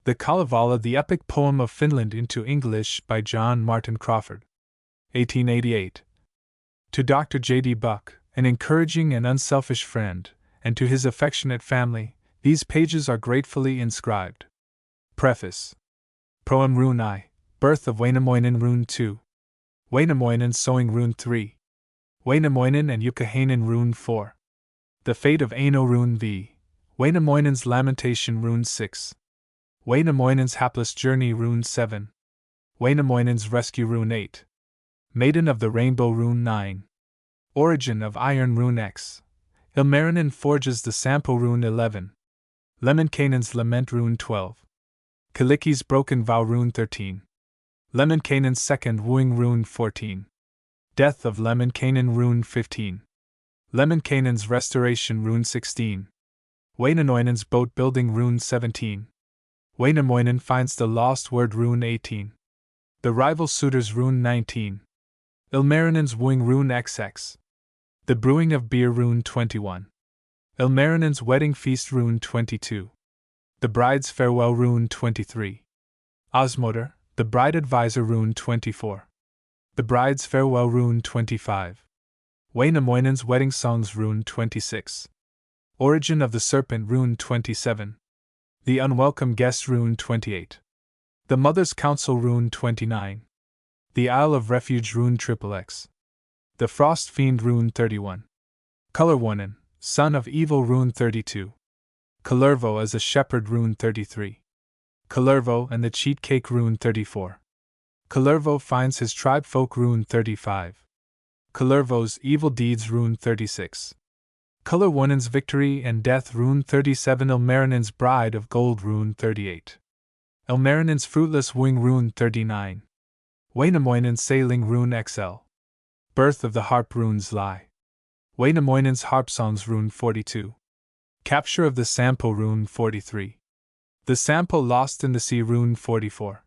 The Kalevala, the Epic Poem of Finland into English by John Martin Crawford. 1888. To Dr. J.D. Buck, an encouraging and unselfish friend, and to his affectionate family, these pages are gratefully inscribed. Preface. Proem Rune I, Birth of Wainamoinen Rune 2. Wainamoinen Sowing Rune 3. Wainamoinen and Yukahainen Rune 4. The Fate of Aino Rune V. Wainamoinen's Lamentation Rune 6. Wainamoinen's Hapless Journey Rune 7. Wainamoinen's Rescue Rune 8. Maiden of the Rainbow Rune 9. Origin of Iron Rune X. Ilmarinen forges the Sampo Rune 11. Lemminkainen's Lament Rune 12. Kaliki's Broken Vow Rune 13. Lemminkainen's Second Wooing Rune 14. Death of Lemminkainen Rune 15. Lemminkainen's Restoration Rune 16. Wainamoinen's Boat Building Rune 17. Wainamoinen finds the lost word Rune 18. The Rival Suitors Rune 19. Ilmarinen's Wooing Rune XX. The Brewing of Beer Rune 21. Ilmarinen's Wedding Feast Rune 22. The Bride's Farewell Rune 23. Osmoder, the Bride Advisor Rune 24. The Bride's Farewell Rune 25. Wainamoinen's Wedding Songs Rune 26. Origin of the Serpent Rune 27. The Unwelcome Guest Rune 28. The Mother's Counsel Rune 29. The Isle of Refuge Rune XXX. The Frost Fiend Rune 31. Kullerwoinen, Son of Evil Rune 32. Kullervo as a Shepherd Rune 33. Kullervo and the Cheat Cake Rune 34. Kullervo finds his tribe folk Rune 35. Kullervo's Evil Deeds Rune 36. Kullerwoinen's Victory and Death Rune 37. Ilmarinen's Bride of Gold Rune 38. Ilmarinen's Fruitless Wooing Rune 39. Wainamoinen's Sailing Rune XL. Birth of the Harp Runes Lie. Wainamoinen's Harp Songs Rune 42. Capture of the Sampo Rune 43. The Sampo Lost in the Sea Rune 44.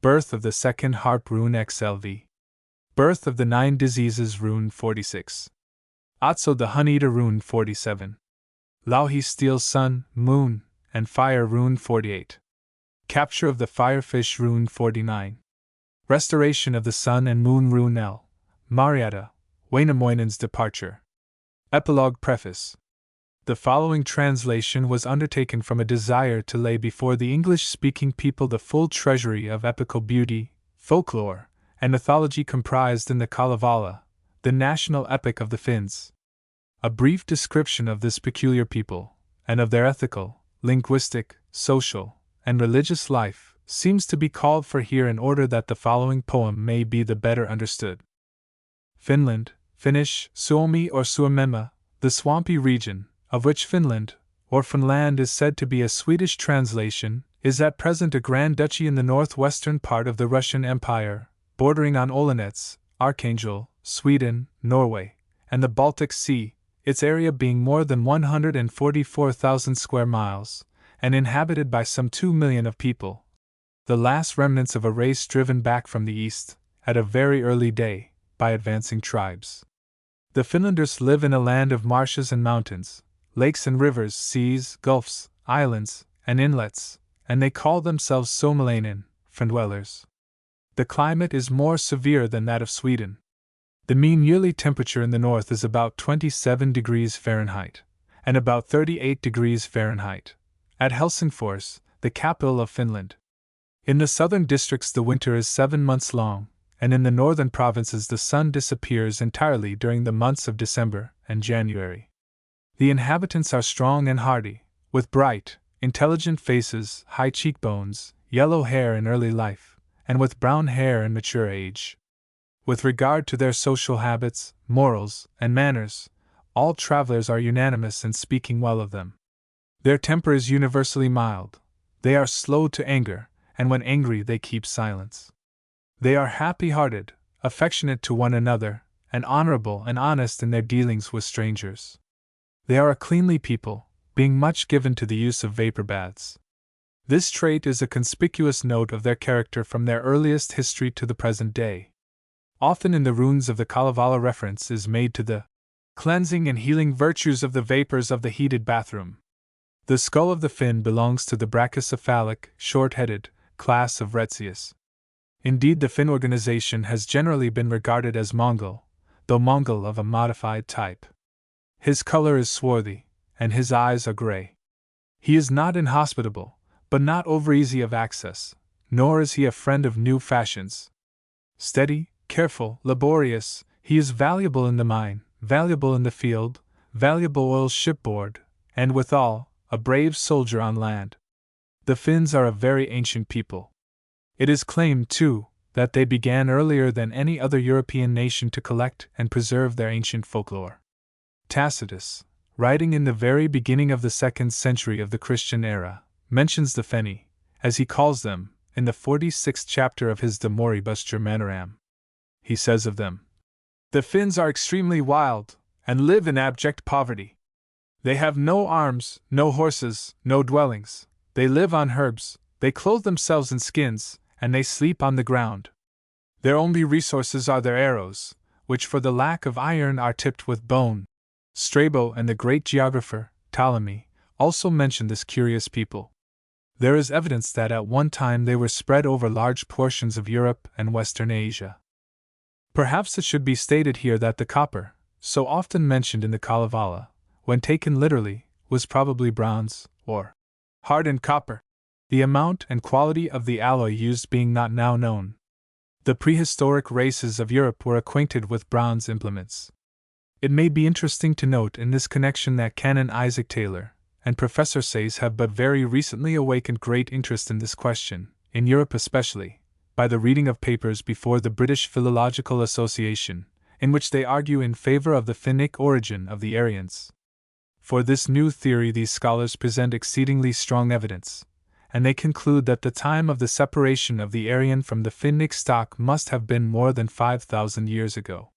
Birth of the Second Harp Rune XLV. Birth of the Nine Diseases Rune 46. Otso the Honeyeater Rune 47. Lauhi steals Sun, Moon, and Fire Rune 48. Capture of the Firefish Rune 49. Restoration of the Sun and Moon Rune L. Marietta, Wainamoinen's Departure. Epilogue. Preface. The following translation was undertaken from a desire to lay before the English-speaking people the full treasury of epical beauty, folklore, and mythology comprised in the Kalevala, the national epic of the Finns. A brief description of this peculiar people, and of their ethical, linguistic, social, and religious life, seems to be called for here in order that the following poem may be the better understood. Finland, Finnish, Suomi or Suomenmaa, the swampy region, of which Finland, or Finland is said to be a Swedish translation, is at present a Grand Duchy in the northwestern part of the Russian Empire, bordering on Olonets, Archangel, Sweden, Norway, and the Baltic Sea, its area being more than 144,000 square miles, and inhabited by some 2 million of people, the last remnants of a race driven back from the east, at a very early day, by advancing tribes. The Finlanders live in a land of marshes and mountains, lakes and rivers, seas, gulfs, islands, and inlets, and they call themselves Suomalainen, Findwellers. The climate is more severe than that of Sweden. The mean yearly temperature in the north is about 27 degrees Fahrenheit, and about 38 degrees Fahrenheit, at Helsingfors, the capital of Finland. In the southern districts the winter is 7 months long, and in the northern provinces the sun disappears entirely during the months of December and January. The inhabitants are strong and hardy, with bright, intelligent faces, high cheekbones, yellow hair in early life, and with brown hair in mature age. With regard to their social habits, morals, and manners, all travelers are unanimous in speaking well of them. Their temper is universally mild, they are slow to anger, and when angry they keep silence. They are happy-hearted, affectionate to one another, and honorable and honest in their dealings with strangers. They are a cleanly people, being much given to the use of vapor baths. This trait is a conspicuous note of their character from their earliest history to the present day. Often in the runes of the Kalevala reference is made to the cleansing and healing virtues of the vapors of the heated bathroom. The skull of the Finn belongs to the brachycephalic, short-headed class of Retzius. Indeed, the Finn organization has generally been regarded as Mongol, though Mongol of a modified type. His color is swarthy, and his eyes are gray. He is not inhospitable, but not over-easy of access, nor is he a friend of new fashions. Steady, careful, laborious, he is valuable in the mine, valuable in the field, valuable oil shipboard, and withal, a brave soldier on land. The Finns are a very ancient people. It is claimed, too, that they began earlier than any other European nation to collect and preserve their ancient folklore. Tacitus, writing in the very beginning of the 2nd century of the Christian era, mentions the Feni, as he calls them, in the 46th chapter of his De Moribus Germanoram. He says of them, "The Finns are extremely wild, and live in abject poverty. They have no arms, no horses, no dwellings, they live on herbs, they clothe themselves in skins, and they sleep on the ground. Their only resources are their arrows, which for the lack of iron are tipped with bone." Strabo and the great geographer, Ptolemy, also mention this curious people. There is evidence that at one time they were spread over large portions of Europe and Western Asia. Perhaps it should be stated here that the copper, so often mentioned in the Kalevala, when taken literally, was probably bronze, or hardened copper, the amount and quality of the alloy used being not now known. The prehistoric races of Europe were acquainted with bronze implements. It may be interesting to note in this connection that Canon Isaac Taylor and Professor Sayce have but very recently awakened great interest in this question, in Europe especially, by the reading of papers before the British Philological Association, in which they argue in favor of the Finnic origin of the Aryans. For this new theory these scholars present exceedingly strong evidence, and they conclude that the time of the separation of the Aryan from the Finnic stock must have been more than 5,000 years ago.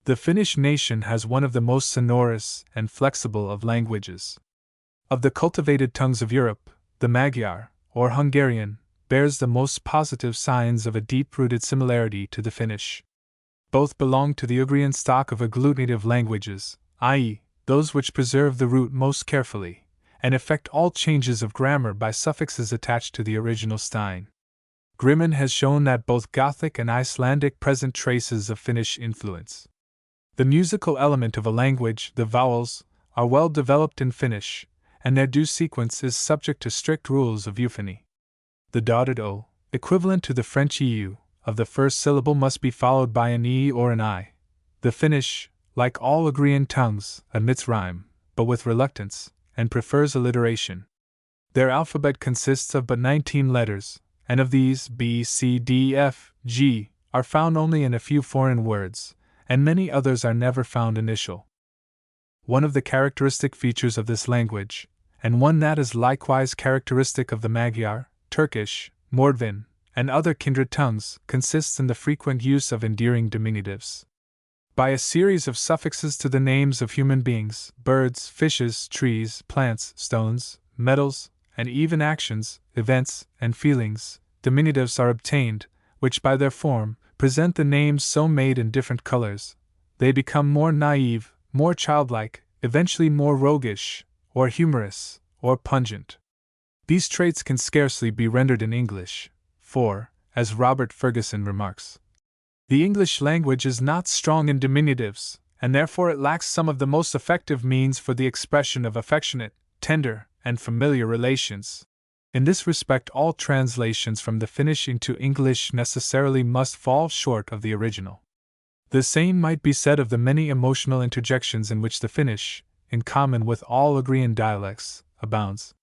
The Finnish nation has one of the most sonorous and flexible of languages. Of the cultivated tongues of Europe, the Magyar, or Hungarian, bears the most positive signs of a deep-rooted similarity to the Finnish. Both belong to the Ugrian stock of agglutinative languages, i.e., those which preserve the root most carefully, and effect all changes of grammar by suffixes attached to the original stein. Grimmen has shown that both Gothic and Icelandic present traces of Finnish influence. The musical element of a language, the vowels, are well developed in Finnish, and their due sequence is subject to strict rules of euphony. The dotted O, equivalent to the French EU, of the first syllable must be followed by an E or an I. The Finnish, like all Ugrian tongues, admits rhyme, but with reluctance, and prefers alliteration. Their alphabet consists of but 19 letters, and of these B, C, D, F, G are found only in a few foreign words, and many others are never found initial. One of the characteristic features of this language, and one that is likewise characteristic of the Magyar, Turkish, Mordvin, and other kindred tongues, consists in the frequent use of endearing diminutives. By a series of suffixes to the names of human beings, birds, fishes, trees, plants, stones, metals, and even actions, events, and feelings, diminutives are obtained, which by their form, present the names so made in different colors. They become more naive, more childlike, eventually more roguish, or humorous, or pungent. These traits can scarcely be rendered in English, for, as Robert Ferguson remarks, the English language is not strong in diminutives, and therefore it lacks some of the most effective means for the expression of affectionate, tender, and familiar relations. In this respect, all translations from the Finnish into English necessarily must fall short of the original. The same might be said of the many emotional interjections in which the Finnish, in common with all Ugrian dialects, abounds.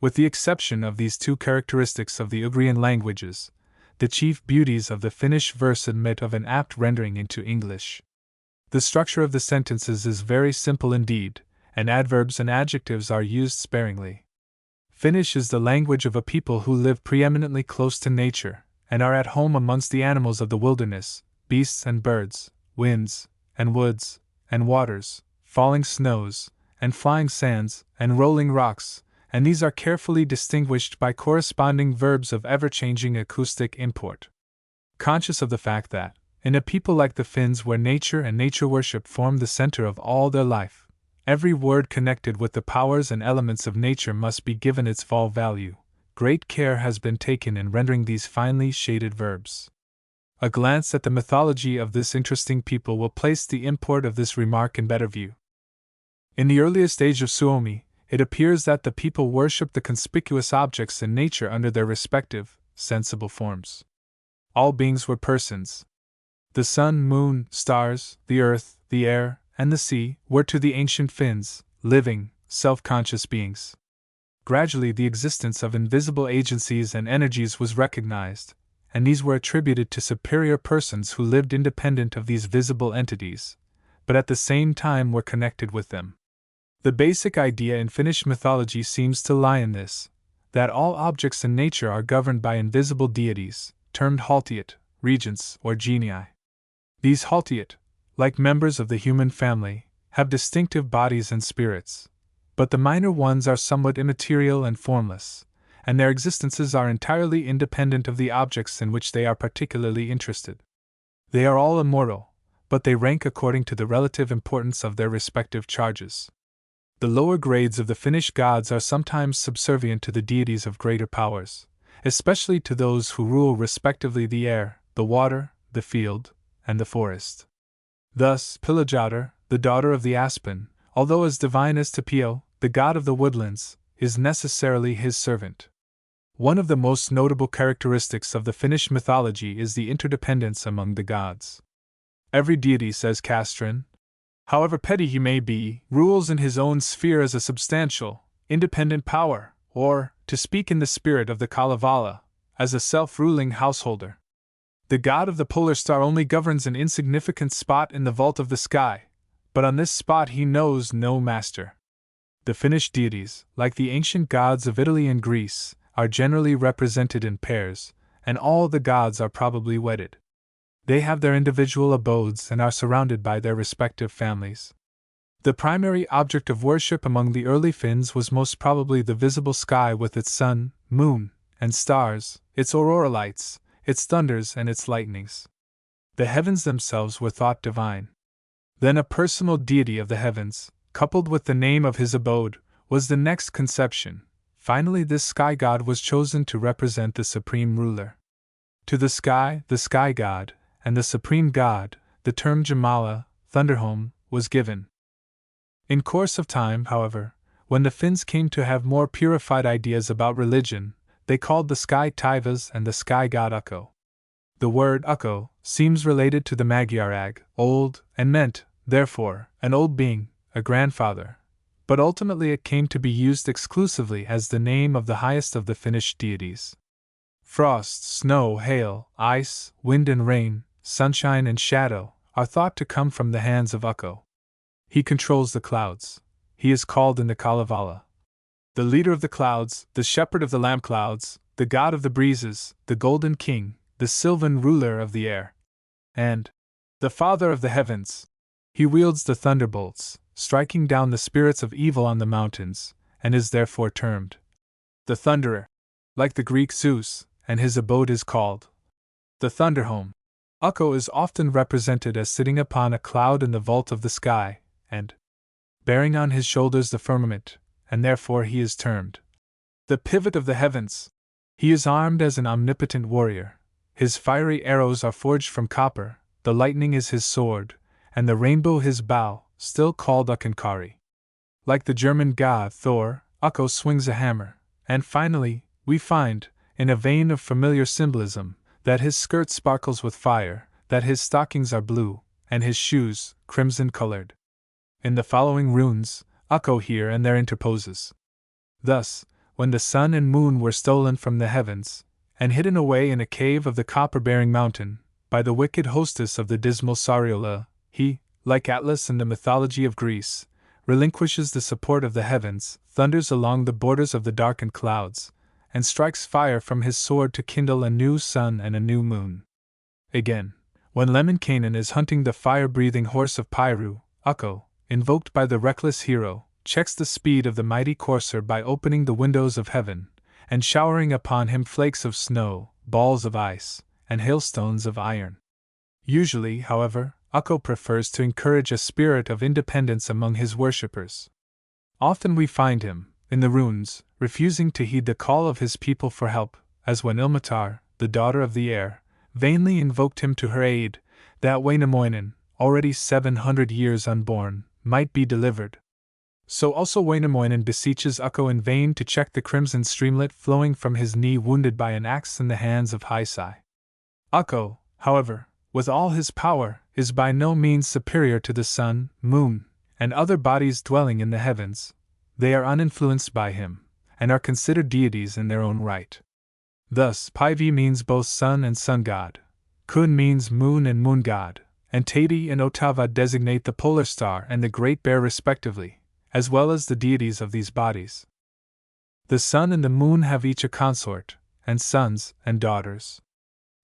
With the exception of these two characteristics of the Ugrian languages, the chief beauties of the Finnish verse admit of an apt rendering into English. The structure of the sentences is very simple indeed, and adverbs and adjectives are used sparingly. Finnish is the language of a people who live preeminently close to nature, and are at home amongst the animals of the wilderness, beasts and birds, winds, and woods, and waters, falling snows, and flying sands, and rolling rocks, and these are carefully distinguished by corresponding verbs of ever-changing acoustic import. Conscious of the fact that, in a people like the Finns where nature and nature worship form the center of all their life, Every word connected with the powers and elements of nature must be given its full value. Great care has been taken in rendering these finely shaded verbs. A glance at the mythology of this interesting people will place the import of this remark in better view. In the earliest age of Suomi, it appears that the people worshipped the conspicuous objects in nature under their respective, sensible forms. All beings were persons. The sun, moon, stars, the earth, the air, and the sea were to the ancient Finns, living, self-conscious beings. Gradually the existence of invisible agencies and energies was recognized, and these were attributed to superior persons who lived independent of these visible entities, but at the same time were connected with them. The basic idea in Finnish mythology seems to lie in this, that all objects in nature are governed by invisible deities, termed haltiat, regents, or genii. These haltiat, like members of the human family, have distinctive bodies and spirits, but the minor ones are somewhat immaterial and formless, and their existences are entirely independent of the objects in which they are particularly interested. They are all immortal, but they rank according to the relative importance of their respective charges. The lower grades of the Finnish gods are sometimes subservient to the deities of greater powers, especially to those who rule respectively the air, the water, the field, and the forest. Thus, Pilajouter, the daughter of the aspen, although as divine as Tapio, the god of the woodlands, is necessarily his servant. One of the most notable characteristics of the Finnish mythology is the interdependence among the gods. Every deity, says Castren, however petty he may be, rules in his own sphere as a substantial, independent power, or, to speak in the spirit of the Kalevala, as a self-ruling householder. The god of the polar star only governs an insignificant spot in the vault of the sky, but on this spot he knows no master. The Finnish deities, like the ancient gods of Italy and Greece, are generally represented in pairs, and all the gods are probably wedded. They have their individual abodes and are surrounded by their respective families. The primary object of worship among the early Finns was most probably the visible sky with its sun, moon, and stars, its aurora lights, its thunders and its lightnings. The heavens themselves were thought divine. Then a personal deity of the heavens, coupled with the name of his abode, was the next conception. Finally, this sky god was chosen to represent the supreme ruler. To the sky god, and the supreme god, the term Jumala, Thunderholm, was given. In course of time, however, when the Finns came to have more purified ideas about religion, they called the sky Taivas and the sky god Ukko. The word Ukko seems related to the Magyarag, old, and meant, therefore, an old being, a grandfather, but ultimately it came to be used exclusively as the name of the highest of the Finnish deities. Frost, snow, hail, ice, wind and rain, sunshine and shadow are thought to come from the hands of Ukko. He controls the clouds. He is called in the Kalevala the leader of the clouds, the shepherd of the lamp clouds, the god of the breezes, the golden king, the sylvan ruler of the air, and the father of the heavens. He wields the thunderbolts, striking down the spirits of evil on the mountains, and is therefore termed the Thunderer, like the Greek Zeus, and his abode is called the Thunderhome. Ukko is often represented as sitting upon a cloud in the vault of the sky, and bearing on his shoulders the firmament, and therefore he is termed the Pivot of the Heavens. He is armed as an omnipotent warrior. His fiery arrows are forged from copper, the lightning is his sword, and the rainbow his bow, still called Ukkonkari. Like the German god Thor, Ukko swings a hammer, and finally, we find, in a vein of familiar symbolism, that his skirt sparkles with fire, that his stockings are blue, and his shoes, crimson-colored. In the following runes, Ukko here and there interposes. Thus, when the sun and moon were stolen from the heavens, and hidden away in a cave of the copper-bearing mountain, by the wicked hostess of the dismal Sariola, he, like Atlas in the mythology of Greece, relinquishes the support of the heavens, thunders along the borders of the darkened clouds, and strikes fire from his sword to kindle a new sun and a new moon. Again, when Lemminkainen is hunting the fire-breathing horse of Piru, Ukko, invoked by the reckless hero, checks the speed of the mighty courser by opening the windows of heaven, and showering upon him flakes of snow, balls of ice, and hailstones of iron. Usually, however, Ukko prefers to encourage a spirit of independence among his worshippers. Often we find him, in the runes, refusing to heed the call of his people for help, as when Ilmatar, the daughter of the air, vainly invoked him to her aid, that Wainamoinen, already 700 years unborn, might be delivered. So also Wainamoinen beseeches Ukko in vain to check the crimson streamlet flowing from his knee wounded by an axe in the hands of Haisai. Ukko, however, with all his power, is by no means superior to the sun, moon, and other bodies dwelling in the heavens. They are uninfluenced by him, and are considered deities in their own right. Thus, Päivi means both sun and sun god, Kun means moon and moon god, and Täti and Otava designate the polar star and the great bear respectively, as well as the deities of these bodies. The sun and the moon have each a consort, and sons and daughters.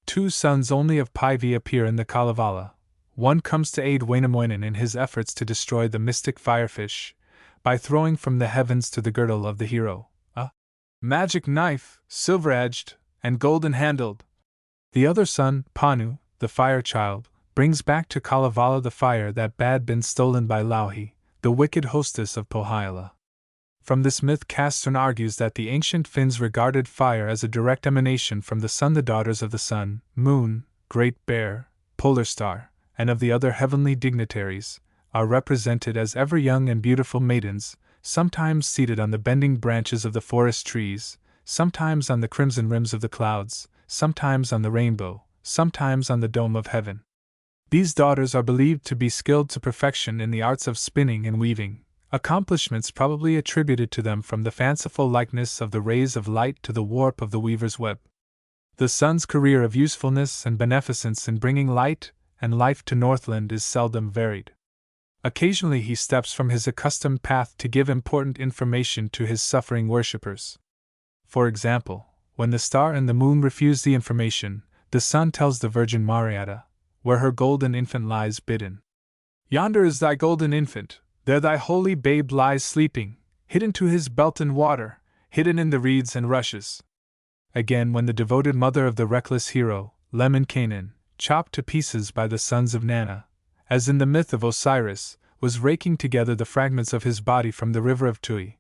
2 sons only of Päivi appear in the Kalevala. One comes to aid Wainamoinen in his efforts to destroy the mystic firefish, by throwing from the heavens to the girdle of the hero a magic knife, silver-edged and golden-handled. The other son, Panu, the fire child, brings back to Kalevala the fire that had been stolen by Louhi, the wicked hostess of Pohjola. From this myth Castrén argues that the ancient Finns regarded fire as a direct emanation from the sun. The daughters of the sun, moon, great bear, polar star, and of the other heavenly dignitaries, are represented as ever young and beautiful maidens, sometimes seated on the bending branches of the forest trees, sometimes on the crimson rims of the clouds, sometimes on the rainbow, sometimes on the dome of heaven. These daughters are believed to be skilled to perfection in the arts of spinning and weaving, accomplishments probably attributed to them from the fanciful likeness of the rays of light to the warp of the weaver's web. The sun's career of usefulness and beneficence in bringing light and life to Northland is seldom varied. Occasionally he steps from his accustomed path to give important information to his suffering worshippers. For example, when the star and the moon refuse the information, the sun tells the Virgin Mariatta, where her golden infant lies bidden. Yonder is thy golden infant, there thy holy babe lies sleeping, hidden to his belt in water, hidden in the reeds and rushes. Again, when the devoted mother of the reckless hero, Lemminkainen, chopped to pieces by the sons of Nanna, as in the myth of Osiris, was raking together the fragments of his body from the river of Tui,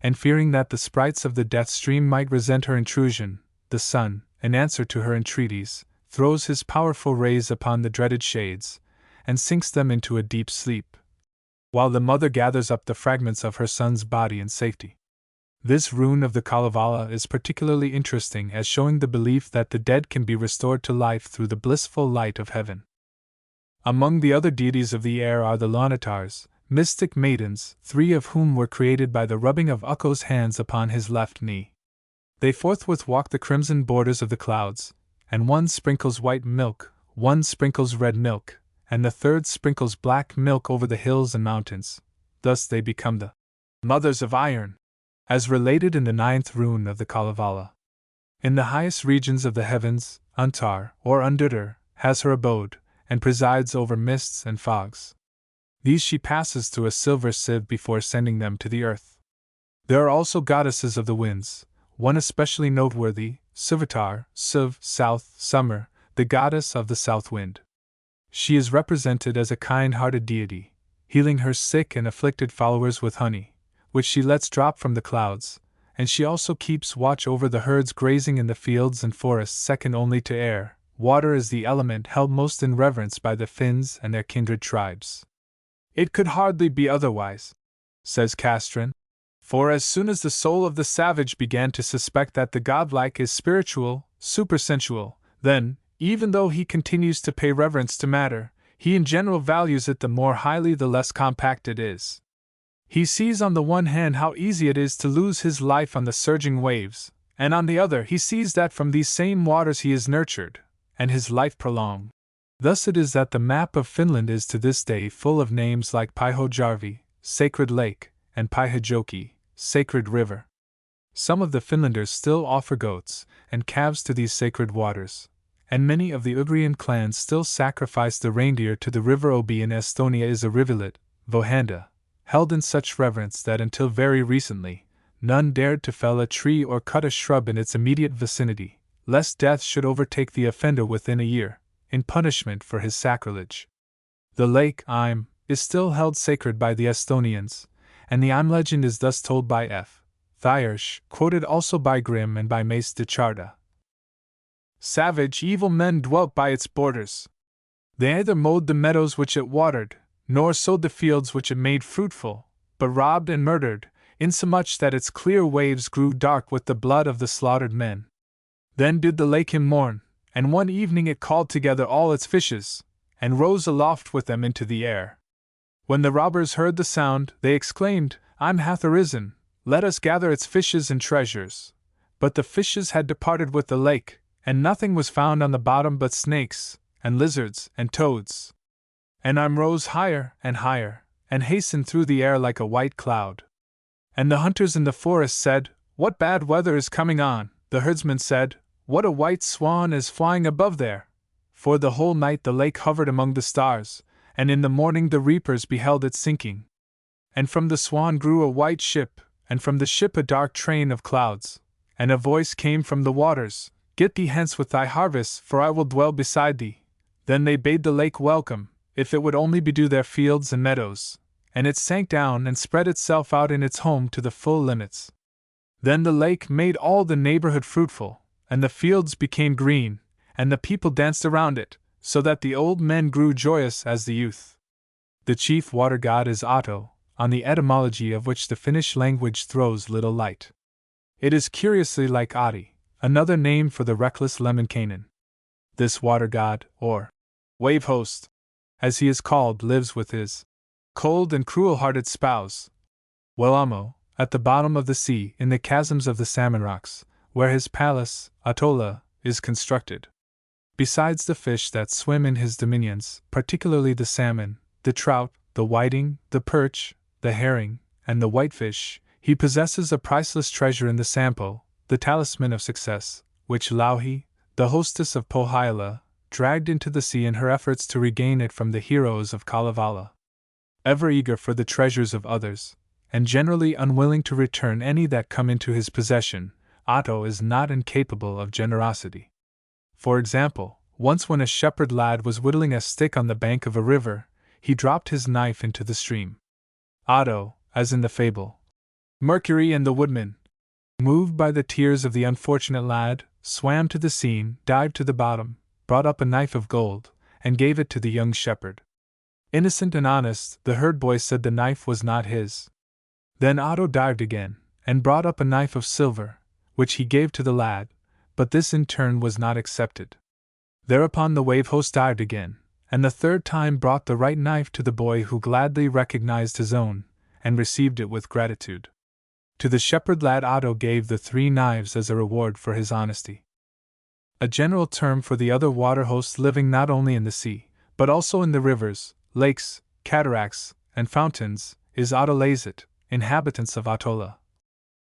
and fearing that the sprites of the death stream might resent her intrusion, the sun, in answer to her entreaties, throws his powerful rays upon the dreaded shades, and sinks them into a deep sleep, while the mother gathers up the fragments of her son's body in safety. This rune of the Kalevala is particularly interesting as showing the belief that the dead can be restored to life through the blissful light of heaven. Among the other deities of the air are the Lonatars, mystic maidens, 3 of whom were created by the rubbing of Ukko's hands upon his left knee. They forthwith walk the crimson borders of the clouds, and one sprinkles white milk, one sprinkles red milk, and the third sprinkles black milk over the hills and mountains. Thus they become the mothers of iron, as related in the 9th rune of the Kalevala. In the highest regions of the heavens, Untar, or Undutter, has her abode, and presides over mists and fogs. These she passes through a silver sieve before sending them to the earth. There are also goddesses of the winds, one especially noteworthy, Suvatar, Suv, south, summer, the goddess of the south wind. She is represented as a kind-hearted deity, healing her sick and afflicted followers with honey, which she lets drop from the clouds, and she also keeps watch over the herds grazing in the fields and forests. Second only to air, water is the element held most in reverence by the Finns and their kindred tribes. It could hardly be otherwise, says Castrén, for as soon as the soul of the savage began to suspect that the godlike is spiritual, supersensual, then, even though he continues to pay reverence to matter, he in general values it the more highly the less compact it is. He sees on the one hand how easy it is to lose his life on the surging waves, and on the other he sees that from these same waters he is nurtured, and his life prolonged. Thus it is that the map of Finland is to this day full of names like Pyhäjärvi, sacred lake, and Pyhäjoki, sacred river. Some of the Finlanders still offer goats and calves to these sacred waters, and many of the Ugrian clans still sacrifice the reindeer to the river. Obi in Estonia is a rivulet, Vohanda, held in such reverence that until very recently, none dared to fell a tree or cut a shrub in its immediate vicinity, lest death should overtake the offender within a year, in punishment for his sacrilege. The lake Im is still held sacred by the Estonians, and the Im legend is thus told by F. Thiersch, quoted also by Grimm and by Mace de Charda. Savage, evil men dwelt by its borders. They neither mowed the meadows which it watered, nor sowed the fields which it made fruitful, but robbed and murdered, insomuch that its clear waves grew dark with the blood of the slaughtered men. Then did the lake him mourn, and one evening it called together all its fishes, and rose aloft with them into the air. When the robbers heard the sound, they exclaimed, Im hath arisen, let us gather its fishes and treasures. But the fishes had departed with the lake, and nothing was found on the bottom but snakes, and lizards, and toads. And Im rose higher, and hastened through the air like a white cloud. And the hunters in the forest said, What bad weather is coming on? The herdsmen said, What a white swan is flying above there! For the whole night the lake hovered among the stars, and in the morning the reapers beheld it sinking. And from the swan grew a white ship, and from the ship a dark train of clouds. And a voice came from the waters, Get thee hence with thy harvest, for I will dwell beside thee. Then they bade the lake welcome, if it would only bedew their fields and meadows, and it sank down and spread itself out in its home to the full limits. Then the lake made all the neighborhood fruitful, and the fields became green, and the people danced around it, so that the old men grew joyous as the youth. The chief water god is Otto, on the etymology of which the Finnish language throws little light. It is curiously like Adi, another name for the reckless Lemminkainen. This water god, or wave host, as he is called, lives with his cold and cruel-hearted spouse, Wellamo, at the bottom of the sea in the chasms of the salmon rocks, where his palace, Atolla, is constructed. Besides the fish that swim in his dominions, particularly the salmon, the trout, the whiting, the perch, the herring, and the whitefish, he possesses a priceless treasure in the Sampo, the talisman of success, which Louhi, the hostess of Pohjola, dragged into the sea in her efforts to regain it from the heroes of Kalevala. Ever eager for the treasures of others, and generally unwilling to return any that come into his possession, Otto is not incapable of generosity. For example, once when a shepherd lad was whittling a stick on the bank of a river, he dropped his knife into the stream. Otto, as in the fable, Mercury and the Woodman, moved by the tears of the unfortunate lad, swam to the scene, dived to the bottom, brought up a knife of gold, and gave it to the young shepherd. Innocent and honest, the herd boy said the knife was not his. Then Otto dived again, and brought up a knife of silver, which he gave to the lad, but this in turn was not accepted. Thereupon the wave host dived again, and the third time brought the right knife to the boy, who gladly recognized his own, and received it with gratitude. To the shepherd lad Otto gave the 3 knives as a reward for his honesty. A general term for the other water hosts living not only in the sea, but also in the rivers, lakes, cataracts, and fountains, is Autolasit, inhabitants of Atolla.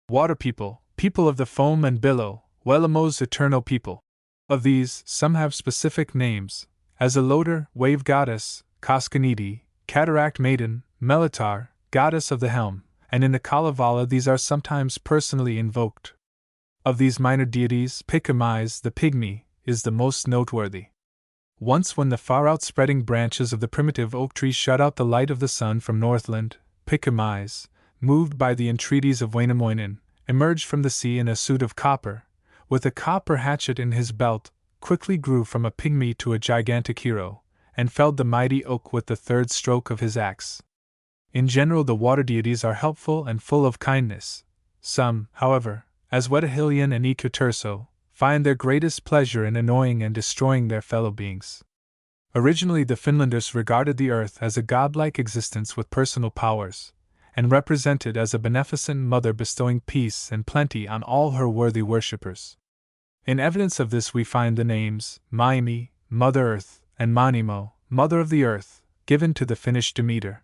Water people, people of the foam and billow, Wellamo's eternal people. Of these, some have specific names, as Alodur, wave goddess, Koskanidi, cataract maiden, Melitar, goddess of the helm, and in the Kalevala these are sometimes personally invoked. Of these minor deities, Picamais, the pygmy, is the most noteworthy. Once when the far outspreading branches of the primitive oak tree shut out the light of the sun from Northland, Picamais, moved by the entreaties of Wainamoinen, emerged from the sea in a suit of copper, with a copper hatchet in his belt, quickly grew from a pygmy to a gigantic hero, and felled the mighty oak with the 3rd stroke of his axe. In general the water deities are helpful and full of kindness. Some, however, as Wetahilion and Ikuturso, find their greatest pleasure in annoying and destroying their fellow beings. Originally the Finlanders regarded the earth as a godlike existence with personal powers, and represented as a beneficent mother bestowing peace and plenty on all her worthy worshippers. In evidence of this we find the names Maimi, Mother Earth, and Manimo, Mother of the Earth, given to the Finnish Demeter.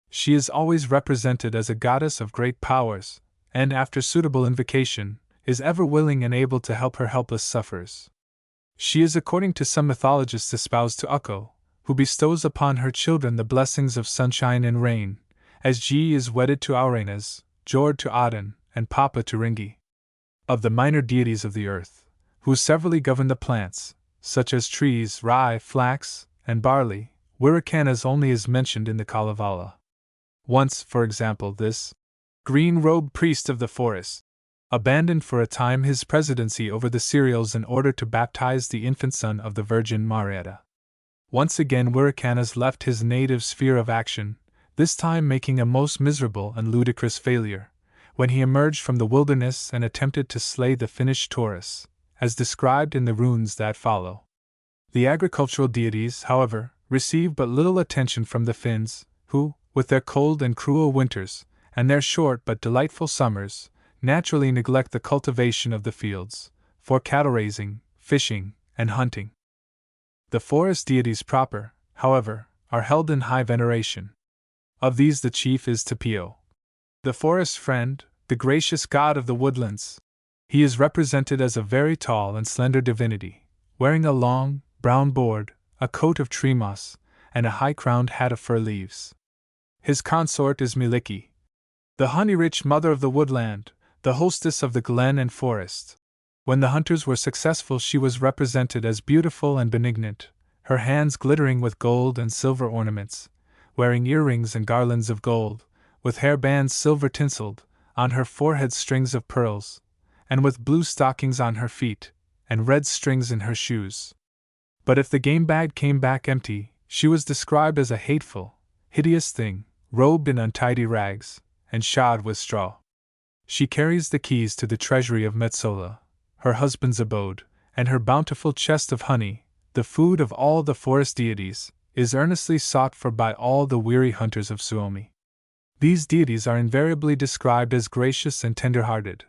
She is always represented as a goddess of great powers, and after suitable invocation, is ever willing and able to help her helpless sufferers. She is, according to some mythologists, espoused to Ukko, who bestows upon her children the blessings of sunshine and rain, as G is wedded to Aurenas, Jord to Odin, and Papa to Ringi. Of the minor deities of the earth, who severally govern the plants, such as trees, rye, flax, and barley, Wirikana's only is mentioned in the Kalevala. Once, for example, this green-robed priest of the forest abandoned for a time his presidency over the cereals in order to baptize the infant son of the Virgin Marietta. Once again Wirikana's left his native sphere of action, this time making a most miserable and ludicrous failure, when he emerged from the wilderness and attempted to slay the Finnish Taurus, as described in the runes that follow. The agricultural deities, however, receive but little attention from the Finns, who, with their cold and cruel winters, and their short but delightful summers, naturally neglect the cultivation of the fields, for cattle raising, fishing, and hunting. The forest deities proper, however, are held in high veneration. Of these the chief is Tapio, the forest friend, the gracious god of the woodlands. He is represented as a very tall and slender divinity, wearing a long, brown board, a coat of tree moss, and a high-crowned hat of fir leaves. His consort is Miliki, the honey-rich mother of the woodland, the hostess of the glen and forest. When the hunters were successful, she was represented as beautiful and benignant, her hands glittering with gold and silver ornaments, wearing earrings and garlands of gold, with hair bands silver tinseled, on her forehead strings of pearls, and with blue stockings on her feet, and red strings in her shoes. But if the game bag came back empty, she was described as a hateful, hideous thing, robed in untidy rags, and shod with straw. She carries the keys to the treasury of Metsola, her husband's abode, and her bountiful chest of honey, the food of all the forest deities, is earnestly sought for by all the weary hunters of Suomi. These deities are invariably described as gracious and tender-hearted,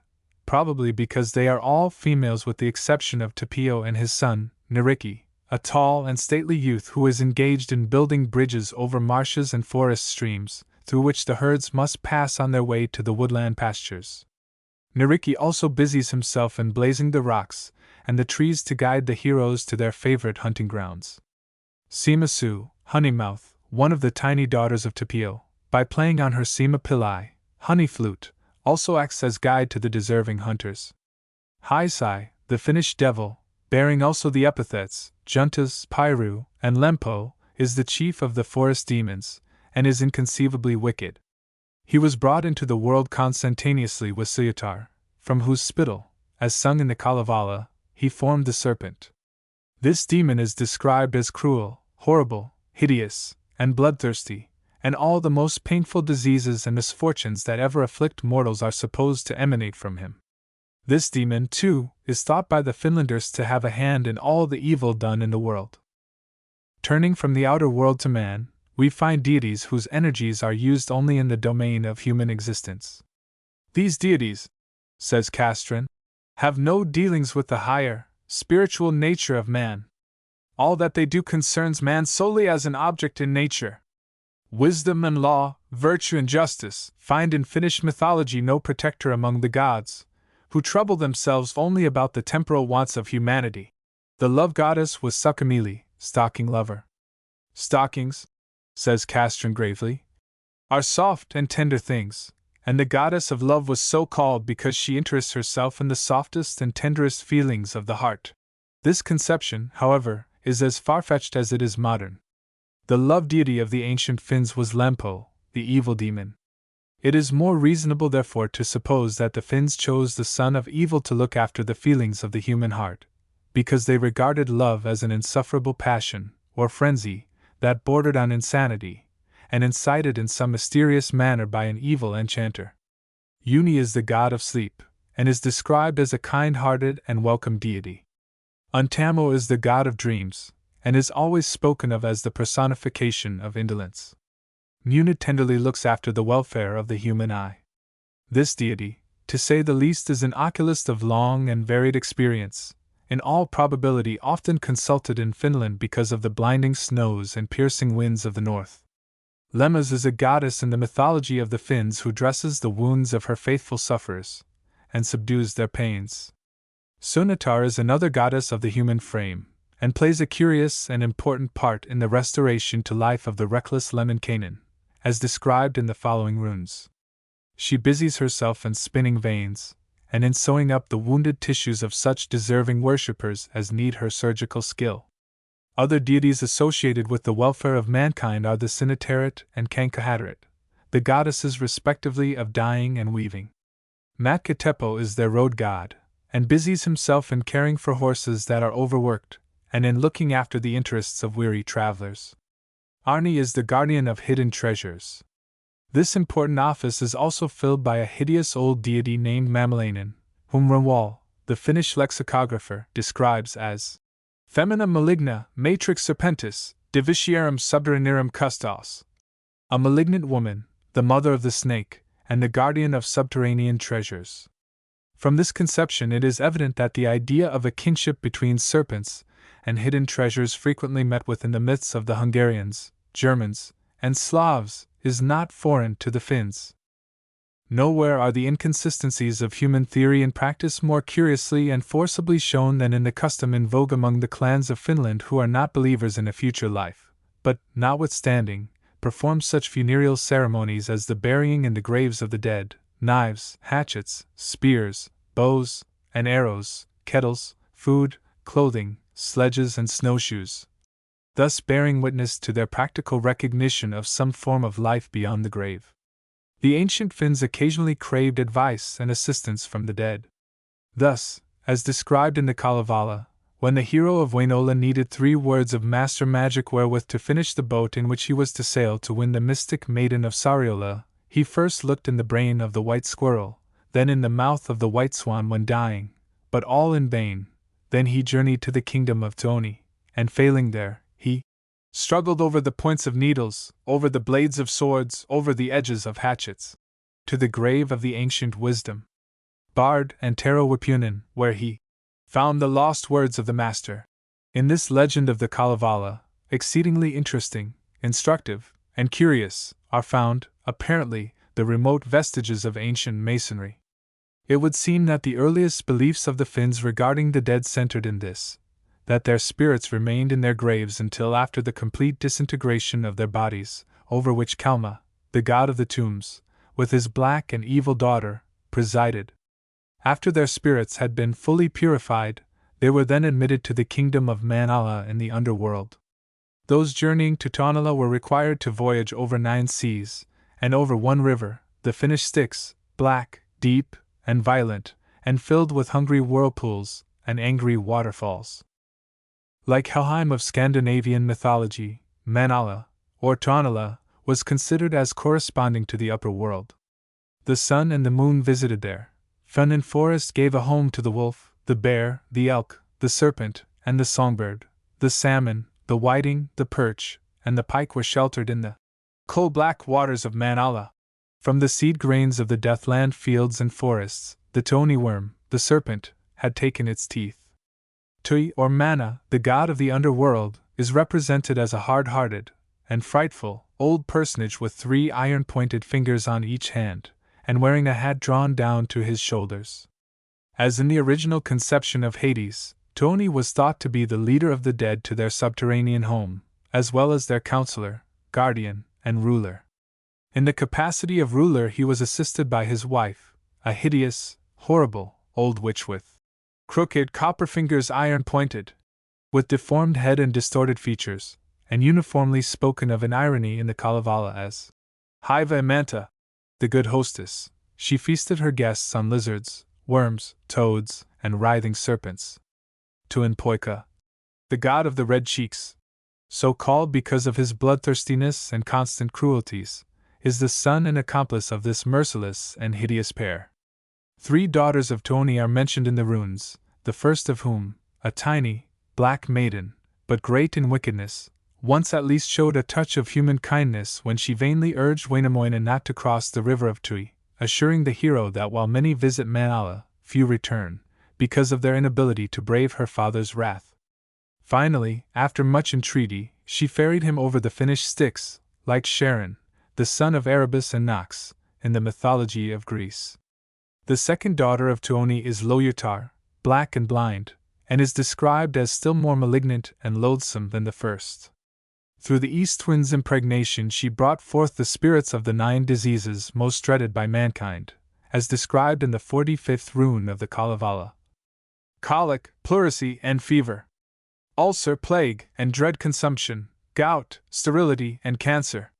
probably because they are all females with the exception of Tapio and his son, Nariki, a tall and stately youth who is engaged in building bridges over marshes and forest streams, through which the herds must pass on their way to the woodland pastures. Nariki also busies himself in blazing the rocks and the trees to guide the heroes to their favorite hunting grounds. Simasu, Honeymouth, one of the tiny daughters of Tapio, by playing on her Sima Pillai, honey flute, also acts as guide to the deserving hunters. Haisai, the Finnish devil, bearing also the epithets Juntas, Pairu, and Lempo, is the chief of the forest demons, and is inconceivably wicked. He was brought into the world consentaneously with Suyutar, from whose spittle, as sung in the Kalevala, he formed the serpent. This demon is described as cruel, horrible, hideous, and bloodthirsty, and all the most painful diseases and misfortunes that ever afflict mortals are supposed to emanate from him. This demon, too, is thought by the Finlanders to have a hand in all the evil done in the world. Turning from the outer world to man, we find deities whose energies are used only in the domain of human existence. These deities, says Castron, have no dealings with the higher, spiritual nature of man. All that they do concerns man solely as an object in nature. Wisdom and law, virtue and justice, find in Finnish mythology no protector among the gods, who trouble themselves only about the temporal wants of humanity. The love goddess was Sukamili, stocking lover. Stockings, says Castron gravely, are soft and tender things, and the goddess of love was so called because she interests herself in the softest and tenderest feelings of the heart. This conception, however, is as far-fetched as it is modern. The love deity of the ancient Finns was Lempo, the evil demon. It is more reasonable, therefore, to suppose that the Finns chose the son of evil to look after the feelings of the human heart, because they regarded love as an insufferable passion, or frenzy, that bordered on insanity, and incited in some mysterious manner by an evil enchanter. Uni is the god of sleep, and is described as a kind-hearted and welcome deity. Untamo is the god of dreams, and is always spoken of as the personification of indolence. Muna tenderly looks after the welfare of the human eye. This deity, to say the least, is an oculist of long and varied experience, in all probability often consulted in Finland because of the blinding snows and piercing winds of the north. Lemmas is a goddess in the mythology of the Finns who dresses the wounds of her faithful sufferers, and subdues their pains. Sunatar is another goddess of the human frame, and plays a curious and important part in the restoration to life of the reckless Lemminkainen, as described in the following runes. She busies herself in spinning veins, and in sewing up the wounded tissues of such deserving worshippers as need her surgical skill. Other deities associated with the welfare of mankind are the Sinatarit and Kankahatarit, the goddesses respectively of dyeing and weaving. Matkatepo is their road god, and busies himself in caring for horses that are overworked, and in looking after the interests of weary travelers. Arni is the guardian of hidden treasures. This important office is also filled by a hideous old deity named Mamalainen, whom Ronwall, the Finnish lexicographer, describes as Femina maligna, matrix serpentis, divitiarum subterranearum custos. A malignant woman, the mother of the snake, and the guardian of subterranean treasures. From this conception it is evident that the idea of a kinship between serpents and hidden treasures frequently met with in the myths of the Hungarians, Germans, and Slavs is not foreign to the Finns. Nowhere are the inconsistencies of human theory and practice more curiously and forcibly shown than in the custom in vogue among the clans of Finland who are not believers in a future life, but, notwithstanding, perform such funereal ceremonies as the burying in the graves of the dead, knives, hatchets, spears, bows, and arrows, kettles, food, clothing, sledges, and snowshoes, thus bearing witness to their practical recognition of some form of life beyond the grave. The ancient Finns occasionally craved advice and assistance from the dead. Thus, as described in the Kalevala, when the hero of Wainola needed 3 words of master magic wherewith to finish the boat in which he was to sail to win the mystic maiden of Sariola, he first looked in the brain of the white squirrel, then in the mouth of the white swan when dying, but all in vain. Then he journeyed to the kingdom of Tuoni, and failing there, he struggled over the points of needles, over the blades of swords, over the edges of hatchets, to the grave of the ancient wisdom, Bard and Tero Wipunen, where he found the lost words of the master. In this legend of the Kalevala, exceedingly interesting, instructive, and curious, are found, apparently, the remote vestiges of ancient masonry. It would seem that the earliest beliefs of the Finns regarding the dead centered in this, that their spirits remained in their graves until after the complete disintegration of their bodies, over which Kalma, the god of the tombs, with his black and evil daughter, presided. After their spirits had been fully purified, they were then admitted to the kingdom of Manala in the underworld. Those journeying to Tonala were required to voyage over 9 seas, and over 1 river, the Finnish Styx, black, deep, and violent, and filled with hungry whirlpools and angry waterfalls. Like Helheim of Scandinavian mythology, Manala, or Tonala, was considered as corresponding to the upper world. The sun and the moon visited there. Fen and forest gave a home to the wolf, the bear, the elk, the serpent, and the songbird. The salmon, the whiting, the perch, and the pike were sheltered in the coal-black waters of Manala. From the seed grains of the Deathland fields and forests, the Tuoni worm, the serpent, had taken its teeth. Tui, or Mana, the god of the underworld, is represented as a hard-hearted and frightful old personage with 3 iron-pointed fingers on each hand, and wearing a hat drawn down to his shoulders. As in the original conception of Hades, Tuoni was thought to be the leader of the dead to their subterranean home, as well as their counselor, guardian, and ruler. In the capacity of ruler he was assisted by his wife, a hideous, horrible, old witch with crooked copper fingers iron-pointed, with deformed head and distorted features, and uniformly spoken of in irony in the Kalevala as Hiva Imanta, the good hostess. She feasted her guests on lizards, worms, toads, and writhing serpents. Tuinpoika, the god of the red cheeks, so called because of his bloodthirstiness and constant cruelties, is the son and accomplice of this merciless and hideous pair. 3 daughters of Tuoni are mentioned in the runes, the first of whom, a tiny, black maiden, but great in wickedness, once at least showed a touch of human kindness when she vainly urged Wainamoinen not to cross the river of Tui, assuring the hero that while many visit Manala, few return, because of their inability to brave her father's wrath. Finally, after much entreaty, she ferried him over the Finnish Styx, like Charon, the son of Erebus and Nox, in the mythology of Greece. The second daughter of Tuoni is Loyutar, black and blind, and is described as still more malignant and loathsome than the first. Through the East Twin's impregnation she brought forth the spirits of the 9 diseases most dreaded by mankind, as described in the 45th rune of the Kalevala. Colic, pleurisy, and fever. ulcer, plague, and dread consumption, gout, sterility, and cancer.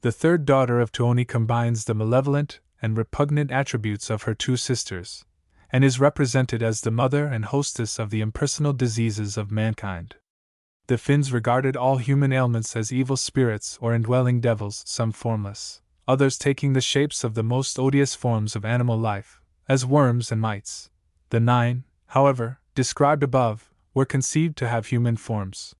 The third daughter of Tuoni combines the malevolent and repugnant attributes of her two sisters, and is represented as the mother and hostess of the impersonal diseases of mankind. The Finns regarded all human ailments as evil spirits or indwelling devils, some formless, others taking the shapes of the most odious forms of animal life, as worms and mites. The 9, however, described above, were conceived to have human forms.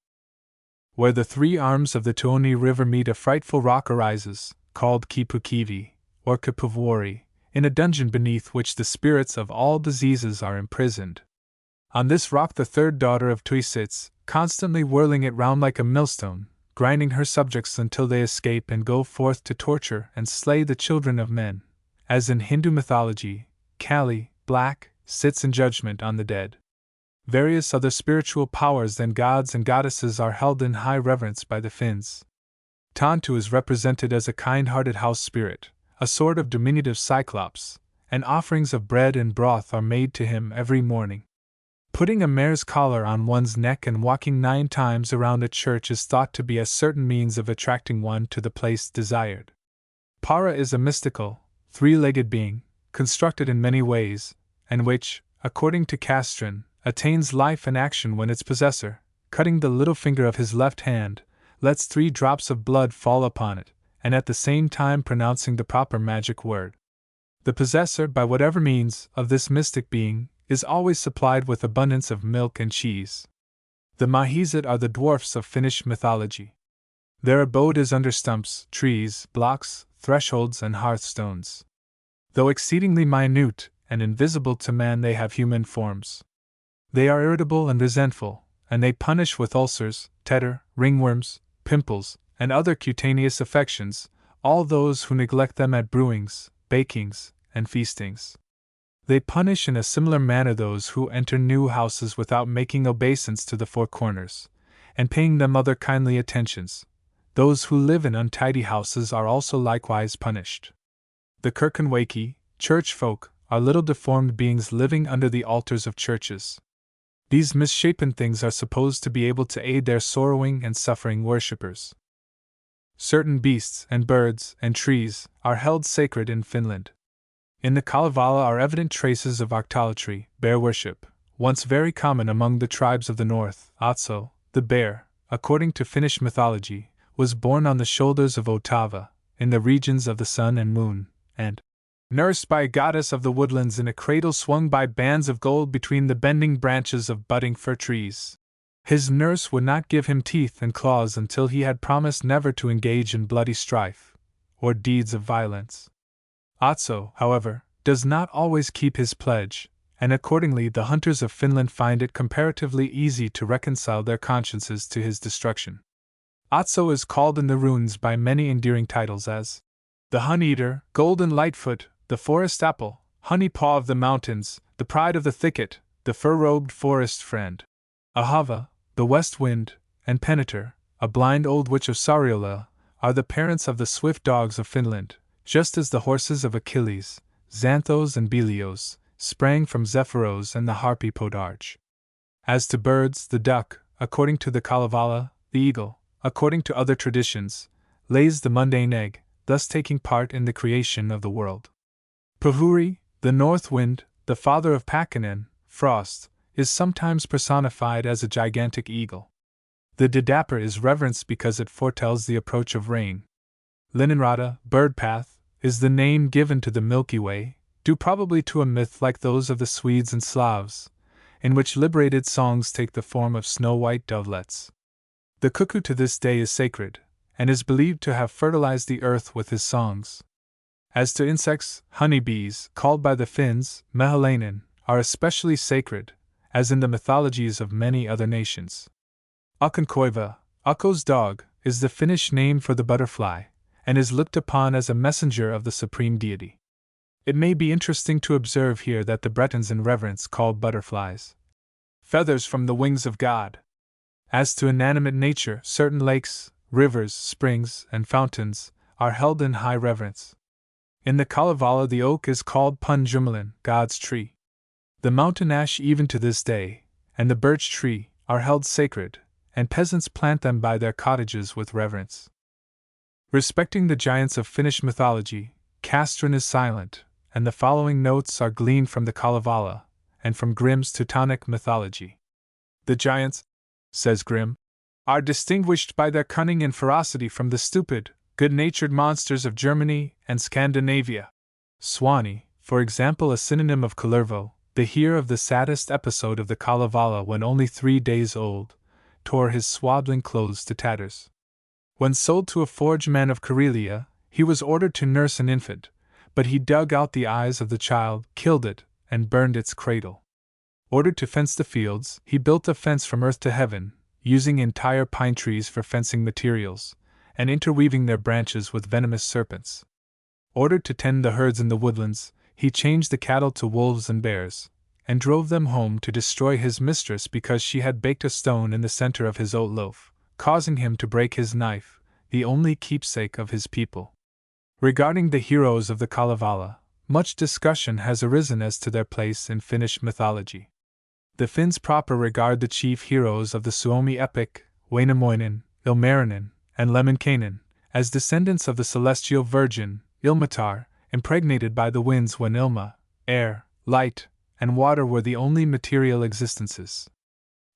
Where the 3 arms of the Tuoni River meet, a frightful rock arises, called Kipukivi, or Kipuvuori, in a dungeon beneath which the spirits of all diseases are imprisoned. On this rock the third daughter of Tui sits, constantly whirling it round like a millstone, grinding her subjects until they escape and go forth to torture and slay the children of men. As in Hindu mythology, Kali, black, sits in judgment on the dead. Various other spiritual powers than gods and goddesses are held in high reverence by the Finns. Tantu is represented as a kind-hearted house spirit, a sort of diminutive cyclops, and offerings of bread and broth are made to him every morning. Putting a mare's collar on one's neck and walking 9 times around a church is thought to be a certain means of attracting one to the place desired. Para is a mystical, 3-legged being, constructed in many ways, and which, according to Castron, attains life and action when its possessor, cutting the little finger of his left hand, lets 3 drops of blood fall upon it, and at the same time pronouncing the proper magic word. The possessor, by whatever means, of this mystic being, is always supplied with abundance of milk and cheese. The Mahizit are the dwarfs of Finnish mythology. Their abode is under stumps, trees, blocks, thresholds, and hearthstones. Though exceedingly minute and invisible to man, they have human forms. They are irritable and resentful, and they punish with ulcers, tetter, ringworms, pimples, and other cutaneous affections all those who neglect them at brewings, bakings, and feastings. They punish in a similar manner those who enter new houses without making obeisance to the 4 corners, and paying them other kindly attentions. Those who live in untidy houses are also likewise punished. The Kirkenwaki, church folk, are little deformed beings living under the altars of churches. These misshapen things are supposed to be able to aid their sorrowing and suffering worshippers. Certain beasts and birds and trees are held sacred in Finland. In the Kalevala are evident traces of octolatry, bear worship, once very common among the tribes of the north. Otso, the bear, according to Finnish mythology, was born on the shoulders of Otava, in the regions of the sun and moon, and nursed by a goddess of the woodlands in a cradle swung by bands of gold between the bending branches of budding fir trees. His nurse would not give him teeth and claws until he had promised never to engage in bloody strife, or deeds of violence. Otso, however, does not always keep his pledge, and accordingly the hunters of Finland find it comparatively easy to reconcile their consciences to his destruction. Otso is called in the runes by many endearing titles as the Hun-Eater, Golden Lightfoot, the Forest Apple, Honey Paw of the Mountains, the Pride of the Thicket, the Fur-Robed Forest Friend. Ahava, the West Wind, and Peneter, a blind old witch of Sariola, are the parents of the swift dogs of Finland, just as the horses of Achilles, Xanthos and Belios, sprang from Zephyros and the harpy Podarge. As to birds, the duck, according to the Kalevala, the eagle, according to other traditions, lays the mundane egg, thus taking part in the creation of the world. Pahuri, the north wind, the father of Pakkanen, frost, is sometimes personified as a gigantic eagle. The Didapper is reverenced because it foretells the approach of rain. Linnanrata, bird path, is the name given to the Milky Way, due probably to a myth like those of the Swedes and Slavs, in which liberated songs take the form of snow-white dovelets. The cuckoo to this day is sacred, and is believed to have fertilized the earth with his songs. As to insects, honeybees, called by the Finns Mehalainen, are especially sacred, as in the mythologies of many other nations. Aukonkoiva, Ukko's dog, is the Finnish name for the butterfly, and is looked upon as a messenger of the supreme deity. It may be interesting to observe here that the Bretons in reverence called butterflies feathers from the wings of God. As to inanimate nature, certain lakes, rivers, springs, and fountains are held in high reverence. In the Kalevala the oak is called Punjumalin, God's tree. The mountain ash even to this day, and the birch tree, are held sacred, and peasants plant them by their cottages with reverence. Respecting the giants of Finnish mythology, Castrén is silent, and the following notes are gleaned from the Kalevala, and from Grimm's Teutonic mythology. The giants, says Grimm, are distinguished by their cunning and ferocity from the stupid, good-natured monsters of Germany and Scandinavia. Swanee, for example, a synonym of Kullervo, the hero of the saddest episode of the Kalevala when only 3 days old, tore his swaddling clothes to tatters. When sold to a forge man of Karelia, he was ordered to nurse an infant, but he dug out the eyes of the child, killed it, and burned its cradle. Ordered to fence the fields, he built a fence from earth to heaven, using entire pine trees for fencing materials, and interweaving their branches with venomous serpents. Ordered to tend the herds in the woodlands, he changed the cattle to wolves and bears, and drove them home to destroy his mistress because she had baked a stone in the center of his oat loaf, causing him to break his knife, the only keepsake of his people. Regarding the heroes of the Kalevala, much discussion has arisen as to their place in Finnish mythology. The Finns proper regard the chief heroes of the Suomi epic, Wainamoinen, Ilmarinen, and Lemminkainen, as descendants of the celestial virgin, Ilmatar, impregnated by the winds when Ilma, air, light, and water were the only material existences.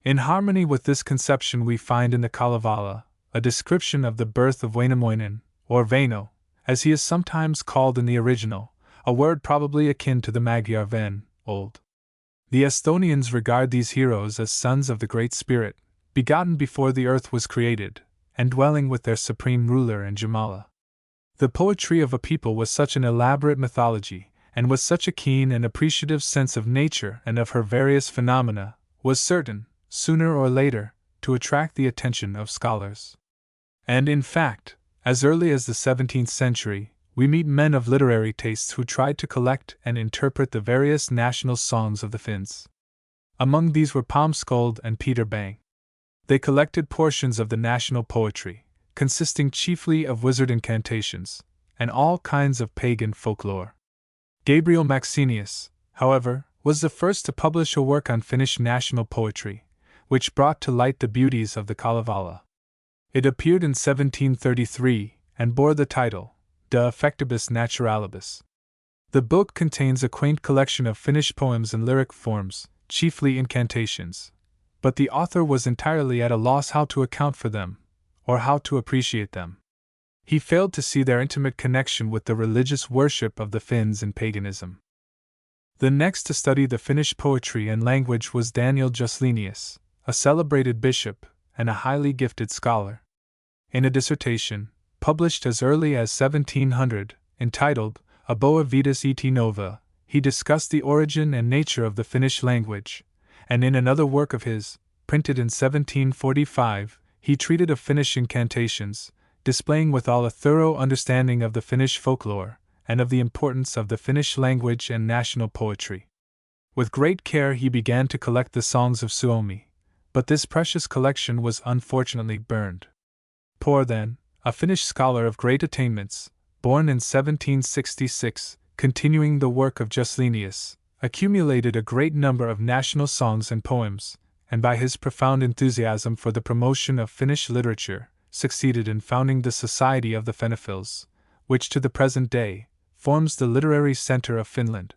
In harmony with this conception we find in the Kalevala a description of the birth of Wainamoinen, or Vaino, as he is sometimes called in the original, a word probably akin to the Magyar ven, old. The Estonians regard these heroes as sons of the Great Spirit, begotten before the earth was created, and dwelling with their supreme ruler in Jumala. The poetry of a people with such an elaborate mythology, and with such a keen and appreciative sense of nature and of her various phenomena, was certain, sooner or later, to attract the attention of scholars. And in fact, as early as the 17th century, we meet men of literary tastes who tried to collect and interpret the various national songs of the Finns. Among these were Palmskuld and Peter Bang. They collected portions of the national poetry, consisting chiefly of wizard incantations, and all kinds of pagan folklore. Gabriel Maxenius, however, was the first to publish a work on Finnish national poetry, which brought to light the beauties of the Kalevala. It appeared in 1733 and bore the title, De Affectibus Naturalibus. The book contains a quaint collection of Finnish poems in lyric forms, chiefly incantations, but the author was entirely at a loss how to account for them, or how to appreciate them. He failed to see their intimate connection with the religious worship of the Finns in paganism. The next to study the Finnish poetry and language was Daniel Juslenius, a celebrated bishop and a highly gifted scholar. In a dissertation, published as early as 1700, entitled Aboa Vetus et Nova, he discussed the origin and nature of the Finnish language, and in another work of his, printed in 1745, he treated of Finnish incantations, displaying withal a thorough understanding of the Finnish folklore, and of the importance of the Finnish language and national poetry. With great care he began to collect the songs of Suomi, but this precious collection was unfortunately burned. Poor then, a Finnish scholar of great attainments, born in 1766, continuing the work of Juslenius, accumulated a great number of national songs and poems, and by his profound enthusiasm for the promotion of Finnish literature, succeeded in founding the Society of the Fennophils, which to the present day forms the literary center of Finland.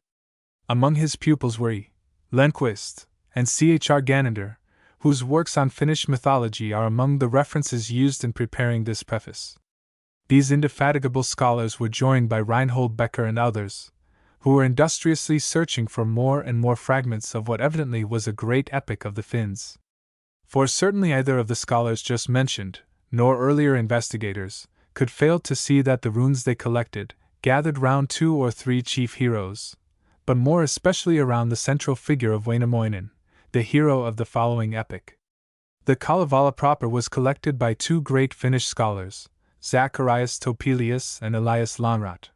Among his pupils were E. Lennquist and C.H.R. Gannander, whose works on Finnish mythology are among the references used in preparing this preface. These indefatigable scholars were joined by Reinhold Becker and others, who were industriously searching for more and more fragments of what evidently was a great epic of the Finns. For certainly either of the scholars just mentioned, nor earlier investigators, could fail to see that the runes they collected gathered round 2 or 3 chief heroes, but more especially around the central figure of Wainamoinen, the hero of the following epic. The Kalevala proper was collected by 2 great Finnish scholars, Zacharias Topelius and Elias Lonnrot.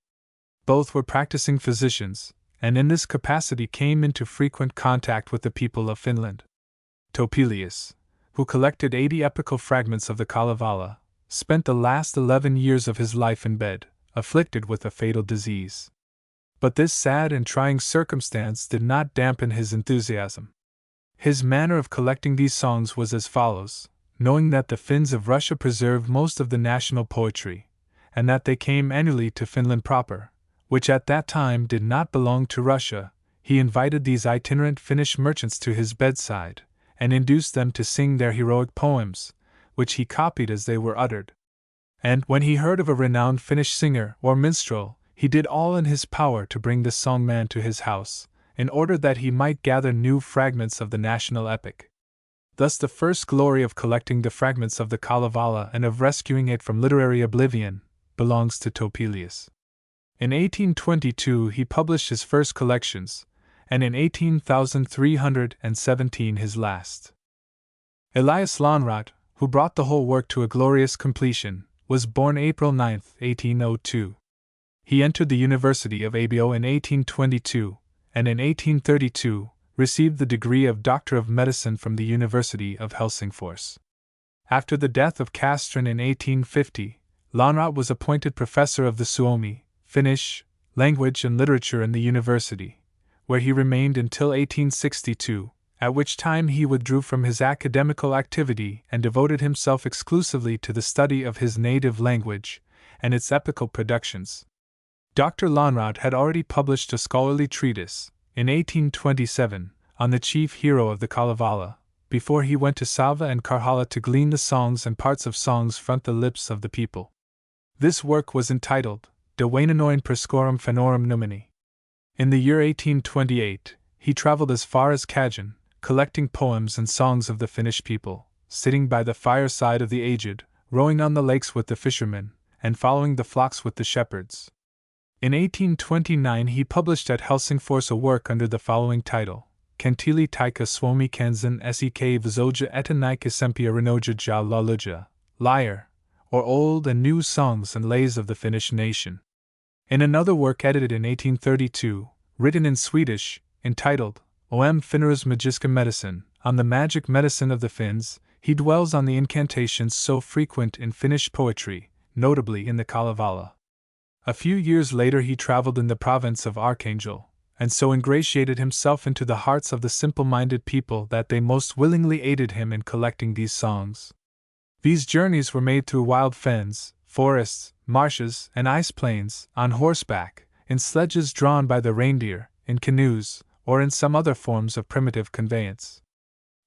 Both were practicing physicians, and in this capacity came into frequent contact with the people of Finland. Topelius, who collected 80 epical fragments of the Kalevala, spent the last 11 years of his life in bed, afflicted with a fatal disease. But this sad and trying circumstance did not dampen his enthusiasm. His manner of collecting these songs was as follows: knowing that the Finns of Russia preserved most of the national poetry, and that they came annually to Finland proper, which at that time did not belong to Russia, he invited these itinerant Finnish merchants to his bedside, and induced them to sing their heroic poems, which he copied as they were uttered. And when he heard of a renowned Finnish singer or minstrel, he did all in his power to bring this songman to his house, in order that he might gather new fragments of the national epic. Thus the first glory of collecting the fragments of the Kalevala and of rescuing it from literary oblivion belongs to Topelius. In 1822 he published his first collections, and in 18,317 his last. Elias Lonnrot, who brought the whole work to a glorious completion, was born April 9, 1802. He entered the University of Abo in 1822, and in 1832 received the degree of Doctor of Medicine from the University of Helsingfors. After the death of Castren in 1850, Lonnrot was appointed professor of the Suomi, Finnish, language and literature in the university, where he remained until 1862, at which time he withdrew from his academical activity and devoted himself exclusively to the study of his native language and its epical productions. Dr. Lonnrot had already published a scholarly treatise, in 1827, on the chief hero of the Kalevala, before he went to Salva and Karhala to glean the songs and parts of songs from the lips of the people. This work was entitled De Wainanoin Prescorum Fanorum Numini. In the year 1828, he traveled as far as Kajan, collecting poems and songs of the Finnish people, sitting by the fireside of the aged, rowing on the lakes with the fishermen, and following the flocks with the shepherds. In 1829 he published at Helsingfors a work under the following title: Kentili taika Suomi kansan sek vizoja etanaika sempia renoja ja laluja, lyre, or Old and New Songs and Lays of the Finnish Nation. In another work edited in 1832, written in Swedish, entitled Om Finnaras Magiska Medicine, on the magic medicine of the Finns, he dwells on the incantations so frequent in Finnish poetry, notably in the Kalevala. A few years later he traveled in the province of Archangel, and so ingratiated himself into the hearts of the simple-minded people that they most willingly aided him in collecting these songs. These journeys were made through wild fens, forests, marshes, and ice plains, on horseback, in sledges drawn by the reindeer, in canoes, or in some other forms of primitive conveyance.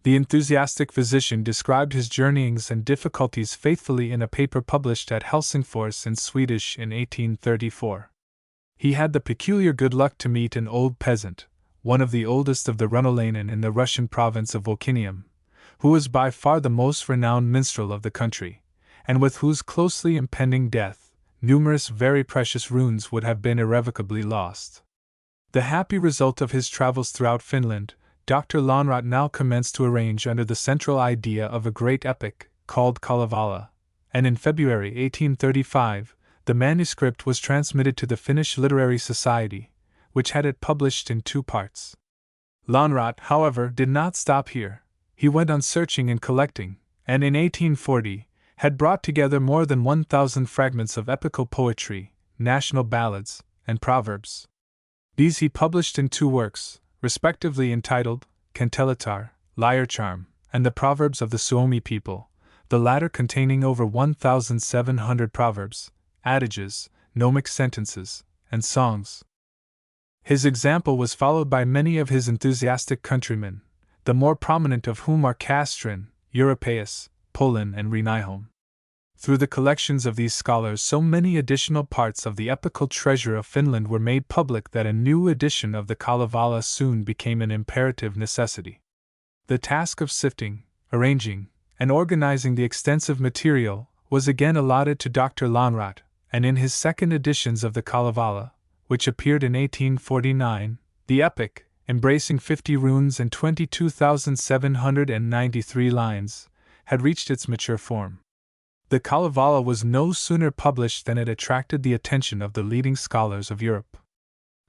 The enthusiastic physician described his journeyings and difficulties faithfully in a paper published at Helsingfors in Swedish in 1834. He had the peculiar good luck to meet an old peasant, one of the oldest of the Runnolainen in the Russian province of Volcinium, who was by far the most renowned minstrel of the country, and with whose closely impending death, numerous very precious runes would have been irrevocably lost. The happy result of his travels throughout Finland, Dr. Lonnrot now commenced to arrange under the central idea of a great epic, called Kalevala, and in February 1835, the manuscript was transmitted to the Finnish Literary Society, which had it published in 2 parts. Lonnrot, however, did not stop here. He went on searching and collecting, and in 1840, had brought together more than 1,000 fragments of epical poetry, national ballads, and proverbs. These he published in 2 works, respectively entitled Kantelitar, Lyre Charm, and the Proverbs of the Suomi People, the latter containing over 1,700 proverbs, adages, gnomic sentences, and songs. His example was followed by many of his enthusiastic countrymen, the more prominent of whom are Castren, Europaeus, Polin, and Reinholm. Through the collections of these scholars so many additional parts of the epical treasure of Finland were made public that a new edition of the Kalevala soon became an imperative necessity. The task of sifting, arranging, and organizing the extensive material was again allotted to Dr. Lonnrot, and in his second editions of the Kalevala, which appeared in 1849, the epic, embracing 50 runes and 22,793 lines, had reached its mature form. The Kalevala was no sooner published than it attracted the attention of the leading scholars of Europe.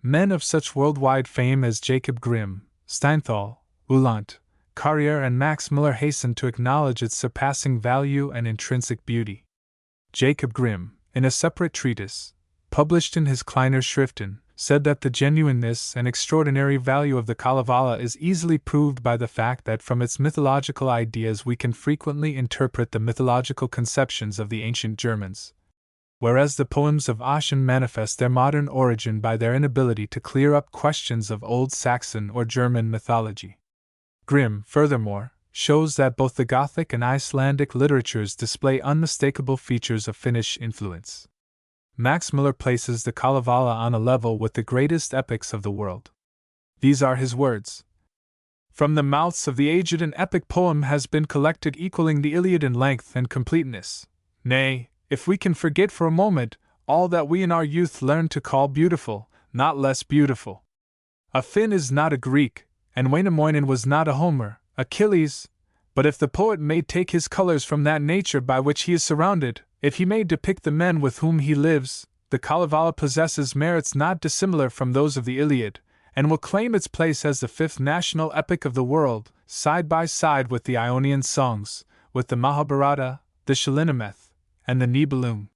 Men of such worldwide fame as Jacob Grimm, Steinthal, Uhland, Carrier, and Max Muller hastened to acknowledge its surpassing value and intrinsic beauty. Jacob Grimm, in a separate treatise, published in his Kleiner Schriften, said that the genuineness and extraordinary value of the Kalevala is easily proved by the fact that from its mythological ideas we can frequently interpret the mythological conceptions of the ancient Germans, whereas the poems of Ossian manifest their modern origin by their inability to clear up questions of Old Saxon or German mythology. Grimm, furthermore, shows that both the Gothic and Icelandic literatures display unmistakable features of Finnish influence. Max Muller places the Kalevala on a level with the greatest epics of the world. These are his words. From the mouths of the aged an epic poem has been collected equaling the Iliad in length and completeness. Nay, if we can forget for a moment all that we in our youth learned to call beautiful, not less beautiful. A Finn is not a Greek, and Wainamoinen was not a Homer, Achilles, but if the poet may take his colors from that nature by which he is surrounded, if he may depict the men with whom he lives, the Kalevala possesses merits not dissimilar from those of the Iliad, and will claim its place as the fifth national epic of the world, side by side with the Ionian songs, with the Mahabharata, the Shalinameth, and the Nibelung.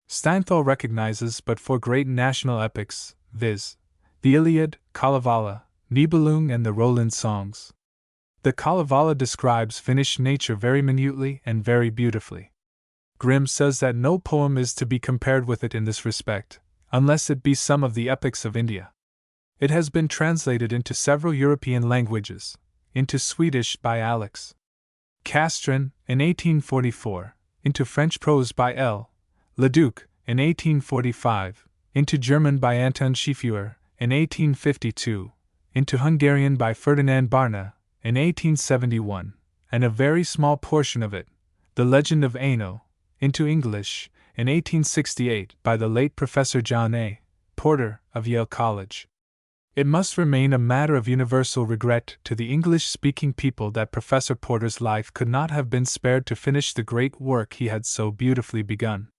Steinthal recognizes but four great national epics, viz., the Iliad, Kalevala, Nibelung, and the Roland songs. The Kalevala describes Finnish nature very minutely and very beautifully. Grimm says that no poem is to be compared with it in this respect, unless it be some of the epics of India. It has been translated into several European languages, into Swedish by Alex Castren in 1844, into French prose by L. Leduc in 1845, into German by Anton Schiefauer in 1852, into Hungarian by Ferdinand Barna in 1871, and a very small portion of it, The Legend of Aino, into English in 1868 by the late Professor John A. Porter of Yale College. It must remain a matter of universal regret to the English-speaking people that Professor Porter's life could not have been spared to finish the great work he had so beautifully begun.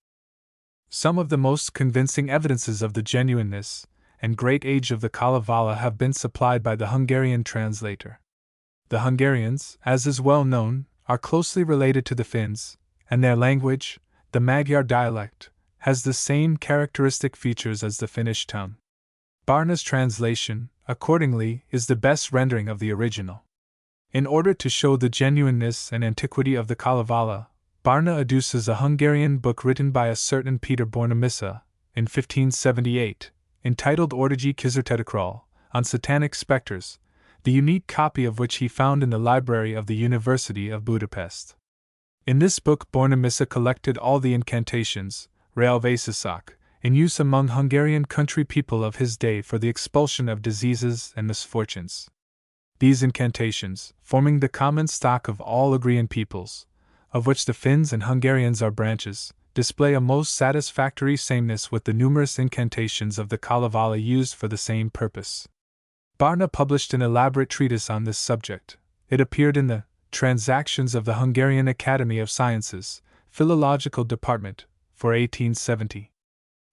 Some of the most convincing evidences of the genuineness and great age of the Kalevala have been supplied by the Hungarian translator. The Hungarians, as is well known, are closely related to the Finns, and their language, the Magyar dialect, has the same characteristic features as the Finnish tongue. Barna's translation, accordingly, is the best rendering of the original. In order to show the genuineness and antiquity of the Kalevala, Barna adduces a Hungarian book written by a certain Peter Bornemissa, in 1578, entitled Ortigi Kizertetikral, on satanic specters, the unique copy of which he found in the library of the University of Budapest. In this book Bornemissa collected all the incantations, Realvészisak, in use among Hungarian country people of his day for the expulsion of diseases and misfortunes. These incantations, forming the common stock of all Ugrian peoples, of which the Finns and Hungarians are branches, display a most satisfactory sameness with the numerous incantations of the Kalevala used for the same purpose. Barna published an elaborate treatise on this subject. It appeared in the Transactions of the Hungarian Academy of Sciences, Philological Department, for 1870.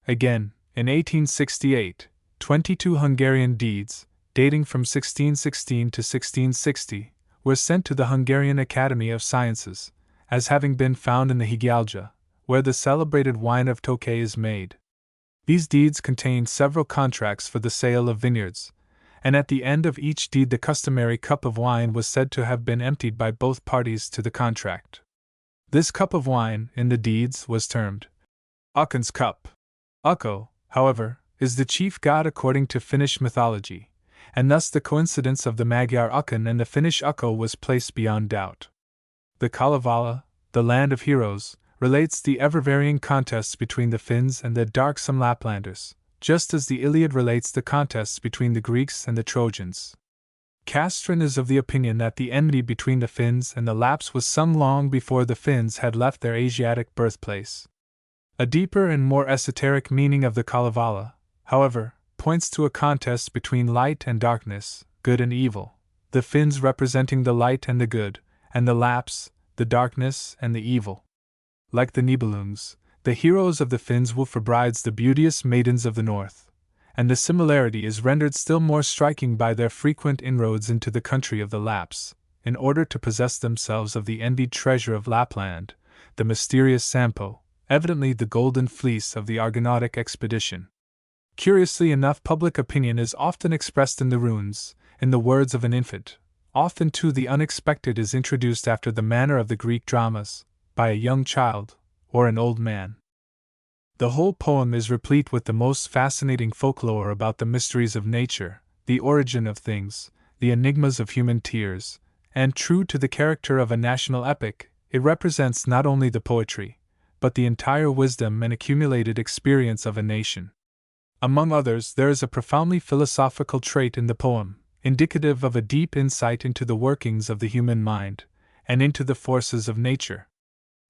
Again, in 1868, 22 Hungarian deeds, dating from 1616 to 1660, were sent to the Hungarian Academy of Sciences, as having been found in the Hegyalja, where the celebrated wine of Tokay is made. These deeds contained several contracts for the sale of vineyards, and at the end of each deed the customary cup of wine was said to have been emptied by both parties to the contract. This cup of wine, in the deeds, was termed Ukkon's cup. Ukko, however, is the chief god according to Finnish mythology, and thus the coincidence of the Magyar Ukkon and the Finnish Ukko was placed beyond doubt. The Kalevala, the land of heroes, relates the ever-varying contests between the Finns and the darksome Laplanders, just as the Iliad relates the contests between the Greeks and the Trojans. Castren is of the opinion that the enmity between the Finns and the Lapps was some long before the Finns had left their Asiatic birthplace. A deeper and more esoteric meaning of the Kalevala, however, points to a contest between light and darkness, good and evil, the Finns representing the light and the good, and the Lapps, the darkness and the evil. Like the Nibelungs, the heroes of the Finns woo for brides the beauteous maidens of the north, and the similarity is rendered still more striking by their frequent inroads into the country of the Lapps, in order to possess themselves of the envied treasure of Lapland, the mysterious Sampo, evidently the golden fleece of the Argonautic expedition. Curiously enough, public opinion is often expressed in the runes, in the words of an infant. Often, too, the unexpected is introduced after the manner of the Greek dramas, by a young child, or an old man. The whole poem is replete with the most fascinating folklore about the mysteries of nature, the origin of things, the enigmas of human tears, and true to the character of a national epic, it represents not only the poetry, but the entire wisdom and accumulated experience of a nation. Among others, there is a profoundly philosophical trait in the poem, indicative of a deep insight into the workings of the human mind, and into the forces of nature.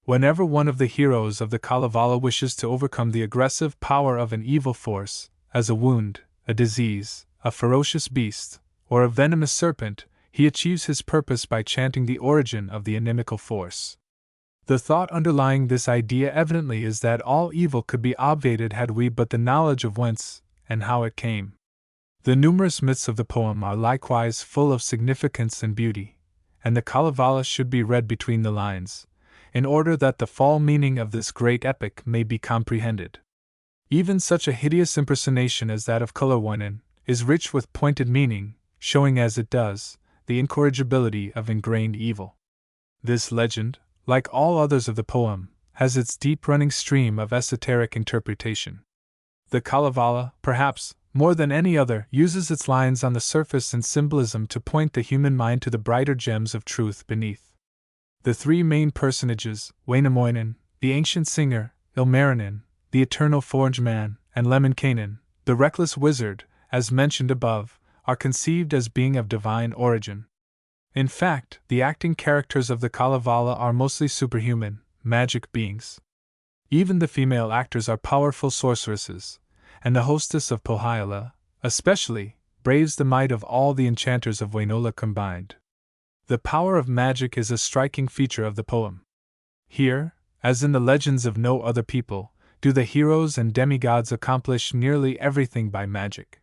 Whenever one of the heroes of the Kalevala wishes to overcome the aggressive power of an evil force, as a wound, a disease, a ferocious beast, or a venomous serpent, he achieves his purpose by chanting the origin of the inimical force. The thought underlying this idea evidently is that all evil could be obviated had we but the knowledge of whence and how it came. The numerous myths of the poem are likewise full of significance and beauty, and the Kalevala should be read between the lines, in order that the full meaning of this great epic may be comprehended. Even such a hideous impersonation as that of Kullerwoinen is rich with pointed meaning, showing as it does the incorrigibility of ingrained evil. This legend, like all others of the poem, has its deep-running stream of esoteric interpretation. The Kalevala, perhaps, more than any other, uses its lines on the surface and symbolism to point the human mind to the brighter gems of truth beneath. The three main personages, Wainamoinen, the ancient singer, Ilmarinen, the eternal forge-man, and Lemminkainen, the reckless wizard, as mentioned above, are conceived as being of divine origin. In fact, the acting characters of the Kalevala are mostly superhuman, magic beings. Even the female actors are powerful sorceresses, and the hostess of Pohjola, especially, braves the might of all the enchanters of Wainola combined. The power of magic is a striking feature of the poem. Here, as in the legends of no other people, do the heroes and demigods accomplish nearly everything by magic.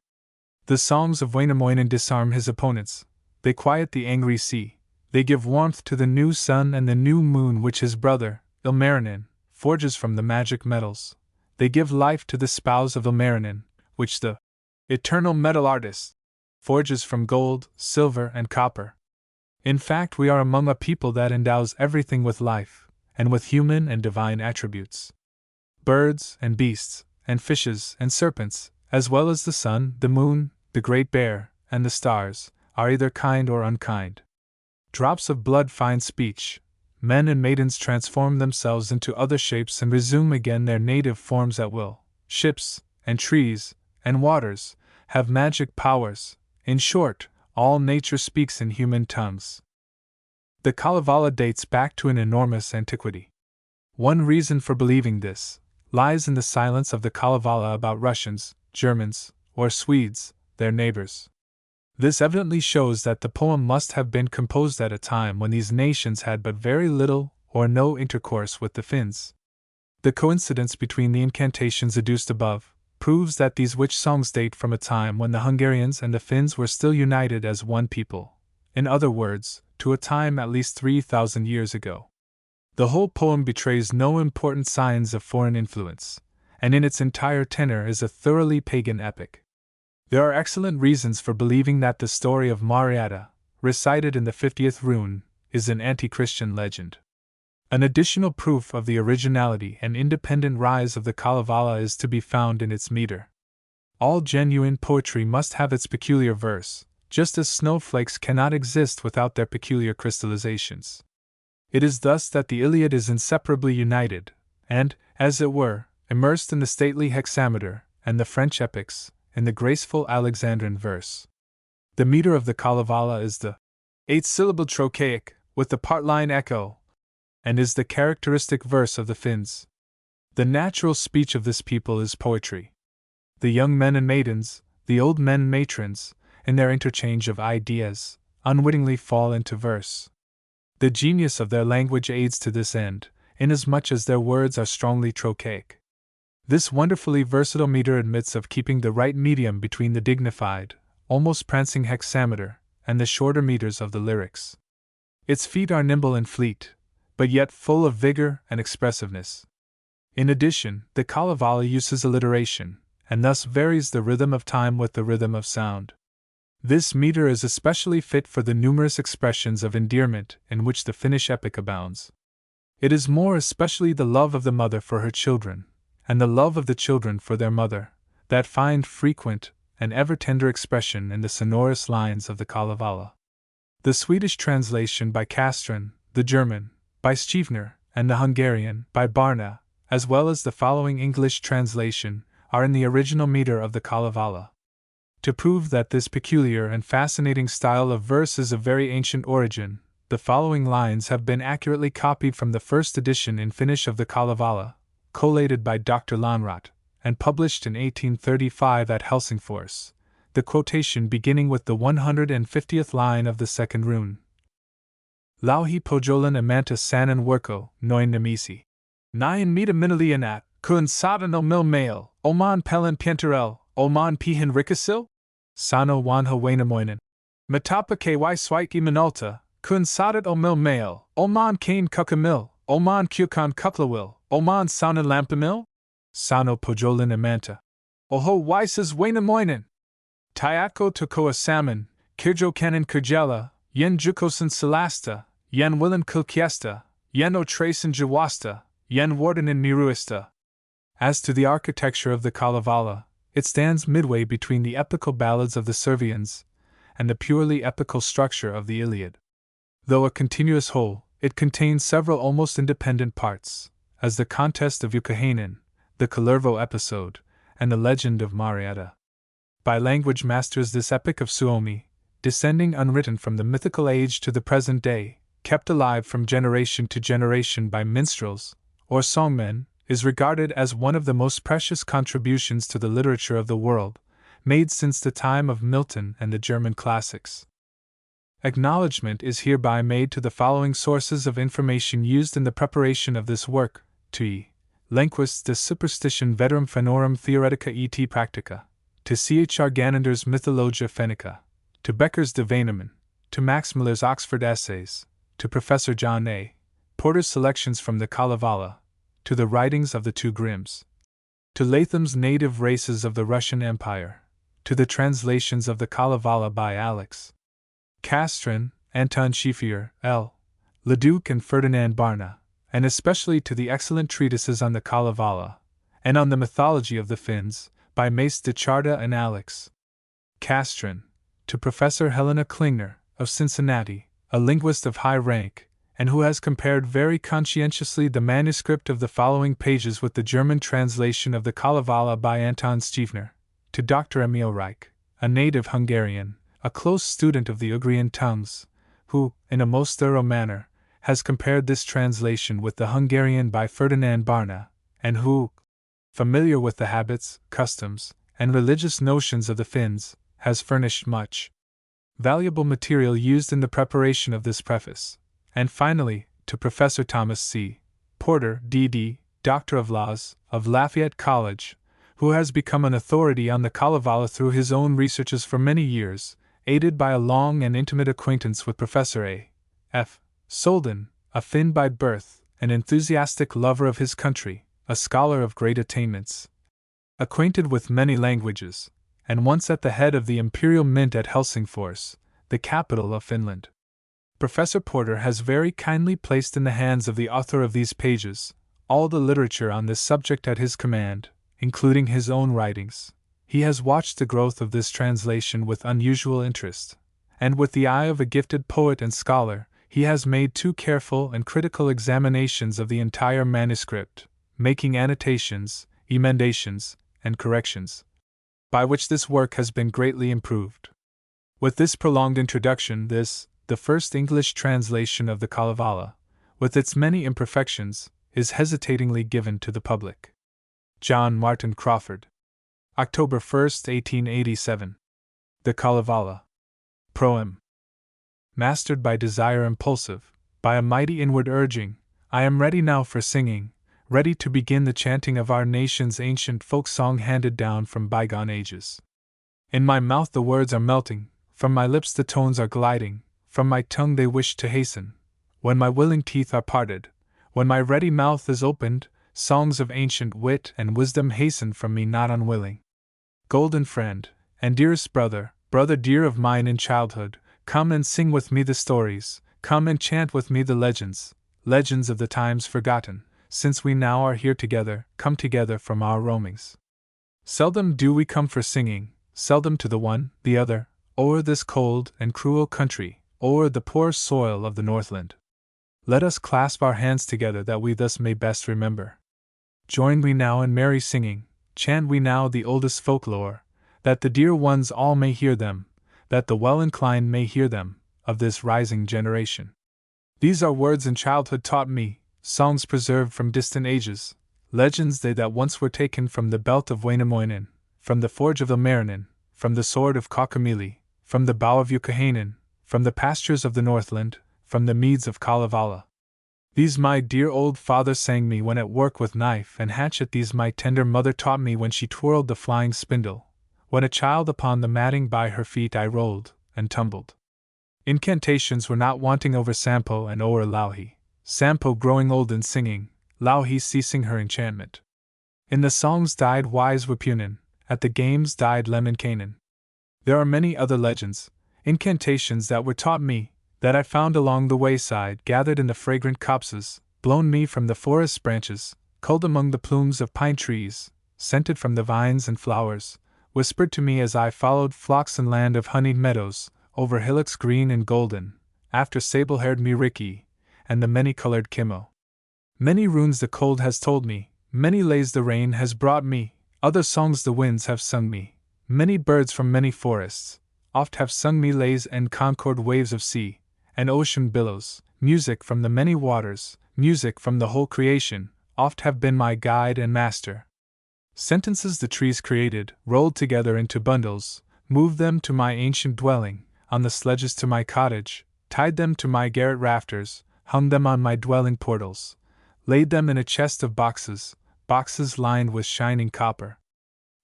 The songs of Wainamoinen disarm his opponents, they quiet the angry sea, they give warmth to the new sun and the new moon which his brother, Ilmarinen, forges from the magic metals, they give life to the spouse of Ilmarinen, which the eternal metal artist forges from gold, silver, and copper. In fact, we are among a people that endows everything with life, and with human and divine attributes. Birds and beasts, and fishes and serpents, as well as the sun, the moon, the great bear, and the stars, are either kind or unkind. Drops of blood find speech, men and maidens transform themselves into other shapes and resume again their native forms at will, ships, and trees, and waters, have magic powers, in short, all nature speaks in human tongues. The Kalevala dates back to an enormous antiquity. One reason for believing this lies in the silence of the Kalevala about Russians, Germans, or Swedes, their neighbors. This evidently shows that the poem must have been composed at a time when these nations had but very little or no intercourse with the Finns. The coincidence between the incantations adduced above proves that these witch songs date from a time when the Hungarians and the Finns were still united as one people, in other words, to a time at least 3,000 years ago. The whole poem betrays no important signs of foreign influence, and in its entire tenor is a thoroughly pagan epic. There are excellent reasons for believing that the story of Mariatta, recited in the 50th rune, is an anti-Christian legend. An additional proof of the originality and independent rise of the Kalevala is to be found in its meter. All genuine poetry must have its peculiar verse, just as snowflakes cannot exist without their peculiar crystallizations. It is thus that the Iliad is inseparably united, and, as it were, immersed in the stately hexameter, and the French epics, in the graceful Alexandrine verse. The meter of the Kalevala is the 8-syllable trochaic, with the part-line echo, and is the characteristic verse of the Finns. The natural speech of this people is poetry. The young men and maidens, the old men and matrons, in their interchange of ideas, unwittingly fall into verse. The genius of their language aids to this end, inasmuch as their words are strongly trochaic. This wonderfully versatile meter admits of keeping the right medium between the dignified, almost prancing hexameter, and the shorter meters of the lyrics. Its feet are nimble and fleet, but yet full of vigor and expressiveness. In addition, the Kalevala uses alliteration, and thus varies the rhythm of time with the rhythm of sound. This meter is especially fit for the numerous expressions of endearment in which the Finnish epic abounds. It is more especially the love of the mother for her children, and the love of the children for their mother, that find frequent and ever tender expression in the sonorous lines of the Kalevala. The Swedish translation by Castrén, the German, by Schiefner, and the Hungarian, by Barna, as well as the following English translation, are in the original meter of the Kalevala. To prove that this peculiar and fascinating style of verse is of very ancient origin, the following lines have been accurately copied from the first edition in Finnish of the Kalevala, collated by Dr. Lonnrot, and published in 1835 at Helsingfors, the quotation beginning with the 150th line of the second rune. Lauhi pojolan amanta sanan worko, noin namisi. Nyan mita minalian at, kun sadano mil mail, oman pelan pienterel, oman pihin rikasil? Sano wanha wainamoinen. Matapa ky swike minalta, kun sadat o mil mail, oman kane kukamil, oman kukan kuklawil, oman sauna lampamil? Sano pojolin amanta. Oho wisas wainamoinen. Tyatko tokoa salmon, kirjo kanan kirjela, yen jukosan salasta, yen willen kilkiesta, yen o trace and jawasta, yen warden in miruista. As to the architecture of the Kalevala, it stands midway between the epical ballads of the Servians and the purely epical structure of the Iliad. Though a continuous whole, it contains several almost independent parts, as the contest of Ukahainen, the Kalervo episode, and the legend of Marietta. By language masters, this epic of Suomi, descending unwritten from the mythical age to the present day, kept alive from generation to generation by minstrels, or songmen, is regarded as one of the most precious contributions to the literature of the world, made since the time of Milton and the German classics. Acknowledgement is hereby made to the following sources of information used in the preparation of this work: to E. Lenquist's De Superstition Veterum Fanorum Theoretica et Practica, to C.H.R. Ganender's Mythologia Fennica, to Becker's De Veneman, to Max Miller's Oxford Essays, to Professor John A. Porter's Selections from the Kalevala, to the writings of the two Grimms, to Latham's Native Races of the Russian Empire, to the translations of the Kalevala by Alex Castrén, Anton Schiefner, L. Leduc, and Ferdinand Barna, and especially to the excellent treatises on the Kalevala and on the mythology of the Finns, by Mace de Charda and Alex Castrén, to Professor Helena Klingner, of Cincinnati, a linguist of high rank, and who has compared very conscientiously the manuscript of the following pages with the German translation of the Kalevala by Anton Schiefner, to Dr. Emil Reich, a native Hungarian, a close student of the Ugrian tongues, who, in a most thorough manner, has compared this translation with the Hungarian by Ferdinand Barna, and who, familiar with the habits, customs, and religious notions of the Finns, has furnished much valuable material used in the preparation of this preface. And finally, to Professor Thomas C. Porter, D.D., Doctor of Laws, of Lafayette College, who has become an authority on the Kalevala through his own researches for many years, aided by a long and intimate acquaintance with Professor A. F. Solden, a Finn by birth, an enthusiastic lover of his country, a scholar of great attainments, acquainted with many languages, and once at the head of the Imperial Mint at Helsingfors, the capital of Finland. Professor Porter has very kindly placed in the hands of the author of these pages all the literature on this subject at his command, including his own writings. He has watched the growth of this translation with unusual interest, and with the eye of a gifted poet and scholar, he has made 2 careful and critical examinations of the entire manuscript, making annotations, emendations, and corrections, by which this work has been greatly improved. With this prolonged introduction, the first English translation of the Kalevala, with its many imperfections, is hesitatingly given to the public. John Martin Crawford. October 1, 1887. The Kalevala. Proem. Mastered by desire impulsive, by a mighty inward urging, I am ready now for singing, ready to begin the chanting of our nation's ancient folk song handed down from bygone ages. In my mouth the words are melting, from my lips the tones are gliding, from my tongue they wish to hasten. When my willing teeth are parted, when my ready mouth is opened, songs of ancient wit and wisdom hasten from me not unwilling. golden friend, and dearest brother, brother dear of mine in childhood, come and sing with me the stories, come and chant with me the legends, legends of the times forgotten, since we now are here together, come together from our roamings. Seldom do we come for singing, seldom to the one, the other, o'er this cold and cruel country, o'er the poor soil of the Northland. Let us clasp our hands together that we thus may best remember. Join we now in merry singing, chant we now the oldest folklore, that the dear ones all may hear them, that the well-inclined may hear them, of this rising generation. These are words in childhood taught me, songs preserved from distant ages, legends they that once were taken from the belt of Wainamoinen, from the forge of Ilmarinen, from the sword of Kaukomieli, from the bow of Youkahainen, from the pastures of the Northland, from the meads of Kalevala. These my dear old father sang me when at work with knife and hatchet, these my tender mother taught me when she twirled the flying spindle, when a child upon the matting by her feet I rolled and tumbled. Incantations were not wanting over Sampo and o'er Louhi, Sampo growing old and singing, Louhi ceasing her enchantment. In the songs died wise Wipunen, at the games died Lemminkainen. There are many other legends, incantations that were taught me, that I found along the wayside, gathered in the fragrant copses, blown me from the forest branches, culled among the plumes of pine trees, scented from the vines and flowers, whispered to me as I followed flocks in land of honeyed meadows, over hillocks green and golden, after sable-haired Miriki, and the many-colored Kimmo. Many runes the cold has told me, many lays the rain has brought me, other songs the winds have sung me, many birds from many forests, oft have sung me lays and concord waves of sea, and ocean billows, music from the many waters, music from the whole creation, oft have been my guide and master. Sentences the trees created, rolled together into bundles, moved them to my ancient dwelling, on the sledges to my cottage, tied them to my garret rafters, hung them on my dwelling portals, laid them in a chest of boxes, boxes lined with shining copper.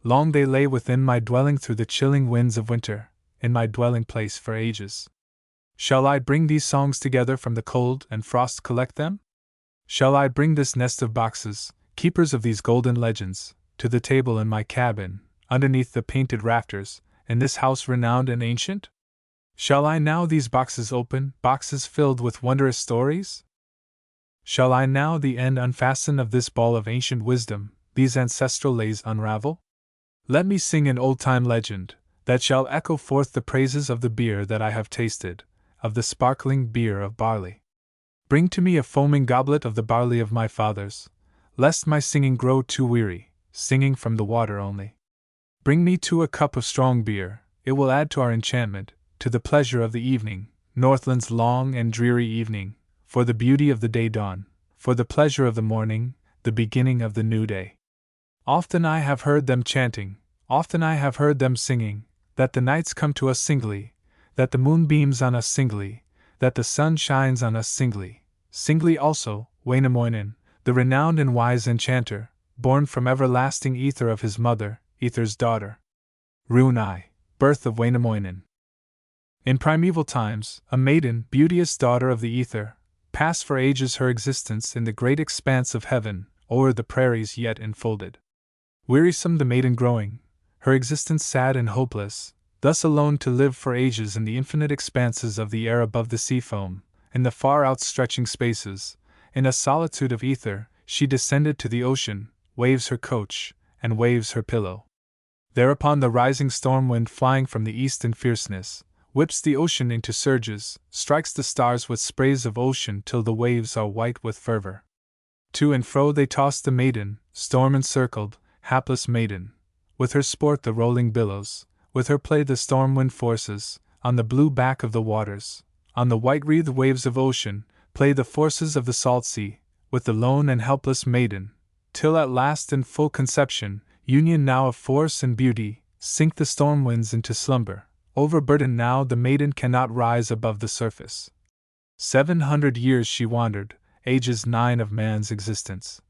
Long they lay within my dwelling through the chilling winds of winter, in my dwelling place for ages. Shall I bring these songs together from the cold and frost, collect them? Shall I bring this nest of boxes, keepers of these golden legends, to the table in my cabin, underneath the painted rafters, in this house renowned and ancient? Shall I now these boxes open, boxes filled with wondrous stories? Shall I now the end unfasten of this ball of ancient wisdom, these ancestral lays unravel? Let me sing an old-time legend, that shall echo forth the praises of the beer that I have tasted, of the sparkling beer of barley. Bring to me a foaming goblet of the barley of my fathers, lest my singing grow too weary, singing from the water only. Bring me too a cup of strong beer, it will add to our enchantment, to the pleasure of the evening, Northland's long and dreary evening, for the beauty of the day dawn, for the pleasure of the morning, the beginning of the new day. Often I have heard them chanting, often I have heard them singing, that the nights come to us singly, that the moon beams on us singly, that the sun shines on us singly, singly also, Wainamoinen, the renowned and wise enchanter, born from everlasting ether of his mother, Ether's daughter. Rune I, birth of Wainamoinen. In primeval times, a maiden, beauteous daughter of the ether, passed for ages her existence in the great expanse of heaven, o'er the prairies yet enfolded. Wearisome the maiden growing, her existence sad and hopeless, thus alone to live for ages in the infinite expanses of the air above the sea foam, in the far outstretching spaces, in a solitude of ether, she descended to the ocean, waves her coach, and waves her pillow. Thereupon the rising storm wind flying from the east in fierceness, whips the ocean into surges, strikes the stars with sprays of ocean till the waves are white with fervor. To and fro they toss the maiden, storm-encircled, hapless maiden. With her sport the rolling billows, with her play the storm wind forces, on the blue back of the waters, on the white-wreathed waves of ocean, play the forces of the salt sea, with the lone and helpless maiden, till at last in full conception, union now of force and beauty, sink the storm winds into slumber. Overburdened now the maiden cannot rise above the surface. 700 years she wandered, ages 9 of man's existence.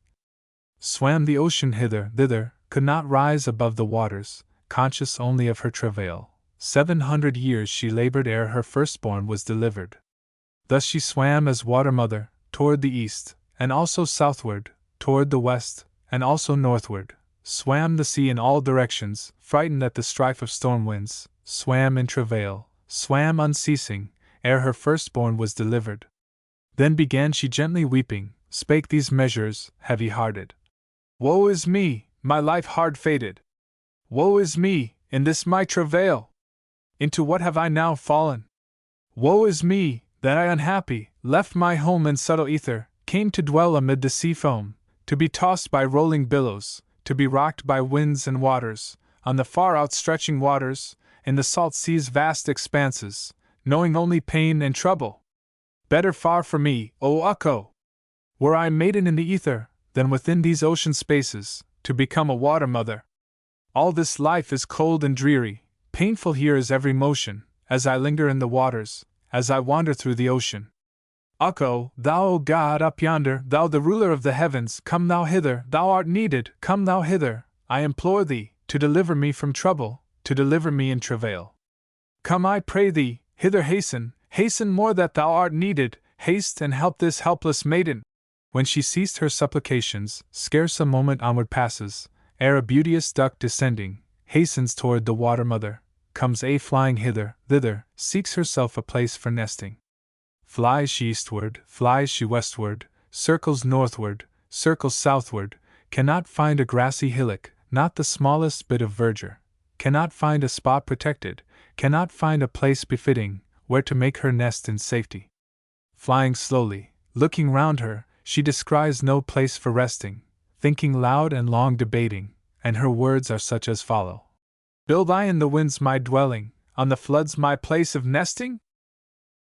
Swam the ocean hither, thither, could not rise above the waters, conscious only of her travail. 700 years she labored ere her firstborn was delivered. Thus she swam as water mother, toward the east, and also southward, toward the west, and also northward, swam the sea in all directions, frightened at the strife of storm winds, swam in travail, swam unceasing, ere her firstborn was delivered. Then began she gently weeping, spake these measures, heavy-hearted. Woe is me, my life hard fated! Woe is me, in this my travail! Into what have I now fallen? Woe is me, that I unhappy, left my home in subtle ether, came to dwell amid the sea foam, to be tossed by rolling billows, to be rocked by winds and waters, on the far outstretching waters, in the salt sea's vast expanses, knowing only pain and trouble. Better far for me, O Ukko! Were I maiden in the ether, than within these ocean spaces, to become a water mother. All this life is cold and dreary, painful here is every motion, as I linger in the waters, as I wander through the ocean. Ukko, thou O God up yonder, thou the ruler of the heavens, come thou hither, thou art needed, come thou hither, I implore thee, to deliver me from trouble, to deliver me in travail. Come I pray thee, hither hasten, hasten more that thou art needed, haste and help this helpless maiden. When she ceased her supplications, scarce a moment onward passes, ere a beauteous duck descending, hastens toward the water mother, comes flying hither, thither, seeks herself a place for nesting. Flies she eastward, flies she westward, circles northward, circles southward, cannot find a grassy hillock, not the smallest bit of verdure, cannot find a spot protected, cannot find a place befitting, where to make her nest in safety. Flying slowly, looking round her, she descries no place for resting, thinking loud and long debating, and her words are such as follow. Build I in the winds my dwelling, on the floods my place of nesting?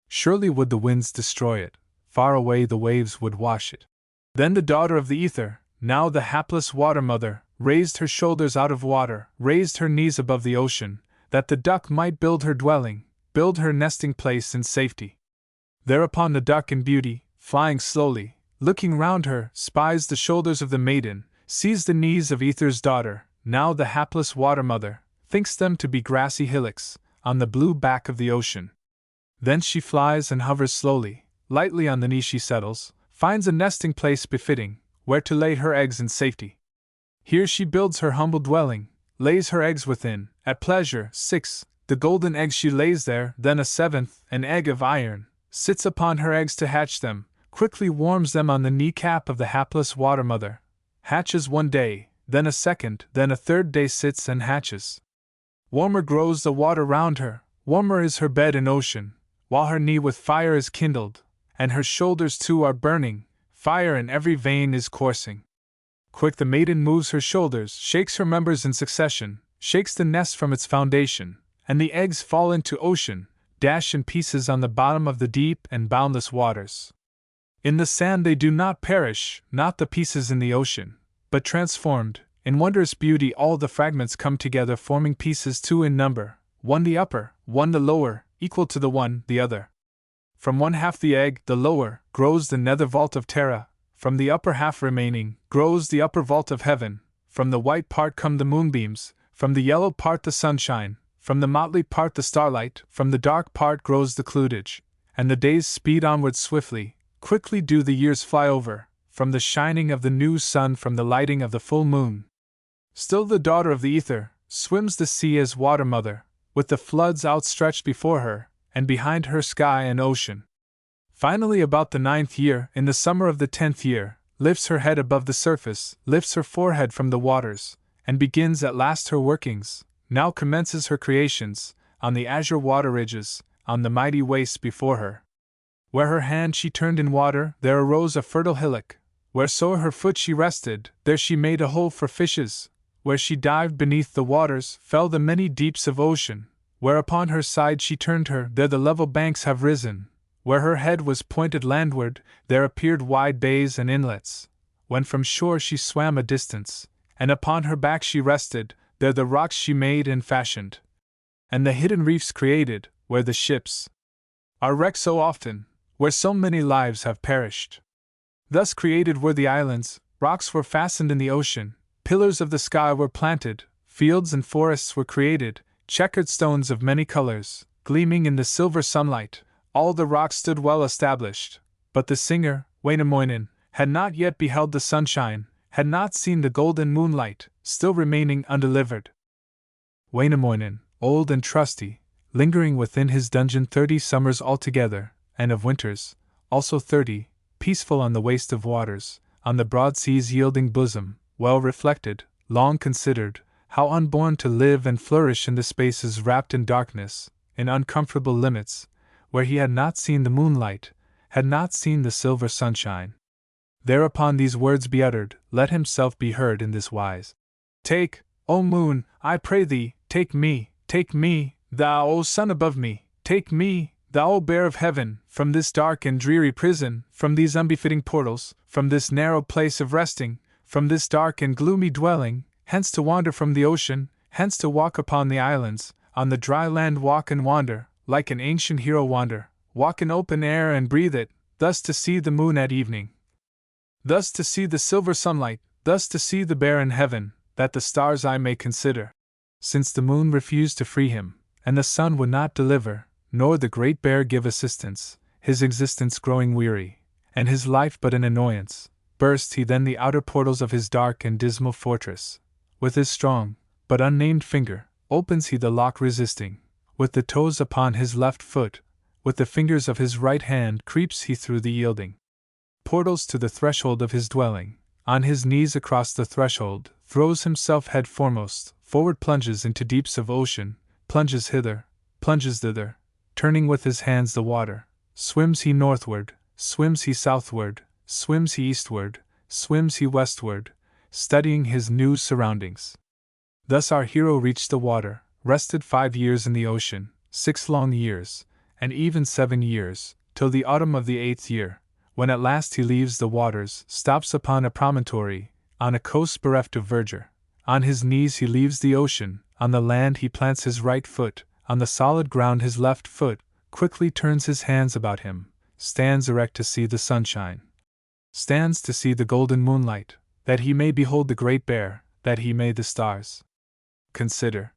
Surely would the winds destroy it, far away the waves would wash it. Then the daughter of the ether, now the hapless water mother, raised her shoulders out of water, raised her knees above the ocean, that the duck might build her dwelling, build her nesting place in safety. Thereupon the duck in beauty, flying slowly, looking round her, spies the shoulders of the maiden, sees the knees of ether's daughter, now the hapless water mother, thinks them to be grassy hillocks, on the blue back of the ocean. Thence she flies and hovers slowly, lightly on the knee she settles, finds a nesting place befitting, where to lay her eggs in safety. Here she builds her humble dwelling, lays her eggs within, at pleasure. 6. The golden eggs she lays there, then a seventh, an egg of iron, sits upon her eggs to hatch them, quickly warms them on the kneecap of the hapless water mother, hatches one day, then a second, then a third day sits and hatches. Warmer grows the water round her, warmer is her bed in ocean, while her knee with fire is kindled, and her shoulders too are burning, fire in every vein is coursing. Quick the maiden moves her shoulders, shakes her members in succession, shakes the nest from its foundation, and the eggs fall into ocean, dash in pieces on the bottom of the deep and boundless waters. In the sand they do not perish, not the pieces in the ocean, but transformed, in wondrous beauty all the fragments come together forming pieces two in number, one the upper, one the lower, equal to the one, the other. From one half the egg, the lower, grows the nether vault of Terra, from the upper half remaining, grows the upper vault of heaven, from the white part come the moonbeams, from the yellow part the sunshine, from the motley part the starlight, from the dark part grows the cloudage, and the days speed onward swiftly, quickly do the years fly over, from the shining of the new sun from the lighting of the full moon. Still the daughter of the ether, swims the sea as water mother, with the floods outstretched before her, and behind her sky and ocean. Finally about the 9th year, in the summer of the 10th year, lifts her head above the surface, lifts her forehead from the waters, and begins at last her workings, now commences her creations, on the azure water ridges, on the mighty wastes before her. Where her hand she turned in water, there arose a fertile hillock, whereso her foot she rested, there she made a hole for fishes, where she dived beneath the waters, fell the many deeps of ocean, where upon her side she turned her, there the level banks have risen, where her head was pointed landward, there appeared wide bays and inlets, when from shore she swam a distance, and upon her back she rested, there the rocks she made and fashioned, and the hidden reefs created, where the ships are wrecked so often, where so many lives have perished. Thus created were the islands, rocks were fastened in the ocean, pillars of the sky were planted, fields and forests were created, checkered stones of many colors, gleaming in the silver sunlight, all the rocks stood well established, but the singer, Wainamoinen, had not yet beheld the sunshine, had not seen the golden moonlight, still remaining undelivered. Wainamoinen, old and trusty, lingering within his dungeon 30 summers altogether, and of winters, also 30, peaceful on the waste of waters, on the broad sea's yielding bosom, well reflected, long considered, how unborn to live and flourish in the spaces wrapped in darkness, in uncomfortable limits, where he had not seen the moonlight, had not seen the silver sunshine. Thereupon these words be uttered, let himself be heard in this wise. Take, O moon, I pray thee, take me, thou, O sun above me, take me, thou, O bear of heaven, from this dark and dreary prison, from these unbefitting portals, from this narrow place of resting, from this dark and gloomy dwelling, hence to wander from the ocean, hence to walk upon the islands, on the dry land walk and wander, like an ancient hero wander, walk in open air and breathe it, thus to see the moon at evening, thus to see the silver sunlight, thus to see the barren heaven, that the stars I may consider. Since the moon refused to free him, and the sun would not deliver, nor the great bear give assistance, his existence growing weary, and his life but an annoyance, burst he then the outer portals of his dark and dismal fortress. With his strong, but unnamed finger, opens he the lock resisting, with the toes upon his left foot, with the fingers of his right hand creeps he through the yielding portals to the threshold of his dwelling, on his knees across the threshold, throws himself head foremost, forward plunges into deeps of ocean, plunges hither, plunges thither, turning with his hands the water, swims he northward, swims he southward, swims he eastward, swims he westward, studying his new surroundings. Thus our hero reached the water, rested 5 years in the ocean, 6 long years, and even 7 years, till the autumn of the 8th year, when at last he leaves the waters, stops upon a promontory, on a coast bereft of verdure. On his knees he leaves the ocean, on the land he plants his right foot, on the solid ground his left foot, quickly turns his hands about him, stands erect to see the sunshine, stands to see the golden moonlight, that he may behold the great bear, that he may the stars consider.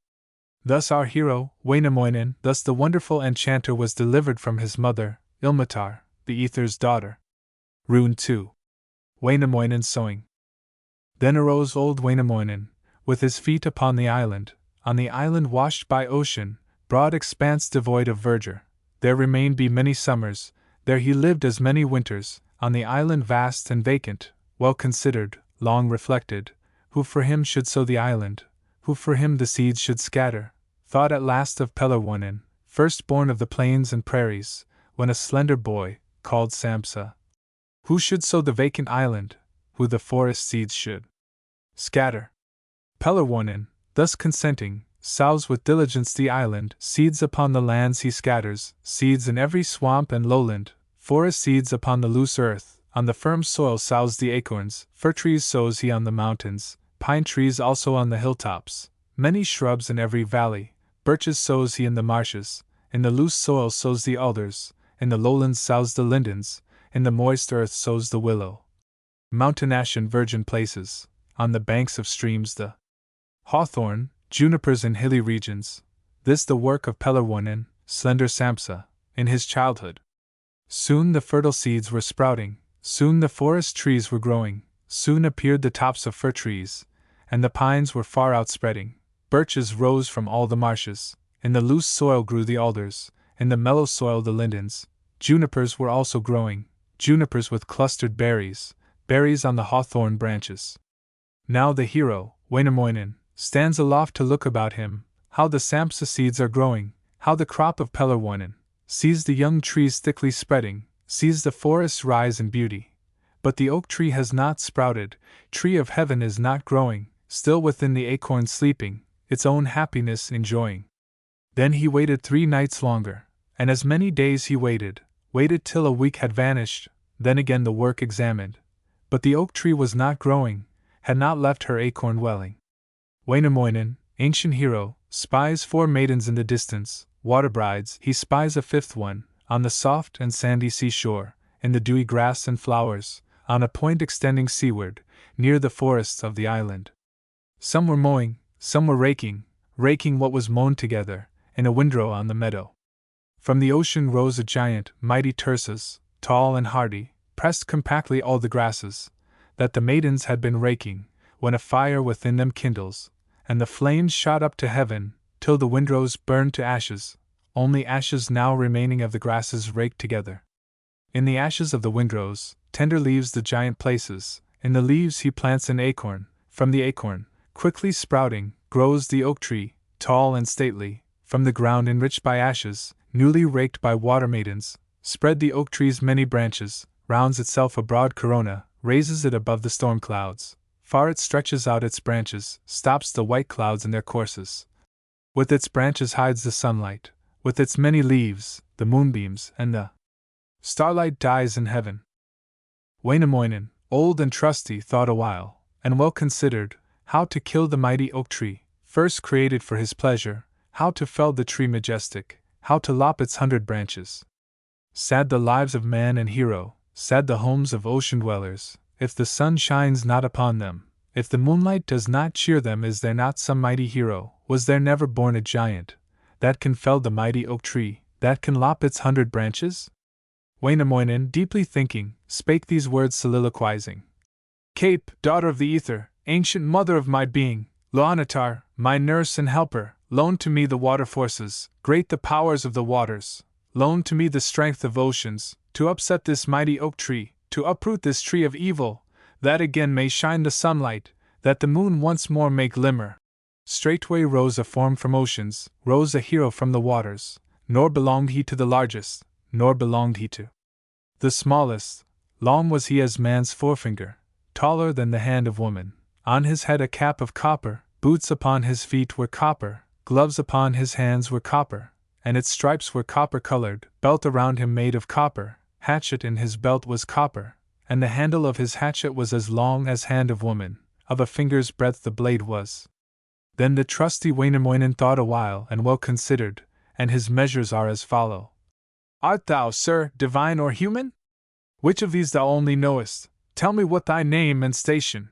Thus our hero, Wainamoinen, thus the wonderful enchanter was delivered from his mother, Ilmatar, the Ether's daughter. Rune 2. Wainamoinen sewing. Then arose old Wainamoinen, with his feet upon the island washed by ocean, broad expanse devoid of verdure. There remained be many summers, there he lived as many winters, on the island vast and vacant, well considered, long reflected, who for him should sow the island, who for him the seeds should scatter, thought at last of Pellerwoinen, firstborn of the plains and prairies, when a slender boy, called Samsa, who should sow the vacant island, who the forest seeds should scatter. Pellerwoinen, thus consenting, sows with diligence the island, seeds upon the lands he scatters, seeds in every swamp and lowland, forest seeds upon the loose earth, on the firm soil sows the acorns, fir trees sows he on the mountains, pine trees also on the hilltops, many shrubs in every valley, birches sows he in the marshes, in the loose soil sows the alders, in the lowlands sows the lindens, in the moist earth sows the willow, mountain ash in virgin places, on the banks of streams the hawthorn, junipers in hilly regions, this the work of Pellerwoinen, slender Samsa, in his childhood. Soon the fertile seeds were sprouting, soon the forest trees were growing, soon appeared the tops of fir trees, and the pines were far outspreading, birches rose from all the marshes, in the loose soil grew the alders, in the mellow soil the lindens, junipers were also growing, junipers with clustered berries, berries on the hawthorn branches. Now the hero, Wainamoinen, stands aloft to look about him, how the Samsa seeds are growing, how the crop of Pellerwoinen, sees the young trees thickly spreading, sees the forests rise in beauty. But the oak tree has not sprouted, tree of heaven is not growing, still within the acorn sleeping, its own happiness enjoying. Then he waited 3 nights longer, and as many days he waited till a week had vanished, then again the work examined. But the oak tree was not growing, had not left her acorn welling. Wainamoinen, ancient hero, spies 4 maidens in the distance, water brides. He spies a 5th one, on the soft and sandy seashore, in the dewy grass and flowers, on a point extending seaward, near the forests of the island. Some were mowing, some were raking what was mown together, in a windrow on the meadow. From the ocean rose a giant, mighty Tirsus, tall and hardy, pressed compactly all the grasses, that the maidens had been raking, when a fire within them kindles, and the flames shot up to heaven, till the windrows burned to ashes, only ashes now remaining of the grasses raked together. In the ashes of the windrows, tender leaves the giant places, in the leaves he plants an acorn, from the acorn, quickly sprouting, grows the oak tree, tall and stately, from the ground enriched by ashes, newly raked by water maidens, spread the oak tree's many branches, rounds itself a broad corona, raises it above the storm clouds, far it stretches out its branches, stops the white clouds in their courses. With its branches hides the sunlight, with its many leaves, the moonbeams, and the starlight dies in heaven. Wainamoinen, old and trusty, thought awhile, and well considered, how to kill the mighty oak tree, first created for his pleasure, how to fell the tree majestic, how to lop its 100 branches. Sad the lives of man and hero, sad the homes of ocean dwellers, if the sun shines not upon them, if the moonlight does not cheer them. Is there not some mighty hero, was there never born a giant, that can fell the mighty oak tree, that can lop its 100 branches? Wainamoinen, deeply thinking, spake these words soliloquizing. Cape, daughter of the ether, ancient mother of my being, Loanatar, my nurse and helper, loan to me the water forces, great the powers of the waters, loan to me the strength of oceans, to upset this mighty oak tree, to uproot this tree of evil, that again may shine the sunlight, that the moon once more may glimmer. Straightway rose a form from oceans, rose a hero from the waters, nor belonged he to the largest, nor belonged he to the smallest. Long was he as man's forefinger, taller than the hand of woman, on his head a cap of copper, boots upon his feet were copper, gloves upon his hands were copper, and its stripes were copper-colored, belt around him made of copper, hatchet in his belt was copper, and the handle of his hatchet was as long as hand of woman, of a finger's breadth the blade was. Then the trusty Wainamoinen thought awhile and well considered, and his measures are as follow. Art thou, sir, divine or human? Which of these thou only knowest, tell me what thy name and station.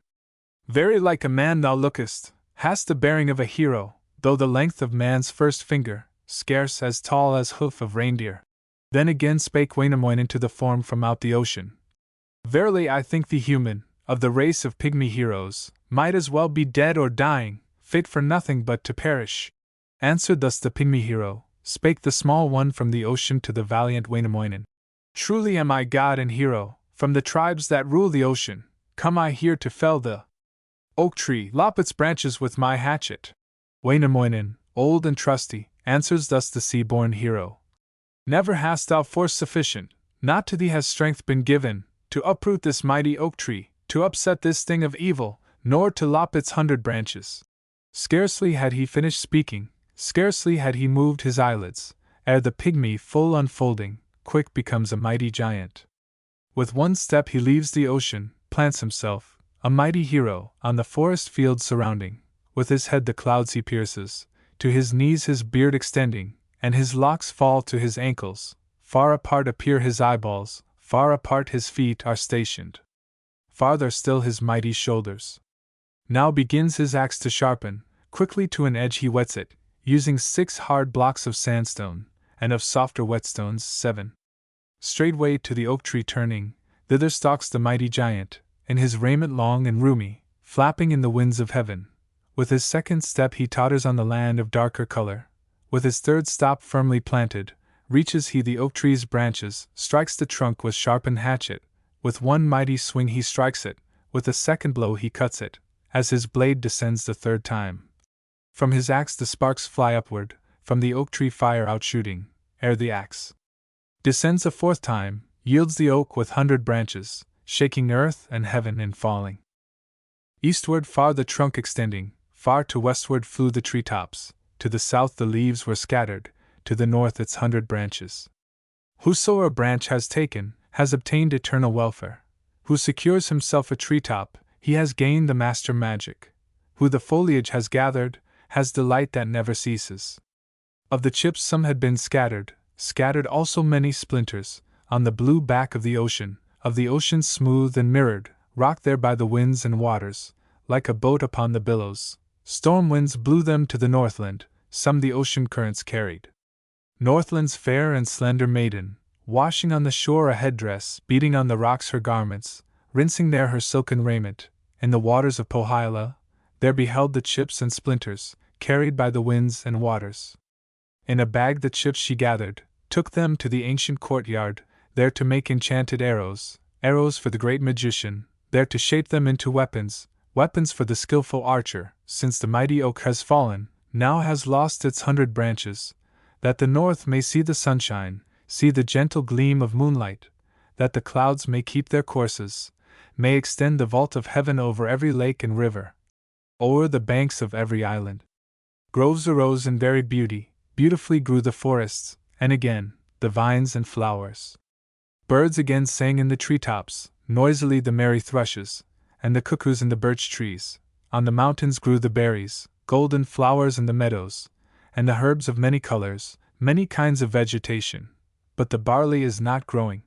Very like a man thou lookest, hast the bearing of a hero, though the length of man's first finger, scarce as tall as hoof of reindeer. Then again spake Wainamoinen to the form from out the ocean. Verily I think thee human, of the race of pygmy heroes, might as well be dead or dying, fit for nothing but to perish. Answered thus the pygmy hero, spake the small one from the ocean to the valiant Wainamoinen. Truly am I god and hero, from the tribes that rule the ocean, come I here to fell the oak tree, lop its branches with my hatchet. Wainamoinen, old and trusty, answers thus the sea-born hero. Never hast thou force sufficient, not to thee has strength been given, to uproot this mighty oak tree, to upset this thing of evil, nor to lop its 100 branches. Scarcely had he finished speaking, scarcely had he moved his eyelids, ere the pygmy, full unfolding, quick becomes a mighty giant. With one step he leaves the ocean, plants himself, a mighty hero, on the forest field surrounding. With his head the clouds he pierces, to his knees his beard extending, and his locks fall to his ankles. Far apart appear his eyeballs, far apart his feet are stationed. Farther still his mighty shoulders. Now begins his axe to sharpen, quickly to an edge he whets it, using 6 hard blocks of sandstone, and of softer whetstones 7. Straightway to the oak tree turning, thither stalks the mighty giant, in his raiment long and roomy, flapping in the winds of heaven. With his second step he totters on the land of darker color. With his third stop firmly planted, reaches he the oak tree's branches, strikes the trunk with sharpened hatchet. With one mighty swing he strikes it, with a second blow he cuts it, as his blade descends the third time. From his axe the sparks fly upward, from the oak tree fire outshooting, ere the axe descends a fourth time, yields the oak with 100 branches, shaking earth and heaven in falling. Eastward far the trunk extending, far to westward flew the treetops, to the south the leaves were scattered, to the north its 100 branches. Whoso a branch has taken, has obtained eternal welfare. Who secures himself a treetop, he has gained the master magic. Who the foliage has gathered, has delight that never ceases. Of the chips some had been scattered also many splinters, on the blue back of the ocean smooth and mirrored, rocked there by the winds and waters, like a boat upon the billows. Storm winds blew them to the northland, some the ocean currents carried. Northland's fair and slender maiden, washing on the shore a headdress, beating on the rocks her garments, rinsing there her silken raiment, in the waters of Pohjola, there beheld the chips and splinters, carried by the winds and waters. In a bag the chips she gathered, took them to the ancient courtyard, there to make enchanted arrows, arrows for the great magician, there to shape them into weapons, weapons for the skillful archer, since the mighty oak has fallen, now has lost its 100 branches, that the north may see the sunshine, see the gentle gleam of moonlight, that the clouds may keep their courses, may extend the vault of heaven over every lake and river, o'er the banks of every island. Groves arose in varied beauty, beautifully grew the forests, and again, the vines and flowers. Birds again sang in the treetops, noisily the merry thrushes, and the cuckoos in the birch trees. On the mountains grew the berries, golden flowers in the meadows, and the herbs of many colors, many kinds of vegetation. But the barley is not growing.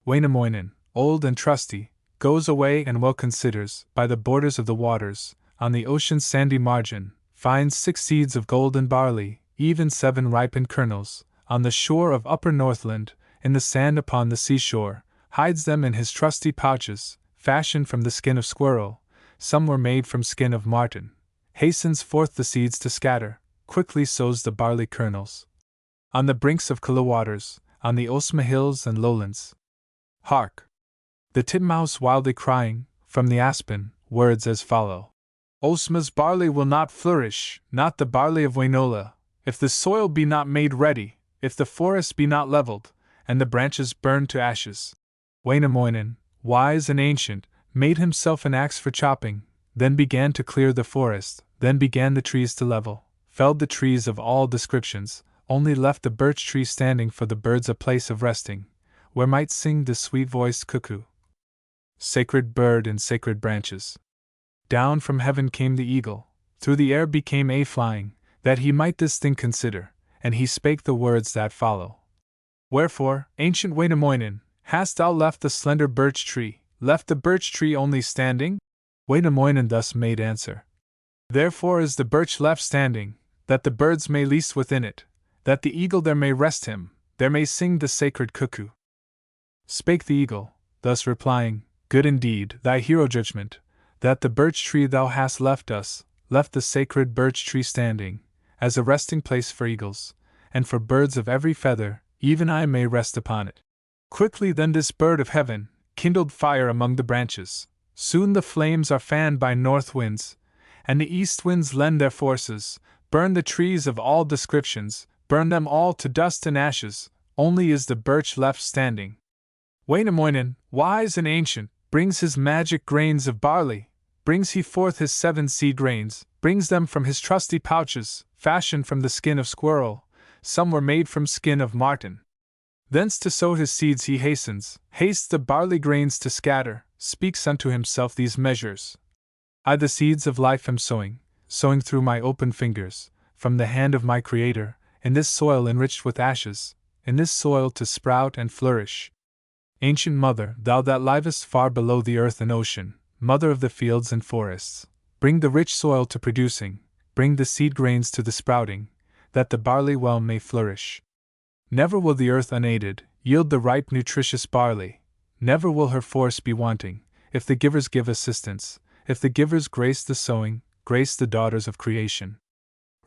Wainamoinen, old and trusty, goes away and well considers, by the borders of the waters, on the ocean's sandy margin, finds 6 seeds of golden barley, even 7 ripened kernels, on the shore of upper Northland, in the sand upon the seashore, hides them in his trusty pouches, fashioned from the skin of squirrel, some were made from skin of marten, hastens forth the seeds to scatter, quickly sows the barley kernels. On the brinks of Kalawaters, on the Osma hills and lowlands. Hark! The titmouse wildly crying, from the aspen, words as follow. Osma's barley will not flourish, not the barley of Wainola, if the soil be not made ready, if the forest be not leveled, and the branches burned to ashes. Wainamoinen, wise and ancient, made himself an axe for chopping, then began to clear the forest, then began the trees to level, felled the trees of all descriptions, only left the birch tree standing for the birds a place of resting, where might sing the sweet-voiced cuckoo. Sacred bird in sacred branches. Down from heaven came the eagle, through the air became a flying, that he might this thing consider, and he spake the words that follow. Wherefore, ancient Wainamoinen, hast thou left the slender birch tree, left the birch tree only standing? Wainamoinen thus made answer. Therefore is the birch left standing, that the birds may lease within it, that the eagle there may rest him, there may sing the sacred cuckoo. Spake the eagle, thus replying, Good indeed, thy hero judgment, that the birch tree thou hast left us, left the sacred birch tree standing, as a resting place for eagles, and for birds of every feather, even I may rest upon it. Quickly then this bird of heaven kindled fire among the branches. Soon the flames are fanned by north winds, and the east winds lend their forces, burn the trees of all descriptions, burn them all to dust and ashes, only is the birch left standing. Wainamoinen, wise and ancient, brings his magic grains of barley, brings he forth his 7 seed grains, brings them from his trusty pouches, fashioned from the skin of squirrel, some were made from skin of marten. Thence to sow his seeds he hastens, hastes the barley grains to scatter, speaks unto himself these measures. I the seeds of life am sowing, sowing through my open fingers, from the hand of my Creator, in this soil enriched with ashes, in this soil to sprout and flourish. Ancient Mother, thou that livest far below the earth and ocean, Mother of the fields and forests, bring the rich soil to producing, bring the seed grains to the sprouting, that the barley well may flourish. Never will the earth unaided yield the ripe nutritious barley, never will her force be wanting, if the givers give assistance, if the givers grace the sowing, grace the daughters of creation.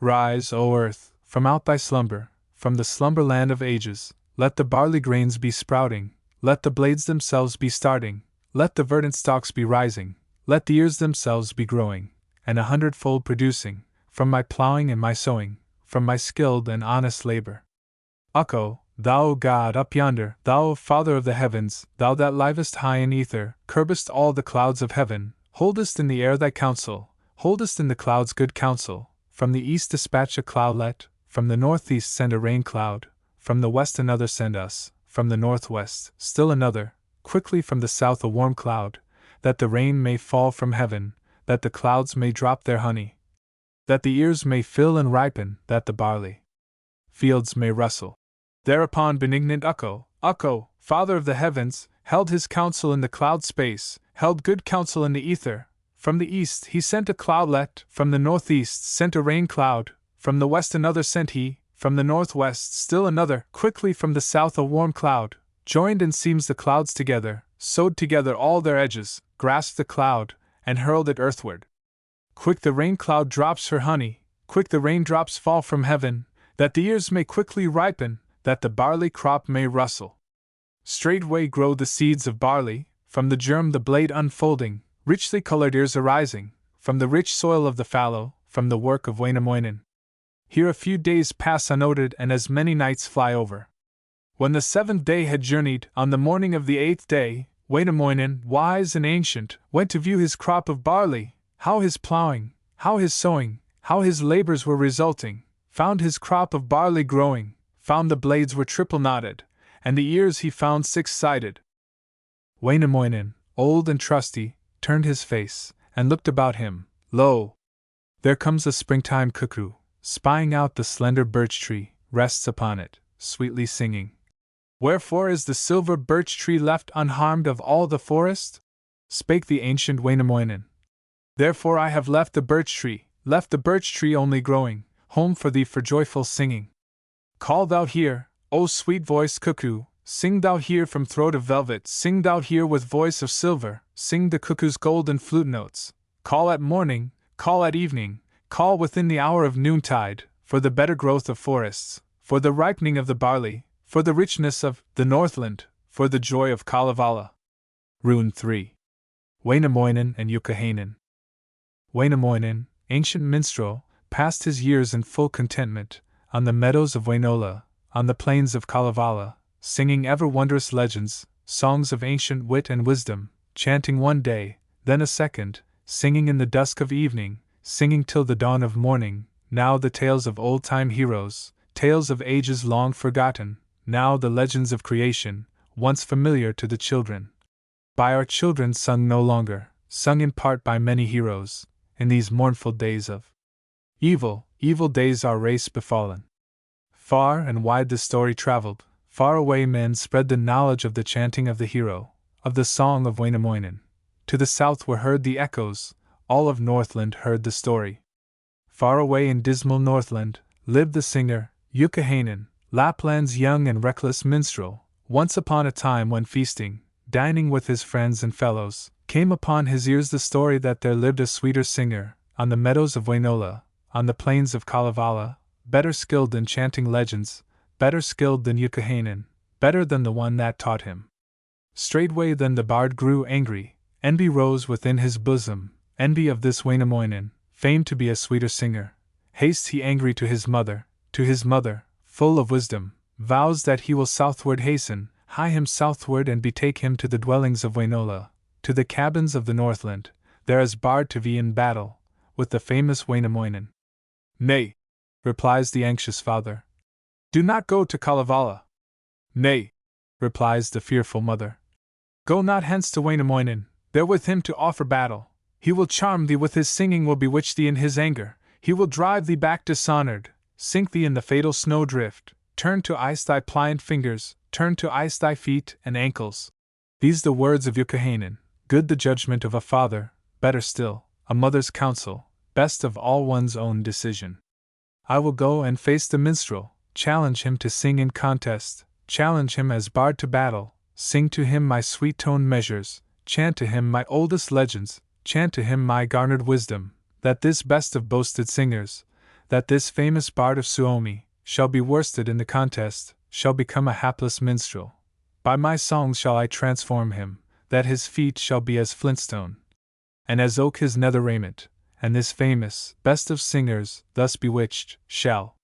Rise, O earth, from out thy slumber, from the slumberland of ages, let the barley grains be sprouting, let the blades themselves be starting, let the verdant stalks be rising, let the ears themselves be growing, and 100-fold producing, from my plowing and my sowing, from my skilled and honest labor. Ukko, thou O God up yonder, thou O Father of the heavens, thou that livest high in ether, curbest all the clouds of heaven, holdest in the air thy counsel, holdest in the clouds good counsel, from the east dispatch a cloudlet, from the northeast send a rain cloud, from the west another send us, from the northwest still another, quickly from the south a warm cloud, that the rain may fall from heaven, that the clouds may drop their honey, that the ears may fill and ripen, that the barley fields may rustle. Thereupon benignant Ukko, Father of the heavens, held his counsel in the cloud space, held good counsel in the ether. From the east he sent a cloudlet, from the northeast sent a rain cloud, from the west another sent he, from the northwest still another, quickly from the south a warm cloud, joined and seams the clouds together, sewed together all their edges, grasped the cloud, and hurled it earthward. Quick the rain cloud drops her honey, quick the raindrops fall from heaven, that the ears may quickly ripen, that the barley crop may rustle. Straightway grow the seeds of barley, from the germ the blade unfolding, richly colored ears arising, from the rich soil of the fallow, from the work of Wainamoinen. Here a few days pass unnoted and as many nights fly over. When the 7th day had journeyed, on the morning of the 8th day, Wainamoinen, wise and ancient, went to view his crop of barley, how his plowing, how his sowing, how his labors were resulting, found his crop of barley growing, found the blades were triple knotted, and the ears he found six-sided. Wainamoinen, old and trusty, turned his face, and looked about him. Lo! There comes a springtime cuckoo, spying out the slender birch tree, rests upon it, sweetly singing. Wherefore is the silver birch tree left unharmed of all the forest? Spake the ancient Wainamoinen. Therefore I have left the birch tree only growing, home for thee for joyful singing. Call thou here, O sweet voiced cuckoo, sing thou here from throat of velvet, sing thou here with voice of silver, sing the cuckoo's golden flute notes. Call at morning, call at evening, call within the hour of noontide, for the better growth of forests, for the ripening of the barley, for the richness of the Northland, for the joy of Kalevala. Rune 3. Wainamoinen and Youkahainen. Wainamoinen, ancient minstrel, passed his years in full contentment, on the meadows of Wainola, on the plains of Kalevala, singing ever wondrous legends, songs of ancient wit and wisdom, chanting one day, then a second, singing in the dusk of evening, singing till the dawn of morning, now the tales of old-time heroes, tales of ages long forgotten, now the legends of creation, once familiar to the children. By our children sung no longer, sung in part by many heroes, in these mournful days of evil days our race befallen. Far and wide the story traveled, far away men spread the knowledge of the chanting of the hero, of the song of Wainamoinen. To the south were heard the echoes, all of Northland heard the story. Far away in dismal Northland, lived the singer, Youkahainen, Lapland's young and reckless minstrel. Once upon a time when feasting, dining with his friends and fellows, came upon his ears the story that there lived a sweeter singer, on the meadows of Wainola, on the plains of Kalevala, better skilled in chanting legends, better skilled than Youkahainen, better than the one that taught him. Straightway then the bard grew angry, envy rose within his bosom, envy of this Wainamoinen, famed to be a sweeter singer. Haste he angry to his mother, full of wisdom, vows that he will southward hasten, hie him southward and betake him to the dwellings of Wainola, to the cabins of the Northland, there as bard to be in battle, with the famous Wainamoinen. Nay, replies the anxious father. Do not go to Kalevala. Nay, replies the fearful mother. Go not hence to Wainamoinen, there with him to offer battle. He will charm thee with his singing, will bewitch thee in his anger, he will drive thee back dishonored, sink thee in the fatal snowdrift, turn to ice thy pliant fingers, turn to ice thy feet and ankles. These the words of Youkahainen, good the judgment of a father, better still, a mother's counsel, best of all one's own decision. I will go and face the minstrel, challenge him to sing in contest, challenge him as bard to battle, sing to him my sweet-toned measures, chant to him my oldest legends, chant to him my garnered wisdom, that this best of boasted singers, that this famous bard of Suomi, shall be worsted in the contest, shall become a hapless minstrel. By my songs shall I transform him, that his feet shall be as flintstone, and as oak his nether raiment, and this famous, best of singers, thus bewitched, shall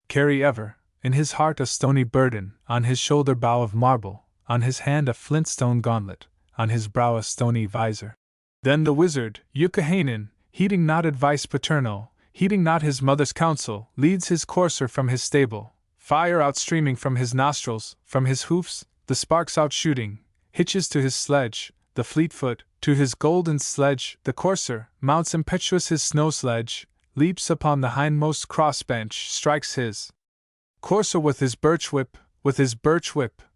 carry ever, in his heart a stony burden, on his shoulder bow of marble, on his hand a flintstone gauntlet, on his brow a stony visor. Then the wizard, Youkahainen, heeding not advice paternal, heeding not his mother's counsel, leads his courser from his stable, fire outstreaming from his nostrils, from his hoofs, the sparks outshooting, hitches to his sledge, the fleet-foot, to his golden sledge, the courser, mounts impetuous his snow sledge, leaps upon the hindmost crossbench, strikes his courser with his birch whip,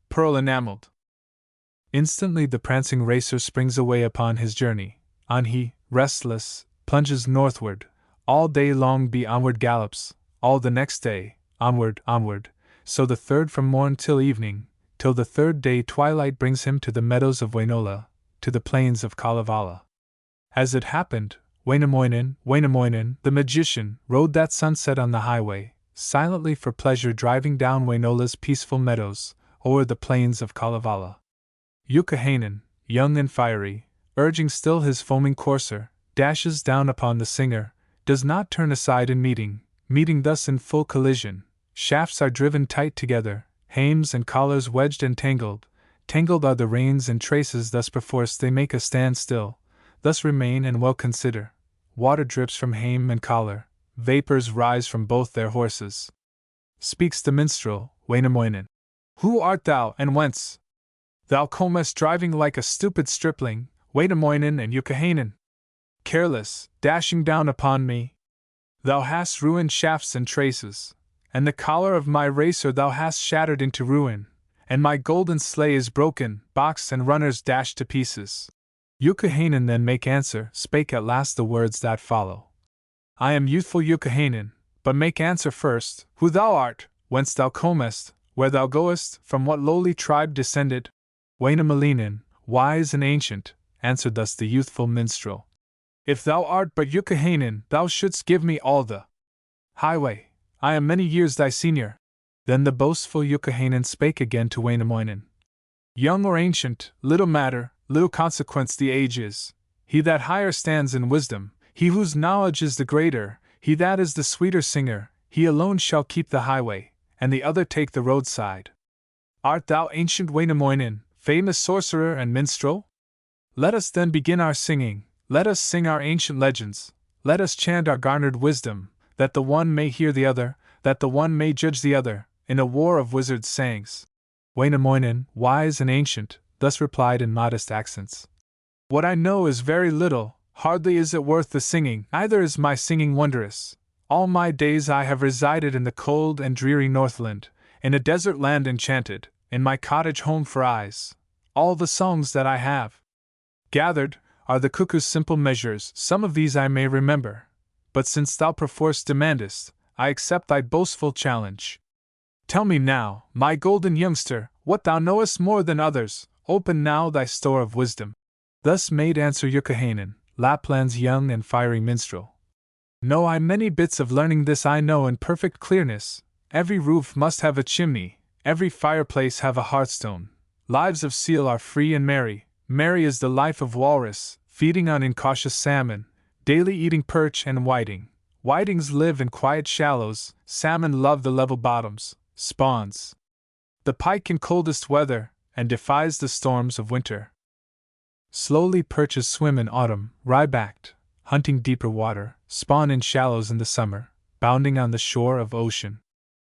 pearl enameled. Instantly the prancing racer springs away upon his journey, on he, restless, plunges northward, all day long be onward gallops, all the next day, onward, so the third from morn till evening, till the third day twilight brings him to the meadows of Wainola, to the plains of Kalevala. As it happened, Wainamoinen, the magician, rode that sunset on the highway, silently for pleasure driving down Wainola's peaceful meadows, o'er the plains of Kalevala. Youkahainen, young and fiery, urging still his foaming courser, dashes down upon the singer, does not turn aside in meeting thus in full collision. Shafts are driven tight together, hames and collars wedged and tangled are the reins and traces, thus perforce they make a stand still, thus remain and well consider. Water drips from hame and collar, vapors rise from both their horses. Speaks the minstrel, Wainamoinen. Who art thou, and whence? Thou comest driving like a stupid stripling, Wainamoinen and Youkahainen. Careless, dashing down upon me. Thou hast ruined shafts and traces, and the collar of my racer thou hast shattered into ruin, and my golden sleigh is broken, boxed and runners dashed to pieces. Youkahainen then make answer, spake at last the words that follow. I am youthful Youkahainen, but make answer first, who thou art, whence thou comest, where thou goest, from what lowly tribe descended? Wainamoinen, wise and ancient, answered thus the youthful minstrel. If thou art but Youkahainen, thou shouldst give me all the highway. I am many years thy senior. Then the boastful Youkahainen spake again to Wainamoinen. Young or ancient, little matter, little consequence the age is. He that higher stands in wisdom, he whose knowledge is the greater, he that is the sweeter singer, he alone shall keep the highway, and the other take the roadside. Art thou ancient Wainamoinen, famous sorcerer and minstrel? Let us then begin our singing, let us sing our ancient legends, let us chant our garnered wisdom, that the one may hear the other, that the one may judge the other, in a war of wizards' sayings. Wainamoinen, wise and ancient, thus replied in modest accents. What I know is very little, hardly is it worth the singing, neither is my singing wondrous. All my days I have resided in the cold and dreary Northland, in a desert land enchanted, in my cottage home for eyes. All the songs that I have gathered are the cuckoo's simple measures, some of these I may remember. But since thou perforce demandest, I accept thy boastful challenge. Tell me now, my golden youngster, what thou knowest more than others, open now thy store of wisdom. Thus made answer Youkahainen, Lapland's young and fiery minstrel. Know I many bits of learning, this I know in perfect clearness. Every roof must have a chimney, every fireplace have a hearthstone. Lives of seal are free and merry, merry is the life of walrus, feeding on incautious salmon, daily eating perch and whiting. Whitings live in quiet shallows, salmon love the level bottoms, spawns the pike in coldest weather, and defies the storms of winter. Slowly perches swim in autumn, wry-backed, hunting deeper water, spawn in shallows in the summer, bounding on the shore of ocean.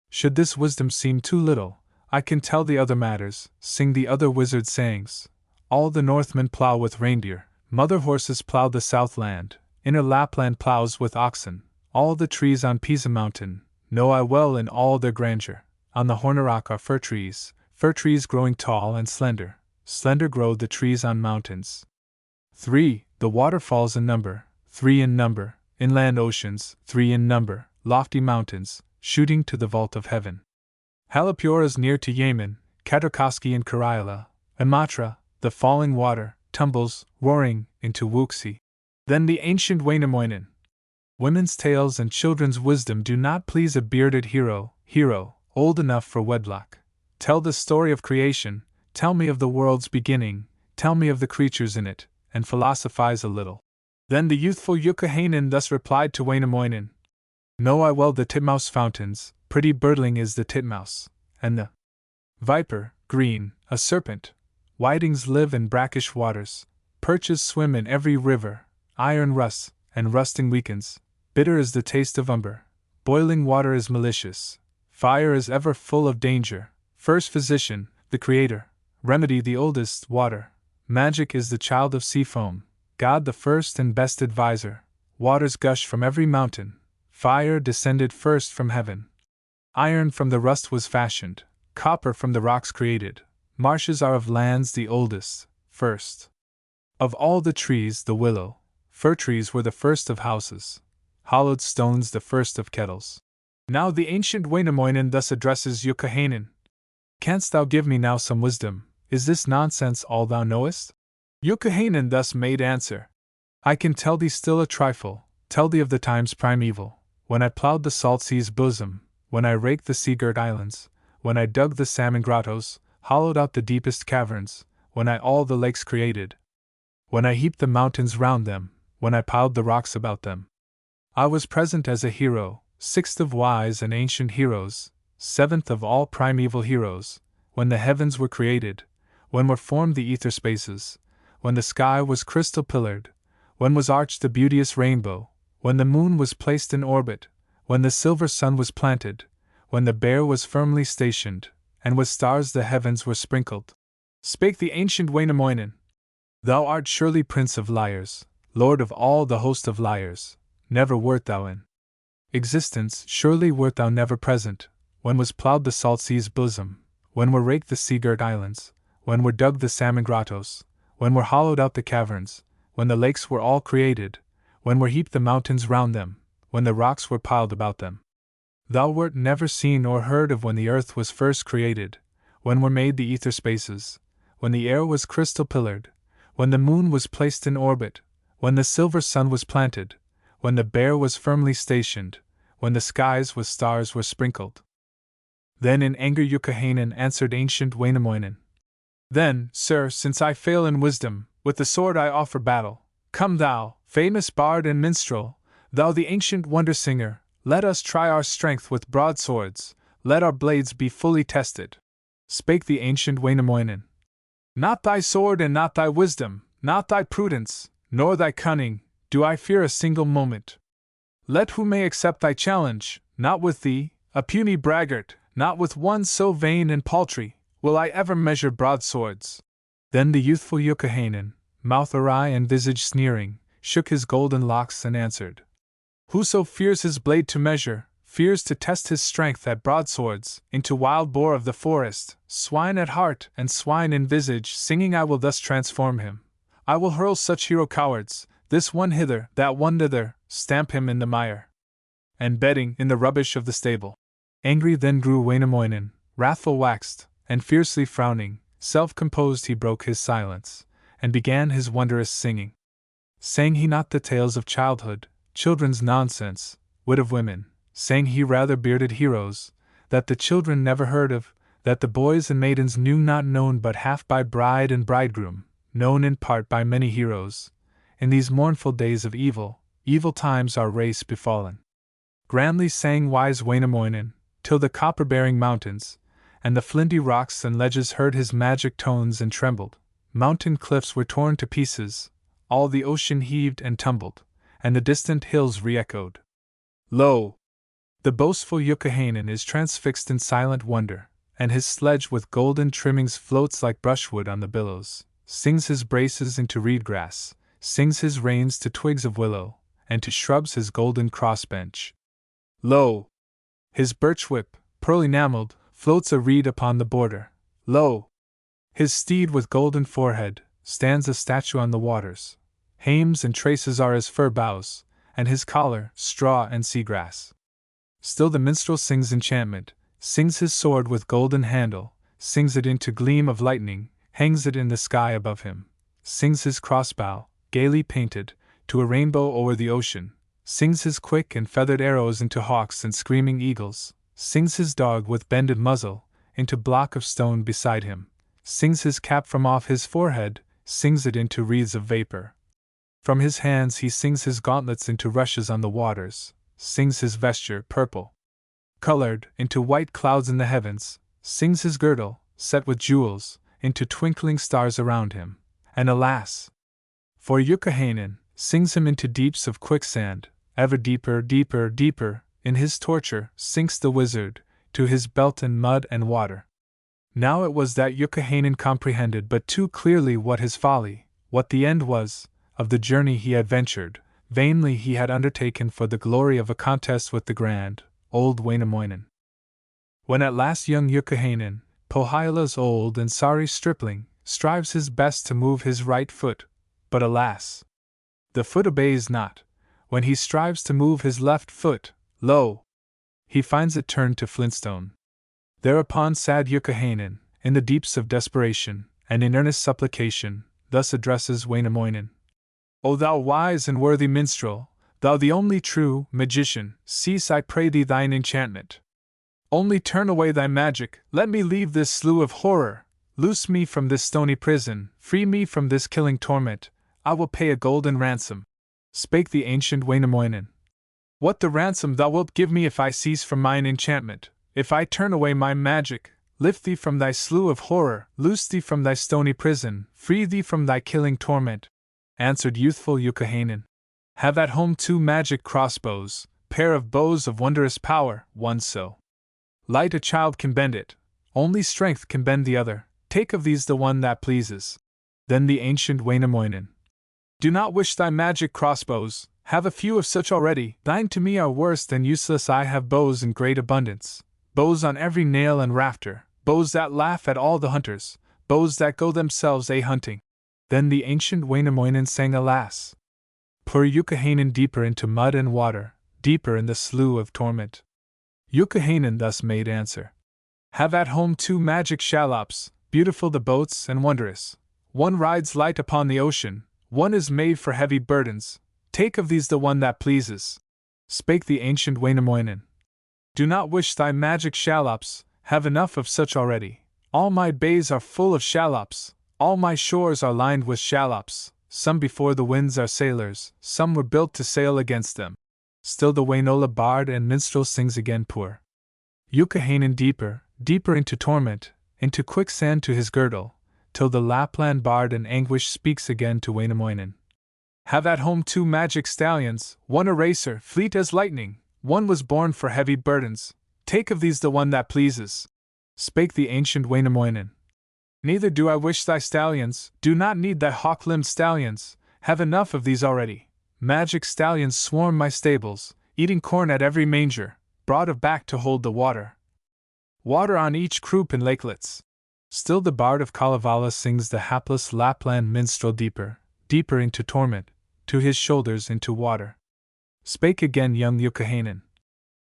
Should this wisdom seem too little, I can tell the other matters, sing the other wizard sayings. All the Northmen plow with reindeer, mother horses plow the southland, inner Lapland plows with oxen. All the trees on Pisa mountain, know I well in all their grandeur. On the Hornarock are fir trees growing tall and slender, slender grow the trees on mountains. 3. The waterfalls in number, 3 in number, inland oceans, 3 in number, lofty mountains, shooting to the vault of heaven. Halapura is near to Yemen, Katokoski in Karaila, Imatra, the falling water, tumbles, roaring, into Wuxi. Then the ancient Wainamoinen. Women's tales and children's wisdom do not please a bearded hero, old enough for wedlock. Tell the story of creation, tell me of the world's beginning, tell me of the creatures in it, and philosophize a little. Then the youthful Youkahainen thus replied to Wainamoinen. Know I well the titmouse fountains, pretty birdling is the titmouse, and the viper, green, a serpent. Whitings live in brackish waters, perches swim in every river, iron rusts, and rusting weakens. Bitter is the taste of umber, boiling water is malicious, fire is ever full of danger. First physician, the creator, remedy the oldest, water. Magic is the child of sea foam, God the first and best adviser. Waters gush from every mountain, fire descended first from heaven. Iron from the rust was fashioned, copper from the rocks created. Marshes are of lands the oldest, first. Of all the trees, the willow, fir trees were the first of houses. Hollowed stones the first of kettles. Now the ancient Wainamoinen thus addresses Youkahainen. Canst thou give me now some wisdom? Is this nonsense all thou knowest? Youkahainen thus made answer. I can tell thee still a trifle, tell thee of the times primeval, when I plowed the salt sea's bosom, when I raked the sea-girt islands, when I dug the salmon grottos, hollowed out the deepest caverns, when I all the lakes created, when I heaped the mountains round them, when I piled the rocks about them. I was present as a hero, sixth of wise and ancient heroes, seventh of all primeval heroes, when the heavens were created, when were formed the ether spaces, when the sky was crystal pillared, when was arched the beauteous rainbow, when the moon was placed in orbit, when the silver sun was planted, when the bear was firmly stationed, and with stars the heavens were sprinkled. Spake the ancient Wainamoinen. Thou art surely prince of liars, lord of all the host of liars, never wert thou in existence, surely wert thou never present, when was plowed the salt sea's bosom, when were raked the sea-girt islands, when were dug the salmon grottos, when were hollowed out the caverns, when the lakes were all created, when were heaped the mountains round them, when the rocks were piled about them. Thou wert never seen or heard of when the earth was first created, when were made the ether spaces, when the air was crystal pillared, when the moon was placed in orbit, when the silver sun was planted, when the bear was firmly stationed, when the skies with stars were sprinkled. Then in anger Youkahainen answered ancient Wainamoinen. Then, sir, since I fail in wisdom, with the sword I offer battle. Come thou, famous bard and minstrel, thou the ancient wonder-singer, let us try our strength with broadswords, let our blades be fully tested. Spake the ancient Wainamoinen. Not thy sword and not thy wisdom, not thy prudence, nor thy cunning, do I fear a single moment. Let who may accept thy challenge, not with thee, a puny braggart, not with one so vain and paltry, will I ever measure broadswords. Then the youthful Youkahainen, mouth awry and visage sneering, shook his golden locks and answered. Whoso fears his blade to measure, fears to test his strength at broadswords, into wild boar of the forest, swine at heart and swine in visage, singing I will thus transform him. I will hurl such hero cowards, this one hither, that one thither, stamp him in the mire, and bedding in the rubbish of the stable. Angry then grew Wainamoinen, wrathful waxed, and fiercely frowning, self-composed he broke his silence, and began his wondrous singing. Sang he not the tales of childhood, children's nonsense, wit of women, sang he rather bearded heroes, that the children never heard of, that the boys and maidens knew not, known but half by bride and bridegroom, known in part by many heroes. In these mournful days of evil, evil times our race befallen. Grandly sang wise Wainamoinen, till the copper-bearing mountains, and the flinty rocks and ledges heard his magic tones and trembled. Mountain cliffs were torn to pieces, all the ocean heaved and tumbled, and the distant hills re-echoed. Lo! The boastful Youkahainen is transfixed in silent wonder, and his sledge with golden trimmings floats like brushwood on the billows, sings his braces into reed grass, sings his reins to twigs of willow, and to shrubs his golden crossbench. Lo! His birch whip, pearl-enamelled, floats a reed upon the border. Lo! His steed with golden forehead stands a statue on the waters. Hames and traces are his fir boughs, and his collar, straw and seagrass. Still the minstrel sings enchantment, sings his sword with golden handle, sings it into gleam of lightning, hangs it in the sky above him, sings his crossbow, gaily painted, to a rainbow o'er the ocean, sings his quick and feathered arrows into hawks and screaming eagles, sings his dog with bended muzzle, into block of stone beside him, sings his cap from off his forehead, sings it into wreaths of vapor. From his hands he sings his gauntlets into rushes on the waters, sings his vesture, purple colored, into white clouds in the heavens, sings his girdle, set with jewels, into twinkling stars around him, and alas! For Youkahainen sings him into deeps of quicksand, ever deeper, deeper, deeper, in his torture sinks the wizard, to his belt in mud and water. Now it was that Youkahainen comprehended but too clearly what his folly, what the end was, of the journey he had ventured, vainly he had undertaken for the glory of a contest with the grand, old Wainamoinen. When at last young Youkahainen, Pohjola's old and sorry stripling, strives his best to move his right foot, but alas! The foot obeys not. When he strives to move his left foot, lo! He finds it turned to flintstone. Thereupon sad Youkahainen, in the deeps of desperation, and in earnest supplication, thus addresses Wainamoinen. O thou wise and worthy minstrel, thou the only true magician, cease I pray thee thine enchantment. Only turn away thy magic, let me leave this slough of horror, loose me from this stony prison, free me from this killing torment, I will pay a golden ransom. Spake the ancient Wainamoinen. What the ransom thou wilt give me if I cease from mine enchantment, if I turn away my magic, lift thee from thy slough of horror, loose thee from thy stony prison, free thee from thy killing torment? Answered youthful Youkahainen. Have at home 2 magic crossbows, pair of bows of wondrous power, one so light a child can bend it, only strength can bend the other, take of these the one that pleases. Then the ancient Wainamoinen. Do not wish thy magic crossbows, have a few of such already, thine to me are worse than useless. I have bows in great abundance, bows on every nail and rafter, bows that laugh at all the hunters, bows that go themselves a-hunting. Then the ancient Wainamoinen sang alas! Poor Youkahainen deeper into mud and water, deeper in the slough of torment. Youkahainen thus made answer. Have at home 2 magic shallops, beautiful the boats and wondrous. One rides light upon the ocean, one is made for heavy burdens, take of these the one that pleases. Spake the ancient Wainamoinen. Do not wish thy magic shallops, have enough of such already. All my bays are full of shallops, all my shores are lined with shallops, some before the winds are sailors, some were built to sail against them. Still the Wainola bard and minstrel sings again poor Youkahainen deeper, deeper into torment, into quicksand to his girdle, till the Lapland bard in anguish speaks again to Wainamoinen. Have at home 2 magic stallions, one a racer, fleet as lightning, one was born for heavy burdens, take of these the one that pleases. Spake the ancient Wainamoinen. Neither do I wish thy stallions, do not need thy hawk-limbed stallions, have enough of these already. Magic stallions swarm my stables, eating corn at every manger, broad of back to hold the water. Water on each croup and lakelets. Still the bard of Kalevala sings the hapless Lapland minstrel deeper, deeper into torment, to his shoulders into water. Spake again young Youkahainen.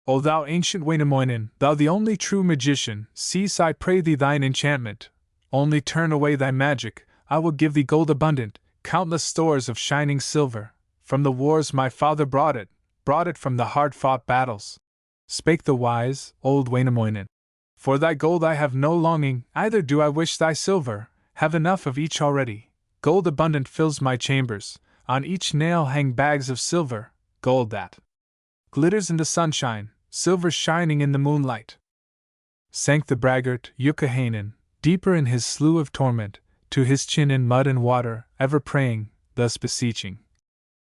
O thou ancient Wainamoinen, thou the only true magician, cease I pray thee thine enchantment. Only turn away thy magic, I will give thee gold abundant, countless stores of shining silver. From the wars my father brought it from the hard-fought battles. Spake the wise, old Wainamoinen. For thy gold I have no longing, either do I wish thy silver, have enough of each already. Gold abundant fills my chambers, on each nail hang bags of silver, gold that glitters in the sunshine, silver shining in the moonlight. Sank the braggart, Youkahainen, deeper in his slough of torment, to his chin in mud and water, ever praying, thus beseeching.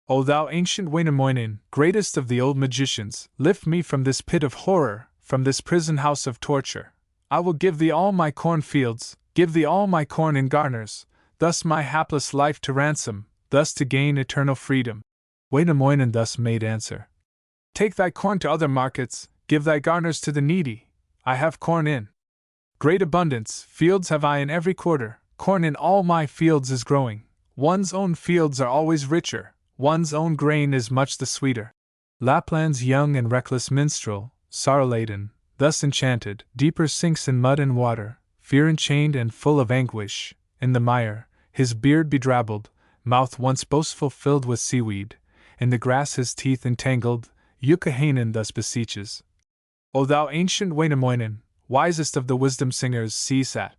O thou ancient Wainamoinen, greatest of the old magicians, lift me from this pit of horror, from this prison house of torture. I will give thee all my cornfields, give thee all my corn in garners, thus my hapless life to ransom, thus to gain eternal freedom. Wainamoinen thus made answer. Take thy corn to other markets, give thy garners to the needy. I have corn in great abundance, fields have I in every quarter, corn in all my fields is growing. One's own fields are always richer, one's own grain is much the sweeter. Lapland's young and reckless minstrel, sorrow-laden, thus enchanted, deeper sinks in mud and water, fear-enchained and full of anguish, in the mire, his beard bedrabbled, mouth once boastful filled with seaweed, in the grass his teeth entangled, Youkahainen thus beseeches. O thou ancient Wainamoinen, wisest of the wisdom singers, cease at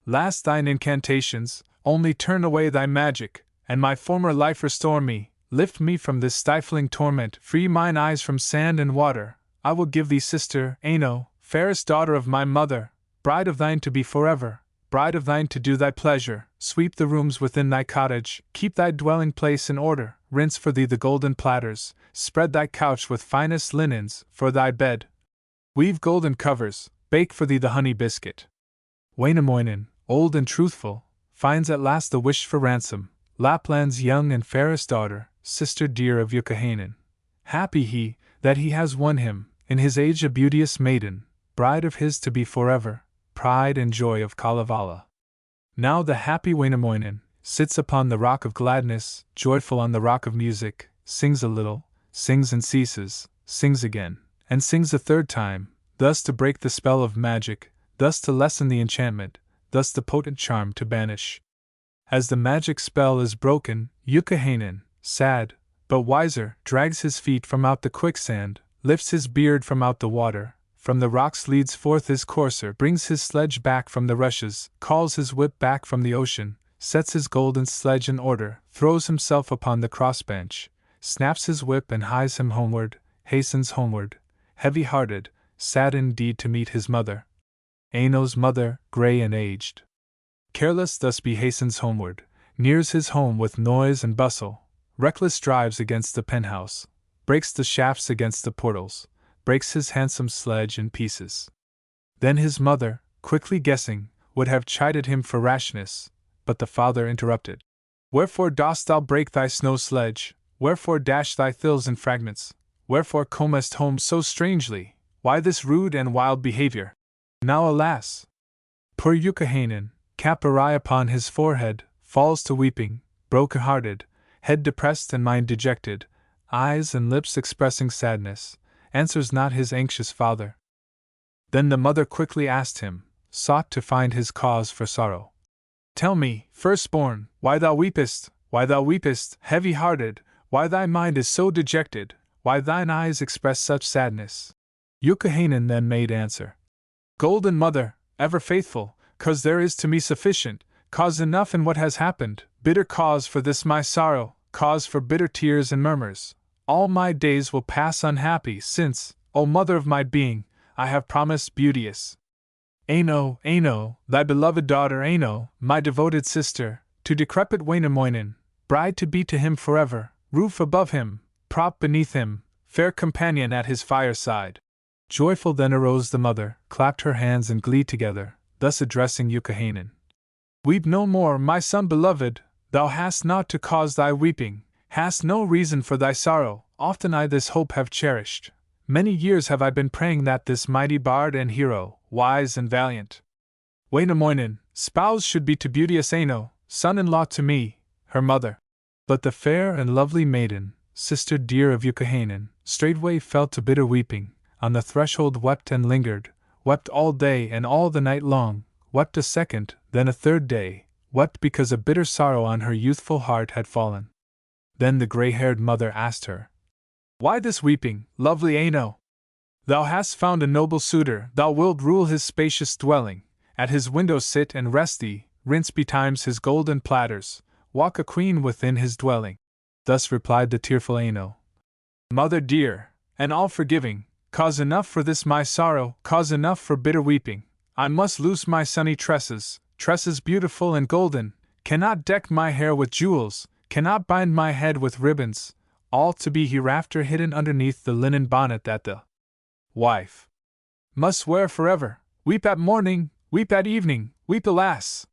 last thine incantations, only turn away thy magic, and my former life restore me, lift me from this stifling torment, free mine eyes from sand and water. I will give thee sister, Aino, fairest daughter of my mother, bride of thine to be forever, bride of thine to do thy pleasure, sweep the rooms within thy cottage, keep thy dwelling place in order, rinse for thee the golden platters, spread thy couch with finest linens, for thy bed weave golden covers, bake for thee the honey biscuit. Wainamoinen, old and truthful, finds at last the wish for ransom, Lapland's young and fairest daughter, sister dear of Youkahainen. Happy he, that he has won him, in his age a beauteous maiden, bride of his to be forever, pride and joy of Kalevala. Now the happy Wainamoinen sits upon the rock of gladness, joyful on the rock of music, sings a little, sings and ceases, sings again, and sings a third time, thus to break the spell of magic, thus to lessen the enchantment, thus the potent charm to banish. As the magic spell is broken, Youkahainen, sad, but wiser, drags his feet from out the quicksand, lifts his beard from out the water, from the rocks leads forth his courser, brings his sledge back from the rushes, calls his whip back from the ocean, sets his golden sledge in order, throws himself upon the crossbench, snaps his whip and hies him homeward, hastens homeward, heavy-hearted, sad indeed to meet his mother. Aino's mother, grey and aged. Careless thus he hastens homeward, nears his home with noise and bustle, reckless drives against the penthouse, breaks the shafts against the portals, breaks his handsome sledge in pieces. Then his mother, quickly guessing, would have chided him for rashness, but the father interrupted. Wherefore dost thou break thy snow sledge? Wherefore dash thy thills in fragments? Wherefore comest home so strangely? Why this rude and wild behavior? Now alas! Poor Youkahainen, cap awry upon his forehead, falls to weeping, broken-hearted, head depressed and mind dejected, eyes and lips expressing sadness, answers not his anxious father. Then the mother quickly asked him, sought to find his cause for sorrow. Tell me, firstborn, why thou weepest, heavy-hearted, why thy mind is so dejected, why thine eyes express such sadness. Youkahainen then made answer. Golden mother, ever faithful, 'cause there is to me sufficient cause enough in what has happened, bitter cause for this my sorrow, cause for bitter tears and murmurs. All my days will pass unhappy, since, O mother of my being, I have promised beauteous Aino, thy beloved daughter Aino, my devoted sister, to decrepit Wainamoinen, bride to be to him forever, roof above him, prop beneath him, fair companion at his fireside. Joyful then arose the mother, clapped her hands in glee together, thus addressing Youkahainen. Weep no more, my son beloved, thou hast naught to cause thy weeping, hast no reason for thy sorrow, often I this hope have cherished. Many years have I been praying that this mighty bard and hero, wise and valiant, Wainamoinen, spouse should be to beauteous Aino, son-in-law to me, her mother. But the fair and lovely maiden, sister dear of Youkahainen, straightway fell to bitter weeping, on the threshold wept and lingered, wept all day and all the night long, wept a second, then a third day, wept because a bitter sorrow on her youthful heart had fallen. Then the grey-haired mother asked her, Why this weeping, lovely Aino? Thou hast found a noble suitor, thou wilt rule his spacious dwelling, at his window sit and rest thee, rinse betimes his golden platters, walk a queen within his dwelling. Thus replied the tearful Aino. Mother dear, and all-forgiving, cause enough for this my sorrow, cause enough for bitter weeping. I must loose my sunny tresses, tresses beautiful and golden, cannot deck my hair with jewels, cannot bind my head with ribbons, all to be hereafter hidden underneath the linen bonnet that the wife must wear forever. Weep at morning, weep at evening, weep alas!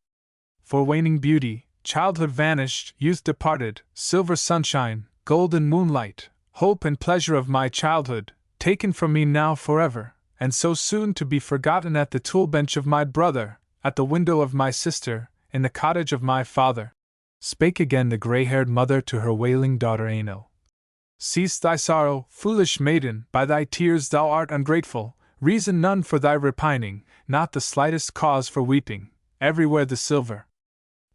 For waning beauty, childhood vanished, youth departed, silver sunshine, golden moonlight, hope and pleasure of my childhood, taken from me now forever, and so soon to be forgotten at the tool bench of my brother, at the window of my sister, in the cottage of my father. Spake again the grey-haired mother to her wailing daughter Aino. Cease thy sorrow, foolish maiden, by thy tears thou art ungrateful, reason none for thy repining, not the slightest cause for weeping, everywhere the silver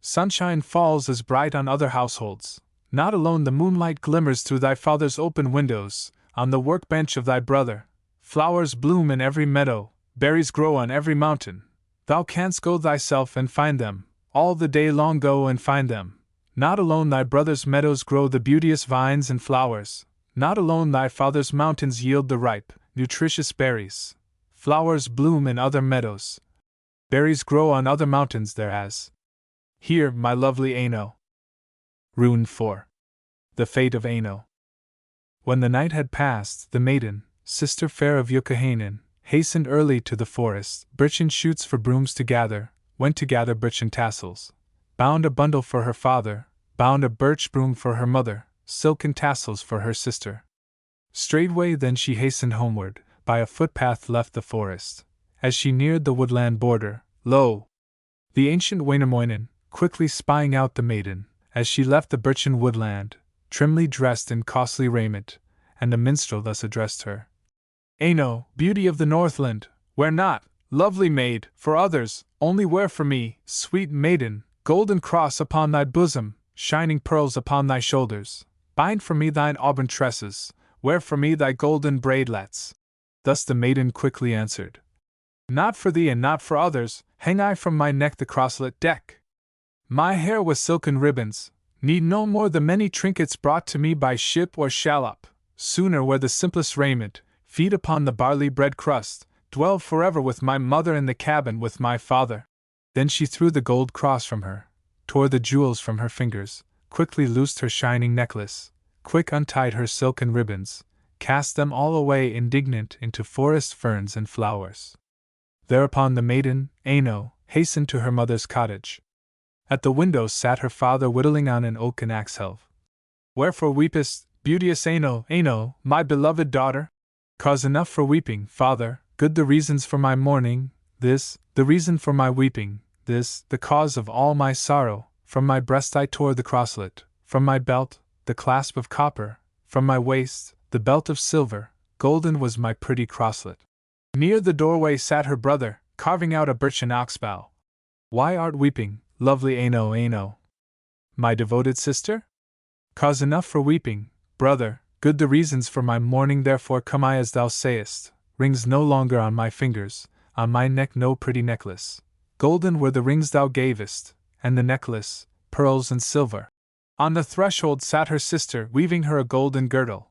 sunshine falls as bright on other households, not alone the moonlight glimmers through thy father's open windows, on the workbench of thy brother, flowers bloom in every meadow, berries grow on every mountain, thou canst go thyself and find them, all the day long go and find them. Not alone thy brother's meadows grow the beauteous vines and flowers, not alone thy father's mountains yield the ripe, nutritious berries. Flowers bloom in other meadows, berries grow on other mountains thereas. Here, my lovely Aino. Rune 4. The fate of Aino. When the night had passed, the maiden, sister fair of Youkahainen, hastened early to the forest, birchen shoots for brooms to gather, went to gather birchen tassels, bound a bundle for her father, bound a birch broom for her mother, silken tassels for her sister. Straightway then she hastened homeward, by a footpath left the forest. As she neared the woodland border, lo! The ancient Wainamoinen, quickly spying out the maiden, as she left the birchen woodland, trimly dressed in costly raiment, and the minstrel thus addressed her. Aino, beauty of the Northland, wear not, lovely maid, for others, only wear for me, sweet maiden, golden cross upon thy bosom, shining pearls upon thy shoulders. Bind for me thine auburn tresses, wear for me thy golden braidlets. Thus the maiden quickly answered. Not for thee and not for others, hang I from my neck the crosslet deck. My hair with silken ribbons, need no more the many trinkets brought to me by ship or shallop, sooner wear the simplest raiment, feed upon the barley bread crust, dwell forever with my mother in the cabin with my father. Then she threw the gold cross from her, tore the jewels from her fingers, quickly loosed her shining necklace, quick untied her silken ribbons, cast them all away indignant into forest ferns and flowers. Thereupon the maiden, Aino, hastened to her mother's cottage. At the window sat her father whittling on an oaken axe helve. Wherefore weepest, beauteous Aino, Aino, my beloved daughter? Cause enough for weeping, father, good the reasons for my mourning, this, the reason for my weeping, this, the cause of all my sorrow. From my breast I tore the crosslet, from my belt, the clasp of copper, from my waist, the belt of silver, golden was my pretty crosslet. Near the doorway sat her brother, carving out a birchen oxbow. Why art weeping, lovely Aino, Aino? My devoted sister? Cause enough for weeping, brother, good the reasons for my mourning, therefore come I as thou sayest, rings no longer on my fingers, on my neck no pretty necklace. Golden were the rings thou gavest, and the necklace, pearls and silver. On the threshold sat her sister, weaving her a golden girdle.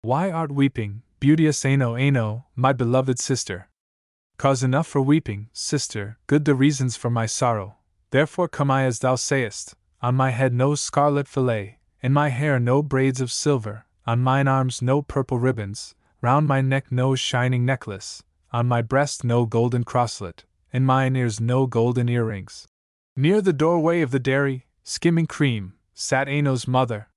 Why art weeping, beauteous Aino, Aino, my beloved sister? Cause enough for weeping, sister, good the reasons for my sorrow, therefore come I as thou sayest, on my head no scarlet fillet, in my hair no braids of silver, on mine arms no purple ribbons, round my neck no shining necklace, on my breast no golden crosslet, in mine ears no golden earrings. Near the doorway of the dairy, skimming cream, sat Aino's mother.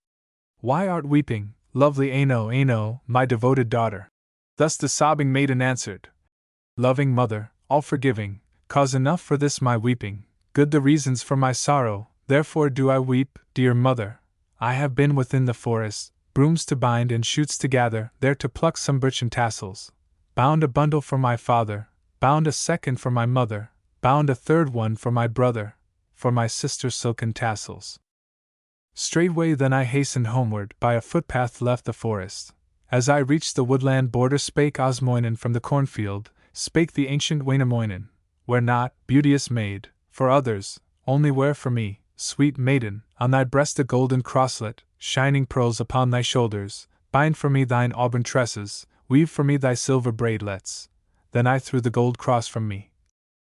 Why art weeping, lovely Aino, Aino, my devoted daughter? Thus the sobbing maiden answered. Loving mother, all forgiving, cause enough for this my weeping, good the reasons for my sorrow, therefore do I weep, dear mother. I have been within the forest, brooms to bind and shoots to gather, there to pluck some birchen tassels, bound a bundle for my father, bound a second for my mother, bound a third one for my brother, for my sister's silken tassels. Straightway then I hastened homeward, by a footpath left the forest. As I reached the woodland border spake Osmoinen from the cornfield, spake the ancient Wainamoinen, wear not, beauteous maid, for others, only wear for me, sweet maiden, on thy breast a golden crosslet, shining pearls upon thy shoulders, bind for me thine auburn tresses, weave for me thy silver braidlets. Then I threw the gold cross from me,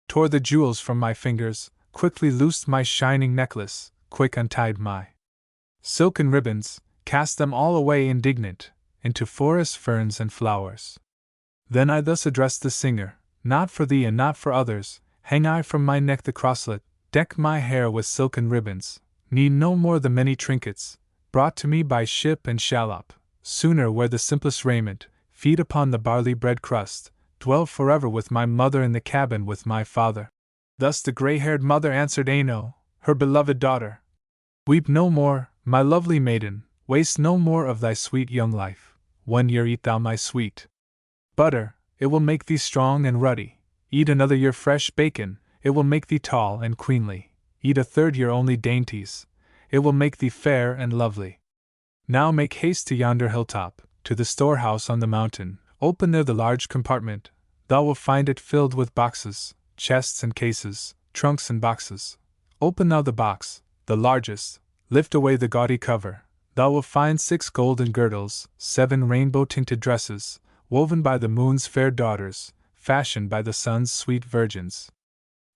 tore the jewels from my fingers, quickly loosed my shining necklace, quick untied my silken ribbons, cast them all away indignant, into forest ferns and flowers. Then I thus addressed the singer, not for thee and not for others, hang I from my neck the crosslet, deck my hair with silken ribbons, need no more the many trinkets, brought to me by ship and shallop, sooner wear the simplest raiment, feed upon the barley bread crust, dwell forever with my mother in the cabin with my father. Thus the grey-haired mother answered Aino, her beloved daughter. Weep no more, my lovely maiden, waste no more of thy sweet young life. 1 year eat thou my sweet butter, it will make thee strong and ruddy. Eat another year fresh bacon, it will make thee tall and queenly. Eat a 3rd year only dainties, it will make thee fair and lovely. Now make haste to yonder hilltop, to the storehouse on the mountain, open there the large compartment, thou wilt find it filled with boxes, chests and cases, trunks and boxes. Open thou the box, the largest, lift away the gaudy cover, thou wilt find 6 golden girdles, 7 rainbow-tinted dresses, woven by the moon's fair daughters, fashioned by the sun's sweet virgins.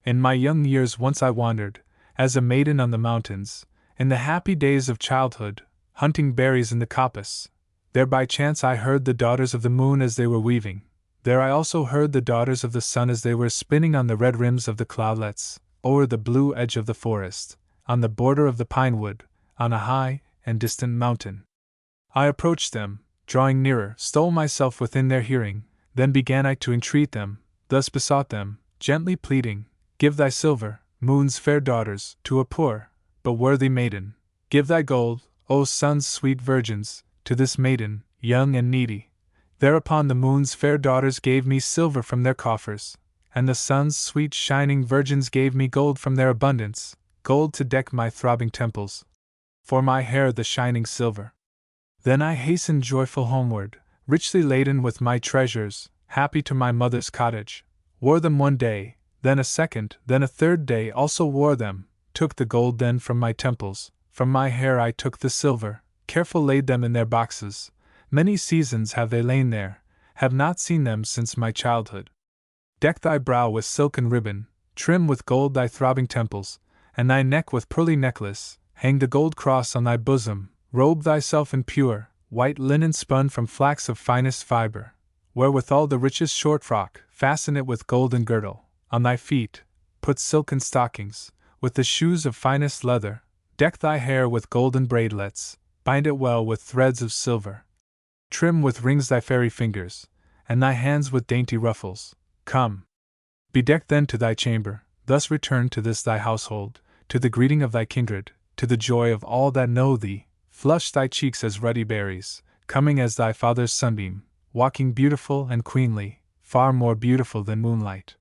In my young years once I wandered, as a maiden on the mountains, in the happy days of childhood, hunting berries in the coppice. There by chance I heard the daughters of the moon as they were weaving. There I also heard the daughters of the sun as they were spinning on the red rims of the cloudlets, o'er the blue edge of the forest, on the border of the pine wood, on a high and distant mountain. I approached them, drawing nearer, stole myself within their hearing, then began I to entreat them, thus besought them, gently pleading, give thy silver, moon's fair daughters, to a poor, but worthy maiden. Give thy gold, O sun's sweet virgins, to this maiden, young and needy. Thereupon the moon's fair daughters gave me silver from their coffers, and the sun's sweet shining virgins gave me gold from their abundance, gold to deck my throbbing temples, for my hair the shining silver. Then I hastened joyful homeward, richly laden with my treasures, happy to my mother's cottage. Wore them one day, then a second, then a third day also wore them, took the gold then from my temples, from my hair I took the silver, careful laid them in their boxes. Many seasons have they lain there, have not seen them since my childhood. Deck thy brow with silken ribbon, trim with gold thy throbbing temples, and thy neck with pearly necklace, hang the gold cross on thy bosom, robe thyself in pure, white linen spun from flax of finest fiber, wear withal the richest short frock, fasten it with golden girdle, on thy feet, put silken stockings, with the shoes of finest leather, deck thy hair with golden braidlets, bind it well with threads of silver. Trim with rings thy fairy fingers, and thy hands with dainty ruffles. Come. Bedecked then to thy chamber, thus return to this thy household, to the greeting of thy kindred, to the joy of all that know thee, flush thy cheeks as ruddy berries, coming as thy father's sunbeam, walking beautiful and queenly, far more beautiful than moonlight.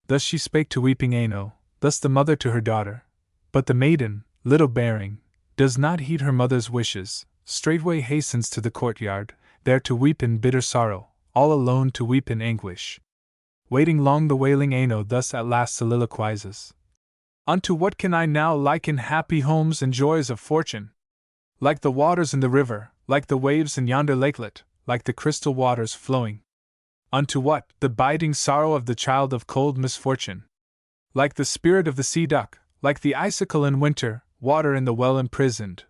Thus she spake to weeping Aino, thus the mother to her daughter. But the maiden, little bearing, does not heed her mother's wishes, straightway hastens to the courtyard, there to weep in bitter sorrow, all alone to weep in anguish. Waiting long the wailing Aino thus at last soliloquizes. Unto what can I now liken happy homes and joys of fortune? Like the waters in the river, like the waves in yonder lakelet, like the crystal waters flowing. Unto what, the biding sorrow of the child of cold misfortune? Like the spirit of the sea duck, like the icicle in winter, water in the well imprisoned.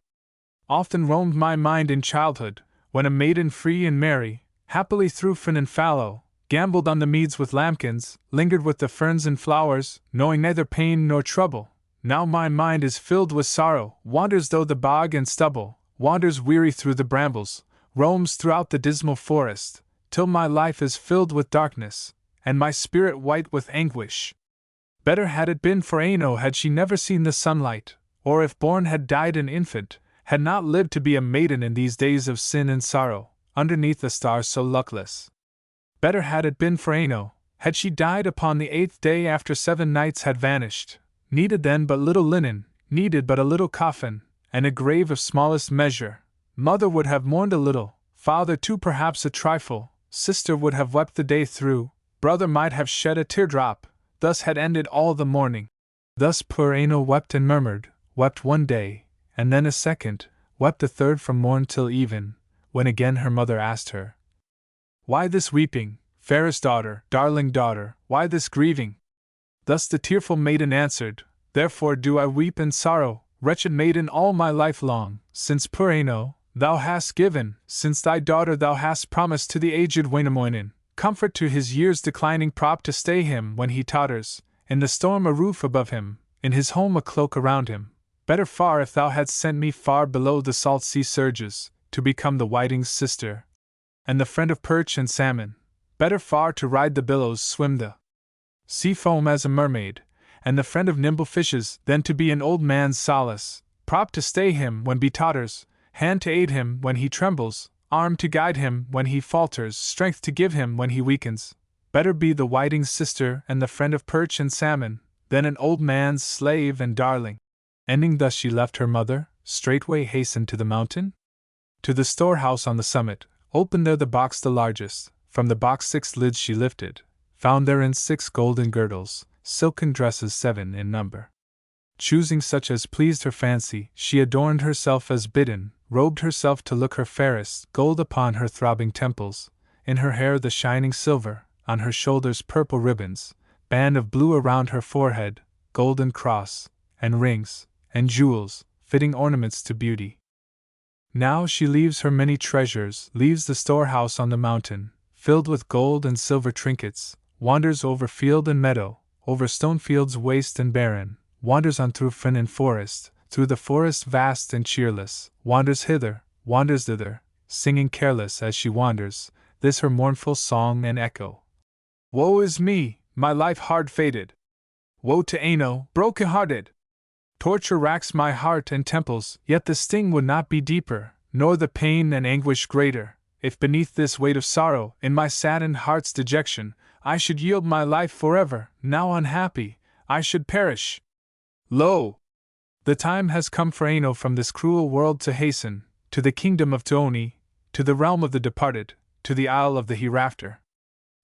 Often roamed my mind in childhood, when a maiden free and merry, happily through fen and fallow, gambled on the meads with lambkins, lingered with the ferns and flowers, knowing neither pain nor trouble. Now my mind is filled with sorrow, wanders through the bog and stubble, wanders weary through the brambles, roams throughout the dismal forest, till my life is filled with darkness, and my spirit white with anguish. Better had it been for Aino had she never seen the sunlight, or if born had died an infant, had not lived to be a maiden in these days of sin and sorrow, underneath a star so luckless. Better had it been for Aino, had she died upon the 8th day after 7 nights had vanished, needed then but little linen, needed but a little coffin, and a grave of smallest measure. Mother would have mourned a little, father too perhaps a trifle, sister would have wept the day through, brother might have shed a teardrop, thus had ended all the mourning. Thus poor Aino wept and murmured, wept one day, and then a second, wept a third from morn till even, when again her mother asked her, Why this weeping, fairest daughter, darling daughter, why this grieving? Thus the tearful maiden answered, Therefore do I weep and sorrow, wretched maiden all my life long, since poor Aino, thou hast given, since thy daughter thou hast promised to the aged Wainamoinen, comfort to his years declining prop to stay him when he totters, in the storm a roof above him, in his home a cloak around him. Better far if thou hadst sent me far below the salt sea surges, to become the whiting's sister, and the friend of perch and salmon. Better far to ride the billows, swim the sea foam as a mermaid, and the friend of nimble fishes, than to be an old man's solace, prop to stay him when he totters, hand to aid him when he trembles, arm to guide him when he falters, strength to give him when he weakens. Better be the whiting's sister and the friend of perch and salmon, than an old man's slave and darling. Ending thus she left her mother, straightway hastened to the mountain, to the storehouse on the summit, opened there the box the largest, from the box 6 lids she lifted, found therein 6 golden girdles, silken dresses 7 in number. Choosing such as pleased her fancy, she adorned herself as bidden, robed herself to look her fairest, gold upon her throbbing temples, in her hair the shining silver, on her shoulders purple ribbons, band of blue around her forehead, golden cross, and rings, and jewels, fitting ornaments to beauty. Now she leaves her many treasures, leaves the storehouse on the mountain, filled with gold and silver trinkets, wanders over field and meadow, over stone fields waste and barren, wanders on through fen and forest, through the forest vast and cheerless, wanders hither, wanders thither, singing careless as she wanders, this her mournful song and echo. Woe is me, my life hard fated! Woe to Aino, broken-hearted! Torture racks my heart and temples, yet the sting would not be deeper, nor the pain and anguish greater, if beneath this weight of sorrow, in my saddened heart's dejection, I should yield my life forever. Now unhappy, I should perish. Lo! The time has come for Aino from this cruel world to hasten, to the kingdom of Tuoni, to the realm of the departed, to the isle of the hereafter.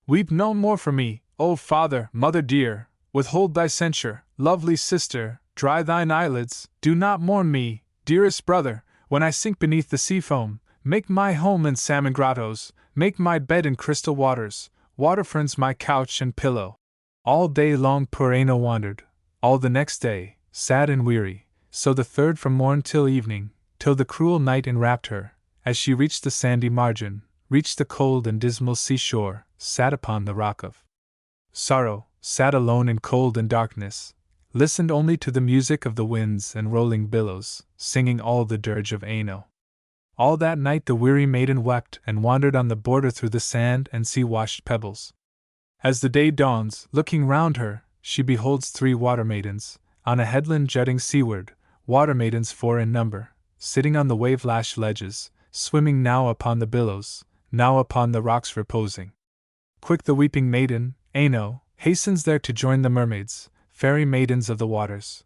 Weep no more for me, O father, mother dear, withhold thy censure, lovely sister, dry thine eyelids, do not mourn me, dearest brother, when I sink beneath the sea foam. Make my home in salmon grottos, make my bed in crystal waters, waterfronts my couch and pillow. All day long poor Aino wandered, all the next day, sad and weary, so the third from morn till evening, till the cruel night enwrapped her, as she reached the sandy margin, reached the cold and dismal seashore, sat upon the rock of sorrow, sat alone in cold and darkness, listened only to the music of the winds and rolling billows, singing all the dirge of Aino. All that night the weary maiden wept and wandered on the border through the sand and sea-washed pebbles. As the day dawns, looking round her, she beholds 3 water maidens, on a headland jutting seaward, water maidens 4 in number, sitting on the wave-lashed ledges, swimming now upon the billows, now upon the rocks reposing. Quick the weeping maiden, Aino, hastens there to join the mermaids, fairy maidens of the waters.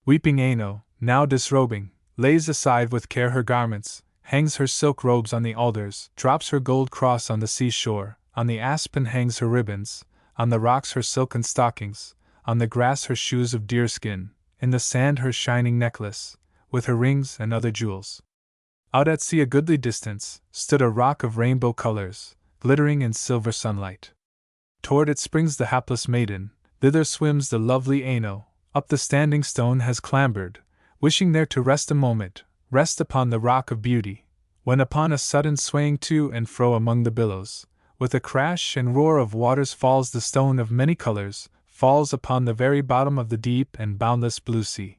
Weeping Aino, now disrobing, lays aside with care her garments, hangs her silk robes on the alders, drops her gold cross on the seashore, on the aspen hangs her ribbons, on the rocks her silken stockings, on the grass her shoes of deerskin, in the sand her shining necklace, with her rings and other jewels. Out at sea a goodly distance, stood a rock of rainbow colors, glittering in silver sunlight. Toward it springs the hapless maiden, thither swims the lovely Aino, up the standing stone has clambered, wishing there to rest a moment, rest upon the rock of beauty, when upon a sudden swaying to and fro among the billows, with a crash and roar of waters falls the stone of many colors, falls upon the very bottom of the deep and boundless blue sea.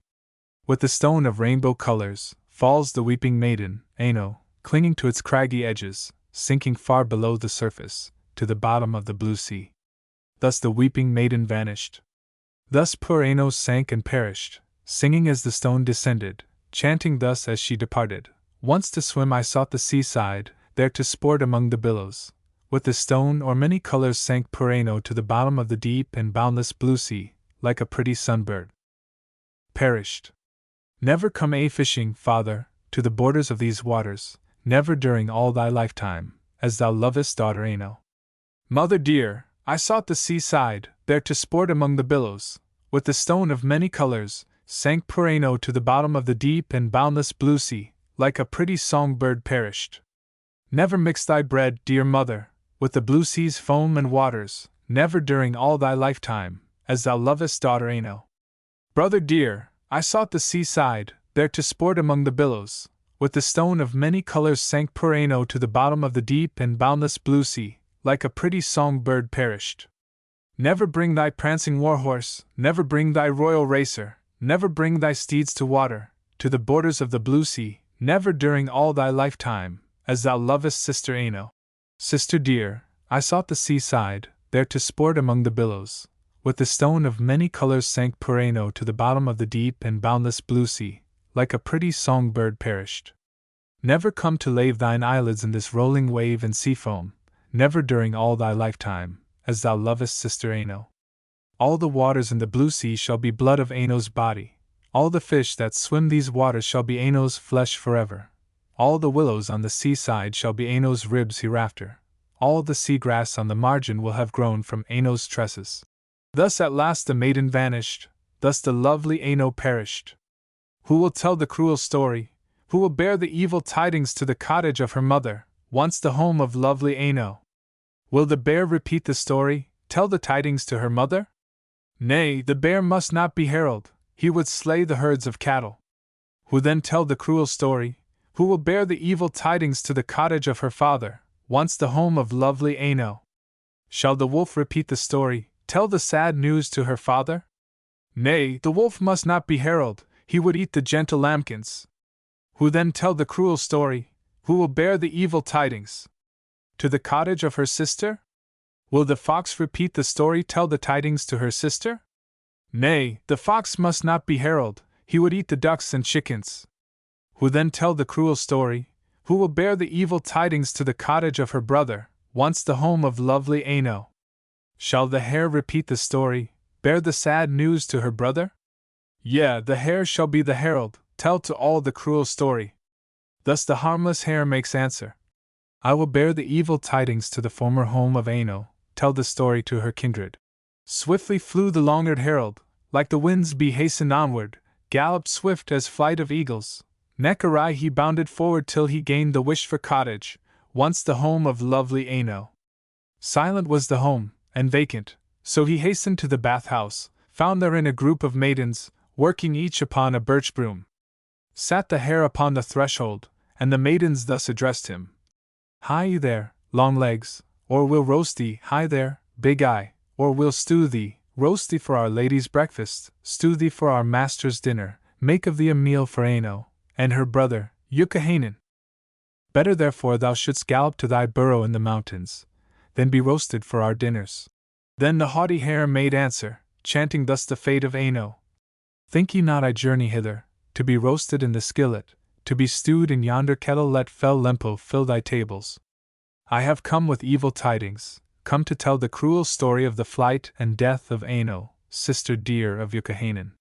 With the stone of rainbow colors, falls the weeping maiden, Aino, clinging to its craggy edges, sinking far below the surface, to the bottom of the blue sea. Thus the weeping maiden vanished. Thus poor Aino sank and perished, singing as the stone descended, chanting thus as she departed. Once to swim I sought the seaside, there to sport among the billows. With the stone or many colors sank poor Aino to the bottom of the deep and boundless blue sea, like a pretty sunbird. Perished. Never come a fishing, father, to the borders of these waters, never during all thy lifetime, as thou lovest daughter Aino. Mother dear, I sought the seaside, there to sport among the billows. With the stone of many colors, sank poor Aino to the bottom of the deep and boundless blue sea, like a pretty songbird perished. Never mix thy bread, dear mother, with the blue sea's foam and waters, never during all thy lifetime, as thou lovest daughter Aino. Brother dear, I sought the seaside, there to sport among the billows. With the stone of many colors sank poor Aino to the bottom of the deep and boundless blue sea, like a pretty songbird perished. Never bring thy prancing warhorse, never bring thy royal racer, never bring thy steeds to water, to the borders of the blue sea, never during all thy lifetime, as thou lovest sister Aino. Sister dear, I sought the seaside, there to sport among the billows. With the stone of many colors sank poor Aino to the bottom of the deep and boundless blue sea, like a pretty songbird perished. Never come to lave thine eyelids in this rolling wave and sea foam, never during all thy lifetime, as thou lovest sister Aino. All the waters in the blue sea shall be blood of Aino's body, all the fish that swim these waters shall be Aino's flesh forever. All the willows on the seaside shall be Aino's ribs hereafter. All the seagrass on the margin will have grown from Aino's tresses. Thus at last the maiden vanished, thus the lovely Aino perished. Who will tell the cruel story? Who will bear the evil tidings to the cottage of her mother, once the home of lovely Aino? Will the bear repeat the story, tell the tidings to her mother? Nay, the bear must not be herald, he would slay the herds of cattle. Who then tell the cruel story? Who will bear the evil tidings to the cottage of her father, once the home of lovely Aino? Shall the wolf repeat the story, tell the sad news to her father? Nay, the wolf must not be herald, he would eat the gentle lambkins. Who then tell the cruel story? Who will bear the evil tidings to the cottage of her sister? Will the fox repeat the story, tell the tidings to her sister? Nay, the fox must not be herald, he would eat the ducks and chickens. Who then tell the cruel story? Who will bear the evil tidings to the cottage of her brother, once the home of lovely Aino? Shall the hare repeat the story, bear the sad news to her brother? Yea, the hare shall be the herald, tell to all the cruel story. Thus the harmless hare makes answer. I will bear the evil tidings to the former home of Aino, tell the story to her kindred. Swiftly flew the long-eared herald, like the wind's bee hastened onward, galloped swift as flight of eagles. Neck awry he bounded forward till he gained the wished-for cottage, once the home of lovely Aino. Silent was the home, and vacant, so he hastened to the bath-house, found therein a group of maidens, working each upon a birch broom. Sat the hare upon the threshold, and the maidens thus addressed him. Hi there, long legs, or we'll roast thee. Hi there, big eye, or we'll stew thee. Roast thee for our lady's breakfast, stew thee for our master's dinner, make of thee a meal for Aino, and her brother, Youkahainen. Better therefore thou shouldst gallop to thy burrow in the mountains, than be roasted for our dinners. Then the haughty hare made answer, chanting thus the fate of Aino. Think ye not I journey hither, to be roasted in the skillet, to be stewed in yonder kettle? Let fell Lempo fill thy tables. I have come with evil tidings, come to tell the cruel story of the flight and death of Aino, sister dear of Youkahainen.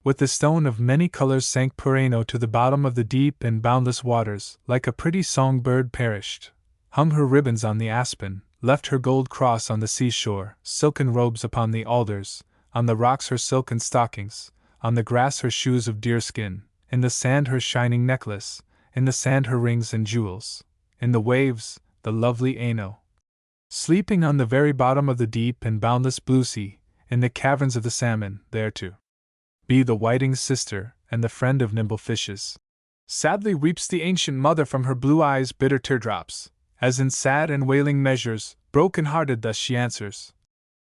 With the stone of many colors sank poor Aino to the bottom of the deep and boundless waters, like a pretty songbird perished. Hung her ribbons on the aspen, left her gold cross on the seashore, silken robes upon the alders, on the rocks her silken stockings, on the grass her shoes of deerskin, in the sand her shining necklace, in the sand her rings and jewels, in the waves, the lovely Aino. Sleeping on the very bottom of the deep and boundless blue sea, in the caverns of the salmon, there to be the whiting's sister and the friend of nimble fishes. Sadly weeps the ancient mother from her blue eyes bitter teardrops, as in sad and wailing measures, broken-hearted thus she answers.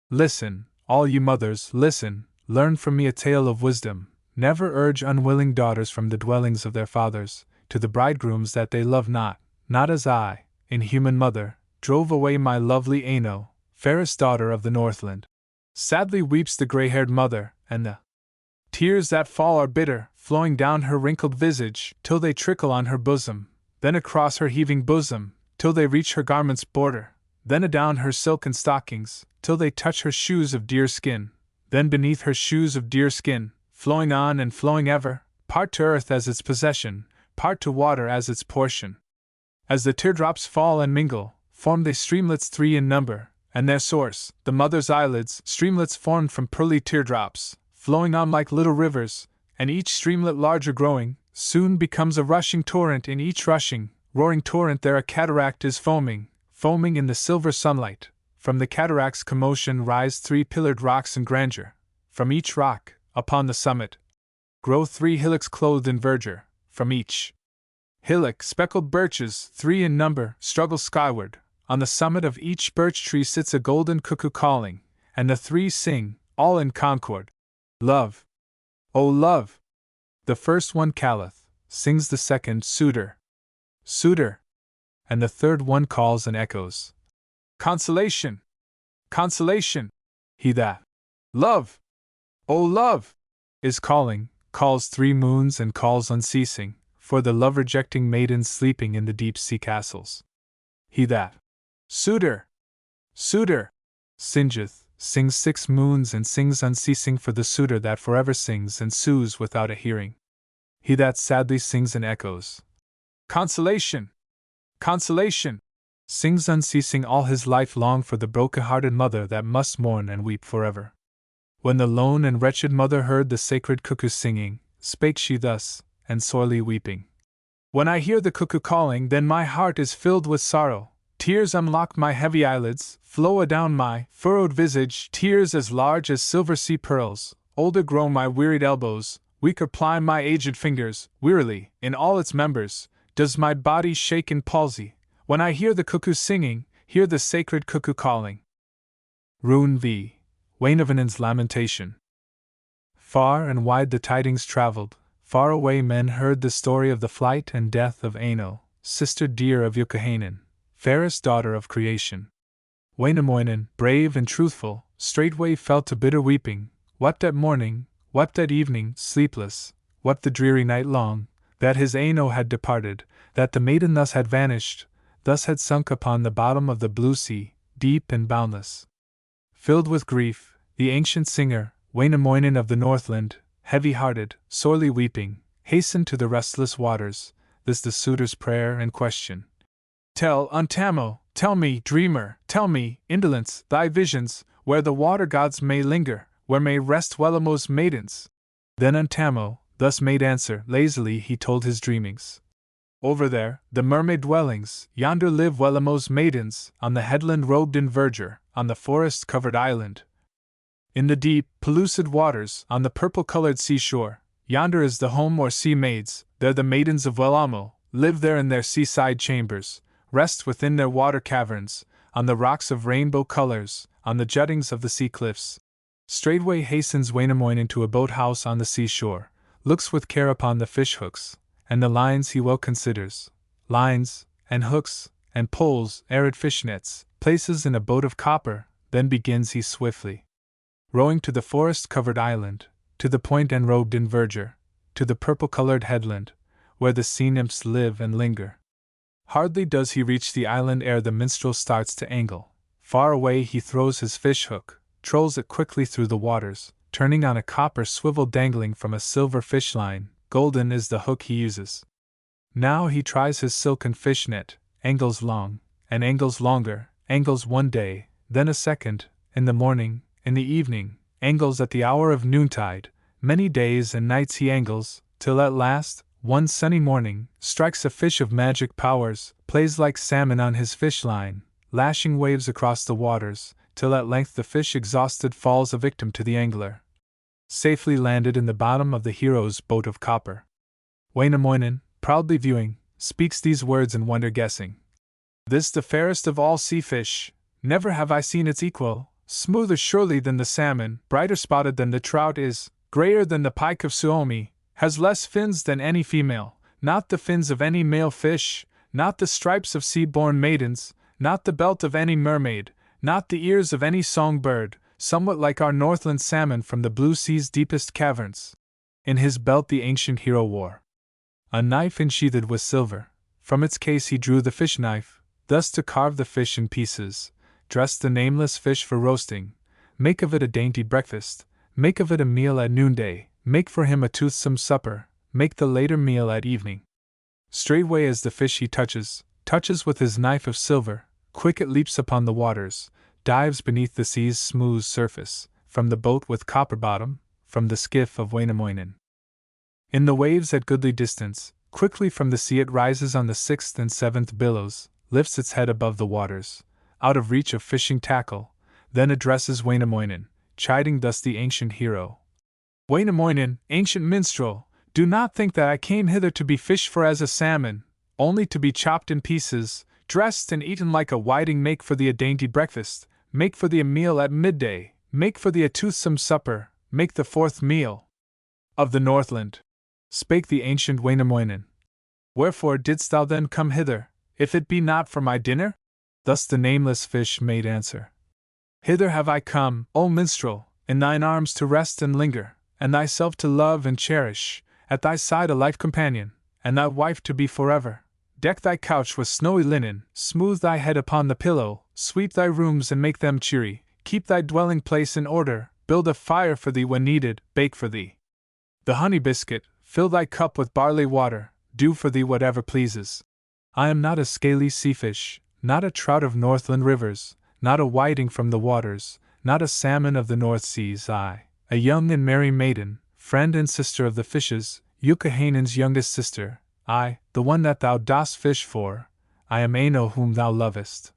Listen, all you mothers, listen, learn from me a tale of wisdom. Never urge unwilling daughters from the dwellings of their fathers, to the bridegrooms that they love not, not as I, inhuman mother, drove away my lovely Aino, fairest daughter of the Northland. Sadly weeps the gray-haired mother, and the tears that fall are bitter, flowing down her wrinkled visage, till they trickle on her bosom, then across her heaving bosom, till they reach her garment's border, then adown her silken stockings, till they touch her shoes of deerskin, then beneath her shoes of deerskin, flowing on and flowing ever, part to earth as its possession, part to water as its portion. As the teardrops fall and mingle, form they streamlets 3 in number, and their source, the mother's eyelids, streamlets formed from pearly teardrops, flowing on like little rivers, and each streamlet larger growing, soon becomes a rushing torrent. In each rushing, roaring torrent there a cataract is foaming, foaming in the silver sunlight. From the cataract's commotion rise 3 pillared rocks in grandeur. From each rock, upon the summit, grow 3 hillocks clothed in verdure. From each hillock, speckled birches, 3 in number, struggle skyward. On the summit of each birch tree sits a golden cuckoo calling, and the 3 sing, all in concord. Love! O love! The first one calleth, sings the second, suitor! Suitor! And the third one calls and echoes. Consolation! Consolation! He that love! O love! Is calling, calls 3 moons and calls unceasing, for the love-rejecting maidens sleeping in the deep-sea castles. He that suitor! Suitor! Singeth, sings 6 moons and sings unceasing for the suitor that forever sings and sues without a hearing. He that sadly sings and echoes. Consolation! Consolation! Sings unceasing all his life long for the broken-hearted mother that must mourn and weep forever. When the lone and wretched mother heard the sacred cuckoo singing, spake she thus, and sorely weeping. When I hear the cuckoo calling, then my heart is filled with sorrow. Tears unlock my heavy eyelids, flow adown my furrowed visage, tears as large as silver sea pearls. Older grow my wearied elbows, weaker ply my aged fingers. Wearily, in all its members, does my body shake in palsy, when I hear the cuckoo singing, hear the sacred cuckoo calling. Rune v. Wainavenen's Lamentation. Far and wide the tidings travelled, far away men heard the story of the flight and death of Aino, sister dear of Youkahainen, fairest daughter of creation. Wainamoinen, brave and truthful, straightway fell to bitter weeping, wept at morning, wept at evening, sleepless, wept the dreary night long, that his Aino had departed, that the maiden thus had vanished, thus had sunk upon the bottom of the blue sea, deep and boundless. Filled with grief, the ancient singer, Wainamoinen of the Northland, heavy-hearted, sorely weeping, hastened to the restless waters, this the suitor's prayer and question. Tell, Untamo, tell me, dreamer, tell me, indolence, thy visions, where the water gods may linger, where may rest Wellamo's maidens. Then Untamo thus made answer, lazily he told his dreamings. Over there, the mermaid dwellings, yonder live Wellamo's maidens, on the headland robed in verdure, on the forest-covered island. In the deep, pellucid waters, on the purple-colored seashore, yonder is the home or sea maids, there the maidens of Wellamo, live there in their seaside chambers, rest within their water caverns, on the rocks of rainbow colors, on the juttings of the sea cliffs. Straightway hastens Wainamoinen into a boat-house on the seashore, looks with care upon the fish-hooks, and the lines he well considers, lines, and hooks, and poles, arid fish-nets, places in a boat of copper, then begins he swiftly rowing to the forest-covered island, to the point enrobed in verdure, to the purple-colored headland, where the sea-nymphs live and linger. Hardly does he reach the island ere the minstrel starts to angle. Far away he throws his fish-hook, trolls it quickly through the waters, turning on a copper swivel dangling from a silver fish line. Golden is the hook he uses. Now he tries his silken fish net, angles long, and angles longer, angles one day, then a second, in the morning, in the evening, angles at the hour of noontide, many days and nights he angles, till at last, one sunny morning, strikes a fish of magic powers, plays like salmon on his fish line, lashing waves across the waters, till at length the fish exhausted falls a victim to the angler. Safely landed in the bottom of the hero's boat of copper. Wainamoinen, proudly viewing, speaks these words in wonder guessing. This the fairest of all sea fish, never have I seen its equal, smoother surely than the salmon, brighter spotted than the trout is, grayer than the pike of Suomi, has less fins than any female, not the fins of any male fish, not the stripes of sea-born maidens, not the belt of any mermaid, not the ears of any song-bird, somewhat like our Northland salmon from the blue sea's deepest caverns. In his belt the ancient hero wore a knife ensheathed with silver. From its case he drew the fish-knife, thus to carve the fish in pieces, dress the nameless fish for roasting, make of it a dainty breakfast, make of it a meal at noonday, make for him a toothsome supper, make the later meal at evening. Straightway as the fish he touches with his knife of silver, quick it leaps upon the waters, dives beneath the sea's smooth surface, from the boat with copper bottom, from the skiff of Wainamoinen. In the waves at goodly distance, quickly from the sea it rises on the 6th and 7th billows, lifts its head above the waters, out of reach of fishing tackle, then addresses Wainamoinen, chiding thus the ancient hero. Wainamoinen, ancient minstrel, do not think that I came hither to be fished for as a salmon, only to be chopped in pieces, dressed and eaten like a whiting. Make for thee a dainty breakfast, make for thee a meal at midday, make for thee a toothsome supper, make the 4th meal of the Northland, spake the ancient Wainamoinen. Wherefore didst thou then come hither, if it be not for my dinner? Thus the nameless fish made answer. Hither have I come, O minstrel, in thine arms to rest and linger, and thyself to love and cherish, at thy side a life companion, and thy wife to be forever. Deck thy couch with snowy linen, smooth thy head upon the pillow, sweep thy rooms and make them cheery, keep thy dwelling place in order, build a fire for thee when needed, bake for thee the honey biscuit, fill thy cup with barley water, do for thee whatever pleases. I am not a scaly sea fish, not a trout of Northland rivers, not a whiting from the waters, not a salmon of the North Seas. I, a young and merry maiden, friend and sister of the fishes, Youkahainen's youngest sister, I, the one that thou dost fish for, I am Aino whom thou lovest.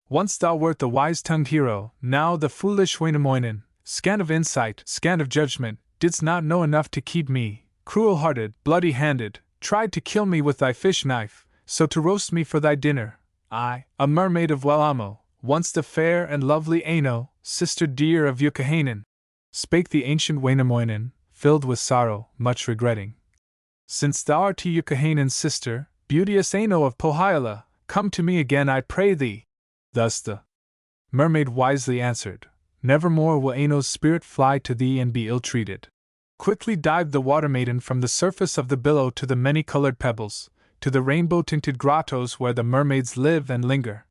Once thou wert the wise-tongued hero, now the foolish Wainamoinen, scant of insight, scant of judgment, didst not know enough to keep me, cruel-hearted, bloody-handed, tried to kill me with thy fish-knife, so to roast me for thy dinner. I, a mermaid of Wellamo, once the fair and lovely Aino, sister dear of Youkahainen, spake the ancient Wainamoinen, filled with sorrow, much regretting. Since thou art Youkahainen's sister, beauteous Aino of Pohjola, come to me again I pray thee. Thus the mermaid wisely answered, nevermore will Aino's spirit fly to thee and be ill-treated. Quickly dived the water maiden from the surface of the billow to the many-colored pebbles, to the rainbow-tinted grottos where the mermaids live and linger.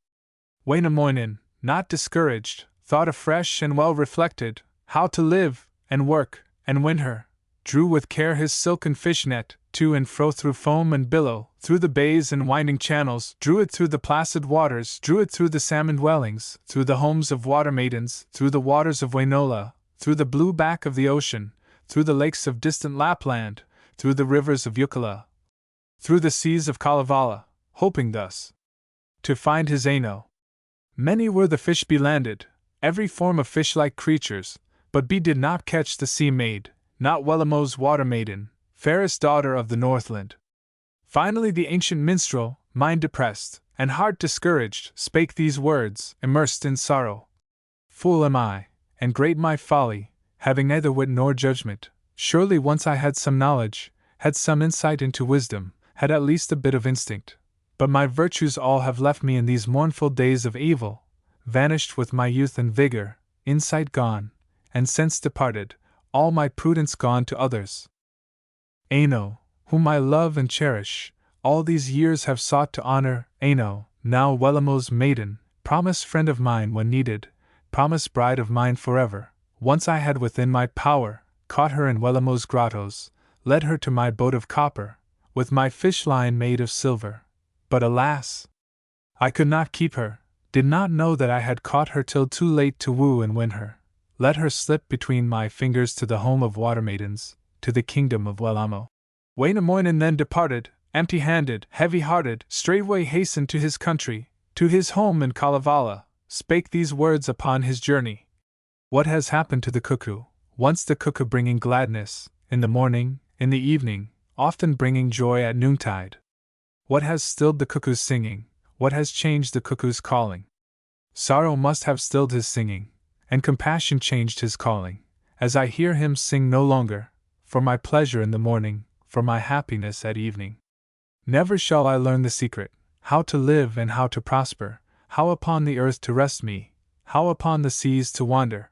Wainamoinen, not discouraged, thought afresh and well reflected, how to live, and work, and win her, drew with care his silken fish-net, to and fro through foam and billow, through the bays and winding channels, drew it through the placid waters, drew it through the salmon dwellings, through the homes of water maidens, through the waters of Wainola, through the blue back of the ocean, through the lakes of distant Lapland, through the rivers of Ukala, through the seas of Kalevala, hoping thus to find his Aino. Many were the fish be landed, every form of fish-like creatures, but be did not catch the sea maid, not Wellamo's water maiden, fairest daughter of the Northland. Finally the ancient minstrel, mind depressed, and heart discouraged, spake these words, immersed in sorrow. Fool am I, and great my folly, having neither wit nor judgment. Surely once I had some knowledge, had some insight into wisdom, had at least a bit of instinct. But my virtues all have left me in these mournful days of evil, vanished with my youth and vigor, insight gone, and sense departed, all my prudence gone to others. Aino, whom I love and cherish, all these years have sought to honor, Aino, now Wellamo's maiden, promise friend of mine when needed, promise bride of mine forever. Once I had within my power, caught her in Wellamo's grottos, led her to my boat of copper, with my fish line made of silver. But alas! I could not keep her, did not know that I had caught her till too late to woo and win her. Let her slip between my fingers to the home of water maidens, to the kingdom of Wellamo. Wainamoinen then departed, empty-handed, heavy-hearted, straightway hastened to his country, to his home in Kalevala, spake these words upon his journey. What has happened to the cuckoo? Once the cuckoo bringing gladness, in the morning, in the evening, often bringing joy at noontide. What has stilled the cuckoo's singing? What has changed the cuckoo's calling? Sorrow must have stilled his singing, and compassion changed his calling, as I hear him sing no longer, for my pleasure in the morning, for my happiness at evening. Never shall I learn the secret, how to live and how to prosper, how upon the earth to rest me, how upon the seas to wander.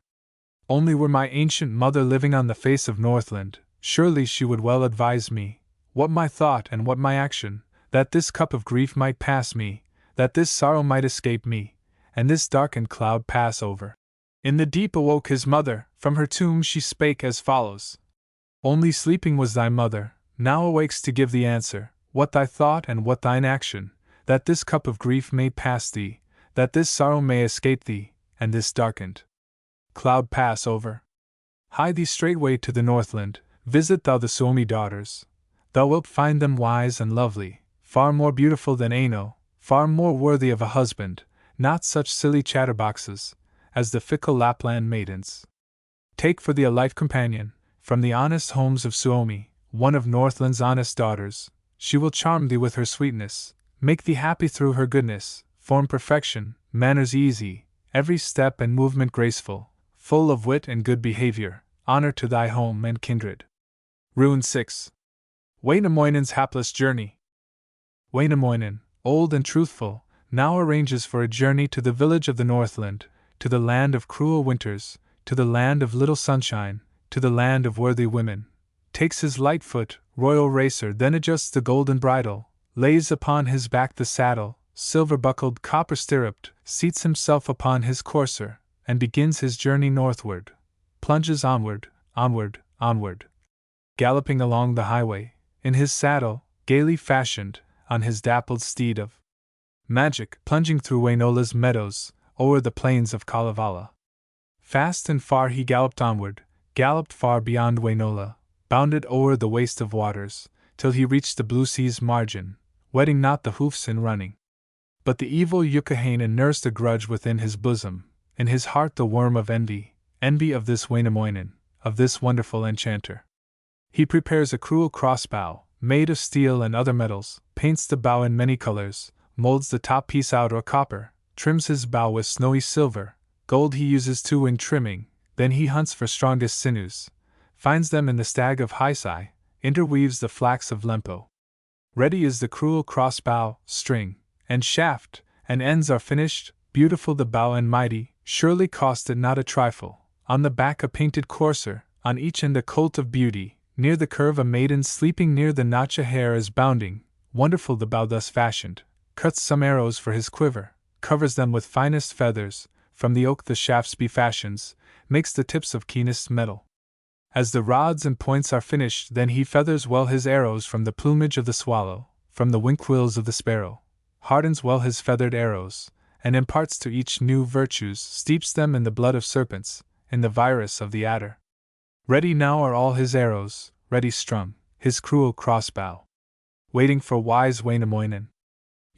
Only were my ancient mother living on the face of Northland, surely she would well advise me, what my thought and what my action, that this cup of grief might pass me, that this sorrow might escape me, and this darkened cloud pass over. In the deep awoke his mother, from her tomb she spake as follows. Only sleeping was thy mother, now awakes to give the answer, what thy thought and what thine action, that this cup of grief may pass thee, that this sorrow may escape thee, and this darkened cloud pass over. Hie thee straightway to the Northland, visit thou the Suomi daughters. Thou wilt find them wise and lovely, far more beautiful than Aino, far more worthy of a husband, not such silly chatterboxes, as the fickle Lapland maidens. Take for thee a life companion, from the honest homes of Suomi, one of Northland's honest daughters. She will charm thee with her sweetness, make thee happy through her goodness, form perfection, manners easy, every step and movement graceful, full of wit and good behavior, honor to thy home and kindred. Rune 6. Wainamoinen's hapless journey. Wainamoinen, old and truthful, now arranges for a journey to the village of the Northland, to the land of cruel winters, to the land of little sunshine, to the land of worthy women. Takes his light foot, royal racer, then adjusts the golden bridle, lays upon his back the saddle, silver-buckled, copper-stirruped, seats himself upon his courser, and begins his journey northward. Plunges onward, onward, onward. Galloping along the highway, in his saddle, gaily fashioned, on his dappled steed of magic, plunging through Wainola's meadows, o'er the plains of Kalevala. Fast and far he galloped onward, galloped far beyond Wainola, bounded o'er the waste of waters, till he reached the blue sea's margin, wetting not the hoofs in running. But the evil Youkahainen nursed a grudge within his bosom, in his heart the worm of envy, envy of this Wainamoinen, of this wonderful enchanter. He prepares a cruel crossbow, made of steel and other metals, paints the bow in many colors, molds the top piece out or copper, trims his bow with snowy silver, gold he uses too in trimming, then he hunts for strongest sinews, finds them in the stag of Haisai, interweaves the flax of Lempo. Ready is the cruel crossbow, string, and shaft, and ends are finished, beautiful the bow and mighty, surely cost it not a trifle. On the back a painted courser, on each end a colt of beauty, near the curve a maiden sleeping, near the notch a hare is bounding, wonderful the bow thus fashioned, cuts some arrows for his quiver, covers them with finest feathers, from the oak the shafts be fashions, makes the tips of keenest metal. As the rods and points are finished, then he feathers well his arrows from the plumage of the swallow, from the wing-quills of the sparrow, hardens well his feathered arrows, and imparts to each new virtues, steeps them in the blood of serpents, in the virus of the adder. Ready now are all his arrows, ready strung, his cruel crossbow, waiting for wise Wainamoinen.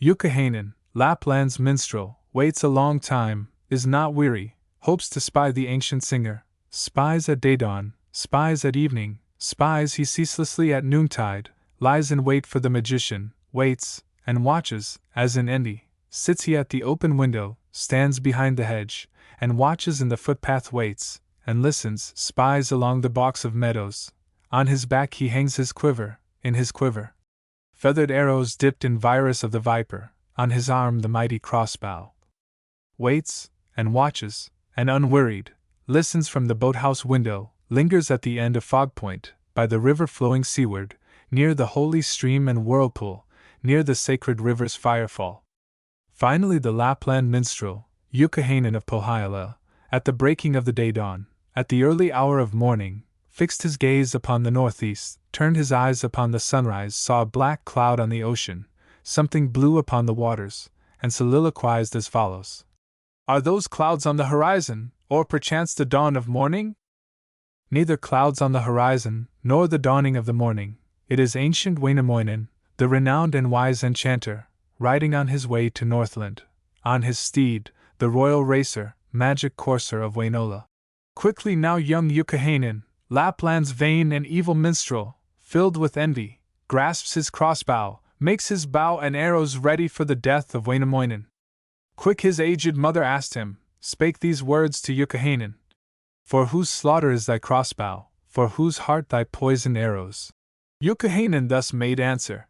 Youkahainen, Lapland's minstrel, waits a long time, is not weary, hopes to spy the ancient singer, spies at day-dawn, spies at evening, spies he ceaselessly at noontide, lies in wait for the magician, waits, and watches, as in Endy, sits he at the open window, stands behind the hedge, and watches in the footpath, waits, and listens, spies along the box of meadows. On his back he hangs his quiver, in his quiver feathered arrows dipped in virus of the viper, on his arm the mighty crossbow. Waits, and watches, and unwearied, listens from the boathouse window, lingers at the end of Fog Point, by the river flowing seaward, near the holy stream and whirlpool, near the sacred river's firefall. Finally the Lapland minstrel, Youkahainen of Pohjola, at the breaking of the day dawn, at the early hour of morning, fixed his gaze upon the northeast, turned his eyes upon the sunrise, saw a black cloud on the ocean, something blue upon the waters, and soliloquized as follows: "Are those clouds on the horizon, or perchance the dawn of morning?" "Neither clouds on the horizon, nor the dawning of the morning. It is ancient Wainamoinen, the renowned and wise enchanter, riding on his way to Northland, on his steed, the royal racer, magic courser of Wainola." Quickly now young Youkahainen, Lapland's vain and evil minstrel, filled with envy, grasps his crossbow, makes his bow and arrows ready for the death of Wainamoinen. Quick his aged mother asked him, spake these words to Youkahainen: "For whose slaughter is thy crossbow, for whose heart thy poisoned arrows?" Youkahainen thus made answer: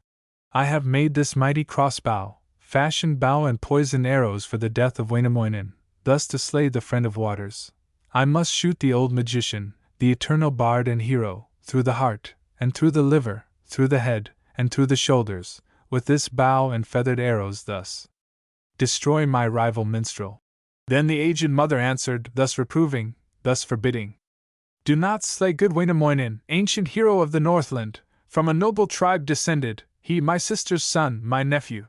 "I have made this mighty crossbow, fashioned bow and poisoned arrows for the death of Wainamoinen, thus to slay the friend of waters. I must shoot the old magician, the eternal bard and hero, through the heart, and through the liver, through the head, and through the shoulders, with this bow and feathered arrows, thus destroy my rival minstrel." Then the aged mother answered, thus reproving, thus forbidding: "Do not slay good Wainamoinen, ancient hero of the Northland, from a noble tribe descended, he my sister's son, my nephew.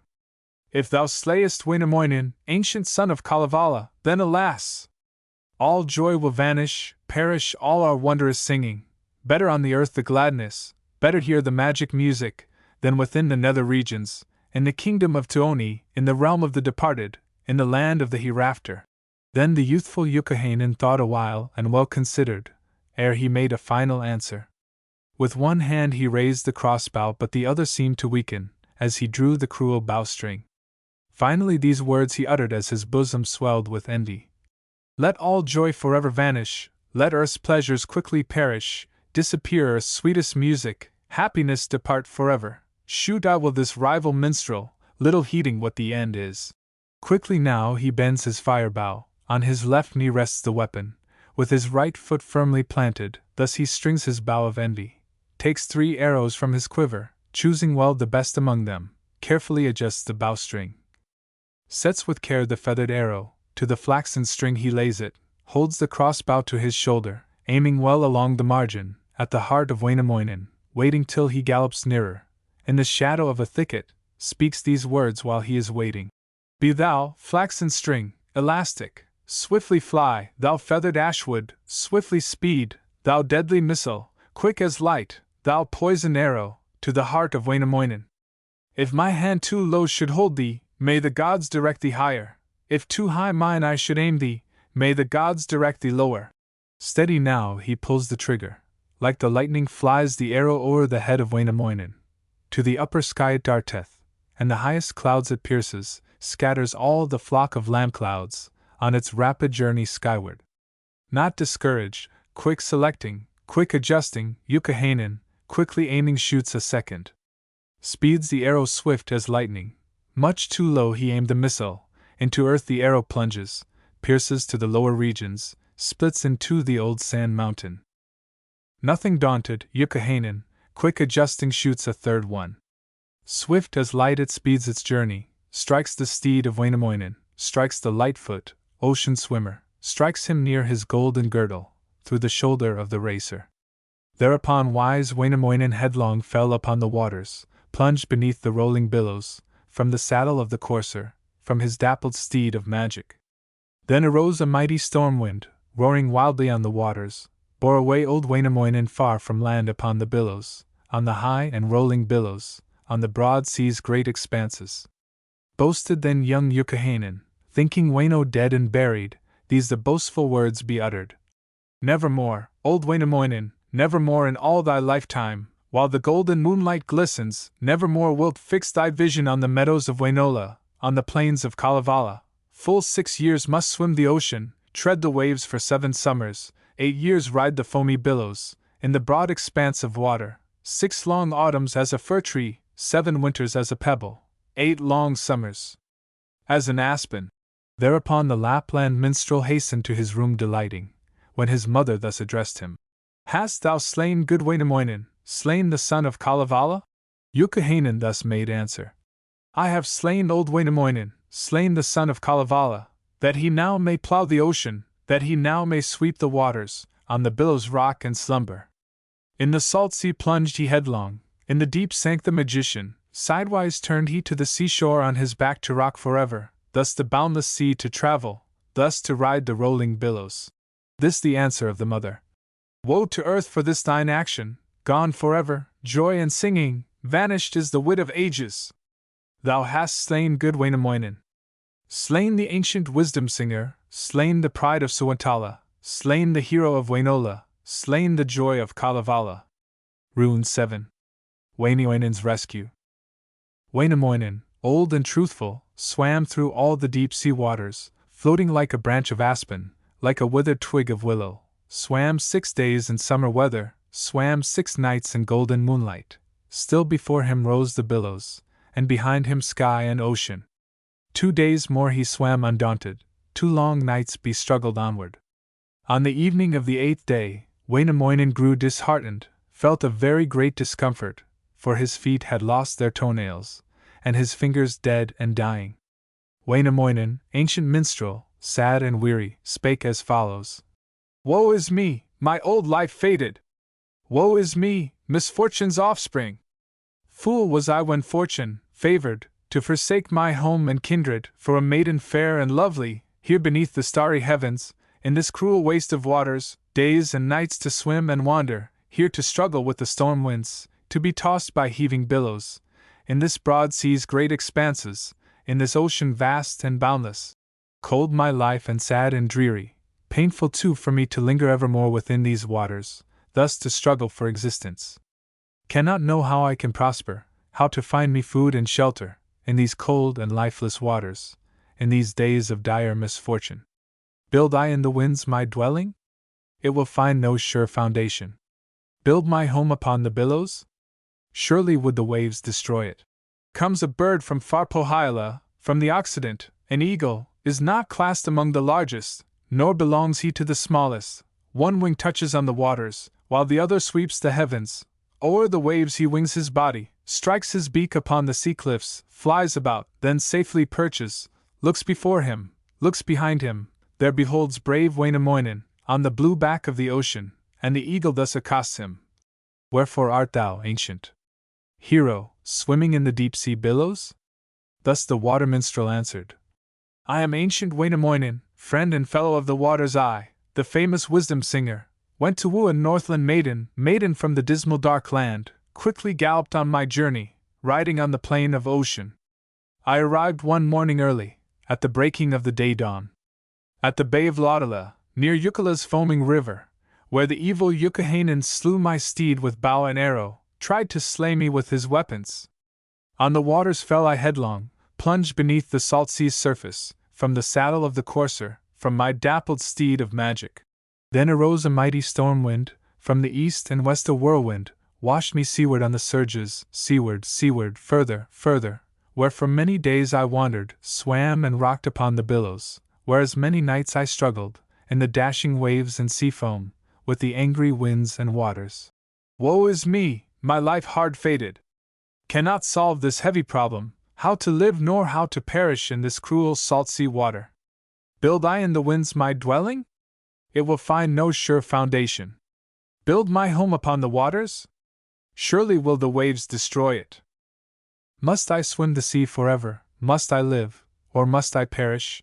If thou slayest Wainamoinen, ancient son of Kalevala, then alas! all joy will vanish, perish all our wondrous singing. Better on the earth the gladness, better here the magic music, than within the nether regions, in the kingdom of Tuoni, in the realm of the departed, in the land of the hereafter." Then the youthful Youkahainen thought a while and well considered, ere he made a final answer. With one hand he raised the crossbow, but the other seemed to weaken, as he drew the cruel bowstring. Finally these words he uttered as his bosom swelled with envy: "Let all joy forever vanish, let earth's pleasures quickly perish, disappear earth's sweetest music, happiness depart forever. Shoot I will this rival minstrel, little heeding what the end is." Quickly now he bends his fire bow, on his left knee rests the weapon, with his right foot firmly planted, thus he strings his bow of envy, takes 3 arrows from his quiver, choosing well the best among them, carefully adjusts the bowstring, sets with care the feathered arrow, to the flaxen string he lays it, holds the crossbow to his shoulder, aiming well along the margin, at the heart of Wainamoinen, waiting till he gallops nearer, in the shadow of a thicket, speaks these words while he is waiting: "Be thou, flaxen string, elastic, swiftly fly, thou feathered ashwood, swiftly speed, thou deadly missile, quick as light, thou poisoned arrow, to the heart of Wainamoinen. If my hand too low should hold thee, may the gods direct thee higher. If too high mine eye should aim thee, may the gods direct thee lower." Steady now he pulls the trigger. Like the lightning flies the arrow o'er the head of Wainamoinen. To the upper sky it darteth, and the highest clouds it pierces, scatters all the flock of lamb clouds, on its rapid journey skyward. Not discouraged, quick selecting, quick adjusting, Youkahainen, quickly aiming shoots a second. Speeds the arrow swift as lightning. Much too low he aimed the missile. Into earth the arrow plunges, pierces to the lower regions, splits in two the old sand mountain. Nothing daunted, Youkahainen, quick adjusting shoots a third one. Swift as light it speeds its journey, strikes the steed of Wainamoinen, strikes the lightfoot, ocean swimmer, strikes him near his golden girdle, through the shoulder of the racer. Thereupon wise Wainamoinen headlong fell upon the waters, plunged beneath the rolling billows, from the saddle of the courser, from his dappled steed of magic. Then arose a mighty storm wind, roaring wildly on the waters, bore away old Wainamoinen far from land upon the billows, on the high and rolling billows, on the broad sea's great expanses. Boasted then young Youkahainen, thinking Waino dead and buried, these the boastful words be uttered. Nevermore, old Wainamoinen, nevermore in all thy lifetime, while the golden moonlight glistens, nevermore wilt fix thy vision on the meadows of Wainola, on the plains of Kalevala. Full 6 years must swim the ocean, tread the waves for 7 summers, 8 years ride the foamy billows, in the broad expanse of water, 6 long autumns as a fir tree, 7 winters as a pebble, 8 long summers as an aspen. Thereupon the Lapland minstrel hastened to his room delighting, when his mother thus addressed him. Hast thou slain good Wainamoinen, slain the son of Kalevala? Youkahainen thus made answer. I have slain old Wainamoinen, slain the son of Kalevala, that he now may plough the ocean, that he now may sweep the waters, on the billows rock and slumber. In the salt sea plunged he headlong, in the deep sank the magician, sidewise turned he to the seashore on his back to rock forever, thus the boundless sea to travel, thus to ride the rolling billows. This the answer of the mother. Woe to earth for this thine action, gone forever, joy and singing, vanished is the wit of ages. Thou hast slain good Wainamoinen. Slain the ancient wisdom singer, slain the pride of Suwantala, slain the hero of Wainola, slain the joy of Kalevala. Rune 7. Wainamoinen's rescue. Wainamoinen, old and truthful, swam through all the deep sea waters, floating like a branch of aspen, like a withered twig of willow, swam 6 days in summer weather, swam 6 nights in golden moonlight. Still before him rose the billows, and behind him sky and ocean. 2 days more he swam undaunted, 2 long nights be struggled onward. On the evening of the 8th day, Wainamoinen grew disheartened, felt a very great discomfort, for his feet had lost their toenails, and his fingers dead and dying. Wainamoinen, ancient minstrel, sad and weary, spake as follows. Woe is me, my old life fated! Woe is me, misfortune's offspring! Fool was I when fortune favored to forsake my home and kindred for a maiden fair and lovely, here beneath the starry heavens, in this cruel waste of waters, days and nights to swim and wander, here to struggle with the storm winds, to be tossed by heaving billows, in this broad sea's great expanses, in this ocean vast and boundless. Cold my life and sad and dreary, painful too for me to linger evermore within these waters, thus to struggle for existence. Cannot know how I can prosper, how to find me food and shelter, in these cold and lifeless waters, in these days of dire misfortune. Build I in the winds my dwelling? It will find no sure foundation. Build my home upon the billows? Surely would the waves destroy it. Comes a bird from far Pohjola, from the Occident, an eagle, is not classed among the largest, nor belongs he to the smallest. One wing touches on the waters, while the other sweeps the heavens. O'er the waves he wings his body, strikes his beak upon the sea cliffs, flies about, then safely perches, looks before him, looks behind him, there beholds brave Wainamoinen, on the blue back of the ocean, and the eagle thus accosts him. Wherefore art thou, ancient hero, swimming in the deep sea billows? Thus the water minstrel answered. I am ancient Wainamoinen, friend and fellow of the waters. I, the famous wisdom singer, went to woo a Northland maiden, maiden from the dismal dark land, quickly galloped on my journey, riding on the plain of ocean. I arrived one morning early, at the breaking of the day dawn, at the bay of Laudala, near Ukala's foaming river, where the evil Youkahainen slew my steed with bow and arrow, tried to slay me with his weapons. On the waters fell I headlong, plunged beneath the salt sea's surface, from the saddle of the courser, from my dappled steed of magic. Then arose a mighty storm wind, from the east and west a whirlwind, washed me seaward on the surges, seaward, seaward, further, further, where for many days I wandered, swam and rocked upon the billows, where as many nights I struggled, in the dashing waves and sea foam, with the angry winds and waters. Woe is me, my life hard fated! Cannot solve this heavy problem, how to live nor how to perish in this cruel salt sea water. Build I in the winds my dwelling? It will find no sure foundation. Build my home upon the waters? Surely will the waves destroy it. Must I swim the sea forever? Must I live, or must I perish?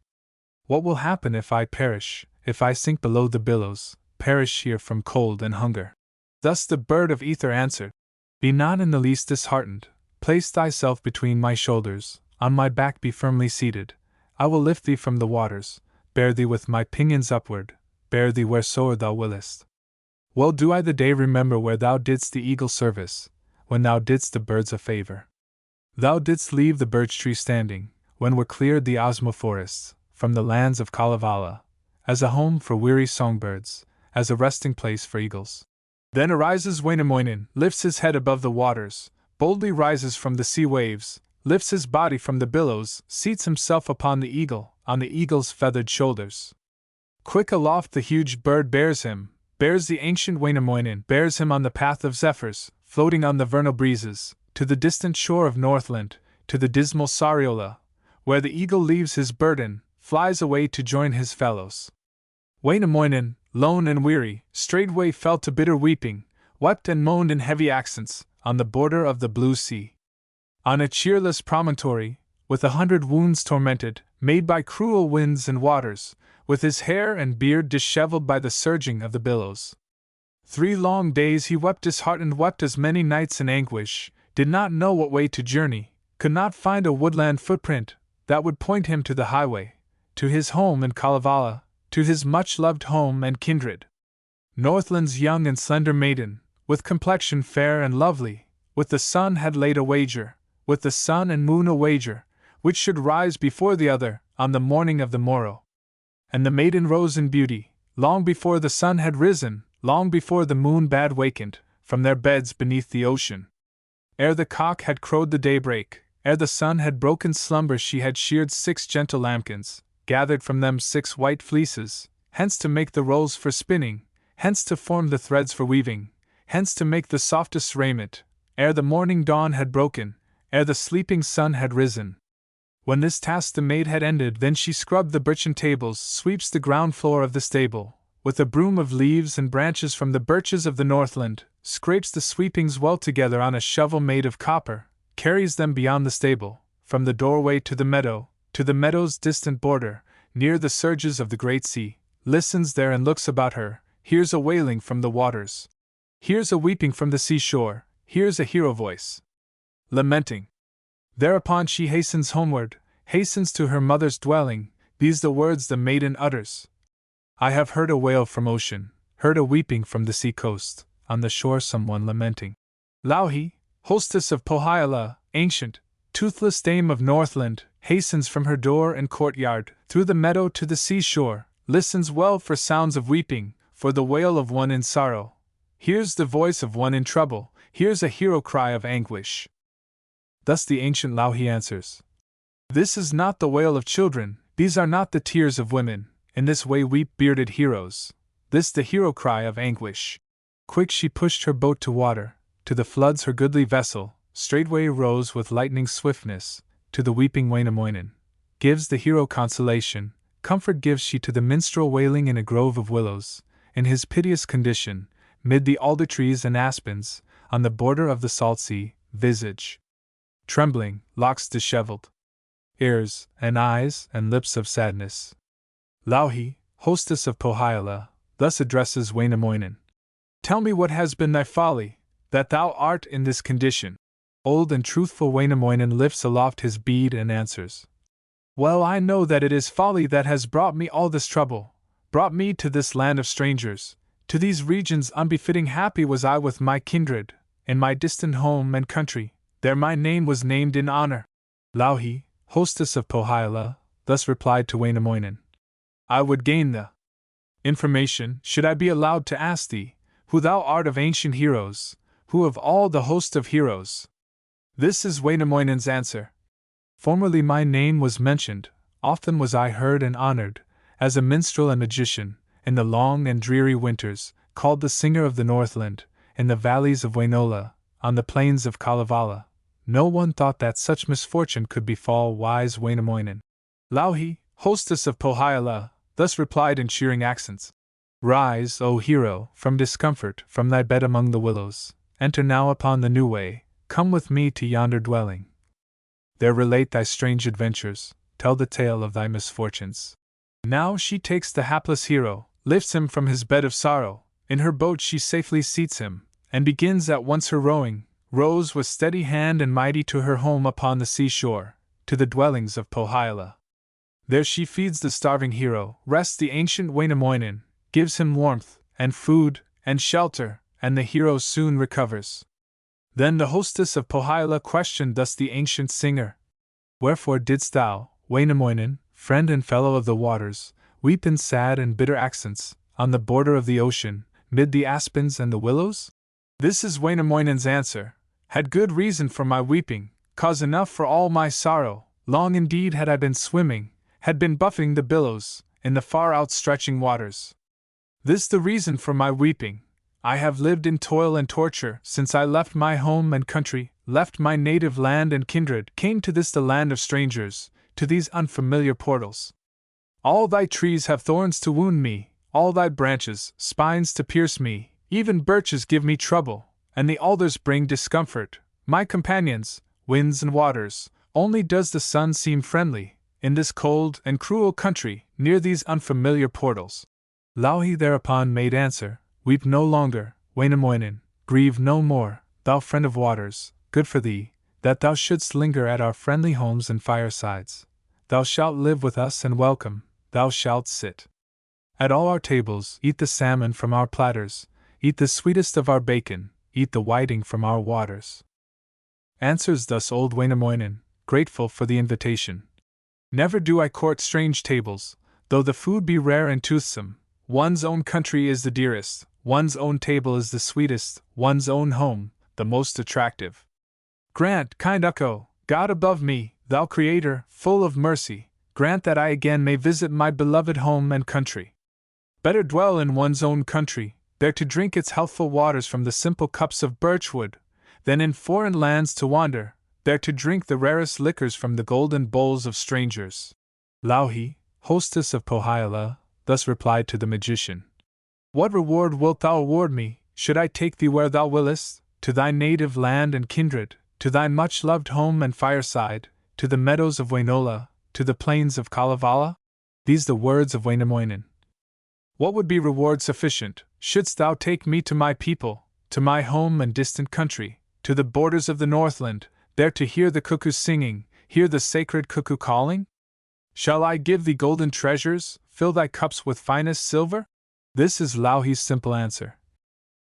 What will happen if I perish, if I sink below the billows, perish here from cold and hunger? Thus the bird of ether answered, Be not in the least disheartened, place thyself between my shoulders, on my back be firmly seated, I will lift thee from the waters, bear thee with my pinions upward, bear thee wheresoe'er thou willest. Well do I the day remember where thou didst the eagle service, when thou didst the birds a favor. Thou didst leave the birch tree standing, when were cleared the osmo forests, from the lands of Kalevala, as a home for weary songbirds, as a resting place for eagles. Then arises Wainamoinen, lifts his head above the waters, boldly rises from the sea waves, lifts his body from the billows, seats himself upon the eagle, on the eagle's feathered shoulders. Quick aloft the huge bird bears him, bears the ancient Wainamoinen, bears him on the path of zephyrs, floating on the vernal breezes, to the distant shore of Northland, to the dismal Sariola, where the eagle leaves his burden, flies away to join his fellows. Wainamoinen, lone and weary, straightway fell to bitter weeping, wept and moaned in heavy accents, on the border of the blue sea. On a cheerless promontory, with 100 wounds tormented, made by cruel winds and waters, with his hair and beard disheveled by the surging of the billows. 3 long days he wept disheartened, wept as many nights in anguish, did not know what way to journey, could not find a woodland footprint that would point him to the highway, to his home in Kalevala, to his much-loved home and kindred. Northland's young and slender maiden, with complexion fair and lovely, with the sun had laid a wager, with the sun and moon a wager, which should rise before the other, on the morning of the morrow. And the maiden rose in beauty, long before the sun had risen, long before the moon bad wakened, from their beds beneath the ocean. Ere the cock had crowed the daybreak, ere the sun had broken slumber, she had sheared 6 gentle lambkins, gathered from them 6 white fleeces, hence to make the rolls for spinning, hence to form the threads for weaving, hence to make the softest raiment, ere the morning dawn had broken, ere the sleeping sun had risen. When this task the maid had ended, then she scrubbed the birchen tables, sweeps the ground floor of the stable, with a broom of leaves and branches from the birches of the Northland, scrapes the sweepings well together on a shovel made of copper, carries them beyond the stable, from the doorway to the meadow's distant border, near the surges of the great sea, listens there and looks about her, hears a wailing from the waters, hears a weeping from the seashore, hears a hero voice lamenting. Thereupon she hastens homeward, hastens to her mother's dwelling, these the words the maiden utters. I have heard a wail from ocean, heard a weeping from the sea coast, on the shore someone lamenting. Louhi, hostess of Pohjola, ancient, toothless dame of Northland, hastens from her door and courtyard, through the meadow to the seashore, listens well for sounds of weeping, for the wail of one in sorrow, hears the voice of one in trouble, hears a hero cry of anguish. Thus the ancient Louhi answers. This is not the wail of children, these are not the tears of women, in this way weep bearded heroes, this the hero cry of anguish. Quick she pushed her boat to water, to the floods her goodly vessel, straightway rose with lightning swiftness, to the weeping Wainamoinen, gives the hero consolation, comfort gives she to the minstrel wailing in a grove of willows, in his piteous condition, mid the alder trees and aspens, on the border of the salt sea, visage trembling, locks disheveled, ears and eyes and lips of sadness. Louhi, hostess of Pohjola, thus addresses Wainamoinen. Tell me what has been thy folly, that thou art in this condition. Old and truthful Wainamoinen lifts aloft his bead and answers. Well, I know that it is folly that has brought me all this trouble, brought me to this land of strangers, to these regions unbefitting. Happy was I with my kindred, in my distant home and country, there my name was named in honor. Louhi, hostess of Pohjola, thus replied to Wainamoinen. I would gain the information, should I be allowed to ask thee, who thou art of ancient heroes, who of all the host of heroes. This is Wainamoinen's answer. Formerly my name was mentioned, often was I heard and honored, as a minstrel and magician, in the long and dreary winters, called the singer of the Northland, in the valleys of Wainola, on the plains of Kalevala. No one thought that such misfortune could befall wise Wainamoinen. Louhi, hostess of Pohjola, thus replied in cheering accents. Rise, O hero, from discomfort, from thy bed among the willows, enter now upon the new way, come with me to yonder dwelling. There relate thy strange adventures, tell the tale of thy misfortunes. Now she takes the hapless hero, lifts him from his bed of sorrow, in her boat she safely seats him, and begins at once her rowing, rows with steady hand and mighty to her home upon the seashore, to the dwellings of Pohjola. There she feeds the starving hero, rests the ancient Wainamoinen, gives him warmth, and food, and shelter, and the hero soon recovers. Then the hostess of Pohjola questioned thus the ancient singer: Wherefore didst thou, Wainamoinen, friend and fellow of the waters, weep in sad and bitter accents, on the border of the ocean, mid the aspens and the willows? This is Wainamoinen's answer: Had good reason for my weeping, cause enough for all my sorrow, long indeed had I been swimming, had been buffing the billows, in the far outstretching waters. This the reason for my weeping: I have lived in toil and torture since I left my home and country, left my native land and kindred, came to this the land of strangers, to these unfamiliar portals. All thy trees have thorns to wound me, all thy branches, spines to pierce me, even birches give me trouble, and the alders bring discomfort, my companions, winds and waters, only does the sun seem friendly, in this cold and cruel country, near these unfamiliar portals. Louhi thereupon made answer: Weep no longer, Wainamoinen, grieve no more, thou friend of waters, good for thee, that thou shouldst linger at our friendly homes and firesides. Thou shalt live with us and welcome, thou shalt sit at all our tables, eat the salmon from our platters, eat the sweetest of our bacon, eat the whiting from our waters. Answers thus old Wainamoinen, grateful for the invitation. Never do I court strange tables, though the food be rare and toothsome. One's own country is the dearest, one's own table is the sweetest, one's own home, the most attractive. Grant, kind Ukko, God above me, thou Creator, full of mercy, grant that I again may visit my beloved home and country. Better dwell in one's own country, there to drink its healthful waters from the simple cups of birchwood, than in foreign lands to wander, there to drink the rarest liquors from the golden bowls of strangers. Louhi, hostess of Pohjola, thus replied to the magician: What reward wilt thou award me, should I take thee where thou willest, to thy native land and kindred, to thy much-loved home and fireside, to the meadows of Wainola, to the plains of Kalevala? These the words of Wainamoinen. What would be reward sufficient, shouldst thou take me to my people, to my home and distant country, to the borders of the Northland, there to hear the cuckoo singing, hear the sacred cuckoo calling? Shall I give thee golden treasures, fill thy cups with finest silver? This is Louhi's simple answer.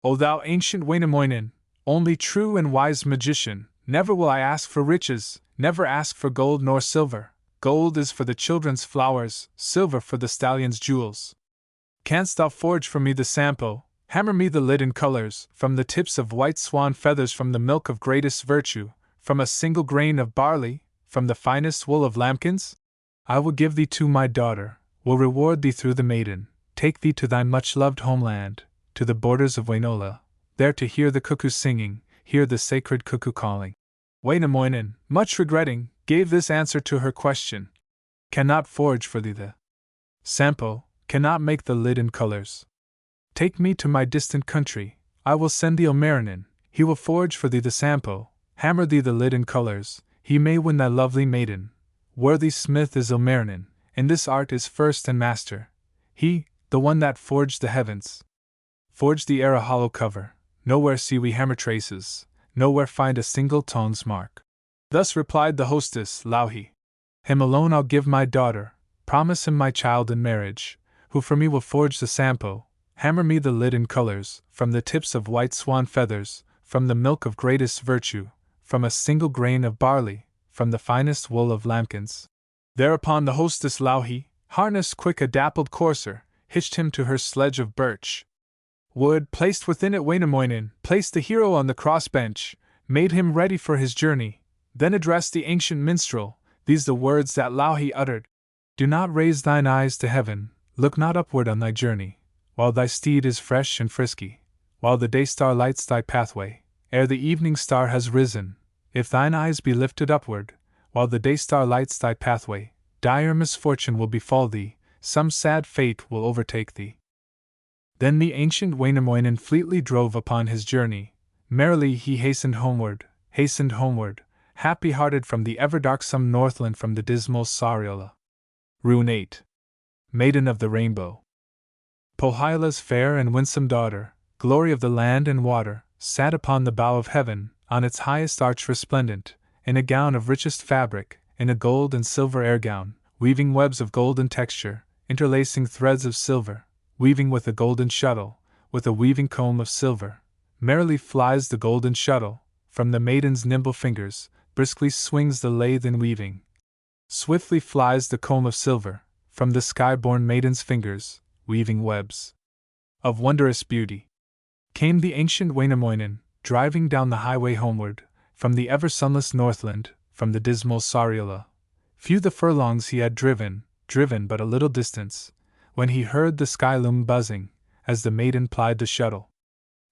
O thou ancient Wainamoinen, only true and wise magician, never will I ask for riches, never ask for gold nor silver. Gold is for the children's flowers, silver for the stallion's jewels. Canst thou forge for me the Sampo, hammer me the lid in colors, from the tips of white swan feathers, from the milk of greatest virtue, from a single grain of barley, from the finest wool of lambkins? I will give thee to my daughter, will reward thee through the maiden, take thee to thy much-loved homeland, to the borders of Wainola, there to hear the cuckoo singing, hear the sacred cuckoo calling. Wainamoinen, much regretting, gave this answer to her question: Cannot forge for thee the Sampo, cannot make the lid in colors. Take me to my distant country, I will send thee Ilmarinen, he will forge for thee the Sampo, hammer thee the lid in colors, he may win thy lovely maiden. Worthy smith is Ilmarinen, in this art is first and master. He, the one that forged the heavens, forged the air a hollow cover. Nowhere see we hammer traces, nowhere find a single tone's mark. Thus replied the hostess, Louhi. Him alone I'll give my daughter, promise him my child in marriage, who for me will forge the Sampo, hammer me the lid in colors, from the tips of white swan feathers, from the milk of greatest virtue, from a single grain of barley, from the finest wool of lambkins. Thereupon the hostess Louhi harnessed quick a dappled courser, hitched him to her sledge of birch wood, placed within it Wainamoinen, placed the hero on the crossbench, made him ready for his journey, then addressed the ancient minstrel, these the words that Louhi uttered: Do not raise thine eyes to heaven, look not upward on thy journey, while thy steed is fresh and frisky, while the day star lights thy pathway, ere the evening star has risen. If thine eyes be lifted upward, while the day star lights thy pathway, dire misfortune will befall thee, some sad fate will overtake thee. Then the ancient Wainamoinen fleetly drove upon his journey. Merrily he hastened homeward, happy-hearted from the ever-darksome Northland, from the dismal Sariola. Rune 8. Maiden of the Rainbow. Pohjola's fair and winsome daughter, glory of the land and water, sat upon the bow of heaven, on its highest arch resplendent, in a gown of richest fabric, in a gold and silver air-gown, weaving webs of golden texture, interlacing threads of silver, weaving with a golden shuttle, with a weaving comb of silver. Merrily flies the golden shuttle, from the maiden's nimble fingers, briskly swings the lathe in weaving. Swiftly flies the comb of silver, from the sky-born maiden's fingers, weaving webs of wondrous beauty. Came the ancient Wainamoinen, driving down the highway homeward, from the ever-sunless Northland, from the dismal Sariola. Few the furlongs he had driven but a little distance, when he heard the sky loom buzzing, as the maiden plied the shuttle.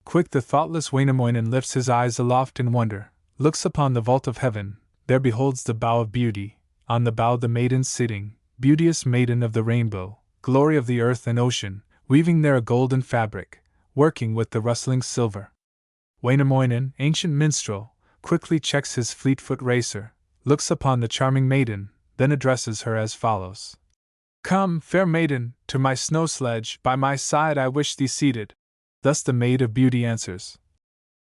Quick the thoughtless Wainamoinen lifts his eyes aloft in wonder, looks upon the vault of heaven, there beholds the bow of beauty, on the bow the maiden sitting, beauteous maiden of the rainbow, glory of the earth and ocean, weaving there a golden fabric, working with the rustling silver. Wainamoinen, ancient minstrel, quickly checks his fleet-foot racer, looks upon the charming maiden, then addresses her as follows. Come, fair maiden, to my snow sledge, by my side I wish thee seated. Thus the Maid of Beauty answers.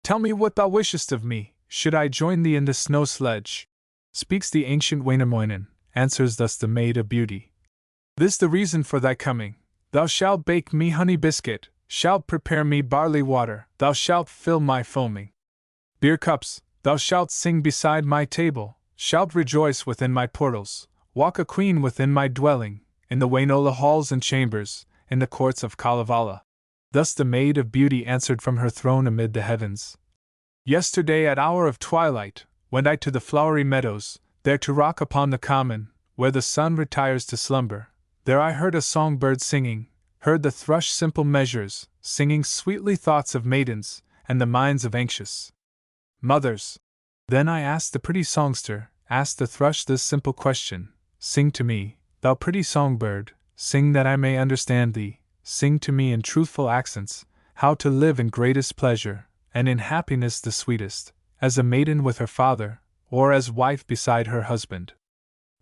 Tell me what thou wishest of me, should I join thee in the snow sledge? Speaks the ancient Wainamoinen, answers thus the Maid of Beauty. This the reason for thy coming. Thou shalt bake me honey biscuit, shalt prepare me barley water, thou shalt fill my foaming beer cups, thou shalt sing beside my table, shalt rejoice within my portals, walk a queen within my dwelling, in the Wainola halls and chambers, in the courts of Kalevala. Thus the Maid of Beauty answered from her throne amid the heavens. Yesterday at hour of twilight, went I to the flowery meadows, there to rock upon the common, where the sun retires to slumber. There I heard a songbird singing, heard the thrush simple measures, singing sweetly thoughts of maidens, and the minds of anxious mothers. Then I asked the pretty songster, asked the thrush this simple question, Sing to me, thou pretty songbird, sing that I may understand thee, sing to me in truthful accents, how to live in greatest pleasure, and in happiness the sweetest, as a maiden with her father, or as wife beside her husband.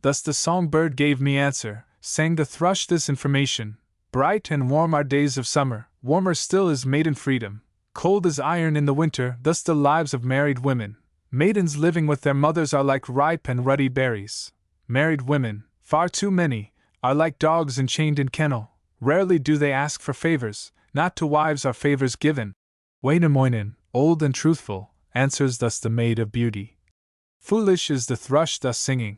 Thus the songbird gave me answer, sang the thrush this information, bright and warm are days of summer, warmer still is maiden freedom, cold as iron in the winter, thus the lives of married women. Maidens living with their mothers are like ripe and ruddy berries. Married women, far too many, are like dogs enchained in kennel, rarely do they ask for favors, not to wives are favors given. Wainamoinen, old and truthful, answers thus the Maid of Beauty. Foolish is the thrush thus singing.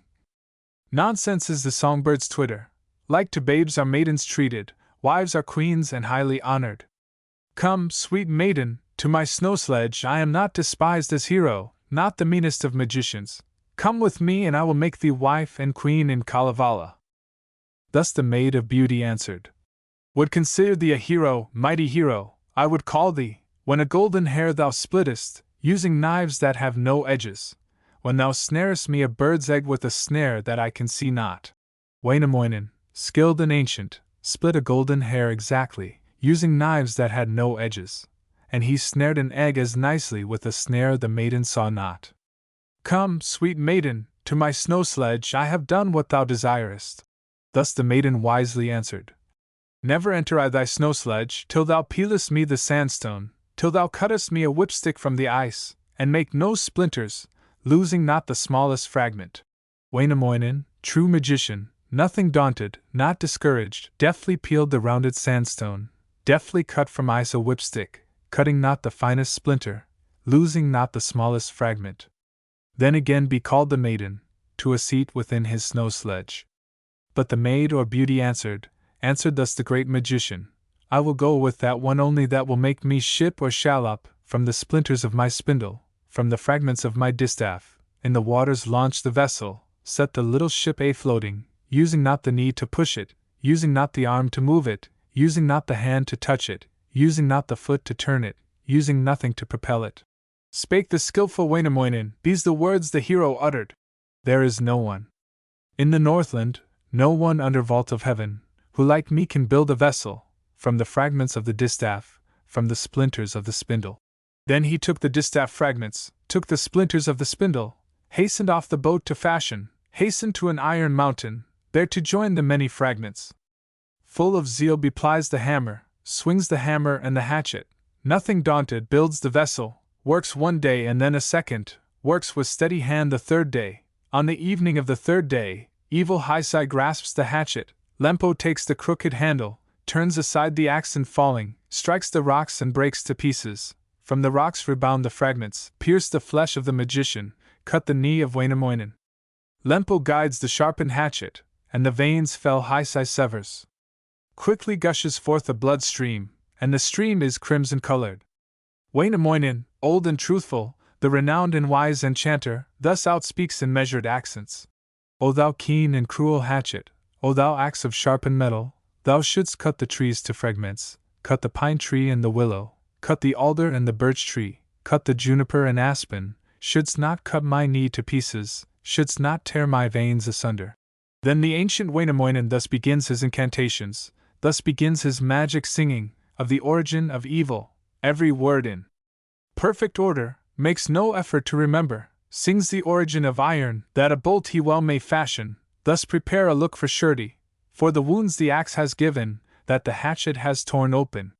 Nonsense is the songbird's twitter. Like to babes are maidens treated, wives are queens and highly honored. Come, sweet maiden, to my snow sledge. I am not despised as hero, not the meanest of magicians. Come with me and I will make thee wife and queen in Kalevala. Thus the Maid of Beauty answered. Would consider thee a hero, mighty hero, I would call thee, when a golden hair thou splittest, using knives that have no edges, when thou snarest me a bird's egg with a snare that I can see not. Wainamoinen, skilled and ancient, split a golden hair exactly, using knives that had no edges, and he snared an egg as nicely with a snare the maiden saw not. Come, sweet maiden, to my snow sledge. I have done what thou desirest. Thus the maiden wisely answered. Never enter I thy snow sledge till thou peelest me the sandstone, till thou cuttest me a whipstick from the ice, and make no splinters, losing not the smallest fragment. Wainamoinen, true magician, nothing daunted, not discouraged, deftly peeled the rounded sandstone, deftly cut from ice a whipstick, cutting not the finest splinter, losing not the smallest fragment. Then again becalled the maiden, to a seat within his snow sledge. But the Maid or Beauty answered thus the great magician, I will go with that one only that will make me ship or shallop, from the splinters of my spindle, from the fragments of my distaff, in the waters launch the vessel, set the little ship a-floating, using not the knee to push it, using not the arm to move it, using not the hand to touch it, using not the foot to turn it, using nothing to propel it. Spake the skillful Wainamoinen, these the words the hero uttered. There is no one in the Northland, no one under vault of heaven, who like me can build a vessel, from the fragments of the distaff, from the splinters of the spindle. Then he took the distaff fragments, took the splinters of the spindle, hastened off the boat to fashion, hastened to an iron mountain, there to join the many fragments. Full of zeal beplies the hammer, swings the hammer and the hatchet, nothing daunted builds the vessel, works one day and then a second, works with steady hand the third day. On the evening of the third day, evil Hisai grasps the hatchet, Lempo takes the crooked handle, turns aside the axe and falling, strikes the rocks and breaks to pieces. From the rocks rebound the fragments, pierce the flesh of the magician, cut the knee of Wainamoinen. Lempo guides the sharpened hatchet, and the veins fell Hisai severs. Quickly gushes forth a blood stream, and the stream is crimson-colored. Wainamoinen, old and truthful, the renowned and wise enchanter, thus outspeaks in measured accents. O thou keen and cruel hatchet, O thou axe of sharpened metal, thou shouldst cut the trees to fragments, cut the pine tree and the willow, cut the alder and the birch tree, cut the juniper and aspen, shouldst not cut my knee to pieces, shouldst not tear my veins asunder. Then the ancient Wainamoinen thus begins his incantations, thus begins his magic singing, of the origin of evil, every word in perfect order, makes no effort to remember, sings the origin of iron, that a bolt he well may fashion, thus prepare a look for surety, for the wounds the axe has given, that the hatchet has torn open.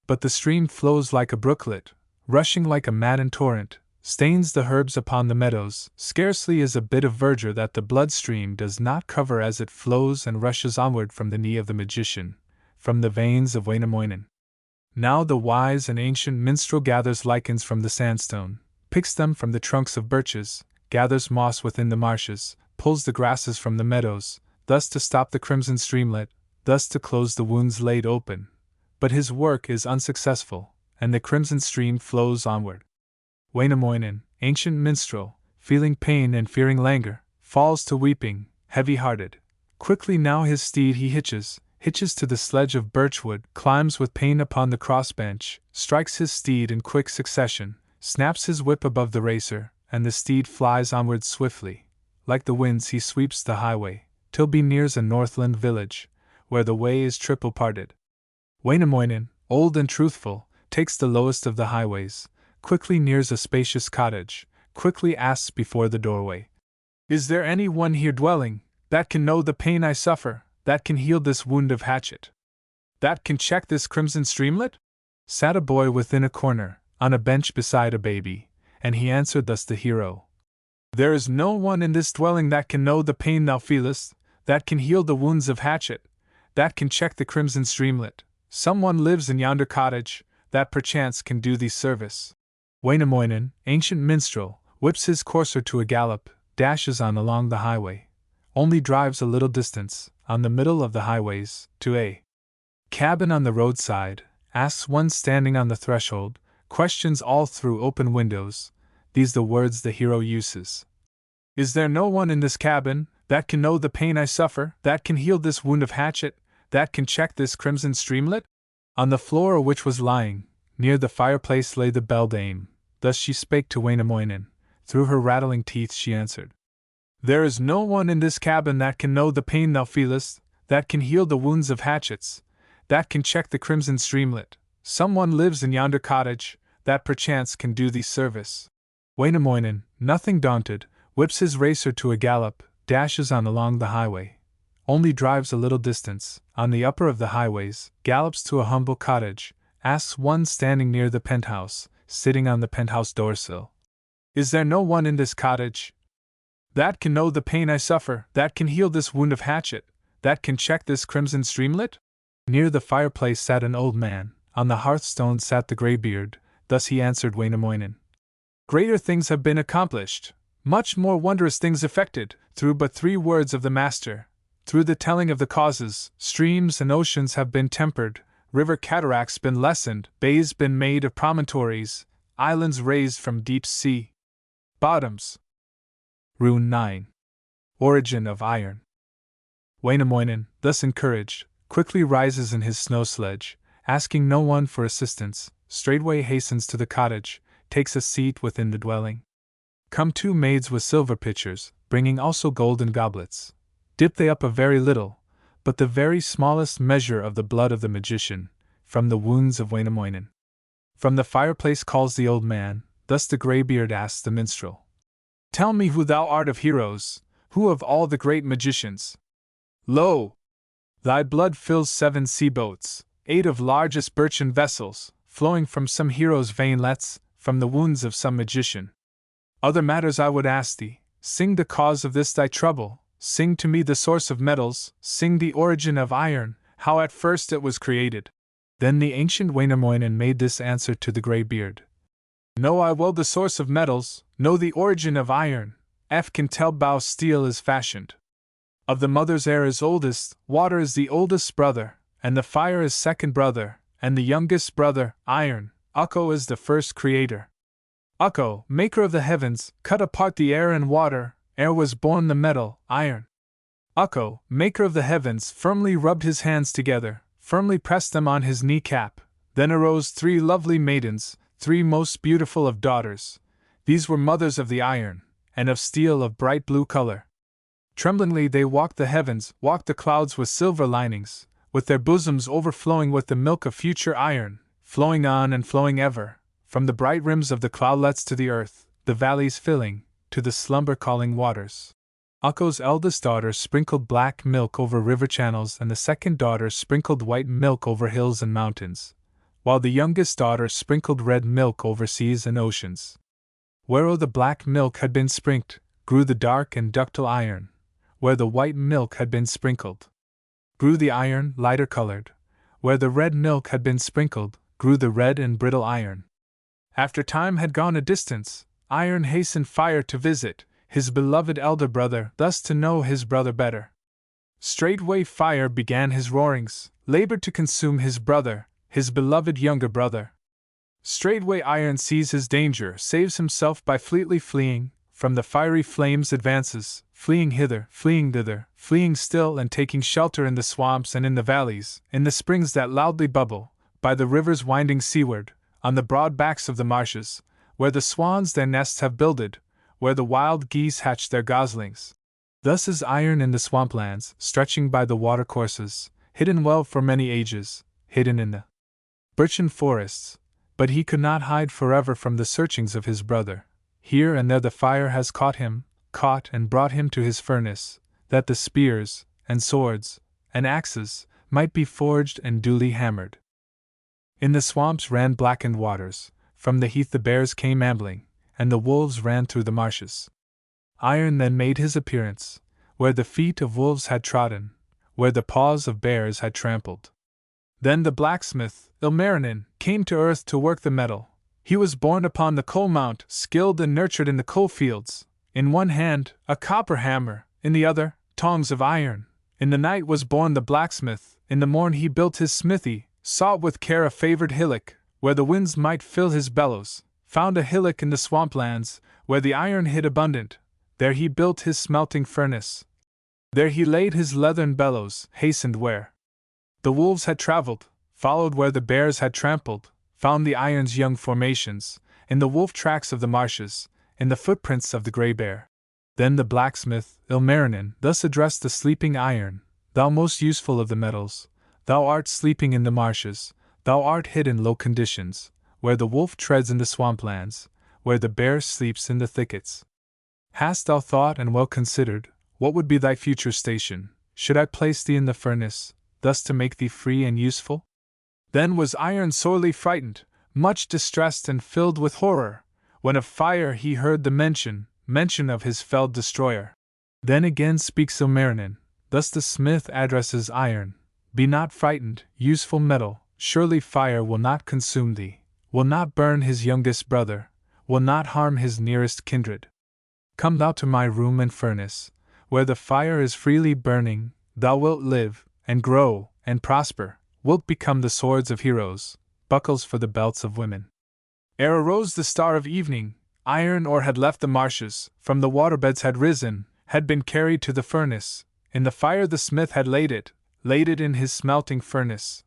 But the stream flows like a brooklet, rushing like a maddened torrent, stains the herbs upon the meadows, scarcely is a bit of verdure that the blood stream does not cover as it flows and rushes onward from the knee of the magician, from the veins of Wainamoinen. Now the wise and ancient minstrel gathers lichens from the sandstone, picks them from the trunks of birches, gathers moss within the marshes, pulls the grasses from the meadows, thus to stop the crimson streamlet, thus to close the wounds laid open. But his work is unsuccessful, and the crimson stream flows onward. Wainamoinen, ancient minstrel, feeling pain and fearing languor, falls to weeping, heavy-hearted. Quickly now his steed he hitches to the sledge of birchwood, climbs with pain upon the crossbench, strikes his steed in quick succession, snaps his whip above the racer, and the steed flies onward swiftly. Like the winds he sweeps the highway, till he nears a Northland village, where the way is triple parted. Wainamoinen, old and truthful, takes the lowest of the highways, quickly nears a spacious cottage, quickly asks before the doorway, "Is there any one here dwelling, that can know the pain I suffer, that can heal this wound of hatchet, that can check this crimson streamlet?" Sat a boy within a corner, on a bench beside a baby, and he answered thus the hero, "There is no one in this dwelling that can know the pain thou feelest, that can heal the wounds of hatchet, that can check the crimson streamlet. Someone lives in yonder cottage, that perchance can do thee service." Wainamoinen, ancient minstrel, whips his courser to a gallop, dashes on along the highway, only drives a little distance, on the middle of the highways, to a cabin on the roadside, asks one standing on the threshold, questions all through open windows. These the words the hero uses: "Is there no one in this cabin, that can know the pain I suffer, that can heal this wound of hatchet, that can check this crimson streamlet?" On the floor which was lying, near the fireplace lay the beldame. Thus she spake to Wainamoinen. Through her rattling teeth she answered, "There is no one in this cabin that can know the pain thou feelest, that can heal the wounds of hatchets, that can check the crimson streamlet. Someone lives in yonder cottage, that perchance can do thee service." Wainamoinen, nothing daunted, whips his racer to a gallop, dashes on along the highway, only drives a little distance, on the upper of the highways, gallops to a humble cottage, asks one standing near the penthouse, sitting on the penthouse doorsill, "Is there no one in this cottage that can know the pain I suffer, that can heal this wound of hatchet, that can check this crimson streamlet?" Near the fireplace sat an old man, on the hearthstone sat the greybeard. Thus he answered Wainamoinen, "Greater things have been accomplished, much more wondrous things effected, through but 3 words of the master. Through the telling of the causes, streams and oceans have been tempered, river cataracts been lessened, bays been made of promontories, islands raised from deep sea bottoms." Rune 9. Origin of Iron. Wainamoinen, thus encouraged, quickly rises in his snow sledge, asking no one for assistance, straightway hastens to the cottage, takes a seat within the dwelling. Come 2 maids with silver pitchers, bringing also golden goblets. Dip they up a very little, but the very smallest measure of the blood of the magician, from the wounds of Wainamoinen. From the fireplace calls the old man, thus the greybeard asks the minstrel. Tell me who thou art of heroes, who of all the great magicians? Lo! Thy blood fills 7 sea-boats, 8 of largest birchen vessels, flowing from some hero's veinlets, from the wounds of some magician. Other matters I would ask thee, sing the cause of this thy trouble, sing to me the source of metals, sing the origin of iron, how at first it was created. Then the ancient Wainamoinen made this answer to the grey-beard. Know I well the source of metals, know the origin of iron, can tell bow steel is fashioned. Of the mother's air is oldest, water is the oldest brother, and the fire is second brother, and the youngest brother, iron, Ukko is the first creator. Ukko, maker of the heavens, cut apart the air and water, ere was born the metal, iron. Ukko, maker of the heavens, firmly rubbed his hands together, firmly pressed them on his kneecap, then arose 3 lovely maidens, 3 most beautiful of daughters. These were mothers of the iron, and of steel of bright blue color. Tremblingly they walked the heavens, walked the clouds with silver linings, with their bosoms overflowing with the milk of future iron, flowing on and flowing ever, from the bright rims of the cloudlets to the earth, the valleys filling, to the slumber-calling waters. Ukko's eldest daughter sprinkled black milk over river channels, and the second daughter sprinkled white milk over hills and mountains, while the youngest daughter sprinkled red milk over seas and oceans. Where'o the black milk had been sprinkled, grew the dark and ductile iron. Where the white milk had been sprinkled, grew the iron, lighter colored. Where the red milk had been sprinkled, grew the red and brittle iron. After time had gone a distance, iron hastened fire to visit his beloved elder brother, thus to know his brother better. Straightway fire began his roarings, labored to consume his brother, his beloved younger brother. Straightway iron sees his danger, saves himself by fleetly fleeing, from the fiery flames advances, fleeing hither, fleeing thither, fleeing still and taking shelter in the swamps and in the valleys, in the springs that loudly bubble, by the rivers winding seaward, on the broad backs of the marshes, where the swans their nests have builded, where the wild geese hatch their goslings. Thus is iron in the swamplands, stretching by the watercourses, hidden well for many ages, hidden in the birchen forests, but he could not hide forever from the searchings of his brother. Here and there the fire has caught and brought him to his furnace, that the spears, and swords, and axes, might be forged and duly hammered. In the swamps ran blackened waters, from the heath the bears came ambling, and the wolves ran through the marshes. Iron then made his appearance, where the feet of wolves had trodden, where the paws of bears had trampled. Then the blacksmith, Ilmarinen, came to earth to work the metal. He was born upon the coal mount, skilled and nurtured in the coal fields. In one hand, a copper hammer, in the other, tongs of iron. In the night was born the blacksmith, in the morn he built his smithy, sought with care a favored hillock, where the winds might fill his bellows, found a hillock in the swamplands, where the iron hid abundant, there he built his smelting furnace. There he laid his leathern bellows, hastened where the wolves had traveled, followed where the bears had trampled, found the iron's young formations, in the wolf tracks of the marshes, in the footprints of the grey bear. Then the blacksmith, Ilmarinen, thus addressed the sleeping iron, Thou most useful of the metals, thou art sleeping in the marshes, thou art hid in low conditions, where the wolf treads in the swamplands, where the bear sleeps in the thickets. Hast thou thought and well considered, what would be thy future station, should I place thee in the furnace, thus to make thee free and useful? Then was Iron sorely frightened, much distressed and filled with horror, when of fire he heard the mention of his felled destroyer. Then again speaks Ilmarinen, thus the smith addresses Iron, Be not frightened, useful metal, surely fire will not consume thee, will not burn his youngest brother, will not harm his nearest kindred. Come thou to my room and furnace, where the fire is freely burning, thou wilt live, and grow, and prosper, wilt become the swords of heroes, buckles for the belts of women. Ere arose the star of evening, Iron ore had left the marshes, from the waterbeds had risen, had been carried to the furnace, in the fire the smith had laid it in his smelting furnace.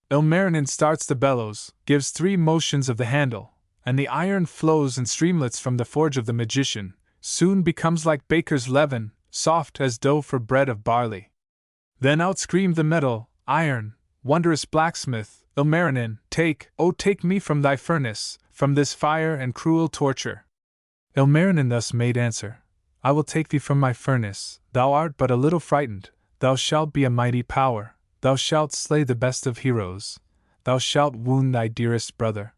Ilmarinen starts the bellows, gives 3 motions of the handle, and the iron flows in streamlets from the forge of the magician, soon becomes like baker's leaven, soft as dough for bread of barley. Then out screamed the metal, iron, wondrous blacksmith, Ilmarinen, take, oh take me from thy furnace, from this fire and cruel torture. Ilmarinen thus made answer, I will take thee from my furnace, thou art but a little frightened, thou shalt be a mighty power, thou shalt slay the best of heroes, thou shalt wound thy dearest brother.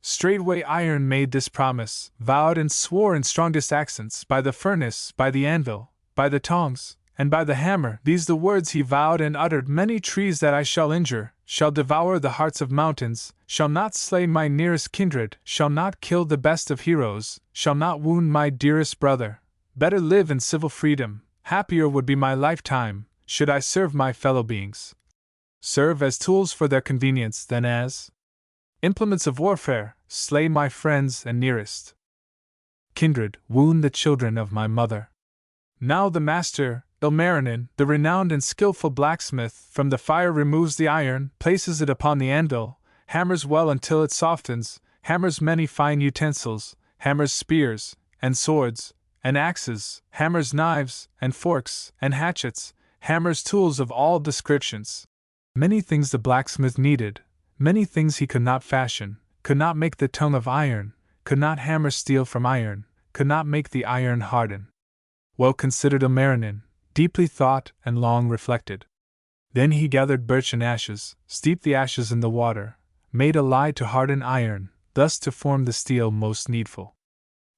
Straightway Iron made this promise, vowed and swore in strongest accents, by the furnace, by the anvil, by the tongs, and by the hammer, these the words he vowed and uttered, many trees that I shall injure, shall devour the hearts of mountains, shall not slay my nearest kindred, shall not kill the best of heroes, shall not wound my dearest brother. Better live in civil freedom, happier would be my lifetime, should I serve my fellow beings. Serve as tools for their convenience than as implements of warfare, slay my friends and nearest kindred, wound the children of my mother. Now the master, Ilmarinen, the renowned and skillful blacksmith, from the fire removes the iron, places it upon the anvil, hammers well until it softens, hammers many fine utensils, hammers spears, and swords, and axes, hammers knives, and forks, and hatchets, hammers tools of all descriptions. Many things the blacksmith needed, many things he could not fashion, could not make the tongue of iron, could not hammer steel from iron, could not make the iron harden. Well considered Ilmarinen, deeply thought and long reflected. Then he gathered birch and ashes, steeped the ashes in the water, made a lye to harden iron, thus to form the steel most needful.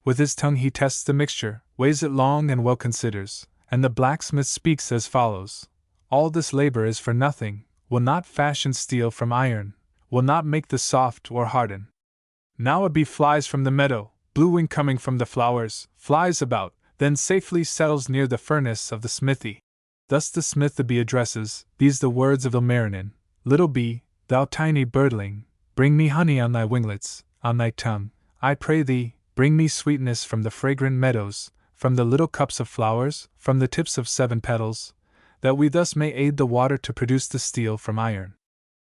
With his tongue he tests the mixture, weighs it long and well considers, and the blacksmith speaks as follows: all this labor is for nothing, will not fashion steel from iron, will not make the soft or harden. Now a bee flies from the meadow, blue wing coming from the flowers, flies about, then safely settles near the furnace of the smithy. Thus the smith the bee addresses, these the words of Ilmarinen: little bee, thou tiny birdling, bring me honey on thy winglets, on thy tongue, I pray thee, bring me sweetness from the fragrant meadows, from the little cups of flowers, from the tips of 7 petals, that we thus may aid the water to produce the steel from iron.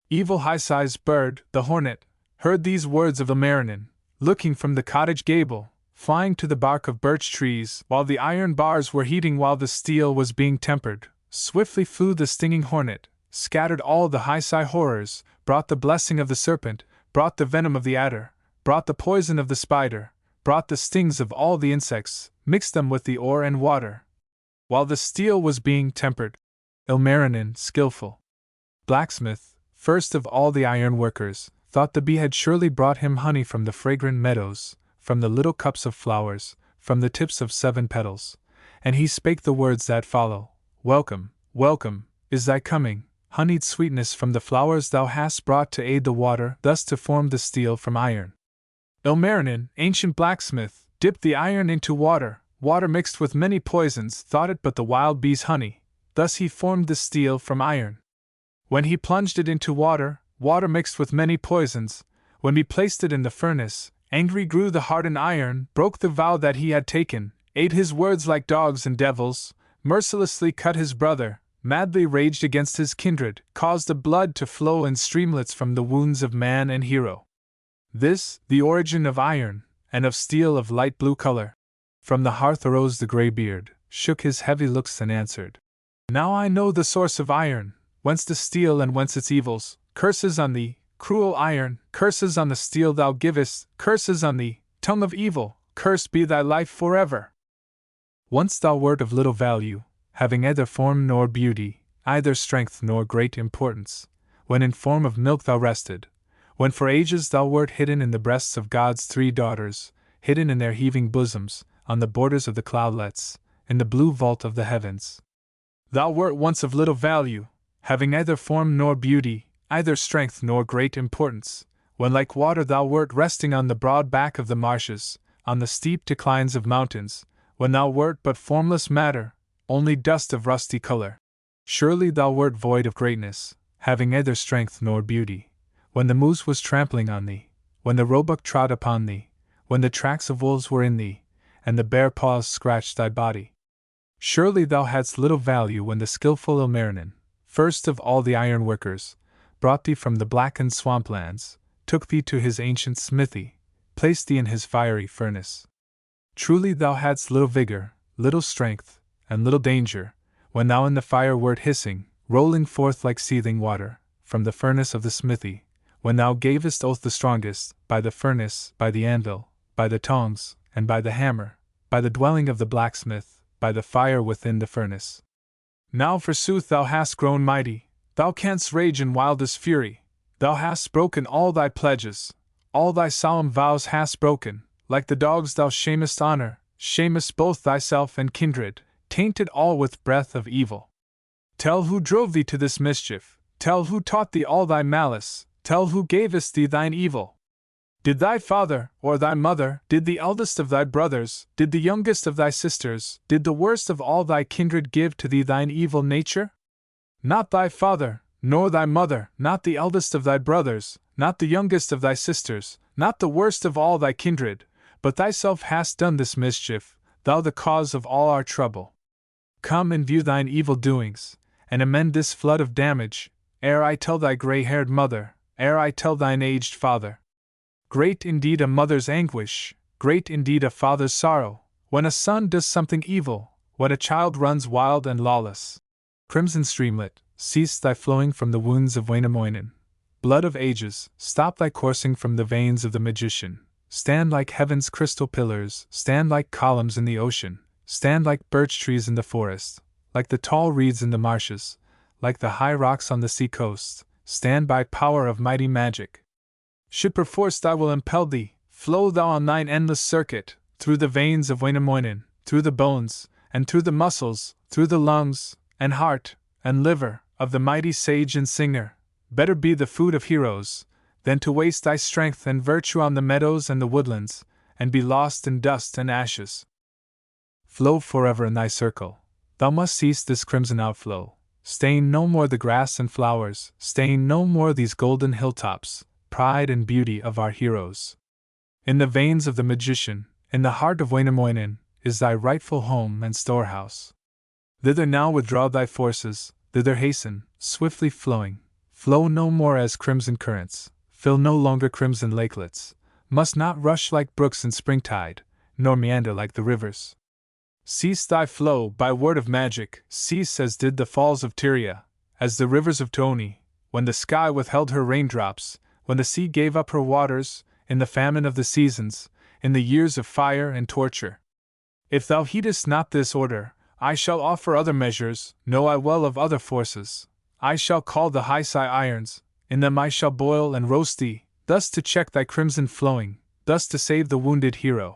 Evil high-sized bird, the hornet, heard these words of Ilmarinen, looking from the cottage gable, flying to the bark of birch trees, while the iron bars were heating, while the steel was being tempered, swiftly flew the stinging hornet, scattered all the high-side horrors, brought the blessing of the serpent, brought the venom of the adder, brought the poison of the spider, brought the stings of all the insects, mixed them with the ore and water. While the steel was being tempered, Ilmarinen, skillful blacksmith, first of all the iron workers, thought the bee had surely brought him honey from the fragrant meadows, from the little cups of flowers, from the tips of 7 petals, and he spake the words that follow: welcome, welcome, is thy coming, honeyed sweetness from the flowers thou hast brought to aid the water, thus to form the steel from iron. Ilmarinen, ancient blacksmith, dipped the iron into water, water mixed with many poisons, thought it but the wild bee's honey, thus he formed the steel from iron. When he plunged it into water, water mixed with many poisons, when he placed it in the furnace, angry grew the hardened iron, broke the vow that he had taken, ate his words like dogs and devils, mercilessly cut his brother, madly raged against his kindred, caused the blood to flow in streamlets from the wounds of man and hero. This, the origin of iron, and of steel of light blue color. From the hearth arose the grey-beard, shook his heavy looks and answered: now I know the source of iron, whence the steel and whence its evils. Curses on thee, cruel iron, curses on the steel thou givest, curses on thee, tongue of evil, cursed be thy life forever. Once thou wert of little value, having either form nor beauty, either strength nor great importance, when in form of milk thou rested, when for ages thou wert hidden in the breasts of God's 3 daughters, hidden in their heaving bosoms, on the borders of the cloudlets, in the blue vault of the heavens. Thou wert once of little value, having neither form nor beauty, either strength nor great importance, when like water thou wert resting on the broad back of the marshes, on the steep declines of mountains, when thou wert but formless matter, only dust of rusty color. Surely thou wert void of greatness, having neither strength nor beauty, when the moose was trampling on thee, when the roebuck trod upon thee, when the tracks of wolves were in thee, and the bare paws scratched thy body. Surely thou hadst little value when the skillful Ilmarinen, first of all the iron workers, brought thee from the blackened swamplands, took thee to his ancient smithy, placed thee in his fiery furnace. Truly thou hadst little vigor, little strength, and little danger, when thou in the fire wert hissing, rolling forth like seething water, from the furnace of the smithy, when thou gavest oath the strongest, by the furnace, by the anvil, by the tongs, and by the hammer, by the dwelling of the blacksmith, by the fire within the furnace. Now forsooth thou hast grown mighty, thou canst rage in wildest fury, thou hast broken all thy pledges, all thy solemn vows hast broken, like the dogs thou shamest honor, shamest both thyself and kindred, tainted all with breath of evil. Tell who drove thee to this mischief, tell who taught thee all thy malice, tell who gavest thee thine evil. Did thy father, or thy mother, did the eldest of thy brothers, did the youngest of thy sisters, did the worst of all thy kindred give to thee thine evil nature? Not thy father, nor thy mother, not the eldest of thy brothers, not the youngest of thy sisters, not the worst of all thy kindred, but thyself hast done this mischief, thou the cause of all our trouble. Come and view thine evil doings, and amend this flood of damage, ere I tell thy grey-haired mother, ere I tell thine aged father. Great indeed a mother's anguish, great indeed a father's sorrow, when a son does something evil, when a child runs wild and lawless. Crimson streamlet, cease thy flowing from the wounds of Wainamoinen. Blood of ages, stop thy coursing from the veins of the magician. Stand like heaven's crystal pillars, stand like columns in the ocean, stand like birch trees in the forest, like the tall reeds in the marshes, like the high rocks on the sea coast, stand by power of mighty magic. Should perforce I will impel thee, flow thou on thine endless circuit, through the veins of Wainamoinen, through the bones, and through the muscles, through the lungs, and heart, and liver, of the mighty sage and singer. Better be the food of heroes, than to waste thy strength and virtue on the meadows and the woodlands, and be lost in dust and ashes. Flow forever in thy circle, thou must cease this crimson outflow, stain no more the grass and flowers, stain no more these golden hilltops, pride and beauty of our heroes. In the veins of the magician, in the heart of Wainamoinen, is thy rightful home and storehouse. Thither now withdraw thy forces, thither hasten, swiftly flowing, flow no more as crimson currents, fill no longer crimson lakelets, must not rush like brooks in springtide, nor meander like the rivers. Cease thy flow by word of magic, cease as did the falls of Tyria, as the rivers of Tuoni, when the sky withheld her raindrops, when the sea gave up her waters, in the famine of the seasons, in the years of fire and torture. If thou heedest not this order, I shall offer other measures, know I well of other forces. I shall call the High Sai irons, in them I shall boil and roast thee, thus to check thy crimson flowing, thus to save the wounded hero.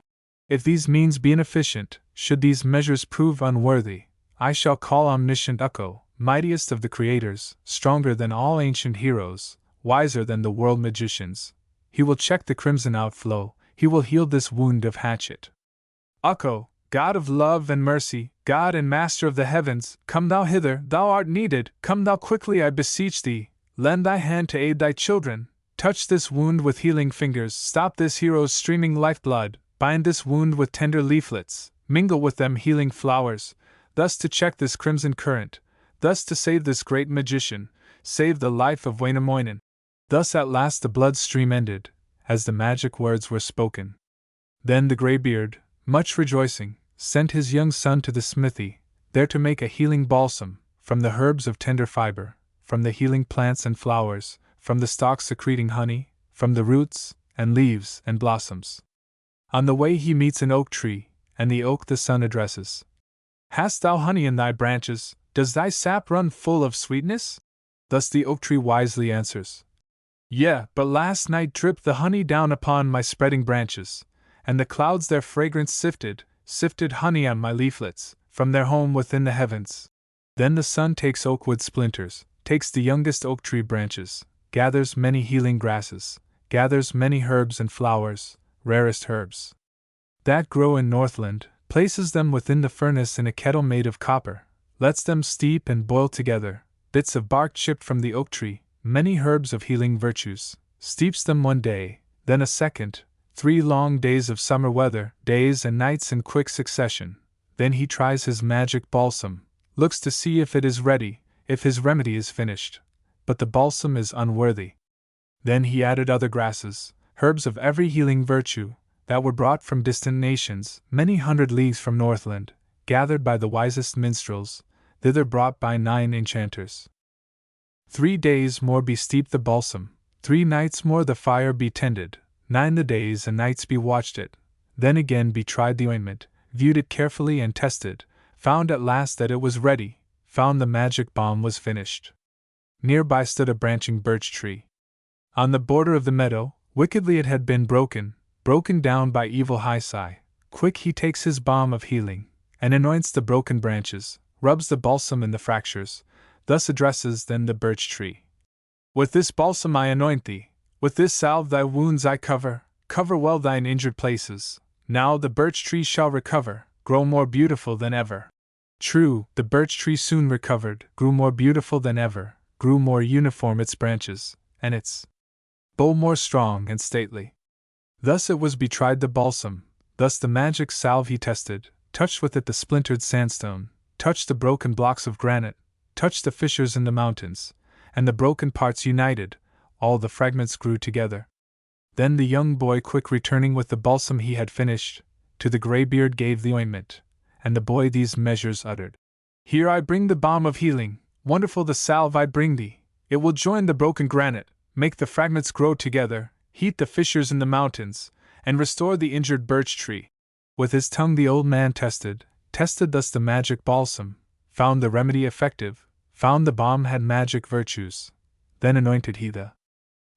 If these means be inefficient, should these measures prove unworthy, I shall call omniscient Ukko, mightiest of the creators, stronger than all ancient heroes, wiser than the world magicians. He will check the crimson outflow, he will heal this wound of hatchet. Ukko, God of love and mercy, God and master of the heavens, come thou hither, thou art needed, come thou quickly I beseech thee, lend thy hand to aid thy children, touch this wound with healing fingers, stop this hero's streaming lifeblood, bind this wound with tender leaflets, mingle with them healing flowers, thus to check this crimson current, thus to save this great magician, save the life of Wainamoinen. Thus at last the blood stream ended, as the magic words were spoken. Then the greybeard, much rejoicing, sent his young son to the smithy, there to make a healing balsam, from the herbs of tender fiber, from the healing plants and flowers, from the stalks secreting honey, from the roots, and leaves, and blossoms. On the way he meets an oak tree, and the oak the son addresses. Hast thou honey in thy branches? Does thy sap run full of sweetness? Thus the oak tree wisely answers. Yea, but last night dripped the honey down upon my spreading branches, and the clouds their fragrance sifted honey on my leaflets, from their home within the heavens. Then the son takes oak wood splinters, takes the youngest oak tree branches, gathers many healing grasses, gathers many herbs and flowers, rarest herbs that grow in Northland, places them within the furnace in a kettle made of copper, lets them steep and boil together, bits of bark chipped from the oak tree, many herbs of healing virtues, steeps them one day, then a second, 3 long days of summer weather, days and nights in quick succession. Then he tries his magic balsam, looks to see if it is ready, if his remedy is finished. But the balsam is unworthy. Then he added other grasses, herbs of every healing virtue, that were brought from distant nations, many hundred leagues from Northland, gathered by the wisest minstrels, thither brought by 9 enchanters. 3 days more be steeped the balsam, 3 nights more the fire be tended, 9 the days and nights be watched it, then again be tried the ointment, viewed it carefully and tested, found at last that it was ready, found the magic balm was finished. Near by stood a branching birch tree. On the border of the meadow, wickedly it had been broken down by evil Hysi. Quick he takes his balm of healing, and anoints the broken branches, rubs the balsam in the fractures, thus addresses then the birch tree. With this balsam I anoint thee, with this salve thy wounds I cover well thine injured places. Now the birch tree shall recover, grow more beautiful than ever. True, the birch tree soon recovered, grew more beautiful than ever, grew more uniform its branches, and its bow more strong and stately. Thus it was betried the balsam, thus the magic salve he tested, touched with it the splintered sandstone, touched the broken blocks of granite, touched the fissures in the mountains, and the broken parts united, all the fragments grew together. Then the young boy, quick returning with the balsam he had finished, to the greybeard gave the ointment, and the boy these measures uttered. Here I bring the balm of healing, wonderful the salve I bring thee, it will join the broken granite, make the fragments grow together, heat the fissures in the mountains, and restore the injured birch tree. With his tongue the old man tested thus the magic balsam, found the remedy effective, found the balm had magic virtues. Then anointed he the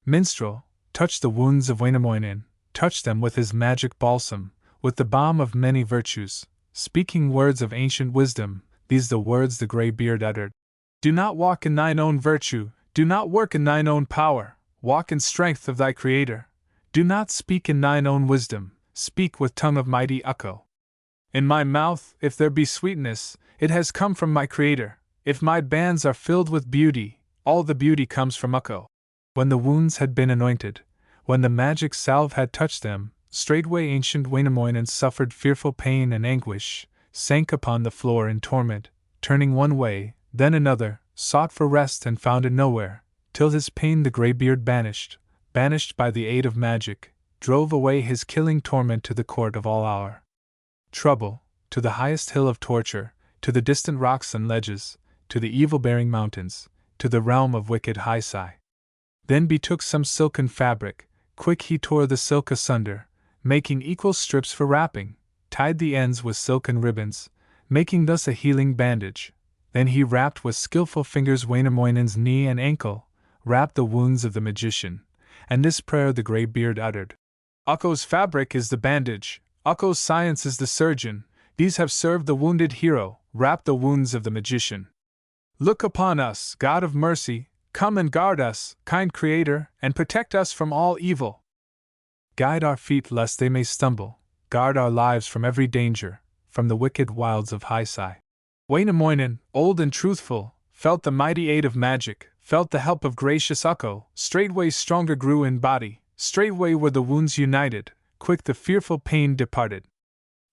minstrel, touched the wounds of Wainamoinen, touched them with his magic balsam, with the balm of many virtues, speaking words of ancient wisdom. These the words the greybeard uttered. Do not walk in thine own virtue, do not work in thine own power, walk in strength of thy Creator. Do not speak in thine own wisdom, speak with tongue of mighty Ukko. In my mouth, if there be sweetness, it has come from my Creator. If my bands are filled with beauty, all the beauty comes from Ukko. When the wounds had been anointed, when the magic salve had touched them, straightway ancient Wainamoinen suffered fearful pain and anguish, sank upon the floor in torment, turning one way, then another, sought for rest and found it nowhere, till his pain the greybeard banished by the aid of magic, drove away his killing torment to the court of all our trouble, to the highest hill of torture, to the distant rocks and ledges, to the evil-bearing mountains, to the realm of wicked Hysi. Then betook some silken fabric, quick he tore the silk asunder, making equal strips for wrapping, tied the ends with silken ribbons, making thus a healing bandage. Then he wrapped with skillful fingers Wainamoinen's knee and ankle, wrapped the wounds of the magician, and this prayer the greybeard uttered. Ukko's fabric is the bandage, Ukko's science is the surgeon, these have served the wounded hero, wrap the wounds of the magician. Look upon us, God of mercy, come and guard us, kind Creator, and protect us from all evil. Guide our feet lest they may stumble, guard our lives from every danger, from the wicked wilds of Hysi. Wainamoinen, old and truthful, felt the mighty aid of magic, felt the help of gracious Ukko, straightway stronger grew in body, straightway were the wounds united, quick the fearful pain departed.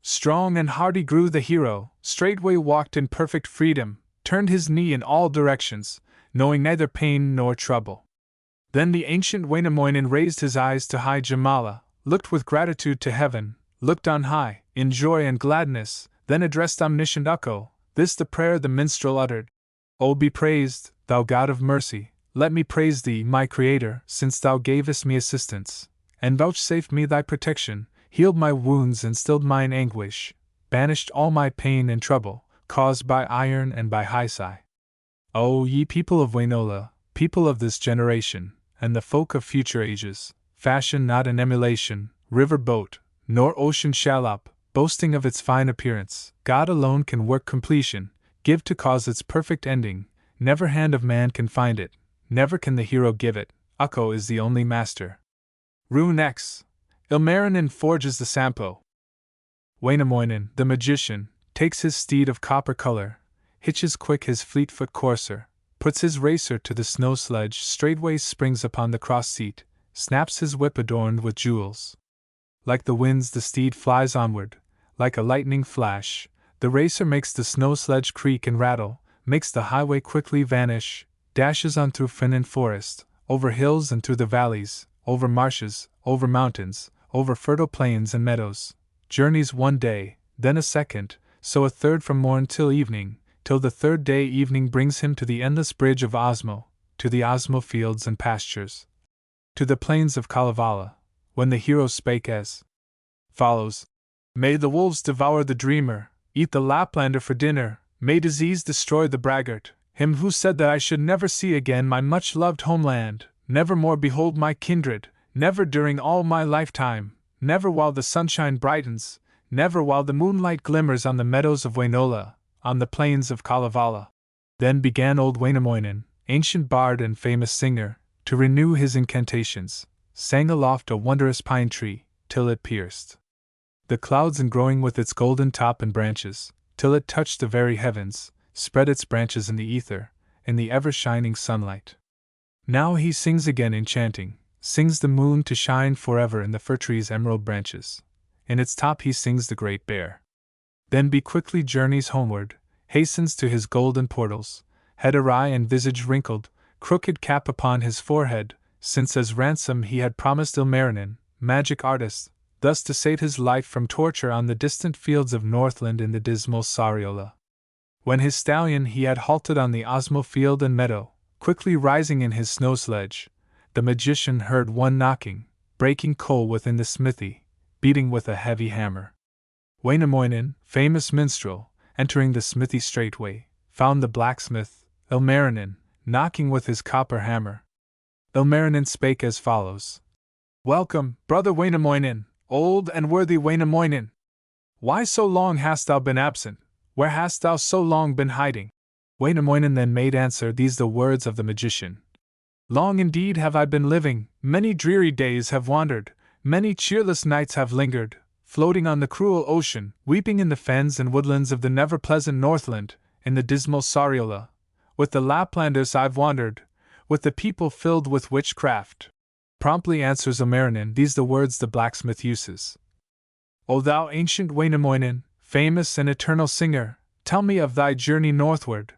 Strong and hardy grew the hero, straightway walked in perfect freedom, turned his knee in all directions, knowing neither pain nor trouble. Then the ancient Wainamoinen raised his eyes to high Jamala, looked with gratitude to heaven, looked on high, in joy and gladness, then addressed omniscient Ukko, this the prayer the minstrel uttered. O be praised, thou God of mercy, let me praise thee, my Creator, since thou gavest me assistance, and vouchsafed me thy protection, healed my wounds and stilled mine anguish, banished all my pain and trouble, caused by iron and by Hysi. O ye people of Wainola, people of this generation, and the folk of future ages, fashion not an emulation, river boat, nor ocean shallop, boasting of its fine appearance. God alone can work completion, give to cause its perfect ending, never hand of man can find it, never can the hero give it, Ukko is the only master. Rune X. Ilmarinen forges the Sampo. Wainamoinen, the magician, takes his steed of copper color, hitches quick his fleet-foot courser, puts his racer to the snow sledge, straightway springs upon the cross seat, snaps his whip adorned with jewels. Like the winds the steed flies onward, like a lightning flash, the racer makes the snow sledge creak and rattle, makes the highway quickly vanish, dashes on through fen and forest, over hills and through the valleys, over marshes, over mountains, over fertile plains and meadows, journeys one day, then a second, so a third from morn till evening, till the third day evening brings him to the endless bridge of Osmo, to the Osmo fields and pastures, to the plains of Kalevala, when the hero spake as follows: May the wolves devour the dreamer, eat the Laplander for dinner, may disease destroy the braggart, him who said that I should never see again my much-loved homeland, never more behold my kindred, never during all my lifetime, never while the sunshine brightens, never while the moonlight glimmers on the meadows of Wainola, on the plains of Kalevala. Then began old Wainamoinen, ancient bard and famous singer, to renew his incantations, sang aloft a wondrous pine tree, till it pierced the clouds and growing with its golden top and branches, till it touched the very heavens, spread its branches in the ether, in the ever-shining sunlight. Now he sings again enchanting, sings the moon to shine forever in the fir tree's emerald branches. In its top he sings the great bear. Then be quickly journeys homeward, hastens to his golden portals, head awry and visage wrinkled, crooked cap upon his forehead, since as ransom he had promised Ilmarinen, magic artist, thus to save his life from torture on the distant fields of Northland in the dismal Sariola. When his stallion he had halted on the Osmo field and meadow, quickly rising in his snow sledge, the magician heard one knocking, breaking coal within the smithy, beating with a heavy hammer. Wainamoinen, famous minstrel, entering the smithy straightway, found the blacksmith, Ilmarinen, knocking with his copper hammer. Ilmarinen spake as follows: Welcome, brother Wainamoinen, old and worthy Wainamoinen! Why so long hast thou been absent? Where hast thou so long been hiding? Wainamoinen then made answer these the words of the magician: Long indeed have I been living, many dreary days have wandered, many cheerless nights have lingered, floating on the cruel ocean, weeping in the fens and woodlands of the never-pleasant Northland, in the dismal Sariola. With the Laplanders I've wandered, with the people filled with witchcraft. Promptly answers Ilmarinen these the words the blacksmith uses: O thou ancient Wainamoinen, famous and eternal singer, tell me of thy journey northward,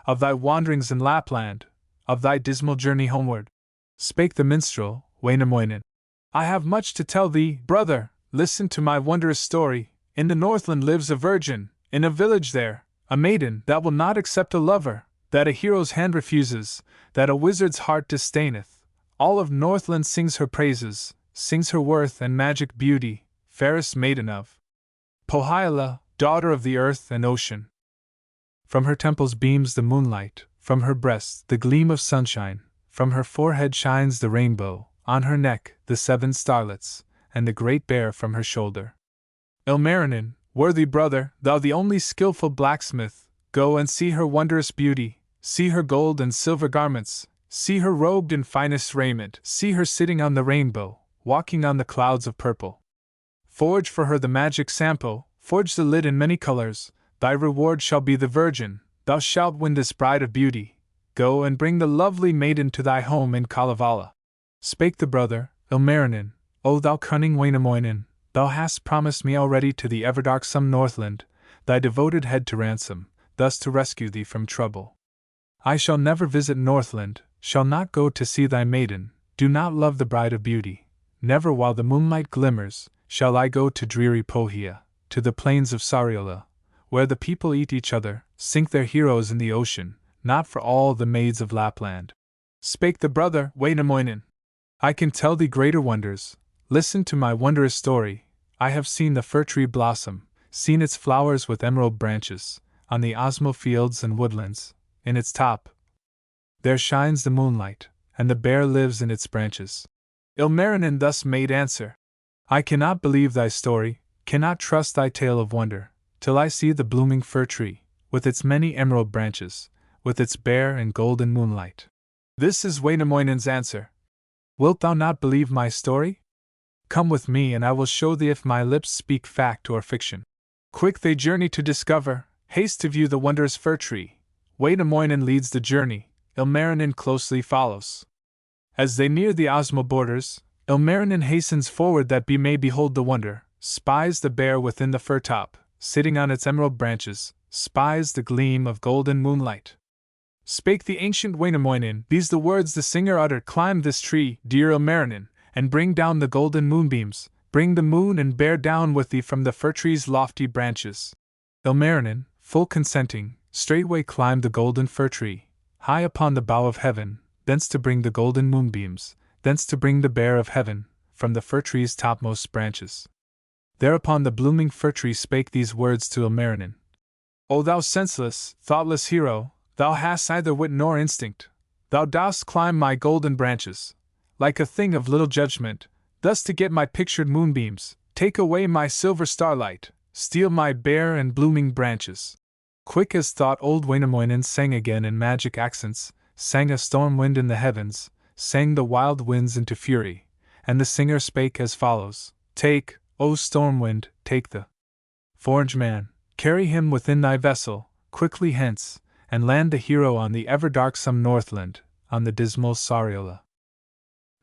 of thy wanderings in Lapland, of thy dismal journey homeward. Spake the minstrel, Wainamoinen: I have much to tell thee, brother, listen to my wondrous story. In the Northland lives a virgin, in a village there, a maiden that will not accept a lover, that a hero's hand refuses, that a wizard's heart disdaineth. All of Northland sings her praises, sings her worth and magic beauty, fairest maiden of Pohjola, daughter of the earth and ocean. From her temples beams the moonlight, from her breast the gleam of sunshine, from her forehead shines the rainbow, on her neck the 7 starlets, and the great bear from her shoulder. Ilmarinen, worthy brother, thou the only skillful blacksmith, go and see her wondrous beauty, see her gold and silver garments, see her robed in finest raiment, see her sitting on the rainbow, walking on the clouds of purple. Forge for her the magic Sampo, forge the lid in many colors, thy reward shall be the virgin, thou shalt win this bride of beauty. Go and bring the lovely maiden to thy home in Kalevala. Spake the brother, Ilmarinen: O thou cunning Wainamoinen, thou hast promised me already to the everdarksome Northland, thy devoted head to ransom, thus to rescue thee from trouble. I shall never visit Northland, shall not go to see thy maiden, do not love the bride of beauty. Never while the moonlight glimmers, shall I go to dreary Pohjola, to the plains of Sariola, where the people eat each other, sink their heroes in the ocean, not for all the maids of Lapland. Spake the brother, Wainamoinen: I can tell thee greater wonders, listen to my wondrous story. I have seen the fir tree blossom, seen its flowers with emerald branches, on the Osmo fields and woodlands. In its top there shines the moonlight, and the bear lives in its branches. Ilmarinen thus made answer: I cannot believe thy story, cannot trust thy tale of wonder, till I see the blooming fir tree, with its many emerald branches, with its bear and golden moonlight. This is Wainamoinen's answer. Wilt thou not believe my story? Come with me and I will show thee if my lips speak fact or fiction. Quick they journey to discover, haste to view the wondrous fir tree. Wainamoinen leads the journey, Ilmarinen closely follows. As they near the Osmo borders, Ilmarinen hastens forward that he may behold the wonder, spies the bear within the fir top, sitting on its emerald branches, spies the gleam of golden moonlight. Spake the ancient Wainamoinen these the words the singer uttered: Climb this tree, dear Ilmarinen, and bring down the golden moonbeams, bring the moon and bear down with thee from the fir tree's lofty branches. Ilmarinen, full consenting, straightway climbed the golden fir tree. High upon the bough of heaven, thence to bring the golden moonbeams, thence to bring the bear of heaven, from the fir tree's topmost branches. Thereupon the blooming fir tree spake these words to Ilmarinen. O thou senseless, thoughtless hero, thou hast neither wit nor instinct. Thou dost climb my golden branches, like a thing of little judgment, thus to get my pictured moonbeams, take away my silver starlight, steal my bare and blooming branches. Quick as thought old Wainamoinen sang again in magic accents, sang a storm wind in the heavens, sang the wild winds into fury, and the singer spake as follows. Take, O storm wind, take the forge man, carry him within thy vessel, quickly hence, and land the hero on the ever-darksome Northland, on the dismal Sariola.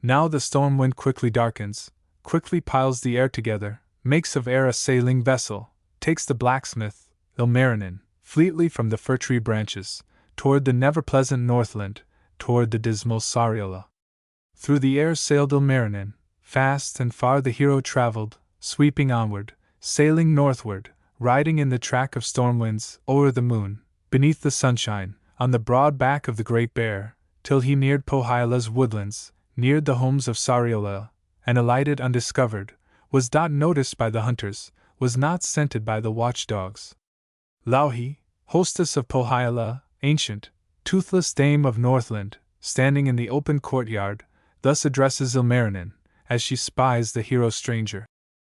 Now the storm wind quickly darkens, quickly piles the air together, makes of air a sailing vessel, takes the blacksmith, Ilmarinen, fleetly from the fir tree branches, toward the never-pleasant Northland, toward the dismal Sariola. Through the air sailed Ilmarinen, fast and far the hero travelled, sweeping onward, sailing northward, riding in the track of storm winds, o'er the moon, beneath the sunshine, on the broad back of the great bear, till he neared Pohjola's woodlands, neared the homes of Sariola, and alighted undiscovered, was not noticed by the hunters, was not scented by the watchdogs. Louhi, hostess of Pohjola, ancient, toothless dame of Northland, standing in the open courtyard, thus addresses Ilmarinen, as she spies the hero stranger.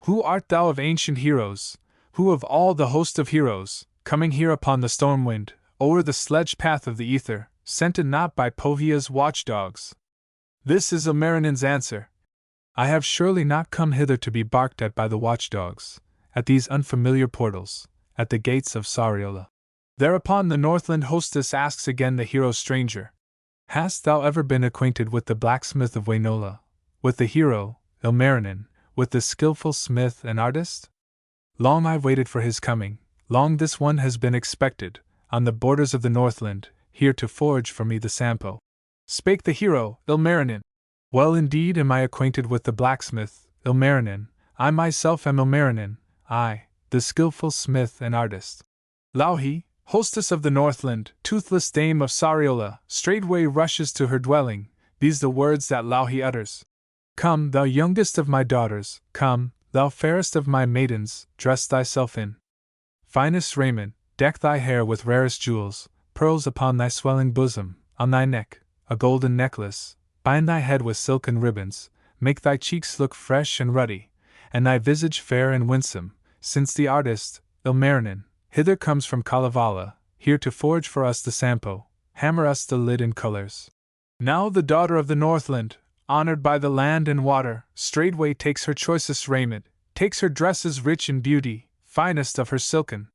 Who art thou of ancient heroes, who of all the host of heroes, coming here upon the storm wind, o'er the sledge path of the ether, scented not by Pohjola's watchdogs? This is Ilmarinen's answer. I have surely not come hither to be barked at by the watchdogs, at these unfamiliar portals, at the gates of Sariola. Thereupon the Northland hostess asks again the hero stranger, Hast thou ever been acquainted with the blacksmith of Wainola, with the hero, Ilmarinen, with the skillful smith and artist? Long I've waited for his coming, long this one has been expected, on the borders of the Northland, here to forge for me the Sampo. Spake the hero, Ilmarinen. Well indeed am I acquainted with the blacksmith, Ilmarinen, I myself am Ilmarinen, I, the skillful smith and artist. Louhi, hostess of the Northland, toothless dame of Sariola, straightway rushes to her dwelling, these the words that Louhi utters. Come, thou youngest of my daughters, come, thou fairest of my maidens, dress thyself in finest raiment, deck thy hair with rarest jewels, pearls upon thy swelling bosom, on thy neck, a golden necklace, bind thy head with silken ribbons, make thy cheeks look fresh and ruddy, and thy visage fair and winsome, since the artist, Ilmarinen, hither comes from Kalevala, here to forge for us the Sampo, hammer us the lid in colors. Now the daughter of the Northland, honored by the land and water, straightway takes her choicest raiment, takes her dresses rich in beauty, finest of her silken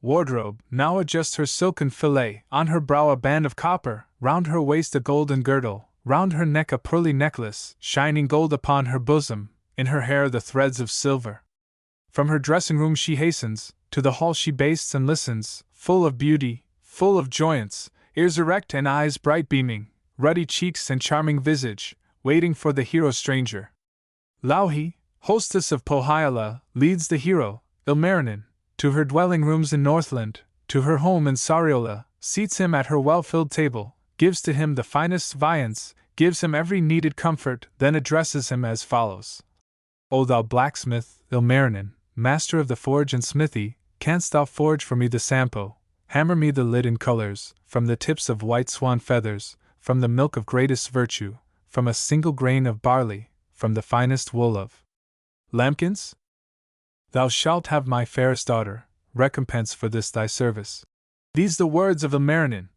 wardrobe, now adjusts her silken fillet, on her brow a band of copper, round her waist a golden girdle, round her neck a pearly necklace, shining gold upon her bosom, in her hair the threads of silver. From her dressing room she hastens, to the hall she bastes and listens, full of beauty, full of joyance, ears erect and eyes bright beaming, ruddy cheeks and charming visage, waiting for the hero stranger. Louhi, hostess of Pohjola, leads the hero, Ilmarinen, to her dwelling rooms in Northland, to her home in Sariola, seats him at her well-filled table, gives to him the finest viands, gives him every needed comfort, then addresses him as follows. O thou blacksmith, Ilmarinen, master of the forge and smithy, canst thou forge for me the Sampo, hammer me the lid in colors, from the tips of white swan feathers, from the milk of greatest virtue, from a single grain of barley, from the finest wool of lambkins? Thou shalt have my fairest daughter, recompense for this thy service. These the words of Ilmarinen.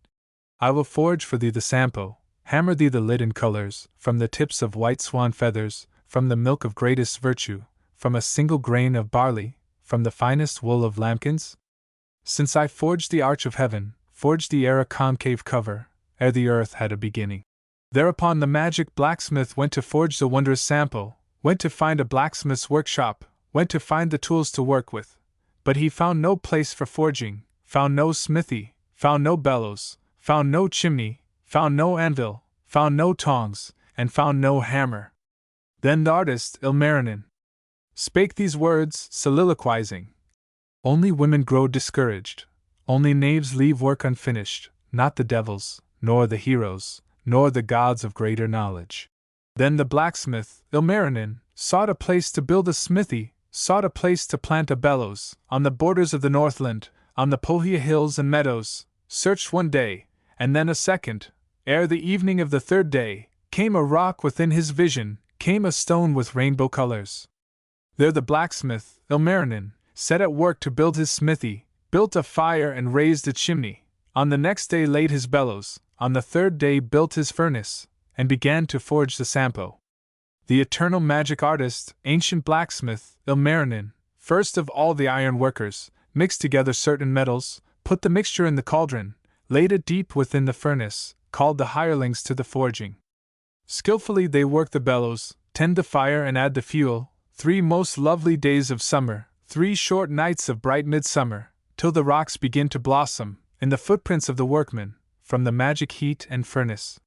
I will forge for thee the Sampo, hammer thee the lid in colors, from the tips of white swan feathers, from the milk of greatest virtue, from a single grain of barley, from the finest wool of lambkins? Since I forged the arch of heaven, forged the air a concave cover, ere the earth had a beginning. Thereupon the magic blacksmith went to forge the wondrous Sampo, went to find a blacksmith's workshop, went to find the tools to work with, but he found no place for forging, found no smithy, found no bellows, found no chimney, found no anvil, found no tongs, and found no hammer. Then the artist, Ilmarinen, spake these words, soliloquizing. Only women grow discouraged, only knaves leave work unfinished, not the devils, nor the heroes, nor the gods of greater knowledge. Then the blacksmith, Ilmarinen, sought a place to build a smithy, sought a place to plant a bellows, on the borders of the Northland, on the Pohja hills and meadows, searched one day, and then a second. Ere the evening of the third day, came a rock within his vision, came a stone with rainbow colors. There the blacksmith, Ilmarinen, set at work to build his smithy, built a fire and raised a chimney. On the next day laid his bellows, on the third day built his furnace, and began to forge the Sampo. The eternal magic artist, ancient blacksmith, Ilmarinen, first of all the iron workers, mixed together certain metals, put the mixture in the cauldron, laid it deep within the furnace, called the hirelings to the forging. Skillfully they work the bellows, tend the fire and add the fuel, 3 most lovely days of summer, 3 short nights of bright midsummer, till the rocks begin to blossom, in the footprints of the workmen, from the magic heat and furnace.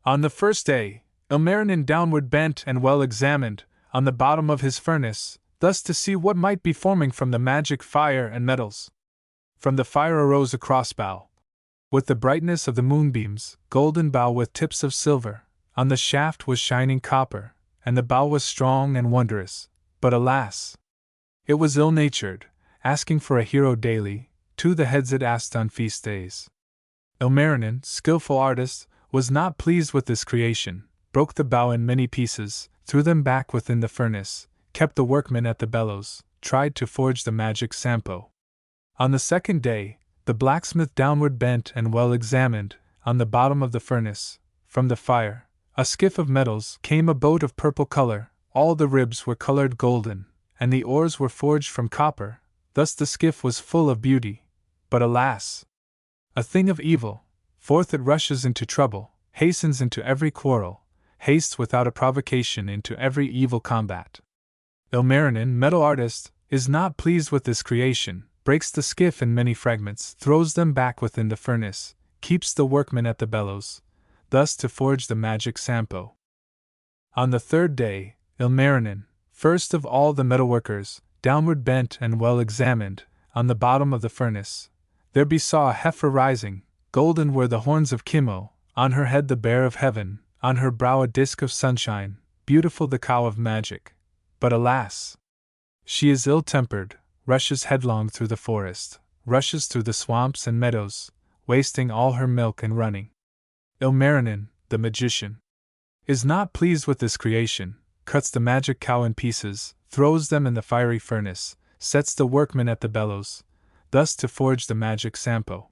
On the first day, Ilmarinen downward bent and well examined, on the bottom of his furnace, thus to see what might be forming from the magic fire and metals. From the fire arose a crossbow, with the brightness of the moonbeams, golden bow with tips of silver, on the shaft was shining copper, and the bow was strong and wondrous, but alas! It was ill-natured, asking for a hero daily, 2 the heads it asked on feast days. Ilmarinen, skillful artist, was not pleased with this creation, broke the bow in many pieces, threw them back within the furnace, kept the workmen at the bellows, tried to forge the magic Sampo. On the second day, the blacksmith downward bent and well examined, on the bottom of the furnace, from the fire, a skiff of metals, came a boat of purple color, all the ribs were colored golden, and the oars were forged from copper, thus the skiff was full of beauty. But alas! A thing of evil, forth it rushes into trouble, hastens into every quarrel, hastes without a provocation into every evil combat. Ilmarinen, metal artist, is not pleased with this creation, breaks the skiff in many fragments, throws them back within the furnace, keeps the workmen at the bellows, thus to forge the magic Sampo. On the third day, Ilmarinen, first of all the metalworkers, downward bent and well examined, on the bottom of the furnace, there besaw a heifer rising, golden were the horns of Kimmo, on her head the bear of heaven, on her brow a disk of sunshine, beautiful the cow of magic. But alas! She is ill-tempered, rushes headlong through the forest, rushes through the swamps and meadows, wasting all her milk and running. Ilmarinen, the magician, is not pleased with this creation, cuts the magic cow in pieces, throws them in the fiery furnace, sets the workmen at the bellows, thus to forge the magic Sampo.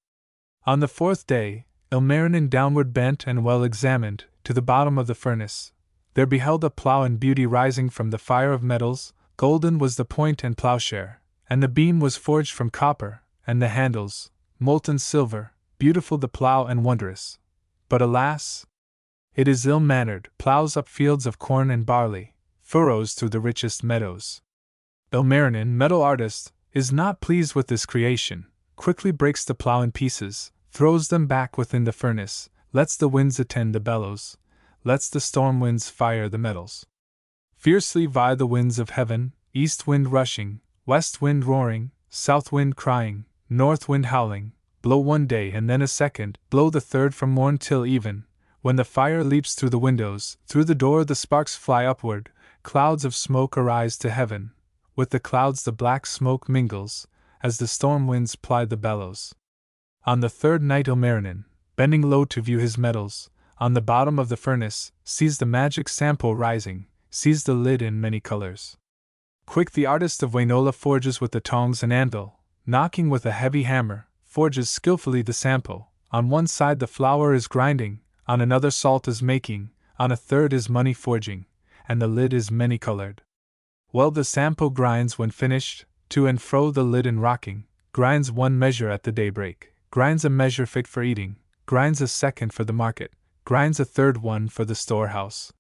On the fourth day, Ilmarinen downward bent and well examined, to the bottom of the furnace. There beheld a plough in beauty rising from the fire of metals, golden was the point and ploughshare, and the beam was forged from copper, and the handles, molten silver, beautiful the plough and wondrous. But alas! It is ill-mannered, ploughs up fields of corn and barley, furrows through the richest meadows. Ilmarinen, metal artist, is not pleased with this creation, quickly breaks the plough in pieces, throws them back within the furnace, lets the winds attend the bellows, lets the storm winds fire the metals. Fiercely vie the winds of heaven, east wind rushing, west wind roaring, south wind crying, north wind howling, blow one day and then a second, blow the third from morn till even, when the fire leaps through the windows, through the door the sparks fly upward, clouds of smoke arise to heaven, with the clouds the black smoke mingles, as the storm winds ply the bellows. On the third night Ilmarinen, bending low to view his metals, on the bottom of the furnace, sees the magic Sampo rising, sees the lid in many colors. Quick the artist of Wainola forges with the tongs and anvil, knocking with a heavy hammer, forges skillfully the Sampo. On one side the flour is grinding, on another salt is making, on a third is money forging, and the lid is many-colored. Well the Sampo grinds when finished, to and fro the lid in rocking, grinds one measure at the daybreak, grinds a measure fit for eating, grinds a second for the market, grinds a third one for the storehouse.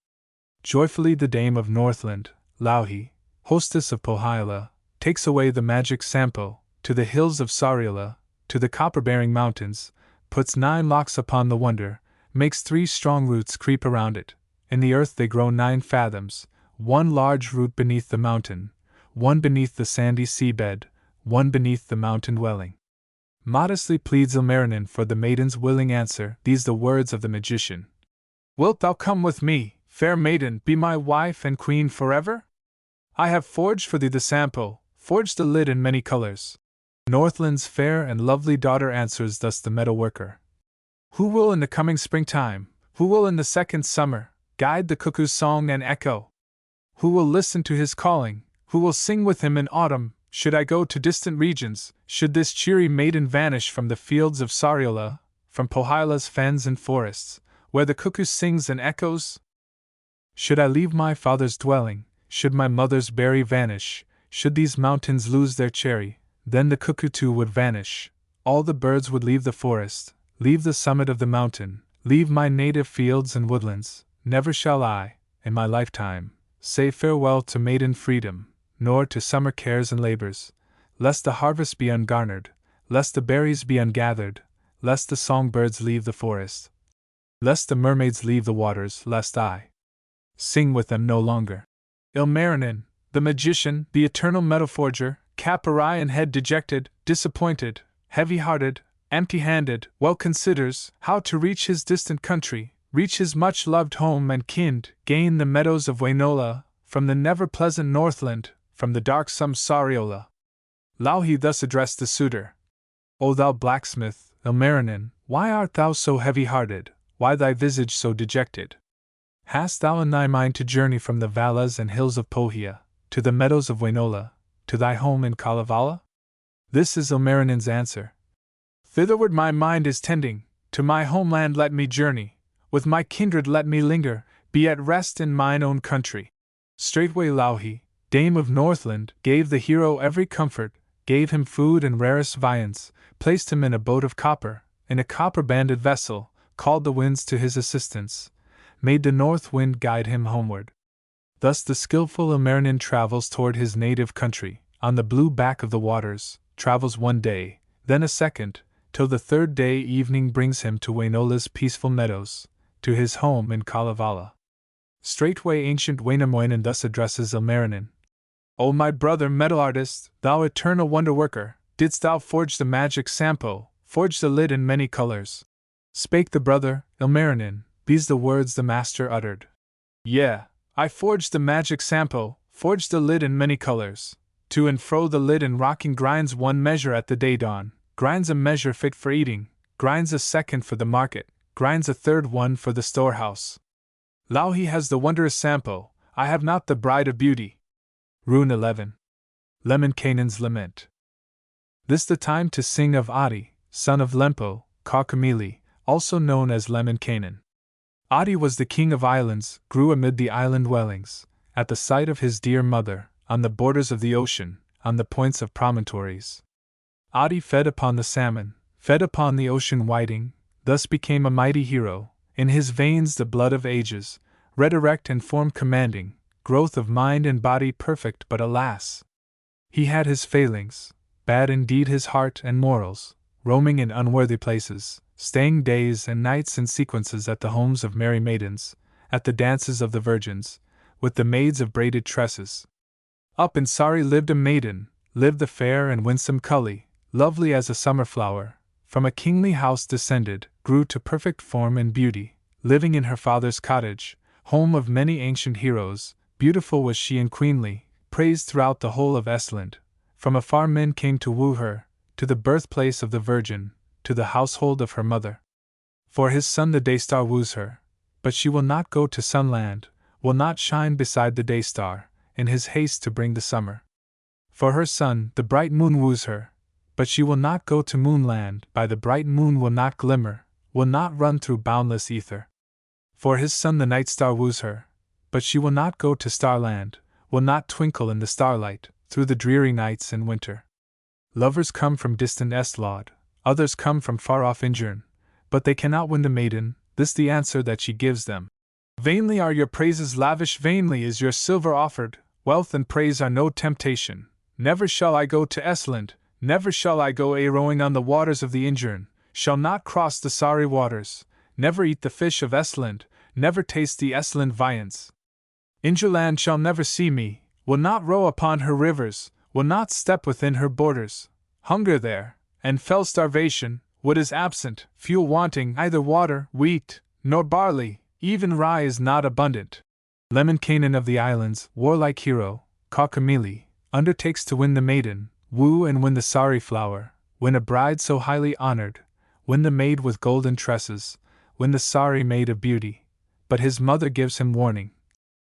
Joyfully the dame of Northland, Louhi, hostess of Pohjola, takes away the magic Sampo, to the hills of Sariola, to the copper-bearing mountains, puts 9 locks upon the wonder, makes 3 strong roots creep around it, in the earth they grow 9 fathoms, 1 large root beneath the mountain, 1 beneath the sandy seabed, 1 beneath the mountain dwelling. Modestly pleads Ilmarinen for the maiden's willing answer, these the words of the magician. Wilt thou come with me, fair maiden, be my wife and queen forever? I have forged for thee the sampo, forged the lid in many colors. Northland's fair and lovely daughter answers thus the meadow worker. Who will in the coming springtime, who will in the second summer, guide the cuckoo's song and echo? Who will listen to his calling, who will sing with him in autumn, should I go to distant regions, should this cheery maiden vanish from the fields of Sariola, from Pohjola's fens and forests, where the cuckoo sings and echoes? Should I leave my father's dwelling, should my mother's berry vanish, should these mountains lose their cherry, then the cuckoo too would vanish, all the birds would leave the forest, leave the summit of the mountain, leave my native fields and woodlands, never shall I, in my lifetime, say farewell to maiden freedom, nor to summer cares and labors, lest the harvest be ungarnered, lest the berries be ungathered, lest the songbirds leave the forest, lest the mermaids leave the waters, lest I sing with them no longer. Ilmarinen, the magician, the eternal meadow forger, cap awry and head dejected, disappointed, heavy-hearted, empty-handed, well considers how to reach his distant country, reach his much-loved home and kind, gain the meadows of Wainola, from the never-pleasant Northland, from the darksome Sariola. Louhi thus addressed the suitor. O thou blacksmith, Ilmarinen, why art thou so heavy-hearted, why thy visage so dejected? Hast thou in thy mind to journey from the vallas and hills of Pohja, to the meadows of Wainola, to thy home in Kalevala? This is Ilmarinen's answer. Thitherward my mind is tending, to my homeland let me journey, with my kindred let me linger, be at rest in mine own country. Straightway Louhi, dame of Northland, gave the hero every comfort, gave him food and rarest viands, placed him in a boat of copper, in a copper-banded vessel, called the winds to his assistance, made the north wind guide him homeward. Thus the skillful Ilmarinen travels toward his native country, on the blue back of the waters, travels one day, then a second, till the third day evening brings him to Wainola's peaceful meadows, to his home in Kalevala. Straightway ancient Wainamoinen thus addresses Ilmarinen. O my brother metal artist, thou eternal wonder worker, didst thou forge the magic sampo, forge the lid in many colors? Spake the brother, Ilmarinen, these the words the master uttered. Yea, I forged the magic sampo, forged the lid in many colors. To and fro the lid in rocking grinds one measure at the day dawn, grinds a measure fit for eating, grinds a second for the market, grinds a third one for the storehouse. Louhi has the wondrous sampo, I have not the bride of beauty. Rune 11. Lemminkainen's Lament. This the time to sing of Adi, son of Lempo, Kaukomieli, also known as Lemminkainen. Adi was the king of islands, grew amid the island dwellings, at the sight of his dear mother, on the borders of the ocean, on the points of promontories. Adi fed upon the salmon, fed upon the ocean whiting, thus became a mighty hero, in his veins the blood of ages, red erect and form commanding, growth of mind and body perfect, but alas! He had his failings, bad indeed his heart and morals, roaming in unworthy places, staying days and nights in sequences at the homes of merry maidens, at the dances of the virgins, with the maids of braided tresses. Up in Sari lived a maiden, lived the fair and winsome Cully, lovely as a summer flower, from a kingly house descended, grew to perfect form and beauty, living in her father's cottage, home of many ancient heroes, beautiful was she and queenly, praised throughout the whole of Estland. From afar men came to woo her, to the birthplace of the Virgin, to the household of her mother. For his son the Daystar woos her, but she will not go to Sunland, will not shine beside the Daystar, in his haste to bring the summer. For her son the bright moon woos her, but she will not go to Moonland, by the bright moon will not glimmer, will not run through boundless ether. For his son the Night Star woos her, but she will not go to Starland, will not twinkle in the starlight, through the dreary nights in winter. Lovers come from distant Estland, others come from far-off Injern, but they cannot win the maiden, this the answer that she gives them. Vainly are your praises lavish, vainly is your silver offered, wealth and praise are no temptation. Never shall I go to Estland, never shall I go a-rowing on the waters of the Injern, shall not cross the Sari waters, never eat the fish of Estland, never taste the Estland viands. Ingerland shall never see me, will not row upon her rivers, will not step within her borders. Hunger there, and fell starvation, wood is absent, fuel wanting, either water, wheat, nor barley, even rye is not abundant. Lemminkainen of the islands, warlike hero, Kaukomieli, undertakes to win the maiden, woo and win the sari flower, win a bride so highly honored, win the maid with golden tresses, win the sari maid of beauty. But his mother gives him warning.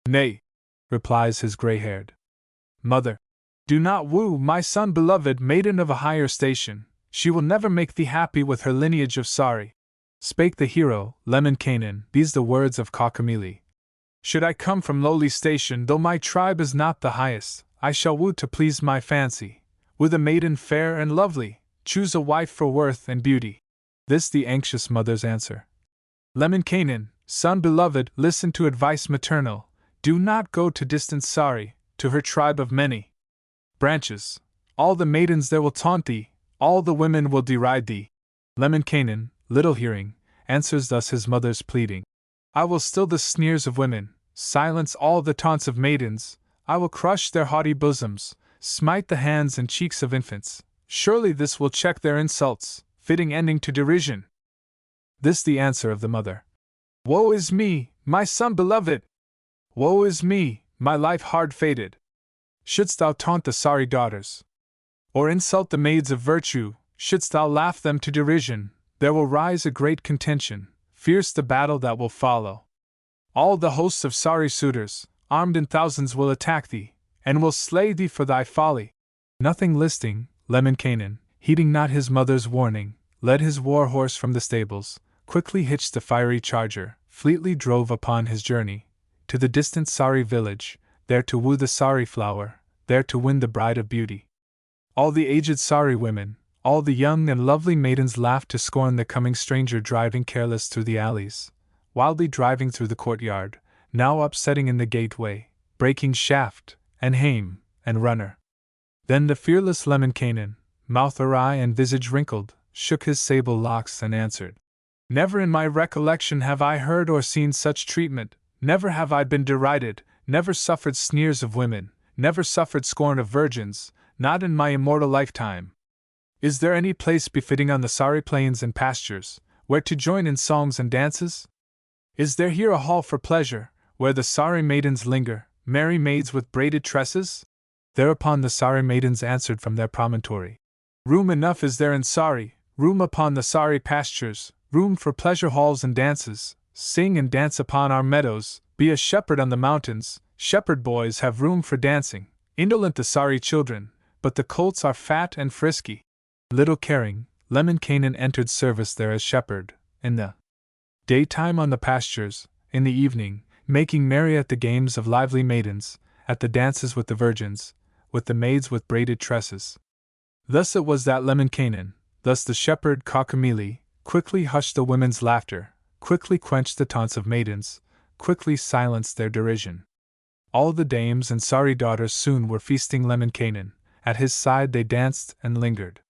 Nay, replies his gray-haired mother, do not woo my son beloved maiden of a higher station, she will never make thee happy with her lineage of sari. Spake the hero, Lemminkainen, these the words of Kaukomieli. Should I come from lowly station, though my tribe is not the highest, I shall woo to please my fancy, with a maiden fair and lovely, choose a wife for worth and beauty. This the anxious mother's answer. Lemminkainen, son beloved, listen to advice maternal, do not go to distant Sari, to her tribe of many branches. All the maidens there will taunt thee, all the women will deride thee. Lemminkainen, little hearing, answers thus his mother's pleading. I will still the sneers of women, silence all the taunts of maidens, I will crush their haughty bosoms, smite the hands and cheeks of infants. Surely this will check their insults, fitting ending to derision. This the answer of the mother. Woe is me, my son beloved! Woe is me, my life hard fated! Shouldst thou taunt the Sari daughters, or insult the maids of virtue, shouldst thou laugh them to derision, there will rise a great contention, fierce the battle that will follow. All the hosts of Sari suitors, armed in thousands, will attack thee, and will slay thee for thy folly. Nothing listing, Lemminkainen, heeding not his mother's warning, led his war horse from the stables, quickly hitched the fiery charger, fleetly drove upon his journey, to the distant Sari village, there to woo the Sari flower, there to win the bride of beauty. All the aged Sari women, all the young and lovely maidens laughed to scorn the coming stranger driving careless through the alleys, wildly driving through the courtyard, now upsetting in the gateway, breaking shaft, and hame, and runner. Then the fearless Lemminkainen, mouth awry and visage wrinkled, shook his sable locks and answered. Never in my recollection have I heard or seen such treatment, never have I been derided, never suffered sneers of women, never suffered scorn of virgins, not in my immortal lifetime. Is there any place befitting on the Sari plains and pastures, where to join in songs and dances? Is there here a hall for pleasure, where the Sari maidens linger, merry maids with braided tresses? Thereupon the Sari maidens answered from their promontory. Room enough is there in Sari, room upon the Sari pastures, room for pleasure halls and dances, sing and dance upon our meadows, be a shepherd on the mountains, shepherd boys have room for dancing, indolent the Sari children, but the colts are fat and frisky. Little caring, Lemminkainen entered service there as shepherd, in the daytime on the pastures, in the evening, making merry at the games of lively maidens, at the dances with the virgins, with the maids with braided tresses. Thus it was that Lemminkainen, thus the shepherd Kaukomieli, quickly hushed the women's laughter, quickly quenched the taunts of maidens, quickly silenced their derision. All the dames and Sari daughters soon were feasting Lemminkainen, at his side they danced and lingered.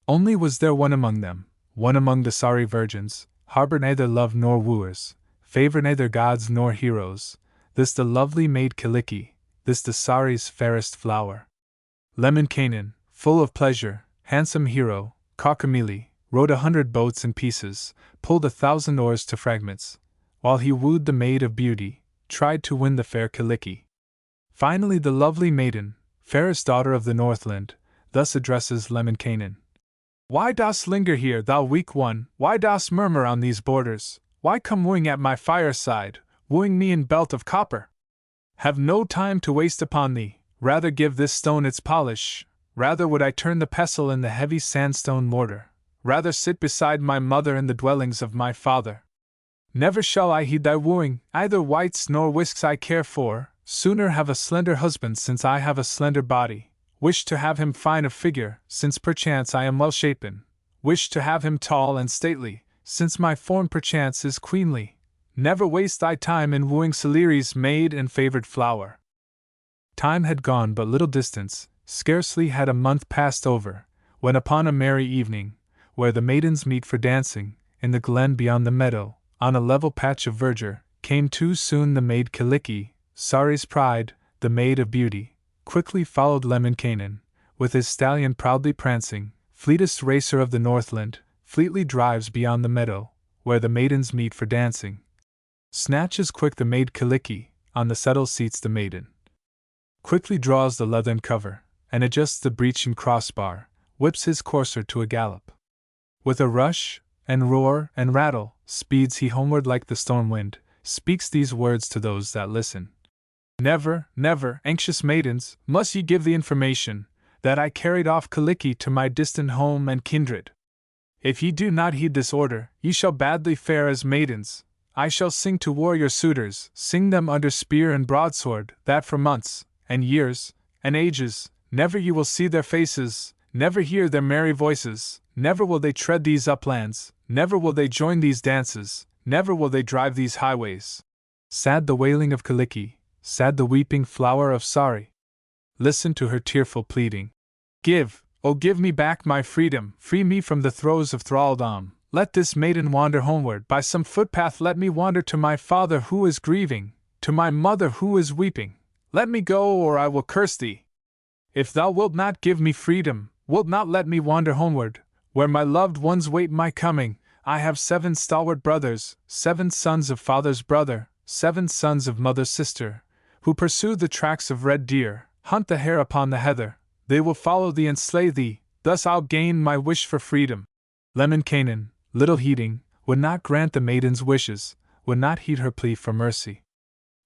Only was there one among them, one among the Sari virgins, harbor neither love nor wooers, favor neither gods nor heroes, this the lovely maid Kyllikki, this the Sari's fairest flower. Lemminkainen, full of pleasure, handsome hero, Kaukomieli, rowed 100 boats in pieces, pulled 1,000 oars to fragments, while he wooed the maid of beauty, tried to win the fair Kyllikki. Finally the lovely maiden, fairest daughter of the Northland, thus addresses Lemminkainen. Why dost linger here, thou weak one, why dost murmur on these borders, why come wooing at my fireside, wooing me in belt of copper? Have no time to waste upon thee, rather give this stone its polish, rather would I turn the pestle in the heavy sandstone mortar, rather sit beside my mother in the dwellings of my father. Never shall I heed thy wooing, either whites nor whisks I care for, sooner have a slender husband since I have a slender body, wish to have him fine of figure, since perchance I am well shapen, wish to have him tall and stately, since my form perchance is queenly. Never waste thy time in wooing Saliri's maid and favored flower. Time had gone but little distance, scarcely had a month passed over, when upon a merry evening, where the maidens meet for dancing, in the glen beyond the meadow, on a level patch of verdure, came too soon the maid Kyllikki, Sari's pride, the maid of beauty. Quickly followed Lemminkainen, with his stallion proudly prancing, fleetest racer of the Northland, fleetly drives beyond the meadow, where the maidens meet for dancing. Snatches quick the maid Kaliki, on the settle seats the maiden. Quickly draws the leathern cover, and adjusts the breech and crossbar, whips his courser to a gallop. With a rush, and roar, and rattle, speeds he homeward like the storm wind, speaks these words to those that listen. Never, never, anxious maidens, must ye give the information, that I carried off Kaliki to my distant home and kindred. If ye do not heed this order, ye shall badly fare as maidens. I shall sing to warrior suitors, sing them under spear and broadsword, that for months, and years, and ages, never ye will see their faces, never hear their merry voices, never will they tread these uplands, never will they join these dances, never will they drive these highways. Sad the wailing of Kaliki, sad the weeping flower of Sari. Listen to her tearful pleading. Give, oh give me back my freedom, free me from the throes of thraldom. Let this maiden wander homeward, by some footpath let me wander to my father who is grieving, to my mother who is weeping. Let me go, or I will curse thee. If thou wilt not give me freedom, wilt not let me wander homeward, where my loved ones wait my coming, I have 7 stalwart brothers, 7 sons of father's brother, 7 sons of mother's sister, who pursue the tracks of red deer, hunt the hare upon the heather, they will follow thee and slay thee, thus I'll gain my wish for freedom. Lemminkainen, little heeding, would not grant the maiden's wishes, would not heed her plea for mercy.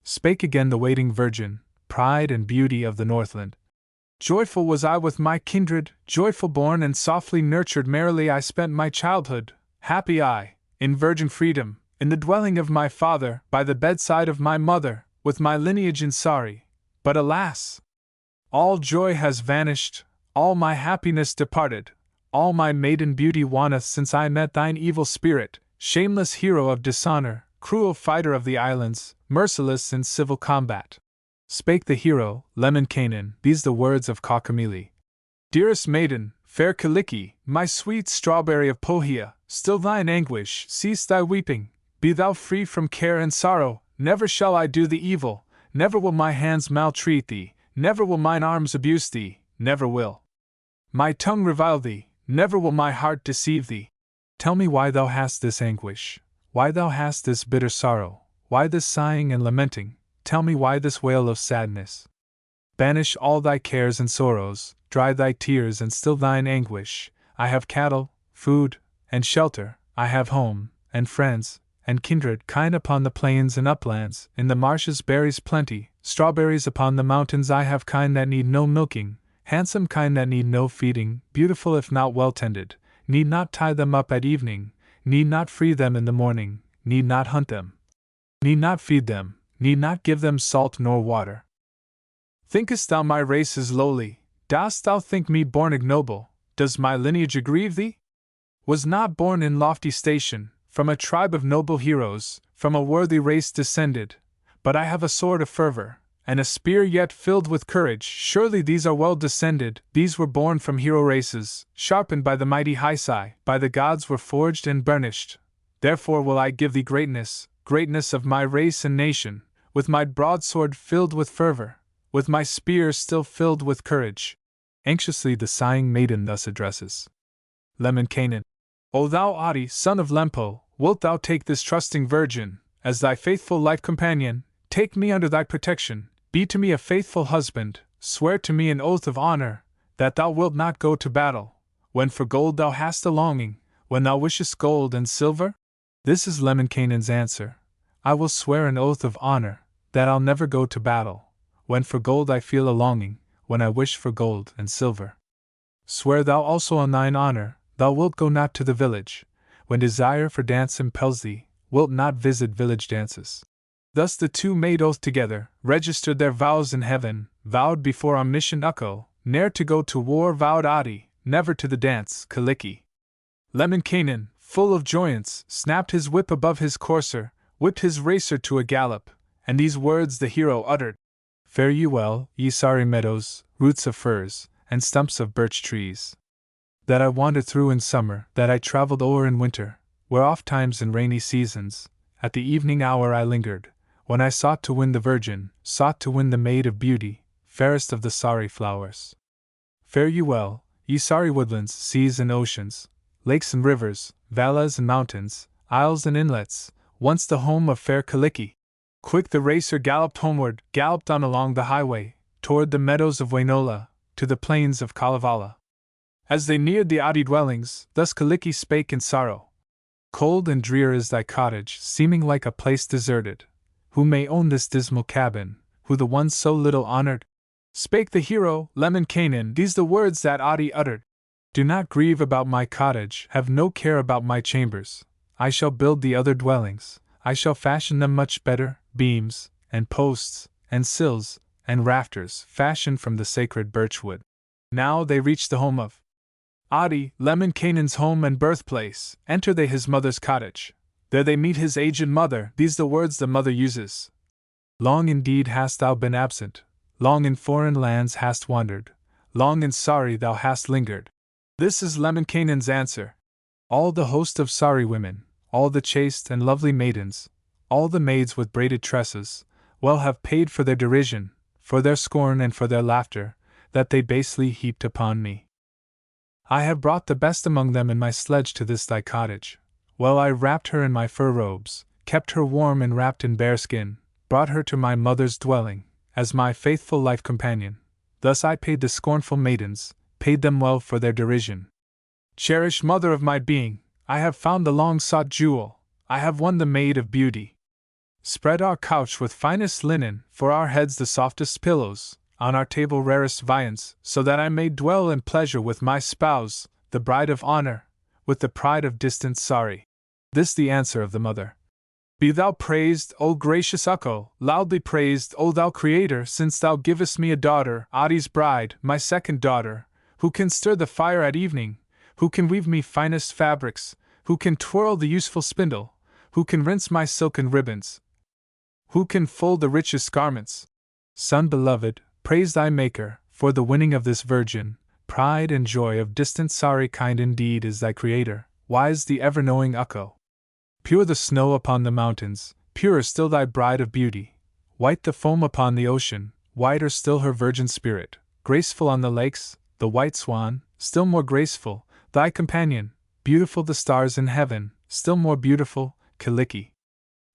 Spake again the waiting virgin, pride and beauty of the Northland. Joyful was I with my kindred, joyful born and softly nurtured, merrily I spent my childhood, happy I, in virgin freedom, in the dwelling of my father, by the bedside of my mother, with my lineage in Sari. But alas! All joy has vanished, all my happiness departed, all my maiden beauty waneth since I met thine evil spirit, shameless hero of dishonor, cruel fighter of the islands, merciless in civil combat. Spake the hero, Lemminkainen, these the words of Kaukomieli. Dearest maiden, fair Kaliki, my sweet strawberry of Pohia, still thine anguish, cease thy weeping, be thou free from care and sorrow, never shall I do thee evil, never will my hands maltreat thee, never will mine arms abuse thee, never will my tongue revile thee, never will my heart deceive thee. Tell me why thou hast this anguish, why thou hast this bitter sorrow, why this sighing and lamenting, tell me why this wail of sadness. Banish all thy cares and sorrows, dry thy tears and still thine anguish. I have cattle, food, and shelter, I have home, and friends, and kindred kind upon the plains and uplands, in the marshes berries plenty, strawberries upon the mountains I have kind that need no milking, handsome kind that need no feeding, beautiful if not well tended, need not tie them up at evening, need not free them in the morning, need not hunt them, need not feed them, need not give them salt nor water. Thinkest thou my race is lowly? Dost thou think me born ignoble? Does my lineage aggrieve thee? Was not born in lofty station, from a tribe of noble heroes, from a worthy race descended, but I have a sword of fervor, and a spear yet filled with courage. Surely these are well descended, these were born from hero races, sharpened by the mighty Haisai, by the gods were forged and burnished. Therefore will I give thee greatness, greatness of my race and nation, with my broadsword filled with fervor, with my spear still filled with courage. Anxiously the sighing maiden thus addresses Lemminkainen. O thou Adi, son of Lempo, wilt thou take this trusting virgin, as thy faithful life companion, take me under thy protection, be to me a faithful husband, swear to me an oath of honor, that thou wilt not go to battle, when for gold thou hast a longing, when thou wishest gold and silver? This is Lemminkainen's answer. I will swear an oath of honor, that I'll never go to battle, when for gold I feel a longing, when I wish for gold and silver. Swear thou also on thine honor, thou wilt go not to the village, when desire for dance impels thee, wilt not visit village dances. Thus the two made oath together, registered their vows in heaven, vowed before omniscient Ukko, ne'er to go to war, vowed Adi, never to the dance, Kaliki. Lemminkainen, full of joyance, snapped his whip above his courser, whipped his racer to a gallop, and these words the hero uttered. Fare ye well, ye Sari meadows, roots of firs, and stumps of birch trees, that I wandered through in summer, that I travelled o'er in winter, where ofttimes in rainy seasons, at the evening hour I lingered, when I sought to win the virgin, sought to win the maid of beauty, fairest of the Sari flowers. Fare ye well, ye Sari woodlands, seas and oceans, lakes and rivers, valleys and mountains, isles and inlets, once the home of fair Kaliki. Quick the racer galloped homeward, galloped on along the highway, toward the meadows of Wainola, to the plains of Kalevala. As they neared the Adi dwellings, thus Kaliki spake in sorrow. Cold and drear is thy cottage, seeming like a place deserted. Who may own this dismal cabin, who the one so little honored? Spake the hero, Lemminkainen, these the words that Adi uttered. Do not grieve about my cottage, have no care about my chambers. I shall build the other dwellings, I shall fashion them much better, beams, and posts, and sills, and rafters, fashioned from the sacred birchwood. Now they reach the home of Adi, Lemminkainen's home and birthplace. Enter they his mother's cottage. There they meet his aged mother, these the words the mother uses. Long indeed hast thou been absent, long in foreign lands hast wandered, long in Sari thou hast lingered. This is Lemminkainen's answer. All the host of Sari women, all the chaste and lovely maidens, all the maids with braided tresses, well have paid for their derision, for their scorn and for their laughter, that they basely heaped upon me. I have brought the best among them in my sledge to this thy cottage. Well, I wrapped her in my fur robes, kept her warm and wrapped in bearskin, brought her to my mother's dwelling, as my faithful life companion. Thus I paid the scornful maidens, paid them well for their derision. Cherished mother of my being, I have found the long-sought jewel, I have won the maid of beauty. Spread our couch with finest linen, for our heads the softest pillows, on our table rarest viands, so that I may dwell in pleasure with my spouse, the bride of honor, with the pride of distant Sari. This the answer of the mother. Be thou praised, O gracious Ukko, loudly praised, O thou Creator, since thou givest me a daughter, Adi's bride, my second daughter, who can stir the fire at evening, who can weave me finest fabrics, who can twirl the useful spindle, who can rinse my silken ribbons, who can fold the richest garments. Son beloved, praise thy Maker, for the winning of this virgin, pride and joy of distant Sari. Kind indeed is thy Creator, wise the ever-knowing Ukko. Pure the snow upon the mountains, purer still thy bride of beauty. White the foam upon the ocean, whiter still her virgin spirit. Graceful on the lakes, the white swan, still more graceful, thy companion. Beautiful the stars in heaven, still more beautiful, Kaliki.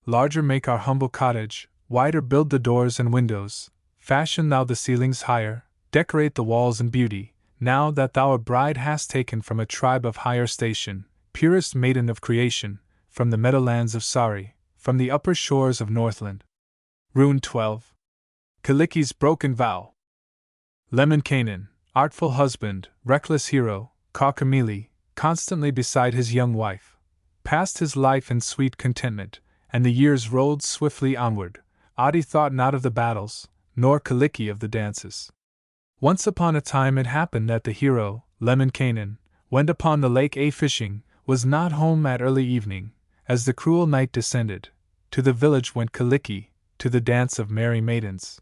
Larger make our humble cottage, wider build the doors and windows. Fashion thou the ceilings higher, decorate the walls in beauty. Now that thou a bride hast taken from a tribe of higher station, purest maiden of creation, from the meadowlands of Sari, from the upper shores of Northland. Rune 12. Kaliki's broken vow. Lemminkainen, artful husband, reckless hero, Kaukamili, constantly beside his young wife, passed his life in sweet contentment, and the years rolled swiftly onward. Adi thought not of the battles, nor Kaliki of the dances. Once upon a time it happened that the hero, Lemminkainen, went upon the lake a-fishing, was not home at early evening. As the cruel night descended, to the village went Kaliki, to the dance of merry maidens.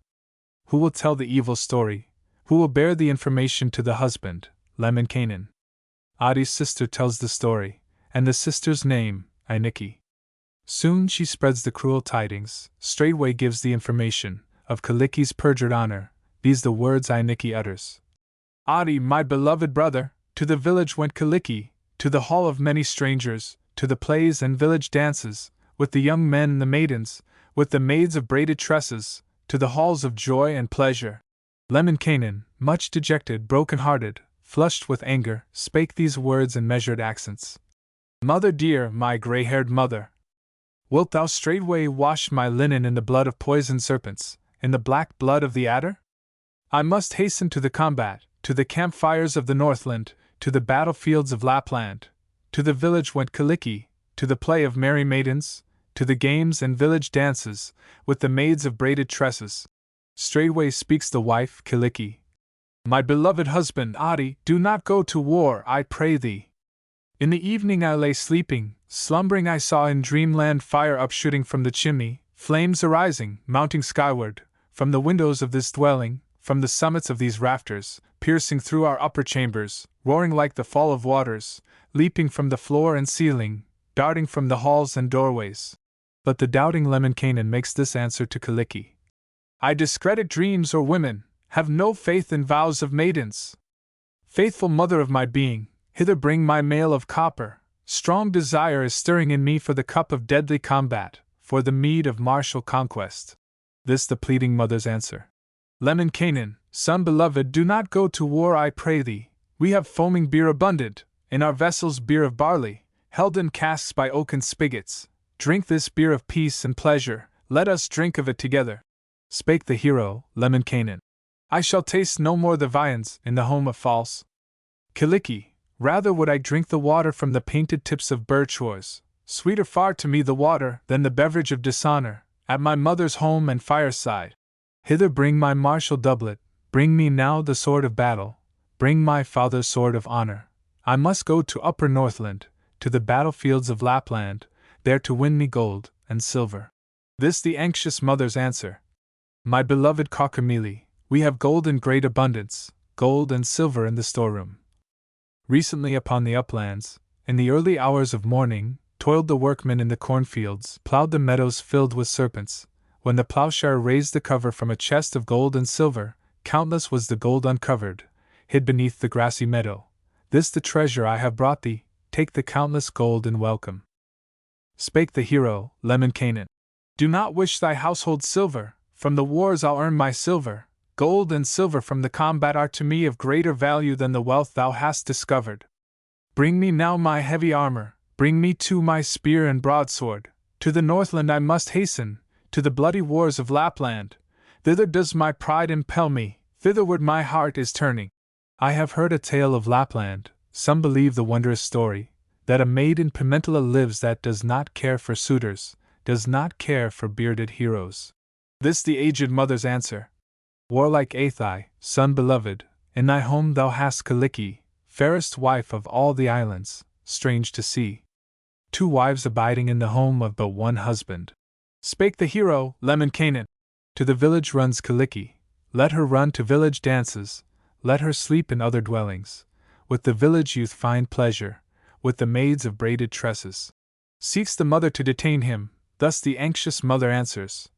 Who will tell the evil story? Who will bear the information to the husband, Lemminkainen? Adi's sister tells the story, and the sister's name, Ainiki. Soon she spreads the cruel tidings, straightway gives the information, of Kaliki's perjured honor. These the words Ainiki utters. Adi, my beloved brother, to the village went Kaliki, to the hall of many strangers, to the plays and village dances, with the young men and the maidens, with the maids of braided tresses, to the halls of joy and pleasure. Lemminkainen, much dejected, broken-hearted, flushed with anger, spake these words in measured accents. Mother dear, my grey-haired mother, wilt thou straightway wash my linen in the blood of poisoned serpents, in the black blood of the adder? I must hasten to the combat, to the campfires of the Northland, to the battlefields of Lapland. To the village went Kaliki, to the play of merry maidens, to the games and village dances, with the maids of braided tresses. Straightway speaks the wife, Kaliki. My beloved husband, Adi, do not go to war, I pray thee. In the evening I lay sleeping, slumbering I saw in dreamland fire upshooting from the chimney, flames arising, mounting skyward, from the windows of this dwelling, from the summits of these rafters, piercing through our upper chambers, roaring like the fall of waters, leaping from the floor and ceiling, darting from the halls and doorways. But the doubting Lemminkainen makes this answer to Kaliki. I discredit dreams or women, have no faith in vows of maidens. Faithful mother of my being, hither bring my mail of copper, Strong desire is stirring in me for the cup of deadly combat, for the mead of martial conquest. This the pleading mother's answer. Lemminkainen, son beloved, do not go to war, I pray thee. We have foaming beer abundant, in our vessels beer of barley, held in casks by oaken spigots. Drink this beer of peace and pleasure, let us drink of it together. Spake the hero, Lemminkainen. I shall taste no more the viands in the home of false Kyllikki, rather would I drink the water from the painted tips of birch oars. Sweeter far to me the water than the beverage of dishonor, at my mother's home and fireside. Hither bring my martial doublet, bring me now the sword of battle, bring my father's sword of honor. I must go to Upper Northland, to the battlefields of Lapland, there to win me gold and silver. This the anxious mother's answer. My beloved Kaukomieli, we have gold in great abundance, gold and silver in the storeroom. Recently upon the uplands, in the early hours of morning, toiled the workmen in the cornfields, plowed the meadows filled with serpents. When the plowshare raised the cover from a chest of gold and silver, countless was the gold uncovered, hid beneath the grassy meadow. This the treasure I have brought thee, take the countless gold in welcome. Spake the hero, Lemminkainen. Do not wish thy household silver, from the wars I'll earn my silver. Gold and silver from the combat are to me of greater value than the wealth thou hast discovered. Bring me now my heavy armor, bring me too my spear and broadsword. To the Northland I must hasten, to the bloody wars of Lapland. Thither does my pride impel me, thitherward my heart is turning. I have heard a tale of Lapland, some believe the wondrous story, that a maid in Pimentala lives that does not care for suitors, does not care for bearded heroes. This the aged mother's answer. Warlike Aethai, son beloved, in thy home thou hast Kyllikki, fairest wife of all the islands, strange to see. 2 wives abiding in the home of but one husband. Spake the hero, Lemminkainen. To the village runs Kyllikki, let her run to village dances, let her sleep in other dwellings. With the village youth find pleasure, with the maids of braided tresses. Seeks the mother to detain him, thus the anxious mother answers.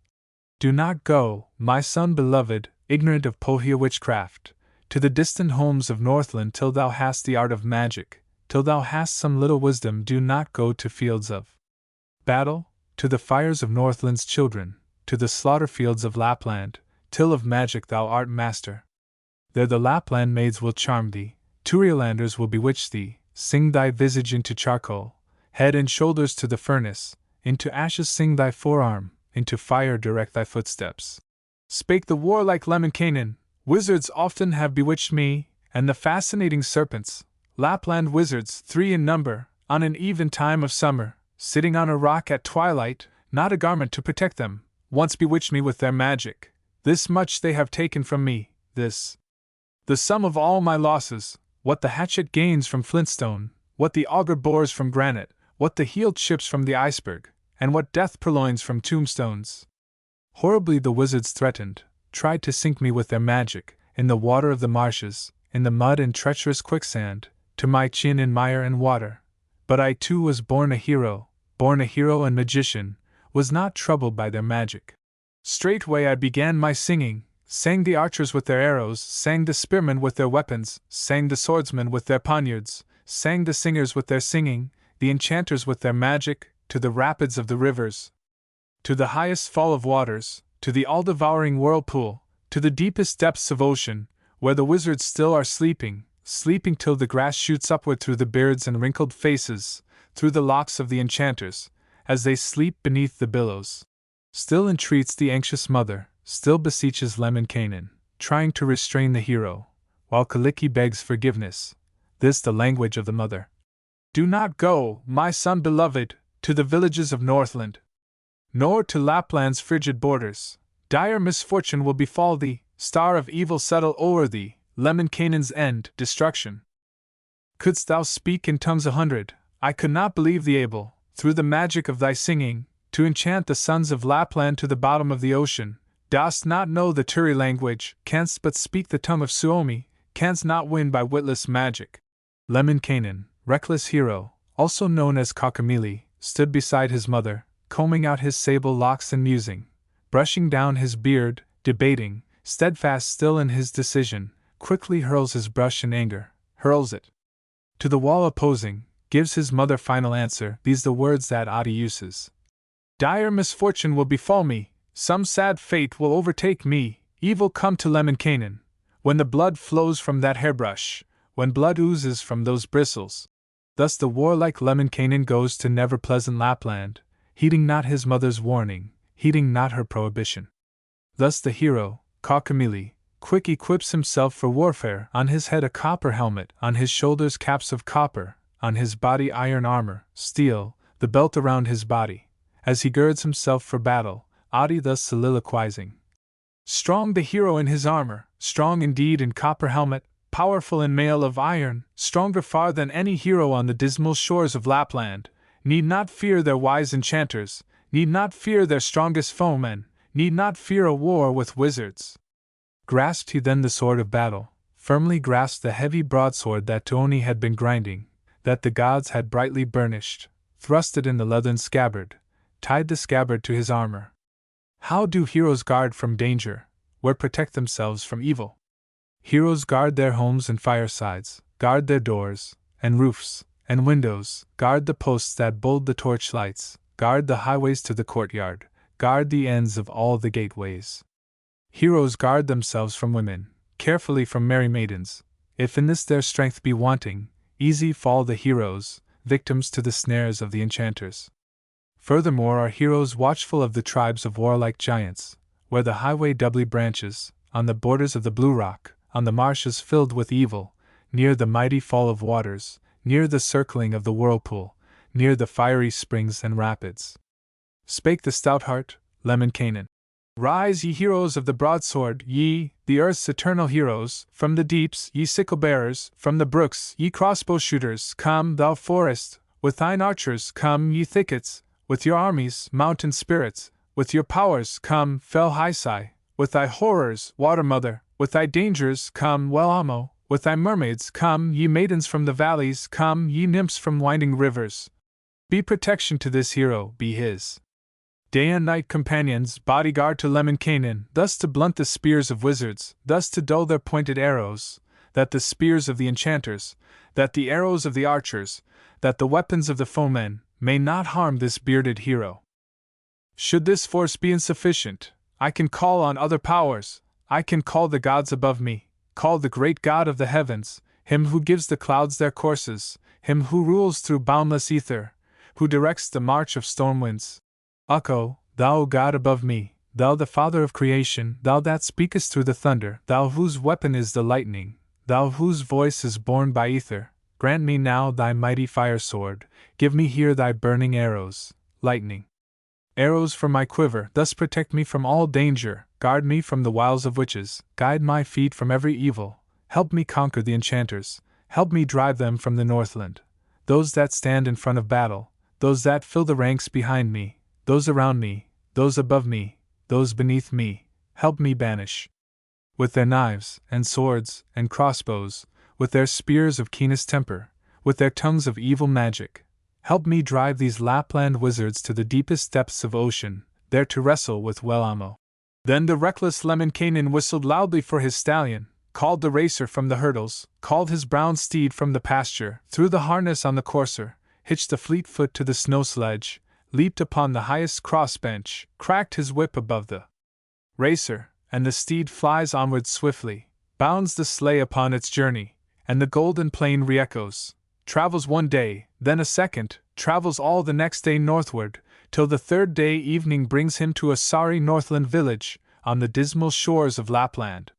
Do not go, my son beloved, ignorant of Pohja witchcraft, to the distant homes of Northland till thou hast the art of magic, till thou hast some little wisdom. Do not go to fields of battle, to the fires of Northland's children, to the slaughter fields of Lapland, till of magic thou art master. There the Lapland maids will charm thee, Turialanders will bewitch thee, sing thy visage into charcoal, head and shoulders to the furnace, into ashes sing thy forearm, into fire direct thy footsteps. Spake the warlike Lemminkainen, wizards often have bewitched me, and the fascinating serpents, Lapland wizards, 3 in number, on an even time of summer, sitting on a rock at twilight, not a garment to protect them, once bewitched me with their magic. This much they have taken from me, this the sum of all my losses, what the hatchet gains from flintstone, what the auger bores from granite, what the heel chips from the iceberg, and what death purloins from tombstones. Horribly the wizards threatened, tried to sink me with their magic, in the water of the marshes, in the mud and treacherous quicksand, to my chin in mire and water. But I too was born a hero and magician, was not troubled by their magic. Straightway I began my singing, sang the archers with their arrows, sang the spearmen with their weapons, sang the swordsmen with their poniards, sang the singers with their singing, the enchanters with their magic, to the rapids of the rivers, to the highest fall of waters, to the all-devouring whirlpool, to the deepest depths of ocean, where the wizards still are sleeping, sleeping till the grass shoots upward through the beards and wrinkled faces, through the locks of the enchanters, as they sleep beneath the billows. Still entreats the anxious mother, still beseeches Lemminkainen, trying to restrain the hero, while Kyllikki begs forgiveness. This the language of the mother. Do not go, my son beloved, to the villages of Northland, nor to Lapland's frigid borders. Dire misfortune will befall thee, star of evil settle o'er thee, Lemminkainen's end, destruction. Couldst thou speak in tongues 100, I could not believe thee able, through the magic of thy singing, to enchant the sons of Lapland to the bottom of the ocean. Dost not know the Turi language, canst but speak the tongue of Suomi, canst not win by witless magic. Lemminkainen, reckless hero, also known as Kaukomieli, stood beside his mother, combing out his sable locks and musing, brushing down his beard, debating, steadfast still in his decision, quickly hurls his brush in anger, hurls it to the wall opposing, gives his mother final answer, these the words that Adi uses. Dire misfortune will befall me, some sad fate will overtake me, evil come to Lemminkainen, when the blood flows from that hairbrush, when blood oozes from those bristles. Thus the warlike Lemminkainen goes to never-pleasant Lapland, heeding not his mother's warning, heeding not her prohibition. Thus the hero, Kaukamili, quick equips himself for warfare, on his head a copper helmet, on his shoulders caps of copper, on his body iron armor, steel, the belt around his body. As he girds himself for battle, Adi thus soliloquizing. Strong the hero in his armor, strong indeed in copper helmet, powerful in mail of iron, stronger far than any hero on the dismal shores of Lapland, need not fear their wise enchanters, need not fear their strongest foemen, need not fear a war with wizards. Grasped he then the sword of battle, firmly grasped the heavy broadsword that Tuoni had been grinding, that the gods had brightly burnished, thrust it in the leathern scabbard, tied the scabbard to his armor. How do heroes guard from danger, where protect themselves from evil? Heroes guard their homes and firesides, guard their doors, and roofs, and windows, guard the posts that bold the torchlights, guard the highways to the courtyard, guard the ends of all the gateways. Heroes guard themselves from women, carefully from merry maidens. If in this their strength be wanting, easy fall the heroes, victims to the snares of the enchanters. Furthermore are heroes watchful of the tribes of warlike giants, where the highway doubly branches, on the borders of the blue rock, on the marshes filled with evil, near the mighty fall of waters, near the circling of the whirlpool, near the fiery springs and rapids. Spake the stout heart, Lemminkainen. Rise, ye heroes of the broadsword, ye, the earth's eternal heroes, from the deeps, ye sickle-bearers, from the brooks, ye crossbow-shooters, come, thou forest, with thine archers, come, ye thickets, with your armies, mountain spirits, with your powers, come, fell Hyssai, with thy horrors, water-mother, with thy dangers, come, Wellamo, with thy mermaids, come, ye maidens from the valleys, come, ye nymphs from winding rivers. Be protection to this hero, be his day and night companions, bodyguard to Lemminkainen, thus to blunt the spears of wizards, thus to dull their pointed arrows, that the spears of the enchanters, that the arrows of the archers, that the weapons of the foemen, may not harm this bearded hero. Should this force be insufficient, I can call on other powers, I can call the gods above me, call the great God of the heavens, him who gives the clouds their courses, him who rules through boundless ether, who directs the march of storm winds. Ukko, thou God above me, thou the Father of creation, thou that speakest through the thunder, thou whose weapon is the lightning, thou whose voice is borne by ether, grant me now thy mighty fire sword, give me here thy burning arrows, lightning. Arrows from my quiver, thus protect me from all danger, guard me from the wiles of witches, guide my feet from every evil, help me conquer the enchanters, help me drive them from the Northland, those that stand in front of battle, those that fill the ranks behind me, those around me, those above me, those beneath me, help me banish. With their knives, and swords, and crossbows, with their spears of keenest temper, with their tongues of evil magic, help me drive these Lapland wizards to the deepest depths of ocean, there to wrestle with Wellamo. Then the reckless Lemminkainen whistled loudly for his stallion, called the racer from the hurdles, called his brown steed from the pasture, threw the harness on the courser, hitched the fleet foot to the snow sledge, leaped upon the highest crossbench, cracked his whip above the racer, and the steed flies onward swiftly, bounds the sleigh upon its journey, and the golden plain re-echoes, travels one day, then a second, travels all the next day northward, till the third day evening brings him to a sorry Northland village, on the dismal shores of Lapland.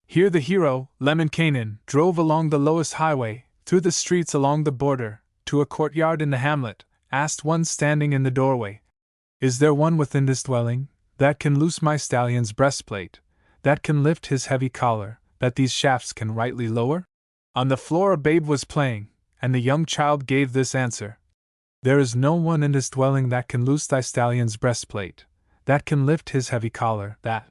Here the hero, Lemminkainen, drove along the lowest highway, through the streets along the border, to a courtyard in the hamlet, asked one standing in the doorway, "Is there one within this dwelling, that can loose my stallion's breastplate, that can lift his heavy collar, that these shafts can rightly lower?" On the floor a babe was playing, and the young child gave this answer: "There is no one in this dwelling that can loose thy stallion's breastplate, that can lift his heavy collar, that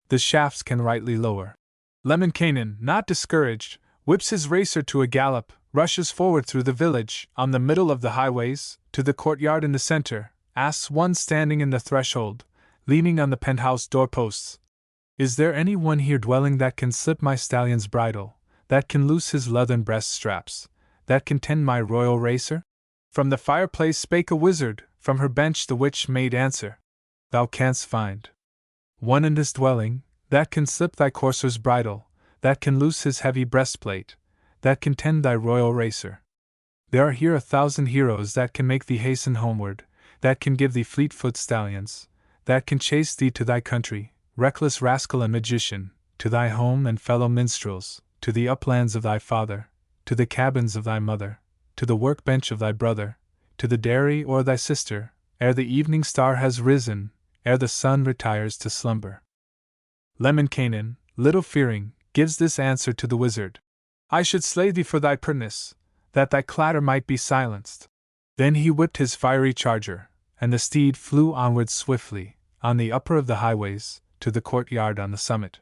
the shafts can rightly lower." Lemminkainen, not discouraged, whips his racer to a gallop, rushes forward through the village, on the middle of the highways, to the courtyard in the center, asks one standing in the threshold, leaning on the penthouse doorposts, "Is there any one here dwelling that can slip my stallion's bridle, that can loose his leathern breast straps, that contend my royal racer? From the fireplace spake a wizard, from her bench the witch made answer. Thou canst find one in this dwelling, that can slip thy courser's bridle, that can loose his heavy breastplate, that can tend thy royal racer. There are here 1,000 heroes that can make thee hasten homeward, that can give thee fleet-foot stallions, that can chase thee to thy country, reckless rascal and magician, to thy home and fellow minstrels, to the uplands of thy father, to the cabins of thy mother, to the workbench of thy brother, to the dairy or thy sister, ere the evening star has risen, ere the sun retires to slumber. Lemminkainen, little fearing, gives this answer to the wizard. I should slay thee for thy pertness, that thy clatter might be silenced. Then he whipped his fiery charger, and the steed flew onward swiftly, on the upper of the highways, to the courtyard on the summit.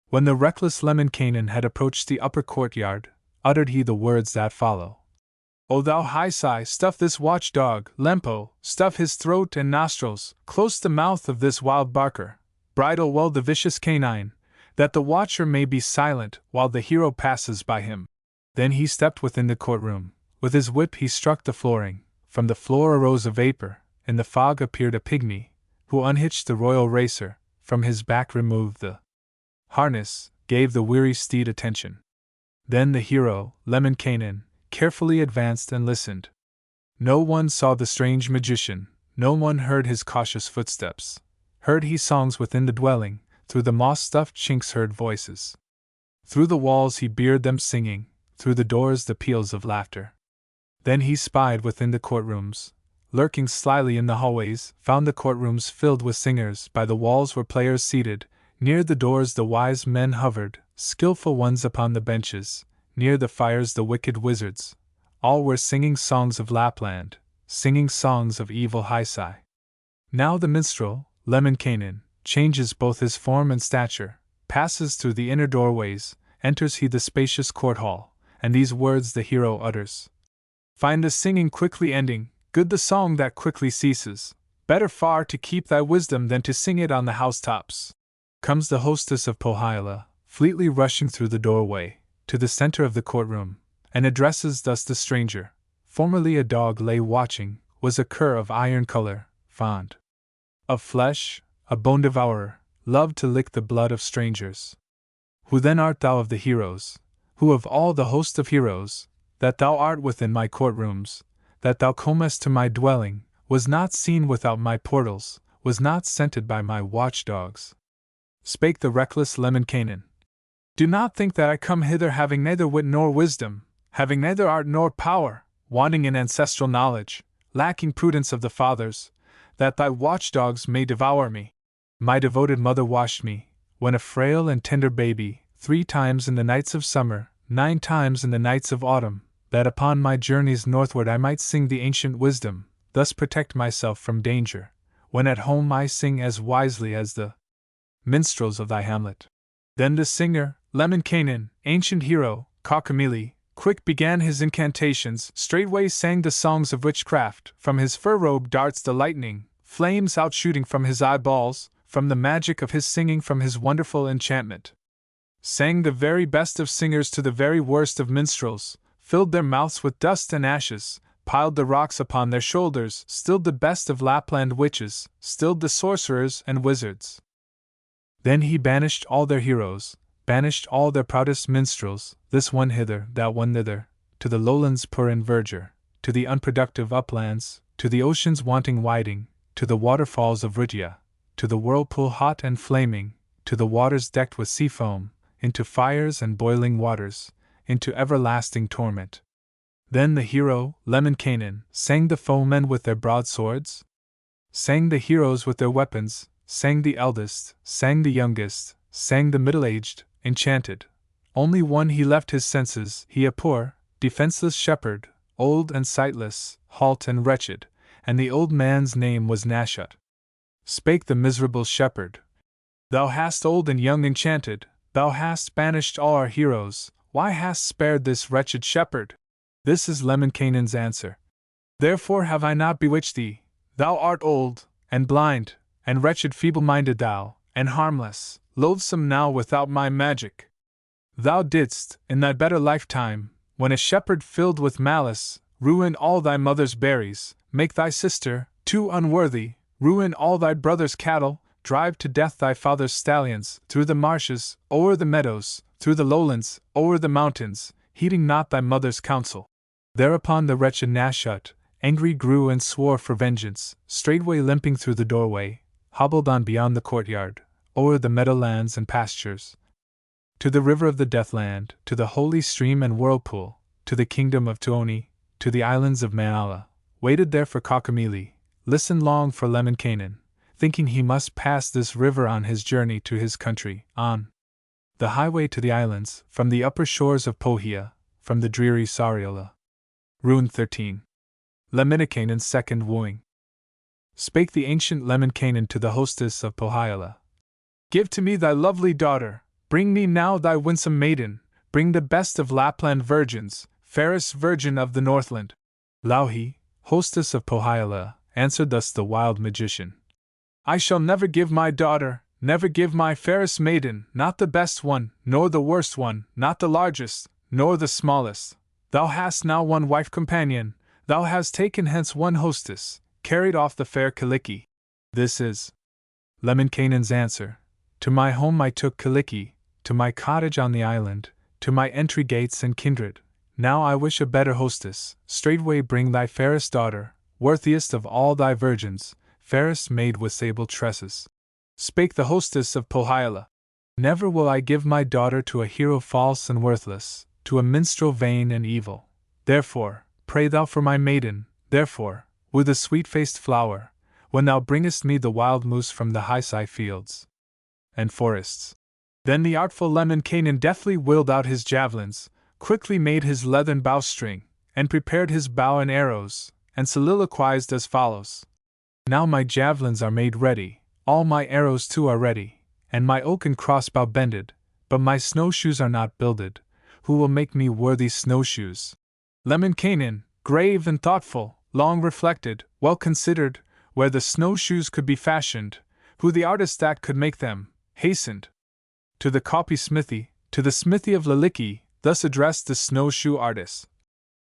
When the reckless Lemminkainen had approached the upper courtyard, uttered he the words that follow. O thou High-Sigh, stuff this watchdog, Lempo, stuff his throat and nostrils, close the mouth of this wild barker, bridle well the vicious canine, that the watcher may be silent while the hero passes by him. Then he stepped within the courtroom. With his whip he struck the flooring. From the floor arose a vapor. In the fog appeared a pygmy, who unhitched the royal racer, from his back removed the harness, gave the weary steed attention. Then the hero, Lemminkainen, carefully advanced and listened. No one saw the strange magician, no one heard his cautious footsteps. Heard he songs within the dwelling, through the moss-stuffed chinks heard voices. Through the walls he beard them singing, through the doors the peals of laughter. Then he spied within the courtrooms, lurking slyly in the hallways, found the courtrooms filled with singers, by the walls were players seated, near the doors the wise men hovered, skillful ones upon the benches, near the fires the wicked wizards. All were singing songs of Lapland, singing songs of evil High-Sigh. Now the minstrel, Lemminkainen, changes both his form and stature, passes through the inner doorways, enters he the spacious court hall, and these words the hero utters. Find the singing quickly ending, good the song that quickly ceases, better far to keep thy wisdom than to sing it on the housetops. Comes the hostess of Pohjola, fleetly rushing through the doorway, to the center of the courtroom, and addresses thus the stranger. Formerly a dog lay watching, was a cur of iron color, fond of flesh, a bone devourer, loved to lick the blood of strangers. Who then art thou of the heroes, who of all the host of heroes, that thou art within my courtrooms, that thou comest to my dwelling, was not seen without my portals, was not scented by my watchdogs? Spake the reckless Lemminkainen. Do not think that I come hither having neither wit nor wisdom, having neither art nor power, wanting in ancestral knowledge, lacking prudence of the fathers, that thy watchdogs may devour me. My devoted mother washed me, when a frail and tender baby, 3 times in the nights of summer, 9 times in the nights of autumn, that upon my journeys northward I might sing the ancient wisdom, thus protect myself from danger. When at home I sing as wisely as the minstrels of thy hamlet. Then the singer, Lemminkainen, ancient hero, Kaukomieli, quick began his incantations, straightway sang the songs of witchcraft. From his fur robe darts the lightning, flames outshooting from his eyeballs, from the magic of his singing, from his wonderful enchantment. Sang the very best of singers to the very worst of minstrels, filled their mouths with dust and ashes, piled the rocks upon their shoulders, stilled the best of Lapland witches, stilled the sorcerers and wizards. Then he banished all their heroes, banished all their proudest minstrels, this one hither, that one thither, to the lowlands poor in verdure, to the unproductive uplands, to the oceans wanting widing, to the waterfalls of Rhytia, to the whirlpool hot and flaming, to the waters decked with sea foam, into fires and boiling waters, into everlasting torment. Then the hero, Lemminkainen, sang the foemen with their broadswords, sang the heroes with their weapons, sang the eldest, sang the youngest, sang the middle-aged, enchanted. Only one he left his senses, he a poor, defenseless shepherd, old and sightless, halt and wretched, and the old man's name was Nashut. Spake the miserable shepherd. Thou hast old and young enchanted, thou hast banished all our heroes, why hast spared this wretched shepherd? This is Lemminkainen's answer. Therefore have I not bewitched thee, thou art old, and blind, and wretched feeble-minded thou, and harmless, loathsome now without my magic. Thou didst, in thy better lifetime, when a shepherd filled with malice, ruin all thy mother's berries, make thy sister, too unworthy, ruin all thy brother's cattle, drive to death thy father's stallions, through the marshes, o'er the meadows, through the lowlands, o'er the mountains, heeding not thy mother's counsel. Thereupon the wretched Nashut, angry grew and swore for vengeance, straightway limping through the doorway, hobbled on beyond the courtyard, o'er the meadowlands and pastures, to the river of the Deathland, to the holy stream and whirlpool, to the kingdom of Tuoni, to the islands of Maala, waited there for Cockamili, listened long for Lemminkainen, thinking he must pass this river on his journey to his country, on the highway to the islands, from the upper shores of Pohia, from the dreary Sariola. Rune 13. Lemminkainen's second wooing. Spake the ancient Lemminkainen to the hostess of Pohiola. Give to me thy lovely daughter, bring me now thy winsome maiden, bring the best of Lapland virgins, fairest virgin of the Northland. Louhi, hostess of Pohiola, answered thus the wild magician. I shall never give my daughter, never give my fairest maiden, not the best one, nor the worst one, not the largest, nor the smallest. Thou hast now one wife companion, thou hast taken hence one hostess, carried off the fair Kaliki. This is Lemminkainen's answer. To my home I took Kaliki, to my cottage on the island, to my entry gates and kindred. Now I wish a better hostess, straightway bring thy fairest daughter, worthiest of all thy virgins, fairest maid with sable tresses. Spake the hostess of Pohiola. Never will I give my daughter to a hero false and worthless, to a minstrel vain and evil. Therefore, pray thou for my maiden, therefore, with a sweet-faced flower, when thou bringest me the wild moose from the high-side fields and forests. Then the artful Lemminkainen deftly whirled out his javelins, quickly made his leathern bowstring, and prepared his bow and arrows, and soliloquized as follows. Now my javelins are made ready, all my arrows too are ready, and my oaken crossbow bended, but my snowshoes are not builded. Who will make me worthy snowshoes? Lemminkainen, grave and thoughtful, long reflected, well considered, where the snowshoes could be fashioned, who the artist that could make them, hastened to the copysmithy, to the smithy of Liliki, thus addressed the snowshoe artist.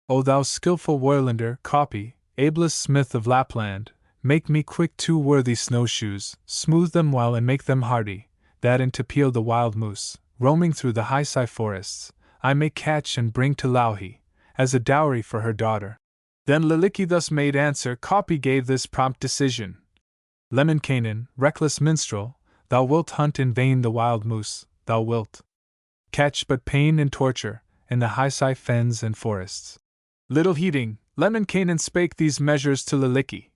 O thou skilful Woirlander, copy, ablest smith of Lapland, make me quick 2 worthy snowshoes, smooth them well and make them hardy, that in Tapio the wild moose, roaming through the high-side forests, I may catch and bring to Louhi, as a dowry for her daughter. Then Liliki thus made answer. Copy gave this prompt decision. Lemminkainen, reckless minstrel, thou wilt hunt in vain the wild moose, thou wilt catch but pain and torture, in the high-side fens and forests. Little heeding, Lemminkainen spake these measures to Liliki.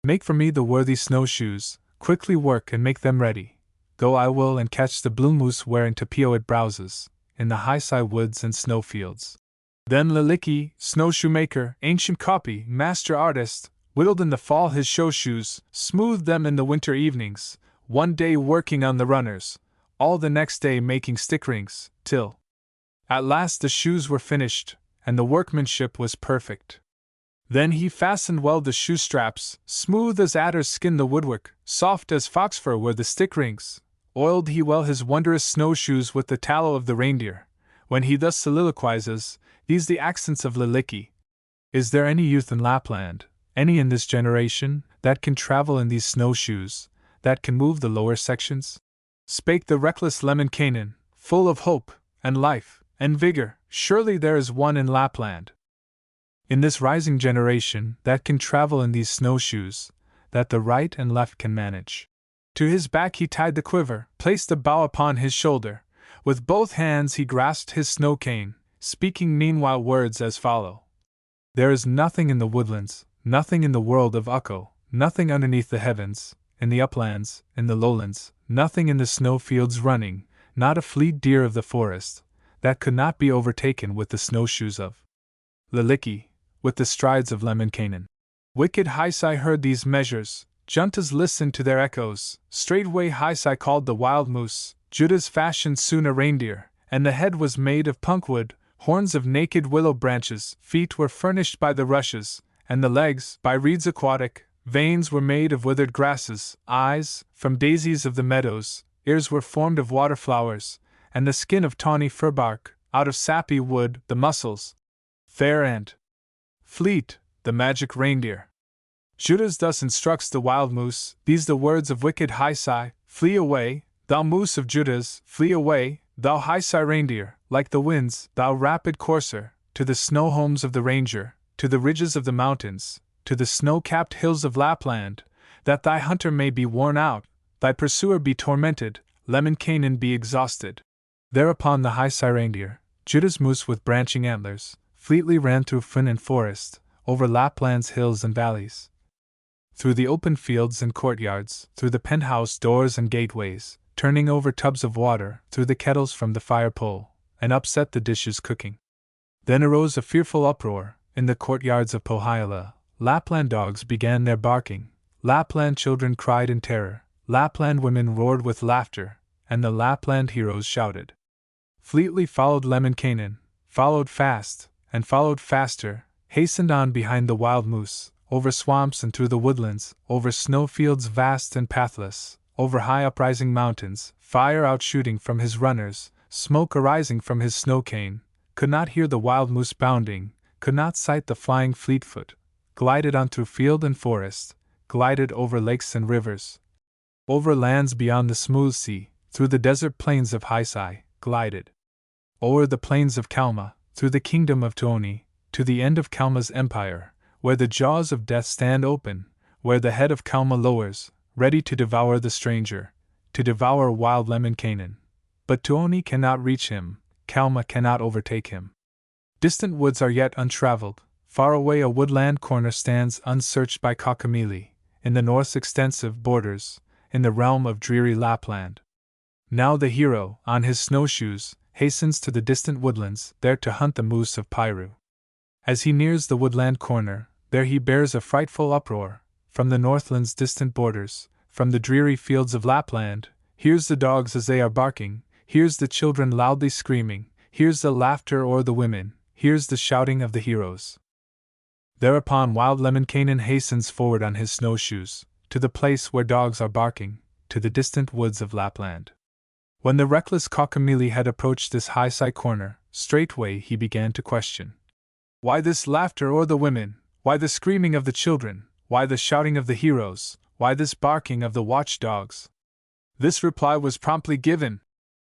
Make for me the worthy snowshoes, quickly work and make them ready. Go I will and catch the blue moose wherein Tapio it browses, in the high-side woods and snowfields. Then Liliki, snowshoe maker, ancient copy, master artist, whittled in the fall his snowshoes, smoothed them in the winter evenings, one day working on the runners, all the next day making stick rings, till at last the shoes were finished, and the workmanship was perfect. Then he fastened well the shoe straps, smooth as adder's skin the woodwork, soft as fox fur were the stick rings, oiled he well his wondrous snowshoes with the tallow of the reindeer. When he thus soliloquizes, these the accents of Liliki. Is there any youth in Lapland, any in this generation, that can travel in these snowshoes, that can move the lower sections? Spake the reckless Lemminkainen, full of hope, and life, and vigor. Surely there is one in Lapland, in this rising generation, that can travel in these snowshoes, that the right and left can manage. To his back he tied the quiver, placed the bow upon his shoulder. With both hands he grasped his snow cane, speaking meanwhile words as follow. There is nothing in the woodlands, nothing in the world of Ukko, nothing underneath the heavens, in the uplands, in the lowlands, nothing in the snowfields running, not a fleet deer of the forest, that could not be overtaken with the snowshoes of Liliki, with the strides of Lemminkainen. Wicked Haisai heard these measures, Juntas listened to their echoes, straightway Haisai called the wild moose, Judas fashioned soon a reindeer, and the head was made of punkwood, horns of naked willow branches, feet were furnished by the rushes, and the legs by reeds aquatic, veins were made of withered grasses, eyes, from daisies of the meadows, ears were formed of water flowers, and the skin of tawny fir bark, out of sappy wood, the muscles, fair and fleet, the magic reindeer. Judas thus instructs the wild moose, these the words of wicked Haisai, flee away, thou moose of Judas, flee away, thou Haisai reindeer, like the winds, thou rapid courser, to the snow homes of the ranger, to the ridges of the mountains, to the snow-capped hills of Lapland, that thy hunter may be worn out, thy pursuer be tormented, Lemminkainen be exhausted. Thereupon the Haisai reindeer, Judas moose with branching antlers, fleetly ran through fen and forest, over Lapland's hills and valleys, through the open fields and courtyards, through the penthouse doors and gateways, turning over tubs of water, through the kettles from the fire pole, and upset the dishes cooking. Then arose a fearful uproar, in the courtyards of Pohjola. Lapland dogs began their barking, Lapland children cried in terror, Lapland women roared with laughter, and the Lapland heroes shouted. Fleetly followed Lemminkainen, followed fast, and followed faster, hastened on behind the wild moose, over swamps and through the woodlands, over snowfields vast and pathless, over high uprising mountains, fire outshooting from his runners, smoke arising from his snow cane, could not hear the wild moose bounding, could not sight the flying Fleetfoot, glided on through field and forest, glided over lakes and rivers, over lands beyond the smooth sea, through the desert plains of Haisai, glided o'er the plains of Kalma, through the kingdom of Tuoni, to the end of Kalma's empire, where the jaws of death stand open, where the head of Kalma lowers, ready to devour the stranger, to devour wild Lemminkainen. But Tuoni cannot reach him, Kalma cannot overtake him. Distant woods are yet untraveled, far away a woodland corner stands unsearched by Kaukomieli, in the north's extensive borders, in the realm of dreary Lapland. Now the hero, on his snowshoes, hastens to the distant woodlands, there to hunt the moose of Piru. As he nears the woodland corner, there he bears a frightful uproar, from the Northland's distant borders, from the dreary fields of Lapland, hears the dogs as they are barking, hears the children loudly screaming, hears the laughter o'er the women, hears the shouting of the heroes. Thereupon wild Lemminkainen hastens forward on his snowshoes, to the place where dogs are barking, to the distant woods of Lapland. When the reckless Kaukomieli had approached this Haisai corner, straightway he began to question. Why this laughter o'er the women? Why the screaming of the children? Why the shouting of the heroes? Why this barking of the watchdogs? This reply was promptly given.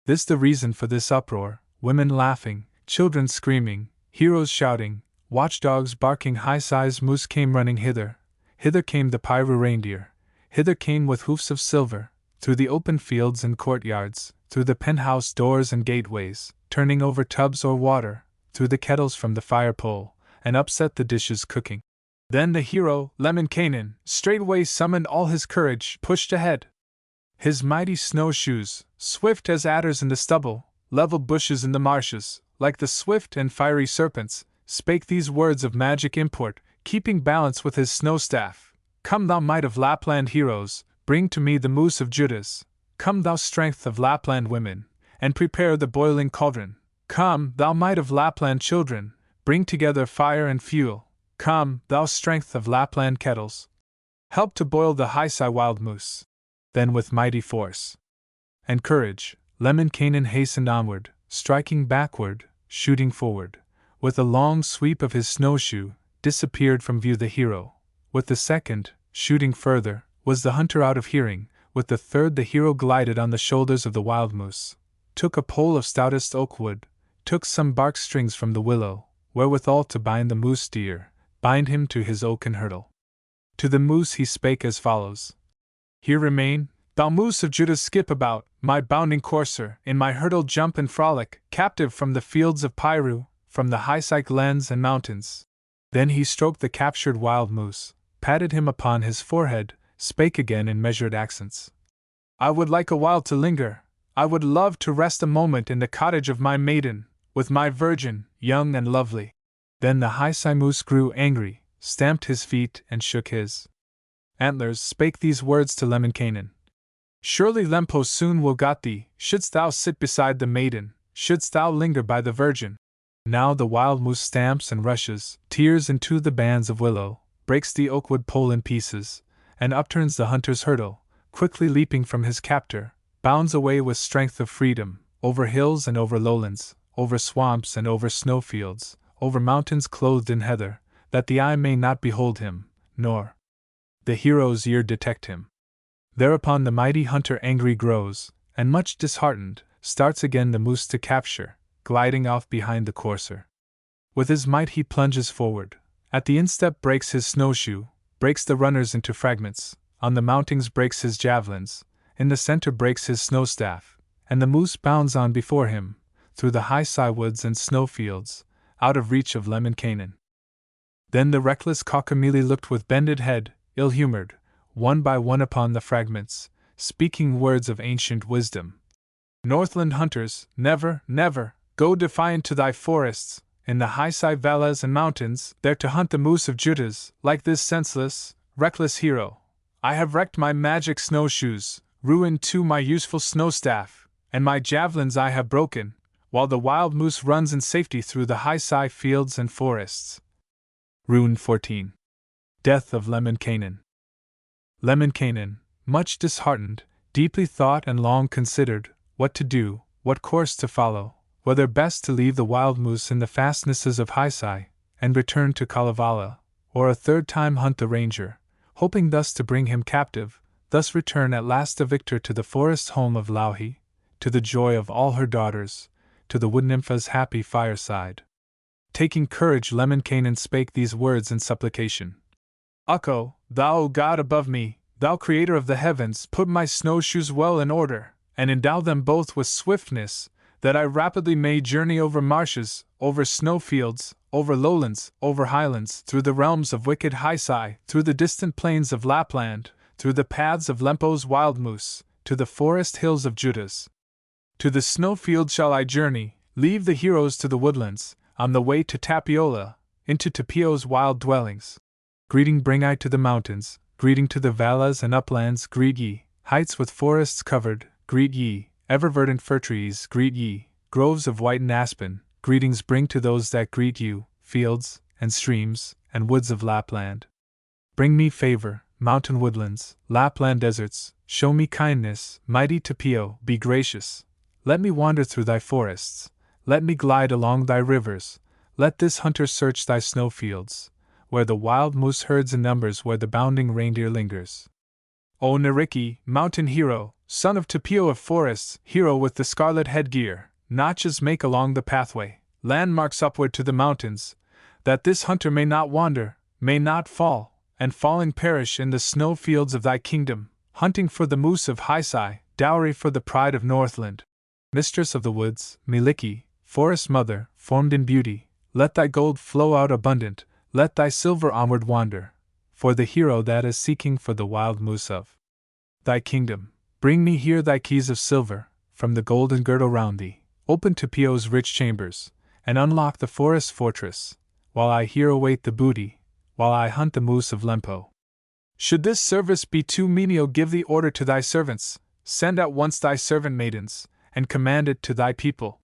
This the reason for this uproar, women laughing, children screaming, heroes shouting, watchdogs barking. Haisai's moose came running hither, hither came the Piru reindeer, hither came with hoofs of silver, through the open fields and courtyards, through the penthouse doors and gateways, turning over tubs or water, through the kettles from the fire pole, and upset the dishes cooking. Then the hero, Lemminkainen, straightway summoned all his courage, pushed ahead. His mighty snowshoes, swift as adders in the stubble, leveled bushes in the marshes, like the swift and fiery serpents, spake these words of magic import, keeping balance with his snow staff. Come thou might of Lapland heroes, bring to me the moose of Judas. Come thou strength of Lapland women, and prepare the boiling cauldron. Come, thou might of Lapland children, bring together fire and fuel. Come, thou strength of Lapland kettles, help to boil the Haisai wild moose. Then with mighty force and courage, Lemminkainen hastened onward, striking backward, shooting forward. With a long sweep of his snowshoe, disappeared from view the hero. With the second, shooting further, was the hunter out of hearing. With the third the hero glided on the shoulders of the wild moose, took a pole of stoutest oak wood, took some bark strings from the willow, wherewithal to bind the moose deer, bind him to his oaken hurdle. To the moose he spake as follows. Here remain, thou moose of Judah, skip about, my bounding courser, in my hurdle jump and frolic, captive from the fields of Piru, from the Haisai glens and mountains. Then he stroked the captured wild moose, patted him upon his forehead, spake again in measured accents. I would like a while to linger, I would love to rest a moment in the cottage of my maiden, with my virgin, young and lovely. Then the Haisai moose grew angry, stamped his feet and shook his antlers, spake these words to Lemminkainen. Surely Lempo soon will got thee, shouldst thou sit beside the maiden, shouldst thou linger by the virgin. Now the wild moose stamps and rushes, tears into the bands of willow, breaks the oakwood pole in pieces, and upturns the hunter's hurdle, quickly leaping from his captor, bounds away with strength of freedom, over hills and over lowlands, over swamps and over snowfields, over mountains clothed in heather, that the eye may not behold him, nor the hero's ear detect him. Thereupon the mighty hunter angry grows, and much disheartened, starts again the moose to capture, gliding off behind the courser. With his might he plunges forward, at the instep breaks his snowshoe, breaks the runners into fragments, on the mountings breaks his javelins, in the center breaks his snowstaff, and the moose bounds on before him, through the high woods and snowfields, out of reach of Lemminkainen. Then the reckless Kaukomieli looked with bended head, ill-humored, one by one upon the fragments, speaking words of ancient wisdom. Northland hunters, never, never, go defiant to thy forests, in the high valleys and mountains, there to hunt the moose of Jutas, like this senseless, reckless hero. I have wrecked my magic snowshoes, ruined too my useful snowstaff, and my javelins I have broken, while the wild moose runs in safety through the high fields and forests. Rune 14. Death of Lemminkainen. Lemminkainen, much disheartened, deeply thought and long considered what to do, what course to follow, whether best to leave the wild moose in the fastnesses of High and return to Kalevala, or a third time hunt the ranger, hoping thus to bring him captive, thus return at last a victor to the forest home of Louhi, to the joy of all her daughters, to the wood nympha's happy fireside. Taking courage, Lemminkainen spake these words in supplication. Ukko, thou O God above me, thou creator of the heavens, put my snowshoes well in order, and endow them both with swiftness, that I rapidly may journey over marshes, over snowfields, over lowlands, over highlands, through the realms of wicked High, through the distant plains of Lapland, through the paths of Lempo's wild moose, to the forest hills of Jutas. To the snowfield shall I journey, leave the heroes to the woodlands, on the way to Tapiola, into Tapio's wild dwellings. Greeting bring I to the mountains, greeting to the valleys and uplands, greet ye, heights with forests covered, greet ye, ever-verdant fir trees, greet ye, groves of white and aspen, greetings bring to those that greet you, fields, and streams, and woods of Lapland. Bring me favor, mountain woodlands, Lapland deserts, show me kindness, mighty Tapio, be gracious. Let me wander through thy forests, let me glide along thy rivers, let this hunter search thy snowfields, where the wild moose herds in numbers, where the bounding reindeer lingers. O Nariki, mountain hero, son of Tapio of forests, hero with the scarlet headgear, notches make along the pathway, landmarks upward to the mountains, that this hunter may not wander, may not fall, and falling perish in the snow fields of thy kingdom, hunting for the moose of High, dowry for the pride of Northland. Mistress of the woods, Miliki, forest mother, formed in beauty, let thy gold flow out abundant, let thy silver onward wander, for the hero that is seeking for the wild moose of thy kingdom. Bring me here thy keys of silver, from the golden girdle round thee, open Tapio's rich chambers, and unlock the forest fortress, while I here await the booty, while I hunt the moose of Lempo. Should this service be too menial, give the order to thy servants, send at once thy servant maidens, and command it to thy people.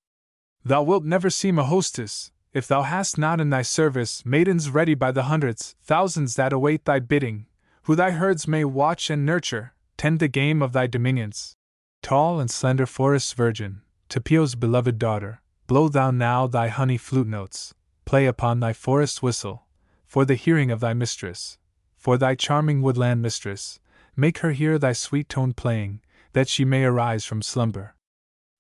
Thou wilt never seem a hostess, if thou hast not in thy service maidens ready by the hundreds, thousands that await thy bidding, who thy herds may watch and nurture, tend the game of thy dominions. Tall and slender forest virgin, Tapio's beloved daughter, blow thou now thy honey flute notes, play upon thy forest whistle, for the hearing of thy mistress, for thy charming woodland mistress, make her hear thy sweet tone playing, that she may arise from slumber.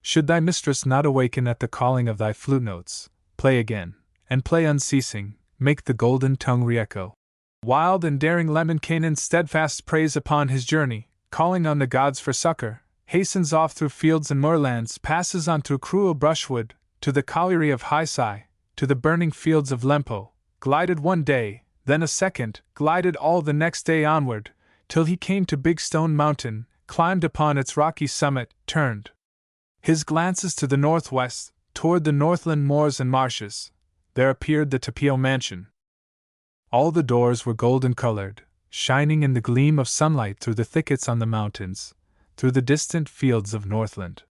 Should thy mistress not awaken at the calling of thy flute notes, play again, and play unceasing, make the golden tongue re-echo. Wild and daring Lemminkainen, steadfast prays upon his journey, calling on the gods for succor, hastens off through fields and moorlands, passes on through cruel brushwood, to the colliery of High, to the burning fields of Lempo, glided one day, then a second, glided all the next day onward, till he came to Big Stone Mountain, climbed upon its rocky summit, turned his glances to the northwest, toward the northland moors and marshes. There appeared the Tapio mansion. All the doors were golden colored, shining in the gleam of sunlight through the thickets on the mountains, through the distant fields of Northland.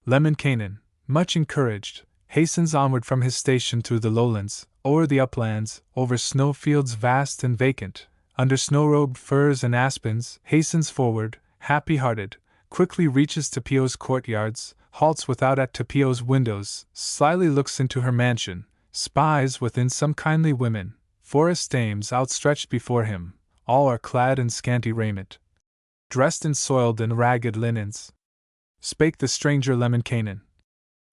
Lemminkainen, much encouraged, hastens onward from his station through the lowlands, o'er the uplands, over snowfields vast and vacant, under snow-robed firs and aspens, hastens forward, happy-hearted, quickly reaches Tapio's courtyards, halts without at Tapio's windows, slyly looks into her mansion, spies within some kindly women, forest dames outstretched before him, all are clad in scanty raiment, dressed in soiled and ragged linens. Spake the stranger Lemminkainen.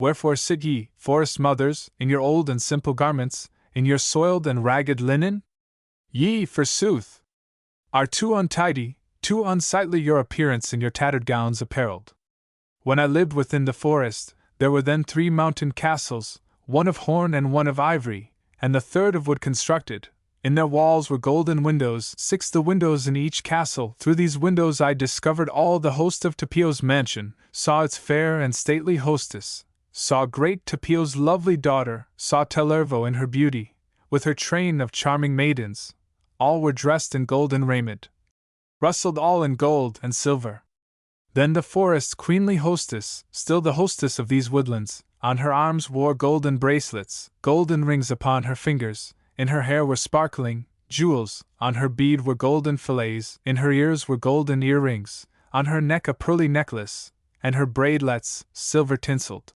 Wherefore sit ye, forest mothers, in your old and simple garments, in your soiled and ragged linen? Ye, forsooth, are too untidy, too unsightly your appearance in your tattered gowns apparelled. When I lived within the forest, there were then 3 mountain castles, one of horn and one of ivory, and the third of wood constructed. In their walls were golden windows, 6 the windows in each castle. Through these windows I discovered all the host of Tapio's mansion, saw its fair and stately hostess, saw great Tapio's lovely daughter, saw Tellervo in her beauty, with her train of charming maidens. All were dressed in golden raiment, rustled all in gold and silver. Then the forest's queenly hostess, still the hostess of these woodlands, on her arms wore golden bracelets, golden rings upon her fingers, in her hair were sparkling jewels, on her bead were golden fillets, in her ears were golden earrings, on her neck a pearly necklace, and her braidlets silver tinselled.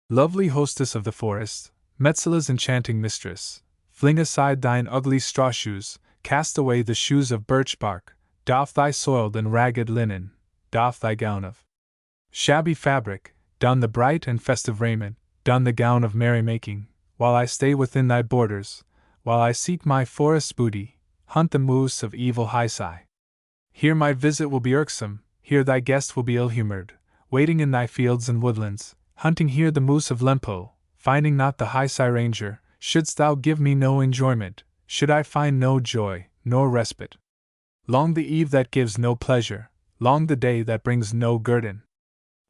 Lovely hostess of the forest, Metzella's enchanting mistress, fling aside thine ugly straw shoes, cast away the shoes of birch bark, doff thy soiled and ragged linen, doff thy gown of shabby fabric, don the bright and festive raiment, don the gown of merrymaking, while I stay within thy borders, while I seek my forest booty, hunt the moose of evil Hisai. Here my visit will be irksome, here thy guest will be ill-humored, waiting in thy fields and woodlands, hunting here the moose of Lempo, finding not the Hisai ranger, shouldst thou give me no enjoyment, should I find no joy, nor respite. Long the eve that gives no pleasure, long the day that brings no guerdon.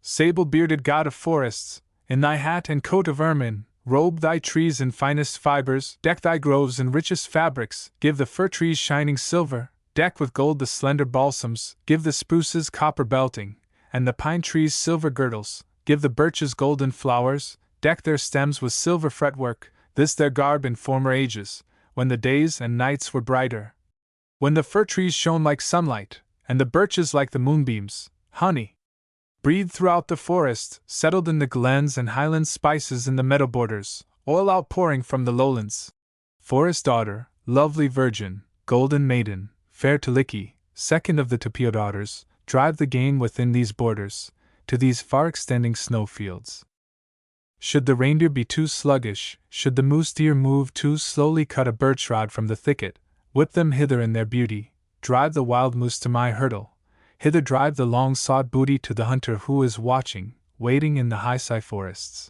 Sable-bearded god of forests, in thy hat and coat of ermine, robe thy trees in finest fibers, deck thy groves in richest fabrics, give the fir trees shining silver, deck with gold the slender balsams, give the spruces copper belting, and the pine trees silver girdles, give the birches golden flowers, deck their stems with silver fretwork, this their garb in former ages, when the days and nights were brighter. When the fir trees shone like sunlight, and the birches like the moonbeams, honey breathed throughout the forest, settled in the glens and highlands, spices in the meadow borders, oil outpouring from the lowlands. Forest daughter, lovely virgin, golden maiden, fair Taliki, second of the Tapio daughters, drive the game within these borders, to these far-extending snowfields. Should the reindeer be too sluggish, should the moose deer move too slowly, cut a birch rod from the thicket, whip them hither in their beauty, drive the wild moose to my hurdle, hither drive the long-sought booty to the hunter who is watching, waiting in the Hisai forests.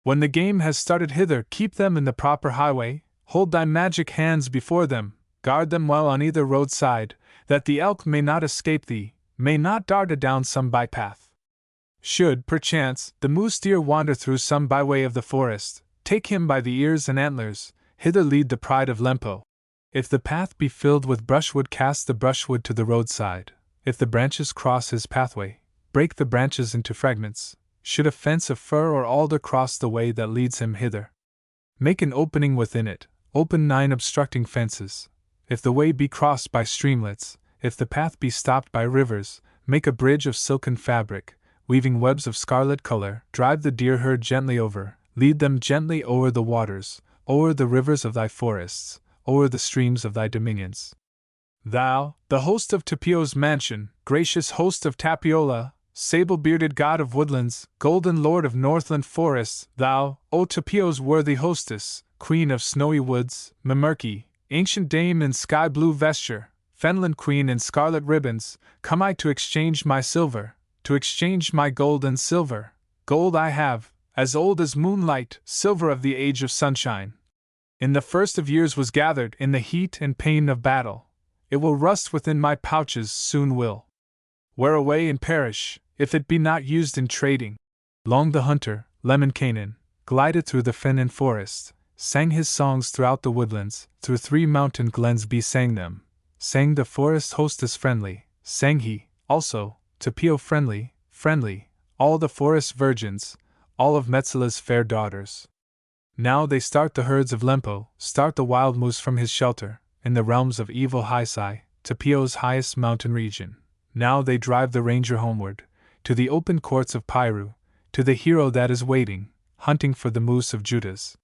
When the game has started hither, keep them in the proper highway, hold thy magic hands before them, guard them well on either roadside, that the elk may not escape thee, may not dart adown some bypath. Should, perchance, the moose deer wander through some byway of the forest, take him by the ears and antlers, hither lead the pride of Lempo. If the path be filled with brushwood, cast the brushwood to the roadside. If the branches cross his pathway, break the branches into fragments. Should a fence of fir or alder cross the way that leads him hither, make an opening within it, open 9 obstructing fences. If the way be crossed by streamlets, if the path be stopped by rivers, make a bridge of silken fabric, weaving webs of scarlet color, drive the deer herd gently over, lead them gently o'er the waters, o'er the rivers of thy forests, o'er the streams of thy dominions. Thou, the host of Tapio's mansion, gracious host of Tapiola, sable-bearded god of woodlands, golden lord of northland forests, thou, O Tapio's worthy hostess, queen of snowy woods, Mamerki, ancient dame in sky-blue vesture, Fenland queen in scarlet ribbons, come I to exchange my silver, to exchange my gold and silver. Gold I have, as old as moonlight, silver of the age of sunshine. In the first of years was gathered in the heat and pain of battle. It will rust within my pouches, soon will wear away and perish, if it be not used in trading. Long the hunter, Lemminkainen, glided through the fen and forest, sang his songs throughout the woodlands, through 3 mountain glens sang them, sang the forest hostess friendly, sang he, also, Tapio friendly, friendly, all the forest virgins, all of Metzella's fair daughters. Now they start the herds of Lempo, start the wild moose from his shelter, in the realms of evil Hisai, Tapio's highest mountain region. Now they drive the ranger homeward, to the open courts of Piru, to the hero that is waiting, hunting for the moose of Judas.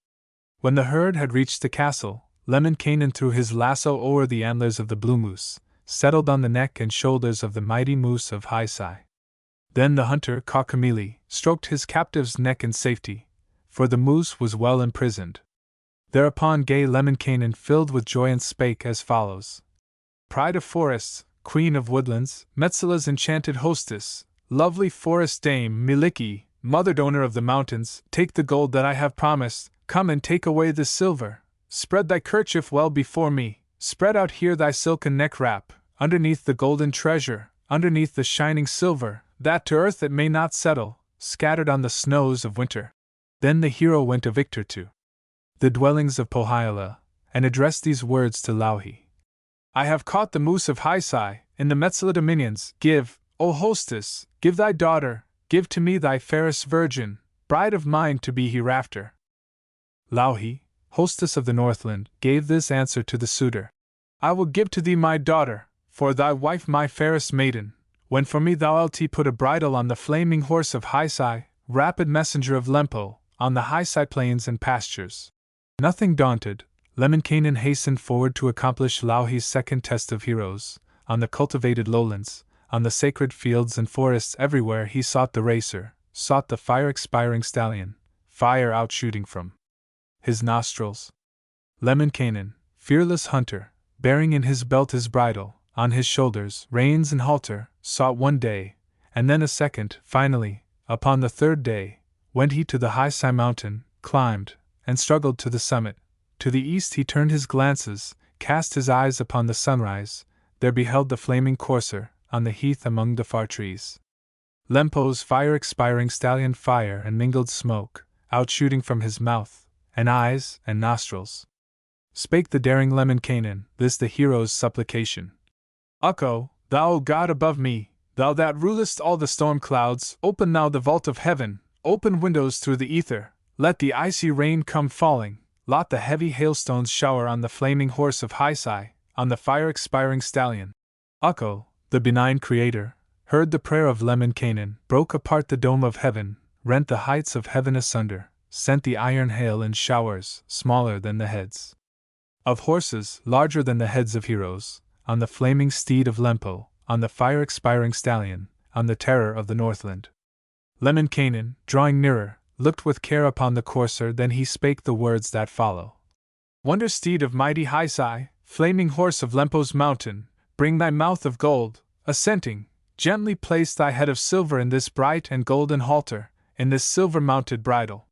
When the herd had reached the castle, Lemminkainen threw his lasso o'er the antlers of the blue moose, settled on the neck and shoulders of the mighty moose of Haisai. Then the hunter Kaukamili stroked his captive's neck in safety, for the moose was well imprisoned. Thereupon gay Lemminkainen, filled with joy, and spake as follows: Pride of forests, queen of woodlands, Metsala's enchanted hostess, lovely forest dame Miliki, mother donor of the mountains, take the gold that I have promised, come and take away this silver. Spread thy kerchief well before me, spread out here thy silken neck wrap, underneath the golden treasure, underneath the shining silver, that to earth it may not settle, scattered on the snows of winter. Then the hero went a victor to the dwellings of Pohjola, and addressed these words to Louhi. I have caught the moose of Haisai, in the Metsala dominions. Give, O hostess, give thy daughter, give to me thy fairest virgin, bride of mine to be hereafter. Louhi, hostess of the Northland, gave this answer to the suitor: I will give to thee my daughter, for thy wife my fairest maiden, when for me thou wilt put a bridle on the flaming horse of Haisai, rapid messenger of Lempo, on the Haisai plains and pastures. Nothing daunted, Lemminkainen hastened forward to accomplish Louhi's second test of heroes. On the cultivated lowlands, on the sacred fields and forests, everywhere he sought the racer, sought the fire-expiring stallion, fire outshooting from his nostrils. Lemminkainen, fearless hunter, bearing in his belt his bridle, on his shoulders reins and halter, sought one day, and then a second. Finally, upon the third day, went he to the Haisai mountain, climbed, and struggled to the summit. To the east he turned his glances, cast his eyes upon the sunrise, there beheld the flaming courser, on the heath among the far trees. Lempo's fire-expiring stallion, fire and mingled smoke, outshooting from his mouth, and eyes, and nostrils. Spake the daring Lemminkainen, this the hero's supplication: Ukko, thou O God above me, thou that rulest all the storm clouds, open now the vault of heaven, open windows through the ether, let the icy rain come falling, lot the heavy hailstones shower on the flaming horse of Haisai, on the fire-expiring stallion. Ukko, the benign creator, heard the prayer of Lemminkainen, broke apart the dome of heaven, rent the heights of heaven asunder, sent the iron hail in showers, smaller than the heads of horses, larger than the heads of heroes, on the flaming steed of Lempo, on the fire-expiring stallion, on the terror of the Northland. Lemminkainen, drawing nearer, looked with care upon the courser, then he spake the words that follow: Wonder steed of mighty Haisai, flaming horse of Lempo's mountain, bring thy mouth of gold, assenting, gently place thy head of silver in this bright and golden halter, in this silver-mounted bridle.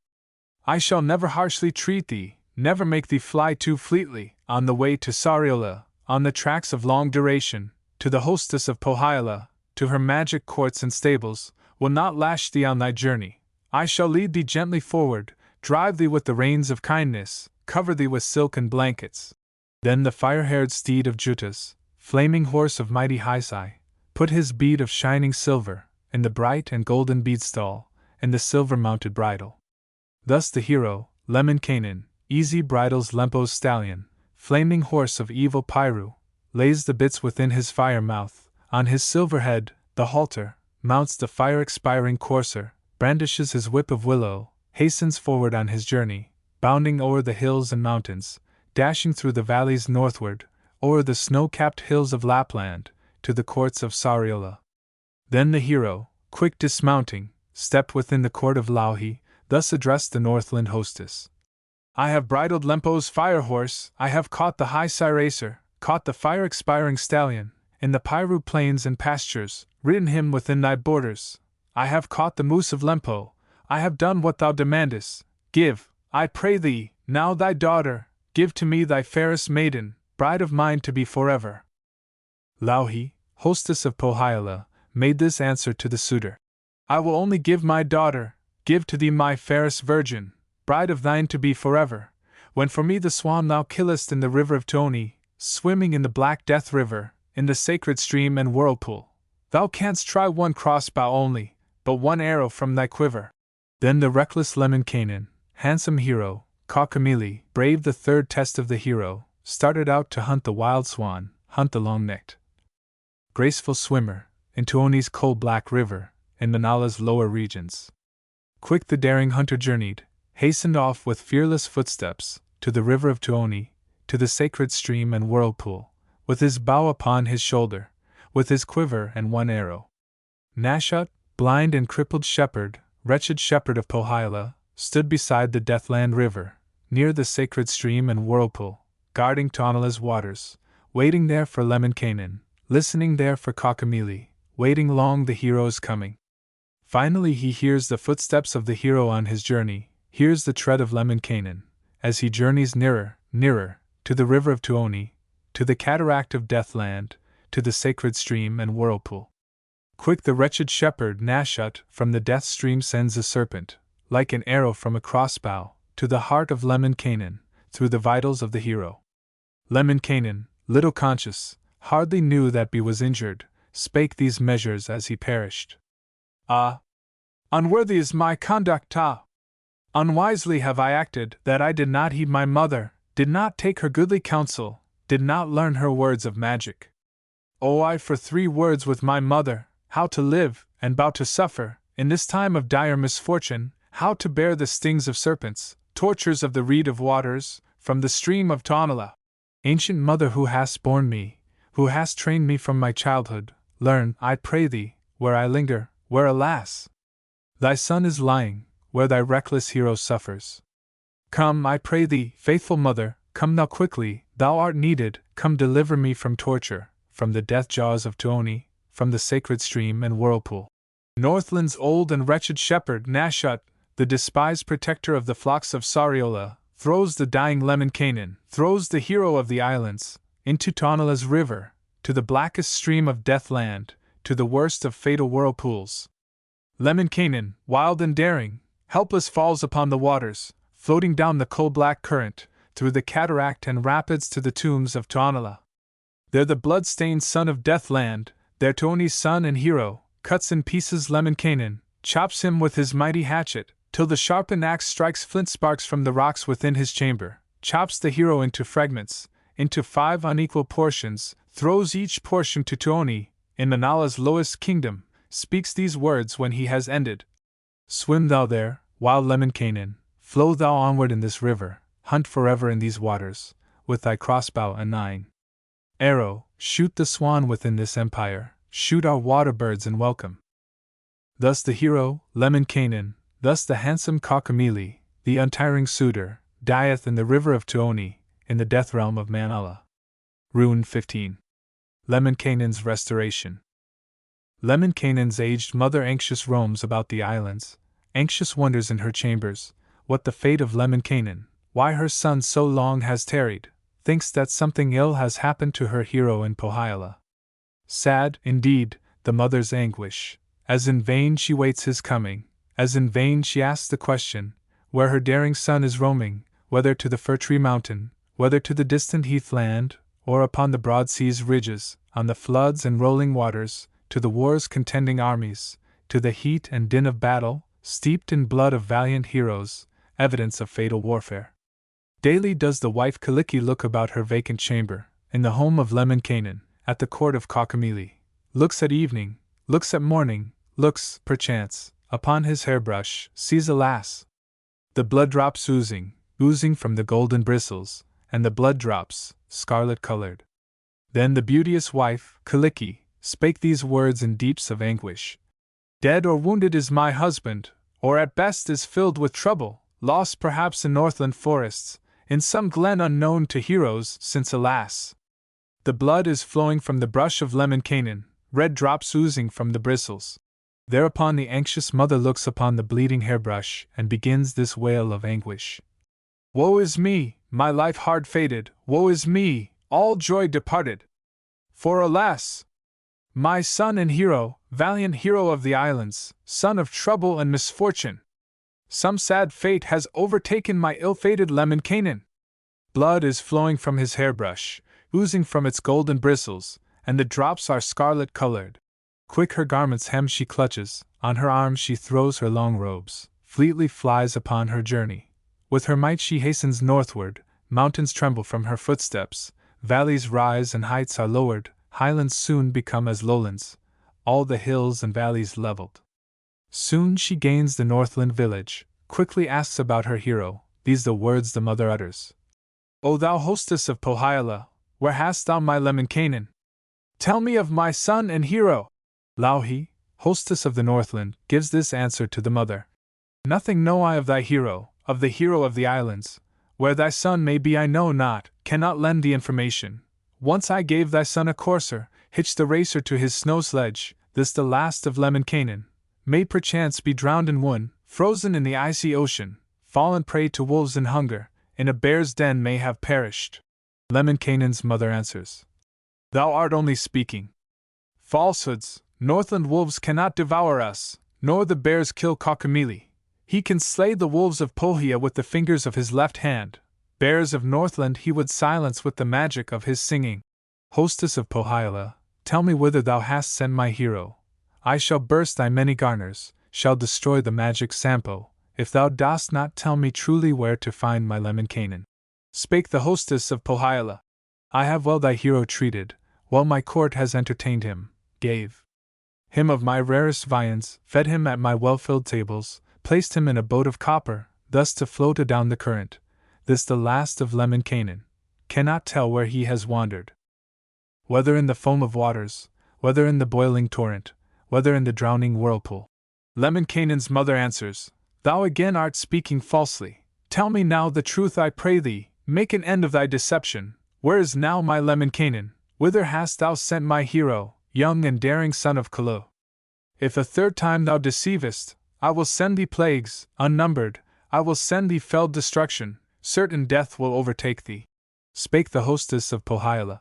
I shall never harshly treat thee, never make thee fly too fleetly, on the way to Sariola, on the tracks of long duration, to the hostess of Pohjola, to her magic courts and stables, will not lash thee on thy journey. I shall lead thee gently forward, drive thee with the reins of kindness, cover thee with silken blankets. Then the fire-haired steed of Jutas, flaming horse of mighty Haisai, put his bead of shining silver in the bright and golden beadstall, in the silver-mounted bridle. Thus the hero, Lemminkainen, easy bridles Lempo's stallion, flaming horse of evil Piru, lays the bits within his fire-mouth, on his silver head, the halter, mounts the fire-expiring courser, brandishes his whip of willow, hastens forward on his journey, bounding o'er the hills and mountains, dashing through the valleys northward, o'er the snow-capped hills of Lapland, to the courts of Sariola. Then the hero, quick dismounting, stepped within the court of Louhi, thus addressed the Northland hostess: I have bridled Lempo's fire-horse, I have caught the Haisai racer, caught the fire-expiring stallion, in the Piru plains and pastures, ridden him within thy borders. I have caught the moose of Lempo, I have done what thou demandest. Give, I pray thee, now thy daughter, give to me thy fairest maiden, bride of mine to be forever. Louhi, hostess of Pohjola, made this answer to the suitor: I will only give my daughter, give to thee my fairest virgin, bride of thine to be forever, when for me the swan thou killest in the river of Tuoni, swimming in the black death river, in the sacred stream and whirlpool, thou canst try one crossbow only, but one arrow from thy quiver. Then the reckless Lemminkainen, handsome hero, Kaukamili, braved the third test of the hero, started out to hunt the wild swan, hunt the long-necked, graceful swimmer, in Tuoni's coal-black river, in Manala's lower regions. Quick the daring hunter journeyed, hastened off with fearless footsteps, to the river of Tuoni, to the sacred stream and whirlpool, with his bow upon his shoulder, with his quiver and one arrow. Nashut, blind and crippled shepherd, wretched shepherd of Pohjola, stood beside the Deathland River, near the sacred stream and whirlpool, guarding Tonela's waters, waiting there for Lemminkainen, listening there for Kaukomieli, waiting long the hero's coming. Finally he hears the footsteps of the hero on his journey, hears the tread of Lemminkainen, as he journeys nearer, nearer, to the river of Tuoni, to the cataract of Deathland, to the sacred stream and whirlpool. Quick the wretched shepherd Nashut from the death stream sends a serpent, like an arrow from a crossbow, to the heart of Lemminkainen, through the vitals of the hero. Lemminkainen, little conscious, hardly knew that he was injured, spake these measures as he perished. Ah! Unworthy is my conduct, ah! Unwisely have I acted, that I did not heed my mother, did not take her goodly counsel, did not learn her words of magic. Oh, I for 3 words with my mother, how to live, and how to suffer, in this time of dire misfortune, how to bear the stings of serpents, tortures of the reed of waters, from the stream of Tonela. Ancient mother who hast borne me, who hast trained me from my childhood, learn, I pray thee, where I linger, where alas! Thy son is lying, where thy reckless hero suffers. Come, I pray thee, faithful mother, come thou quickly, thou art needed, come deliver me from torture, from the death jaws of Tuoni, from the sacred stream and whirlpool. Northland's old and wretched shepherd Nashut, the despised protector of the flocks of Sariola, throws the dying Lemminkainen, throws the hero of the islands, into Tonela's river, to the blackest stream of Deathland, to the worst of fatal whirlpools. Lemminkainen, wild and daring, helpless falls upon the waters, floating down the coal-black current, through the cataract and rapids to the tombs of Tonela. There the blood-stained son of Deathland, there Tuoni's son and hero, cuts in pieces Lemminkainen, chops him with his mighty hatchet, till the sharpened axe strikes flint sparks from the rocks within his chamber, chops the hero into fragments, into 5 unequal portions, throws each portion to Tuoni, in Manala's lowest kingdom, speaks these words when he has ended. Swim thou there, wild Lemminkainen, flow thou onward in this river, hunt forever in these waters, with thy crossbow and thine arrow, shoot the swan within this empire, shoot our water birds in welcome. Thus the hero, Lemminkainen, thus the handsome Kaukomieli, the untiring suitor, dieth in the river of Tuoni, in the death realm of Manala. Rune 15. Lemminkainen's restoration. Lemminkainen's aged mother anxious roams about the islands, anxious wonders in her chambers, what the fate of Lemminkainen, why her son so long has tarried, thinks that something ill has happened to her hero in Pohjola. Sad, indeed, the mother's anguish, as in vain she waits his coming, as in vain she asks the question, where her daring son is roaming, whether to the fir-tree mountain, whether to the distant heathland, or upon the broad sea's ridges, on the floods and rolling waters, to the war's contending armies, to the heat and din of battle, steeped in blood of valiant heroes, evidence of fatal warfare. Daily does the wife Kyllikki look about her vacant chamber, in the home of Lemminkainen, at the court of Kaukomieli, looks at evening, looks at morning, looks, perchance, upon his hairbrush, sees alas! The blood drops oozing from the golden bristles, and the blood drops, scarlet-colored. Then the beauteous wife, Kyllikki, spake these words in deeps of anguish. Dead or wounded is my husband, or at best is filled with trouble, lost perhaps in Northland forests, in some glen unknown to heroes, since alas! The blood is flowing from the brush of Lemminkainen, red drops oozing from the bristles. Thereupon the anxious mother looks upon the bleeding hairbrush, and begins this wail of anguish. Woe is me, my life hard fated, woe is me, all joy departed! For alas! My son and hero, valiant hero of the islands, son of trouble and misfortune! Some sad fate has overtaken my ill-fated Lemminkainen. Blood is flowing from his hairbrush, oozing from its golden bristles, and the drops are scarlet-colored. Quick her garment's hem she clutches, on her arm she throws her long robes, fleetly flies upon her journey. With her might she hastens northward, mountains tremble from her footsteps, valleys rise and heights are lowered, highlands soon become as lowlands, all the hills and valleys leveled. Soon she gains the Northland village, quickly asks about her hero. These the words the mother utters. O thou hostess of Pohyola, where hast thou my Lemminkainen? Tell me of my son and hero. Louhi, hostess of the Northland, gives this answer to the mother. Nothing know I of thy hero, of the hero of the islands. Where thy son may be I know not, cannot lend the information. Once I gave thy son a courser, hitched the racer to his snow sledge, this the last of Lemminkainen. May perchance be drowned in one, frozen in the icy ocean, fallen prey to wolves and hunger, in a bear's den may have perished. Lemminkainen's mother answers. Thou art only speaking falsehoods. Northland wolves cannot devour us, nor the bears kill Kaukomieli. He can slay the wolves of Pohja with the fingers of his left hand. Bears of Northland he would silence with the magic of his singing. Hostess of Pohyola, tell me whither thou hast sent my hero. I shall burst thy many garners, shall destroy the magic Sampo, if thou dost not tell me truly where to find my Lemminkainen. Spake the hostess of Pohyola. I have well thy hero treated, well my court has entertained him, gave him of my rarest viands, fed him at my well-filled tables, placed him in a boat of copper, thus to float adown the current. This the last of Lemminkainen, cannot tell where he has wandered. Whether in the foam of waters, whether in the boiling torrent, whether in the drowning whirlpool. Lemminkainen's mother answers, Thou again art speaking falsely. Tell me now the truth I pray thee, make an end of thy deception. Where is now my Lemminkainen? Whither hast thou sent my hero, young and daring son of Kalo? If a third time thou deceivest, I will send thee plagues, unnumbered, I will send thee felled destruction, certain death will overtake thee. Spake the hostess of Pohyola.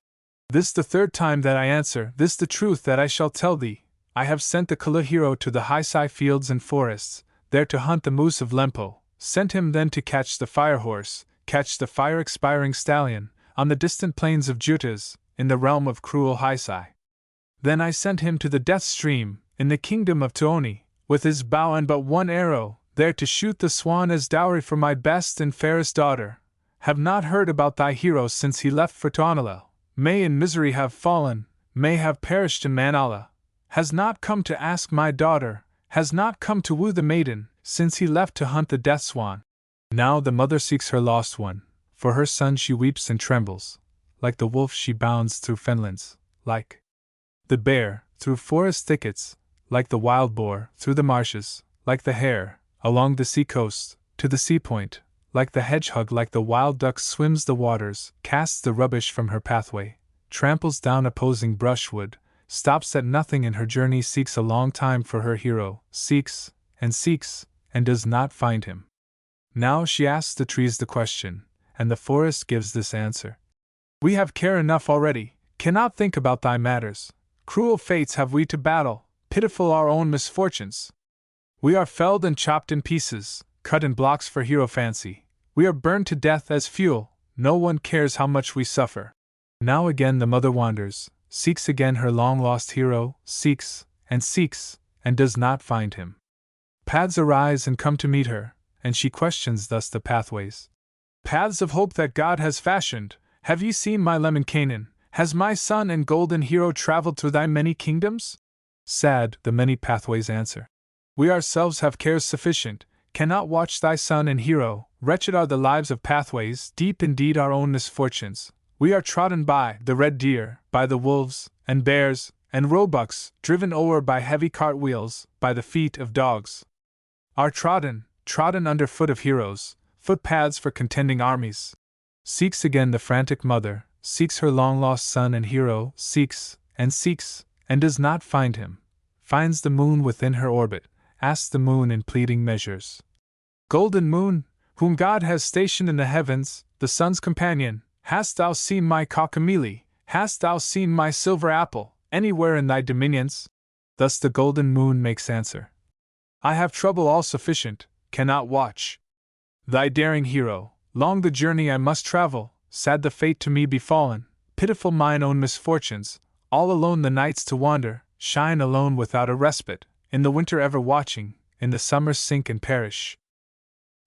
This the third time that I answer, this the truth that I shall tell thee. I have sent the Kalo hero to the high fields and forests, there to hunt the moose of Lempo, sent him then to catch the fire horse, catch the fire-expiring stallion, on the distant plains of Jutas, in the realm of cruel Haisai. Then I sent him to the death stream, in the kingdom of Tuoni, with his bow and but one arrow, there to shoot the swan as dowry for my best and fairest daughter. Have not heard about thy hero since he left for Tuonela, may in misery have fallen, may have perished in Manala. Has not come to ask my daughter, has not come to woo the maiden, since he left to hunt the death swan. Now the mother seeks her lost one, for her son she weeps and trembles. Like the wolf she bounds through fenlands, like the bear, through forest thickets, like the wild boar, through the marshes, like the hare, along the sea coast, to the sea point, like the hedgehog, like the wild duck swims the waters, casts the rubbish from her pathway, tramples down opposing brushwood, stops at nothing in her journey, seeks a long time for her hero, seeks, and does not find him. Now she asks the trees the question, and the forest gives this answer. We have care enough already, cannot think about thy matters. Cruel fates have we to battle, pitiful our own misfortunes. We are felled and chopped in pieces, cut in blocks for hero fancy. We are burned to death as fuel, no one cares how much we suffer. Now again the mother wanders, seeks again her long-lost hero, seeks, and does not find him. Paths arise and come to meet her, and she questions thus the pathways. Paths of hope that God has fashioned, have ye seen my Lemminkainen? Has my son and golden hero traveled through thy many kingdoms? Sad, the many pathways answer. We ourselves have cares sufficient, cannot watch thy son and hero. Wretched are the lives of pathways, deep indeed our own misfortunes. We are trodden by the red deer, by the wolves, and bears, and roebucks, driven o'er by heavy cartwheels, by the feet of dogs. Are trodden under foot of heroes, footpaths for contending armies. Seeks again the frantic mother, seeks her long-lost son and hero, seeks, and does not find him. Finds the moon within her orbit, asks the moon in pleading measures. Golden moon, whom God has stationed in the heavens, the sun's companion, hast thou seen my Kaukomieli? Hast thou seen my silver apple, anywhere in thy dominions? Thus the golden moon makes answer. I have trouble all sufficient, cannot watch thy daring hero. Long the journey I must travel, sad the fate to me befallen, pitiful mine own misfortunes, all alone the nights to wander, shine alone without a respite, in the winter ever watching, in the summer sink and perish.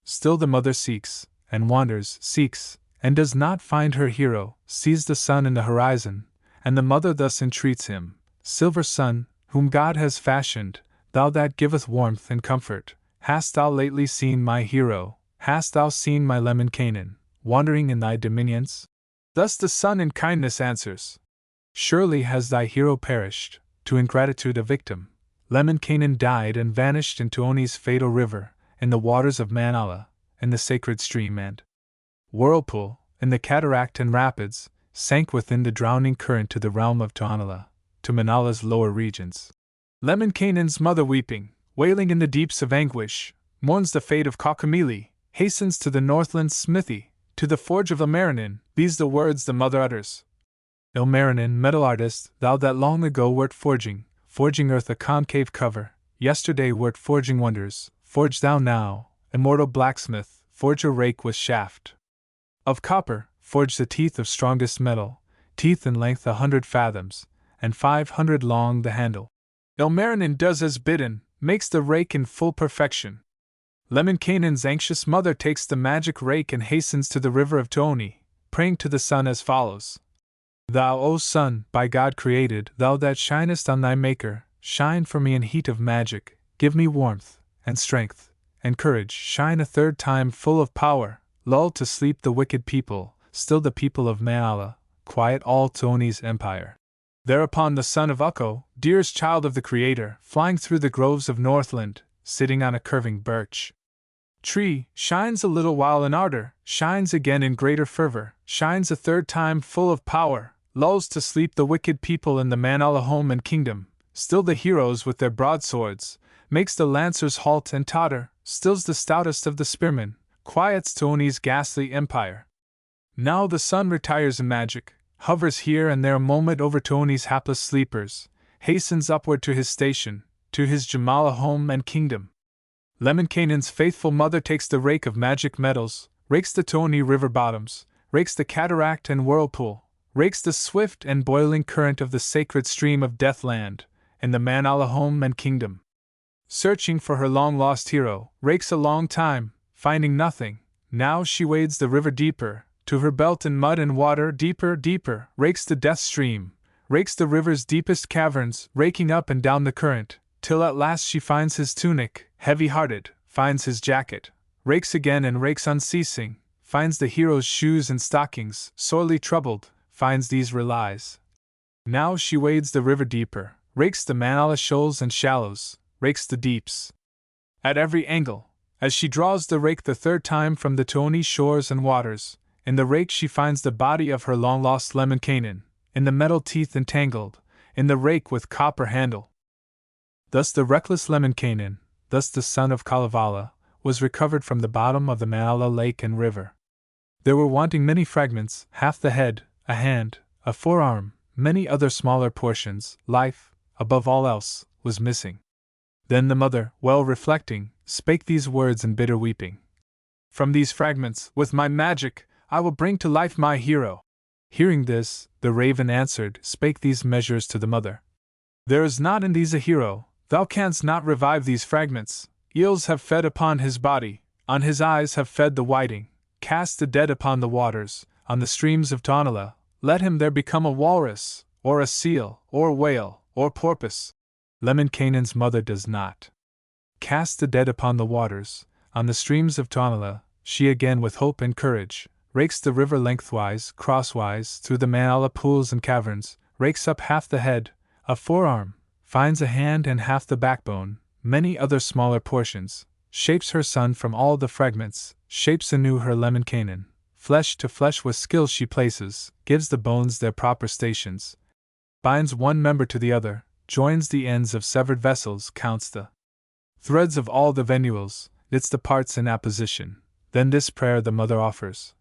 Still the mother seeks, and wanders, seeks, and does not find her hero, sees the sun in the horizon, and the mother thus entreats him, Silver sun, whom God has fashioned, thou that giveth warmth and comfort, Hast thou lately seen my hero? Hast thou seen my Lemminkainen, wandering in thy dominions? Thus the sun in kindness answers. Surely has thy hero perished, to ingratitude a victim. Lemminkainen died and vanished into Tuoni's fatal river, in the waters of Manala, in the sacred stream and whirlpool, in the cataract and rapids, sank within the drowning current to the realm of Tuonela, to Manala's lower regions. Lemminkainen's mother weeping, wailing in the deeps of anguish, mourns the fate of Kaukomieli, hastens to the Northland's smithy, to the forge of Ilmarinen. These the words the mother utters. Ilmarinen, metal artist, thou that long ago wert forging earth a concave cover, yesterday wert forging wonders, forge thou now, immortal blacksmith, forge a rake with shaft of copper, forge the teeth of strongest metal, teeth in length 100 fathoms, and 500 long the handle. Ilmarinen does as bidden, makes the rake in full perfection. Lemminkainen's anxious mother takes the magic rake and hastens to the river of Tuoni, praying to the sun as follows. Thou, O sun, by God created, thou that shinest on thy maker, shine for me in heat of magic, give me warmth, and strength, and courage, shine a third time full of power, lull to sleep the wicked people, still the people of Manala, quiet all Tuoni's empire. Thereupon the son of Ukko, dearest child of the Creator, flying through the groves of Northland, sitting on a curving birch tree, shines a little while in ardor, shines again in greater fervor, shines a third time full of power, lulls to sleep the wicked people in the Manala home and kingdom, still the heroes with their broadswords, makes the lancers halt and totter, stills the stoutest of the spearmen, quiets Tuoni's ghastly empire. Now the sun retires in magic, hovers here and there a moment over Tuoni's hapless sleepers, hastens upward to his station, to his Jamala home and kingdom. Lemminkainen's faithful mother takes the rake of magic metals, rakes the Tuoni river bottoms, rakes the cataract and whirlpool, rakes the swift and boiling current of the sacred stream of Deathland, in the Manala home and kingdom. Searching for her long-lost hero, rakes a long time, finding nothing. Now she wades the river deeper, to her belt in mud and water deeper, deeper, rakes the death stream, rakes the river's deepest caverns, raking up and down the current, till at last she finds his tunic, heavy-hearted, finds his jacket, rakes again and rakes unceasing, finds the hero's shoes and stockings, sorely troubled, finds these relies. Now she wades the river deeper, rakes the Manala shoals and shallows, rakes the deeps. At every angle, as she draws the rake the third time from the Tuoni shores and waters, in the rake she finds the body of her long-lost Lemminkainen, in the metal teeth entangled, in the rake with copper handle. Thus the reckless Lemminkainen, thus the son of Kalevala, was recovered from the bottom of the Manala lake and river. There were wanting many fragments, half the head, a hand, a forearm, many other smaller portions. Life, above all else, was missing. Then the mother, well reflecting, spake these words in bitter weeping. From these fragments, with my magic, I will bring to life my hero. Hearing this, the raven answered, spake these measures to the mother. There is not in these a hero, thou canst not revive these fragments. Eels have fed upon his body, on his eyes have fed the whiting, cast the dead upon the waters, on the streams of Tuonela, let him there become a walrus, or a seal, or whale, or porpoise. Lemminkainen's mother does not cast the dead upon the waters, on the streams of Tuonela. She again with hope and courage, rakes the river lengthwise, crosswise, through the Manala pools and caverns, rakes up half the head, a forearm, finds a hand and half the backbone, many other smaller portions, shapes her son from all the fragments, shapes anew her Lemminkainen, flesh to flesh with skill she places, gives the bones their proper stations, binds one member to the other, joins the ends of severed vessels, counts the threads of all the venules, knits the parts in apposition. Then this prayer the mother offers.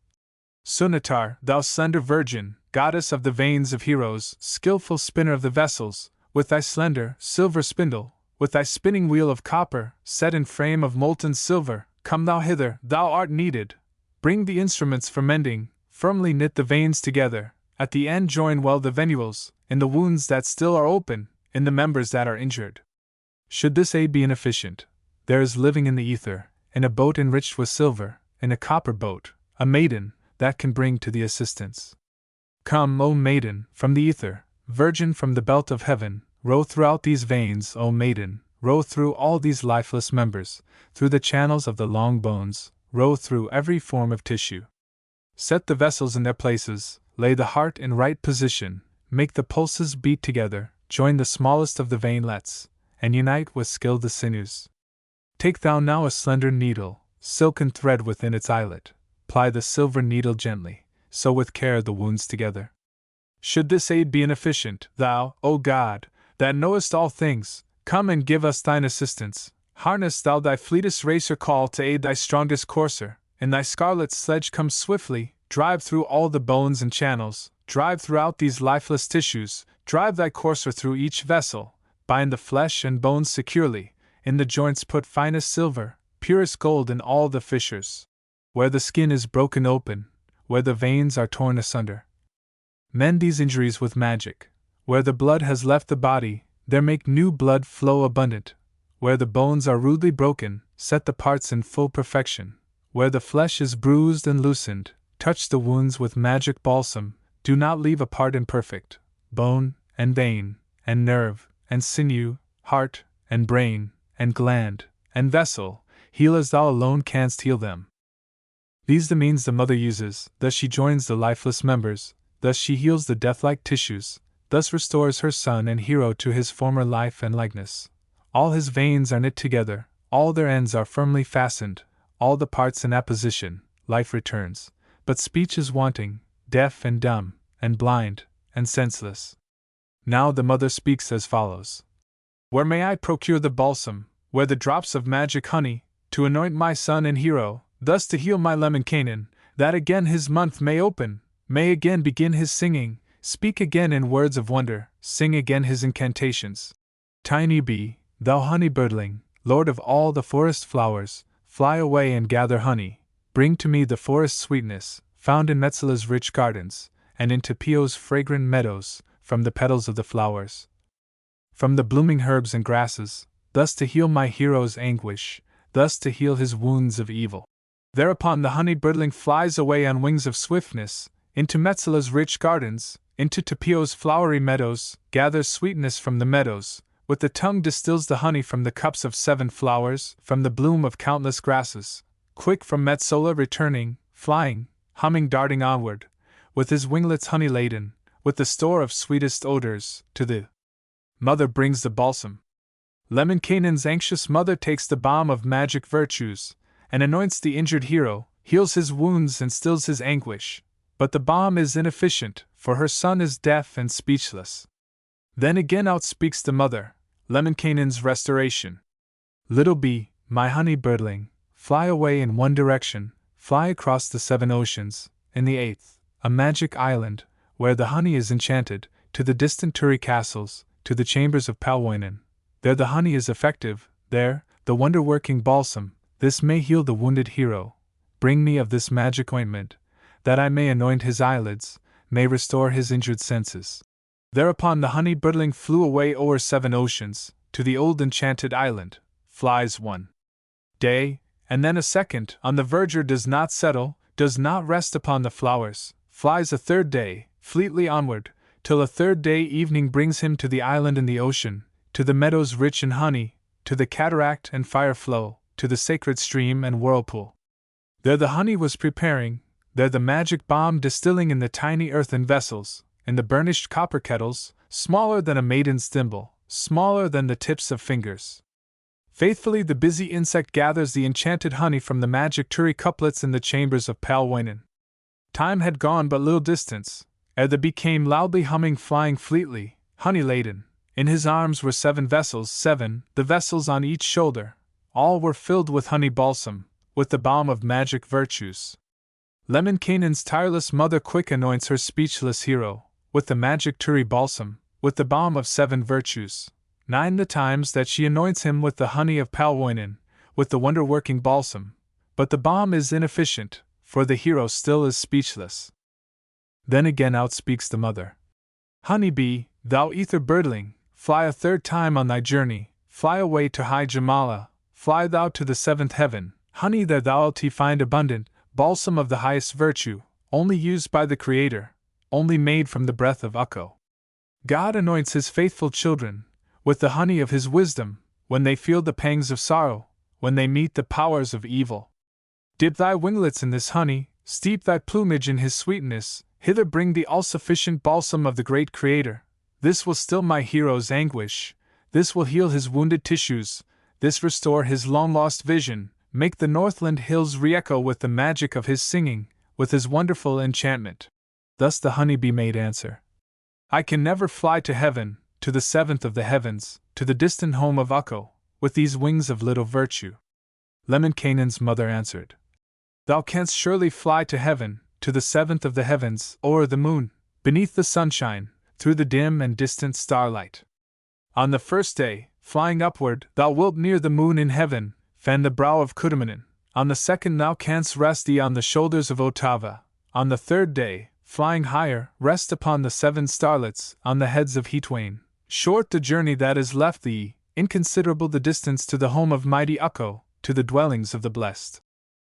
Sunatar, thou slender virgin, goddess of the veins of heroes, skillful spinner of the vessels, with thy slender, silver spindle, with thy spinning wheel of copper, set in frame of molten silver, come thou hither, thou art needed. Bring the instruments for mending, firmly knit the veins together, at the end join well the venules, in the wounds that still are open, in the members that are injured. Should this aid be inefficient, there is living in the ether, in a boat enriched with silver, in a copper boat, a maiden, that can bring to the assistance. Come, O maiden, from the ether, virgin from the belt of heaven, row throughout these veins, O maiden, row through all these lifeless members, through the channels of the long bones, row through every form of tissue. Set the vessels in their places, lay the heart in right position, make the pulses beat together, join the smallest of the veinlets, and unite with skill the sinews. Take thou now a slender needle, silken thread within its eyelet, ply the silver needle gently, sew with care the wounds together. Should this aid be inefficient, thou, O God, that knowest all things, come and give us thine assistance. Harness thou thy fleetest racer call to aid thy strongest courser, in thy scarlet sledge come swiftly, drive through all the bones and channels, drive throughout these lifeless tissues, drive thy courser through each vessel, bind the flesh and bones securely, in the joints put finest silver, purest gold in all the fissures. Where the skin is broken open, where the veins are torn asunder, mend these injuries with magic. Where the blood has left the body, there make new blood flow abundant. Where the bones are rudely broken, set the parts in full perfection. Where the flesh is bruised and loosened, touch the wounds with magic balsam, do not leave a part imperfect. Bone, and vein, and nerve, and sinew, heart, and brain, and gland, and vessel, heal as thou alone canst heal them. These the means the mother uses, thus she joins the lifeless members, thus she heals the death-like tissues, thus restores her son and hero to his former life and likeness. All his veins are knit together, all their ends are firmly fastened, all the parts in apposition, life returns, but speech is wanting, deaf and dumb, and blind, and senseless. Now the mother speaks as follows. Where may I procure the balsam, where the drops of magic honey, to anoint my son and hero, thus to heal my Lemminkainen, that again his month may open, may again begin his singing, speak again in words of wonder, sing again his incantations. Tiny bee, thou honey birdling, lord of all the forest flowers, fly away and gather honey, bring to me the forest sweetness, found in Metsala's rich gardens, and in Tapio's fragrant meadows, from the petals of the flowers, from the blooming herbs and grasses, thus to heal my hero's anguish, thus to heal his wounds of evil. Thereupon the honey birdling flies away on wings of swiftness, into Metsala's rich gardens, into Tapio's flowery meadows, gathers sweetness from the meadows, with the tongue distills the honey from the cups of 7 flowers, from the bloom of countless grasses, quick from Metsala returning, flying, humming darting onward, with his winglets honey laden, with the store of sweetest odors, to the mother brings the balsam. Lemminkainen's anxious mother takes the balm of magic virtues, and anoints the injured hero, heals his wounds and stills his anguish, but the balm is inefficient, for her son is deaf and speechless. Then again outspeaks the mother, Lemminkainen's restoration. Little bee, my honey birdling, fly away in one direction, fly across the 7 oceans, in the 8th, a magic island, where the honey is enchanted, to the distant Turi castles, to the chambers of Palwoinen. There the honey is effective, there, the wonder-working balsam, this may heal the wounded hero. Bring me of this magic ointment, that I may anoint his eyelids, may restore his injured senses. Thereupon the honey birdling flew away o'er 7 oceans, to the old enchanted island, flies one day, and then a second, on the verdure does not settle, does not rest upon the flowers, flies a 3rd day, fleetly onward, till a 3rd day evening brings him to the island in the ocean, to the meadows rich in honey, to the cataract and fire flow, to the sacred stream and whirlpool. There the honey was preparing, there the magic balm distilling in the tiny earthen vessels, in the burnished copper kettles, smaller than a maiden's thimble, smaller than the tips of fingers. Faithfully the busy insect gathers the enchanted honey from the magic Turi couplets in the chambers of Palwoinen. Time had gone but little distance, ere the bee came loudly humming flying fleetly, honey-laden. In his arms were 7 vessels, 7, the vessels on each shoulder. All were filled with honey balsam, with the balm of magic virtues. Lemminkainen's tireless mother quick anoints her speechless hero, with the magic Turi balsam, with the balm of 7 virtues. 9 the times that she anoints him with the honey of Palwoinen, with the wonder-working balsam, but the balm is inefficient, for the hero still is speechless. Then again outspeaks the mother. Honey bee, thou ether birdling, fly a 3rd time on thy journey, fly away to high Jamala, fly thou to the 7th heaven, honey there thou'lt find abundant, balsam of the highest virtue, only used by the Creator, only made from the breath of Ukko. God anoints his faithful children with the honey of his wisdom, when they feel the pangs of sorrow, when they meet the powers of evil. Dip thy winglets in this honey, steep thy plumage in his sweetness, hither bring the all-sufficient balsam of the great Creator. This will still my hero's anguish, this will heal his wounded tissues, this restore his long-lost vision, make the Northland hills re-echo with the magic of his singing, with his wonderful enchantment. Thus the honeybee made answer. I can never fly to heaven, to the seventh of the heavens, to the distant home of Ukko, with these wings of little virtue. Lemminkainen's mother answered. Thou canst surely fly to heaven, to the seventh of the heavens, o'er the moon, beneath the sunshine, through the dim and distant starlight. On the first day, flying upward, thou wilt near the moon in heaven, fan the brow of Kutumanen. On the second thou canst rest thee on the shoulders of Otava. On the third day, flying higher, rest upon the 7 starlets, on the heads of Heatwain. Short the journey that is left thee, inconsiderable the distance to the home of mighty Ukko, to the dwellings of the blessed.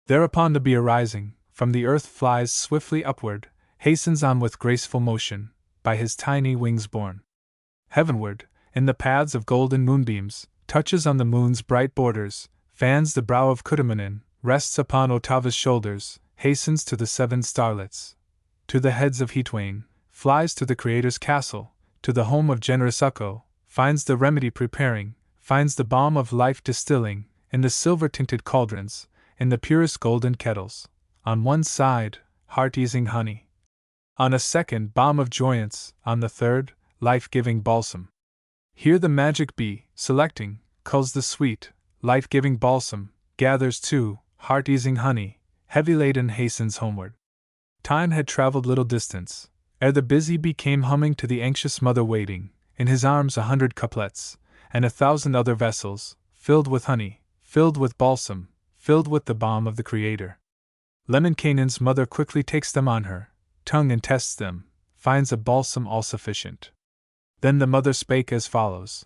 Thereupon the bee arising, from the earth flies swiftly upward, hastens on with graceful motion, by his tiny wings borne. Heavenward, in the paths of golden moonbeams, touches on the moon's bright borders, fans the brow of Kutumanen, rests upon Otava's shoulders, hastens to the 7 starlets, to the heads of Heatwain, flies to the Creator's castle, to the home of generous Ukko, finds the remedy preparing, finds the balm of life distilling, in the silver-tinted cauldrons, in the purest golden kettles. On one side, heart-easing honey. On a second, balm of joyance, on the third, life-giving balsam. Here the magic bee, selecting, culls the sweet, life-giving balsam, gathers too, heart-easing honey, heavy-laden hastens homeward. Time had traveled little distance, ere the busy bee came humming to the anxious mother waiting, in his arms 100 couplets, and 1,000 other vessels, filled with honey, filled with balsam, filled with the balm of the Creator. Lemminkainen's mother quickly takes them on her tongue and tests them, finds a balsam all-sufficient. Then the mother spake as follows.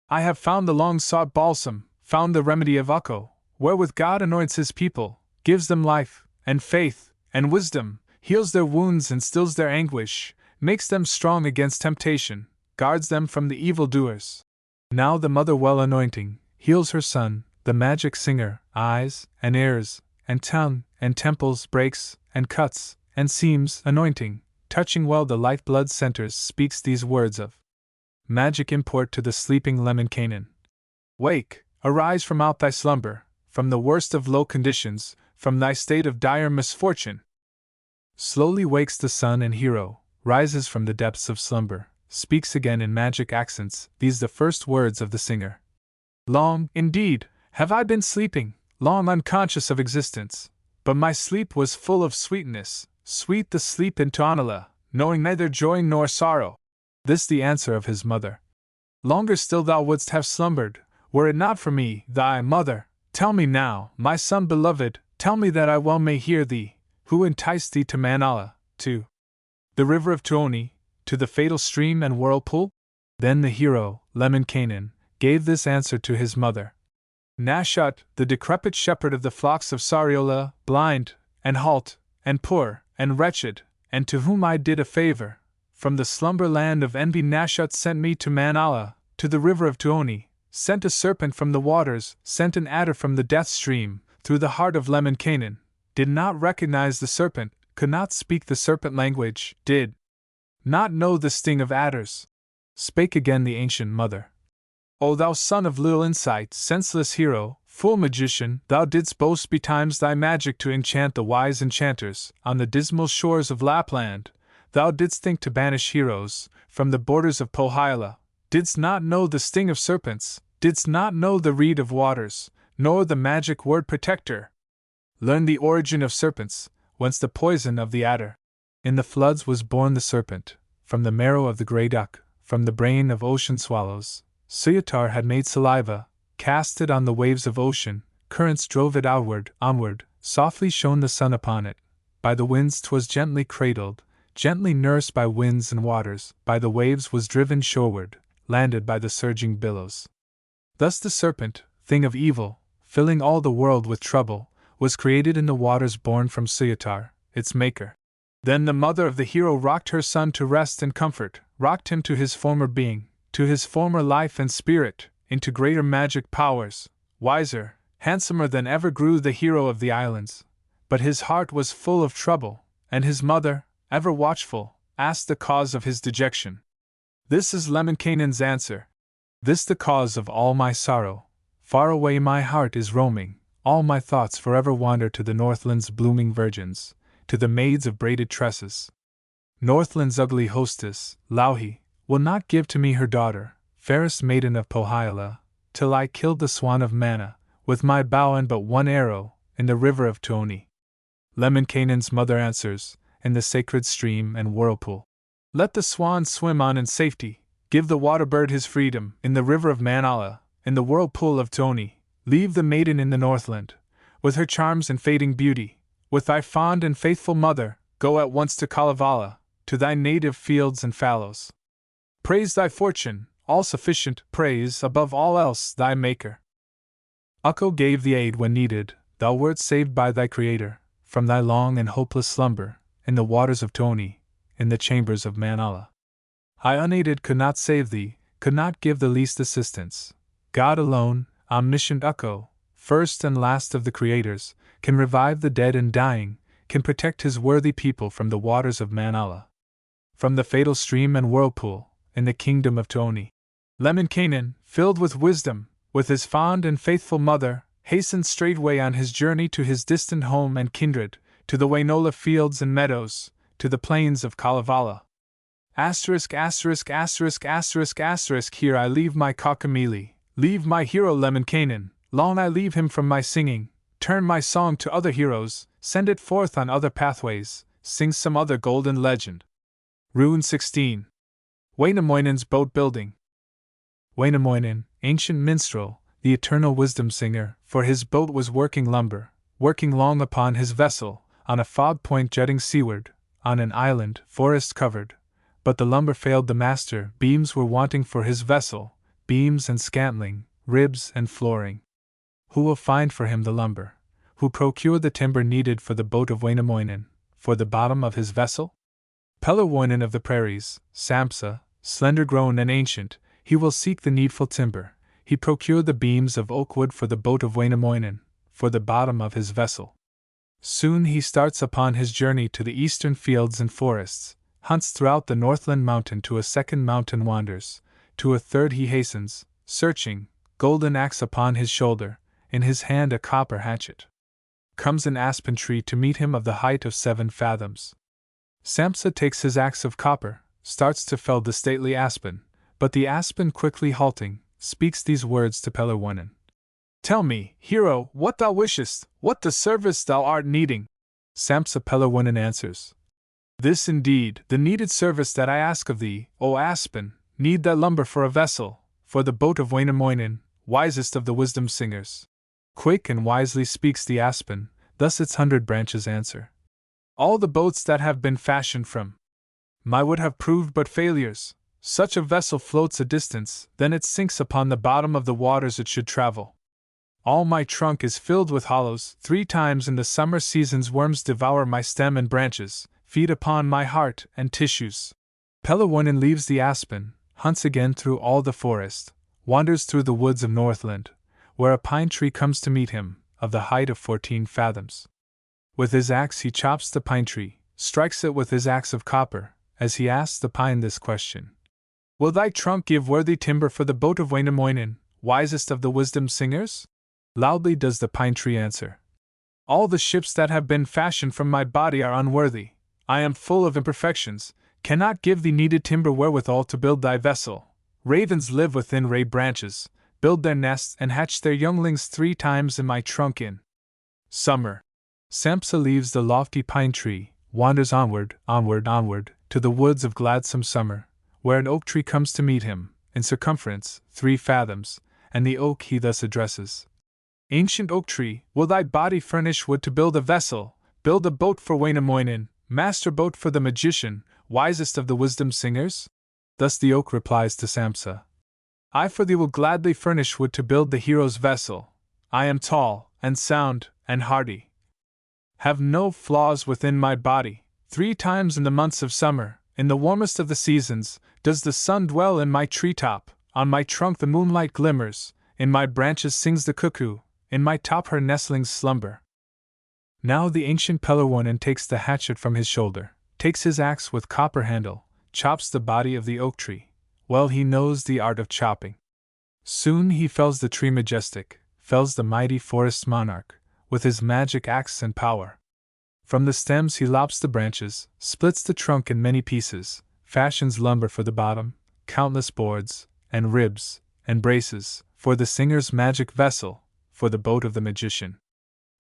I have found the long-sought balsam, found the remedy of Ukko, wherewith God anoints his people, gives them life, and faith, and wisdom, heals their wounds and stills their anguish, makes them strong against temptation, guards them from the evildoers. Now the mother well anointing, heals her son, the magic singer, eyes, and ears, and tongue, and temples, breaks, and cuts, and seams, anointing, touching well the life-blood centers, speaks these words of magic import to the sleeping Lemminkainen. Wake, arise from out thy slumber, from the worst of low conditions, from thy state of dire misfortune. Slowly wakes the son and hero, rises from the depths of slumber, speaks again in magic accents, these the first words of the singer. Long, indeed, have I been sleeping, long unconscious of existence, but my sleep was full of sweetness, sweet the sleep in Tuonela, knowing neither joy nor sorrow. This the answer of his mother. Longer still thou wouldst have slumbered, were it not for me, thy mother. Tell me now, my son beloved, tell me that I well may hear thee, who enticed thee to Manala, to the river of Tuoni, to the fatal stream and whirlpool? Then the hero, Lemminkainen, gave this answer to his mother. Nashut, the decrepit shepherd of the flocks of Sariola, blind, and halt, and poor, and wretched, and to whom I did a favor, from the slumber land of envy Nashut sent me to Manala, to the river of Tuoni, sent a serpent from the waters, sent an adder from the death stream, through the heart of Lemminkainen, did not recognize the serpent, could not speak the serpent language, did not know the sting of adders. Spake again the ancient mother. O thou son of little insight, senseless hero, fool magician, thou didst boast betimes thy magic to enchant the wise enchanters, on the dismal shores of Lapland, thou didst think to banish heroes, from the borders of Pohjola, didst not know the sting of serpents, didst not know the reed of waters, nor the magic word protector. Learn the origin of serpents, whence the poison of the adder. In the floods was born the serpent, from the marrow of the grey duck, from the brain of ocean swallows. Suyatar had made saliva, cast it on the waves of ocean, currents drove it outward, onward, softly shone the sun upon it. By the winds 'twas gently cradled, gently nursed by winds and waters, by the waves was driven shoreward, landed by the surging billows. Thus the serpent, thing of evil, filling all the world with trouble, was created in the waters born from Suyatar, its maker. Then the mother of the hero rocked her son to rest and comfort, rocked him to his former being, to his former life and spirit, into greater magic powers. Wiser, handsomer than ever grew the hero of the islands. But his heart was full of trouble, and his mother, ever watchful, asked the cause of his dejection. This is Lemminkainen's answer. This the cause of all my sorrow. Far away my heart is roaming, all my thoughts forever wander to the Northland's blooming virgins, to the maids of braided tresses. Northland's ugly hostess, Louhi, will not give to me her daughter, fairest maiden of Pohjola, till I killed the swan of Mana, with my bow and but one arrow, in the river of Tuoni. Lemminkainen's mother answers, in the sacred stream and whirlpool. Let the swan swim on in safety, give the water bird his freedom, in the river of Manala, in the whirlpool of Tuoni. Leave the maiden in the Northland, with her charms and fading beauty. With thy fond and faithful mother, go at once to Kalevala, to thy native fields and fallows. Praise thy fortune, all sufficient, praise, above all else, thy Maker. Ukko gave the aid when needed, thou wert saved by thy Creator, from thy long and hopeless slumber, in the waters of Tuoni, in the chambers of Manala. I unaided could not save thee, could not give the least assistance. God alone, omniscient Ukko, first and last of the creators, can revive the dead and dying, can protect his worthy people from the waters of Manala, from the fatal stream and whirlpool, in the kingdom of Tuoni. Lemminkainen, filled with wisdom, with his fond and faithful mother, hastened straightway on his journey to his distant home and kindred, to the Wainola fields and meadows, to the plains of Kalevala. Here I leave my Kaukomieli, leave my hero Lemminkainen, long I leave him from my singing, turn my song to other heroes, send it forth on other pathways, sing some other golden legend. Rune 16. Wainamoinen's boat building. Wainamoinen, ancient minstrel, the eternal wisdom singer, for his boat was working lumber, working long upon his vessel, on a fog point jutting seaward, on an island, forest covered. But the lumber failed the master, beams were wanting for his vessel, beams and scantling, ribs and flooring. Who will find for him the lumber? Who procure the timber needed for the boat of Wainamoinen, for the bottom of his vessel? Pellerwoinen of the prairies, Sampsa, slender grown and ancient, he will seek the needful timber. He procure the beams of oak wood for the boat of Wainamoinen, for the bottom of his vessel. Soon he starts upon his journey to the eastern fields and forests, hunts throughout the Northland mountain, to a second mountain wanders, to a third he hastens, searching, golden axe upon his shoulder, in his hand a copper hatchet. Comes an aspen tree to meet him of the height of 7 fathoms. Sampsa takes his axe of copper, starts to fell the stately aspen, but the aspen quickly halting, speaks these words to Pellerwoinen. Tell me, hero, what thou wishest, what the service thou art needing. Sampsa Pellerwoinen answers. This indeed, the needed service that I ask of thee, O aspen, need that lumber for a vessel, for the boat of Wainamoinen, wisest of the wisdom singers. Quick and wisely speaks the aspen, thus its 100 branches answer. All the boats that have been fashioned from my wood have proved but failures. Such a vessel floats a distance, then it sinks upon the bottom of the waters it should travel. All my trunk is filled with hollows, 3 times in the summer seasons worms devour my stem and branches, feed upon my heart and tissues. Pellerwoinen leaves the aspen, hunts again through all the forest, wanders through the woods of Northland, where a pine tree comes to meet him, of the height of 14 fathoms. With his axe he chops the pine tree, strikes it with his axe of copper, as he asks the pine this question. Will thy trunk give worthy timber for the boat of Wainamoinen, wisest of the wisdom singers? Loudly does the pine tree answer. All the ships that have been fashioned from my body are unworthy. I am full of imperfections, cannot give thee needed timber wherewithal to build thy vessel. Ravens live within ray branches, build their nests and hatch their younglings 3 times in my trunk in summer. Sampsa leaves the lofty pine tree, wanders onward, to the woods of gladsome summer, where an oak tree comes to meet him, in circumference 3 fathoms, and the oak he thus addresses. Ancient oak tree, will thy body furnish wood to build a vessel, build a boat for Wainamoinen, master boat for the magician, wisest of the wisdom singers? Thus the oak replies to Sampsa. I for thee will gladly furnish wood to build the hero's vessel. I am tall, and sound, and hardy. Have no flaws within my body. 3 times in the months of summer, in the warmest of the seasons, does the sun dwell in my treetop. On my trunk the moonlight glimmers, in my branches sings the cuckoo, in my top her nestlings slumber. Now the ancient Pellerwoinen takes the hatchet from his shoulder, takes his axe with copper handle, chops the body of the oak tree. Well he knows the art of chopping. Soon he fells the tree majestic, fells the mighty forest monarch, with his magic axe and power. From the stems he lops the branches, splits the trunk in many pieces, fashions lumber for the bottom, countless boards, and ribs, and braces, for the singer's magic vessel, for the boat of the magician.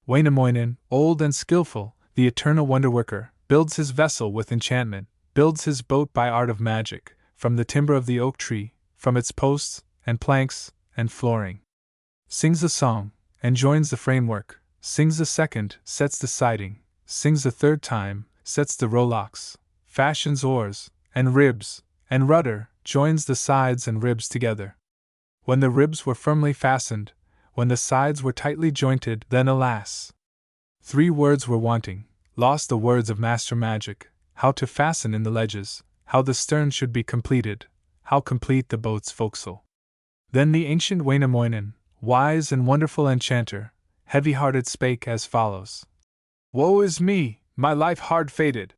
Wainamoinen, old and skillful, the eternal wonder-worker, builds his vessel with enchantment, builds his boat by art of magic, from the timber of the oak tree, from its posts, and planks, and flooring. Sings a song, and joins the framework, sings a second, sets the siding, sings a third time, sets the rowlocks, fashions oars, and ribs, and rudder, joins the sides and ribs together. When the ribs were firmly fastened, when the sides were tightly jointed, then alas! 3 words were wanting, lost the words of master magic, how to fasten in the ledges, how the stern should be completed, how complete the boat's forecastle. Then the ancient Wainamoinen, wise and wonderful enchanter, heavy-hearted spake as follows. Woe is me, my life hard fated!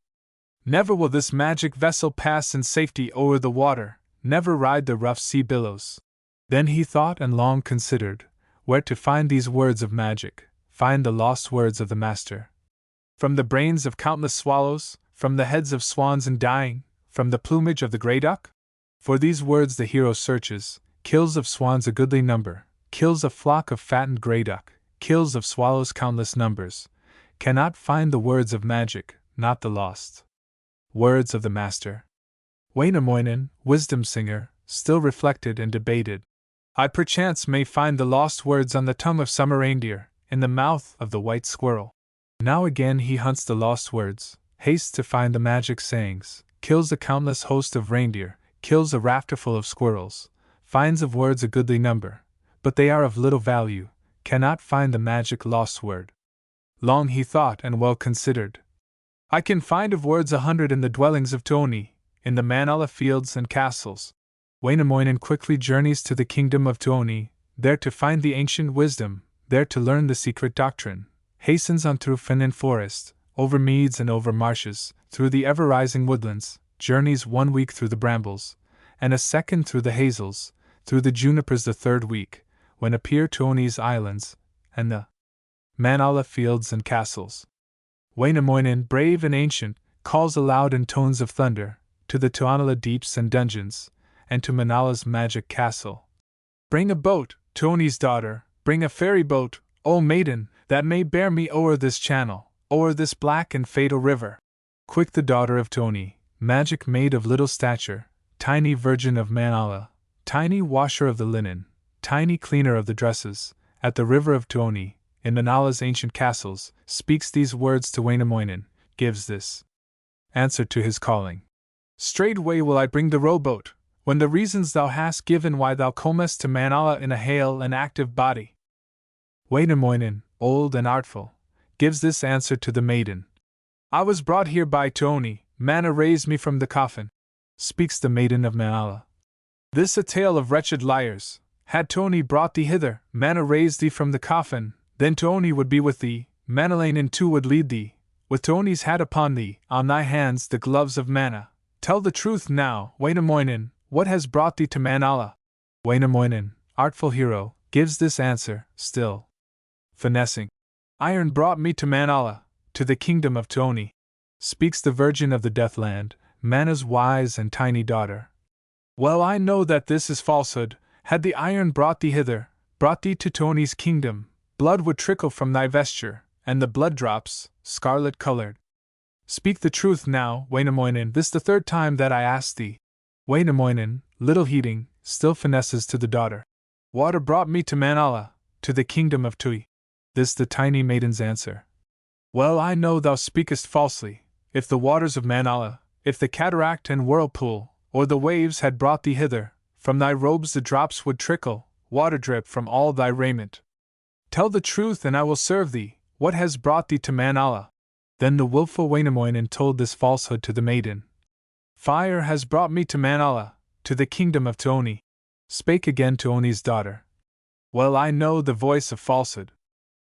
Never will this magic vessel pass in safety o'er the water, never ride the rough sea billows. Then he thought and long considered, where to find these words of magic, find the lost words of the master. From the brains of countless swallows, from the heads of swans in dying, from the plumage of the grey duck? For these words the hero searches, kills of swans a goodly number, kills a flock of fattened grey duck, kills of swallows countless numbers, cannot find the words of magic, not the lost words of the master. Wainamoinen, wisdom singer, still reflected and debated. I perchance may find the lost words on the tongue of summer reindeer, in the mouth of the white squirrel. Now again he hunts the lost words, hastes to find the magic sayings, kills a countless host of reindeer, kills a rafterful of squirrels, finds of words a goodly number, but they are of little value, cannot find the magic lost word. Long he thought and well considered. I can find of words 100 in the dwellings of Tuoni, in the Manala fields and castles. Wainamoinen quickly journeys to the kingdom of Tuoni, there to find the ancient wisdom, there to learn the secret doctrine, hastens on through fen and forest, over meads and over marshes, through the ever-rising woodlands, journeys 1 week through the brambles, and a second through the hazels, through the junipers the 3rd week, when appear Tuoni's islands, and the Manala fields and castles. Wainamoinen, brave and ancient, calls aloud in tones of thunder, to the Tuonela deeps and dungeons, and to Manala's magic castle. Bring a boat, Tuoni's daughter, bring a ferry boat, O maiden, that may bear me o'er this channel, o'er this black and fatal river. Quick the daughter of Tuoni, magic maid of little stature, tiny virgin of Manala, tiny washer of the linen, tiny cleaner of the dresses, at the river of Tuoni, in Manala's ancient castles, speaks these words to Wainamoinen, gives this answer to his calling. Straightway will I bring the rowboat, when the reasons thou hast given why thou comest to Manala in a hale and active body. Wainamoinen, old and artful, gives this answer to the maiden. I was brought here by Tuoni, Mana raised me from the coffin, speaks the maiden of Manala. This a tale of wretched liars. Had Tuoni brought thee hither, Mana raised thee from the coffin, then Tuoni would be with thee, Manalainen too would lead thee, with Tuoni's hat upon thee, on thy hands the gloves of Mana. Tell the truth now, Wainamoinen, what has brought thee to Manala? Wainamoinen, artful hero, gives this answer, still finessing. Iron brought me to Manala, to the kingdom of Tuoni, speaks the virgin of the Deathland, Mana's wise and tiny daughter. Well I know that this is falsehood. Had the iron brought thee hither, brought thee to Tuoni's kingdom, blood would trickle from thy vesture, and the blood drops, scarlet-colored. Speak the truth now, Wainamoinen, this the 3rd time that I ask thee. Wainamoinen, little heeding, still finesses to the daughter. Water brought me to Manala, to the kingdom of Tui. This the tiny maiden's answer. Well I know thou speakest falsely. If the waters of Manala, if the cataract and whirlpool, or the waves had brought thee hither, from thy robes the drops would trickle, water drip from all thy raiment. Tell the truth and I will serve thee, what has brought thee to Manala? Then the willful Wainamoinen told this falsehood to the maiden. Fire has brought me to Manala, to the kingdom of Tuoni. spake again Tuoni's daughter. Well I know the voice of falsehood.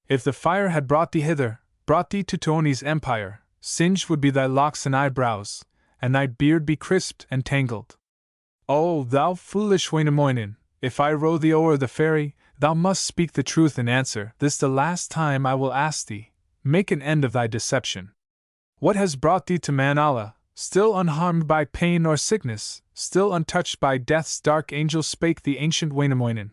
If the fire had brought thee hither, brought thee to Tuoni's empire, singed would be thy locks and eyebrows, and thy beard be crisped and tangled. O thou foolish Wainamoinen, if I row thee o'er the ferry, thou must speak the truth in answer. This the last time I will ask thee, make an end of thy deception. What has brought thee to Manala, still unharmed by pain or sickness, still untouched by death's dark angel? Spake the ancient Wainamoinen.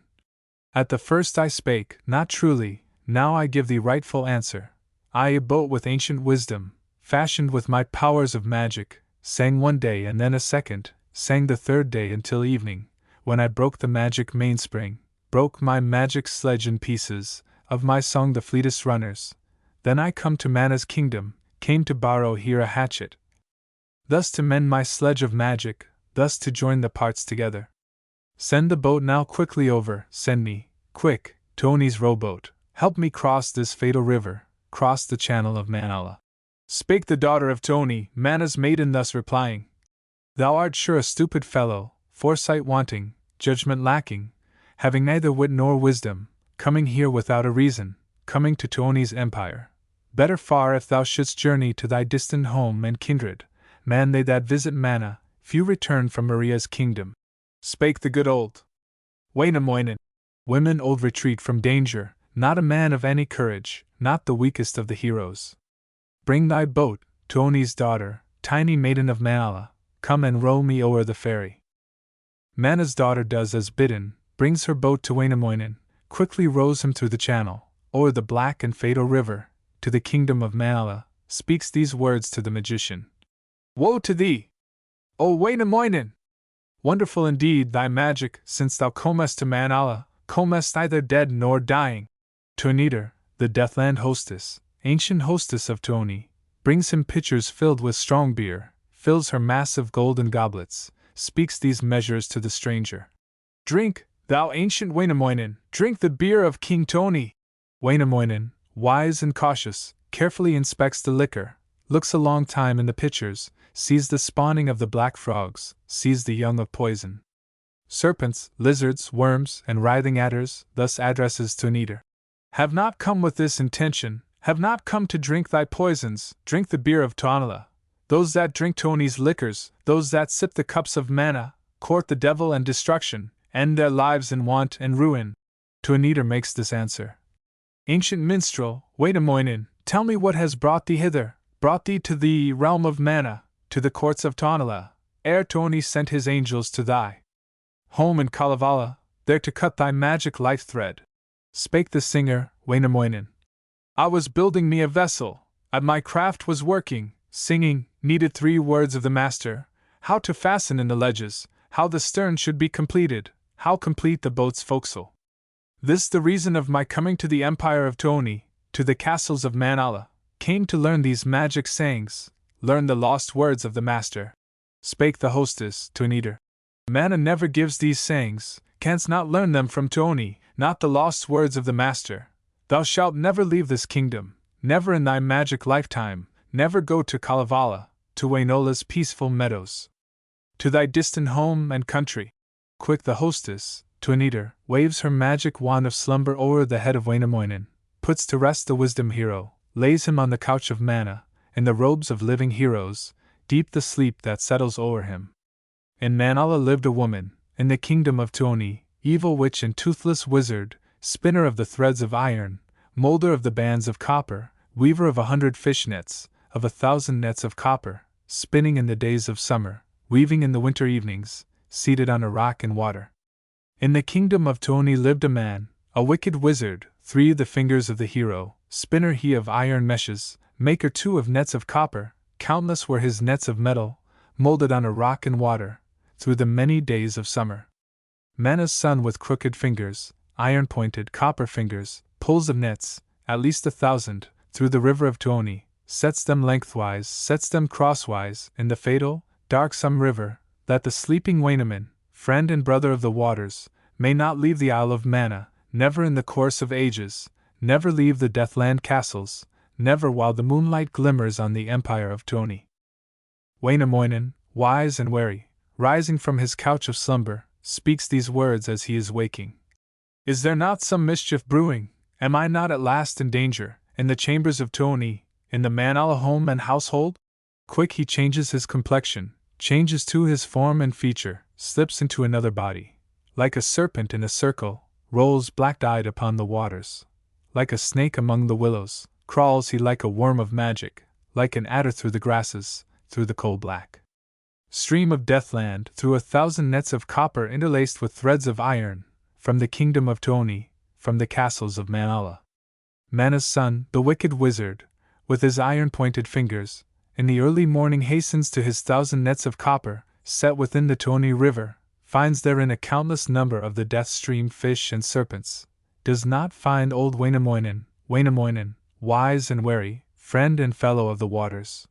At the first I spake not truly, now I give thee rightful answer. I, a boat with ancient wisdom, fashioned with my powers of magic, sang one day and then a second, sang the third day until evening, when I broke the magic mainspring, broke my magic sledge in pieces, of my song the fleetest runners. Then I come to Mana's kingdom, came to borrow here a hatchet, thus to mend my sledge of magic, thus to join the parts together. Send the boat now quickly over, send me, quick, Tuoni's rowboat, help me cross this fatal river, cross the channel of Manala. Spake the daughter of Tuoni, Mana's maiden, thus replying. Thou art sure a stupid fellow, foresight wanting, judgment lacking, having neither wit nor wisdom, coming here without a reason, coming to Tuoni's empire. Better far if thou shouldst journey to thy distant home and kindred. Man they that visit Mana, few return from Maria's kingdom. Spake the good old Wainamoinen. Women old retreat from danger, not a man of any courage, not the weakest of the heroes. Bring thy boat, Tuoni's daughter, tiny maiden of Manala, come and row me o'er the ferry. Mana's daughter does as bidden, brings her boat to Wainamoinen, quickly rows him through the channel, o'er the black and fatal river, to the kingdom of Manala, speaks these words to the magician. Woe to thee, O Wainamoinen! Wonderful indeed thy magic, since thou comest to Manala, comest neither dead nor dying. Tuonidar, the Deathland hostess, ancient hostess of Tuoni, brings him pitchers filled with strong beer, fills her massive golden goblets, speaks these measures to the stranger. Drink, thou ancient Wainamoinen, drink the beer of King Tuoni. Wainamoinen, wise and cautious, carefully inspects the liquor, looks a long time in the pitchers, sees the spawning of the black frogs, sees the young of poison serpents, lizards, worms, and writhing adders, thus addresses Tuonidar. Have not come with this intention, have not come to drink thy poisons, drink the beer of Tuonela. Those that drink Tuoni's liquors, those that sip the cups of Mana, court the devil and destruction, end their lives in want and ruin. Tuonidar makes this answer. Ancient minstrel, Wainamoinen, tell me what has brought thee hither, brought thee to the realm of Mana, to the courts of Tuonela, ere Tuoni sent his angels to thy home in Kalevala, there to cut thy magic life thread. Spake the singer, Wainamoinen. I was building me a vessel, at my craft was working, singing, needed 3 words of the master, how to fasten in the ledges, how the stern should be completed, how complete the boat's forecastle. This the reason of my coming to the empire of Tuoni, to the castles of Manala, came to learn these magic sayings, learn the lost words of the master. Spake the hostess, Tuonidar. Mana never gives these sayings, canst not learn them from Tuoni, not the lost words of the master. Thou shalt never leave this kingdom, never in thy magic lifetime, never go to Kalevala, to Wainola's peaceful meadows, to thy distant home and country. Quick the hostess, Tuonidar, waves her magic wand of slumber o'er the head of Wainamoinen, puts to rest the wisdom hero, lays him on the couch of Mana, in the robes of living heroes, deep the sleep that settles o'er him. In Manala lived a woman, in the kingdom of Tuoni, evil witch and toothless wizard, spinner of the threads of iron, molder of the bands of copper, weaver of 100 fish nets, of 1,000 nets of copper, spinning in the days of summer, weaving in the winter evenings, seated on a rock in water. In the kingdom of Tuoni lived a man, a wicked wizard, 3 the fingers of the hero, spinner he of iron meshes, maker too of nets of copper, countless were his nets of metal, molded on a rock in water, through the many days of summer. Mana's son with crooked fingers, iron-pointed copper fingers, pulls of nets, at least 1,000, through the river of Tuoni, sets them lengthwise, sets them crosswise, in the fatal, darksome river, that the sleeping Wainaman, friend and brother of the waters, may not leave the Isle of Mana, never in the course of ages, never leave the Deathland castles, never while the moonlight glimmers on the empire of Tuoni. Wainamoinen, wise and wary, rising from his couch of slumber, speaks these words as he is waking. Is there not some mischief brewing? Am I not at last in danger, in the chambers of Tuoni, in the Manala home and household? Quick he changes his complexion, changes too his form and feature, slips into another body. Like a serpent in a circle, rolls black-eyed upon the waters. Like a snake among the willows, crawls he like a worm of magic, like an adder through the grasses, through the coal-black stream of Deathland, through 1,000 nets of copper interlaced with threads of iron, from the kingdom of Tuoni, from the castles of Manala. Mana's son, the wicked wizard, with his iron-pointed fingers, in the early morning hastens to his 1,000 nets of copper, set within the Tuoni river, finds therein a countless number of the death-stream fish and serpents, does not find old Wainamoinen, wise and wary, friend and fellow of the waters.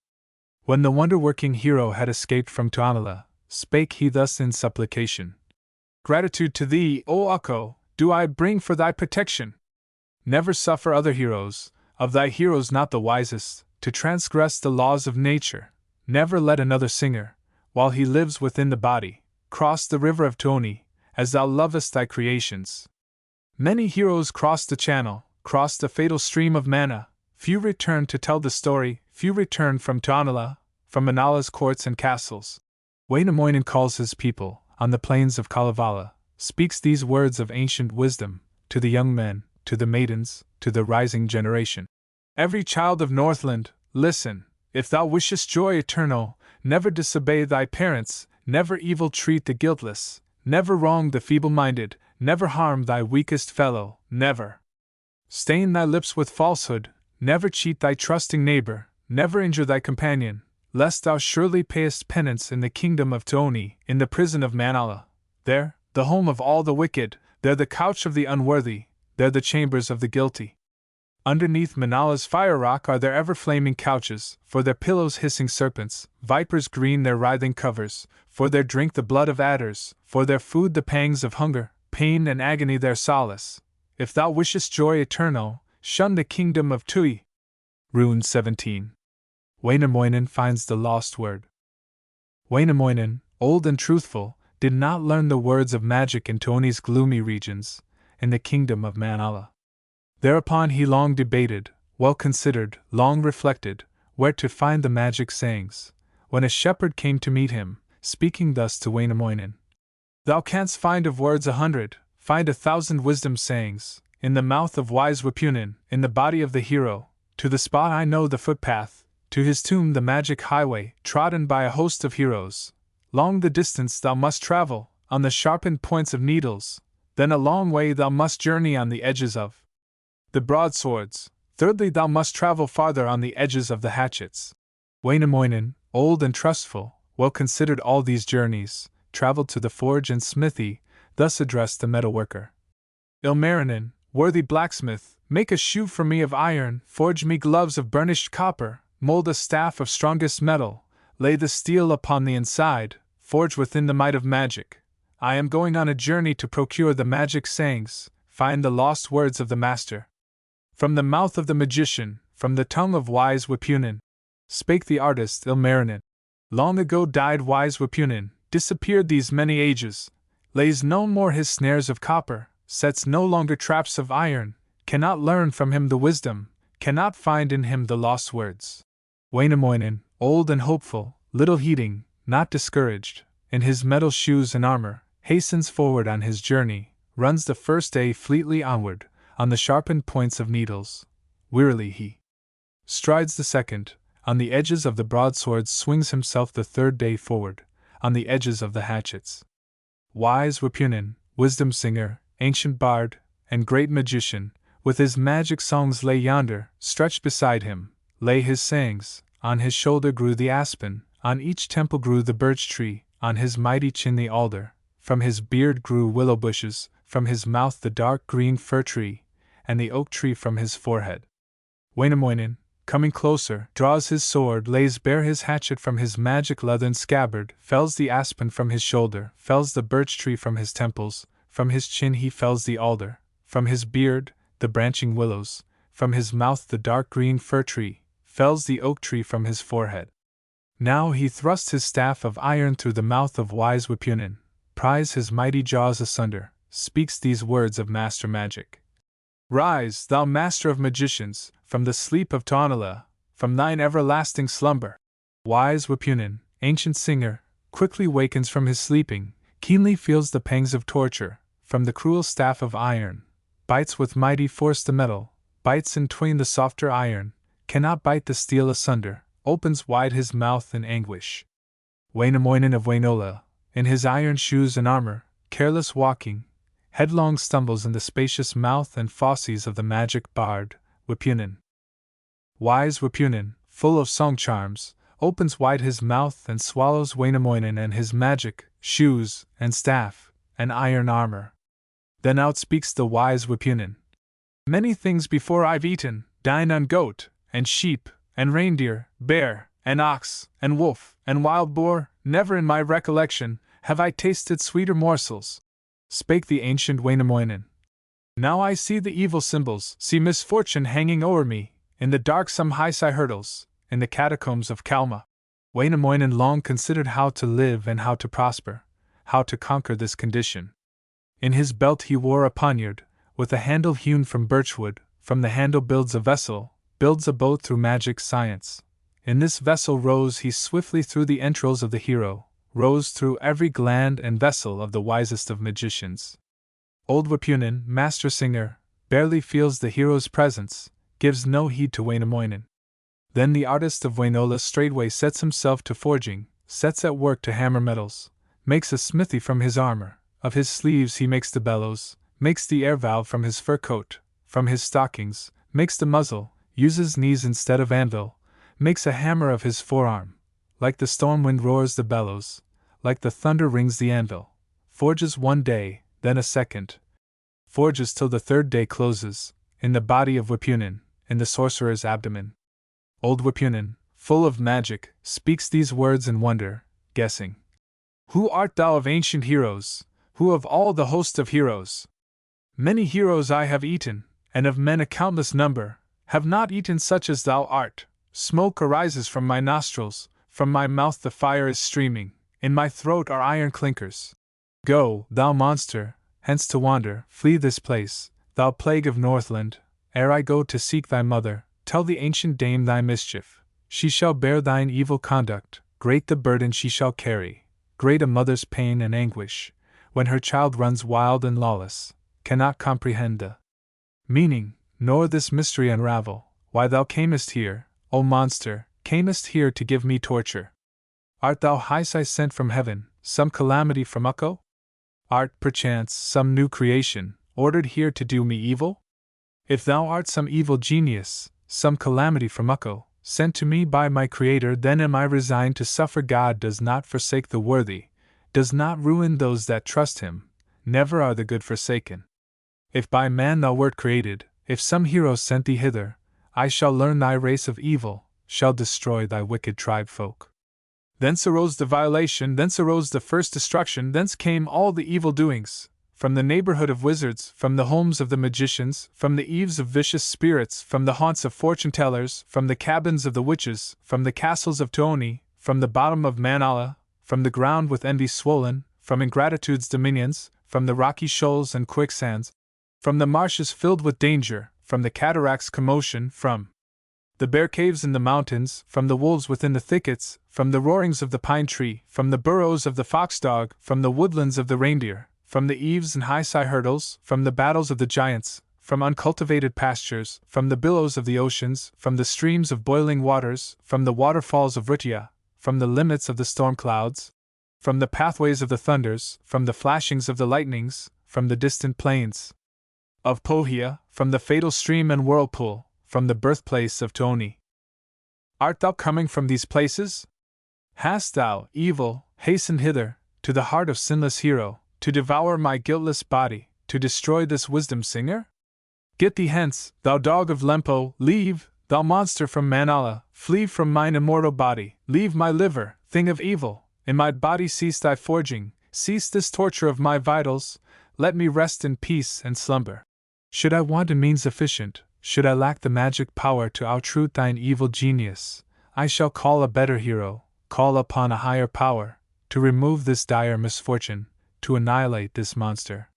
When the wonder-working hero had escaped from Tuonela, spake he thus in supplication. Gratitude to thee, O Ukko, do I bring for thy protection. Never suffer other heroes, of thy heroes not the wisest, to transgress the laws of nature. Never let another singer, while he lives within the body, cross the river of Tuoni, as thou lovest thy creations. Many heroes crossed the channel, crossed the fatal stream of Mana. Few returned to tell the story, few returned from Tuonela, from Manala's courts and castles. Wainamoinen calls his people, on the plains of Kalevala, speaks these words of ancient wisdom, to the young men, to the maidens, to the rising generation. Every child of Northland, listen, if thou wishest joy eternal, never disobey thy parents, never evil treat the guiltless, never wrong the feeble-minded, never harm thy weakest fellow, never stain thy lips with falsehood, never cheat thy trusting neighbor, never injure thy companion, lest thou surely payest penance in the kingdom of Tuoni, in the prison of Manala. There, the home of all the wicked, there the couch of the unworthy, there the chambers of the guilty. Underneath Manala's fire rock are their ever-flaming couches, for their pillows hissing serpents, vipers green their writhing covers, for their drink the blood of adders, for their food the pangs of hunger, pain and agony their solace. If thou wishest joy eternal, shun the kingdom of Tui. Rune 17. Wainamoinen finds the lost word. Wainamoinen, old and truthful, did not learn the words of magic in Tuoni's gloomy regions, in the kingdom of Manala. Thereupon he long debated, well considered, long reflected, where to find the magic sayings, when a shepherd came to meet him, speaking thus to Wainamoinen. Thou canst find of words 100, find 1,000 wisdom sayings, in the mouth of wise Wipunen, in the body of the hero, to the spot I know the footpath, to his tomb the magic highway, trodden by a host of heroes. Long the distance thou must travel, on the sharpened points of needles, then a long way thou must journey on the edges of the broadswords. Thirdly, thou must travel farther on the edges of the hatchets. Wainamoinen, old and trustful, well considered all these journeys, travelled to the forge and smithy, thus addressed the metalworker. Ilmarinen, worthy blacksmith, make a shoe for me of iron, forge me gloves of burnished copper, mold a staff of strongest metal, lay the steel upon the inside, forge within the might of magic. I am going on a journey to procure the magic sayings, find the lost words of the master. From the mouth of the magician, from the tongue of wise Wipunen, spake the artist Ilmarinen. Long ago died wise Wipunen, disappeared these many ages, lays no more his snares of copper, sets no longer traps of iron, cannot learn from him the wisdom, cannot find in him the lost words. Wainamoinen, old and hopeful, little heeding, not discouraged, in his metal shoes and armor, hastens forward on his journey, runs the first day fleetly onward, on the sharpened points of needles. Wearily he strides the second, on the edges of the broadswords swings himself the third day forward, on the edges of the hatchets. Wise Wipunen, wisdom singer, ancient bard, and great magician, with his magic songs lay yonder, stretched beside him, lay his sayings. On his shoulder grew the aspen, on each temple grew the birch tree, on his mighty chin the alder, from his beard grew willow bushes, from his mouth the dark green fir tree, and the oak tree from his forehead. Wainamoinen, coming closer, draws his sword, lays bare his hatchet from his magic leathern scabbard, fells the aspen from his shoulder, fells the birch tree from his temples, from his chin he fells the alder, from his beard, the branching willows, from his mouth the dark green fir tree, fells the oak tree from his forehead. Now he thrusts his staff of iron through the mouth of wise Wipunen, prise his mighty jaws asunder, speaks these words of master magic. Rise, thou master of magicians, from the sleep of Taunala, from thine everlasting slumber. Wise Wipunen, ancient singer, quickly wakens from his sleeping, keenly feels the pangs of torture, from the cruel staff of iron, bites with mighty force the metal, bites in twain the softer iron, cannot bite the steel asunder, opens wide his mouth in anguish. Wainamoinen of Wainola, in his iron shoes and armor, careless walking, headlong stumbles in the spacious mouth and fauces of the magic bard, Wipunen. Wise Wipunen, full of song charms, opens wide his mouth and swallows Wainamoinen and his magic, shoes, and staff, and iron armor. Then outspeaks the wise Wipunen. Many things before I've eaten, dine on goat, and sheep, and reindeer, bear, and ox, and wolf, and wild boar, never in my recollection have I tasted sweeter morsels, spake the ancient Wainamoinen. Now I see the evil symbols, see misfortune hanging o'er me, in the darksome Hisai hurdles, in the catacombs of Kalma. Wainamoinen long considered how to live and how to prosper, how to conquer this condition. In his belt he wore a poniard, with a handle hewn from birchwood, from the handle builds a vessel, builds a boat through magic science. In this vessel rose he swiftly through the entrails of the hero, rose through every gland and vessel of the wisest of magicians. Old Wipunen, master singer, barely feels the hero's presence, gives no heed to Wainamoinen. Then the artist of Wainola straightway sets himself to forging, sets at work to hammer metals, makes a smithy from his armor, of his sleeves he makes the bellows, makes the air valve from his fur coat, from his stockings, makes the muzzle, uses knees instead of anvil, makes a hammer of his forearm. Like the storm wind roars the bellows, like the thunder rings the anvil. Forges one day, then a second. Forges till the third day closes, in the body of Wipunen, in the sorcerer's abdomen. Old Wipunen, full of magic, speaks these words in wonder, guessing. Who art thou of ancient heroes, who of all the host of heroes? Many heroes I have eaten, and of men a countless number, have not eaten such as thou art. Smoke arises from my nostrils, from my mouth the fire is streaming, in my throat are iron clinkers. Go, thou monster, hence to wander, flee this place, thou plague of Northland, ere I go to seek thy mother, tell the ancient dame thy mischief. She shall bear thine evil conduct, great the burden she shall carry, great a mother's pain and anguish, when her child runs wild and lawless, cannot comprehend the meaning, nor this mystery unravel, why thou camest here, O monster, camest here to give me torture. Art thou Hisai sent from heaven, some calamity from Ukko? Art, perchance, some new creation, ordered here to do me evil? If thou art some evil genius, some calamity from Ukko, sent to me by my Creator, then am I resigned to suffer. God does not forsake the worthy, does not ruin those that trust him, never are the good forsaken. If by man thou wert created, if some hero sent thee hither, I shall learn thy race of evil, shall destroy thy wicked tribe folk. Thence arose the violation, thence arose the first destruction, thence came all the evil doings, from the neighborhood of wizards, from the homes of the magicians, from the eaves of vicious spirits, from the haunts of fortune-tellers, from the cabins of the witches, from the castles of Tuoni, from the bottom of Manala, from the ground with envy swollen, from ingratitude's dominions, from the rocky shoals and quicksands, from the marshes filled with danger, from the cataract's commotion, from the bear caves in the mountains, from the wolves within the thickets, from the roarings of the pine tree, from the burrows of the foxdog, from the woodlands of the reindeer, from the eaves and Hisai hurdles, from the battles of the giants, from uncultivated pastures, from the billows of the oceans, from the streams of boiling waters, from the waterfalls of Rutya, from the limits of the storm clouds, from the pathways of the thunders, from the flashings of the lightnings, from the distant plains of Pohia, from the fatal stream and whirlpool, from the birthplace of Tuoni. Art thou coming from these places? Hast thou, evil, hastened hither, to the heart of sinless hero, to devour my guiltless body, to destroy this wisdom singer? Get thee hence, thou dog of Lempo, leave, thou monster from Manala, flee from mine immortal body, leave my liver, thing of evil, in my body cease thy forging, cease this torture of my vitals, let me rest in peace and slumber. Should I want a means sufficient, should I lack the magic power to outroot thine evil genius, I shall call a better hero, call upon a higher power, to remove this dire misfortune, to annihilate this monster.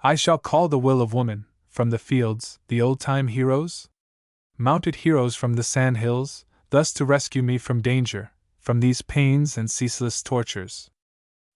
I shall call the will of woman, from the fields, the old-time heroes? Mounted heroes from the sand hills, thus to rescue me from danger, from these pains and ceaseless tortures.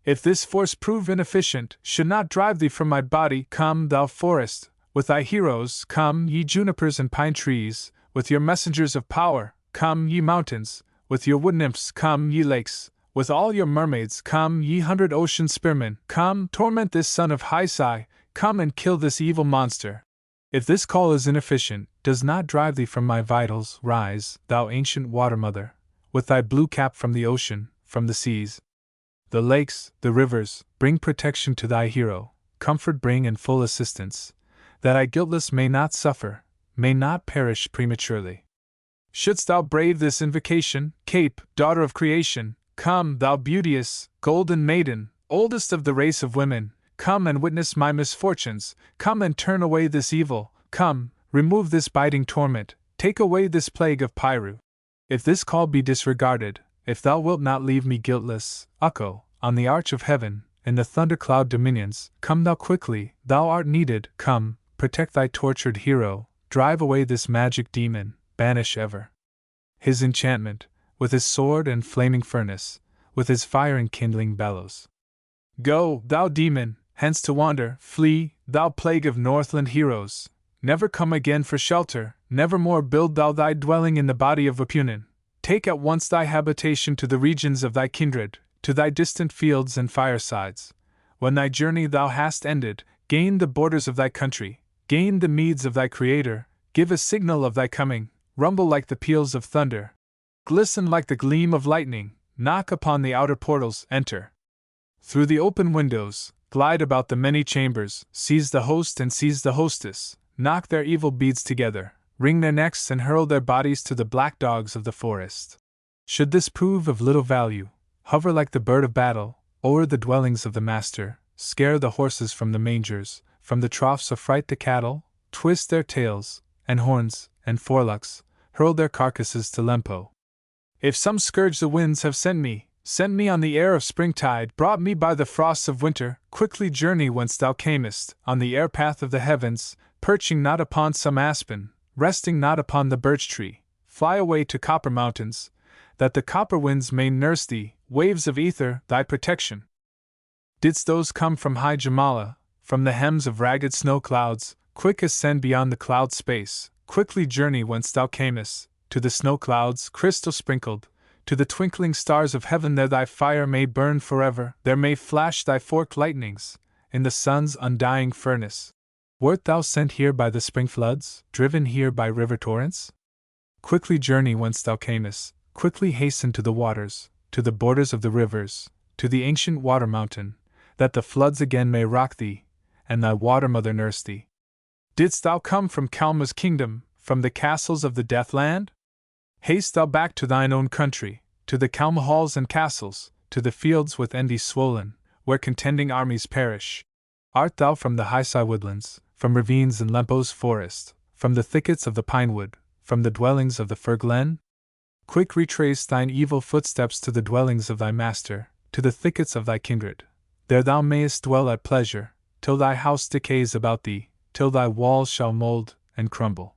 If this force prove inefficient, should not drive thee from my body, come, thou forest, with thy heroes, come, ye junipers and pine trees, with your messengers of power, come, ye mountains, with your wood nymphs, come, ye lakes, with all your mermaids, come, ye 100 ocean spearmen, come, torment this son of Hysi, come and kill this evil monster. If this call is inefficient, does not drive thee from my vitals, rise, thou ancient water mother, with thy blue cap from the ocean, from the seas. The lakes, the rivers, bring protection to thy hero, comfort bring and full assistance, that I guiltless may not suffer, may not perish prematurely. Shouldst thou brave this invocation, Cape, daughter of creation, come, thou beauteous, golden maiden, oldest of the race of women, come and witness my misfortunes, come and turn away this evil, come, remove this biting torment, take away this plague of Piru. If this call be disregarded, if thou wilt not leave me guiltless, Ukko, on the arch of heaven, in the thundercloud dominions, come thou quickly, thou art needed, come, protect thy tortured hero, drive away this magic demon, banish ever his enchantment, with his sword and flaming furnace, with his fire and kindling bellows. Go, thou demon, hence to wander, flee, thou plague of Northland heroes, never come again for shelter, never more build thou thy dwelling in the body of Vapunan. Take at once thy habitation to the regions of thy kindred, to thy distant fields and firesides. When thy journey thou hast ended, gain the borders of thy country, gain the meads of thy creator, give a signal of thy coming, rumble like the peals of thunder, glisten like the gleam of lightning, knock upon the outer portals, enter. Through the open windows, glide about the many chambers, seize the host and seize the hostess, knock their evil beads together, wring their necks and hurl their bodies to the black dogs of the forest. Should this prove of little value, hover like the bird of battle, o'er the dwellings of the master, scare the horses from the mangers, from the troughs affright the cattle, twist their tails, and horns, and forelocks, hurl their carcasses to Lempo. If some scourge the winds have sent me on the air of springtide, brought me by the frosts of winter, quickly journey whence thou camest, on the air path of the heavens, perching not upon some aspen, resting not upon the birch tree, fly away to copper mountains, that the copper winds may nurse thee, waves of ether, thy protection. Didst those come from high Jamala, from the hems of ragged snow clouds, quick ascend beyond the cloud space, quickly journey whence thou camest, to the snow clouds, crystal sprinkled, to the twinkling stars of heaven, there thy fire may burn forever, there may flash thy forked lightnings, in the sun's undying furnace. Wert thou sent here by the spring floods, driven here by river torrents? Quickly journey whence thou camest, quickly hasten to the waters, to the borders of the rivers, to the ancient water mountain, that the floods again may rock thee, and thy water mother nurse thee. Didst thou come from Kalma's kingdom, from the castles of the Deathland? Haste thou back to thine own country, to the Kalma halls and castles, to the fields with Endi swollen, where contending armies perish. Art thou from the Hysi woodlands, from ravines in Lempo's forest, from the thickets of the pinewood, from the dwellings of the fir glen? Quick retrace thine evil footsteps to the dwellings of thy master, to the thickets of thy kindred. There thou mayest dwell at pleasure, till thy house decays about thee, till thy walls shall mold and crumble.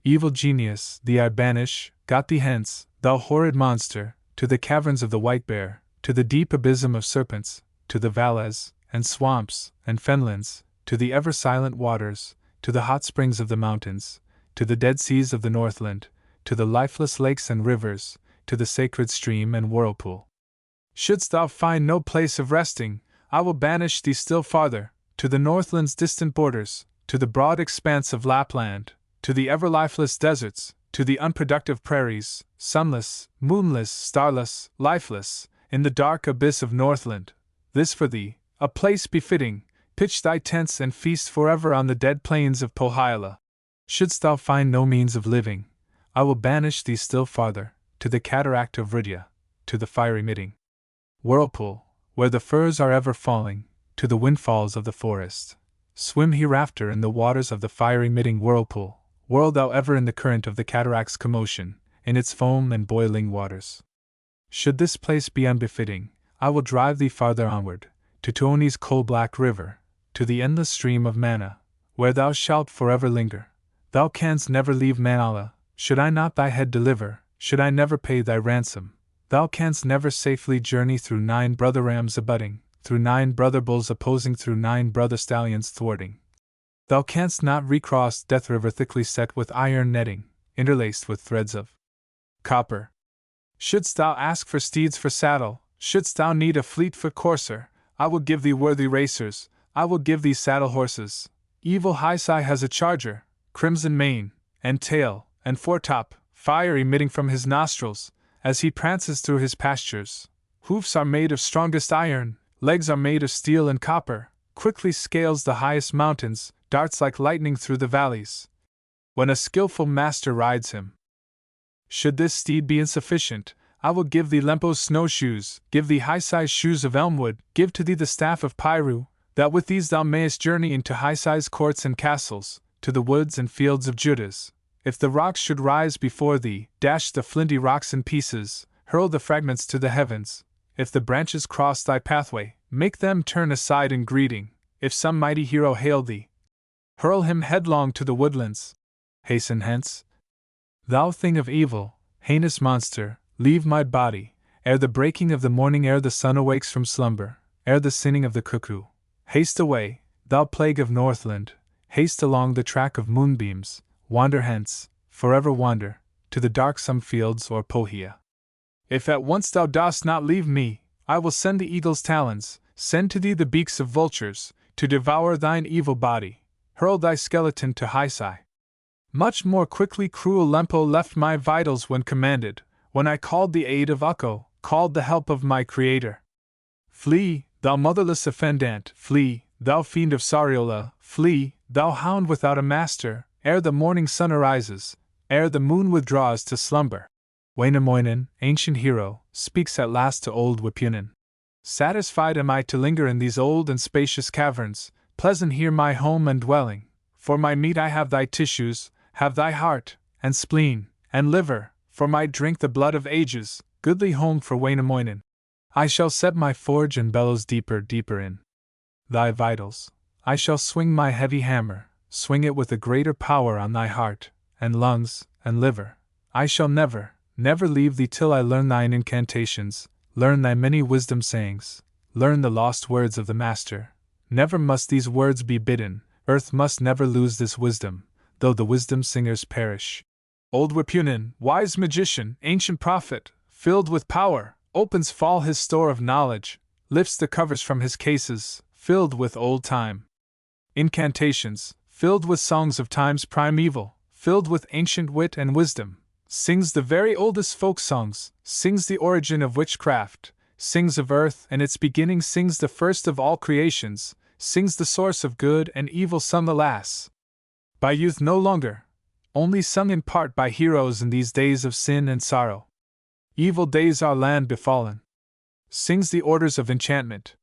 Evil genius, thee I banish, got thee hence, thou horrid monster, to the caverns of the white bear, to the deep abysm of serpents, to the valleys, and swamps, and fenlands, to the ever-silent waters, to the hot springs of the mountains, to the dead seas of the Northland, to the lifeless lakes and rivers, to the sacred stream and whirlpool. Shouldst thou find no place of resting, I will banish thee still farther, to the Northland's distant borders, to the broad expanse of Lapland, to the ever-lifeless deserts, to the unproductive prairies, sunless, moonless, starless, lifeless, in the dark abyss of Northland. This for thee, a place befitting, pitch thy tents and feast forever on the dead plains of Pohiola. Shouldst thou find no means of living, I will banish thee still farther, to the cataract of Rudya, to the fire-emitting whirlpool, where the firs are ever falling, to the windfalls of the forest. Swim hereafter in the waters of the fire-emitting whirlpool, whirl thou ever in the current of the cataract's commotion, in its foam and boiling waters. Should this place be unbefitting, I will drive thee farther onward, to Tuoni's coal-black river, to the endless stream of Mana, where thou shalt forever linger. Thou canst never leave Manala, should I not thy head deliver, should I never pay thy ransom. Thou canst never safely journey through 9 brother rams abutting, through 9 brother bulls opposing, through 9 brother stallions thwarting. Thou canst not recross Death River thickly set with iron netting, interlaced with threads of copper. Shouldst thou ask for steeds for saddle, shouldst thou need a fleet-foot courser, I will give thee worthy racers, I will give thee saddle horses. Evil Highside has a charger, crimson mane, and tail, and foretop, fire emitting from his nostrils, as he prances through his pastures. Hoofs are made of strongest iron, legs are made of steel and copper, quickly scales the highest mountains, darts like lightning through the valleys. When a skillful master rides him. Should this steed be insufficient, I will give thee Lempo's snowshoes, give thee high-sized shoes of elmwood, give to thee the staff of Piru, that with these thou mayest journey into high-sized courts and castles, to the woods and fields of Judas. If the rocks should rise before thee, dash the flinty rocks in pieces, hurl the fragments to the heavens. If the branches cross thy pathway, make them turn aside in greeting. If some mighty hero hail thee, hurl him headlong to the woodlands. Hasten hence. Thou thing of evil, heinous monster, leave my body, ere the breaking of the morning, ere the sun awakes from slumber, ere the sinning of the cuckoo. Haste away, thou plague of Northland, haste along the track of moonbeams, wander hence, forever wander, to the darksome fields or Pohia. If at once thou dost not leave me, I will send the eagle's talons, send to thee the beaks of vultures, to devour thine evil body, hurl thy skeleton to Highside. Much more quickly cruel Lempo left my vitals when commanded, when I called the aid of Ukko, called the help of my Creator. Flee, thou motherless offendant, flee, thou fiend of Sariola, flee, thou hound without a master, ere the morning sun arises, ere the moon withdraws to slumber. Wainamoinen, ancient hero, speaks at last to old Wipunen. Satisfied am I to linger in these old and spacious caverns, pleasant here my home and dwelling. For my meat I have thy tissues, have thy heart, and spleen, and liver, for my drink the blood of ages, goodly home for Wainamoinen. I shall set my forge and bellows deeper, deeper in thy vitals. I shall swing my heavy hammer, swing it with a greater power on thy heart, and lungs, and liver. I shall never, never leave thee till I learn thine incantations, learn thy many wisdom sayings, learn the lost words of the Master. Never must these words be bidden, earth must never lose this wisdom, though the wisdom singers perish. Old Wipunen, wise magician, ancient prophet, filled with power, opens fall his store of knowledge, lifts the covers from his cases, filled with old time incantations, filled with songs of times primeval, filled with ancient wit and wisdom, sings the very oldest folk songs, sings the origin of witchcraft, sings of earth and its beginning, sings the first of all creations, sings the source of good and evil, sung alas, by youth no longer, only sung in part by heroes in these days of sin and sorrow. Evil days our land befallen. Sings the orders of enchantment.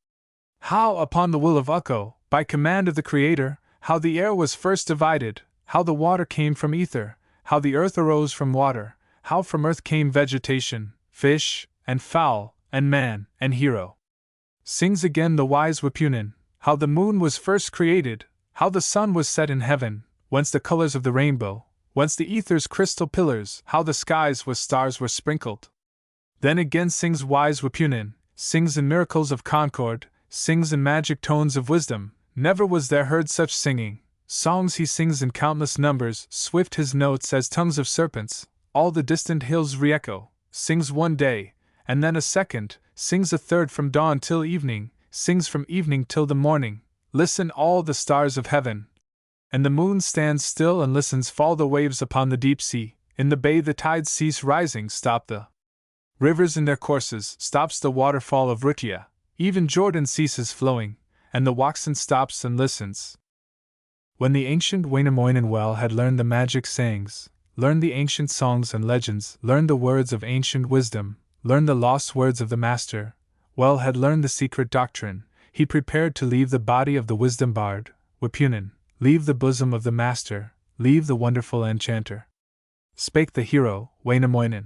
How upon the will of Ukko, by command of the Creator, how the air was first divided, how the water came from ether, how the earth arose from water, how from earth came vegetation, fish, and fowl, and man, and hero. Sings again the wise Wipunen, how the moon was first created, how the sun was set in heaven, whence the colors of the rainbow, whence the ether's crystal pillars, how the skies with stars were sprinkled. Then again sings wise Wipunen, sings in miracles of concord, sings in magic tones of wisdom. Never was there heard such singing. Songs he sings in countless numbers, swift his notes as tongues of serpents, all the distant hills re-echo. Sings one day, and then a second, sings a third from dawn till evening, sings from evening till the morning. Listen all the stars of heaven. And the moon stands still and listens, fall the waves upon the deep sea. In the bay the tides cease rising, stop the rivers in their courses, stops the waterfall of Rutia. Even Jordan ceases flowing, and the Waxen stops and listens. When the ancient Wainamoinen well had learned the magic sayings, learned the ancient songs and legends, learned the words of ancient wisdom, learned the lost words of the Master, well had learned the secret doctrine, he prepared to leave the body of the wisdom bard, Wipunen, leave the bosom of the Master, leave the wonderful enchanter. Spake the hero, Wainamoinen.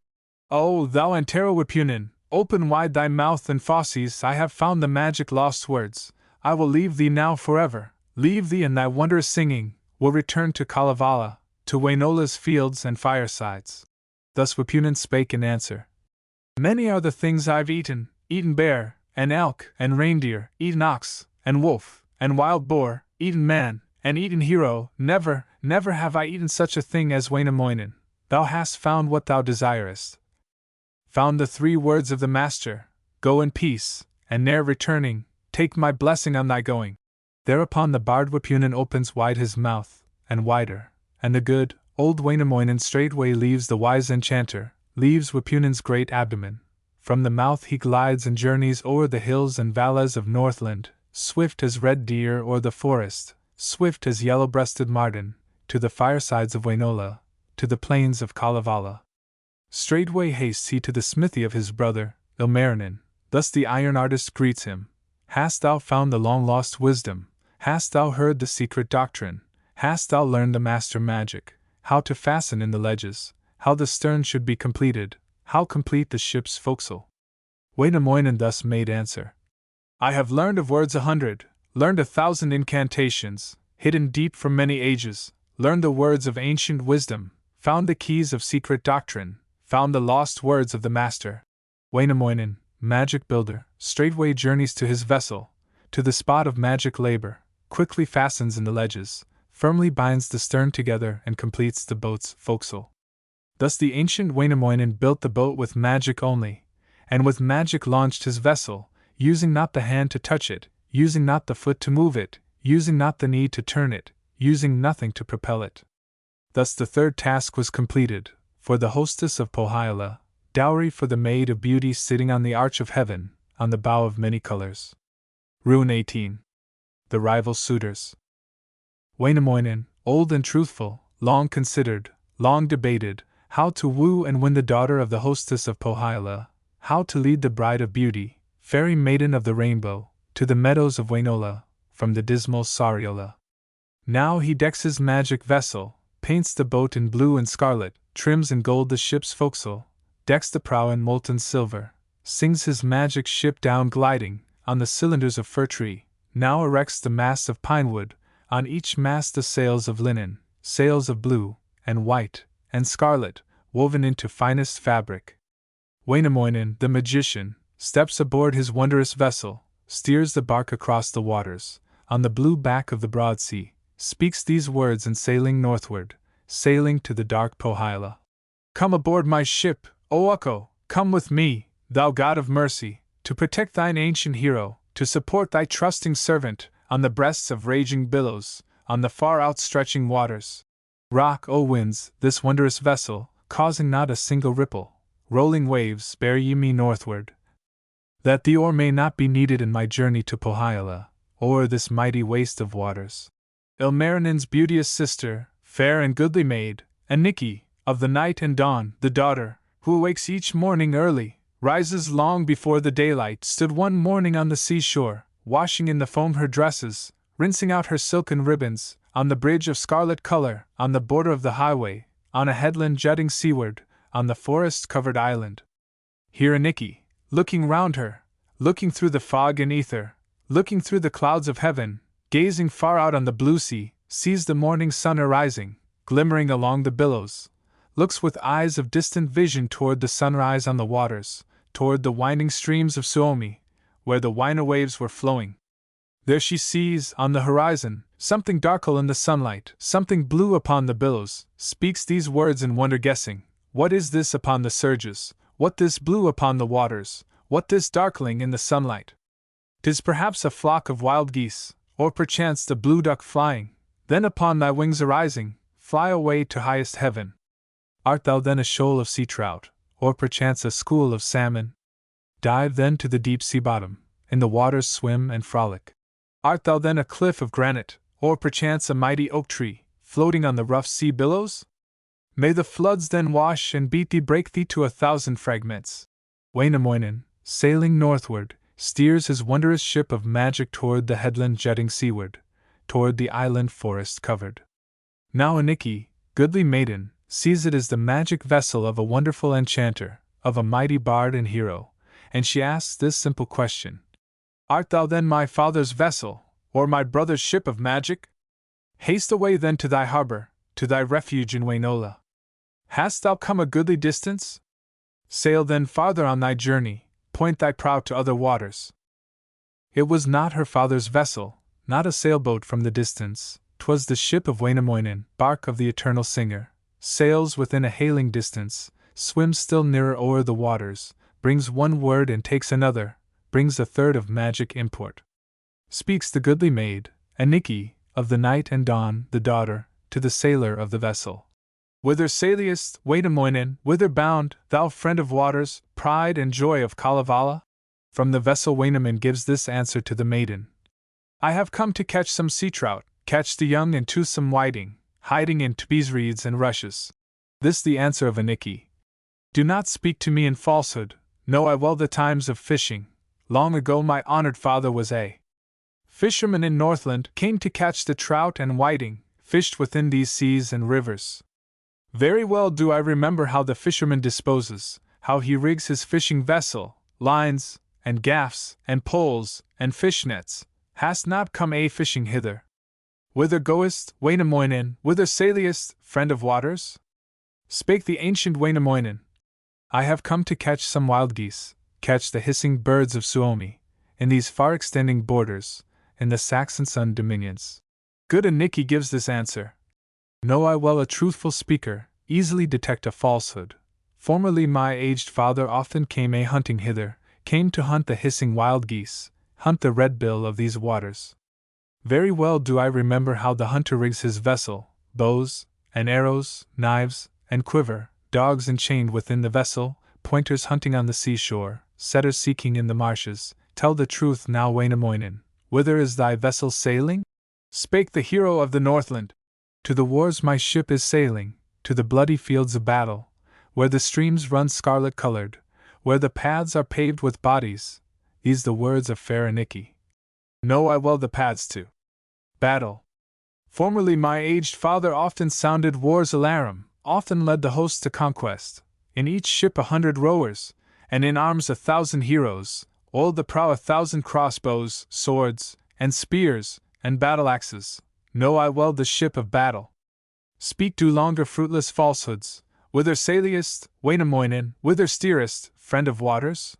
O thou Antero Wipunen, Open wide thy mouth and fauces, I have found the magic lost words. I will leave thee now forever, leave thee and thy wondrous singing, will return to Kalevala, to Wainola's fields and firesides. Thus Wipunen spake in answer. Many are the things I've eaten bear, and elk, and reindeer, eaten ox, and wolf, and wild boar, eaten man, and eaten hero, never, never have I eaten such a thing as Wainamoinen. Thou hast found what thou desirest. Found the 3 words of the Master, go in peace, and ne'er returning, take my blessing on thy going. Thereupon the bard Wipunen opens wide his mouth, and wider, and the good, old Wainamoinen straightway leaves the wise enchanter, leaves Wipunen's great abdomen. From the mouth he glides and journeys o'er the hills and valleys of Northland, swift as red deer o'er the forest, swift as yellow-breasted marten, to the firesides of Wainola, to the plains of Kalevala. Straightway hastes he to the smithy of his brother, Ilmarinen. Thus the iron artist greets him. Hast thou found the long-lost wisdom? Hast thou heard the secret doctrine? Hast thou learned the master magic? How to fasten in the ledges? How the stern should be completed? How complete the ship's forecastle? Wainamoinen thus made answer. I have learned of words 100, learned 1,000 incantations, hidden deep for many ages, learned the words of ancient wisdom, found the keys of secret doctrine, found the lost words of the master. Wainamoinen, magic builder, straightway journeys to his vessel, to the spot of magic labor, quickly fastens in the ledges, firmly binds the stern together and completes the boat's forecastle. Thus the ancient Wainamoinen built the boat with magic only, and with magic launched his vessel, using not the hand to touch it, using not the foot to move it, using not the knee to turn it, using nothing to propel it. Thus the 3rd task was completed, for the hostess of Pohjola, dowry for the maid of beauty sitting on the arch of heaven, on the bow of many colors. Rune 18. The rival suitors. Wainamoinen, old and truthful, long considered, long debated, how to woo and win the daughter of the hostess of Pohjola, how to lead the bride of beauty, fairy maiden of the rainbow, to the meadows of Wainola, from the dismal Sariola. Now he decks his magic vessel, paints the boat in blue and scarlet, trims in gold the ship's forecastle, decks the prow in molten silver, sings his magic ship down gliding, on the cylinders of fir tree, now erects the masts of pine wood, on each mast the sails of linen, sails of blue, and white, and scarlet, woven into finest fabric. Wainamoinen, the magician, steps aboard his wondrous vessel, steers the bark across the waters, on the blue back of the broad sea, speaks these words and sailing northward, sailing to the dark Pohjola. Come aboard my ship, O Ukko, come with me, thou god of mercy, to protect thine ancient hero, to support thy trusting servant, on the breasts of raging billows, on the far outstretching waters. Rock, O winds, this wondrous vessel, causing not a single ripple, rolling waves, bear ye me northward. That the oar may not be needed in my journey to Pohjola, o'er this mighty waste of waters. Ilmarinen's beauteous sister, fair and goodly maid, Annikki, of the night and dawn, the daughter, who awakes each morning early, rises long before the daylight, stood one morning on the seashore, washing in the foam her dresses, rinsing out her silken ribbons, on the bridge of scarlet color, on the border of the highway, on a headland jutting seaward, on the forest-covered island. Here Annikki, looking round her, looking through the fog and ether, looking through the clouds of heaven, gazing far out on the blue sea, sees the morning sun arising, glimmering along the billows, looks with eyes of distant vision toward the sunrise on the waters, toward the winding streams of Suomi, where the Waina waves were flowing. There she sees, on the horizon, something darkle in the sunlight, something blue upon the billows, speaks these words in wonder guessing, what is this upon the surges, what this blue upon the waters, what this darkling in the sunlight? 'Tis perhaps a flock of wild geese, or perchance the blue duck flying, then upon thy wings arising, fly away to highest heaven. Art thou then a shoal of sea trout, or perchance a school of salmon? Dive then to the deep sea bottom, in the waters swim and frolic. Art thou then a cliff of granite, or perchance a mighty oak tree, floating on the rough sea billows? May the floods then wash and beat thee, break thee to 1,000 fragments. Wainamoinen, sailing northward, steers his wondrous ship of magic toward the headland jutting seaward, toward the island forest covered. Now Annikki, goodly maiden, sees it as the magic vessel of a wonderful enchanter, of a mighty bard and hero, and she asks this simple question: Art thou then my father's vessel, or my brother's ship of magic? Haste away then to thy harbor, to thy refuge in Wainola. Hast thou come a goodly distance? Sail then farther on thy journey, point thy prow to other waters. It was not her father's vessel, not a sailboat from the distance, 'twas the ship of Wainamoinen, bark of the eternal singer, sails within a hailing distance, swims still nearer o'er the waters, brings one word and takes another, brings a third of magic import. Speaks the goodly maid, Annikki, of the night and dawn, the daughter, to the sailor of the vessel. Whither sailiest, Wainamoinen, whither bound, thou friend of waters, pride and joy of Kalevala? From the vessel Wainamoinen gives this answer to the maiden: I have come to catch some sea trout, catch the young and toothsome whiting, hiding in tbes reeds and rushes. This the answer of Annikki. Do not speak to me in falsehood, know I well the times of fishing. Long ago my honored father was a fisherman in Northland, came to catch the trout and whiting, fished within these seas and rivers. Very well do I remember how the fisherman disposes, how he rigs his fishing vessel, lines, and gaffs, and poles, and fish nets. Hast not come a fishing hither? Whither goest, Wainamoinen, whither sailiest, friend of waters? Spake the ancient Wainamoinen: I have come to catch some wild geese, catch the hissing birds of Suomi, in these far-extending borders, in the Saxon sun dominions. Good Annikki gives this answer: Know I well a truthful speaker, easily detect a falsehood. Formerly my aged father often came a hunting hither, came to hunt the hissing wild geese, hunt the red bill of these waters. Very well do I remember how the hunter rigs his vessel, bows, and arrows, knives, and quiver, dogs enchained within the vessel, pointers hunting on the seashore, setters seeking in the marshes. Tell the truth now, Wainamoinen, whither is thy vessel sailing? Spake the hero of the Northland: To the wars my ship is sailing, to the bloody fields of battle, where the streams run scarlet-colored, where the paths are paved with bodies. These the words of fair Annikki. Know I well the paths to battle. Formerly my aged father often sounded war's alarum, often led the host to conquest, in each ship 100 rowers, and in arms 1,000 heroes, oiled the prow 1,000 crossbows, swords, and spears, and battle-axes. Know I well the ship of battle. Speak do longer fruitless falsehoods, whither sailiest, Wainamoinen, whither steerest, friend of waters?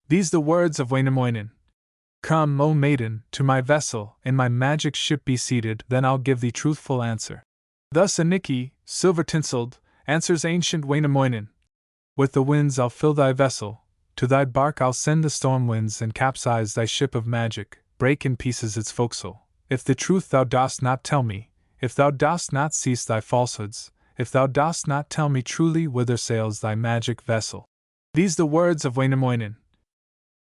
These the words of Wainamoinen. Come, O maiden, to my vessel, in my magic ship be seated, then I'll give thee truthful answer. Thus Annikki, silver-tinselled, answers ancient Wainamoinen. With the winds I'll fill thy vessel, to thy bark I'll send the storm winds and capsize thy ship of magic, break in pieces its forecastle. If the truth thou dost not tell me, if thou dost not cease thy falsehoods, if thou dost not tell me truly whither sails thy magic vessel. These the words of Wainamoinen.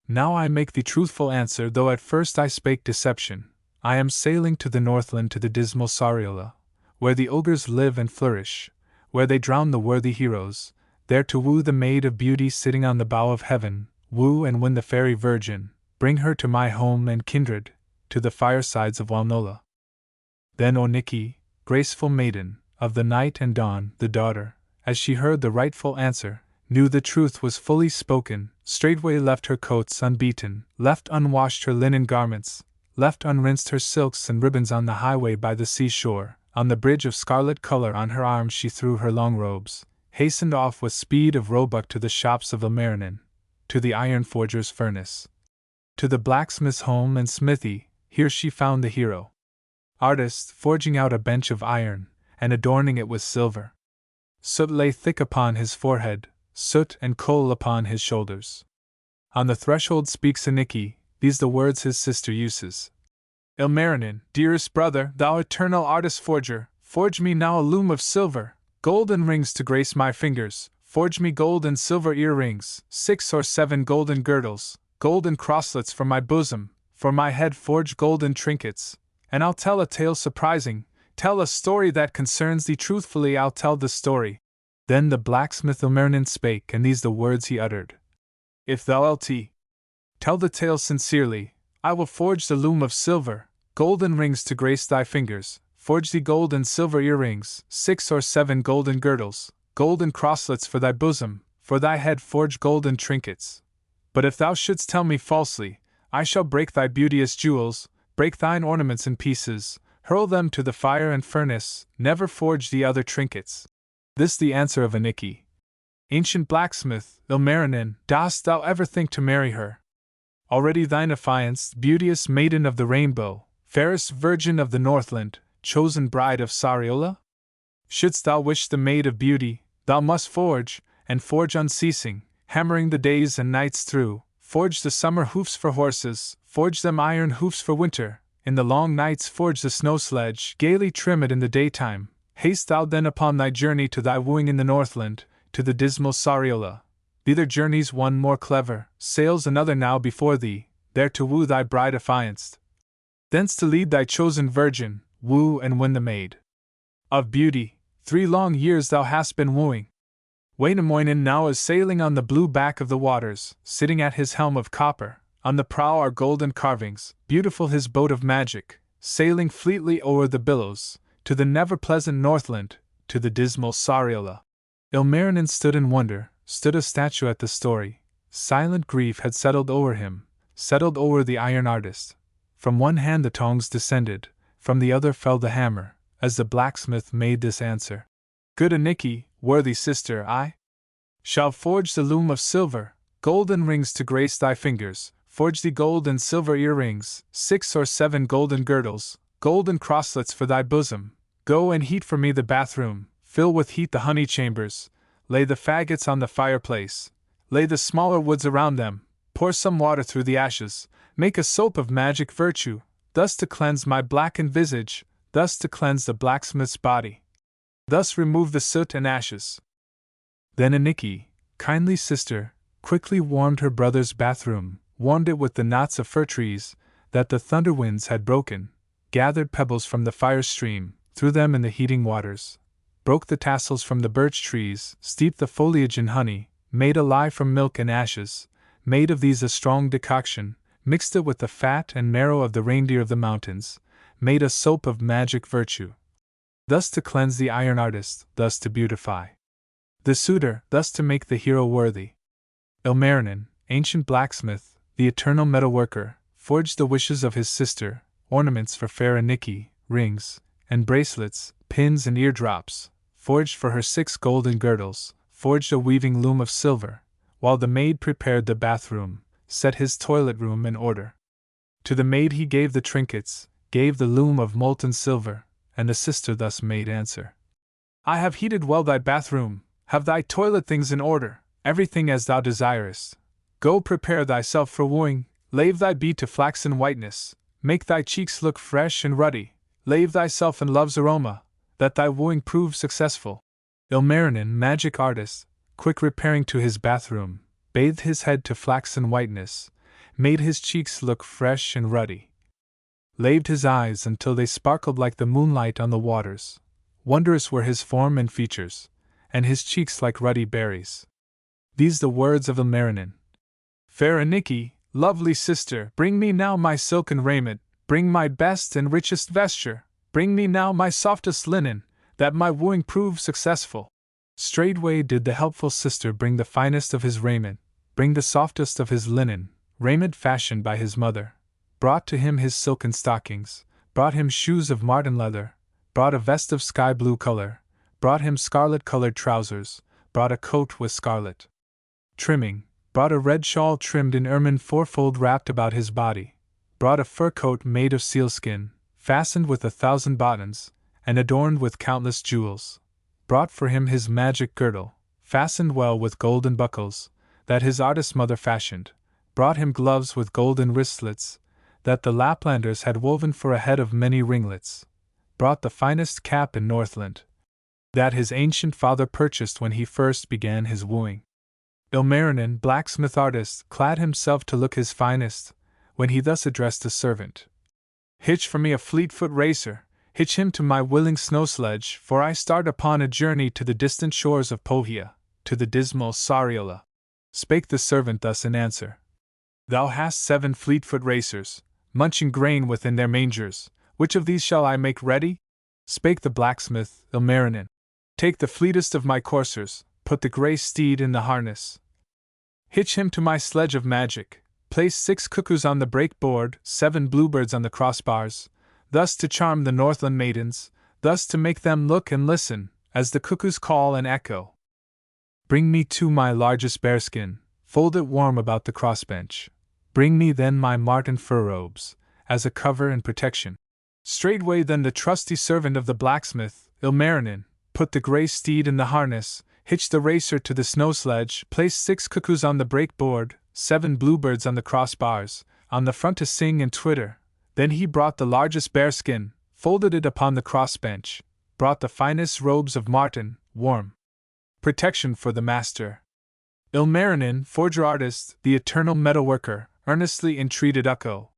Now I make thee truthful answer, though at first I spake deception. I am sailing to the Northland, to the dismal Sariola, where the ogres live and flourish, where they drown the worthy heroes, there to woo the maid of beauty sitting on the bow of heaven, woo and win the fairy virgin, bring her to my home and kindred, to the firesides of Wainola. Then Annikki, graceful maiden, of the night and dawn, the daughter, as she heard the rightful answer, knew the truth was fully spoken, straightway left her coats unbeaten, left unwashed her linen garments, left unrinsed her silks and ribbons on the highway by the seashore. On the bridge of scarlet color on her arms she threw her long robes, hastened off with speed of roebuck to the shops of Ilmarinen, to the iron forger's furnace, to the blacksmith's home and smithy. Here she found the hero artist forging out a bench of iron, and adorning it with silver. Soot lay thick upon his forehead, soot and coal upon his shoulders. On the threshold speaks Annikki, these the words his sister uses. Ilmarinen, dearest brother, thou eternal artist forger, forge me now a loom of silver, golden rings to grace my fingers, forge me gold and silver earrings, 6 or 7 golden girdles, golden crosslets for my bosom, for my head forge golden trinkets, and I'll tell a tale surprising, tell a story that concerns thee truthfully, I'll tell the story. Then the blacksmith Ilmarinen spake, and these the words he uttered. If thou wilt tell the tale sincerely, I will forge the loom of silver, golden rings to grace thy fingers, forge thee gold and silver earrings, 6 or 7 golden girdles, golden crosslets for thy bosom, for thy head forge golden trinkets. But if thou shouldst tell me falsely, I shall break thy beauteous jewels, break thine ornaments in pieces, hurl them to the fire and furnace, never forge the other trinkets. This the answer of Annikki. Ancient blacksmith, Ilmarinen, dost thou ever think to marry her? Already thine affianced, beauteous maiden of the rainbow, fairest virgin of the Northland, chosen bride of Sariola? Shouldst thou wish the maid of beauty, thou must forge, and forge unceasing, hammering the days and nights through, forge the summer hoofs for horses, forge them iron hoofs for winter, in the long nights forge the snow sledge, gaily trim it in the daytime. Haste thou then upon thy journey to thy wooing in the Northland, to the dismal Sariola. Neither journeys one more clever, sails another now before thee, there to woo thy bride affianced. Thence to lead thy chosen virgin, woo and win the maid of beauty. 3 long years thou hast been wooing. Wainamoinen now is sailing on the blue back of the waters, sitting at his helm of copper. On the prow are golden carvings, beautiful his boat of magic, sailing fleetly o'er the billows, to the never-pleasant Northland, to the dismal Sariola. Ilmarinen stood in wonder, stood a statue at the story. Silent grief had settled o'er him, settled o'er the iron artist. From one hand the tongs descended, from the other fell the hammer, as the blacksmith made this answer. Good Annikki, worthy sister, I shall forge the loom of silver, golden rings to grace thy fingers, forge thee gold and silver earrings, 6 or 7 golden girdles, golden crosslets for thy bosom. Go and heat for me the bathroom, fill with heat the honey chambers, lay the faggots on the fireplace, lay the smaller woods around them, pour some water through the ashes, make a soap of magic virtue, thus to cleanse my blackened visage, thus to cleanse the blacksmith's body, thus remove the soot and ashes. Then Annikki, kindly sister, quickly warmed her brother's bathroom, warmed it with the knots of fir trees that the thunder winds had broken, gathered pebbles from the fire stream, threw them in the heating waters, broke the tassels from the birch trees, steeped the foliage in honey, made a lye from milk and ashes, made of these a strong decoction, mixed it with the fat and marrow of the reindeer of the mountains, made a soap of magic virtue. Thus to cleanse the iron artist, thus to beautify the suitor, thus to make the hero worthy. Ilmarinen, ancient blacksmith, the eternal metalworker, forged the wishes of his sister, ornaments for fair Annikki, rings and bracelets, pins and eardrops, forged for her 6 golden girdles, forged a weaving loom of silver, while the maid prepared the bathroom, set his toilet room in order. To the maid he gave the trinkets, gave the loom of molten silver, and the sister thus made answer. I have heated well thy bathroom, have thy toilet things in order, everything as thou desirest. Go prepare thyself for wooing, lave thy bee to flaxen whiteness, make thy cheeks look fresh and ruddy, lave thyself in love's aroma, that thy wooing prove successful. Ilmarinen, magic artist, quick repairing to his bathroom, bathed his head to flaxen whiteness, made his cheeks look fresh and ruddy, laved his eyes until they sparkled like the moonlight on the waters. Wondrous were his form and features, and his cheeks like ruddy berries. These the words of Ilmarinen. Fair Annikki, lovely sister, bring me now my silken raiment, bring my best and richest vesture, bring me now my softest linen, that my wooing prove successful. Straightway did the helpful sister bring the finest of his raiment, bring the softest of his linen, raiment fashioned by his mother, brought to him his silken stockings, brought him shoes of marten leather, brought a vest of sky blue color, brought him scarlet-colored trousers, brought a coat with scarlet trimming, brought a red shawl trimmed in ermine fourfold wrapped about his body, brought a fur coat made of sealskin, fastened with 1,000 buttons, and adorned with countless jewels, brought for him his magic girdle, fastened well with golden buckles, that his artist mother fashioned, brought him gloves with golden wristlets, that the Laplanders had woven for a head of many ringlets, brought the finest cap in Northland, that his ancient father purchased when he first began his wooing. Ilmarinen, blacksmith artist, clad himself to look his finest, when he thus addressed a servant. Hitch for me a fleet-foot racer, hitch him to my willing snow sledge, for I start upon a journey to the distant shores of Pohja, to the dismal Sariola. Spake the servant thus in answer. Thou hast 7 fleet-foot racers, munching grain within their mangers, which of these shall I make ready? Spake the blacksmith, Ilmarinen. Take the fleetest of my coursers, put the grey steed in the harness. Hitch him to my sledge of magic, place 6 cuckoos on the break board, 7 bluebirds on the crossbars, thus to charm the Northland maidens, thus to make them look and listen, as the cuckoos call and echo. Bring me too my largest bearskin, fold it warm about the crossbench. Bring me then my marten fur robes, as a cover and protection. Straightway then the trusty servant of the blacksmith, Ilmarinen, put the grey steed in the harness, hitched the racer to the snow sledge, placed 6 cuckoos on the break board, 7 bluebirds on the crossbars, on the front to sing and twitter. Then he brought the largest bearskin, folded it upon the crossbench, brought the finest robes of marten, warm protection for the master. Ilmarinen, forger artist, the eternal metalworker, earnestly entreated Ukko.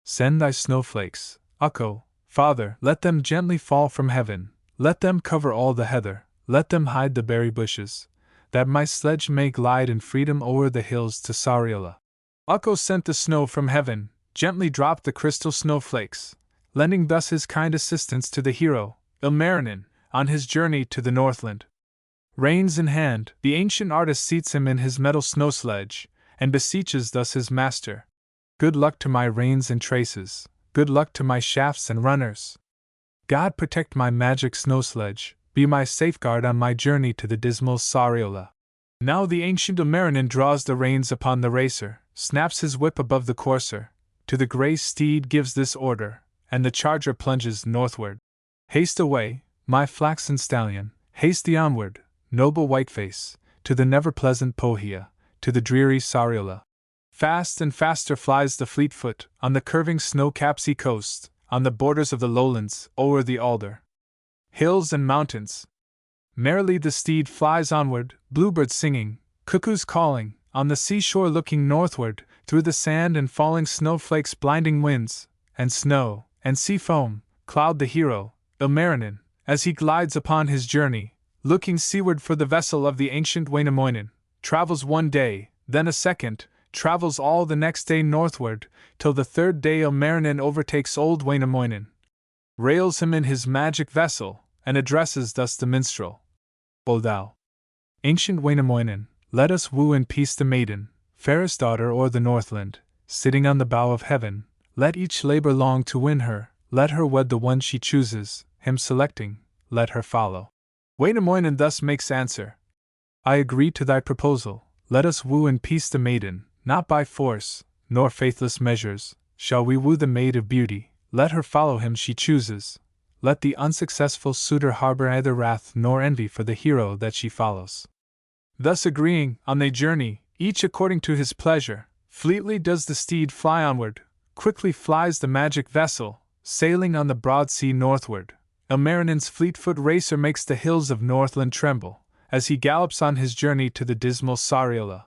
Send thy snowflakes, Ukko, father, let them gently fall from heaven, let them cover all the heather, let them hide the berry bushes, that my sledge may glide in freedom o'er the hills to Sariola. Ukko sent the snow from heaven, gently dropped the crystal snowflakes, lending thus his kind assistance to the hero, Ilmarinen, on his journey to the Northland. Reins in hand, the ancient artist seats him in his metal snow sledge, and beseeches thus his master. Good luck to my reins and traces, good luck to my shafts and runners. God protect my magic snow sledge, be my safeguard on my journey to the dismal Sariola. Now the ancient Ilmarinen draws the reins upon the racer, snaps his whip above the courser, to the grey steed gives this order, and the charger plunges northward. Haste away, my flaxen stallion, haste thee onward, noble Whiteface, to the never-pleasant Pohia, to the dreary Sariola. Fast and faster flies the Fleetfoot, on the curving snow-capped sea coast, on the borders of the lowlands, o'er the alder hills and mountains. Merrily the steed flies onward, bluebirds singing, cuckoos calling, on the seashore looking northward, through the sand and falling snowflakes, blinding winds, and snow, and sea foam, cloud the hero, Ilmarinen, as he glides upon his journey, looking seaward for the vessel of the ancient Wainamoinen, travels one day, then a second, travels all the next day northward, till the third day Ilmarinen overtakes old Wainamoinen, rails him in his magic vessel, and addresses thus the minstrel. O thou ancient Wainamoinen, let us woo in peace the maiden, fairest daughter o'er the Northland, sitting on the bow of heaven, let each labor long to win her, let her wed the one she chooses, him selecting, let her follow. Wainamoinen thus makes answer. I agree to thy proposal, let us woo in peace the maiden, not by force, nor faithless measures, shall we woo the maid of beauty, let her follow him she chooses. Let the unsuccessful suitor harbor neither wrath nor envy for the hero that she follows. Thus agreeing, on they journey, each according to his pleasure, fleetly does the steed fly onward, quickly flies the magic vessel, sailing on the broad sea northward. Ilmarinen's fleet-foot racer makes the hills of Northland tremble, as he gallops on his journey to the dismal Sariola.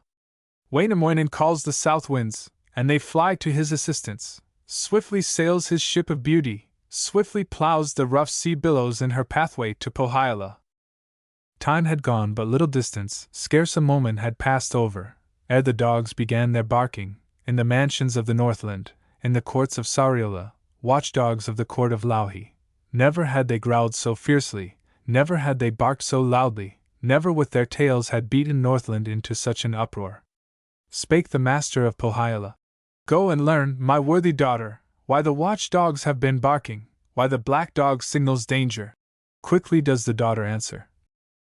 Wainamoinen calls the south winds, and they fly to his assistance. Swiftly sails his ship of beauty, swiftly plows the rough sea billows in her pathway to Pohjola. Time had gone but little distance, scarce a moment had passed over, ere the dogs began their barking, in the mansions of the Northland, in the courts of Sariola, watchdogs of the court of Louhi. Never had they growled so fiercely, never had they barked so loudly, never with their tails had beaten Northland into such an uproar. Spake the master of Pohjola. Go and learn, my worthy daughter, why the watchdogs have been barking, why the black dog signals danger. Quickly does the daughter answer.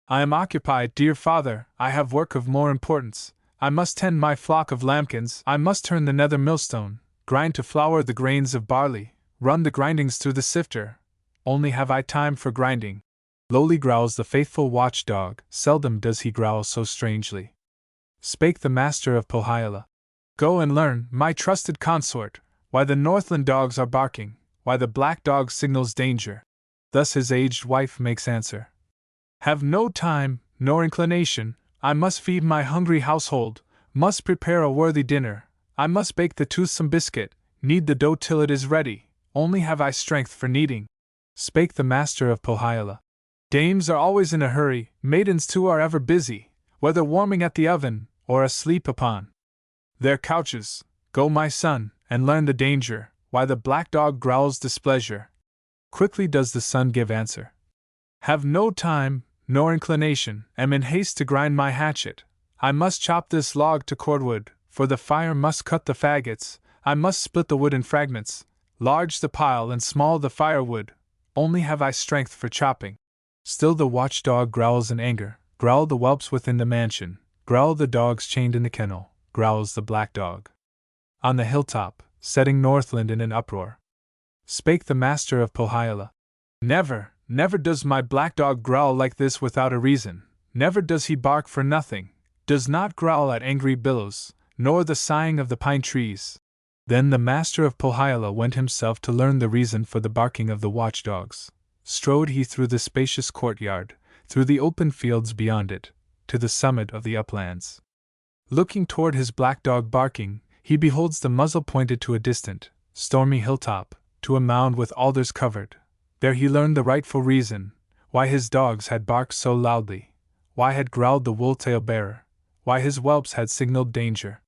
I am occupied, dear father, I have work of more importance. I must tend my flock of lambkins, I must turn the nether millstone, grind to flour the grains of barley, run the grindings through the sifter. Only have I time for grinding. Lowly growls the faithful watchdog, seldom does he growl so strangely. Spake the master of Pohjola. Go and learn, my trusted consort, why the Northland dogs are barking, why the black dog signals danger. Thus his aged wife makes answer. Have no time, nor inclination, I must feed my hungry household, must prepare a worthy dinner, I must bake the toothsome biscuit, knead the dough till it is ready, only have I strength for kneading. Spake the master of Pohjola. Dames are always in a hurry, maidens too are ever busy, whether warming at the oven, or asleep upon their couches. Go, my son, and learn the danger, why the black dog growls displeasure. Quickly does the son give answer. Have no time, nor inclination, am in haste to grind my hatchet. I must chop this log to cordwood, for the fire must cut the faggots. I must split the wood in fragments, large the pile and small the firewood. Only have I strength for chopping. Still the watchdog growls in anger, growl the whelps within the mansion, growl the dogs chained in the kennel, growls the black dog. On the hilltop, setting Northland in an uproar, spake the master of Pohyola. Never, never does my black dog growl like this without a reason, never does he bark for nothing, does not growl at angry billows, nor the sighing of the pine trees. Then the master of Pohyola went himself to learn the reason for the barking of the watchdogs. Strode he through the spacious courtyard, through the open fields beyond it, to the summit of the uplands. Looking toward his black dog barking, he beholds the muzzle pointed to a distant, stormy hilltop, to a mound with alders covered. There he learned the rightful reason, why his dogs had barked so loudly, why had growled the wool-tail bearer, why his whelps had signaled danger.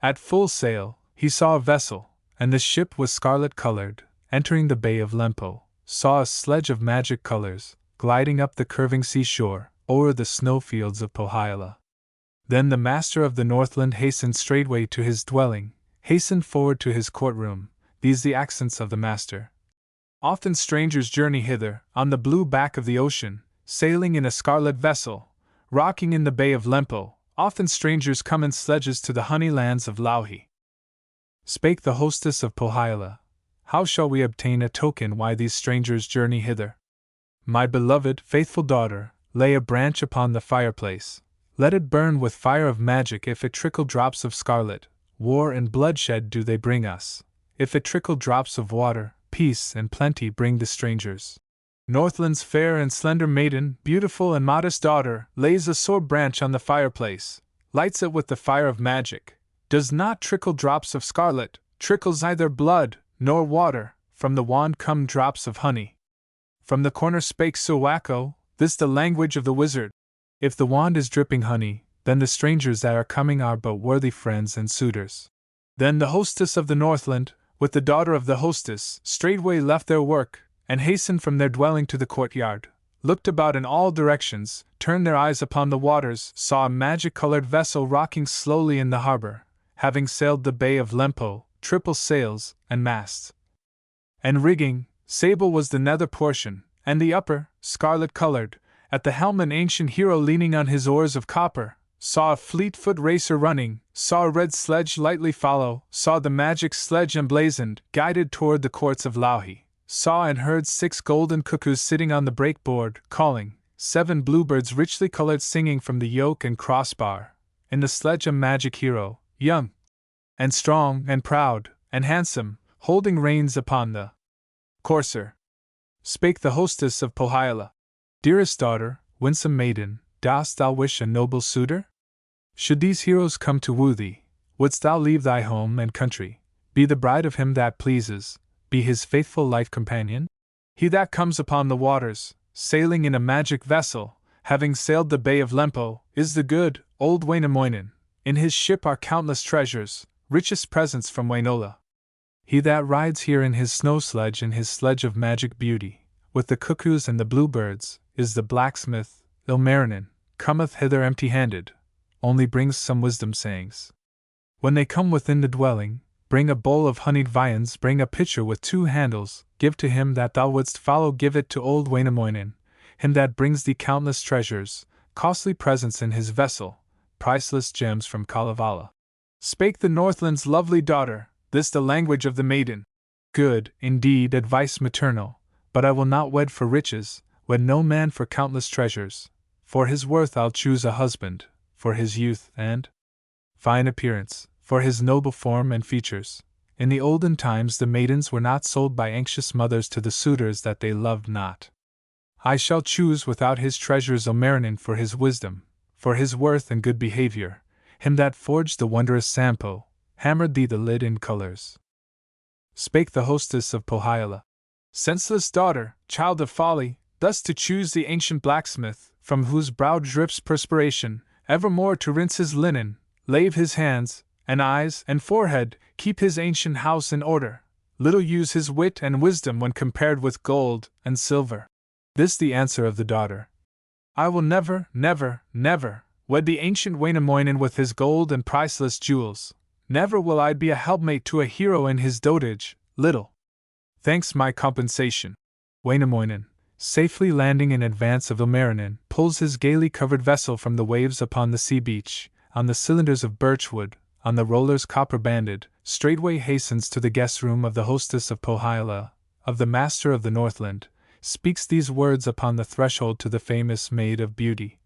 At full sail, he saw a vessel, and the ship was scarlet-colored, entering the Bay of Lempo, saw a sledge of magic colors, gliding up the curving seashore, o'er the snowfields of Pohyola. Then the master of the Northland hastened straightway to his dwelling, hastened forward to his courtroom. These the accents of the master. Often strangers journey hither, on the blue back of the ocean, sailing in a scarlet vessel, rocking in the Bay of Lempo. Often strangers come in sledges to the honey lands of Lauhi. Spake the hostess of Pohyola, how shall we obtain a token why these strangers journey hither? My beloved, faithful daughter, lay a branch upon the fireplace. Let it burn with fire of magic. If it trickle drops of scarlet, war and bloodshed do they bring us. If it trickle drops of water, peace and plenty bring the strangers. Northland's fair and slender maiden, beautiful and modest daughter, lays a sore branch on the fireplace, lights it with the fire of magic. Does not trickle drops of scarlet, trickles either blood, nor water, from the wand come drops of honey. From the corner spake Suwako, this the language of the wizard. If the wand is dripping honey, then the strangers that are coming are but worthy friends and suitors. Then the hostess of the Northland, with the daughter of the hostess, straightway left their work, and hastened from their dwelling to the courtyard, looked about in all directions, turned their eyes upon the waters, saw a magic-colored vessel rocking slowly in the harbor, having sailed the Bay of Lempo, triple sails, and masts. And rigging, sable was the nether portion, and the upper, scarlet-colored. At the helm an ancient hero leaning on his oars of copper, saw a fleet-foot racer running, saw a red sledge lightly follow, saw the magic sledge emblazoned, guided toward the courts of Lauhi, saw and heard 6 golden cuckoos sitting on the breakboard, calling, 7 bluebirds richly colored singing from the yoke and crossbar. In the sledge a magic hero, young, and strong, and proud, and handsome, holding reins upon the courser. Spake the hostess of Pohyola. Dearest daughter, winsome maiden, dost thou wish a noble suitor? Should these heroes come to woo thee, wouldst thou leave thy home and country, be the bride of him that pleases, be his faithful life companion? He that comes upon the waters, sailing in a magic vessel, having sailed the Bay of Lempo, is the good, old Wainamoinen. In his ship are countless treasures, richest presents from Wainola. He that rides here in his snow sledge, in his sledge of magic beauty, with the cuckoos and the bluebirds, is the blacksmith, Ilmarinen, cometh hither empty-handed, only brings some wisdom sayings. When they come within the dwelling, bring a bowl of honeyed viands, bring a pitcher with 2 handles, give to him that thou wouldst follow, give it to old Wainamoinen, him that brings thee countless treasures, costly presents in his vessel, priceless gems from Kalevala. Spake the Northland's lovely daughter, this the language of the maiden. Good, indeed, advice maternal, but I will not wed for riches, wed no man for countless treasures. For his worth I'll choose a husband, for his youth and fine appearance, for his noble form and features. In the olden times the maidens were not sold by anxious mothers to the suitors that they loved not. I shall choose without his treasures Ilmarinen for his wisdom, for his worth and good behavior, him that forged the wondrous Sampo, hammered thee the lid in colors. Spake the hostess of Pohyola. Senseless daughter, child of folly, thus to choose the ancient blacksmith, from whose brow drips perspiration, evermore to rinse his linen, lave his hands, and eyes, and forehead, keep his ancient house in order, little use his wit and wisdom when compared with gold and silver. This the answer of the daughter. I will never, never, never Wed the ancient Wainamoinen with his gold and priceless jewels. Never will I be a helpmate to a hero in his dotage, little. Thanks my compensation. Wainamoinen, safely landing in advance of Ilmarinen, pulls his gaily covered vessel from the waves upon the sea beach, on the cylinders of birchwood, on the rollers copper-banded, straightway hastens to the guest room of the hostess of Pohjola, of the master of the Northland, speaks these words upon the threshold to the famous Maid of Beauty.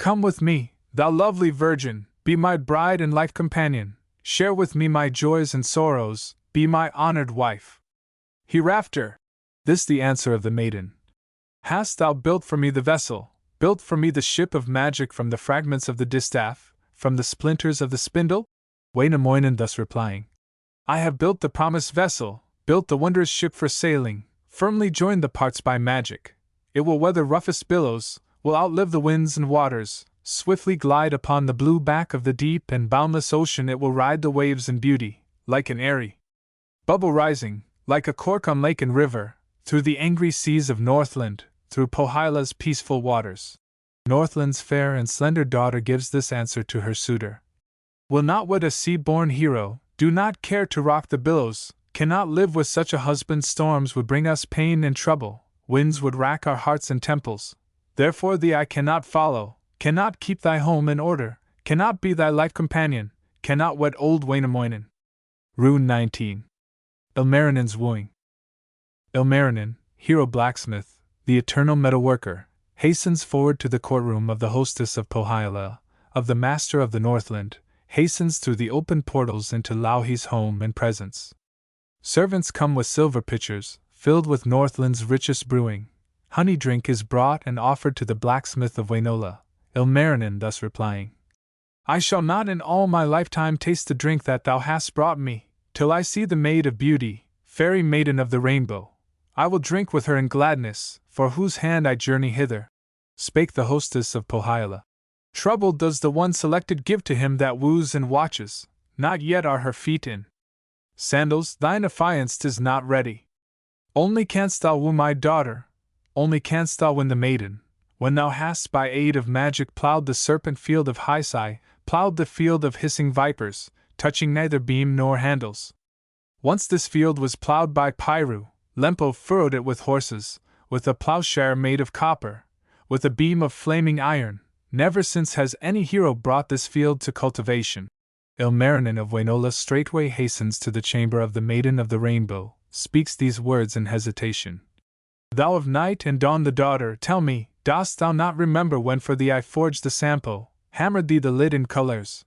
Come with me, thou lovely virgin, be my bride and life companion, share with me my joys and sorrows, be my honored wife. Hereafter. This the answer of the maiden. Hast thou built for me the vessel, built for me the ship of magic from the fragments of the distaff, from the splinters of the spindle? Wainamoinen thus replying. I have built the promised vessel, built the wondrous ship for sailing, firmly joined the parts by magic. It will weather roughest billows, will outlive the winds and waters, swiftly glide upon the blue back of the deep and boundless ocean. It will ride the waves in beauty, like an airy bubble rising, like a cork on lake and river, through the angry seas of Northland, through Pohjola's peaceful waters. Northland's fair and slender daughter gives this answer to her suitor. Will not wed a sea-born hero, do not care to rock the billows, cannot live with such a husband. Storms would bring us pain and trouble, winds would rack our hearts and temples. Therefore thee I cannot follow, cannot keep thy home in order, cannot be thy life companion, cannot wed old Wainamoinen. Rune 19. Ilmarinen's wooing. Ilmarinen, hero blacksmith, the eternal metalworker, hastens forward to the courtroom of the hostess of Pohjola, of the master of the Northland, hastens through the open portals into Louhi's home and presence. Servants come with silver pitchers, filled with Northland's richest brewing. Honey drink is brought and offered to the blacksmith of Wainola, Ilmarinen thus replying. I shall not in all my lifetime taste the drink that thou hast brought me, till I see the Maid of Beauty, fairy maiden of the rainbow. I will drink with her in gladness, for whose hand I journey hither. Spake the hostess of Pohjola. Trouble does the one selected give to him that woos and watches, not yet are her feet in sandals, thine affianced is not ready. Only canst thou woo my daughter, only canst thou win the maiden, when thou hast by aid of magic ploughed the serpent field of Hysi, ploughed the field of hissing vipers, touching neither beam nor handles. Once this field was ploughed by Piru, Lempo furrowed it with horses, with a ploughshare made of copper, with a beam of flaming iron. Never since has any hero brought this field to cultivation. Ilmarinen of Wainola straightway hastens to the chamber of the Maiden of the Rainbow, speaks these words in hesitation. Thou of night and dawn the daughter, tell me, dost thou not remember when for thee I forged the sampo, hammered thee the lid in colors?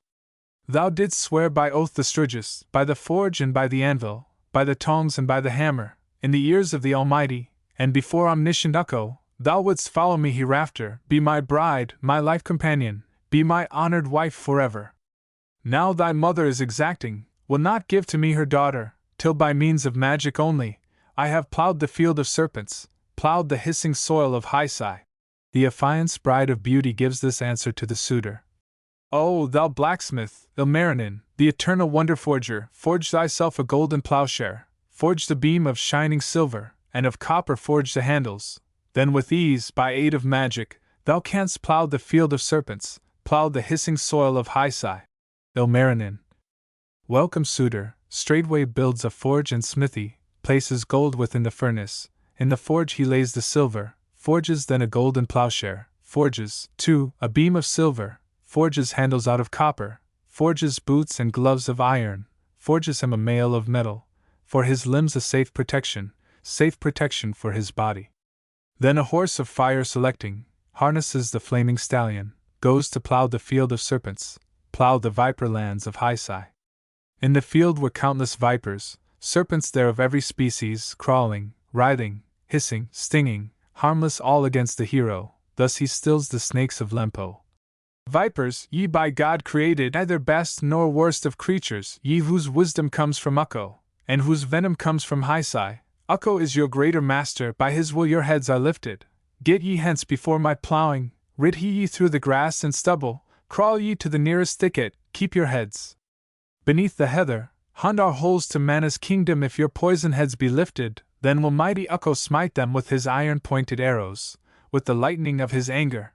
Thou didst swear by oath the Sturgis, by the forge and by the anvil, by the tongs and by the hammer, in the ears of the Almighty, and before omniscient Ukko, thou wouldst follow me hereafter, be my bride, my life companion, be my honored wife forever. Now thy mother is exacting, will not give to me her daughter, till by means of magic only, I have ploughed the field of serpents, ploughed the hissing soil of Hysi. The affianced bride of beauty gives this answer to the suitor. O thou blacksmith, Ilmarinen, the eternal wonder forger, forge thyself a golden ploughshare, forge the beam of shining silver, and of copper forge the handles. Then with ease, by aid of magic, thou canst plough the field of serpents, plough the hissing soil of Hysi. Ilmarinen. Welcome suitor, straightway builds a forge and smithy, places gold within the furnace, in the forge he lays the silver, forges then a golden ploughshare, forges, too, a beam of silver, forges handles out of copper, forges boots and gloves of iron, forges him a mail of metal, for his limbs a safe protection for his body. Then a horse of fire selecting, harnesses the flaming stallion, goes to plough the field of serpents, plough the viper lands of Hysi. In the field were countless vipers, serpents there of every species, crawling, writhing, hissing, stinging, harmless all against the hero, thus he stills the snakes of Lempo. Vipers, ye by God created, neither best nor worst of creatures, ye whose wisdom comes from Ukko, and whose venom comes from Hysi. Ukko is your greater master, by his will your heads are lifted. Get ye hence before my ploughing, rid he ye through the grass and stubble, crawl ye to the nearest thicket, keep your heads beneath the heather, hunt our holes to Mana's kingdom. If your poison heads be lifted, then will mighty Ukko smite them with his iron-pointed arrows, with the lightning of his anger.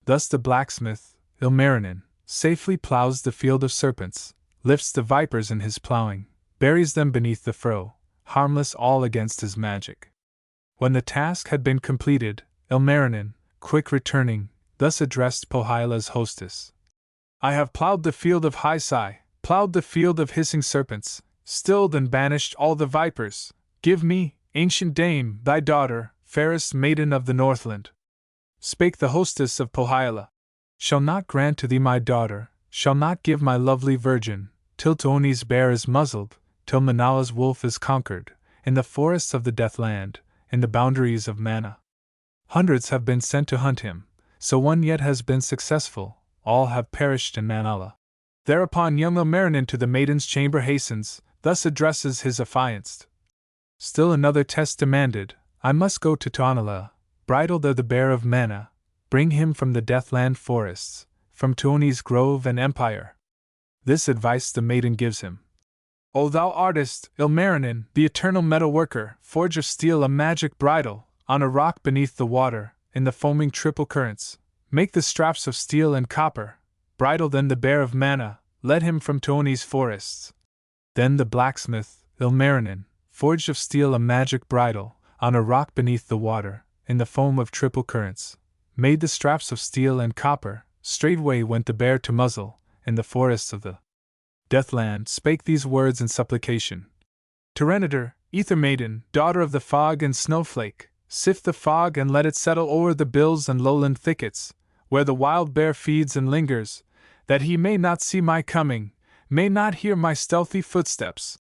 Thus the blacksmith, Ilmarinen, safely plows the field of serpents, lifts the vipers in his plowing, buries them beneath the furrow, harmless all against his magic. When the task had been completed, Ilmarinen, quick returning, thus addressed Pohjola's hostess. I have plowed the field of High, plowed the field of hissing serpents, stilled and banished all the vipers. Give me, ancient dame, thy daughter, fairest maiden of the Northland. Spake the hostess of Pohjola. Shall not grant to thee my daughter, shall not give my lovely virgin, till Tuoni's bear is muzzled, till Manala's wolf is conquered, in the forests of the Deathland, in the boundaries of Mana. Hundreds have been sent to hunt him, so one yet has been successful, all have perished in Manala. Thereupon young Ilmarinen to the maiden's chamber hastens, thus addresses his affianced. Still another test demanded, I must go to Tuonela, bridle there the bear of Mana, bring him from the Deathland forests, from Tuoni's grove and empire. This advice the maiden gives him. O thou artist, Ilmarinen, the eternal metal worker, forge of steel a magic bridle, on a rock beneath the water, in the foaming triple currents, make the straps of steel and copper, bridle then the bear of Mana, led him from Tuoni's forests. Then the blacksmith, Ilmarinen, forged of steel a magic bridle, on a rock beneath the water, in the foam of triple currents, made the straps of steel and copper, straightway went the bear to muzzle, in the forests of the Deathland spake these words in supplication. Tyranitar, ether maiden, daughter of the fog and snowflake, sift the fog and let it settle o'er the bills and lowland thickets, where the wild bear feeds and lingers, that he may not see my coming, may not hear my stealthy footsteps.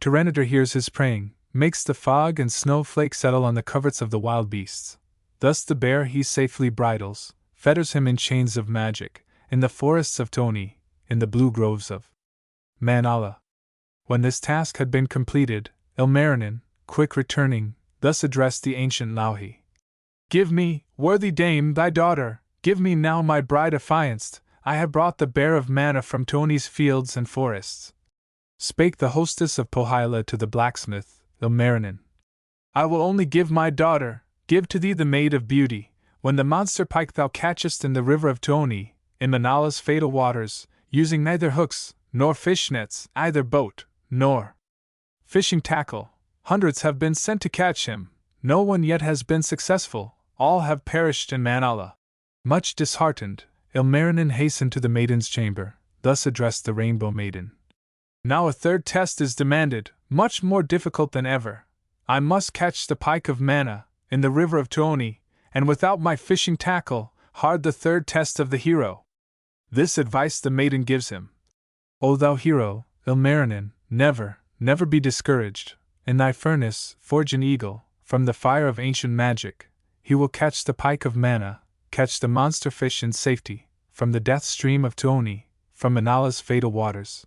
Tyranitar hears his praying, makes the fog and snowflake settle on the coverts of the wild beasts. Thus the bear he safely bridles, fetters him in chains of magic, in the forests of Tuoni, in the blue groves of Manala. When this task had been completed, Ilmarinen, quick returning, thus addressed the ancient Louhi. Give me, worthy dame, thy daughter, give me now my bride affianced, I have brought the bear of Mana from Tuoni's fields and forests. Spake the hostess of Pohjola to the blacksmith, Ilmarinen. I will only give my daughter, give to thee the maid of beauty, when the monster pike thou catchest in the river of Tuoni, in Manala's fatal waters, using neither hooks, nor fish nets, either boat, nor fishing tackle. Hundreds have been sent to catch him, no one yet has been successful, all have perished in Manala. Much disheartened, Ilmarinen hastened to the maiden's chamber, thus addressed the Rainbow Maiden. Now a third test is demanded, much more difficult than ever. I must catch the pike of Mana, in the river of Tuoni, and without my fishing tackle, hard the third test of the hero. This advice the maiden gives him. O thou hero, Ilmarinen, never, never be discouraged. In thy furnace, forge an eagle, from the fire of ancient magic. He will catch the pike of Mana, catch the monster fish in safety, from the death stream of Tuoni, from Manala's fatal waters.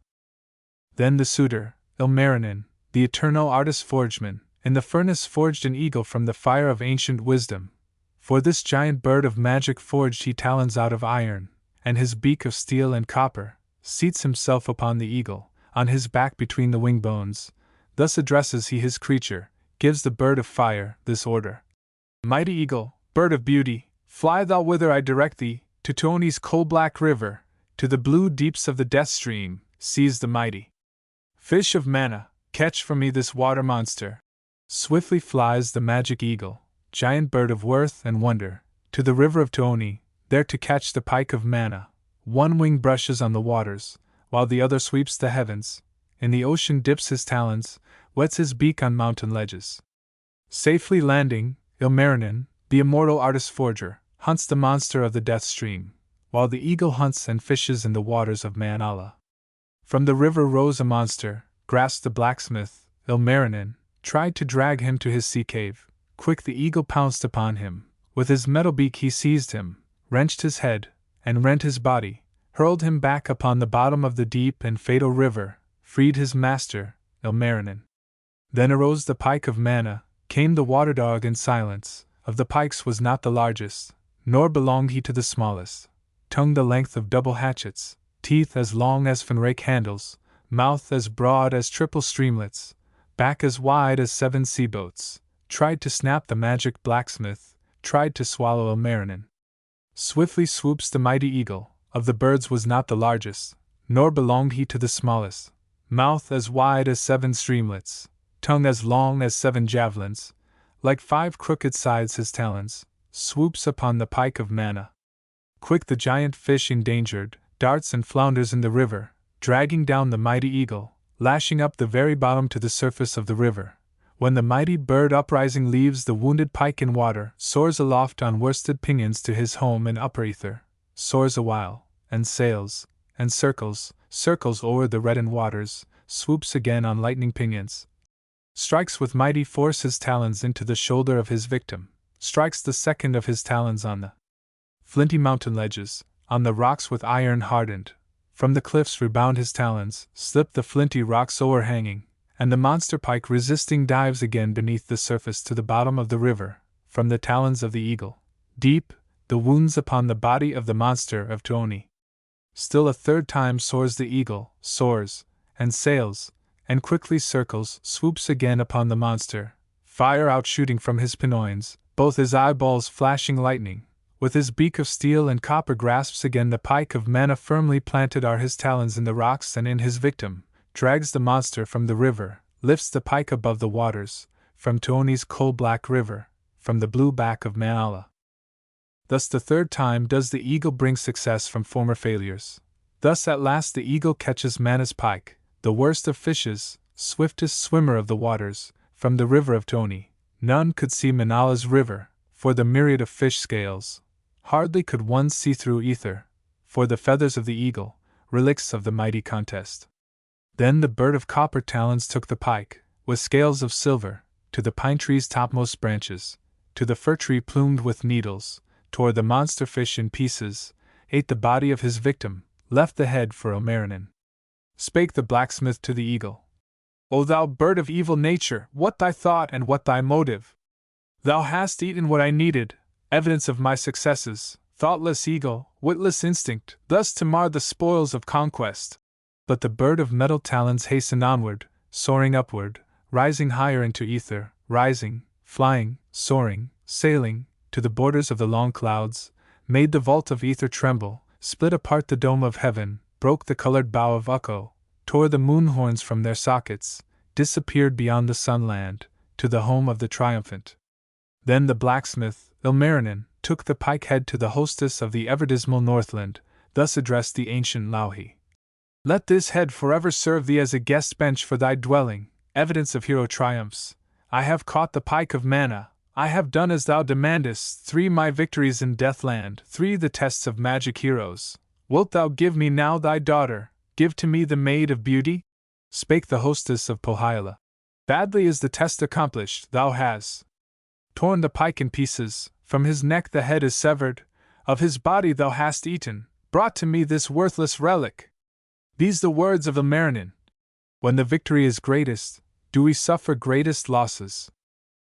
Then the suitor, Ilmarinen, the eternal artist forgeman, in the furnace forged an eagle from the fire of ancient wisdom. For this giant bird of magic forged he talons out of iron, and his beak of steel and copper, seats himself upon the eagle, on his back between the wing bones. Thus addresses he his creature, gives the bird of fire this order. Mighty eagle, bird of beauty, fly thou whither I direct thee, to Tuoni's coal-black river, to the blue deeps of the death stream, seize the mighty fish of Mana, catch for me this water monster. Swiftly flies the magic eagle, giant bird of worth and wonder, to the river of Tuoni, there to catch the pike of Mana. One wing brushes on the waters, while the other sweeps the heavens. In the ocean dips his talons, wets his beak on mountain ledges. Safely landing, Ilmarinen, the immortal artist forger, hunts the monster of the death stream, while the eagle hunts and fishes in the waters of Manala. From the river rose a monster, grasped the blacksmith, Ilmarinen, tried to drag him to his sea cave. Quick the eagle pounced upon him, with his metal beak he seized him, wrenched his head, and rent his body, hurled him back upon the bottom of the deep and fatal river, freed his master, Ilmarinen. Then arose the pike of Mana, came the water dog in silence. Of the pikes was not the largest, nor belonged he to the smallest. Tongue the length of double hatchets, teeth as long as fanrake handles, mouth as broad as triple streamlets, back as wide as 7 sea-boats, tried to snap the magic blacksmith, tried to swallow Ilmarinen. Swiftly swoops the mighty eagle, of the birds was not the largest, nor belonged he to the smallest. Mouth as wide as 7 streamlets, tongue as long as 7 javelins, like 5 crooked sides his talons, swoops upon the pike of Manna. Quick the giant fish endangered, darts and flounders in the river, dragging down the mighty eagle, lashing up the very bottom to the surface of the river. When the mighty bird uprising leaves the wounded pike in water, soars aloft on worsted pinions to his home in upper ether, soars awhile, and sails, and circles o'er the reddened waters, swoops again on lightning pinions, strikes with mighty force his talons into the shoulder of his victim, strikes the second of his talons on the flinty mountain ledges, on the rocks with iron hardened. From the cliffs rebound his talons, slip the flinty rocks o'erhanging, and the monster pike resisting dives again beneath the surface to the bottom of the river, from the talons of the eagle. Deep, the wounds upon the body of the monster of Tuoni. Still a third time soars the eagle, soars, and sails, and quickly circles, swoops again upon the monster, fire outshooting from his pinions, both his eyeballs flashing lightning. With his beak of steel and copper grasps again the pike of Manna, firmly planted are his talons in the rocks and in his victim, drags the monster from the river, lifts the pike above the waters, from Tuoni's coal-black river, from the blue back of Manala. Thus the third time does the eagle bring success from former failures. Thus at last the eagle catches Manna's pike, the worst of fishes, swiftest swimmer of the waters, from the river of Tuoni. None could see Manala's river, for the myriad of fish scales. Hardly could one see through ether, for the feathers of the eagle, relics of the mighty contest. Then the bird of copper talons took the pike, with scales of silver, to the pine tree's topmost branches, to the fir tree plumed with needles, tore the monster fish in pieces, ate the body of his victim, left the head for Ilmarinen. Spake the blacksmith to the eagle, O thou bird of evil nature, what thy thought and what thy motive? Thou hast eaten what I needed, evidence of my successes, thoughtless eagle, witless instinct, thus to mar the spoils of conquest. But the bird of metal talons hastened onward, soaring upward, rising higher into ether, rising, flying, soaring, sailing, to the borders of the long clouds, made the vault of ether tremble, split apart the dome of heaven, broke the colored bow of Ukko, tore the moon horns from their sockets, disappeared beyond the sunland, to the home of the triumphant. Then the blacksmith, Ilmarinen, took the pike head to the hostess of the ever-dismal Northland, thus addressed the ancient Louhi. Let this head forever serve thee as a guest bench for thy dwelling, evidence of hero triumphs. I have caught the pike of Manna, I have done as thou demandest, 3 my victories in Deathland, 3 the tests of magic heroes. Wilt thou give me now thy daughter, give to me the maid of beauty? Spake the hostess of Pohjola. Badly is the test accomplished, thou hast torn the pike in pieces, from his neck the head is severed, of his body thou hast eaten, brought to me this worthless relic. These the words of Ilmarinen. When the victory is greatest, do we suffer greatest losses.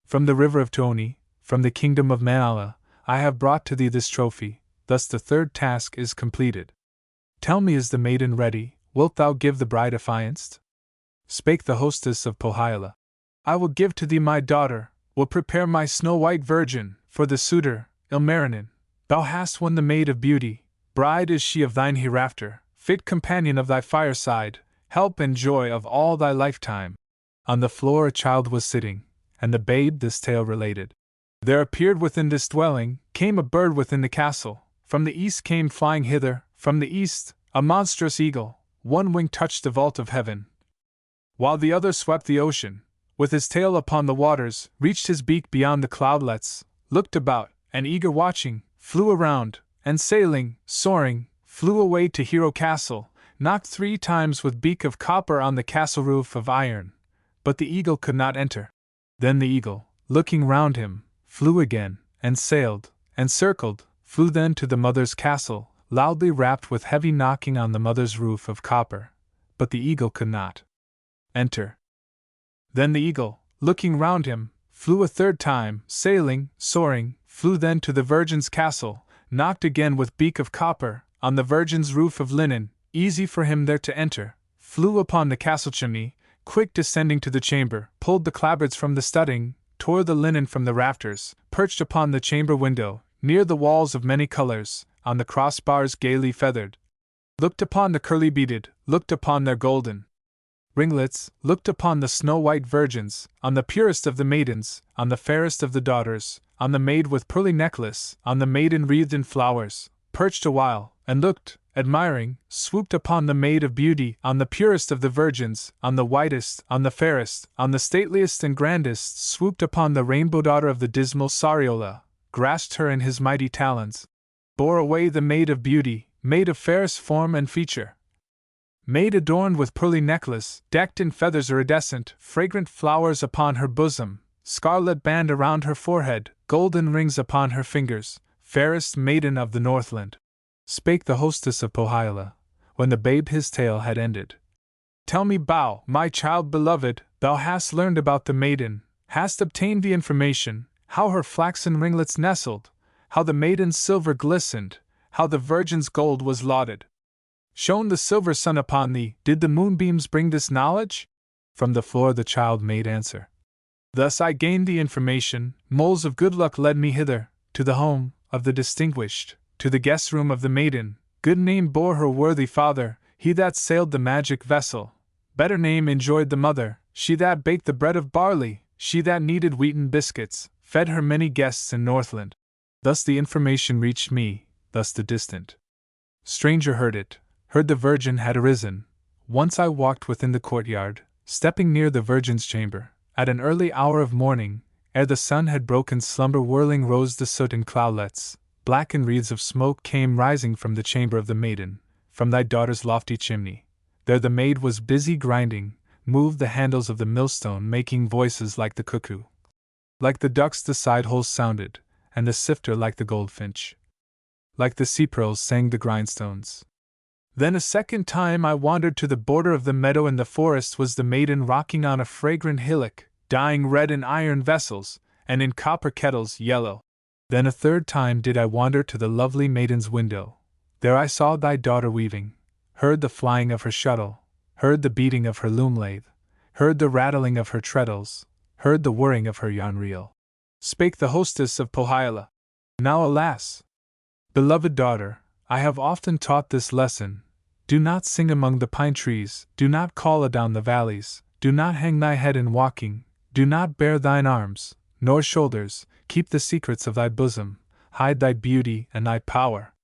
From the river of Tuoni, from the kingdom of Manala, I have brought to thee this trophy, thus the third task is completed. Tell me, is the maiden ready, wilt thou give the bride affianced? Spake the hostess of Pohjola. I will give to thee my daughter, will prepare my snow-white virgin, for the suitor, Ilmarinen. Thou hast won the maid of beauty, bride is she of thine hereafter, fit companion of thy fireside, help and joy of all thy lifetime. On the floor a child was sitting, and the babe this tale related. There appeared within this dwelling, came a bird within the castle, from the east came flying hither, from the east, a monstrous eagle, one wing touched the vault of heaven, while the other swept the ocean, with his tail upon the waters, reached his beak beyond the cloudlets, looked about, and eager watching, flew around, and sailing, soaring, flew away to Hero Castle, knocked 3 times with beak of copper on the castle roof of iron, but the eagle could not enter. Then the eagle, looking round him, flew again, and sailed, and circled, flew then to the mother's castle, loudly rapped with heavy knocking on the mother's roof of copper, but the eagle could not enter. Then the eagle, looking round him, flew a third time, sailing, soaring, flew then to the virgin's castle, knocked again with beak of copper, on the virgin's roof of linen, easy for him there to enter, flew upon the castle chimney, quick descending to the chamber, pulled the clapboards from the studding, tore the linen from the rafters, perched upon the chamber window, near the walls of many colors, on the crossbars gaily feathered, looked upon the curly beaded, looked upon their golden ringlets, looked upon the snow-white virgins, on the purest of the maidens, on the fairest of the daughters, on the maid with pearly necklace, on the maiden wreathed in flowers, perched awhile, and looked, admiring, swooped upon the maid of beauty, on the purest of the virgins, on the whitest, on the fairest, on the stateliest and grandest, swooped upon the rainbow daughter of the dismal Sariola, grasped her in his mighty talons, bore away the maid of beauty, maid of fairest form and feature, maid adorned with pearly necklace, decked in feathers iridescent, fragrant flowers upon her bosom, scarlet band around her forehead, golden rings upon her fingers, fairest maiden of the Northland. Spake the hostess of Pohjola, when the babe his tale had ended. Tell me, Bow, my child beloved, thou hast learned about the maiden, hast obtained the information, how her flaxen ringlets nestled, how the maiden's silver glistened, how the virgin's gold was lauded. Shone the silver sun upon thee, did the moonbeams bring this knowledge? From the floor the child made answer. Thus I gained the information, moles of good luck led me hither, to the home of the distinguished, to the guest room of the maiden, good name bore her worthy father, he that sailed the magic vessel, better name enjoyed the mother, she that baked the bread of barley, she that kneaded wheaten biscuits, fed her many guests in Northland. Thus the information reached me, thus the distant stranger heard it, heard the virgin had arisen. Once I walked within the courtyard, stepping near the virgin's chamber, at an early hour of morning, ere the sun had broken slumber whirling rose the soot in cloudlets, black and wreaths of smoke came rising from the chamber of the maiden, from thy daughter's lofty chimney. There the maid was busy grinding, moved the handles of the millstone making voices like the cuckoo. Like the ducks the side holes sounded, and the sifter like the goldfinch. Like the sea pearls sang the grindstones. Then a second time I wandered to the border of the meadow. In the forest was the maiden rocking on a fragrant hillock, dyeing red in iron vessels, and in copper kettles yellow. Then a third time did I wander to the lovely maiden's window. There I saw thy daughter weaving, heard the flying of her shuttle, heard the beating of her loom lathe, heard the rattling of her treadles, heard the whirring of her yarn reel. Spake the hostess of Pohjola. Now alas! Beloved daughter, I have often taught this lesson. Do not sing among the pine trees, do not call adown the valleys, do not hang thy head in walking, do not bare thine arms, nor shoulders, keep the secrets of thy bosom, hide thy beauty and thy power.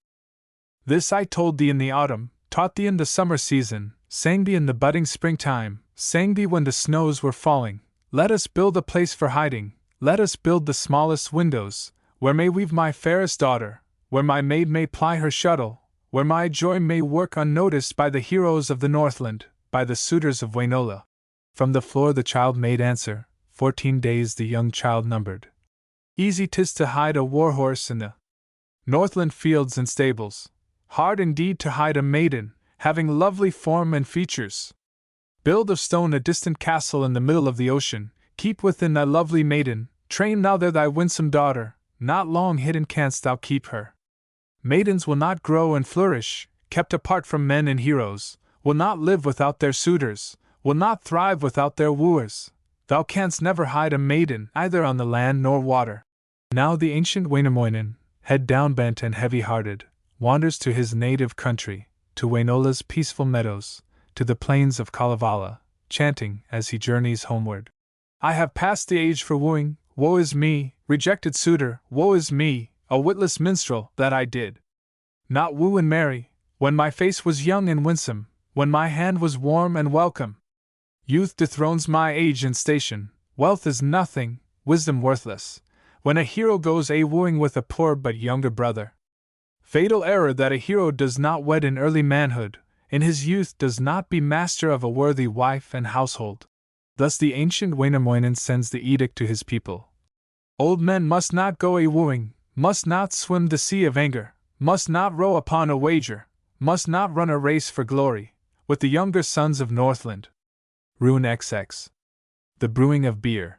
This I told thee in the autumn, taught thee in the summer season, sang thee in the budding springtime, sang thee when the snows were falling. Let us build a place for hiding, let us build the smallest windows, where may weave my fairest daughter, where my maid may ply her shuttle, where my joy may work unnoticed by the heroes of the Northland, by the suitors of Wainola. From the floor the child made answer, 14 days the young child numbered. Easy 'tis to hide a war-horse in the Northland fields and stables, hard indeed to hide a maiden, having lovely form and features. Build of stone a distant castle in the middle of the ocean, keep within thy lovely maiden, train thou there thy winsome daughter, not long hidden canst thou keep her. Maidens will not grow and flourish, kept apart from men and heroes, will not live without their suitors, will not thrive without their wooers. Thou canst never hide a maiden, either on the land nor water. Now the ancient Wainamoinen, head downbent and heavy-hearted, wanders to his native country, to Wainola's peaceful meadows, to the plains of Kalevala, chanting as he journeys homeward. I have passed the age for wooing, woe is me, rejected suitor, woe is me, a witless minstrel that I did not woo and marry, when my face was young and winsome, when my hand was warm and welcome. Youth dethrones my age and station, wealth is nothing, wisdom worthless, when a hero goes a-wooing with a poor but younger brother. Fatal error that a hero does not wed in early manhood, in his youth does not be master of a worthy wife and household. Thus the ancient Wainamoinen sends the edict to his people. Old men must not go a-wooing, must not swim the sea of anger, must not row upon a wager, must not run a race for glory, with the younger sons of Northland. Rune XX. The brewing of beer.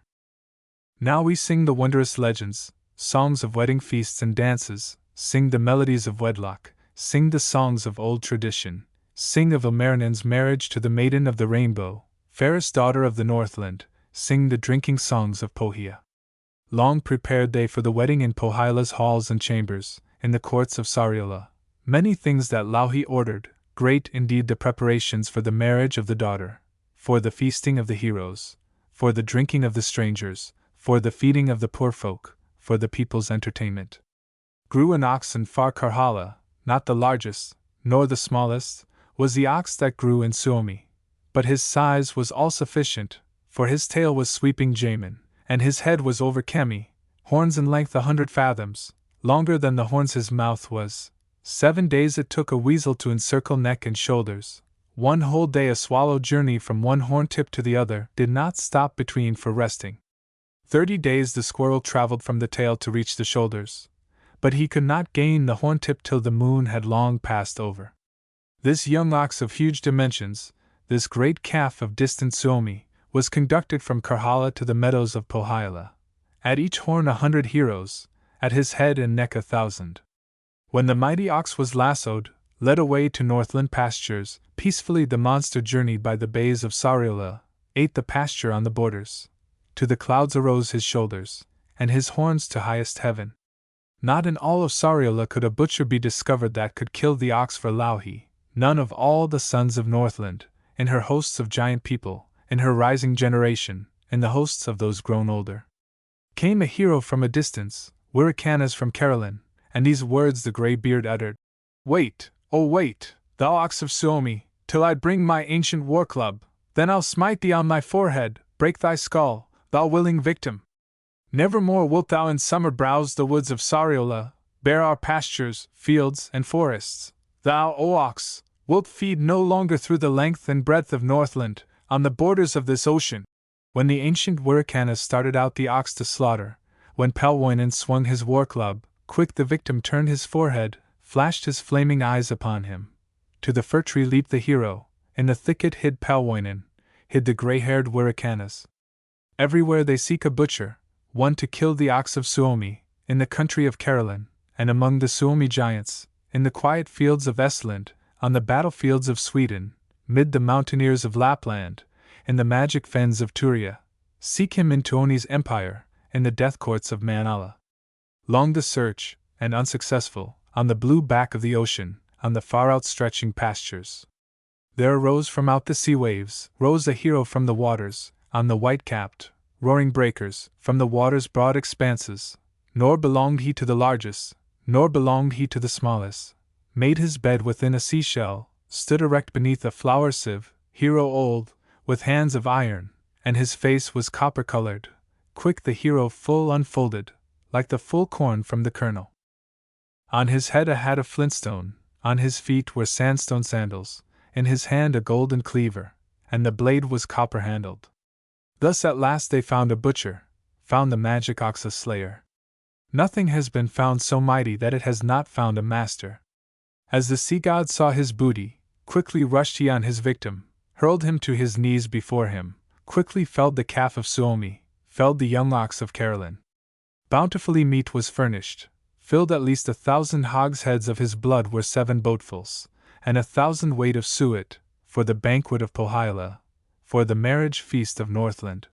Now we sing the wondrous legends, songs of wedding feasts and dances, sing the melodies of wedlock, sing the songs of old tradition, sing of Ilmarinen's marriage to the maiden of the rainbow, fairest daughter of the Northland, sing the drinking songs of Pohjola. Long prepared they for the wedding in Pohjola's halls and chambers, in the courts of Sariola, Many things that Louhi ordered, great indeed the preparations for the marriage of the daughter, for the feasting of the heroes, for the drinking of the strangers, for the feeding of the poor folk, for the people's entertainment. Grew an ox in far Karhala, not the largest, nor the smallest, was the ox that grew in Suomi. But his size was all sufficient, for his tail was sweeping Jamin, and his head was over Kemi, horns in length 100 fathoms, longer than the horns his mouth was. 7 days it took a weasel to encircle neck and shoulders. 1 whole day a swallow journey from one horn tip to the other, did not stop between for resting. 30 days the squirrel traveled from the tail to reach the shoulders, but he could not gain the horn tip till the moon had long passed over. This young ox of huge dimensions, this great calf of distant Suomi, was conducted from Karhala to the meadows of Pohjola. At each horn 100 heroes, at his head and neck 1,000. When the mighty ox was lassoed, led away to Northland pastures, peacefully the monster journeyed by the bays of Sariola, ate the pasture on the borders. To the clouds arose his shoulders, and his horns to highest heaven. Not in all of Sariola could a butcher be discovered that could kill the ox for Louhi, none of all the sons of Northland, in her hosts of giant people, in her rising generation, in the hosts of those grown older. Came a hero from a distance, Wirikanas from Carolyn, and these words the grey beard uttered: "Wait, oh wait, thou ox of Suomi, till I bring my ancient war club, then I'll smite thee on thy forehead, break thy skull, thou willing victim. Nevermore wilt thou in summer browse the woods of Sariola, bear our pastures, fields, and forests. Thou, O ox, wilt feed no longer through the length and breadth of Northland, on the borders of this ocean." When the ancient Wirikanas started out the ox to slaughter, when Pelwoinen swung his war club, quick the victim turned his forehead, flashed his flaming eyes upon him. To the fir tree leaped the hero, in the thicket hid Pelwoinen, hid the grey-haired Wirikanas. Everywhere they seek a butcher, one to kill the ox of Suomi, in the country of Carolyn, and among the Suomi giants, in the quiet fields of Estland, on the battlefields of Sweden, mid the mountaineers of Lapland, in the magic fens of Turia. Seek him in Tuoni's empire, in the death courts of Manala. Long the search, and unsuccessful, on the blue back of the ocean, on the far outstretching pastures. There arose from out the sea waves, rose a hero from the waters, on the white-capped, roaring breakers, from the water's broad expanses. Nor belonged he to the largest, nor belonged he to the smallest. Made his bed within a seashell, stood erect beneath a flower sieve, hero old, with hands of iron, and his face was copper-colored. Quick the hero full unfolded, like the full corn from the kernel. On his head a hat of flintstone, on his feet were sandstone sandals, in his hand a golden cleaver, and the blade was copper-handled. Thus at last they found a butcher, found the magic ox a slayer. Nothing has been found so mighty that it has not found a master. As the sea god saw his booty, quickly rushed he on his victim, hurled him to his knees before him, quickly felled the calf of Suomi, felled the young ox of Carolyn. Bountifully meat was furnished, filled at least 1,000 hogsheads of his blood were 7 boatfuls, and 1,000 weight of suet, for the banquet of Pohjola, for the marriage feast of Northland.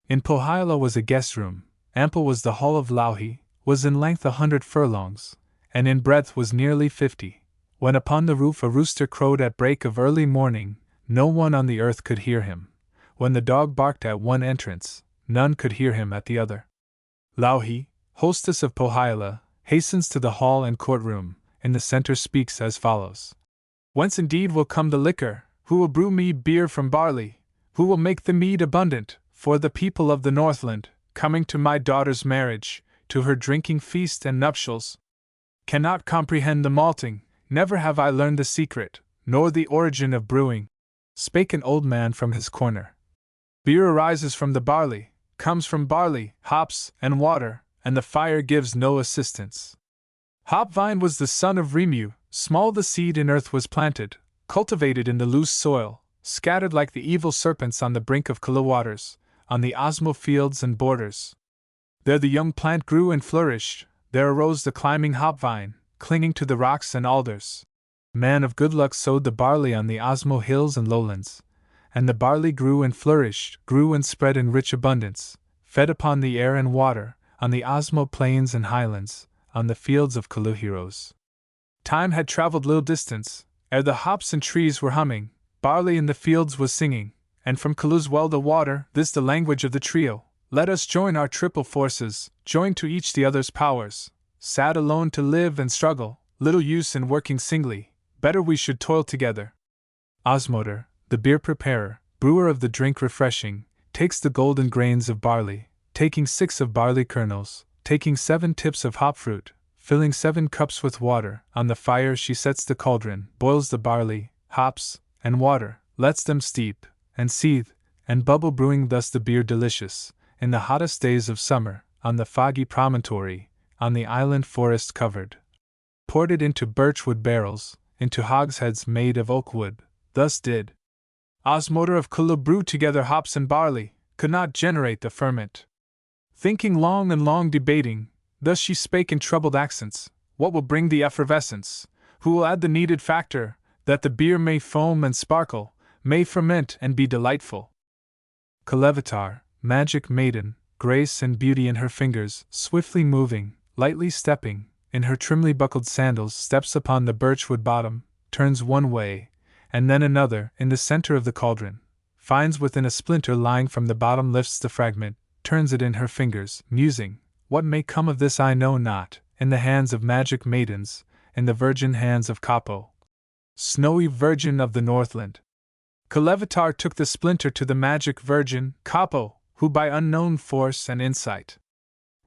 In Pohjola was a guest room, ample was the hall of Louhi, was in length 100 furlongs, and in breadth was nearly 50. When upon the roof a rooster crowed at break of early morning, no one on the earth could hear him. When the dog barked at one entrance, none could hear him at the other. Louhi, hostess of Pohjola, hastens to the hall and courtroom, in the center speaks as follows: "Whence indeed will come the liquor? Who will brew me beer from barley? Who will make the mead abundant, for the people of the Northland, coming to my daughter's marriage, to her drinking feast and nuptials? Cannot comprehend the malting, never have I learned the secret, nor the origin of brewing," spake an old man from his corner. "Beer arises from the barley, comes from barley, hops, and water, and the fire gives no assistance. Hopvine was the son of Remu, small the seed in earth was planted, cultivated in the loose soil, scattered like the evil serpents on the brink of Kala waters, on the Osmo fields and borders. There the young plant grew and flourished, there arose the climbing hopvine, clinging to the rocks and alders. Man of good luck sowed the barley on the Osmo hills and lowlands, and the barley grew and flourished, grew and spread in rich abundance, fed upon the air and water, on the Osmo plains and highlands, on the fields of Kalu heroes. Time had traveled little distance, ere the hops and trees were humming, barley in the fields was singing, and from Kalu's well the water, this the language of the trio. Let us join our triple forces, join to each the other's powers. Sad alone to live and struggle, little use in working singly, better we should toil together. Osmotar, the beer preparer, brewer of the drink refreshing, takes the golden grains of barley, taking 6 of barley kernels, taking 7 tips of hop fruit, filling 7 cups with water. On the fire she sets the cauldron, boils the barley, hops, and water, lets them steep, and seethe, and bubble, brewing thus the beer delicious, in the hottest days of summer, on the foggy promontory, on the island forest covered. Poured it into birchwood barrels, into hogsheads made of oak wood. Thus did Osmotar of Kalu brew together hops and barley, could not generate the ferment. Thinking long and long debating, thus she spake in troubled accents, what will bring the effervescence? Who will add the needed factor, that the beer may foam and sparkle, may ferment and be delightful? Kalevala, magic maiden, grace and beauty in her fingers, swiftly moving, lightly stepping, in her trimly buckled sandals, steps upon the birchwood bottom, turns one way, and then another, in the center of the cauldron, finds within a splinter lying from the bottom, lifts the fragment, turns it in her fingers, musing, what may come of this I know not, in the hands of magic maidens, in the virgin hands of Kapo, snowy virgin of the Northland. Kalevala took the splinter to the magic virgin, Kapo, who by unknown force and insight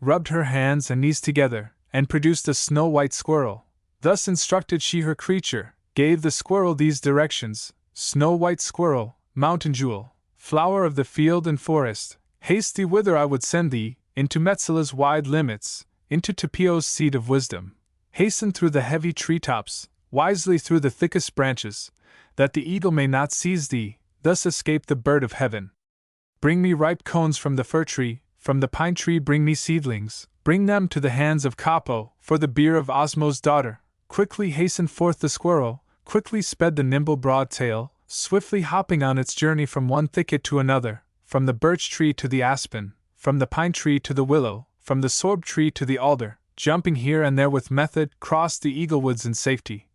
rubbed her hands and knees together, and produced a snow-white squirrel. Thus instructed she her creature, gave the squirrel these directions: Snow-white squirrel, mountain jewel, flower of the field and forest, haste thee whither I would send thee, into Metsala's wide limits, into Tapio's seat of wisdom. Hasten through the heavy treetops, wisely through the thickest branches, that the eagle may not seize thee, thus escape the bird of heaven. Bring me ripe cones from the fir tree, from the pine tree bring me seedlings, bring them to the hands of Kapo, for the beer of Osmo's daughter. Quickly hastened forth the squirrel, quickly sped the nimble broad tail, swiftly hopping on its journey from one thicket to another, from the birch tree to the aspen, from the pine tree to the willow, from the sorb tree to the alder, jumping here and there with method, crossed the eagle woods in safety.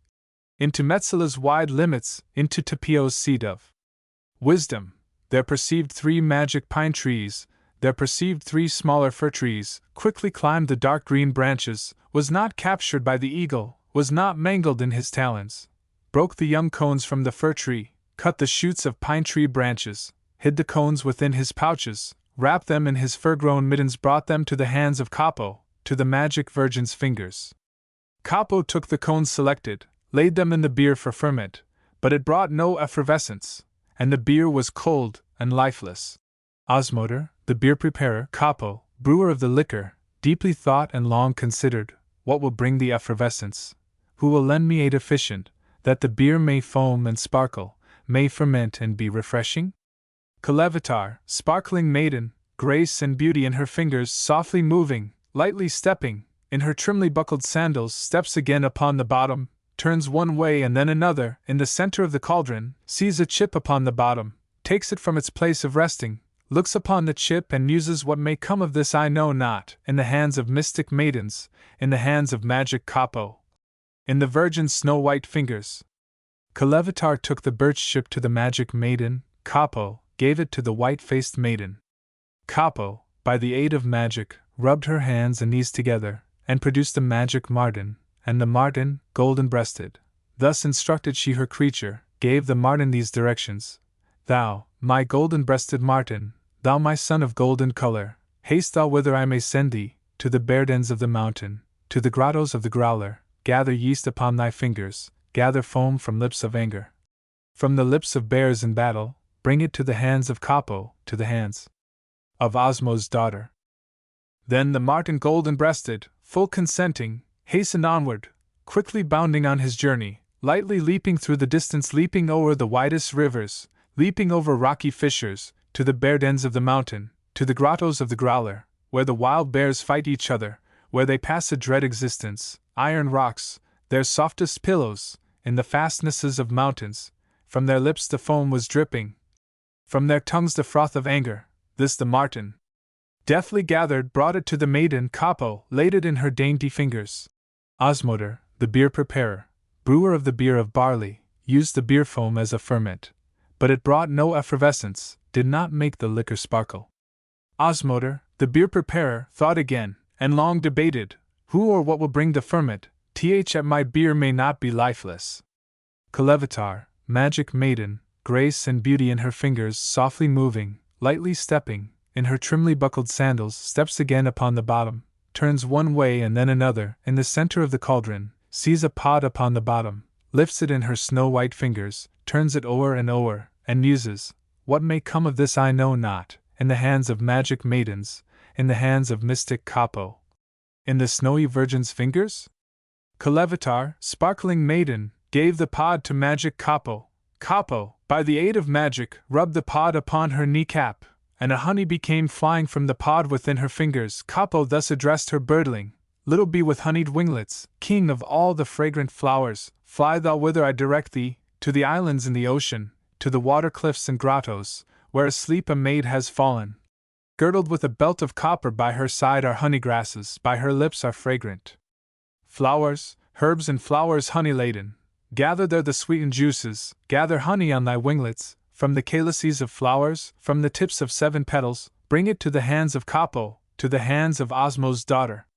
Into Metsala's wide limits, into Tapio's seat of wisdom. There perceived 3 magic pine trees, there perceived 3 smaller fir trees, quickly climbed the dark green branches, was not captured by the eagle, was not mangled in his talons, broke the young cones from the fir tree, cut the shoots of pine tree branches, hid the cones within his pouches, wrapped them in his fur-grown mittens, brought them to the hands of Kapo, to the magic virgin's fingers. Kapo took the cones selected, laid them in the beer for ferment, but it brought no effervescence, and the beer was cold and lifeless. Osmotar, the beer preparer, Kapo, brewer of the liquor, deeply thought and long considered, what will bring the effervescence? Who will lend me aid efficient, that the beer may foam and sparkle, may ferment and be refreshing? Kalevala, sparkling maiden, grace and beauty in her fingers, softly moving, lightly stepping, in her trimly buckled sandals, steps again upon the bottom, turns one way and then another, in the center of the cauldron, sees a chip upon the bottom, takes it from its place of resting, looks upon the chip and muses, what may come of this I know not, in the hands of mystic maidens, in the hands of magic Kapo, in the virgin snow-white fingers. Kalevala took the birch chip to the magic maiden, Kapo, gave it to the white-faced maiden. Kapo, by the aid of magic, rubbed her hands and knees together, and produced the magic marten, and the marten, golden-breasted. Thus instructed she her creature, gave the marten these directions: Thou, my golden-breasted marten, thou my son of golden color, haste thou whither I may send thee, to the bare dens of the mountain, to the grottos of the growler, gather yeast upon thy fingers, gather foam from lips of anger. From the lips of bears in battle, bring it to the hands of Kapo, to the hands of Osmo's daughter. Then the marten golden-breasted, full consenting, hastened onward, quickly bounding on his journey, lightly leaping through the distance, leaping o'er the widest rivers, leaping over rocky fissures, to the bare dens of the mountain, to the grottos of the growler, where the wild bears fight each other, where they pass a dread existence, iron rocks, their softest pillows, in the fastnesses of mountains. From their lips the foam was dripping, from their tongues the froth of anger. This the marten deftly gathered, brought it to the maiden Kapo, laid it in her dainty fingers. Osmotar, the beer preparer, brewer of the beer of barley, used the beer foam as a ferment, but it brought no effervescence, did not make the liquor sparkle. Osmotor, the beer preparer, thought again, and long debated, who or what will bring the ferment, my beer may not be lifeless. Kalevala, magic maiden, grace and beauty in her fingers softly moving, lightly stepping, in her trimly buckled sandals steps again upon the bottom, turns one way and then another, in the center of the cauldron, sees a pod upon the bottom, lifts it in her snow-white fingers, turns it o'er, and muses, what may come of this I know not, in the hands of magic maidens, in the hands of mystic Kapo. In the snowy virgin's fingers? Kalevala, sparkling maiden, gave the pod to magic Kapo. Kapo, by the aid of magic, rubbed the pod upon her kneecap, and a honey bee came flying from the pod within her fingers. Kapo thus addressed her birdling, little bee with honeyed winglets, king of all the fragrant flowers, fly thou whither I direct thee, to the islands in the ocean, to the water cliffs and grottos, where asleep a maid has fallen. Girdled with a belt of copper by her side are honey grasses, by her lips are fragrant flowers, herbs and flowers honey laden. Gather there the sweetened juices, gather honey on thy winglets, from the calyces of flowers, from the tips of 7 petals, bring it to the hands of Kapo, to the hands of Osmo's daughter.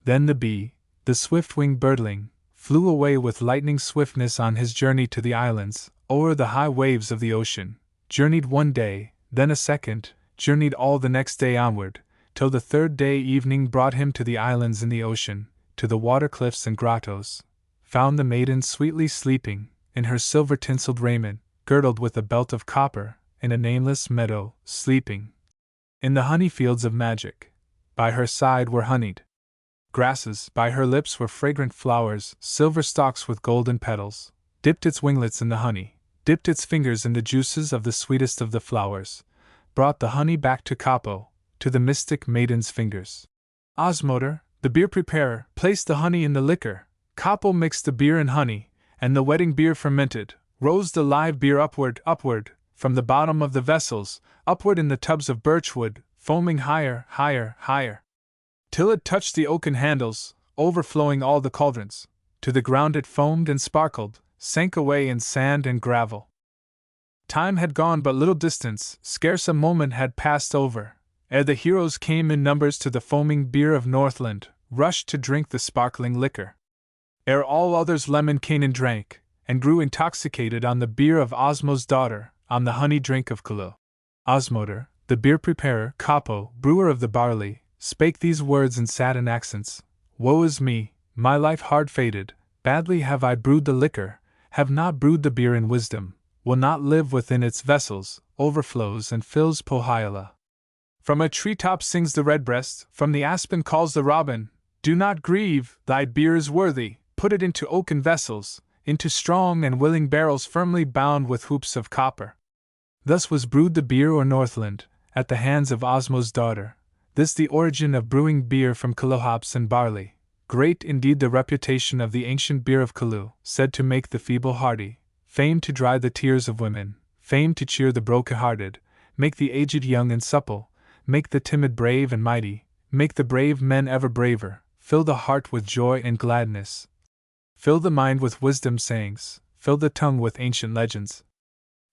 Then the bee, the swift-winged birdling, flew away with lightning swiftness on his journey to the islands, o'er the high waves of the ocean, journeyed one day, then a second, journeyed all the next day onward, till the 3rd day evening brought him to the islands in the ocean, to the water cliffs and grottos, found the maiden sweetly sleeping, in her silver-tinseled raiment, girdled with a belt of copper, in a nameless meadow, sleeping. In the honey fields of magic, by her side were honeyed grasses, by her lips were fragrant flowers, silver stalks with golden petals, dipped its winglets in the honey, dipped its fingers in the juices of the sweetest of the flowers, brought the honey back to Kapo, to the mystic maiden's fingers. Osmotor, the beer preparer, placed the honey in the liquor, Kapo mixed the beer and honey, and the wedding beer fermented, rose the live beer upward, from the bottom of the vessels, upward in the tubs of birchwood, foaming higher, till it touched the oaken handles, overflowing all the cauldrons. To the ground it foamed and sparkled, sank away in sand and gravel. Time had gone but little distance, scarce a moment had passed over, ere the heroes came in numbers to the foaming beer of Northland, rushed to drink the sparkling liquor. Ere all others Lemminkainen drank, and grew intoxicated on the beer of Osmo's daughter, on the honey drink of Kalu. Osmotor, the beer preparer, Kapo, brewer of the barley, spake these words in sadden accents, woe is me, my life hard fated, badly have I brewed the liquor, have not brewed the beer in wisdom, will not live within its vessels, overflows and fills Pohjola. From a treetop sings the redbreast, from the aspen calls the robin, do not grieve, thy beer is worthy, put it into oaken vessels, into strong and willing barrels firmly bound with hoops of copper. Thus was brewed the beer or Northland, at the hands of Osmo's daughter, this the origin of brewing beer from Kalu hops and barley. Great indeed the reputation of the ancient beer of Kalu, said to make the feeble hardy, famed to dry the tears of women, famed to cheer the broken-hearted, make the aged young and supple, make the timid brave and mighty, make the brave men ever braver, fill the heart with joy and gladness, fill the mind with wisdom sayings, fill the tongue with ancient legends.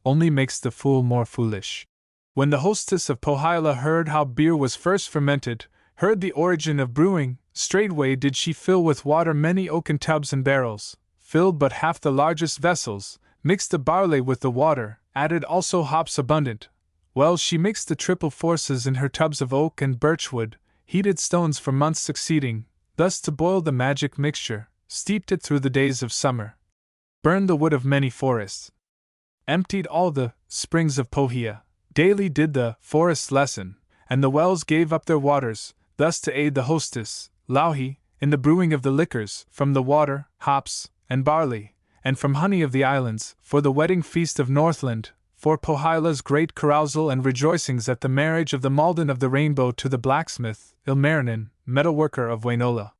Only makes the fool more foolish. When the hostess of Pohjola heard how beer was first fermented, heard the origin of brewing, straightway did she fill with water many oaken tubs and barrels, filled but half the largest vessels, mixed the barley with the water, added also hops abundant. Well, she mixed the triple forces in her tubs of oak and birchwood, heated stones for months succeeding, thus to boil the magic mixture, steeped it through the days of summer, burned the wood of many forests, emptied all the springs of Pohjola. Daily did the forests lessen, and the wells gave up their waters, thus to aid the hostess, Louhi, in the brewing of the liquors, from the water, hops, and barley, and from honey of the islands, for the wedding feast of Northland, for Pohjola's great carousal and rejoicings at the marriage of the Malden of the Rainbow to the blacksmith, Ilmarinen, metalworker of Wainola.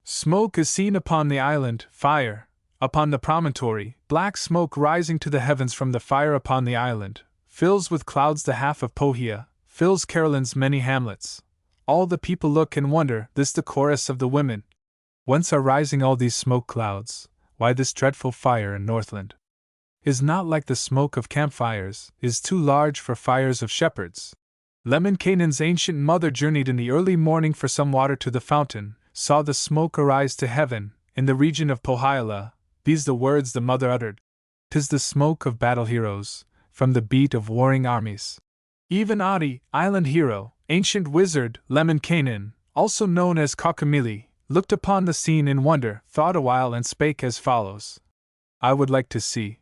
Smoke is seen upon the island, fire, upon the promontory, black smoke rising to the heavens from the fire upon the island, fills with clouds the half of Pohjola, fills Carolin's many hamlets. All the people look and wonder, this the chorus of the women. Whence are rising all these smoke clouds? why this dreadful fire in Northland is not like the smoke of campfires, is too large for fires of shepherds. Lemminkainen's ancient mother journeyed in the early morning for some water to the fountain, saw the smoke arise to heaven, in the region of Pohjola. These the words the mother uttered. "'Tis the smoke of battle heroes, from the beat of warring armies." Even Adi, island hero, ancient wizard, Lemminkainen, also known as Kaukomieli, looked upon the scene in wonder, thought awhile and spake as follows. "I would like to see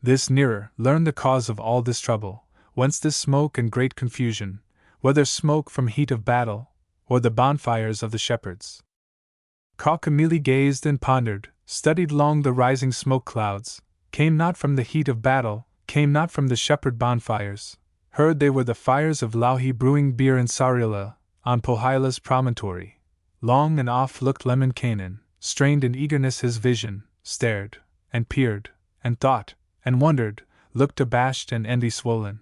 this nearer, learn the cause of all this trouble, whence this smoke and great confusion, whether smoke from heat of battle, or the bonfires of the shepherds." Kaukomieli gazed and pondered, studied long the rising smoke clouds, came not from the heat of battle, came not from the shepherd bonfires, heard they were the fires of Louhi brewing beer in Sariola, on Pohjola's promontory. Long and oft looked Lemminkainen, strained in eagerness his vision, stared, and peered, and thought, and wondered, looked abashed and envy swollen.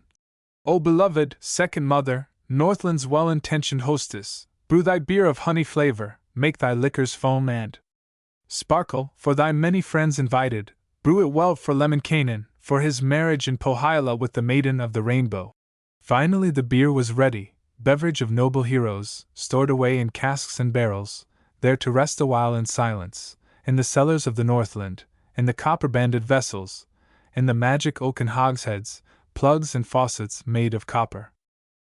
"O beloved, second mother, Northland's well-intentioned hostess, brew thy beer of honey flavor, make thy liquors foam and sparkle, for thy many friends invited, brew it well for Lemminkainen, for his marriage in Pohjola with the maiden of the rainbow." Finally the beer was ready, beverage of noble heroes, stored away in casks and barrels, there to rest awhile in silence, in the cellars of the Northland, in the copper-banded vessels, in the magic oaken hogsheads, plugs and faucets made of copper.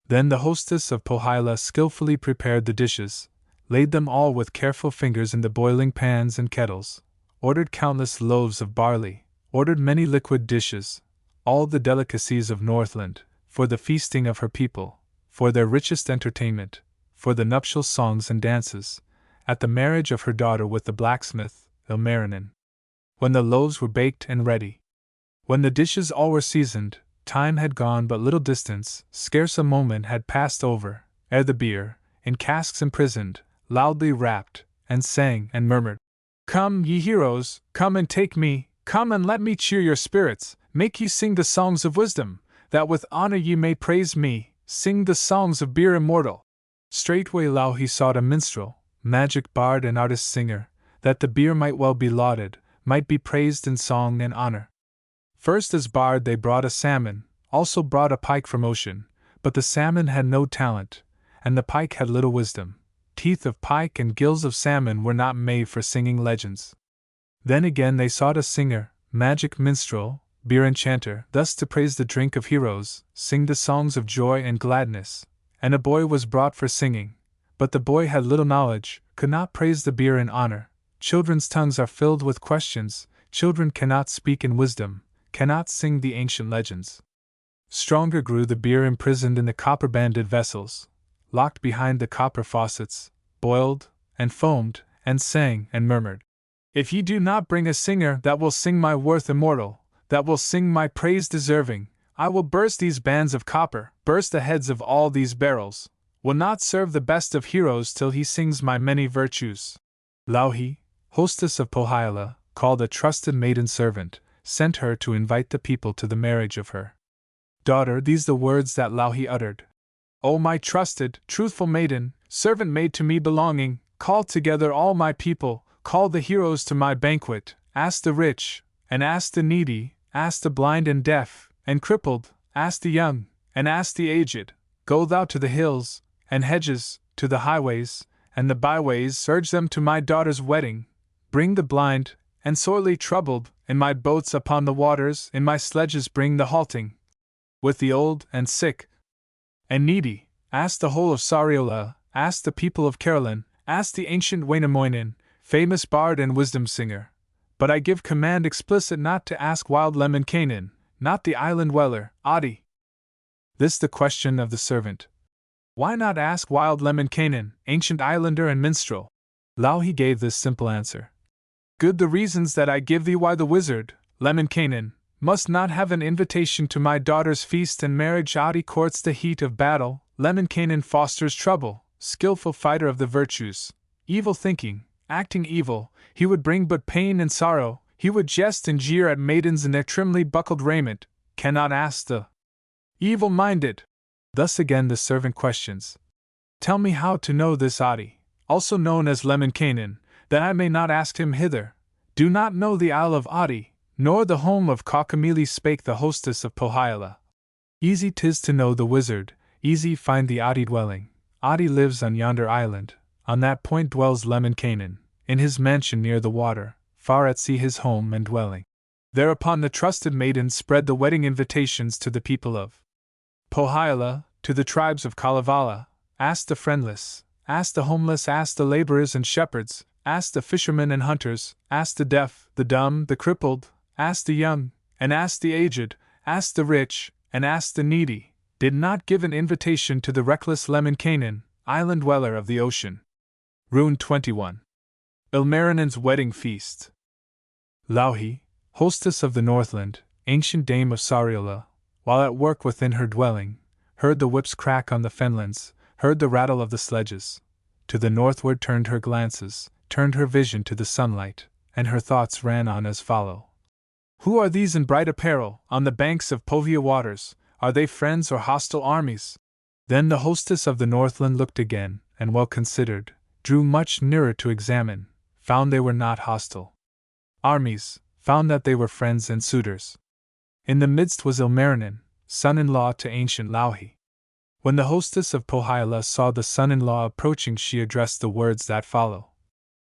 Then the hostess of Pohjola skillfully prepared the dishes, laid them all with careful fingers in the boiling pans and kettles, ordered countless loaves of barley, ordered many liquid dishes, all the delicacies of Northland, for the feasting of her people, for their richest entertainment, for the nuptial songs and dances, at the marriage of her daughter with the blacksmith, Ilmarinen. When the loaves were baked and ready, when the dishes all were seasoned, time had gone but little distance, scarce a moment had passed over, ere the beer, in casks imprisoned, loudly rapped, and sang and murmured, "Come, ye heroes, come and take me, come and let me cheer your spirits, make ye sing the songs of wisdom, that with honor ye may praise me, sing the songs of beer immortal." Straightway Louhi sought a minstrel, magic bard and artist singer, that the beer might well be lauded, might be praised in song and honor. First as bard they brought a salmon, also brought a pike from ocean, but the salmon had no talent, and the pike had little wisdom. Teeth of pike and gills of salmon were not made for singing legends. Then again they sought a singer, magic minstrel, beer enchanter, thus to praise the drink of heroes, sing the songs of joy and gladness, and a boy was brought for singing, but the boy had little knowledge, could not praise the beer in honor. Children's tongues are filled with questions, children cannot speak in wisdom, cannot sing the ancient legends. Stronger grew the beer imprisoned in the copper-banded vessels, locked behind the copper faucets, boiled, and foamed, and sang, and murmured, "If ye do not bring a singer that will sing my worth immortal, that will sing my praise deserving, I will burst these bands of copper, burst the heads of all these barrels, will not serve the best of heroes till he sings my many virtues." Louhi, hostess of Pohjola, called a trusted maiden servant, sent her to invite the people to the marriage of her daughter. These the words that Louhi uttered. "O my trusted, truthful maiden, servant maid to me belonging, call together all my people, call the heroes to my banquet, ask the rich, and ask the needy, ask the blind and deaf, and crippled, ask the young, and ask the aged, go thou to the hills, and hedges, to the highways, and the byways, urge them to my daughter's wedding, bring the blind, and sorely troubled, in my boats upon the waters, in my sledges bring the halting. With the old, and sick, and needy, ask the whole of Sariola, ask the people of Caroline, ask the ancient Wainamoinen, famous bard and wisdom singer. But I give command explicit not to ask wild Lemminkainen, not the island dweller, Adi." This the question of the servant. Why not ask wild Lemminkainen, ancient islander and minstrel? Louhi gave this simple answer. "Good the reasons that I give thee why the wizard, Lemminkainen, must not have an invitation to my daughter's feast and marriage. Adi courts the heat of battle, Lemminkainen fosters trouble, skillful fighter of the virtues, evil thinking, acting evil, he would bring but pain and sorrow, he would jest and jeer at maidens in their trimly buckled raiment, cannot ask the evil-minded." Thus again the servant questions. "Tell me how to know this Adi, also known as Lemminkainen, that I may not ask him hither. Do not know the Isle of Adi, nor the home of Kaukamili, spake the hostess of Pohjola. Easy 'tis to know the wizard, easy find the Adi dwelling. Adi lives on yonder island, on that point dwells Lemminkainen, in his mansion near the water, far at sea his home and dwelling. Thereupon the trusted maiden spread the wedding invitations to the people of Pohjola, to the tribes of Kalevala, asked the friendless, asked the homeless, asked the laborers and shepherds, asked the fishermen and hunters, asked the deaf, the dumb, the crippled, asked the young, and asked the aged, asked the rich, and asked the needy, did not give an invitation to the reckless Lemminkainen, island dweller of the ocean. Rune 21. Ilmarinen's Wedding Feast. Louhi, hostess of the Northland, ancient dame of Sariola, while at work within her dwelling, heard the whips crack on the fenlands, heard the rattle of the sledges. To the northward turned her glances, turned her vision to the sunlight, and her thoughts ran on as follow. Who are these in bright apparel, on the banks of Povia waters? Are they friends or hostile armies? Then the hostess of the Northland looked again, and well considered, drew much nearer to examine, found they were not hostile armies, found that they were friends and suitors. In the midst was Ilmarinen, son-in-law to ancient Louhi. When the hostess of Pohjola saw the son-in-law approaching, she addressed the words that follow.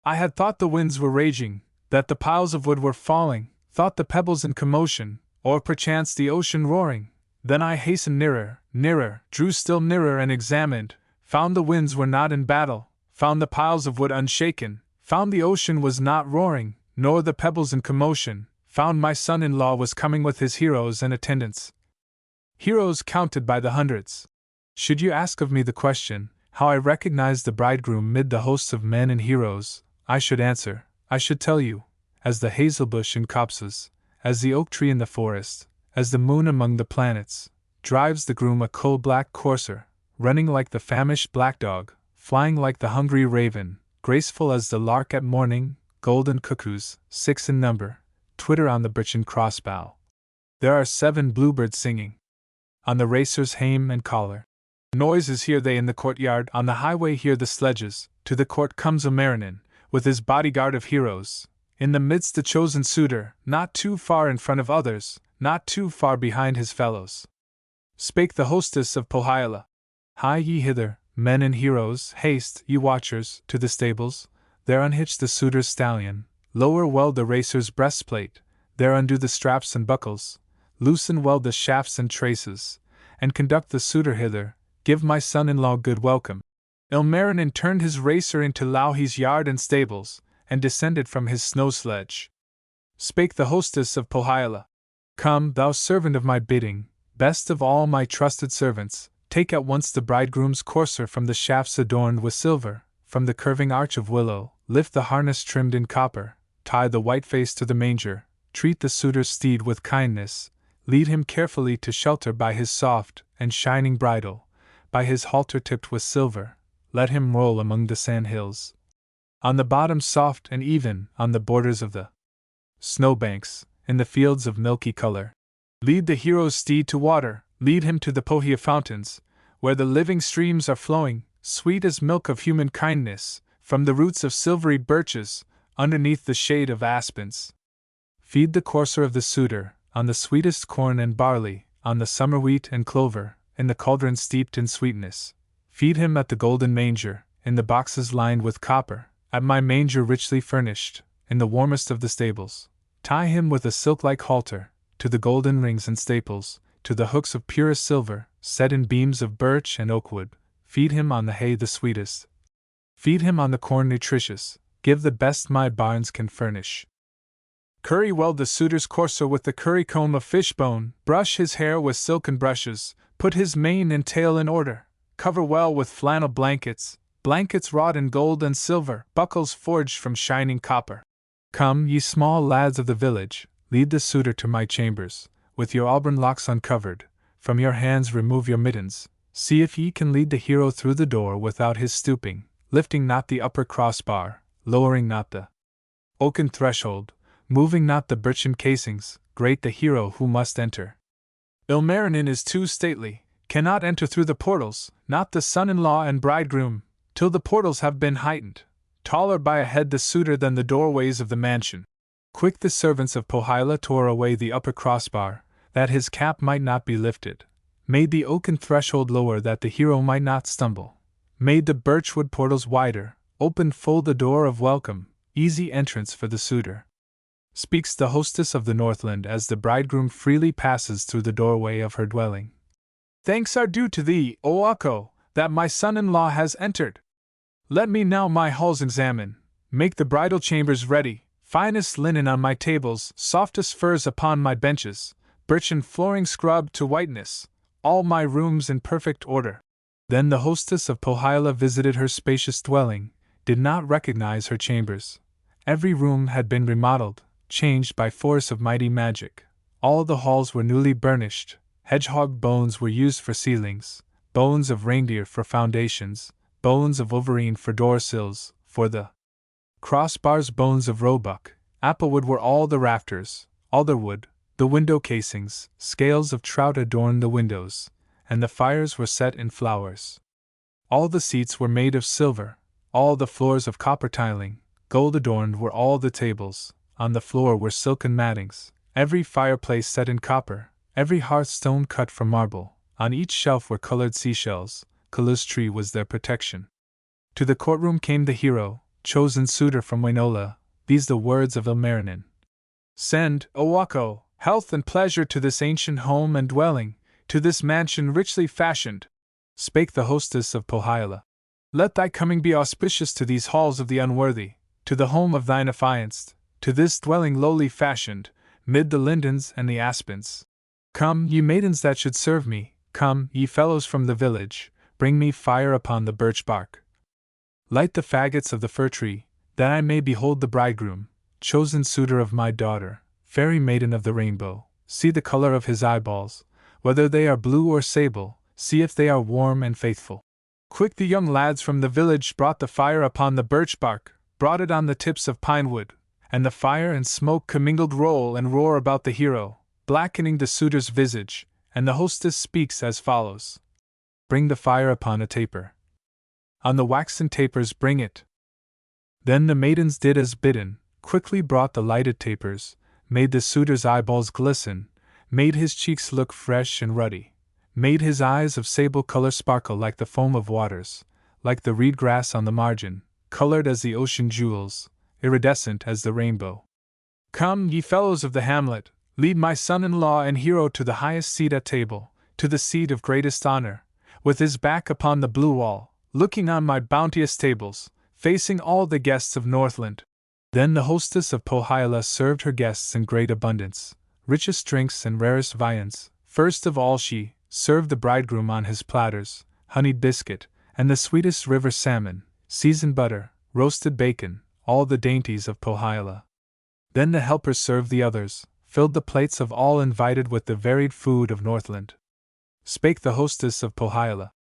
I had thought the winds were raging, that the piles of wood were falling, thought the pebbles in commotion, or perchance the ocean roaring. Then I hastened nearer, nearer, drew still nearer and examined, found the winds were not in battle, found the piles of wood unshaken, found the ocean was not roaring, nor the pebbles in commotion, found my son-in-law was coming with his heroes and attendants. Heroes counted by the hundreds. Should you ask of me the question, how I recognized the bridegroom mid the hosts of men and heroes, I should answer, I should tell you, as the hazelbush in copses, as the oak tree in the forest, as the moon among the planets, drives the groom a coal-black courser, running like the famished black dog, flying like the hungry raven, graceful as the lark at morning, golden cuckoos, 6 in number, twitter on the birchen crossbough. There are 7 bluebirds singing on the racer's hame and collar. Noises hear they in the courtyard, on the highway hear the sledges, to the court comes Ilmarinen, with his bodyguard of heroes, in the midst the chosen suitor, not too far in front of others, not too far behind his fellows. Spake the hostess of Pohjola. Hie ye hither, men and heroes, haste, ye watchers, to the stables, there unhitch the suitor's stallion, lower weld the racer's breastplate, there undo the straps and buckles, loosen weld the shafts and traces, and conduct the suitor hither, give my son-in-law good welcome. Ilmarinen turned his racer into Louhi's yard and stables, and descended from his snow sledge. Spake the hostess of Pohjola. Come, thou servant of my bidding, best of all my trusted servants, take at once the bridegroom's courser from the shafts adorned with silver, from the curving arch of willow, lift the harness trimmed in copper, tie the white face to the manger, treat the suitor's steed with kindness, lead him carefully to shelter by his soft and shining bridle, by his halter tipped with silver, let him roll among the sand hills. On the bottom soft and even, on the borders of the snowbanks, in the fields of milky color. Lead the hero's steed to water, lead him to the Pohja fountains, where the living streams are flowing, sweet as milk of human kindness, from the roots of silvery birches, underneath the shade of aspens. Feed the courser of the suitor, on the sweetest corn and barley, on the summer wheat and clover, in the cauldron steeped in sweetness. Feed him at the golden manger, in the boxes lined with copper, at my manger richly furnished, in the warmest of the stables. Tie him with a silk-like halter, to the golden rings and staples, to the hooks of purest silver, set in beams of birch and oak wood. Feed him on the hay the sweetest. Feed him on the corn nutritious, give the best my barns can furnish. Curry weld the suitor's courser with the curry comb of fishbone, brush his hair with silken brushes, put his mane and tail in order, cover well with flannel blankets, blankets wrought in gold and silver, buckles forged from shining copper. Come, ye small lads of the village, lead the suitor to my chambers, with your auburn locks uncovered, from your hands remove your mittens, see if ye can lead the hero through the door without his stooping, lifting not the upper crossbar, lowering not the oaken threshold, moving not the birchen casings, great the hero who must enter. Ilmarinen is too stately, cannot enter through the portals, not the son-in-law and bridegroom, till the portals have been heightened, taller by a head the suitor than the doorways of the mansion. Quick the servants of Pohjola tore away the upper crossbar, that his cap might not be lifted, made the oaken threshold lower that the hero might not stumble, made the birchwood portals wider, opened full the door of welcome, easy entrance for the suitor. Speaks the hostess of the Northland as the bridegroom freely passes through the doorway of her dwelling. Thanks are due to thee, O Ukko, that my son-in-law has entered. Let me now my halls examine, make the bridal chambers ready, finest linen on my tables, softest furs upon my benches, birchen flooring scrubbed to whiteness, all my rooms in perfect order. Then the hostess of Pohjola visited her spacious dwelling, did not recognize her chambers. Every room had been remodeled, changed by force of mighty magic. All the halls were newly burnished, hedgehog bones were used for ceilings, bones of reindeer for foundations, bones of wolverine for door sills, for the crossbars bones of roebuck, applewood were all the rafters, alderwood, the window casings, scales of trout adorned the windows, and the fires were set in flowers. All the seats were made of silver, all the floors of copper tiling, gold adorned were all the tables, on the floor were silken mattings, every fireplace set in copper, every hearthstone cut from marble, on each shelf were colored seashells, Kalustri was their protection. To the courtroom came the hero, chosen suitor from Wainola, these the words of Ilmarinen. Send, O Ukko, health and pleasure to this ancient home and dwelling, to this mansion richly fashioned, spake the hostess of Pohjola. Let thy coming be auspicious to these halls of the unworthy, to the home of thine affianced, to this dwelling lowly fashioned, mid the lindens and the aspens. Come, ye maidens that should serve me, come, ye fellows from the village, bring me fire upon the birch bark. Light the faggots of the fir tree, that I may behold the bridegroom, chosen suitor of my daughter, fairy maiden of the rainbow, see the color of his eyeballs, whether they are blue or sable, see if they are warm and faithful. Quick the young lads from the village brought the fire upon the birch bark, brought it on the tips of pine wood, and the fire and smoke commingled roll and roar about the hero, blackening the suitor's visage, and the hostess speaks as follows. Bring the fire upon a taper. On the waxen tapers bring it. Then the maidens did as bidden, quickly brought the lighted tapers, made the suitor's eyeballs glisten, made his cheeks look fresh and ruddy, made his eyes of sable color sparkle like the foam of waters, like the reed grass on the margin, colored as the ocean jewels, iridescent as the rainbow. Come, ye fellows of the hamlet, lead my son-in-law and hero to the highest seat at table, to the seat of greatest honor, with his back upon the blue wall, looking on my bounteous tables, facing all the guests of Northland. Then the hostess of Pohjola served her guests in great abundance, richest drinks and rarest viands. First of all she served the bridegroom on his platters, honeyed biscuit, and the sweetest river salmon, seasoned butter, roasted bacon, all the dainties of Pohjola. Then the helpers served the others, filled the plates of all invited with the varied food of Northland. Spake the hostess of Pohjola.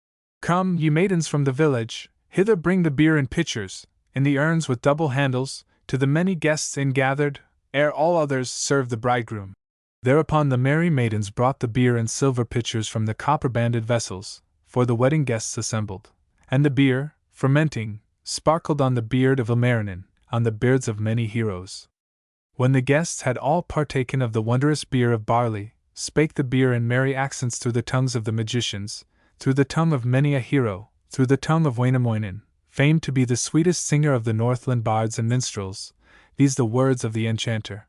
Come, ye maidens from the village, hither bring the beer in pitchers, in the urns with double handles, to the many guests ingathered, ere all others serve the bridegroom. Thereupon the merry maidens brought the beer in silver pitchers from the copper-banded vessels, for the wedding guests assembled, and the beer, fermenting, sparkled on the beard of Ilmarinen, on the beards of many heroes. When the guests had all partaken of the wondrous beer of barley, spake the beer in merry accents through the tongues of the magicians, through the tongue of many a hero, through the tongue of Wainamoinen, famed to be the sweetest singer of the Northland bards and minstrels, these the words of the enchanter.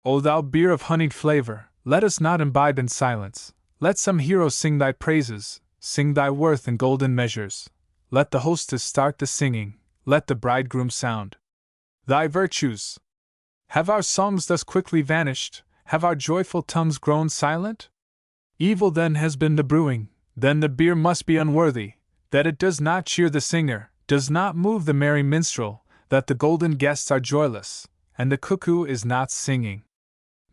O thou beer of honeyed flavor, let us not imbibe in silence, let some hero sing thy praises, sing thy worth in golden measures. Let the hostess start the singing, let the bridegroom sound thy virtues. Have our songs thus quickly vanished, have our joyful tongues grown silent? Evil then has been the brewing, then the beer must be unworthy, that it does not cheer the singer, does not move the merry minstrel, that the golden guests are joyless, and the cuckoo is not singing.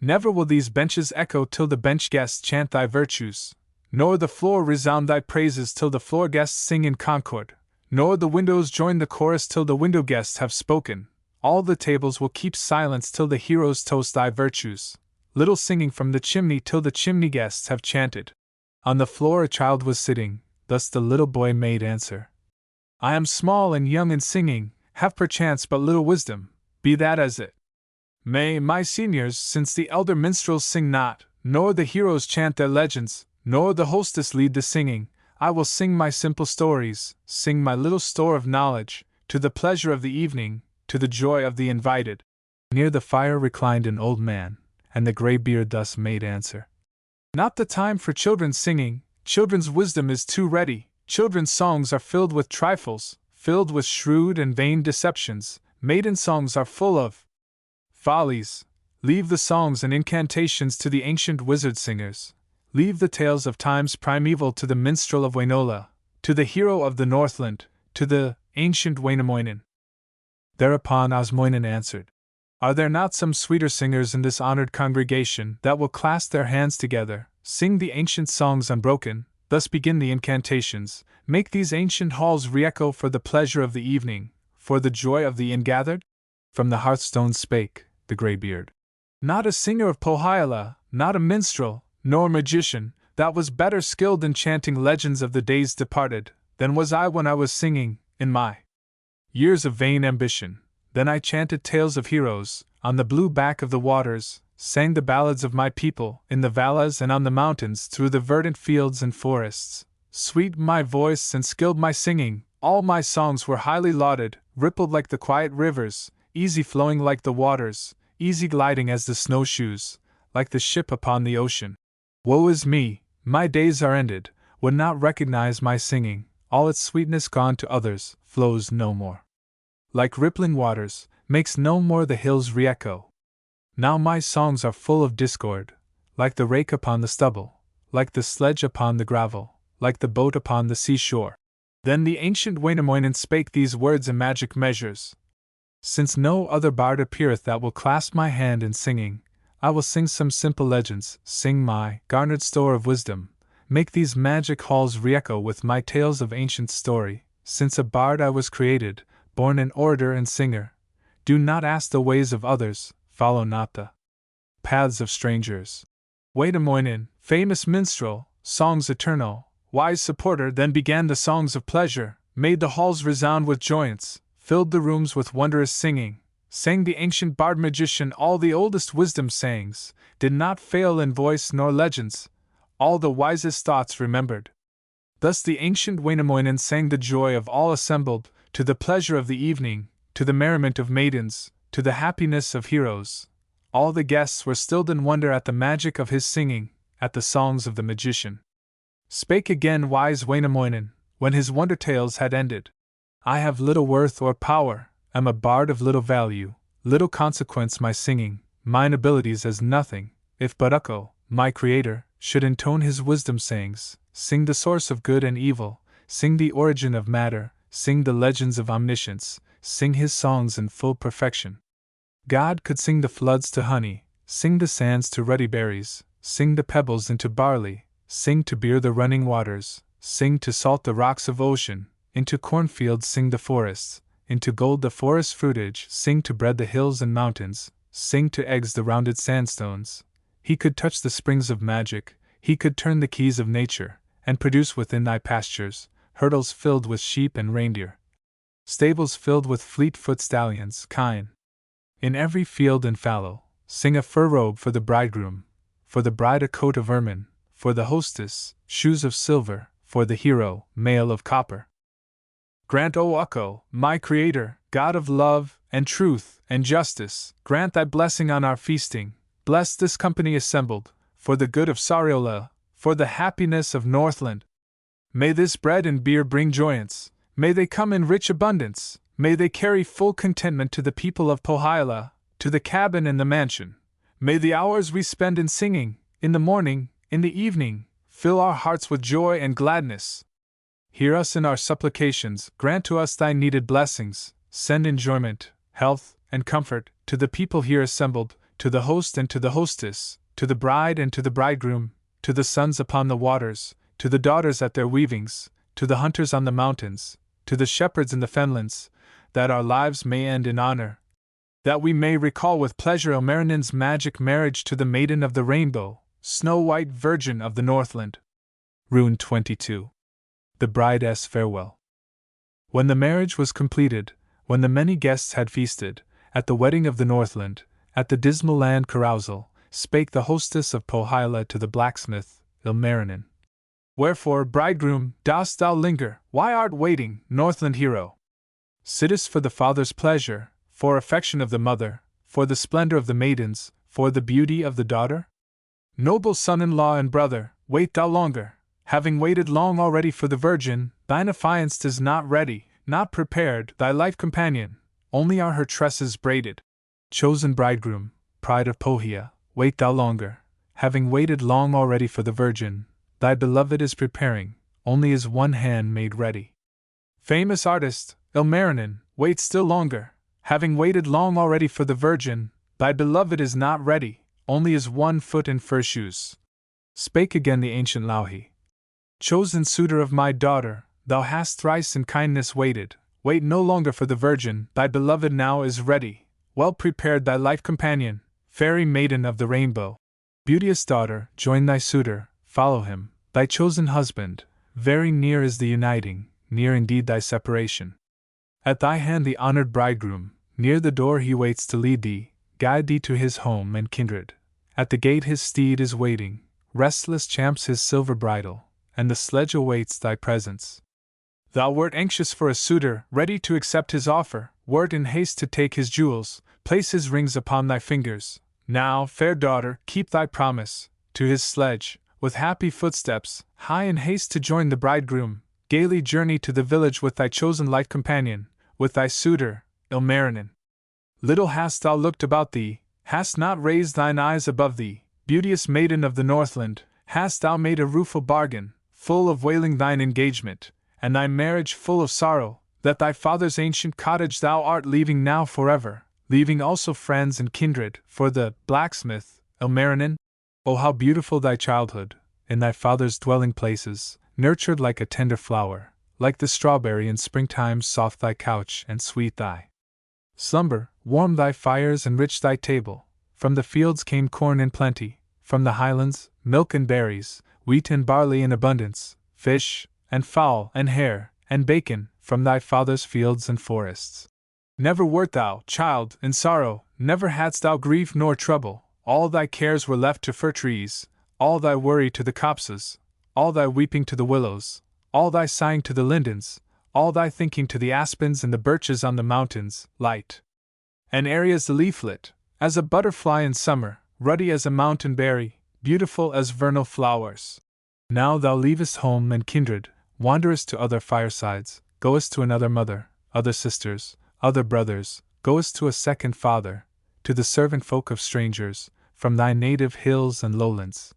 Never will these benches echo till the bench guests chant thy virtues, nor the floor resound thy praises till the floor guests sing in concord, nor the windows join the chorus till the window guests have spoken. All the tables will keep silence till the heroes toast thy virtues, little singing from the chimney till the chimney guests have chanted. On the floor a child was sitting, thus the little boy made answer. I am small and young and singing, have perchance but little wisdom, be that as it May my seniors, since the elder minstrels sing not, nor the heroes chant their legends, nor the hostess lead the singing, I will sing my simple stories, sing my little store of knowledge, to the pleasure of the evening, to the joy of the invited. Near the fire reclined an old man, and the grey beard thus made answer. Not the time for children's singing, children's wisdom is too ready, children's songs are filled with trifles, filled with shrewd and vain deceptions, maiden songs are full of follies. Leave the songs and incantations to the ancient wizard singers. Leave the tales of times primeval to the minstrel of Wainola, to the hero of the Northland, to the ancient Wainamoinen. Thereupon Osmoinen answered, Are there not some sweeter singers in this honored congregation that will clasp their hands together, sing the ancient songs unbroken, thus begin the incantations, make these ancient halls re-echo for the pleasure of the evening, for the joy of the ingathered? From the hearthstone spake the greybeard. Not a singer of Pohjola, not a minstrel, nor magician, that was better skilled in chanting legends of the days departed, than was I when I was singing, in my years of vain ambition. Then I chanted tales of heroes, on the blue back of the waters, sang the ballads of my people, in the valleys and on the mountains, through the verdant fields and forests. Sweet my voice and skilled my singing, all my songs were highly lauded, rippled like the quiet rivers, easy flowing like the waters, easy gliding as the snowshoes, like the ship upon the ocean. Woe is me, my days are ended, would not recognize my singing, all its sweetness gone to others, flows no more. Like rippling waters, makes no more the hills re-echo. Now my songs are full of discord, like the rake upon the stubble, like the sledge upon the gravel, like the boat upon the seashore. Then the ancient Wainamoinen spake these words in magic measures. Since no other bard appeareth that will clasp my hand in singing, I will sing some simple legends, sing my garnered store of wisdom, make these magic halls re-echo with my tales of ancient story. Since a bard I was created, born an orator and singer. Do not ask the ways of others, follow not the paths of strangers. Wainamoinen, famous minstrel, songs eternal, wise supporter, then began the songs of pleasure, made the halls resound with joyance, filled the rooms with wondrous singing, sang the ancient bard magician all the oldest wisdom sayings, did not fail in voice nor legends, all the wisest thoughts remembered. Thus the ancient Wainamoinen sang the joy of all assembled, to the pleasure of the evening, to the merriment of maidens, to the happiness of heroes. All the guests were stilled in wonder at the magic of his singing, at the songs of the magician. Spake again wise Wainamoinen, when his wonder tales had ended. I have little worth or power, am a bard of little value, little consequence my singing, mine abilities as nothing, if but Ukko, my creator, should intone his wisdom sayings, sing the source of good and evil, sing the origin of matter, sing the legends of omniscience, sing his songs in full perfection. God could sing the floods to honey, sing the sands to ruddy berries, sing the pebbles into barley, sing to beer the running waters, sing to salt the rocks of ocean, into cornfields sing the forests, into gold the forest fruitage, sing to bread the hills and mountains, sing to eggs the rounded sandstones. He could touch the springs of magic, he could turn the keys of nature, and produce within thy pastures, hurdles filled with sheep and reindeer, stables filled with fleet-foot stallions, kine. In every field and fallow, sing a fur robe for the bridegroom, for the bride a coat of ermine, for the hostess, shoes of silver, for the hero, mail of copper. Grant, O Ukko, my creator, God of love, and truth, and justice, grant thy blessing on our feasting, bless this company assembled, for the good of Sariola, for the happiness of Northland. May this bread and beer bring joyance, may they come in rich abundance, may they carry full contentment to the people of Pohjola, to the cabin and the mansion. May the hours we spend in singing, in the morning, in the evening, fill our hearts with joy and gladness. Hear us in our supplications, grant to us thy needed blessings, send enjoyment, health, and comfort to the people here assembled, to the host and to the hostess, to the bride and to the bridegroom, to the sons upon the waters, to the daughters at their weavings, to the hunters on the mountains, to the shepherds in the fenlands, that our lives may end in honor, that we may recall with pleasure Ilmarinen's magic marriage to the Maiden of the Rainbow, Snow-White Virgin of the Northland. Rune 22. The Bride's Farewell. When the marriage was completed, when the many guests had feasted, at the wedding of the Northland, At the dismal land carousal, spake the hostess of Pohjola to the blacksmith, Ilmarinen. Wherefore, bridegroom, dost thou linger? Why art waiting, Northland hero? Sittest for the father's pleasure, for affection of the mother, for the splendor of the maidens, for the beauty of the daughter? Noble son-in-law and brother, wait thou longer. Having waited long already for the virgin, thine affianced is not ready, not prepared, thy life companion, only are her tresses braided. Chosen bridegroom, pride of Pohja, wait thou longer. Having waited long already for the virgin, thy beloved is preparing, only is one hand made ready. Famous artist, Ilmarinen, wait still longer. Having waited long already for the virgin, thy beloved is not ready, only is one foot in fur shoes. Spake again the ancient Louhi. Chosen suitor of my daughter, thou hast thrice in kindness waited. Wait no longer for the virgin, thy beloved now is ready, well prepared thy life companion, fairy maiden of the rainbow. Beauteous daughter, join thy suitor, follow him, thy chosen husband, very near is the uniting, near indeed thy separation. At thy hand the honored bridegroom, near the door he waits to lead thee, guide thee to his home and kindred. At the gate his steed is waiting, restless champs his silver bridle, and the sledge awaits thy presence. Thou wert anxious for a suitor, ready to accept his offer, wert in haste to take his jewels, place his rings upon thy fingers. Now, fair daughter, keep thy promise, to his sledge, with happy footsteps, hie in haste to join the bridegroom, gaily journey to the village with thy chosen life companion, with thy suitor, Ilmarinen. Little hast thou looked about thee, hast not raised thine eyes above thee, beauteous maiden of the Northland, hast thou made a rueful bargain, full of wailing thine engagement, and thy marriage full of sorrow, that thy father's ancient cottage thou art leaving now forever, leaving also friends and kindred, for the blacksmith, Ilmarinen? Oh, how beautiful thy childhood, in thy father's dwelling places, nurtured like a tender flower, like the strawberry in springtime soft thy couch and sweet thy slumber, warm thy fires and rich thy table. From the fields came corn in plenty, from the highlands, milk and berries, wheat and barley in abundance, fish, and fowl, and hare, and bacon, from thy father's fields and forests. Never wert thou, child, in sorrow, never hadst thou grief nor trouble, all thy cares were left to fir trees, all thy worry to the copses, all thy weeping to the willows, all thy sighing to the lindens, all thy thinking to the aspens and the birches on the mountains, light and airy as the leaflet, as a butterfly in summer, ruddy as a mountain berry, beautiful as vernal flowers. Now thou leavest home and kindred, wanderest to other firesides, goest to another mother, other sisters, other brothers, goest to a second father, to the servant folk of strangers, from thy native hills and lowlands.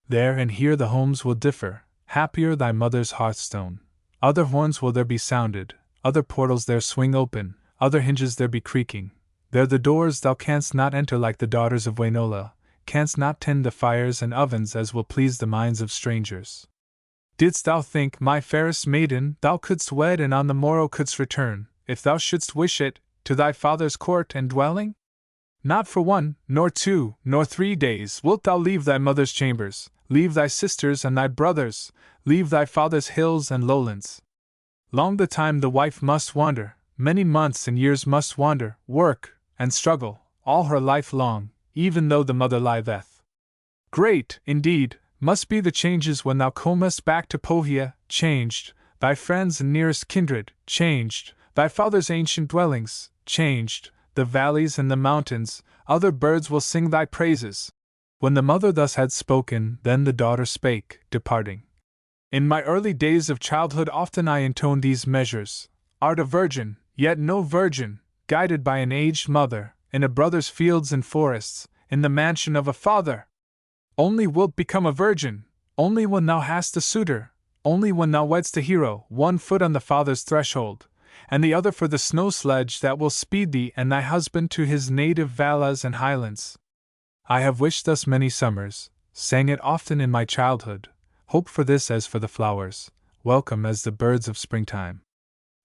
There and here the homes will differ, happier thy mother's hearthstone. Other horns will there be sounded, other portals there swing open, other hinges there be creaking. There the doors thou canst not enter like the daughters of Wainola, canst not tend the fires and ovens as will please the minds of strangers. Didst thou think, my fairest maiden, thou couldst wed and on the morrow couldst return, if thou shouldst wish it, to thy father's court and dwelling? Not for 1, nor 2, nor 3 days wilt thou leave thy mother's chambers, leave thy sisters and thy brothers, leave thy father's hills and lowlands. Long the time the wife must wander, many months and years must wander, work, and struggle, all her life long, even though the mother liveth. Great, indeed, must be the changes when thou comest back to Pohja, changed, thy friends and nearest kindred, changed, thy father's ancient dwellings, changed, the valleys and the mountains, other birds will sing thy praises. When the mother thus had spoken, then the daughter spake, departing. In my early days of childhood often I intoned these measures. Art a virgin, yet no virgin, guided by an aged mother, in a brother's fields and forests, in the mansion of a father. Only wilt become a virgin, only when thou hast a suitor, only when thou wedst a hero, one foot on the father's threshold, and the other for the snow sledge that will speed thee and thy husband to his native valleys and highlands. I have wished thus many summers, sang it often in my childhood, hoped for this as for the flowers, welcome as the birds of springtime.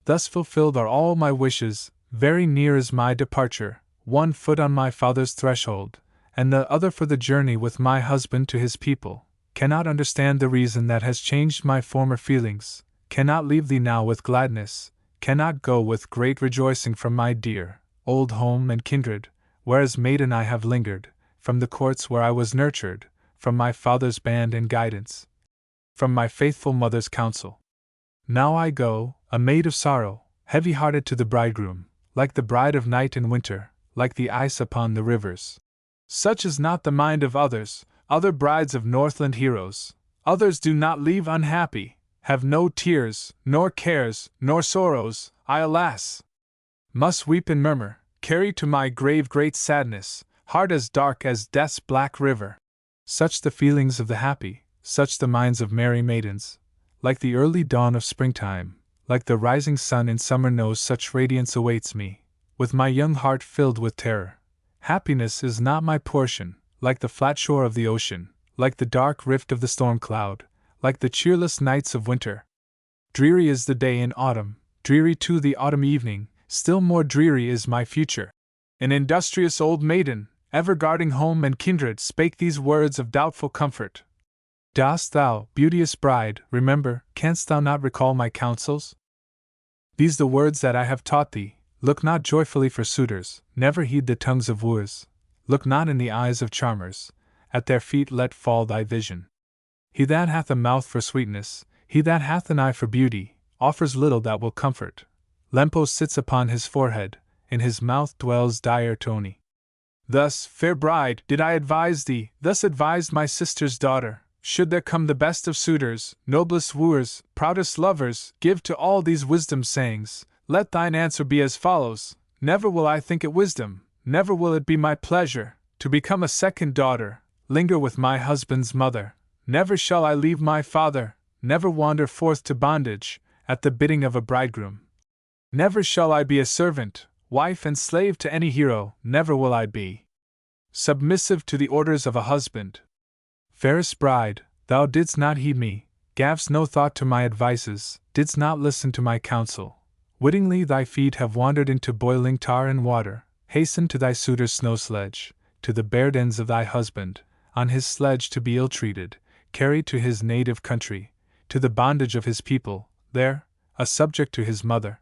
Thus fulfilled are all my wishes, very near is my departure, one foot on my father's threshold, and the other for the journey with my husband to his people. Cannot understand the reason that has changed my former feelings, cannot leave thee now with gladness, cannot go with great rejoicing from my dear, old home and kindred, whereas maiden I have lingered, from the courts where I was nurtured, from my father's band and guidance, from my faithful mother's counsel. Now I go, a maid of sorrow, heavy-hearted to the bridegroom, like the bride of night and winter, like the ice upon the rivers. Such is not the mind of others, other brides of Northland heroes. Others do not leave unhappy, have no tears, nor cares, nor sorrows. I, alas, must weep and murmur, carry to my grave great sadness, heart as dark as death's black river. Such the feelings of the happy, such the minds of merry maidens. Like the early dawn of springtime, like the rising sun in summer, no such radiance awaits me, with my young heart filled with terror. Happiness is not my portion, like the flat shore of the ocean, like the dark rift of the storm cloud, like the cheerless nights of winter. Dreary is the day in autumn, dreary too the autumn evening, still more dreary is my future. An industrious old maiden, ever guarding home and kindred, spake these words of doubtful comfort. Dost thou, beauteous bride, remember, canst thou not recall my counsels? These the words that I have taught thee. Look not joyfully for suitors, never heed the tongues of wooers, look not in the eyes of charmers, at their feet let fall thy vision. He that hath a mouth for sweetness, he that hath an eye for beauty, offers little that will comfort. Lempo sits upon his forehead, in his mouth dwells dire Tony. Thus, fair bride, did I advise thee, thus advised my sister's daughter. Should there come the best of suitors, noblest wooers, proudest lovers, give to all these wisdom sayings. Let thine answer be as follows: Never will I think it wisdom, never will it be my pleasure, to become a second daughter, linger with my husband's mother. Never shall I leave my father, never wander forth to bondage, at the bidding of a bridegroom. Never shall I be a servant, wife and slave to any hero, never will I be submissive to the orders of a husband. Fairest bride, thou didst not heed me, gavest no thought to my advices, didst not listen to my counsel. Wittingly thy feet have wandered into boiling tar and water, hasten to thy suitor's snow sledge, to the bare dens of thy husband, on his sledge to be ill-treated, carried to his native country, to the bondage of his people, there, a subject to his mother.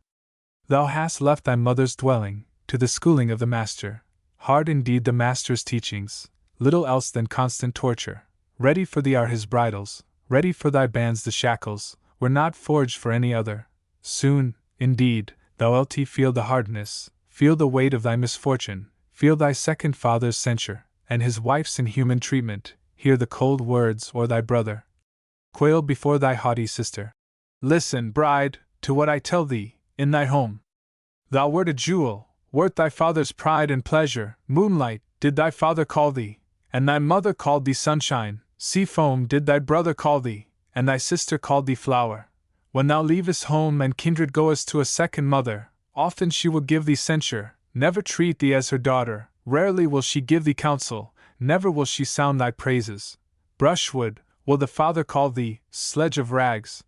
Thou hast left thy mother's dwelling, to the schooling of the master. Hard indeed the master's teachings, little else than constant torture. Ready for thee are his bridles, ready for thy bands the shackles, were not forged for any other. Soon, indeed, thou wilt feel the hardness, feel the weight of thy misfortune, feel thy second father's censure, and his wife's inhuman treatment, hear the cold words or thy brother quail before thy haughty sister. Listen, bride, to what I tell thee. In thy home thou wert a jewel, wert thy father's pride and pleasure. Moonlight did thy father call thee, and thy mother called thee sunshine. Sea foam did thy brother call thee, and thy sister called thee flower. When thou leavest home and kindred goest to a second mother, often she will give thee censure, never treat thee as her daughter, rarely will she give thee counsel, never will she sound thy praises. Brushwood will the father call thee, sledge of rags.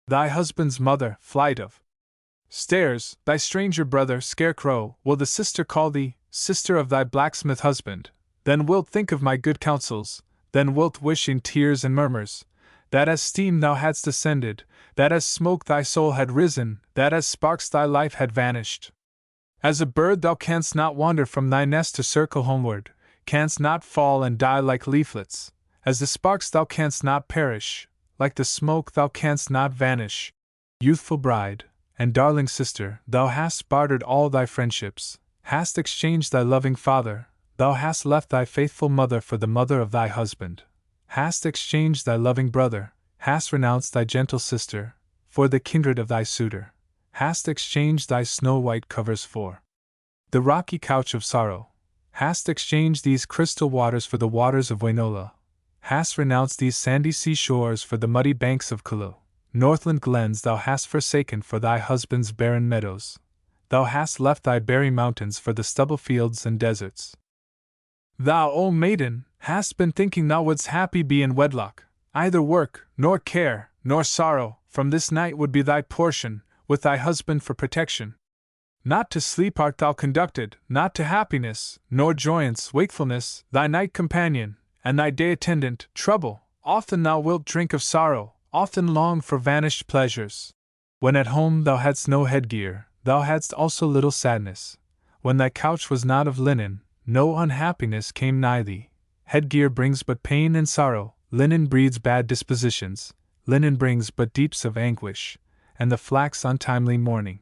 Thy husband's mother, flight of stairs, thy stranger brother, scarecrow, will the sister call thee, sister of thy blacksmith husband. Then wilt think of my good counsels, then wilt wish in tears and murmurs, that as steam thou hadst ascended, that as smoke thy soul had risen, that as sparks thy life had vanished. As a bird thou canst not wander from thy nest to circle homeward, canst not fall and die like leaflets. As the sparks thou canst not perish, like the smoke thou canst not vanish. Youthful bride, and darling sister, thou hast bartered all thy friendships, hast exchanged thy loving father, thou hast left thy faithful mother for the mother of thy husband, hast exchanged thy loving brother, hast renounced thy gentle sister, for the kindred of thy suitor, hast exchanged thy snow-white covers for the rocky couch of sorrow, hast exchanged these crystal waters for the waters of Wainola, hast renounced these sandy seashores for the muddy banks of Kulu. Northland glens thou hast forsaken for thy husband's barren meadows, thou hast left thy berry mountains for the stubble fields and deserts. Thou, O maiden, hast been thinking thou wouldst happy be in wedlock, either work, nor care, nor sorrow, from this night would be thy portion, with thy husband for protection. Not to sleep art thou conducted, not to happiness, nor joyance, wakefulness, thy night companion, and thy day attendant, trouble. Often thou wilt drink of sorrow, often long for vanished pleasures. When at home thou hadst no headgear, thou hadst also little sadness. When thy couch was not of linen, no unhappiness came nigh thee. Headgear brings but pain and sorrow, linen breeds bad dispositions, linen brings but deeps of anguish, and the flax untimely mourning.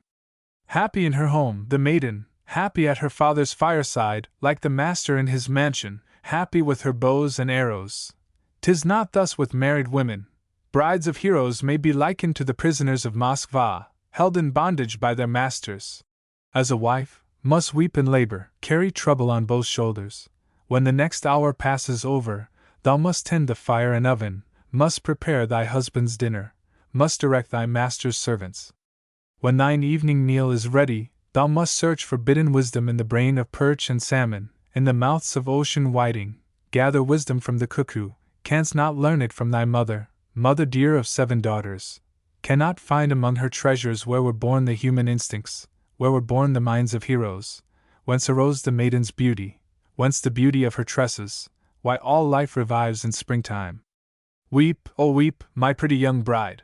Happy in her home, the maiden, happy at her father's fireside, like the master in his mansion, happy with her bows and arrows. 'Tis not thus with married women. Brides of heroes may be likened to the prisoners of Moskva, held in bondage by their masters. As a wife, must weep in labor, carry trouble on both shoulders. When the next hour passes over, thou must tend the fire and oven, must prepare thy husband's dinner, must direct thy master's servants. When thine evening meal is ready, thou must search for forbidden wisdom in the brain of perch and salmon, in the mouths of ocean whiting, gather wisdom from the cuckoo, canst not learn it from thy mother, mother dear of 7 daughters, cannot find among her treasures where were born the human instincts, where were born the minds of heroes, whence arose the maiden's beauty, whence the beauty of her tresses, why all life revives in springtime. Weep, oh weep, my pretty young bride.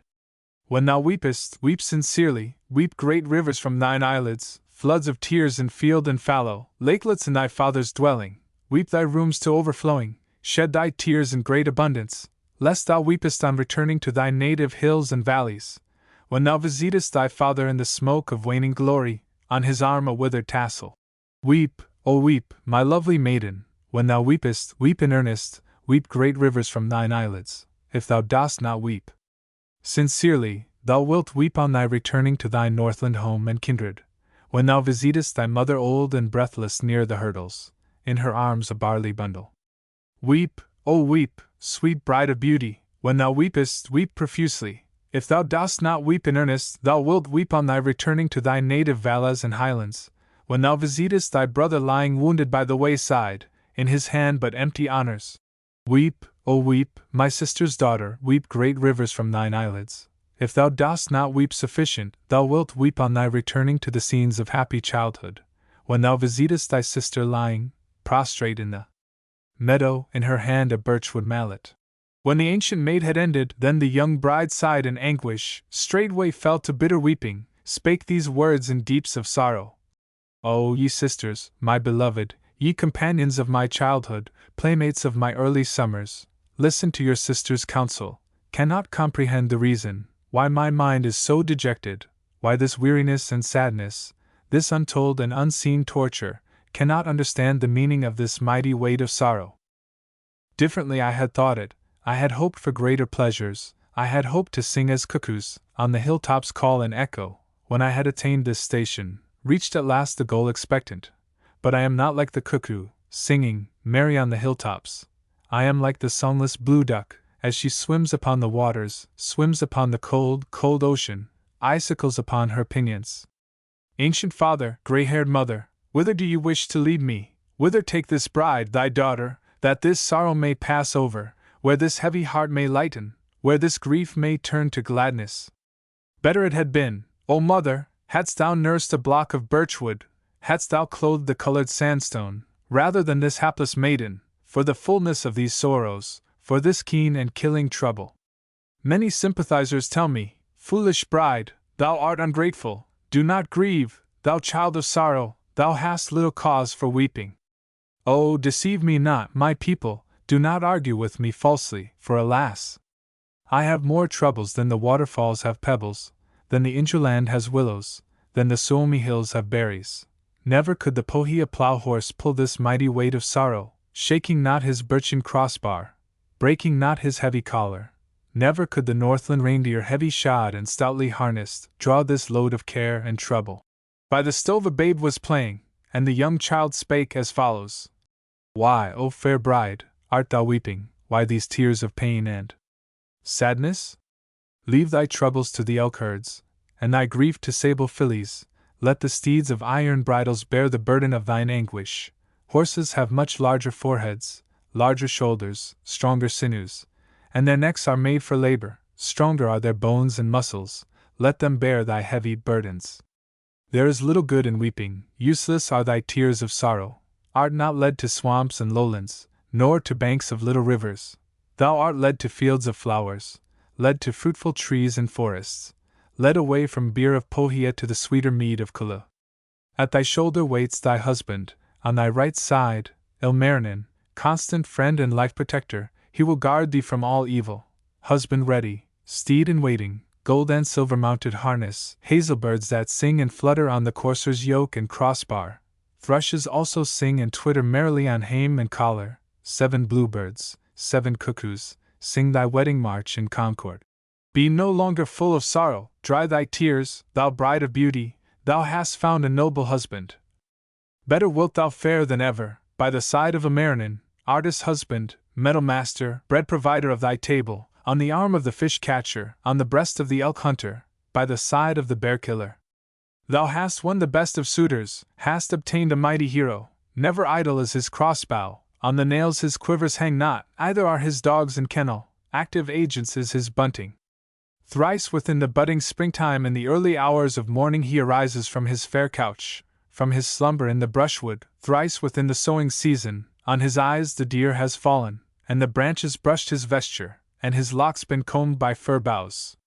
When thou weepest, weep sincerely, weep great rivers from thine eyelids, floods of tears in field and fallow, lakelets in thy father's dwelling, weep thy rooms to overflowing, shed thy tears in great abundance, lest thou weepest on returning to thy native hills and valleys, when thou visitest thy father in the smoke of waning glory, on his arm a withered tassel. Weep, oh weep, my lovely maiden, when thou weepest, weep in earnest, weep great rivers from thine eyelids, if thou dost not weep sincerely, thou wilt weep on thy returning to thy Northland home and kindred, when thou visitest thy mother old and breathless near the hurdles, in her arms a barley bundle. Weep, oh weep, sweet bride of beauty, when thou weepest, weep profusely, if thou dost not weep in earnest, thou wilt weep on thy returning to thy native valleys and highlands, when thou visitest thy brother lying wounded by the wayside, in his hand but empty honors. Weep, oh weep, my sister's daughter, weep great rivers from thine eyelids. If thou dost not weep sufficient, thou wilt weep on thy returning to the scenes of happy childhood, when thou visitest thy sister lying, prostrate in the meadow, in her hand a birchwood mallet. When the ancient maid had ended, then the young bride sighed in anguish, straightway fell to bitter weeping, spake these words in deeps of sorrow. O ye sisters, my beloved, ye companions of my childhood, playmates of my early summers, listen to your sister's counsel, cannot comprehend the reason why my mind is so dejected, why this weariness and sadness, this untold and unseen torture, cannot understand the meaning of this mighty weight of sorrow. Differently I had thought it, I had hoped for greater pleasures, I had hoped to sing as cuckoos, on the hilltops call and echo, when I had attained this station, reached at last the goal expectant. But I am not like the cuckoo, singing, merry on the hilltops. I am like the songless blue duck, as she swims upon the waters, swims upon the cold, cold ocean, icicles upon her pinions. Ancient father, gray-haired mother, whither do you wish to lead me? Whither take this bride, thy daughter, that this sorrow may pass over, where this heavy heart may lighten, where this grief may turn to gladness? Better it had been, O mother, hadst thou nursed a block of birchwood, hadst thou clothed the colored sandstone, rather than this hapless maiden, for the fullness of these sorrows, for this keen and killing trouble. Many sympathizers tell me, foolish bride, thou art ungrateful, do not grieve, thou child of sorrow, thou hast little cause for weeping. Oh, deceive me not, my people, do not argue with me falsely, for alas! I have more troubles than the waterfalls have pebbles, than the Ingerland has willows, than the Suomi hills have berries. Never could the Pohja plough horse pull this mighty weight of sorrow, shaking not his birchen crossbar, breaking not his heavy collar. Never could the Northland reindeer heavy shod and stoutly harnessed draw this load of care and trouble. By the stove a babe was playing, and the young child spake as follows. Why, O fair bride, art thou weeping, why these tears of pain and sadness? Leave thy troubles to the elk herds, and thy grief to sable fillies. Let the steeds of iron bridles bear the burden of thine anguish. Horses have much larger foreheads, larger shoulders, stronger sinews, and their necks are made for labor, stronger are their bones and muscles, let them bear thy heavy burdens. There is little good in weeping, useless are thy tears of sorrow. Art not led to swamps and lowlands, nor to banks of little rivers. Thou art led to fields of flowers, led to fruitful trees and forests, led away from beer of Pohja to the sweeter mead of Kalevala. At thy shoulder waits thy husband, On thy right side, Ilmarinen, constant friend and life protector, he will guard thee from all evil. Husband ready, steed in waiting, gold and silver mounted harness, hazelbirds that sing and flutter on the courser's yoke and crossbar. Thrushes also sing and twitter merrily on hame and collar. 7 bluebirds, 7 cuckoos, sing thy wedding march in concord. Be no longer full of sorrow, dry thy tears, thou bride of beauty, thou hast found a noble husband. Better wilt thou fare than ever, by the side of Ilmarinen, artist husband, metal master, bread provider of thy table, on the arm of the fish catcher, on the breast of the elk hunter, by the side of the bear killer. Thou hast won the best of suitors, hast obtained a mighty hero, never idle is his crossbow, on the nails his quivers hang not, either are his dogs in kennel, active agents is his bunting. Thrice within the budding springtime in the early hours of morning he arises from his fair couch, from his slumber in the brushwood, thrice within the sowing season, on his eyes the deer has fallen, and the branches brushed his vesture, and his locks been combed by fir boughs.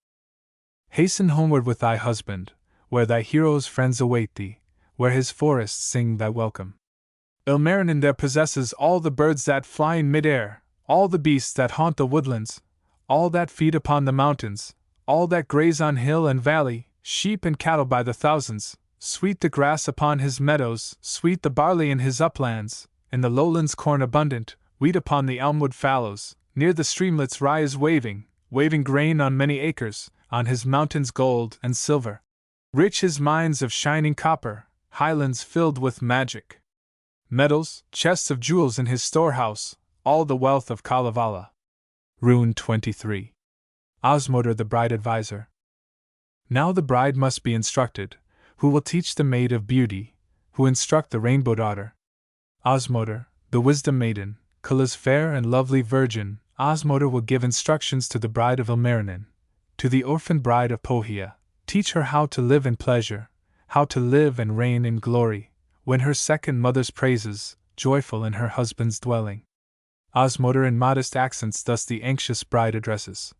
Hasten homeward with thy husband, where thy hero's friends await thee, where his forests sing thy welcome. Ilmarinen there possesses all the birds that fly in mid-air, all the beasts that haunt the woodlands, all that feed upon the mountains, all that graze on hill and valley, sheep and cattle by the thousands, sweet the grass upon his meadows, sweet the barley in his uplands, in the lowlands corn abundant, wheat upon the elmwood fallows, near the streamlets rye is waving, waving grain on many acres, on his mountains gold and silver. Rich his mines of shining copper, highlands filled with magic. Metals, chests of jewels in his storehouse, all the wealth of Kalevala. Rune 23. Osmoder the bride advisor. Now the bride must be instructed, who will teach the maid of beauty, who instruct the rainbow daughter. Osmoder, the wisdom maiden, Kala's fair and lovely virgin, Osmoder will give instructions to the bride of Ilmarinen, to the orphan bride of Pohja, teach her how to live in pleasure, how to live and reign in glory, win her second mother's praises, joyful in her husband's dwelling. Osmoder in modest accents thus the anxious bride addresses.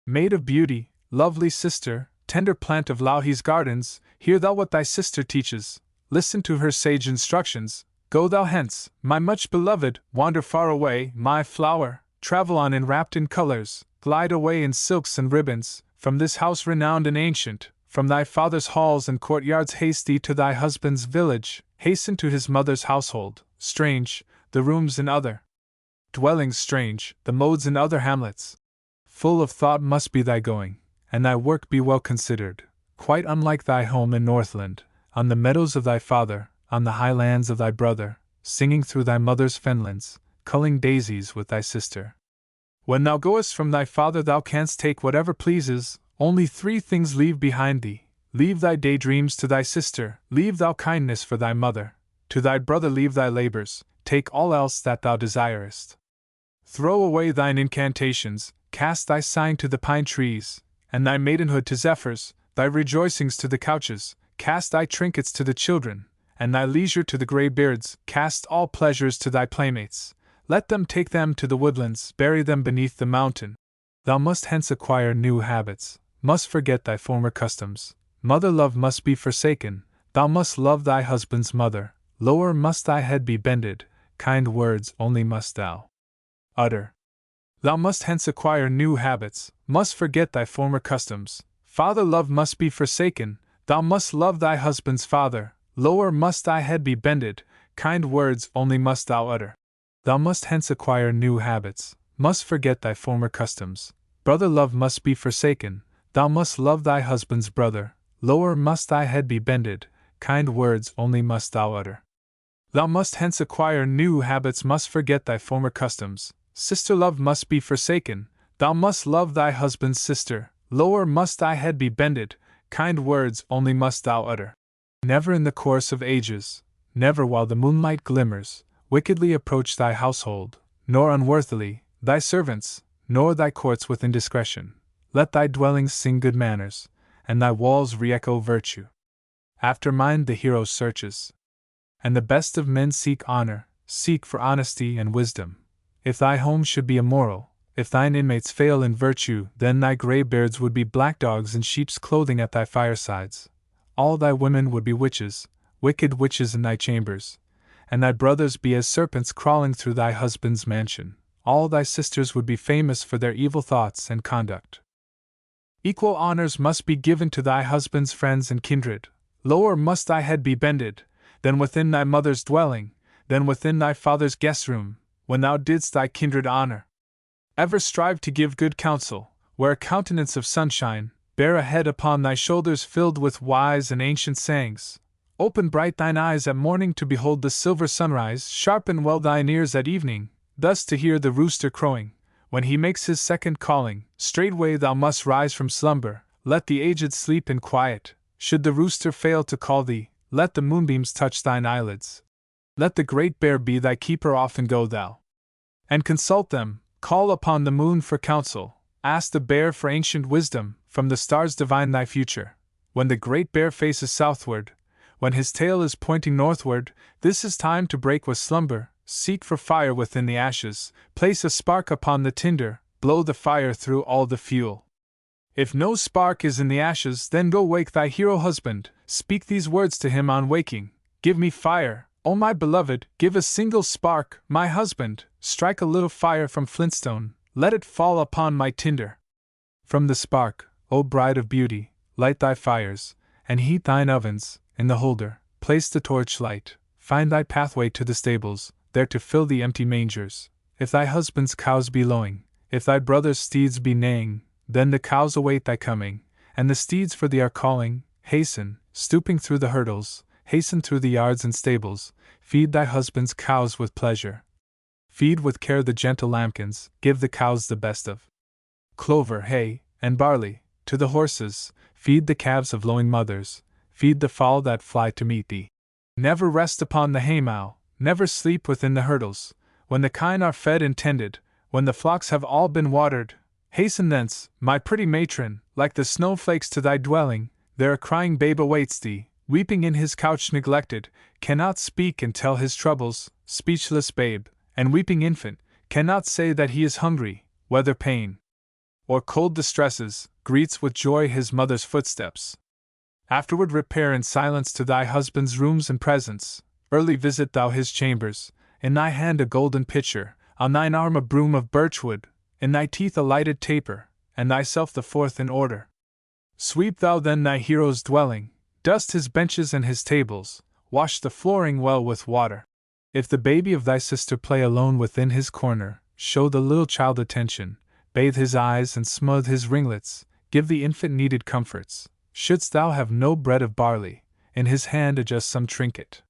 Maid of beauty, lovely sister, tender plant of Louhi's gardens, hear thou what thy sister teaches, listen to her sage instructions, go thou hence, my much beloved, wander far away, my flower, travel on enwrapped in colors, glide away in silks and ribbons, from this house renowned and ancient, from thy father's halls and courtyards haste thee to thy husband's village, hasten to his mother's household, strange, the rooms in other dwellings strange, the modes in other hamlets. Full of thought must be thy going, and thy work be well considered, quite unlike thy home in Northland, on the meadows of thy father, on the high lands of thy brother, singing through thy mother's fenlands, culling daisies with thy sister. When thou goest from thy father thou canst take whatever pleases, only 3 things leave behind thee, leave thy daydreams to thy sister, leave thou kindness for thy mother, to thy brother leave thy labors, take all else that thou desirest. Throw away thine incantations, cast thy sighing to the pine trees, and thy maidenhood to zephyrs, thy rejoicings to the couches, cast thy trinkets to the children, and thy leisure to the grey beards, cast all pleasures to thy playmates, let them take them to the woodlands, bury them beneath the mountain. Thou must hence acquire new habits, must forget thy former customs, mother love must be forsaken, thou must love thy husband's mother, lower must thy head be bended, kind words only must thou utter. Thou must hence acquire new habits, must forget thy former customs, father love must be forsaken, thou must love thy husband's father, lower must thy head be bended, kind words only must thou utter. Thou must hence acquire new habits, must forget thy former customs, brother love must be forsaken, thou must love thy husband's brother, lower must thy head be bended, kind words only must thou utter. Thou must hence acquire new habits, must forget thy former customs, sister love must be forsaken, thou must love thy husband's sister, lower must thy head be bended, kind words only must thou utter. Never in the course of ages, never while the moonlight glimmers, wickedly approach thy household, nor unworthily, thy servants, nor thy courts with indiscretion. Let thy dwellings sing good manners, and thy walls re-echo virtue. After mind the hero searches, and the best of men seek honor, seek for honesty and wisdom. If thy home should be immoral, if thine inmates fail in virtue, then thy grey beards would be black dogs in sheep's clothing at thy firesides. All thy women would be witches, wicked witches in thy chambers, and thy brothers be as serpents crawling through thy husband's mansion, all thy sisters would be famous for their evil thoughts and conduct. Equal honors must be given to thy husband's friends and kindred, lower must thy head be bended, than within thy mother's dwelling, than within thy father's guest room, when thou didst thy kindred honor. Ever strive to give good counsel, wear a countenance of sunshine, bear a head upon thy shoulders filled with wise and ancient sayings. Open bright thine eyes at morning to behold the silver sunrise, sharpen well thine ears at evening, thus to hear the rooster crowing, when he makes his second calling. Straightway thou must rise from slumber, let the aged sleep in quiet. Should the rooster fail to call thee, let the moonbeams touch thine eyelids. Let the great bear be thy keeper, often go thou and consult them, call upon the moon for counsel, ask the bear for ancient wisdom, from the stars divine thy future. When the great bear faces southward, when his tail is pointing northward, this is time to break with slumber, seek for fire within the ashes, place a spark upon the tinder, blow the fire through all the fuel. If no spark is in the ashes, then go wake thy hero husband, speak these words to him on waking, give me fire, O my beloved, give a single spark, my husband, strike a little fire from flintstone, let it fall upon my tinder. From the spark, O bride of beauty, light thy fires, and heat thine ovens. In the holder, place the torchlight, find thy pathway to the stables, there to fill the empty mangers. If thy husband's cows be lowing, if thy brother's steeds be neighing, then the cows await thy coming, and the steeds for thee are calling. Hasten, stooping through the hurdles, hasten through the yards and stables, feed thy husband's cows with pleasure. Feed with care the gentle lambkins, give the cows the best of clover, hay, and barley. To the horses, feed the calves of lowing mothers, feed the fowl that fly to meet thee. Never rest upon the haymow, never sleep within the hurdles. When the kine are fed and tended, when the flocks have all been watered, hasten thence, my pretty matron, like the snowflakes to thy dwelling. There a crying babe awaits thee, weeping in his couch neglected, cannot speak and tell his troubles, speechless babe, and weeping infant, cannot say that he is hungry, whether pain or cold distresses, greets with joy his mother's footsteps. Afterward repair in silence to thy husband's rooms and presence, early visit thou his chambers, in thy hand a golden pitcher, on thine arm a broom of birchwood, in thy teeth a lighted taper, and thyself the fourth in order. Sweep thou then thy hero's dwelling, dust his benches and his tables, wash the flooring well with water. If the baby of thy sister play alone within his corner, show the little child attention, bathe his eyes and smooth his ringlets, give the infant needed comforts. Shouldst thou have no bread of barley, in his hand adjust some trinket.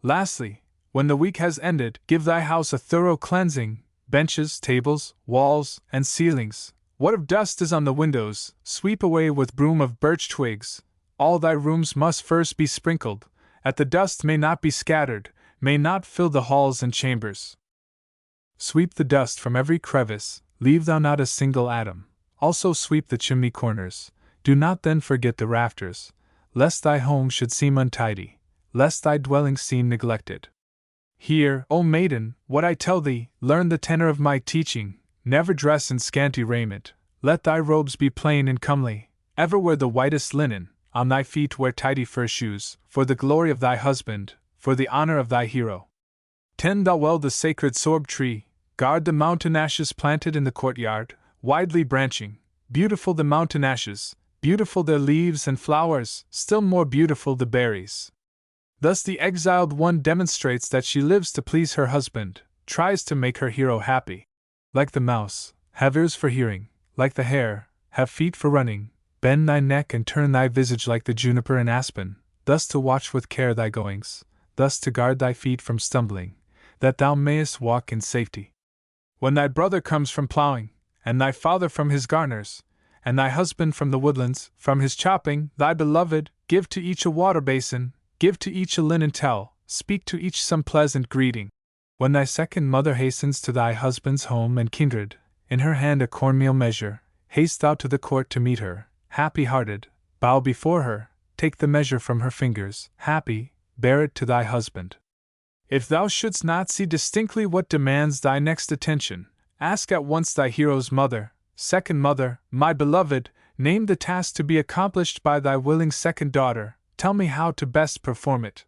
Lastly, when the week has ended, give thy house a thorough cleansing, benches, tables, walls, and ceilings. What of dust is on the windows, sweep away with broom of birch twigs. All thy rooms must first be sprinkled, that the dust may not be scattered, may not fill the halls and chambers. Sweep the dust from every crevice, leave thou not a single atom. Also sweep the chimney corners. Do not then forget the rafters, lest thy home should seem untidy, lest thy dwelling seem neglected. Hear, O maiden, what I tell thee, learn the tenor of my teaching, never dress in scanty raiment, let thy robes be plain and comely, ever wear the whitest linen, on thy feet wear tidy fur shoes, for the glory of thy husband, for the honor of thy hero. Tend thou well the sacred sorb tree, guard the mountain ashes planted in the courtyard, widely branching, beautiful the mountain ashes, beautiful their leaves and flowers, still more beautiful the berries. Thus the exiled one demonstrates that she lives to please her husband, tries to make her hero happy. Like the mouse, have ears for hearing, like the hare, have feet for running, bend thy neck and turn thy visage like the juniper and aspen, thus to watch with care thy goings, thus to guard thy feet from stumbling, that thou mayest walk in safety. When thy brother comes from plowing, and thy father from his garners, and thy husband from the woodlands, from his chopping, thy beloved, give to each a water basin, give to each a linen towel, speak to each some pleasant greeting. When thy second mother hastens to thy husband's home and kindred, in her hand a cornmeal measure, haste thou to the court to meet her, happy-hearted, bow before her, take the measure from her fingers, happy, bear it to thy husband. If thou shouldst not see distinctly what demands thy next attention, ask at once thy hero's mother, second mother, my beloved, name the task to be accomplished by thy willing second daughter, tell me how to best perform it.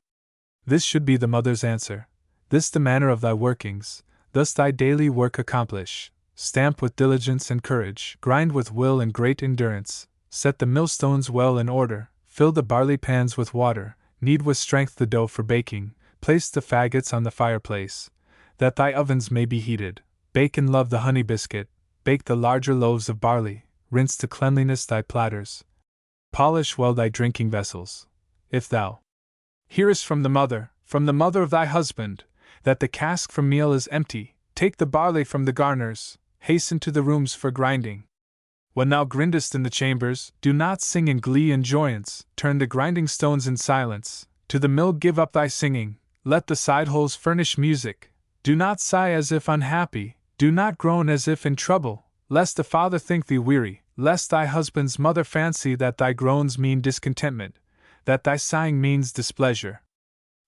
This should be the mother's answer, This the manner of thy workings, thus thy daily work accomplish. Stamp with diligence and courage, grind with will and great endurance, set the millstones well in order, fill the barley pans with water, knead with strength the dough for baking, place the faggots on the fireplace, that thy ovens may be heated, bake and love the honey biscuit, bake the larger loaves of barley, rinse to cleanliness thy platters, polish well thy drinking vessels. If thou hearest from the mother of thy husband, that the cask for meal is empty, take the barley from the garners, hasten to the rooms for grinding. When thou grindest in the chambers, do not sing in glee and joyance, turn the grinding stones in silence, to the mill give up thy singing, let the side holes furnish music, do not sigh as if unhappy, do not groan as if in trouble, lest the father think thee weary, lest thy husband's mother fancy that thy groans mean discontentment, that thy sighing means displeasure.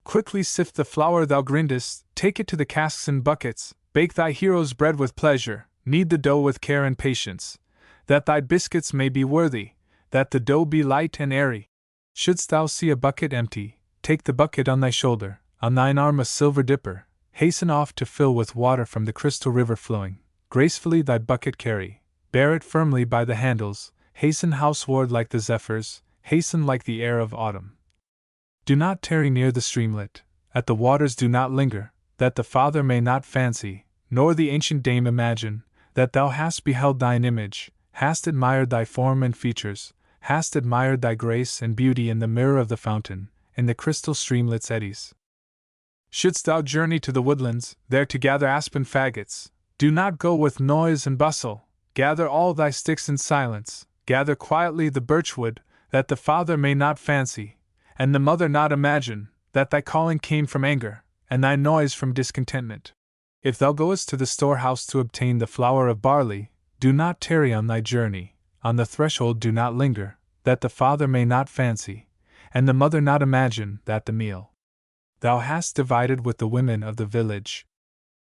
Quickly sift the flour thou grindest, take it to the casks and buckets, bake thy hero's bread with pleasure, knead the dough with care and patience, that thy biscuits may be worthy, that the dough be light and airy. Shouldst thou see a bucket empty, take the bucket on thy shoulder, on thine arm a silver dipper, hasten off to fill with water from the crystal river flowing, gracefully thy bucket carry, bear it firmly by the handles, hasten houseward like the zephyrs, hasten like the air of autumn. Do not tarry near the streamlet, at the waters do not linger, that the father may not fancy, nor the ancient dame imagine, that thou hast beheld thine image, hast admired thy form and features, hast admired thy grace and beauty in the mirror of the fountain, in the crystal streamlet's eddies. Shouldst thou journey to the woodlands, there to gather aspen faggots, do not go with noise and bustle, gather all thy sticks in silence, gather quietly the birchwood, that the father may not fancy, and the mother not imagine, that thy calling came from anger, and thy noise from discontentment. If thou goest to the storehouse to obtain the flour of barley, do not tarry on thy journey, on the threshold do not linger, that the father may not fancy, and the mother not imagine, that the meal thou hast divided with the women of the village.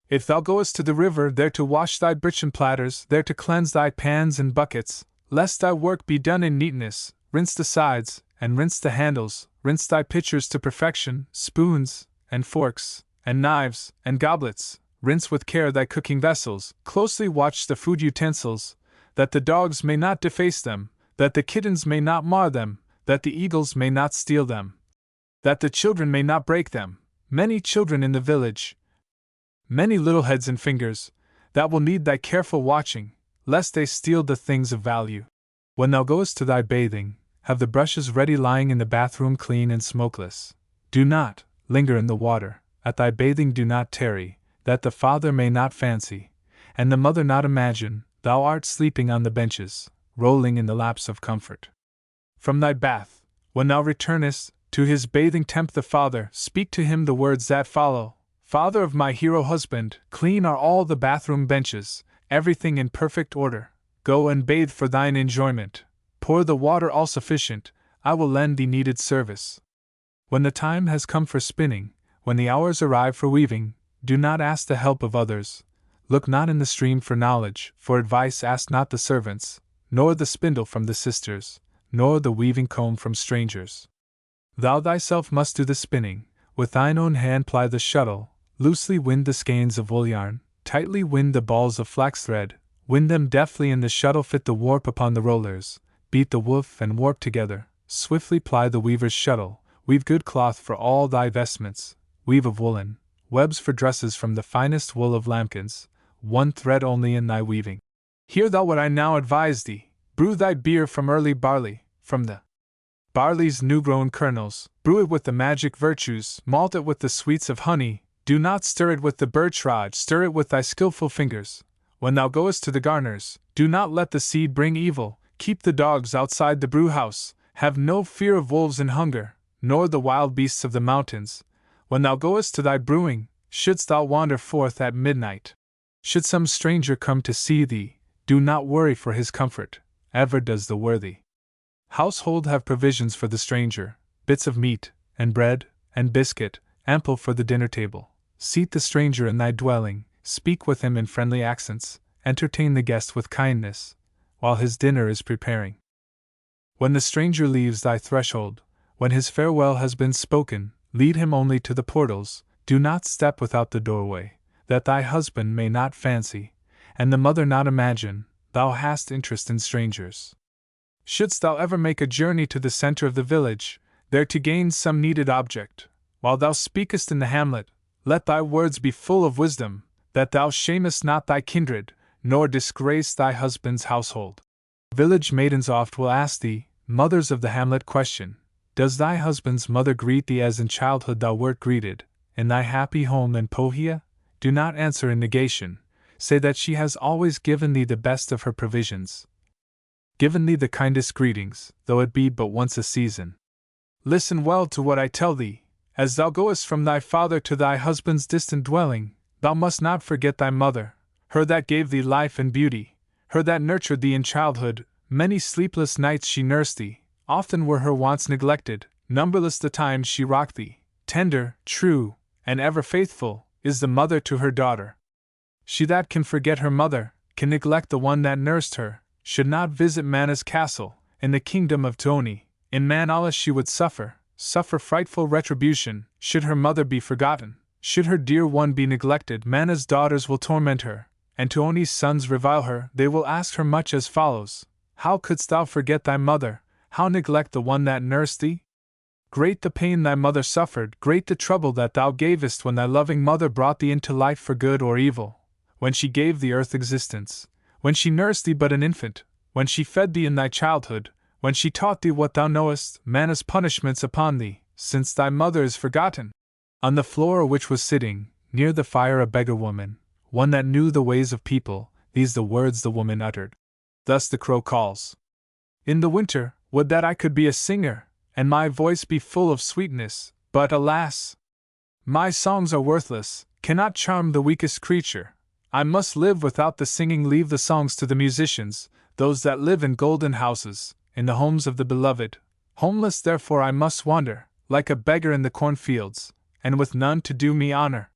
If thou goest to the river, there to wash thy birchen platters, there to cleanse thy pans and buckets, lest thy work be done in neatness, rinse the sides, and rinse the handles, rinse thy pitchers to perfection, spoons, and forks, and knives, and goblets, rinse with care thy cooking vessels, closely watch the food utensils, that the dogs may not deface them, that the kittens may not mar them, that the eagles may not steal them, that the children may not break them, many children in the village, many little heads and fingers, that will need thy careful watching, lest they steal the things of value. When thou goest to thy bathing, have the brushes ready lying in the bathroom clean and smokeless. Do not linger in the water, at thy bathing do not tarry, that the father may not fancy, and the mother not imagine, thou art sleeping on the benches, rolling in the laps of comfort. From thy bath, when thou returnest, to his bathing tempt the father, speak to him the words that follow. Father of my hero husband, clean are all the bathroom benches, everything in perfect order. Go and bathe for thine enjoyment. Pour the water all sufficient, I will lend thee needed service. When the time has come for spinning, when the hours arrive for weaving, do not ask the help of others. Look not in the stream for knowledge, for advice ask not the servants, nor the spindle from the sisters, nor the weaving comb from strangers. Thou thyself must do the spinning, with thine own hand ply the shuttle, loosely wind the skeins of wool yarn, tightly wind the balls of flax thread, wind them deftly in the shuttle, fit the warp upon the rollers, beat the woof and warp together, swiftly ply the weaver's shuttle, weave good cloth for all thy vestments, weave of woolen, webs for dresses from the finest wool of lambkins, one thread only in thy weaving. Hear thou what I now advise thee, brew thy beer from early barley, from the barley's new-grown kernels, brew it with the magic virtues, malt it with the sweets of honey, do not stir it with the birch rod, stir it with thy skillful fingers. When thou goest to the garners, do not let the seed bring evil, keep the dogs outside the brew-house, have no fear of wolves and hunger, nor the wild beasts of the mountains. When thou goest to thy brewing, shouldst thou wander forth at midnight, should some stranger come to see thee, do not worry for his comfort, ever does the worthy household have provisions for the stranger, bits of meat, and bread, and biscuit, ample for the dinner table. Seat the stranger in thy dwelling, speak with him in friendly accents, entertain the guest with kindness, while his dinner is preparing. When the stranger leaves thy threshold, when his farewell has been spoken, lead him only to the portals, Do not step without the doorway, that thy husband may not fancy, and the mother not imagine, thou hast interest in strangers. Shouldst thou ever make a journey to the center of the village, there to gain some needed object, while thou speakest in the hamlet, let thy words be full of wisdom, that thou shamest not thy kindred, nor disgrace thy husband's household. Village maidens oft will ask thee, mothers of the hamlet, question, does thy husband's mother greet thee as in childhood thou wert greeted, in thy happy home in Pohia? Do not answer in negation, say that she has always given thee the best of her provisions, given thee the kindest greetings, though it be but once a season. Listen well to what I tell thee, as thou goest from thy father to thy husband's distant dwelling, thou must not forget thy mother, her that gave thee life and beauty, her that nurtured thee in childhood. Many sleepless nights she nursed thee, often were her wants neglected, numberless the times she rocked thee. Tender, true, and ever faithful, is the mother to her daughter. She that can forget her mother, can neglect the one that nursed her, should not visit Mana's castle, in the kingdom of Toni. In Manala she would suffer frightful retribution, should her mother be forgotten, should her dear one be neglected. Mana's daughters will torment her, and Tuoni's sons revile her. They will ask her much as follows: how couldst thou forget thy mother, how neglect the one that nursed thee? Great the pain thy mother suffered, great the trouble that thou gavest when thy loving mother brought thee into life for good or evil, when she gave thee earth existence, when she nursed thee but an infant, when she fed thee in thy childhood, when she taught thee what thou knowest. Mana's punishments upon thee, since thy mother is forgotten. On the floor which was sitting, near the fire, a beggar woman, one that knew the ways of people, these the words the woman uttered. Thus the crow calls. In the winter, would that I could be a singer, and my voice be full of sweetness, but alas! My songs are worthless, cannot charm the weakest creature. I must live without the singing, leave the songs to the musicians, those that live in golden houses, in the homes of the beloved. Homeless therefore I must wander, like a beggar in the cornfields, and with none to do me honor.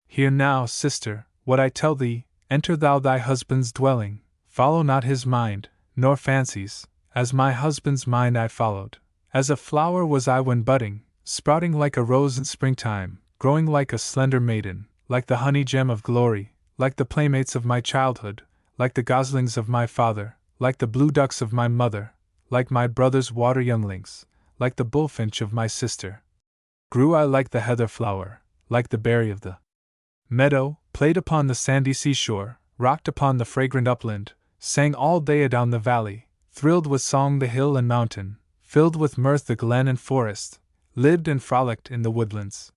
Hear now, sister, what I tell thee. Enter thou thy husband's dwelling, follow not his mind, nor fancies, as my husband's mind I followed. As a flower was I when budding, sprouting like a rose in springtime, growing like a slender maiden, like the honey gem of glory, like the playmates of my childhood, like the goslings of my father, like the blue ducks of my mother, like my brother's water younglings, like the bullfinch of my sister. Grew I like the heather flower, like the berry of the meadow, played upon the sandy seashore, rocked upon the fragrant upland, sang all day adown the valley, thrilled with song the hill and mountain, filled with mirth the glen and forest, lived and frolicked in the woodlands.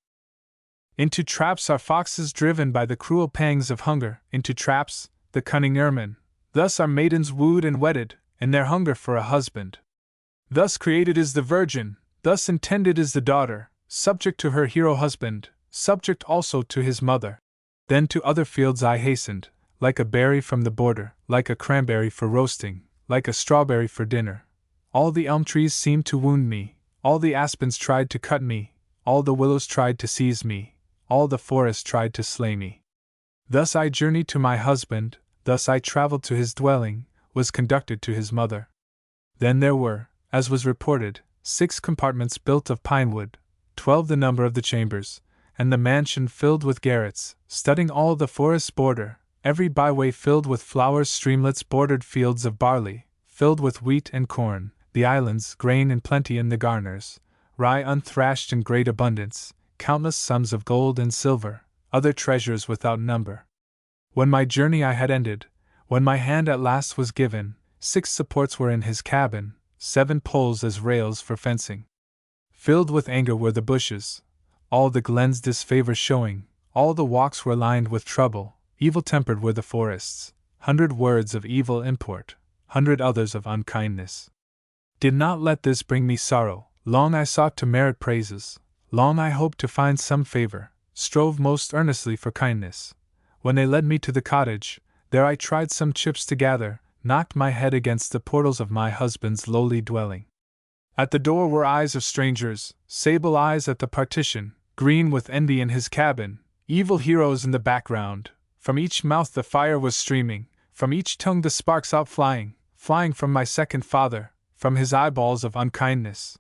Into traps are foxes driven by the cruel pangs of hunger, into traps, the cunning ermine. Thus are maidens wooed and wedded, in their hunger for a husband. Thus created is the virgin, thus intended is the daughter, subject to her hero husband, subject also to his mother. Then to other fields I hastened, like a berry from the border, like a cranberry for roasting, like a strawberry for dinner. All the elm trees seemed to wound me, all the aspens tried to cut me, all the willows tried to seize me, all the forest tried to slay me. Thus I journeyed to my husband, thus I traveled to his dwelling, was conducted to his mother. Then there were, as was reported, 6 compartments built of pine wood, 12 the number of the chambers, and the mansion filled with garrets, studding all the forest's border, every byway filled with flowers, streamlets, bordered fields of barley, filled with wheat and corn, the islands, grain in plenty in the garners, rye unthrashed in great abundance, countless sums of gold and silver, other treasures without number. When my journey I had ended, when my hand at last was given, 6 supports were in his cabin, 7 poles as rails for fencing. Filled with anger were the bushes, all the glen's disfavor showing, all the walks were lined with trouble, evil-tempered were the forests, 100 words of evil import, 100 others of unkindness. Did not let this bring me sorrow, long I sought to merit praises, long I hoped to find some favor, strove most earnestly for kindness. When they led me to the cottage, there I tried some chips to gather, knocked my head against the portals of my husband's lowly dwelling. At the door were eyes of strangers, sable eyes at the partition, green with envy in his cabin, evil heroes in the background. From each mouth the fire was streaming, from each tongue the sparks outflying, flying from my second father, from his eyeballs of unkindness.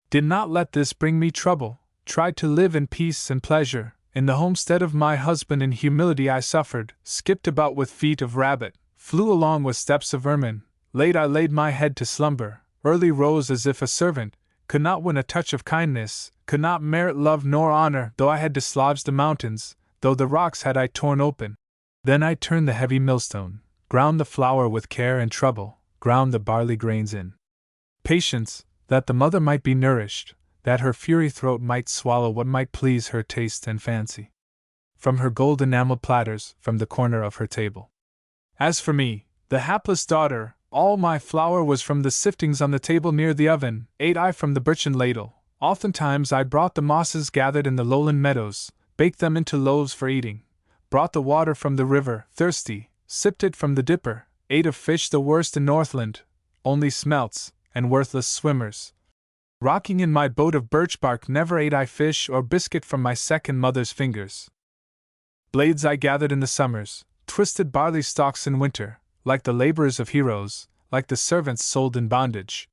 Did not let this bring me trouble, tried to live in peace and pleasure, in the homestead of my husband in humility I suffered, skipped about with feet of rabbit, flew along with steps of ermine, late I laid my head to slumber, early rose as if a servant, could not win a touch of kindness, could not merit love nor honor, though I had dislodged the mountains, though the rocks had I torn open. Then I turned the heavy millstone, ground the flour with care and trouble, ground the barley grains in patience, that the mother might be nourished, that her fury throat might swallow what might please her taste and fancy. From her gold enameled platters, from the corner of her table. As for me, the hapless daughter, all my flour was from the siftings on the table near the oven, ate I from the birchen ladle. Oftentimes I brought the mosses gathered in the lowland meadows, baked them into loaves for eating, brought the water from the river, thirsty, sipped it from the dipper, ate of fish the worst in Northland, only smelts, and worthless swimmers. Rocking in my boat of birch bark, never ate I fish or biscuit from my second mother's fingers. Blades I gathered in the summers, twisted barley stalks in winter, like the laborers of heroes, like the servants sold in bondage.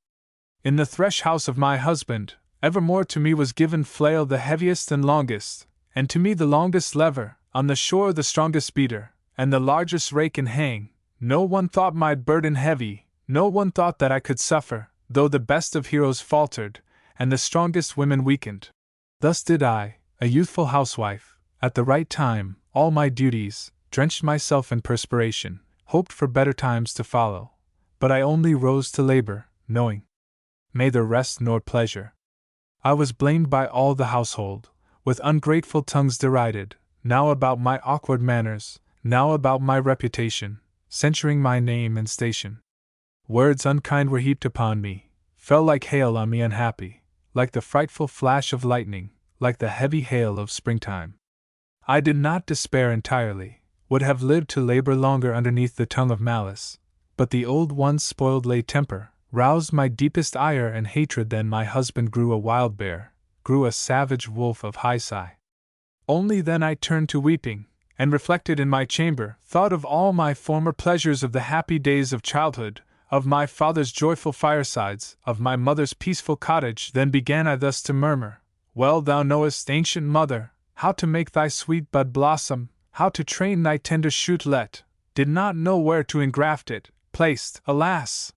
In the thresh house of my husband, evermore to me was given flail the heaviest and longest, and to me the longest lever, on the shore the strongest beater, and the largest rake and hang. No one thought my burden heavy, no one thought that I could suffer, though the best of heroes faltered, and the strongest women weakened. Thus did I, a youthful housewife, at the right time, all my duties, drenched myself in perspiration, hoped for better times to follow, but I only rose to labor, knowing neither rest nor pleasure. I was blamed by all the household, with ungrateful tongues derided, now about my awkward manners, now about my reputation, censuring my name and station. Words unkind were heaped upon me, fell like hail on me unhappy, like the frightful flash of lightning, like the heavy hail of springtime. I did not despair entirely, would have lived to labor longer underneath the tongue of malice, but the old one's spoiled lay temper roused my deepest ire and hatred. Then my husband grew a wild bear, grew a savage wolf of high sigh. Only then I turned to weeping, and reflected in my chamber, thought of all my former pleasures, of the happy days of childhood, of my father's joyful firesides, of my mother's peaceful cottage. Then began I thus to murmur, Well, thou knowest, ancient mother, how to make thy sweet bud blossom, how to train thy tender shootlet, did not know where to engraft it, placed, alas,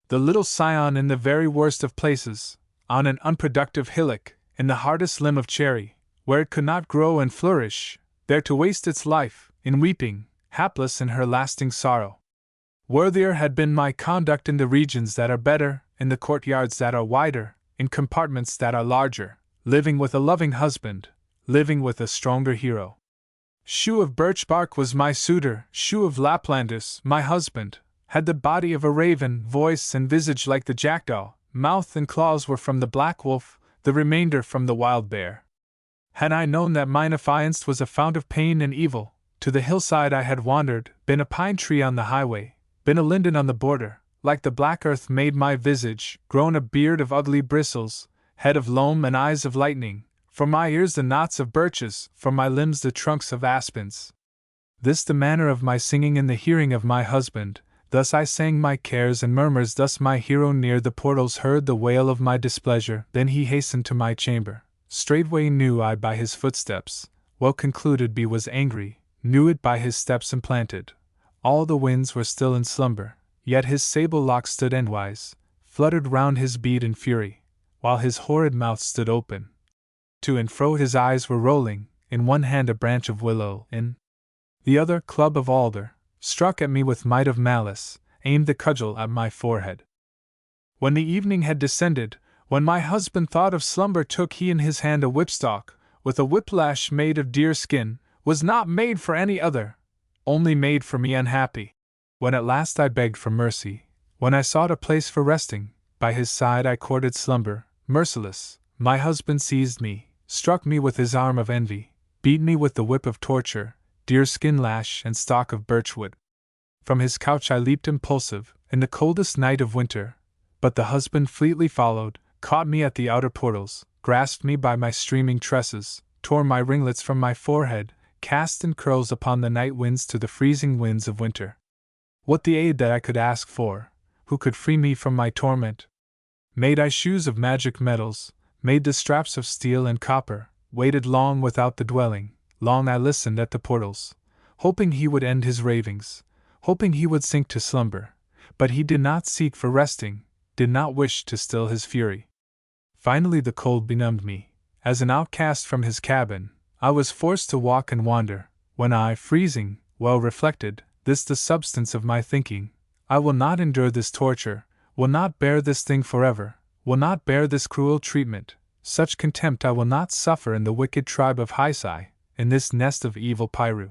the little scion in the very worst of places, on an unproductive hillock, in the hardest limb of cherry, where it could not grow and flourish, there to waste its life, in weeping, hapless in her lasting sorrow. Worthier had been my conduct in the regions that are better, in the courtyards that are wider, in compartments that are larger, living with a loving husband, living with a stronger hero. Shoe of birch bark was my suitor, Shoe of Laplandus, my husband, had the body of a raven, voice and visage like the jackdaw, mouth and claws were from the black wolf, the remainder from the wild bear. Had I known that mine affianced was a fount of pain and evil, to the hillside I had wandered, been a pine tree on the highway, been a linden on the border, like the black earth made my visage, grown a beard of ugly bristles, head of loam and eyes of lightning, for my ears the knots of birches, for my limbs the trunks of aspens. This the manner of my singing in the hearing of my husband, thus I sang my cares and murmurs, thus my hero near the portals heard the wail of my displeasure. Then he hastened to my chamber, straightway knew I by his footsteps, well concluded be was angry, knew it by his steps implanted. All the winds were still in slumber, yet his sable locks stood endwise, fluttered round his bead in fury, while his horrid mouth stood open. To and fro his eyes were rolling, in one hand a branch of willow, in the other club of alder, struck at me with might of malice, aimed the cudgel at my forehead. When the evening had descended, when my husband thought of slumber, took he in his hand a whipstock, with a whiplash made of deer skin, was not made for any other, only made for me unhappy. When at last I begged for mercy, when I sought a place for resting, by his side I courted slumber, merciless, my husband seized me, struck me with his arm of envy, beat me with the whip of torture, deerskin lash and stalk of birchwood. From his couch I leaped impulsive, in the coldest night of winter, but the husband fleetly followed, caught me at the outer portals, grasped me by my streaming tresses, tore my ringlets from my forehead, cast in curls upon the night winds to the freezing winds of winter. What the aid that I could ask for, who could free me from my torment? Made I shoes of magic metals, made the straps of steel and copper, waited long without the dwelling, long I listened at the portals, hoping he would end his ravings, hoping he would sink to slumber, but he did not seek for resting, did not wish to still his fury. Finally the cold benumbed me. As an outcast from his cabin, I was forced to walk and wander, when I, freezing, well reflected, this the substance of my thinking, I will not endure this torture, will not bear this thing forever, will not bear this cruel treatment, such contempt I will not suffer in the wicked tribe of Hysi, in this nest of evil Piru.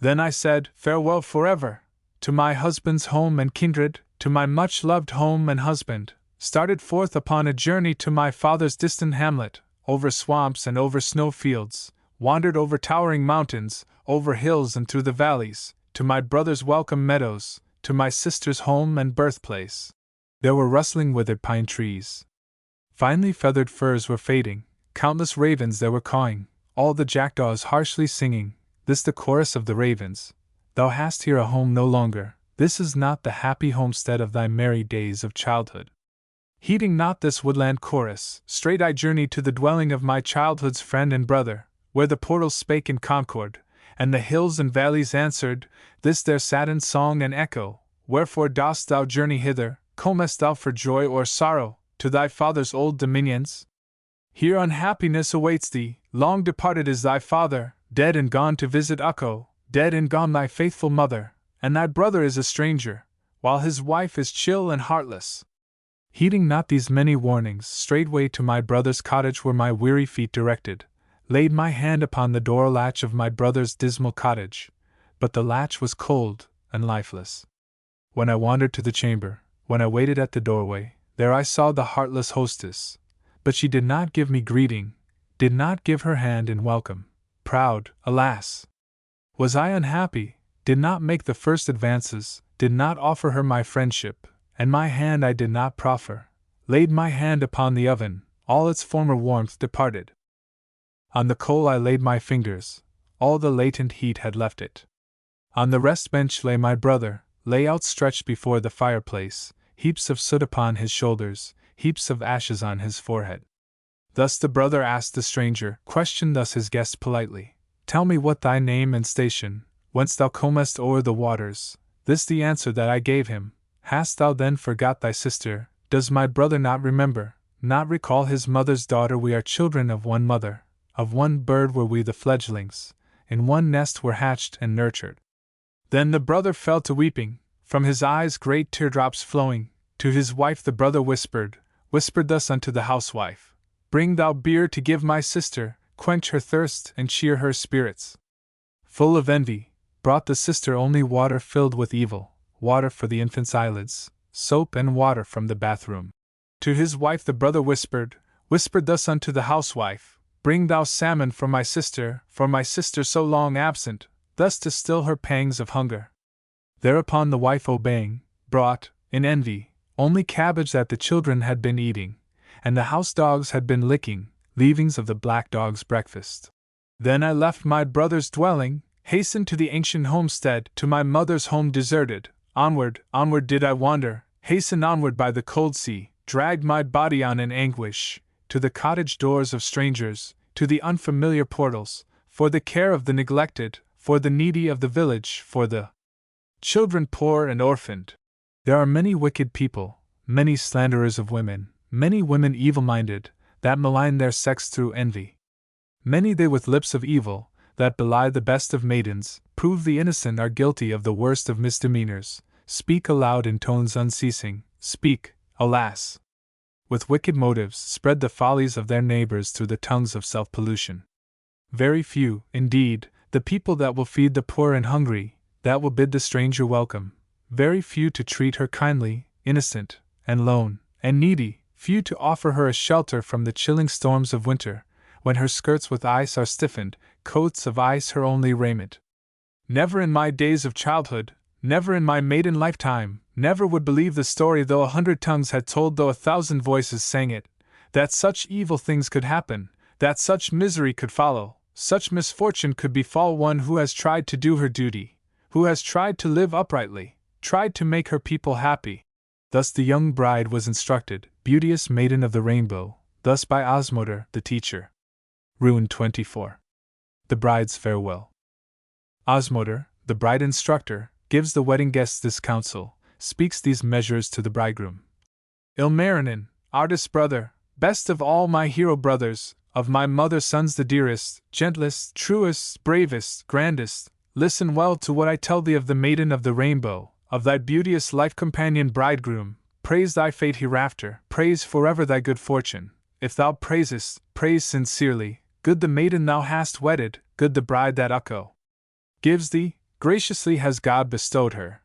Then I said, farewell forever, to my husband's home and kindred, to my much-loved home and husband, started forth upon a journey to my father's distant hamlet, over swamps and over snow fields, wandered over towering mountains, over hills and through the valleys, to my brother's welcome meadows, to my sister's home and birthplace. There were rustling withered pine trees. Finely feathered firs were fading, countless ravens there were cawing, all the jackdaws harshly singing, this the chorus of the ravens. Thou hast here a home no longer, this is not the happy homestead of thy merry days of childhood. Heeding not this woodland chorus, straight I journeyed to the dwelling of my childhood's friend and brother, where the portals spake in concord, and the hills and valleys answered, this their saddened song and echo. Wherefore dost thou journey hither, comest thou for joy or sorrow, to thy father's old dominions? Here unhappiness awaits thee, long departed is thy father, dead and gone to visit Ukko, dead and gone thy faithful mother, and thy brother is a stranger, while his wife is chill and heartless. Heeding not these many warnings, straightway to my brother's cottage were my weary feet directed, laid my hand upon the door latch of my brother's dismal cottage, but the latch was cold and lifeless. When I wandered to the chamber, when I waited at the doorway, there I saw the heartless hostess, but she did not give me greeting, did not give her hand in welcome. Proud, alas! Was I unhappy, did not make the first advances, did not offer her my friendship, and my hand I did not proffer, laid my hand upon the oven, all its former warmth departed. On the coal I laid my fingers, all the latent heat had left it. On the rest bench lay my brother, lay outstretched before the fireplace, heaps of soot upon his shoulders, heaps of ashes on his forehead. Thus the brother asked the stranger, questioned thus his guest politely, tell me what thy name and station, whence thou comest o'er the waters. This the answer that I gave him. Hast thou then forgot thy sister? Does my brother not remember, not recall his mother's daughter? We are children of one mother, of one bird were we the fledglings, in one nest were hatched and nurtured. Then the brother fell to weeping, from his eyes great teardrops flowing. To his wife the brother whispered thus unto the housewife, bring thou beer to give my sister, quench her thirst and cheer her spirits. Full of envy, brought the sister only water filled with evil, water for the infant's eyelids, soap and water from the bathroom. To his wife the brother whispered thus unto the housewife, bring thou salmon for my sister so long absent, thus to still her pangs of hunger. Thereupon the wife obeying, brought, in envy, only cabbage that the children had been eating, and the house dogs had been licking, leavings of the black dog's breakfast. Then I left my brother's dwelling, hastened to the ancient homestead, to my mother's home deserted. Onward, onward did I wander, hasten onward by the cold sea, dragged my body on in anguish, to the cottage doors of strangers, to the unfamiliar portals, for the care of the neglected, for the needy of the village, for the children poor and orphaned. There are many wicked people, many slanderers of women, many women evil-minded, that malign their sex through envy. Many they with lips of evil, that belie the best of maidens, prove the innocent are guilty of the worst of misdemeanors, speak aloud in tones unceasing, speak, alas! With wicked motives spread the follies of their neighbors through the tongues of self-pollution. Very few, indeed, the people that will feed the poor and hungry, that will bid the stranger welcome, very few to treat her kindly, innocent, and lone, and needy, few to offer her a shelter from the chilling storms of winter, when her skirts with ice are stiffened, coats of ice her only raiment. Never in my days of childhood, never in my maiden lifetime, never would believe the story though 100 tongues had told, though 1,000 voices sang it, that such evil things could happen, that such misery could follow, such misfortune could befall one who has tried to do her duty, who has tried to live uprightly, tried to make her people happy. Thus the young bride was instructed, beauteous maiden of the rainbow, thus by Osmotar, the teacher. Ruin 24. The Bride's Farewell. Osmoder, the bride instructor, gives the wedding guests this counsel, speaks these measures to the bridegroom. Ilmarinen, artist brother, best of all my hero brothers, of my mother's sons the dearest, gentlest, truest, bravest, grandest, listen well to what I tell thee of the maiden of the rainbow, of thy beauteous life companion bridegroom. Praise thy fate hereafter, praise forever thy good fortune. If thou praisest, praise sincerely. Good the maiden thou hast wedded, good the bride that Ukko gives thee, graciously has God bestowed her.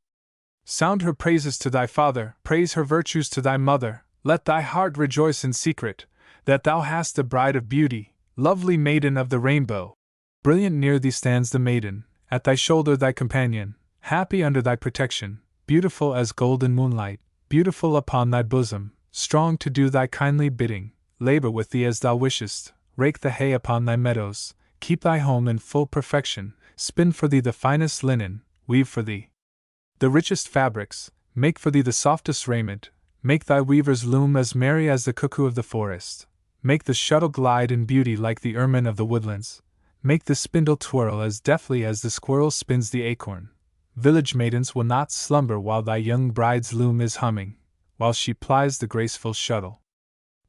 Sound her praises to thy father, praise her virtues to thy mother, let thy heart rejoice in secret, that thou hast a bride of beauty, lovely maiden of the rainbow. Brilliant near thee stands the maiden, at thy shoulder thy companion, happy under thy protection, beautiful as golden moonlight, beautiful upon thy bosom, strong to do thy kindly bidding, labor with thee as thou wishest, rake the hay upon thy meadows, keep thy home in full perfection, spin for thee the finest linen, weave for thee the richest fabrics, make for thee the softest raiment, make thy weaver's loom as merry as the cuckoo of the forest, make the shuttle glide in beauty like the ermine of the woodlands, make the spindle twirl as deftly as the squirrel spins the acorn. Village maidens will not slumber while thy young bride's loom is humming, while she plies the graceful shuttle.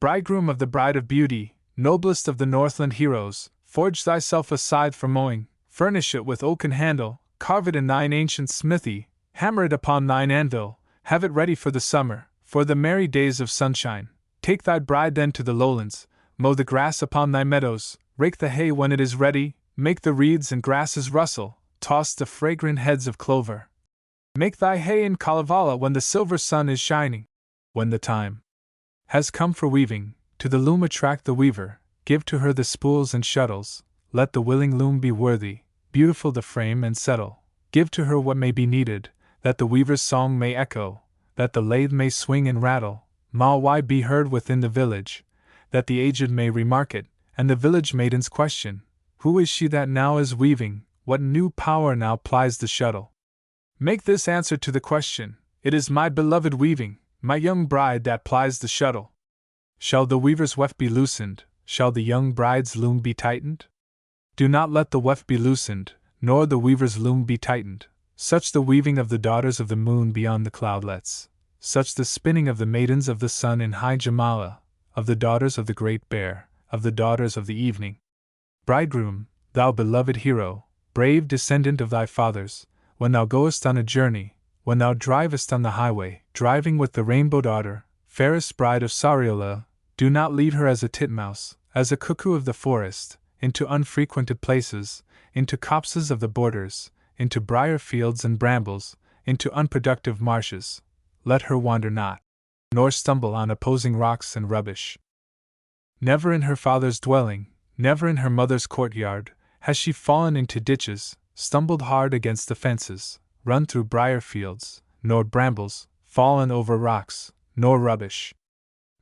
Bridegroom of the bride of beauty, noblest of the Northland heroes, forge thyself a scythe for mowing, furnish it with oaken handle, carve it in thine ancient smithy, hammer it upon thine anvil, have it ready for the summer, for the merry days of sunshine. Take thy bride then to the lowlands, mow the grass upon thy meadows, rake the hay when it is ready, make the reeds and grasses rustle, toss the fragrant heads of clover. Make thy hay in Kalevala when the silver sun is shining. When the time has come for weaving, to the loom attract the weaver, give to her the spools and shuttles, let the willing loom be worthy, beautiful the frame and settle, give to her what may be needed, that the weaver's song may echo, that the lathe may swing and rattle, Mawai be heard within the village, that the aged may remark it, and the village maidens question, who is she that now is weaving, what new power now plies the shuttle? Make this answer to the question, it is my beloved weaving, my young bride that plies the shuttle. Shall the weaver's weft be loosened, shall the young bride's loom be tightened? Do not let the weft be loosened, nor the weaver's loom be tightened. Such the weaving of the daughters of the moon beyond the cloudlets, such the spinning of the maidens of the sun in high Jamala, of the daughters of the great bear, of the daughters of the evening. Bridegroom, thou beloved hero, brave descendant of thy fathers, when thou goest on a journey, when thou drivest on the highway, driving with the rainbow daughter, fairest bride of Sariola, do not lead her as a titmouse, as a cuckoo of the forest, into unfrequented places, into copses of the borders, into briar fields and brambles, into unproductive marshes. Let her wander not, nor stumble on opposing rocks and rubbish. Never in her father's dwelling, never in her mother's courtyard, has she fallen into ditches, stumbled hard against the fences, run through briar fields, nor brambles, fallen over rocks, nor rubbish.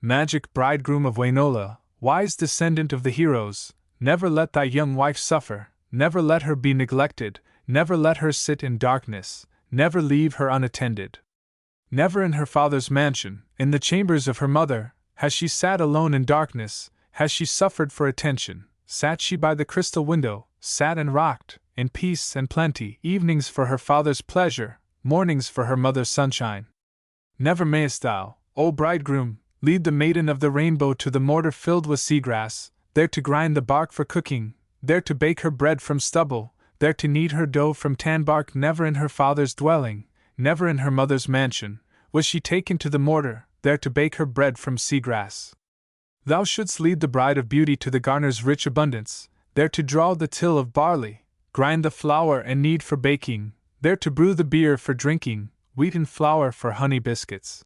Magic bridegroom of Wainola, wise descendant of the heroes, never let thy young wife suffer, never let her be neglected, never let her sit in darkness, never leave her unattended. Never in her father's mansion, in the chambers of her mother, has she sat alone in darkness, has she suffered for attention. Sat she by the crystal window, sat and rocked, in peace and plenty, evenings for her father's pleasure, mornings for her mother's sunshine. Never mayest thou, O bridegroom, lead the maiden of the rainbow to the mortar filled with seagrass, there to grind the bark for cooking, there to bake her bread from stubble, there to knead her dough from tan bark. Never in her father's dwelling, never in her mother's mansion, was she taken to the mortar, there to bake her bread from seagrass. Thou shouldst lead the bride of beauty to the garner's rich abundance, there to draw the till of barley, grind the flour and knead for baking, there to brew the beer for drinking, wheaten flour for honey biscuits.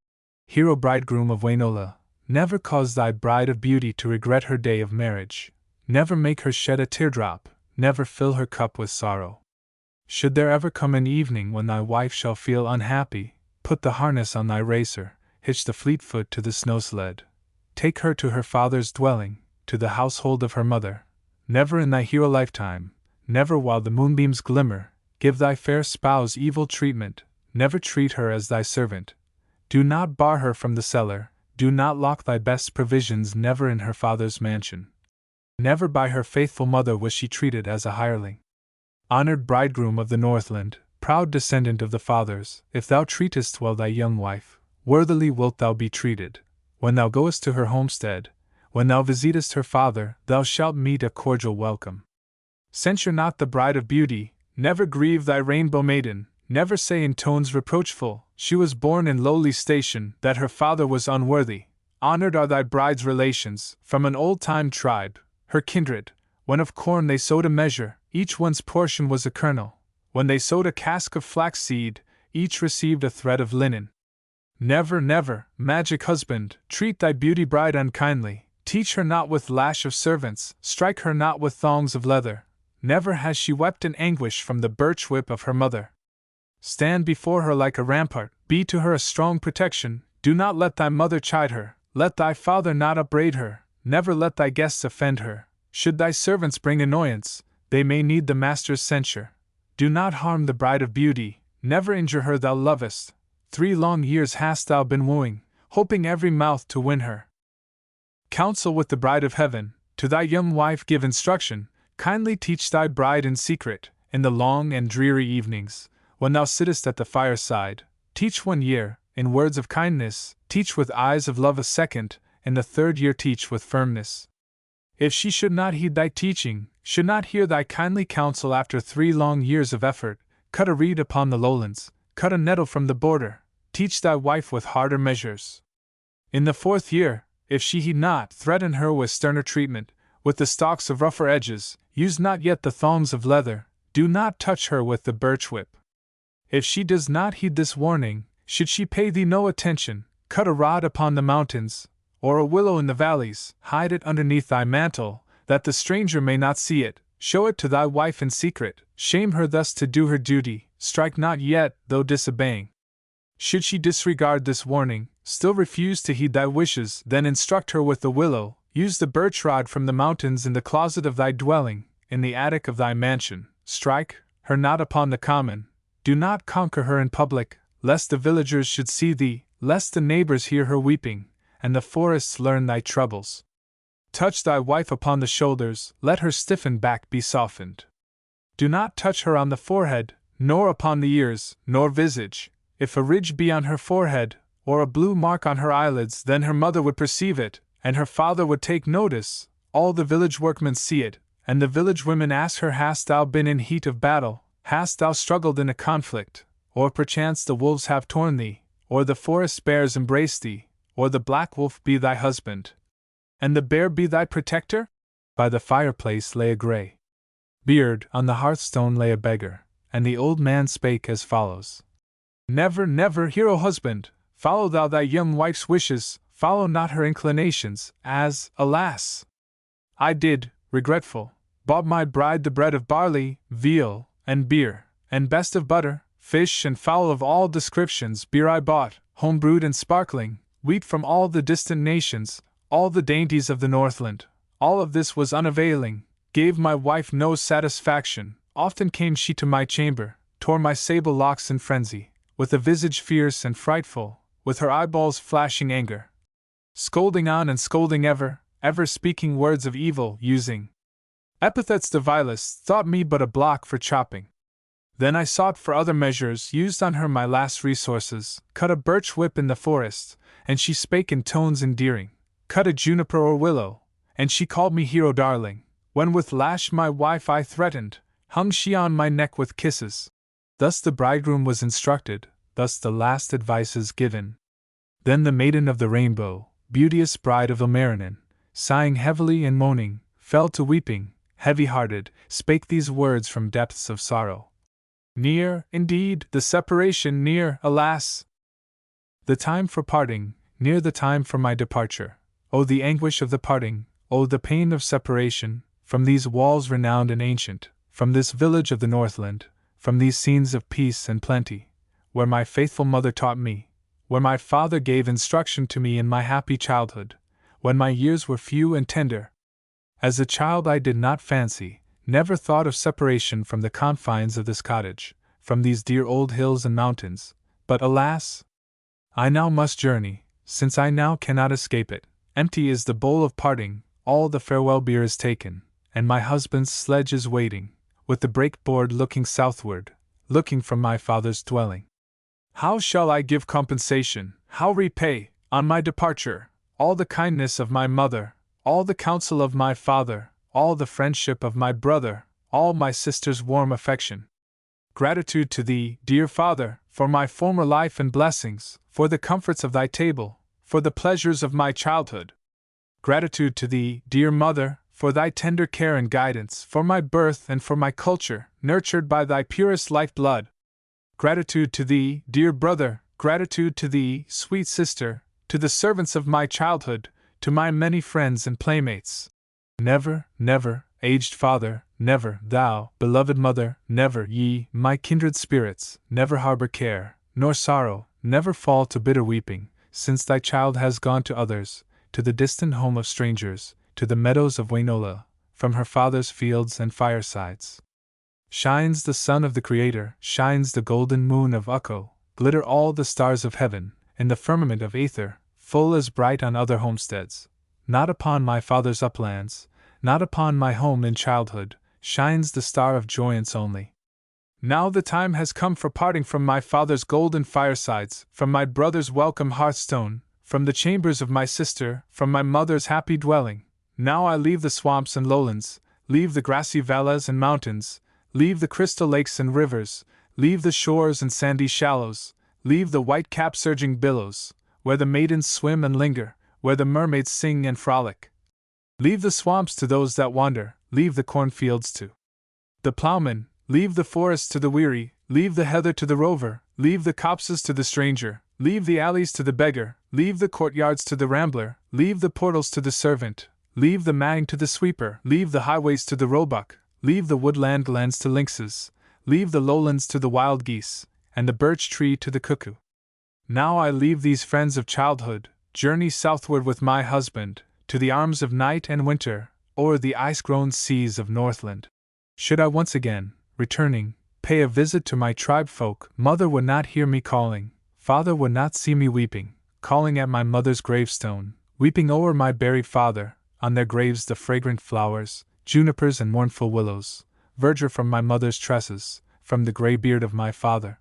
Hero bridegroom of Wainola, never cause thy bride of beauty to regret her day of marriage, never make her shed a teardrop, never fill her cup with sorrow. Should there ever come an evening when thy wife shall feel unhappy, put the harness on thy racer, hitch the fleet foot to the snow sled. Take her to her father's dwelling, to the household of her mother. Never in thy hero lifetime, never while the moonbeams glimmer, give thy fair spouse evil treatment, never treat her as thy servant. Do not bar her from the cellar, do not lock thy best provisions. Never in her father's mansion. Never by her faithful mother was she treated as a hireling. Honored bridegroom of the Northland, proud descendant of the fathers, if thou treatest well thy young wife, worthily wilt thou be treated. When thou goest to her homestead, when thou visitest her father, thou shalt meet a cordial welcome. Censure not the bride of beauty, never grieve thy rainbow maiden, never say in tones reproachful, she was born in lowly station, that her father was unworthy. Honored are thy bride's relations, from an old-time tribe, her kindred. When of corn they sowed a measure, each one's portion was a kernel. When they sowed a cask of flax seed, each received a thread of linen. Never, never, magic husband, treat thy beauty bride unkindly. Teach her not with lash of servants, strike her not with thongs of leather. Never has she wept in anguish from the birch whip of her mother. Stand before her like a rampart, be to her a strong protection. Do not let thy mother chide her, let thy father not upbraid her, never let thy guests offend her. Should thy servants bring annoyance, they may need the master's censure. Do not harm the bride of beauty, never injure her thou lovest. 3 long years hast thou been wooing, hoping every mouth to win her. Counsel with the bride of heaven, to thy young wife give instruction, kindly teach thy bride in secret, in the long and dreary evenings, when thou sittest at the fireside. Teach 1 year, in words of kindness, teach with eyes of love a second, in the 3rd year teach with firmness. If she should not heed thy teaching, should not hear thy kindly counsel after 3 long years of effort, cut a reed upon the lowlands, cut a nettle from the border, teach thy wife with harder measures. In the 4th year, if she heed not, threaten her with sterner treatment, with the stalks of rougher edges, use not yet the thongs of leather, do not touch her with the birch whip. If she does not heed this warning, should she pay thee no attention, cut a rod upon the mountains, or a willow in the valleys, hide it underneath thy mantle, that the stranger may not see it, show it to thy wife in secret, shame her thus to do her duty, strike not yet, though disobeying. Should she disregard this warning, still refuse to heed thy wishes, then instruct her with the willow, use the birch rod from the mountains in the closet of thy dwelling, in the attic of thy mansion, strike her not upon the common, do not conquer her in public, lest the villagers should see thee, lest the neighbors hear her weeping, and the forests learn thy troubles. Touch thy wife upon the shoulders, let her stiffened back be softened. Do not touch her on the forehead, nor upon the ears, nor visage. If a ridge be on her forehead, or a blue mark on her eyelids, then her mother would perceive it, and her father would take notice. All the village workmen see it, and the village women ask her, hast thou been in heat of battle, hast thou struggled in a conflict, or perchance the wolves have torn thee, or the forest bears embraced thee, or the black wolf be thy husband, and the bear be thy protector? By the fireplace lay a grey beard, on the hearthstone lay a beggar, and the old man spake as follows. Never, never, hero husband, follow thou thy young wife's wishes, follow not her inclinations, as, alas, I did, regretful, bought my bride the bread of barley, veal, and beer, and best of butter, fish and fowl of all descriptions. Beer I bought, home-brewed and sparkling, wheat from all the distant nations, all the dainties of the Northland. All of this was unavailing, gave my wife no satisfaction. Often came she to my chamber, tore my sable locks in frenzy, with a visage fierce and frightful, with her eyeballs flashing anger. Scolding on and scolding ever, ever speaking words of evil, using epithets the vilest, thought me but a block for chopping. Then I sought for other measures, used on her my last resources, cut a birch whip in the forest, and she spake in tones endearing, cut a juniper or willow, and she called me hero darling. When with lash my wife I threatened, hung she on my neck with kisses. Thus the bridegroom was instructed, thus the last advices given. Then the maiden of the rainbow, beauteous bride of Ilmarinen, sighing heavily and moaning, fell to weeping, heavy-hearted, spake these words from depths of sorrow. Near, indeed, the separation, near, alas! The time for parting, near the time for my departure. Oh, the anguish of the parting, oh, the pain of separation, from these walls renowned and ancient, from this village of the Northland, from these scenes of peace and plenty, where my faithful mother taught me, where my father gave instruction to me in my happy childhood, when my years were few and tender. As a child I did not fancy, never thought of separation from the confines of this cottage, from these dear old hills and mountains, but alas! I now must journey, since I now cannot escape it. Empty is the bowl of parting, all the farewell beer is taken, and my husband's sledge is waiting, with the breakboard looking southward, looking from my father's dwelling. How shall I give compensation, how repay, on my departure, all the kindness of my mother, all the counsel of my father, all the friendship of my brother, all my sister's warm affection? Gratitude to thee, dear father, for my former life and blessings, for the comforts of thy table, for the pleasures of my childhood. Gratitude to thee, dear mother, for thy tender care and guidance, for my birth and for my culture, nurtured by thy purest life-blood. Gratitude to thee, dear brother, gratitude to thee, sweet sister, to the servants of my childhood, to my many friends and playmates. Never, never, aged father, never, thou, beloved mother, never, ye, my kindred spirits, never harbor care, nor sorrow, never fall to bitter weeping, since thy child has gone to others, to the distant home of strangers, to the meadows of Wainola, from her father's fields and firesides. Shines the sun of the Creator, shines the golden moon of Ukko, glitter all the stars of heaven, in the firmament of aether, full as bright on other homesteads. Not upon my father's uplands, not upon my home in childhood, shines the star of joyance only. Now the time has come for parting from my father's golden firesides, from my brother's welcome hearthstone, from the chambers of my sister, from my mother's happy dwelling. Now I leave the swamps and lowlands, leave the grassy valleys and mountains, leave the crystal lakes and rivers, leave the shores and sandy shallows, leave the white-capped surging billows, where the maidens swim and linger, where the mermaids sing and frolic. Leave the swamps to those that wander, leave the cornfields to the plowman, leave the forest to the weary, leave the heather to the rover, leave the copses to the stranger, leave the alleys to the beggar, leave the courtyards to the rambler, leave the portals to the servant, leave the mang to the sweeper, leave the highways to the roebuck, leave the woodland glens to lynxes, leave the lowlands to the wild geese, and the birch tree to the cuckoo. Now I leave these friends of childhood, journey southward with my husband, to the arms of night and winter, o'er the ice-grown seas of Northland. Should I once again, returning, pay a visit to my tribe folk, mother would not hear me calling, father would not see me weeping, calling at my mother's gravestone, weeping o'er my buried father, on their graves the fragrant flowers, junipers and mournful willows, verdure from my mother's tresses, from the grey beard of my father.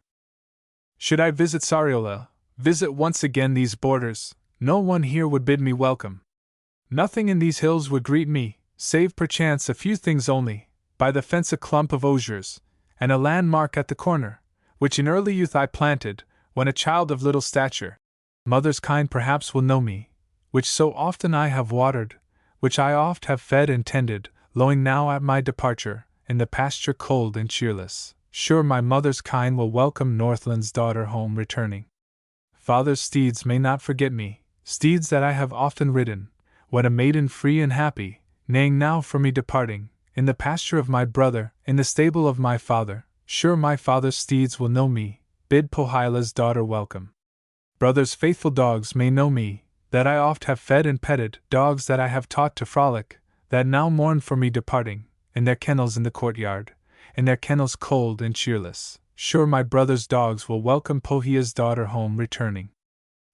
Should I visit Sariola, visit once again these borders, no one here would bid me welcome. Nothing in these hills would greet me, save perchance a few things only, by the fence a clump of osiers, and a landmark at the corner, which in early youth I planted, when a child of little stature. Mother's kind perhaps will know me, which so often I have watered, which I oft have fed and tended, lowing now at my departure, in the pasture cold and cheerless. Sure my mother's kind will welcome Northland's daughter home returning. Father's steeds may not forget me, steeds that I have often ridden, when a maiden free and happy, neighing now for me departing, in the pasture of my brother, in the stable of my father. Sure my father's steeds will know me, bid Pohaila's daughter welcome. Brother's faithful dogs may know me, that I oft have fed and petted, dogs that I have taught to frolic, that now mourn for me departing, in their kennels in the courtyard, in their kennels cold and cheerless. Sure my brother's dogs will welcome Pohaila's daughter home returning.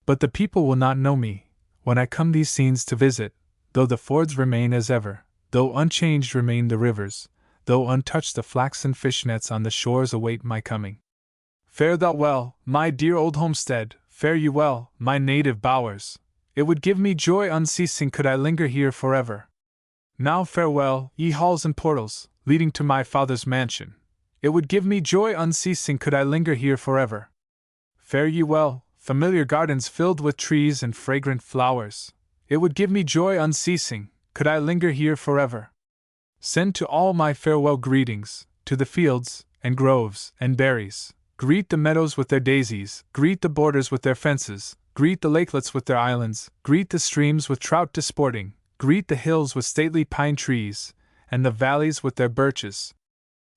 But the people will not know me, when I come these scenes to visit, though the fords remain as ever, though unchanged remain the rivers, though untouched the flaxen fishnets on the shores await my coming. Fare thou well, my dear old homestead, fare you well, my native bowers. It would give me joy unceasing could I linger here forever. Now farewell, ye halls and portals, leading to my father's mansion. It would give me joy unceasing could I linger here forever. Fare ye well, familiar gardens filled with trees and fragrant flowers. It would give me joy unceasing could I linger here forever. Send to all my farewell greetings, to the fields, and groves, and berries. Greet the meadows with their daisies, greet the borders with their fences, greet the lakelets with their islands, greet the streams with trout disporting, greet the hills with stately pine trees, and the valleys with their birches.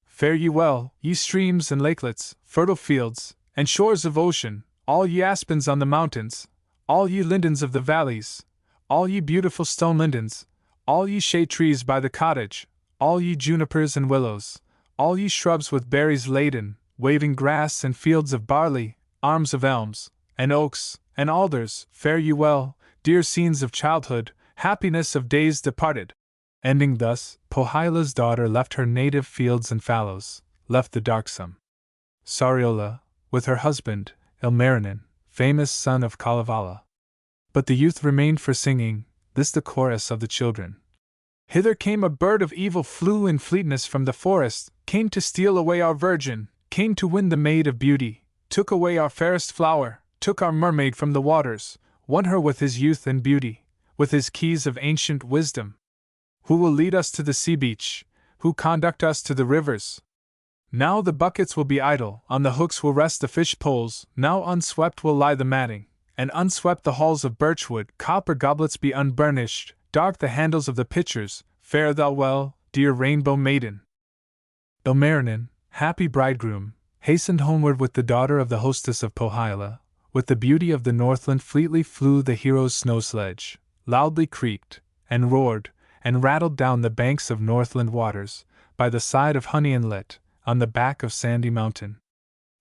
Fare ye well, ye streams and lakelets, fertile fields, and shores of ocean, all ye aspens on the mountains, all ye lindens of the valleys, all ye beautiful stone lindens, all ye shade trees by the cottage, all ye junipers and willows, all ye shrubs with berries laden, waving grass and fields of barley, arms of elms, and oaks, and alders, fare ye well, dear scenes of childhood, happiness of days departed. Ending thus, Pohjola's daughter left her native fields and fallows, left the darksome Sariola, with her husband, Ilmarinen, famous son of Kalevala. But the youth remained for singing, this the chorus of the children. Hither came a bird of evil, flew in fleetness from the forest, came to steal away our virgin, came to win the maid of beauty, took away our fairest flower, took our mermaid from the waters, won her with his youth and beauty, with his keys of ancient wisdom. Who will lead us to the sea beach? Who conduct us to the rivers? Now the buckets will be idle, on the hooks will rest the fish poles, now unswept will lie the matting, and unswept the halls of birchwood, copper goblets be unburnished, dark the handles of the pitchers, fare thou well, dear rainbow maiden. Ilmarinen, happy bridegroom, hastened homeward with the daughter of the hostess of Pohjola. With the beauty of the Northland fleetly flew the hero's snow sledge, loudly creaked, and roared, and rattled down the banks of Northland waters, by the side of Honey Inlet, on the back of Sandy Mountain.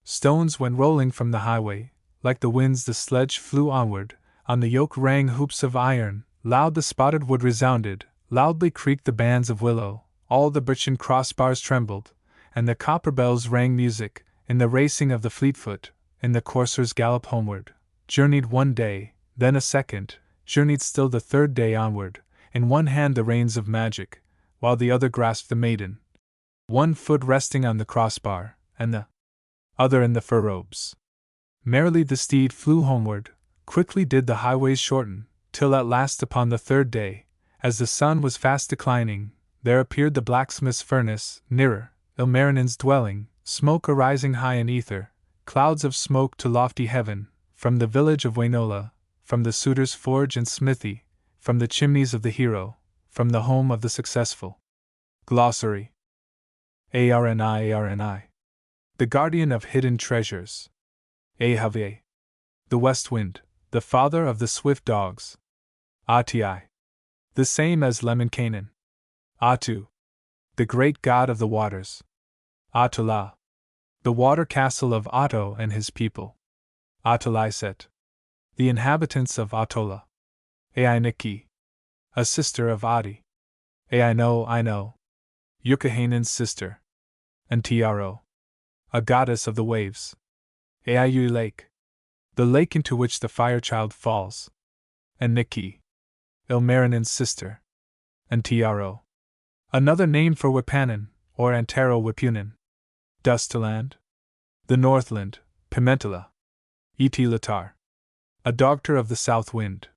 Stones went rolling from the highway, like the winds the sledge flew onward, on the yoke rang hoops of iron, loud the spotted wood resounded, loudly creaked the bands of willow, all the birchen crossbars trembled, and the copper bells rang music, in the racing of the Fleetfoot, in the courser's gallop homeward, journeyed one day, then a second, journeyed still the third day onward, in one hand the reins of magic, while the other grasped the maiden, one foot resting on the crossbar, and the other in the fur robes. Merrily the steed flew homeward, quickly did the highways shorten, till at last upon the third day, as the sun was fast declining, there appeared the blacksmith's furnace, nearer, Ilmarinen's dwelling, smoke arising high in ether, clouds of smoke to lofty heaven, from the village of Wainola, from the suitor's forge and smithy, from the chimneys of the hero, from the home of the successful. Glossary. Arni. The guardian of hidden treasures. Ahave. The west wind, the father of the swift dogs. Ati. The same as Lemminkainen. Atu. The great god of the waters. Atula. The water castle of Otto and his people. Atulaiset. The inhabitants of Atola. Ainiki. A sister of Adi. I know. Yukahainen's sister. Antiaro. A goddess of the waves. Aiu Lake. The lake into which the firechild falls. Aniki. Ilmarinen's sister. Antiaro. Another name for Wipanen, or Antero Wipunen. Dustaland. The Northland, Pimentala. Itilatar. A doctor of the south wind.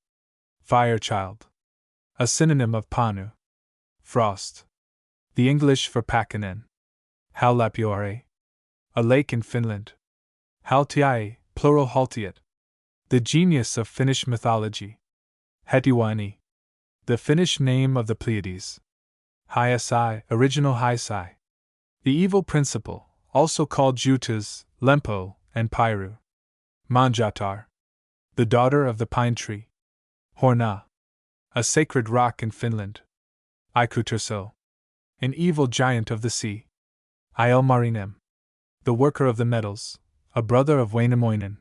Firechild. A synonym of Panu. Frost. The English for Pakkanen. Haulapiore. A lake in Finland. Haltiae, plural Haltiat. The genius of Finnish mythology. Hetiwani. The Finnish name of the Pleiades. Hyasai, original Hyasai. The evil principle, also called Jutas, Lempo, and Piru. Manjatar. The daughter of the pine tree. Horna. A sacred rock in Finland. Ikuturso. An evil giant of the sea. Ilmarinen. The worker of the metals, a brother of Wainamoinen.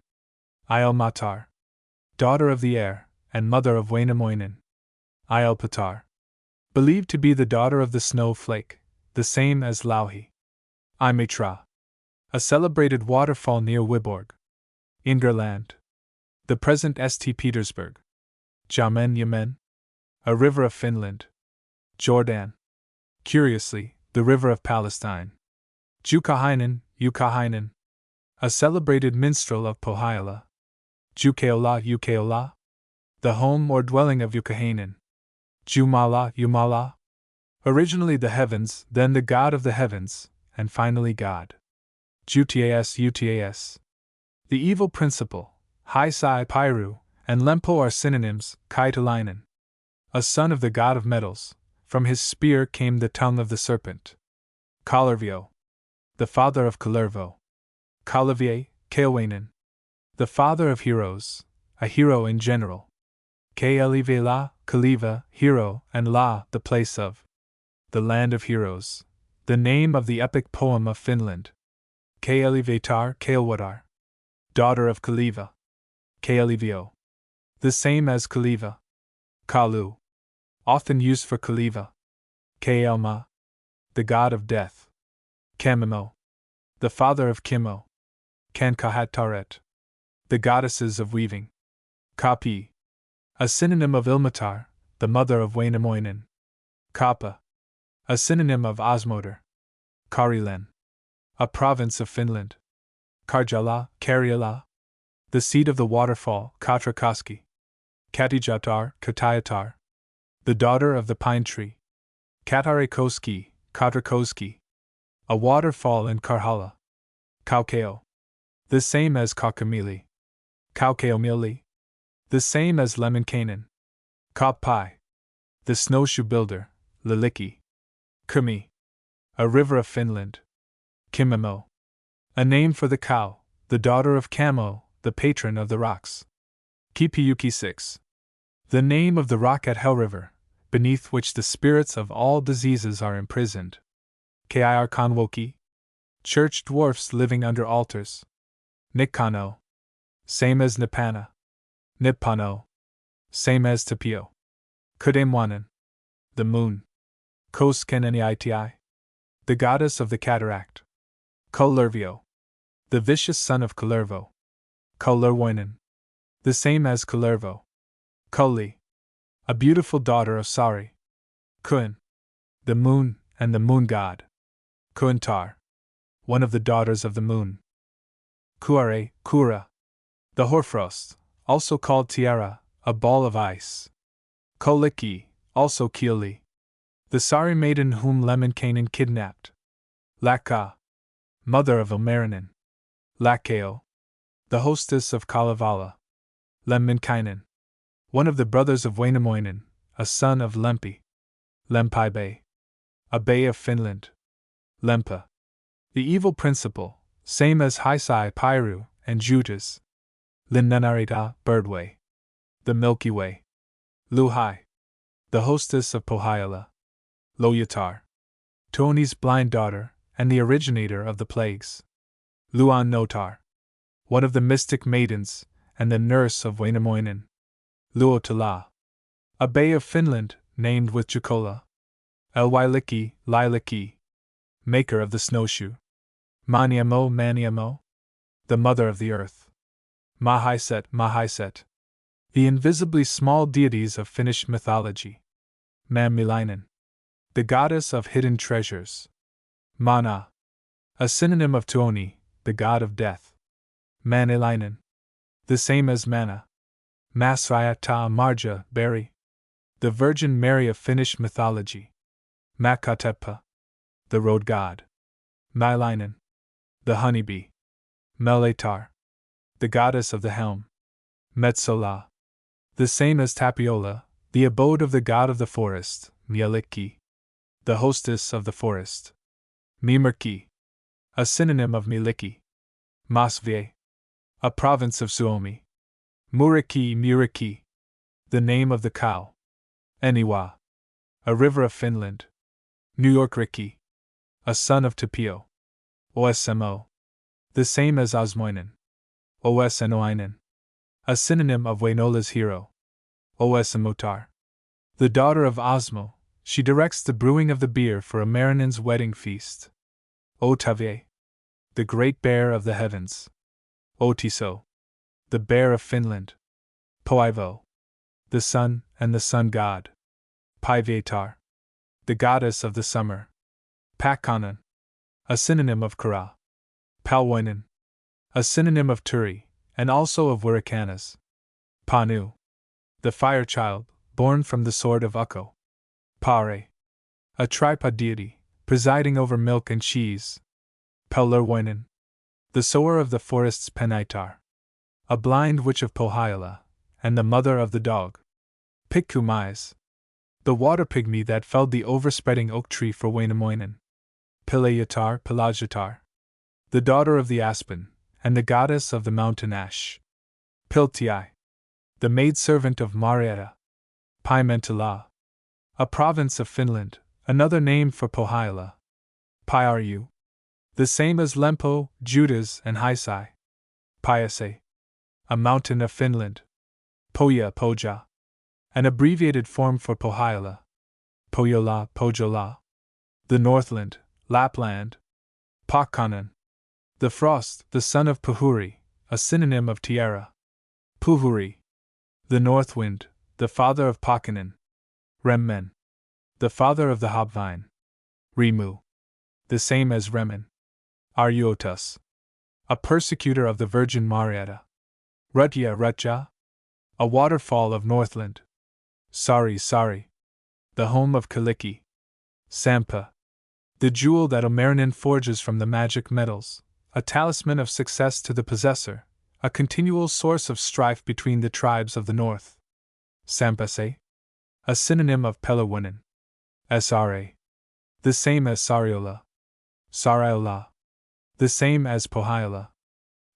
Ilmatar. Daughter of the air, and mother of Wainamoinen. Ilpatar. Believed to be the daughter of the snowflake, the same as Lauhi. Imatra. A celebrated waterfall near Viborg. Ingerland. The present St. Petersburg. Yamen. A river of Finland. Jordan. Curiously, the river of Palestine. Jukahainen. A celebrated minstrel of Pohjola. Jukeola. The home or dwelling of Yukahainen. Jumala. Originally the heavens, then the god of the heavens, and finally God. Utas. The evil principle, Hyasai Piru, and Lempo are synonyms, Kaitalainen. A son of the god of metals, from his spear came the tongue of the serpent. Kalervio. The father of Kalervo. Kalavie, Kailwainen. The father of heroes, a hero in general. Kaelivela, Kaliva, hero, and La, the place of. The land of heroes. The name of the epic poem of Finland. Kaelivatar, Kaelwadar. Daughter of Kaliva. Kaelivio. The same as Kaliva. Kalu. often used for Kalevala. Kaelma, the god of death. Kamimo, the father of Kimo. Kankahataret, the goddesses of weaving. Kapi, a synonym of Ilmatar, the mother of Wainamoinen. Kappa, a synonym of Osmoder. Karilen, a province of Finland. Karjala, Karjala, the seat of the waterfall. Katrakaski. Katijatar, Katayatar, the daughter of the pine tree. Katarekoski, Katrakoski, a waterfall in Karjala. Kaukeo, the same as Kaukamili. Kaukeomili, the same as Lemminkainen. Kaupai, the snowshoe builder. Lilikki. Kumi, a river of Finland. Kimemo, a name for the cow, the daughter of Kamo, the patron of the rocks. Kipiyuki 6, the name of the rock at Hell River, beneath which the spirits of all diseases are imprisoned. Kir Kanwoki, church dwarfs living under altars. Nikkano, same as Nippana. Nippano, same as Tapio. Kudemwanan, the moon. Koskeneniiti, the goddess of the cataract. Kullervio, the vicious son of Kullervo. Kullerwoinen, the same as Kullervo. Kuli, a beautiful daughter of Sari. Kun, the moon and the moon god. Kuantar, one of the daughters of the moon. Kuare, Kura, the hoarfrost, also called Tiara, a ball of ice. Koliki, also Kieli, the Sari maiden whom Lemminkainen kidnapped. Lakka, mother of Ilmarinen. Lakkeo, the hostess of Kalevala. Lemminkainen, one of the brothers of Wainamoinen, a son of Lempi. Lempi Bay, a bay of Finland. Lempa, the evil principle, same as Haisai Pairu and Judas. Linnanarita, Birdway, the Milky Way. Luhai, the hostess of Pohjola. Loyatar, Tuoni's blind daughter and the originator of the plagues. Luan Notar, one of the mystic maidens and the nurse of Wainamoinen. Luotala, a bay of Finland named with Jukola. Elwailikki, Lilikki, maker of the snowshoe. Maniamo, Maniamo, the mother of the earth. Mahaiset, Mahaiset, the invisibly small deities of Finnish mythology. Mammilainen, the goddess of hidden treasures. Mana, a synonym of Tuoni, the god of death. Manilainen, the same as Mana. Masriata Marja, Berry, the Virgin Mary of Finnish mythology. Makatepa, the road god. Mailainen, the honeybee. Meletar, the goddess of the helm. Metsola, the same as Tapiola, the abode of the god of the forest. Mielikki, the hostess of the forest. Mimerki, a synonym of Miliki. Masvie, a province of Suomi. Muriki, Muriki, the name of the cow. Eniwa, a river of Finland. New York Riki, a son of Tapio. Osmo, the same as Osmoinen. Osnoinen, a synonym of Wainola's hero. Osmotar, the daughter of Osmo, she directs the brewing of the beer for Ilmarinen's wedding feast. Otavie, the great bear of the heavens. Otiso, the bear of Finland. Poivo, the sun and the sun god. Paivetar, the goddess of the summer. Pakkanen, a synonym of Kara. Palwoinen, a synonym of Turi, and also of Wurikanas. Panu, the fire child, born from the sword of Ukko. Pare, a tripod deity, presiding over milk and cheese. Pellerwoinen, the sower of the forest's Penaitar, a blind witch of Pohjola, and the mother of the dog. Pikkumais, the water pygmy that felled the overspreading oak tree for Wainamoinen. Pilayatar, Pelagiatar, the daughter of the aspen, and the goddess of the mountain ash. Piltii, the maidservant of Marietta. Paimentala, a province of Finland, another name for Pohjola. Paiarju, the same as Lempo, Judas, and Haisai. Paiase, a mountain of Finland. Poja, Poja, an abbreviated form for Pohjola, Pohjola, Pohjola. The Northland, Lapland. Pakkanen. The frost, the son of Puhuri, a synonym of Tierra. Puhuri. The north wind, the father of Pakkanen. Remmen. The father of the hopvine. Rimu. The same as Remen. Aryotas. A persecutor of the Virgin Marietta. Rutja Rutja. A waterfall of Northland. Sari Sari. The home of Kaliki. Sampa. The jewel that Ilmarinen forges from the magic metals, a talisman of success to the possessor, a continual source of strife between the tribes of the north. Sampase. A synonym of Pelawinen. Sra. The same as Sariola. Sariola. The same as Pohjola.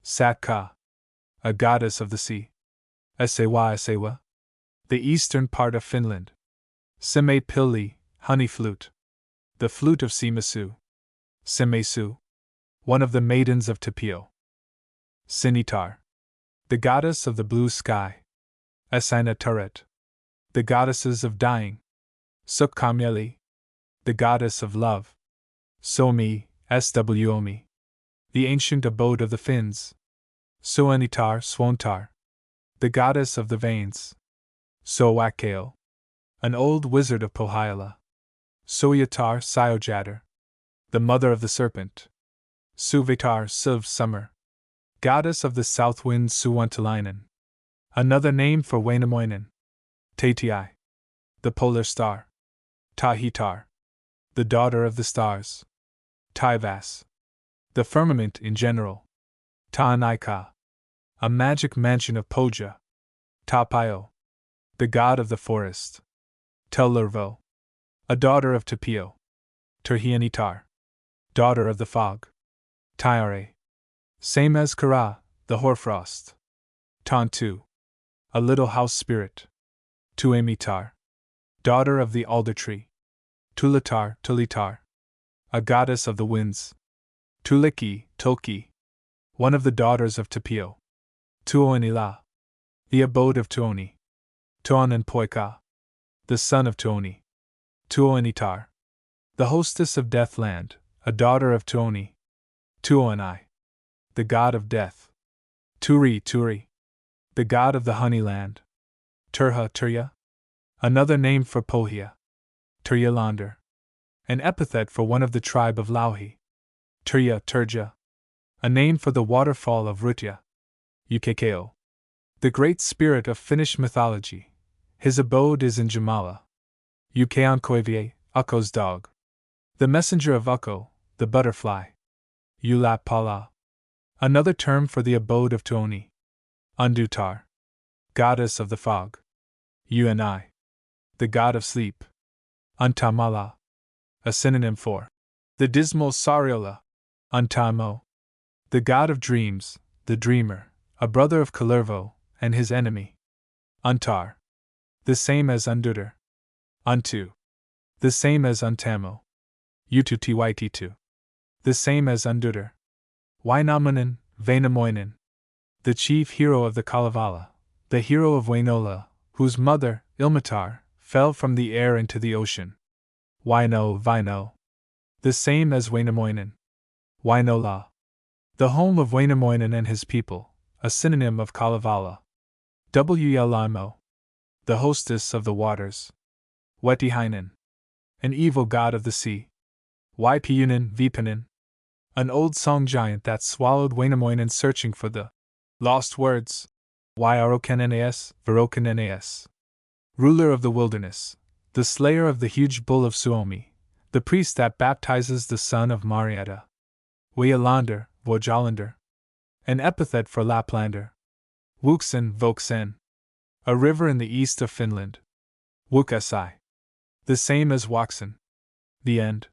Satka. A goddess of the sea. Esewa Esewa. The eastern part of Finland. Sime Pilli, honey flute. The flute of Simasu. Simesu. One of the maidens of Tapio. Sinitar. The goddess of the blue sky. Esaina Turret. The goddesses of dying. Sukkamyeli. The goddess of love. Somi, Swomi. The ancient abode of the Finns. Suanitar Swontar. The goddess of the veins. Sowakeo. An old wizard of Pohjola. Soyatar Syojadar. The mother of the serpent. Suvetar Suv Summer. Goddess of the south wind Suwantalainen. Another name for Wainamoinen. Tatii. The polar star. Tahitar. The daughter of the stars. Taivas. The firmament in general. Taanaika. A magic mansion of Poja. Tapayo. The god of the forest. Telurvo. A daughter of Tapio. Terhianitar. Daughter of the fog. Tyare. Same as Kara, the hoarfrost. Tantu. A little house spirit. Tuamitar. Daughter of the alder tree. Tulatar, Tulitar. A goddess of the winds. Tuliki, Tulki. One of the daughters of Tapio. Tuonila. The abode of Tuoni. Tuonan Poika. The son of Tuoni. Tuonitar. The hostess of Deathland, a daughter of Tuoni. Tuonai. The god of death. Turi Turi. The god of the honeyland. Turha Turya. Another name for Pohja. Turyalander. An epithet for one of the tribe of Lauhi. Turya Turja. A name for the waterfall of Rutja. Ukekeo. The great spirit of Finnish mythology. His abode is in Jamala. Ukeonkoivie, Ukko's dog. The messenger of Ukko, the butterfly. Ulapala. Another term for the abode of Tuoni. Undutar. Goddess of the fog. Uni. The god of sleep. Untamala. A synonym for the dismal Sariola. Untamo. The god of dreams, the dreamer, a brother of Kalervo, and his enemy. Untar. The same as Undutar. Untu. The same as Untamo. Ututiwaititu. The same as Undutar. Wainamoinen, Vainamoinen. The chief hero of the Kalevala, the hero of Wainola, whose mother, Ilmatar, fell from the air into the ocean. Waino, Vaino. The same as Wainamoinen. Wainola. The home of Wainamoinen and his people, a synonym of Kalevala. Wlimo. The hostess of the waters. Wetihainen. An evil god of the sea. Ypiunen Vipanen. An old song giant that swallowed Wainamoinen searching for the lost words. Yarokenenes, Verokenenes. Ruler of the wilderness, the slayer of the huge bull of Suomi, the priest that baptizes the son of Marietta. Wyalander, Vojalander. An epithet for Laplander. Wuxen, Voksen. A river in the east of Finland. Wukasai. The same as Waxen. The end.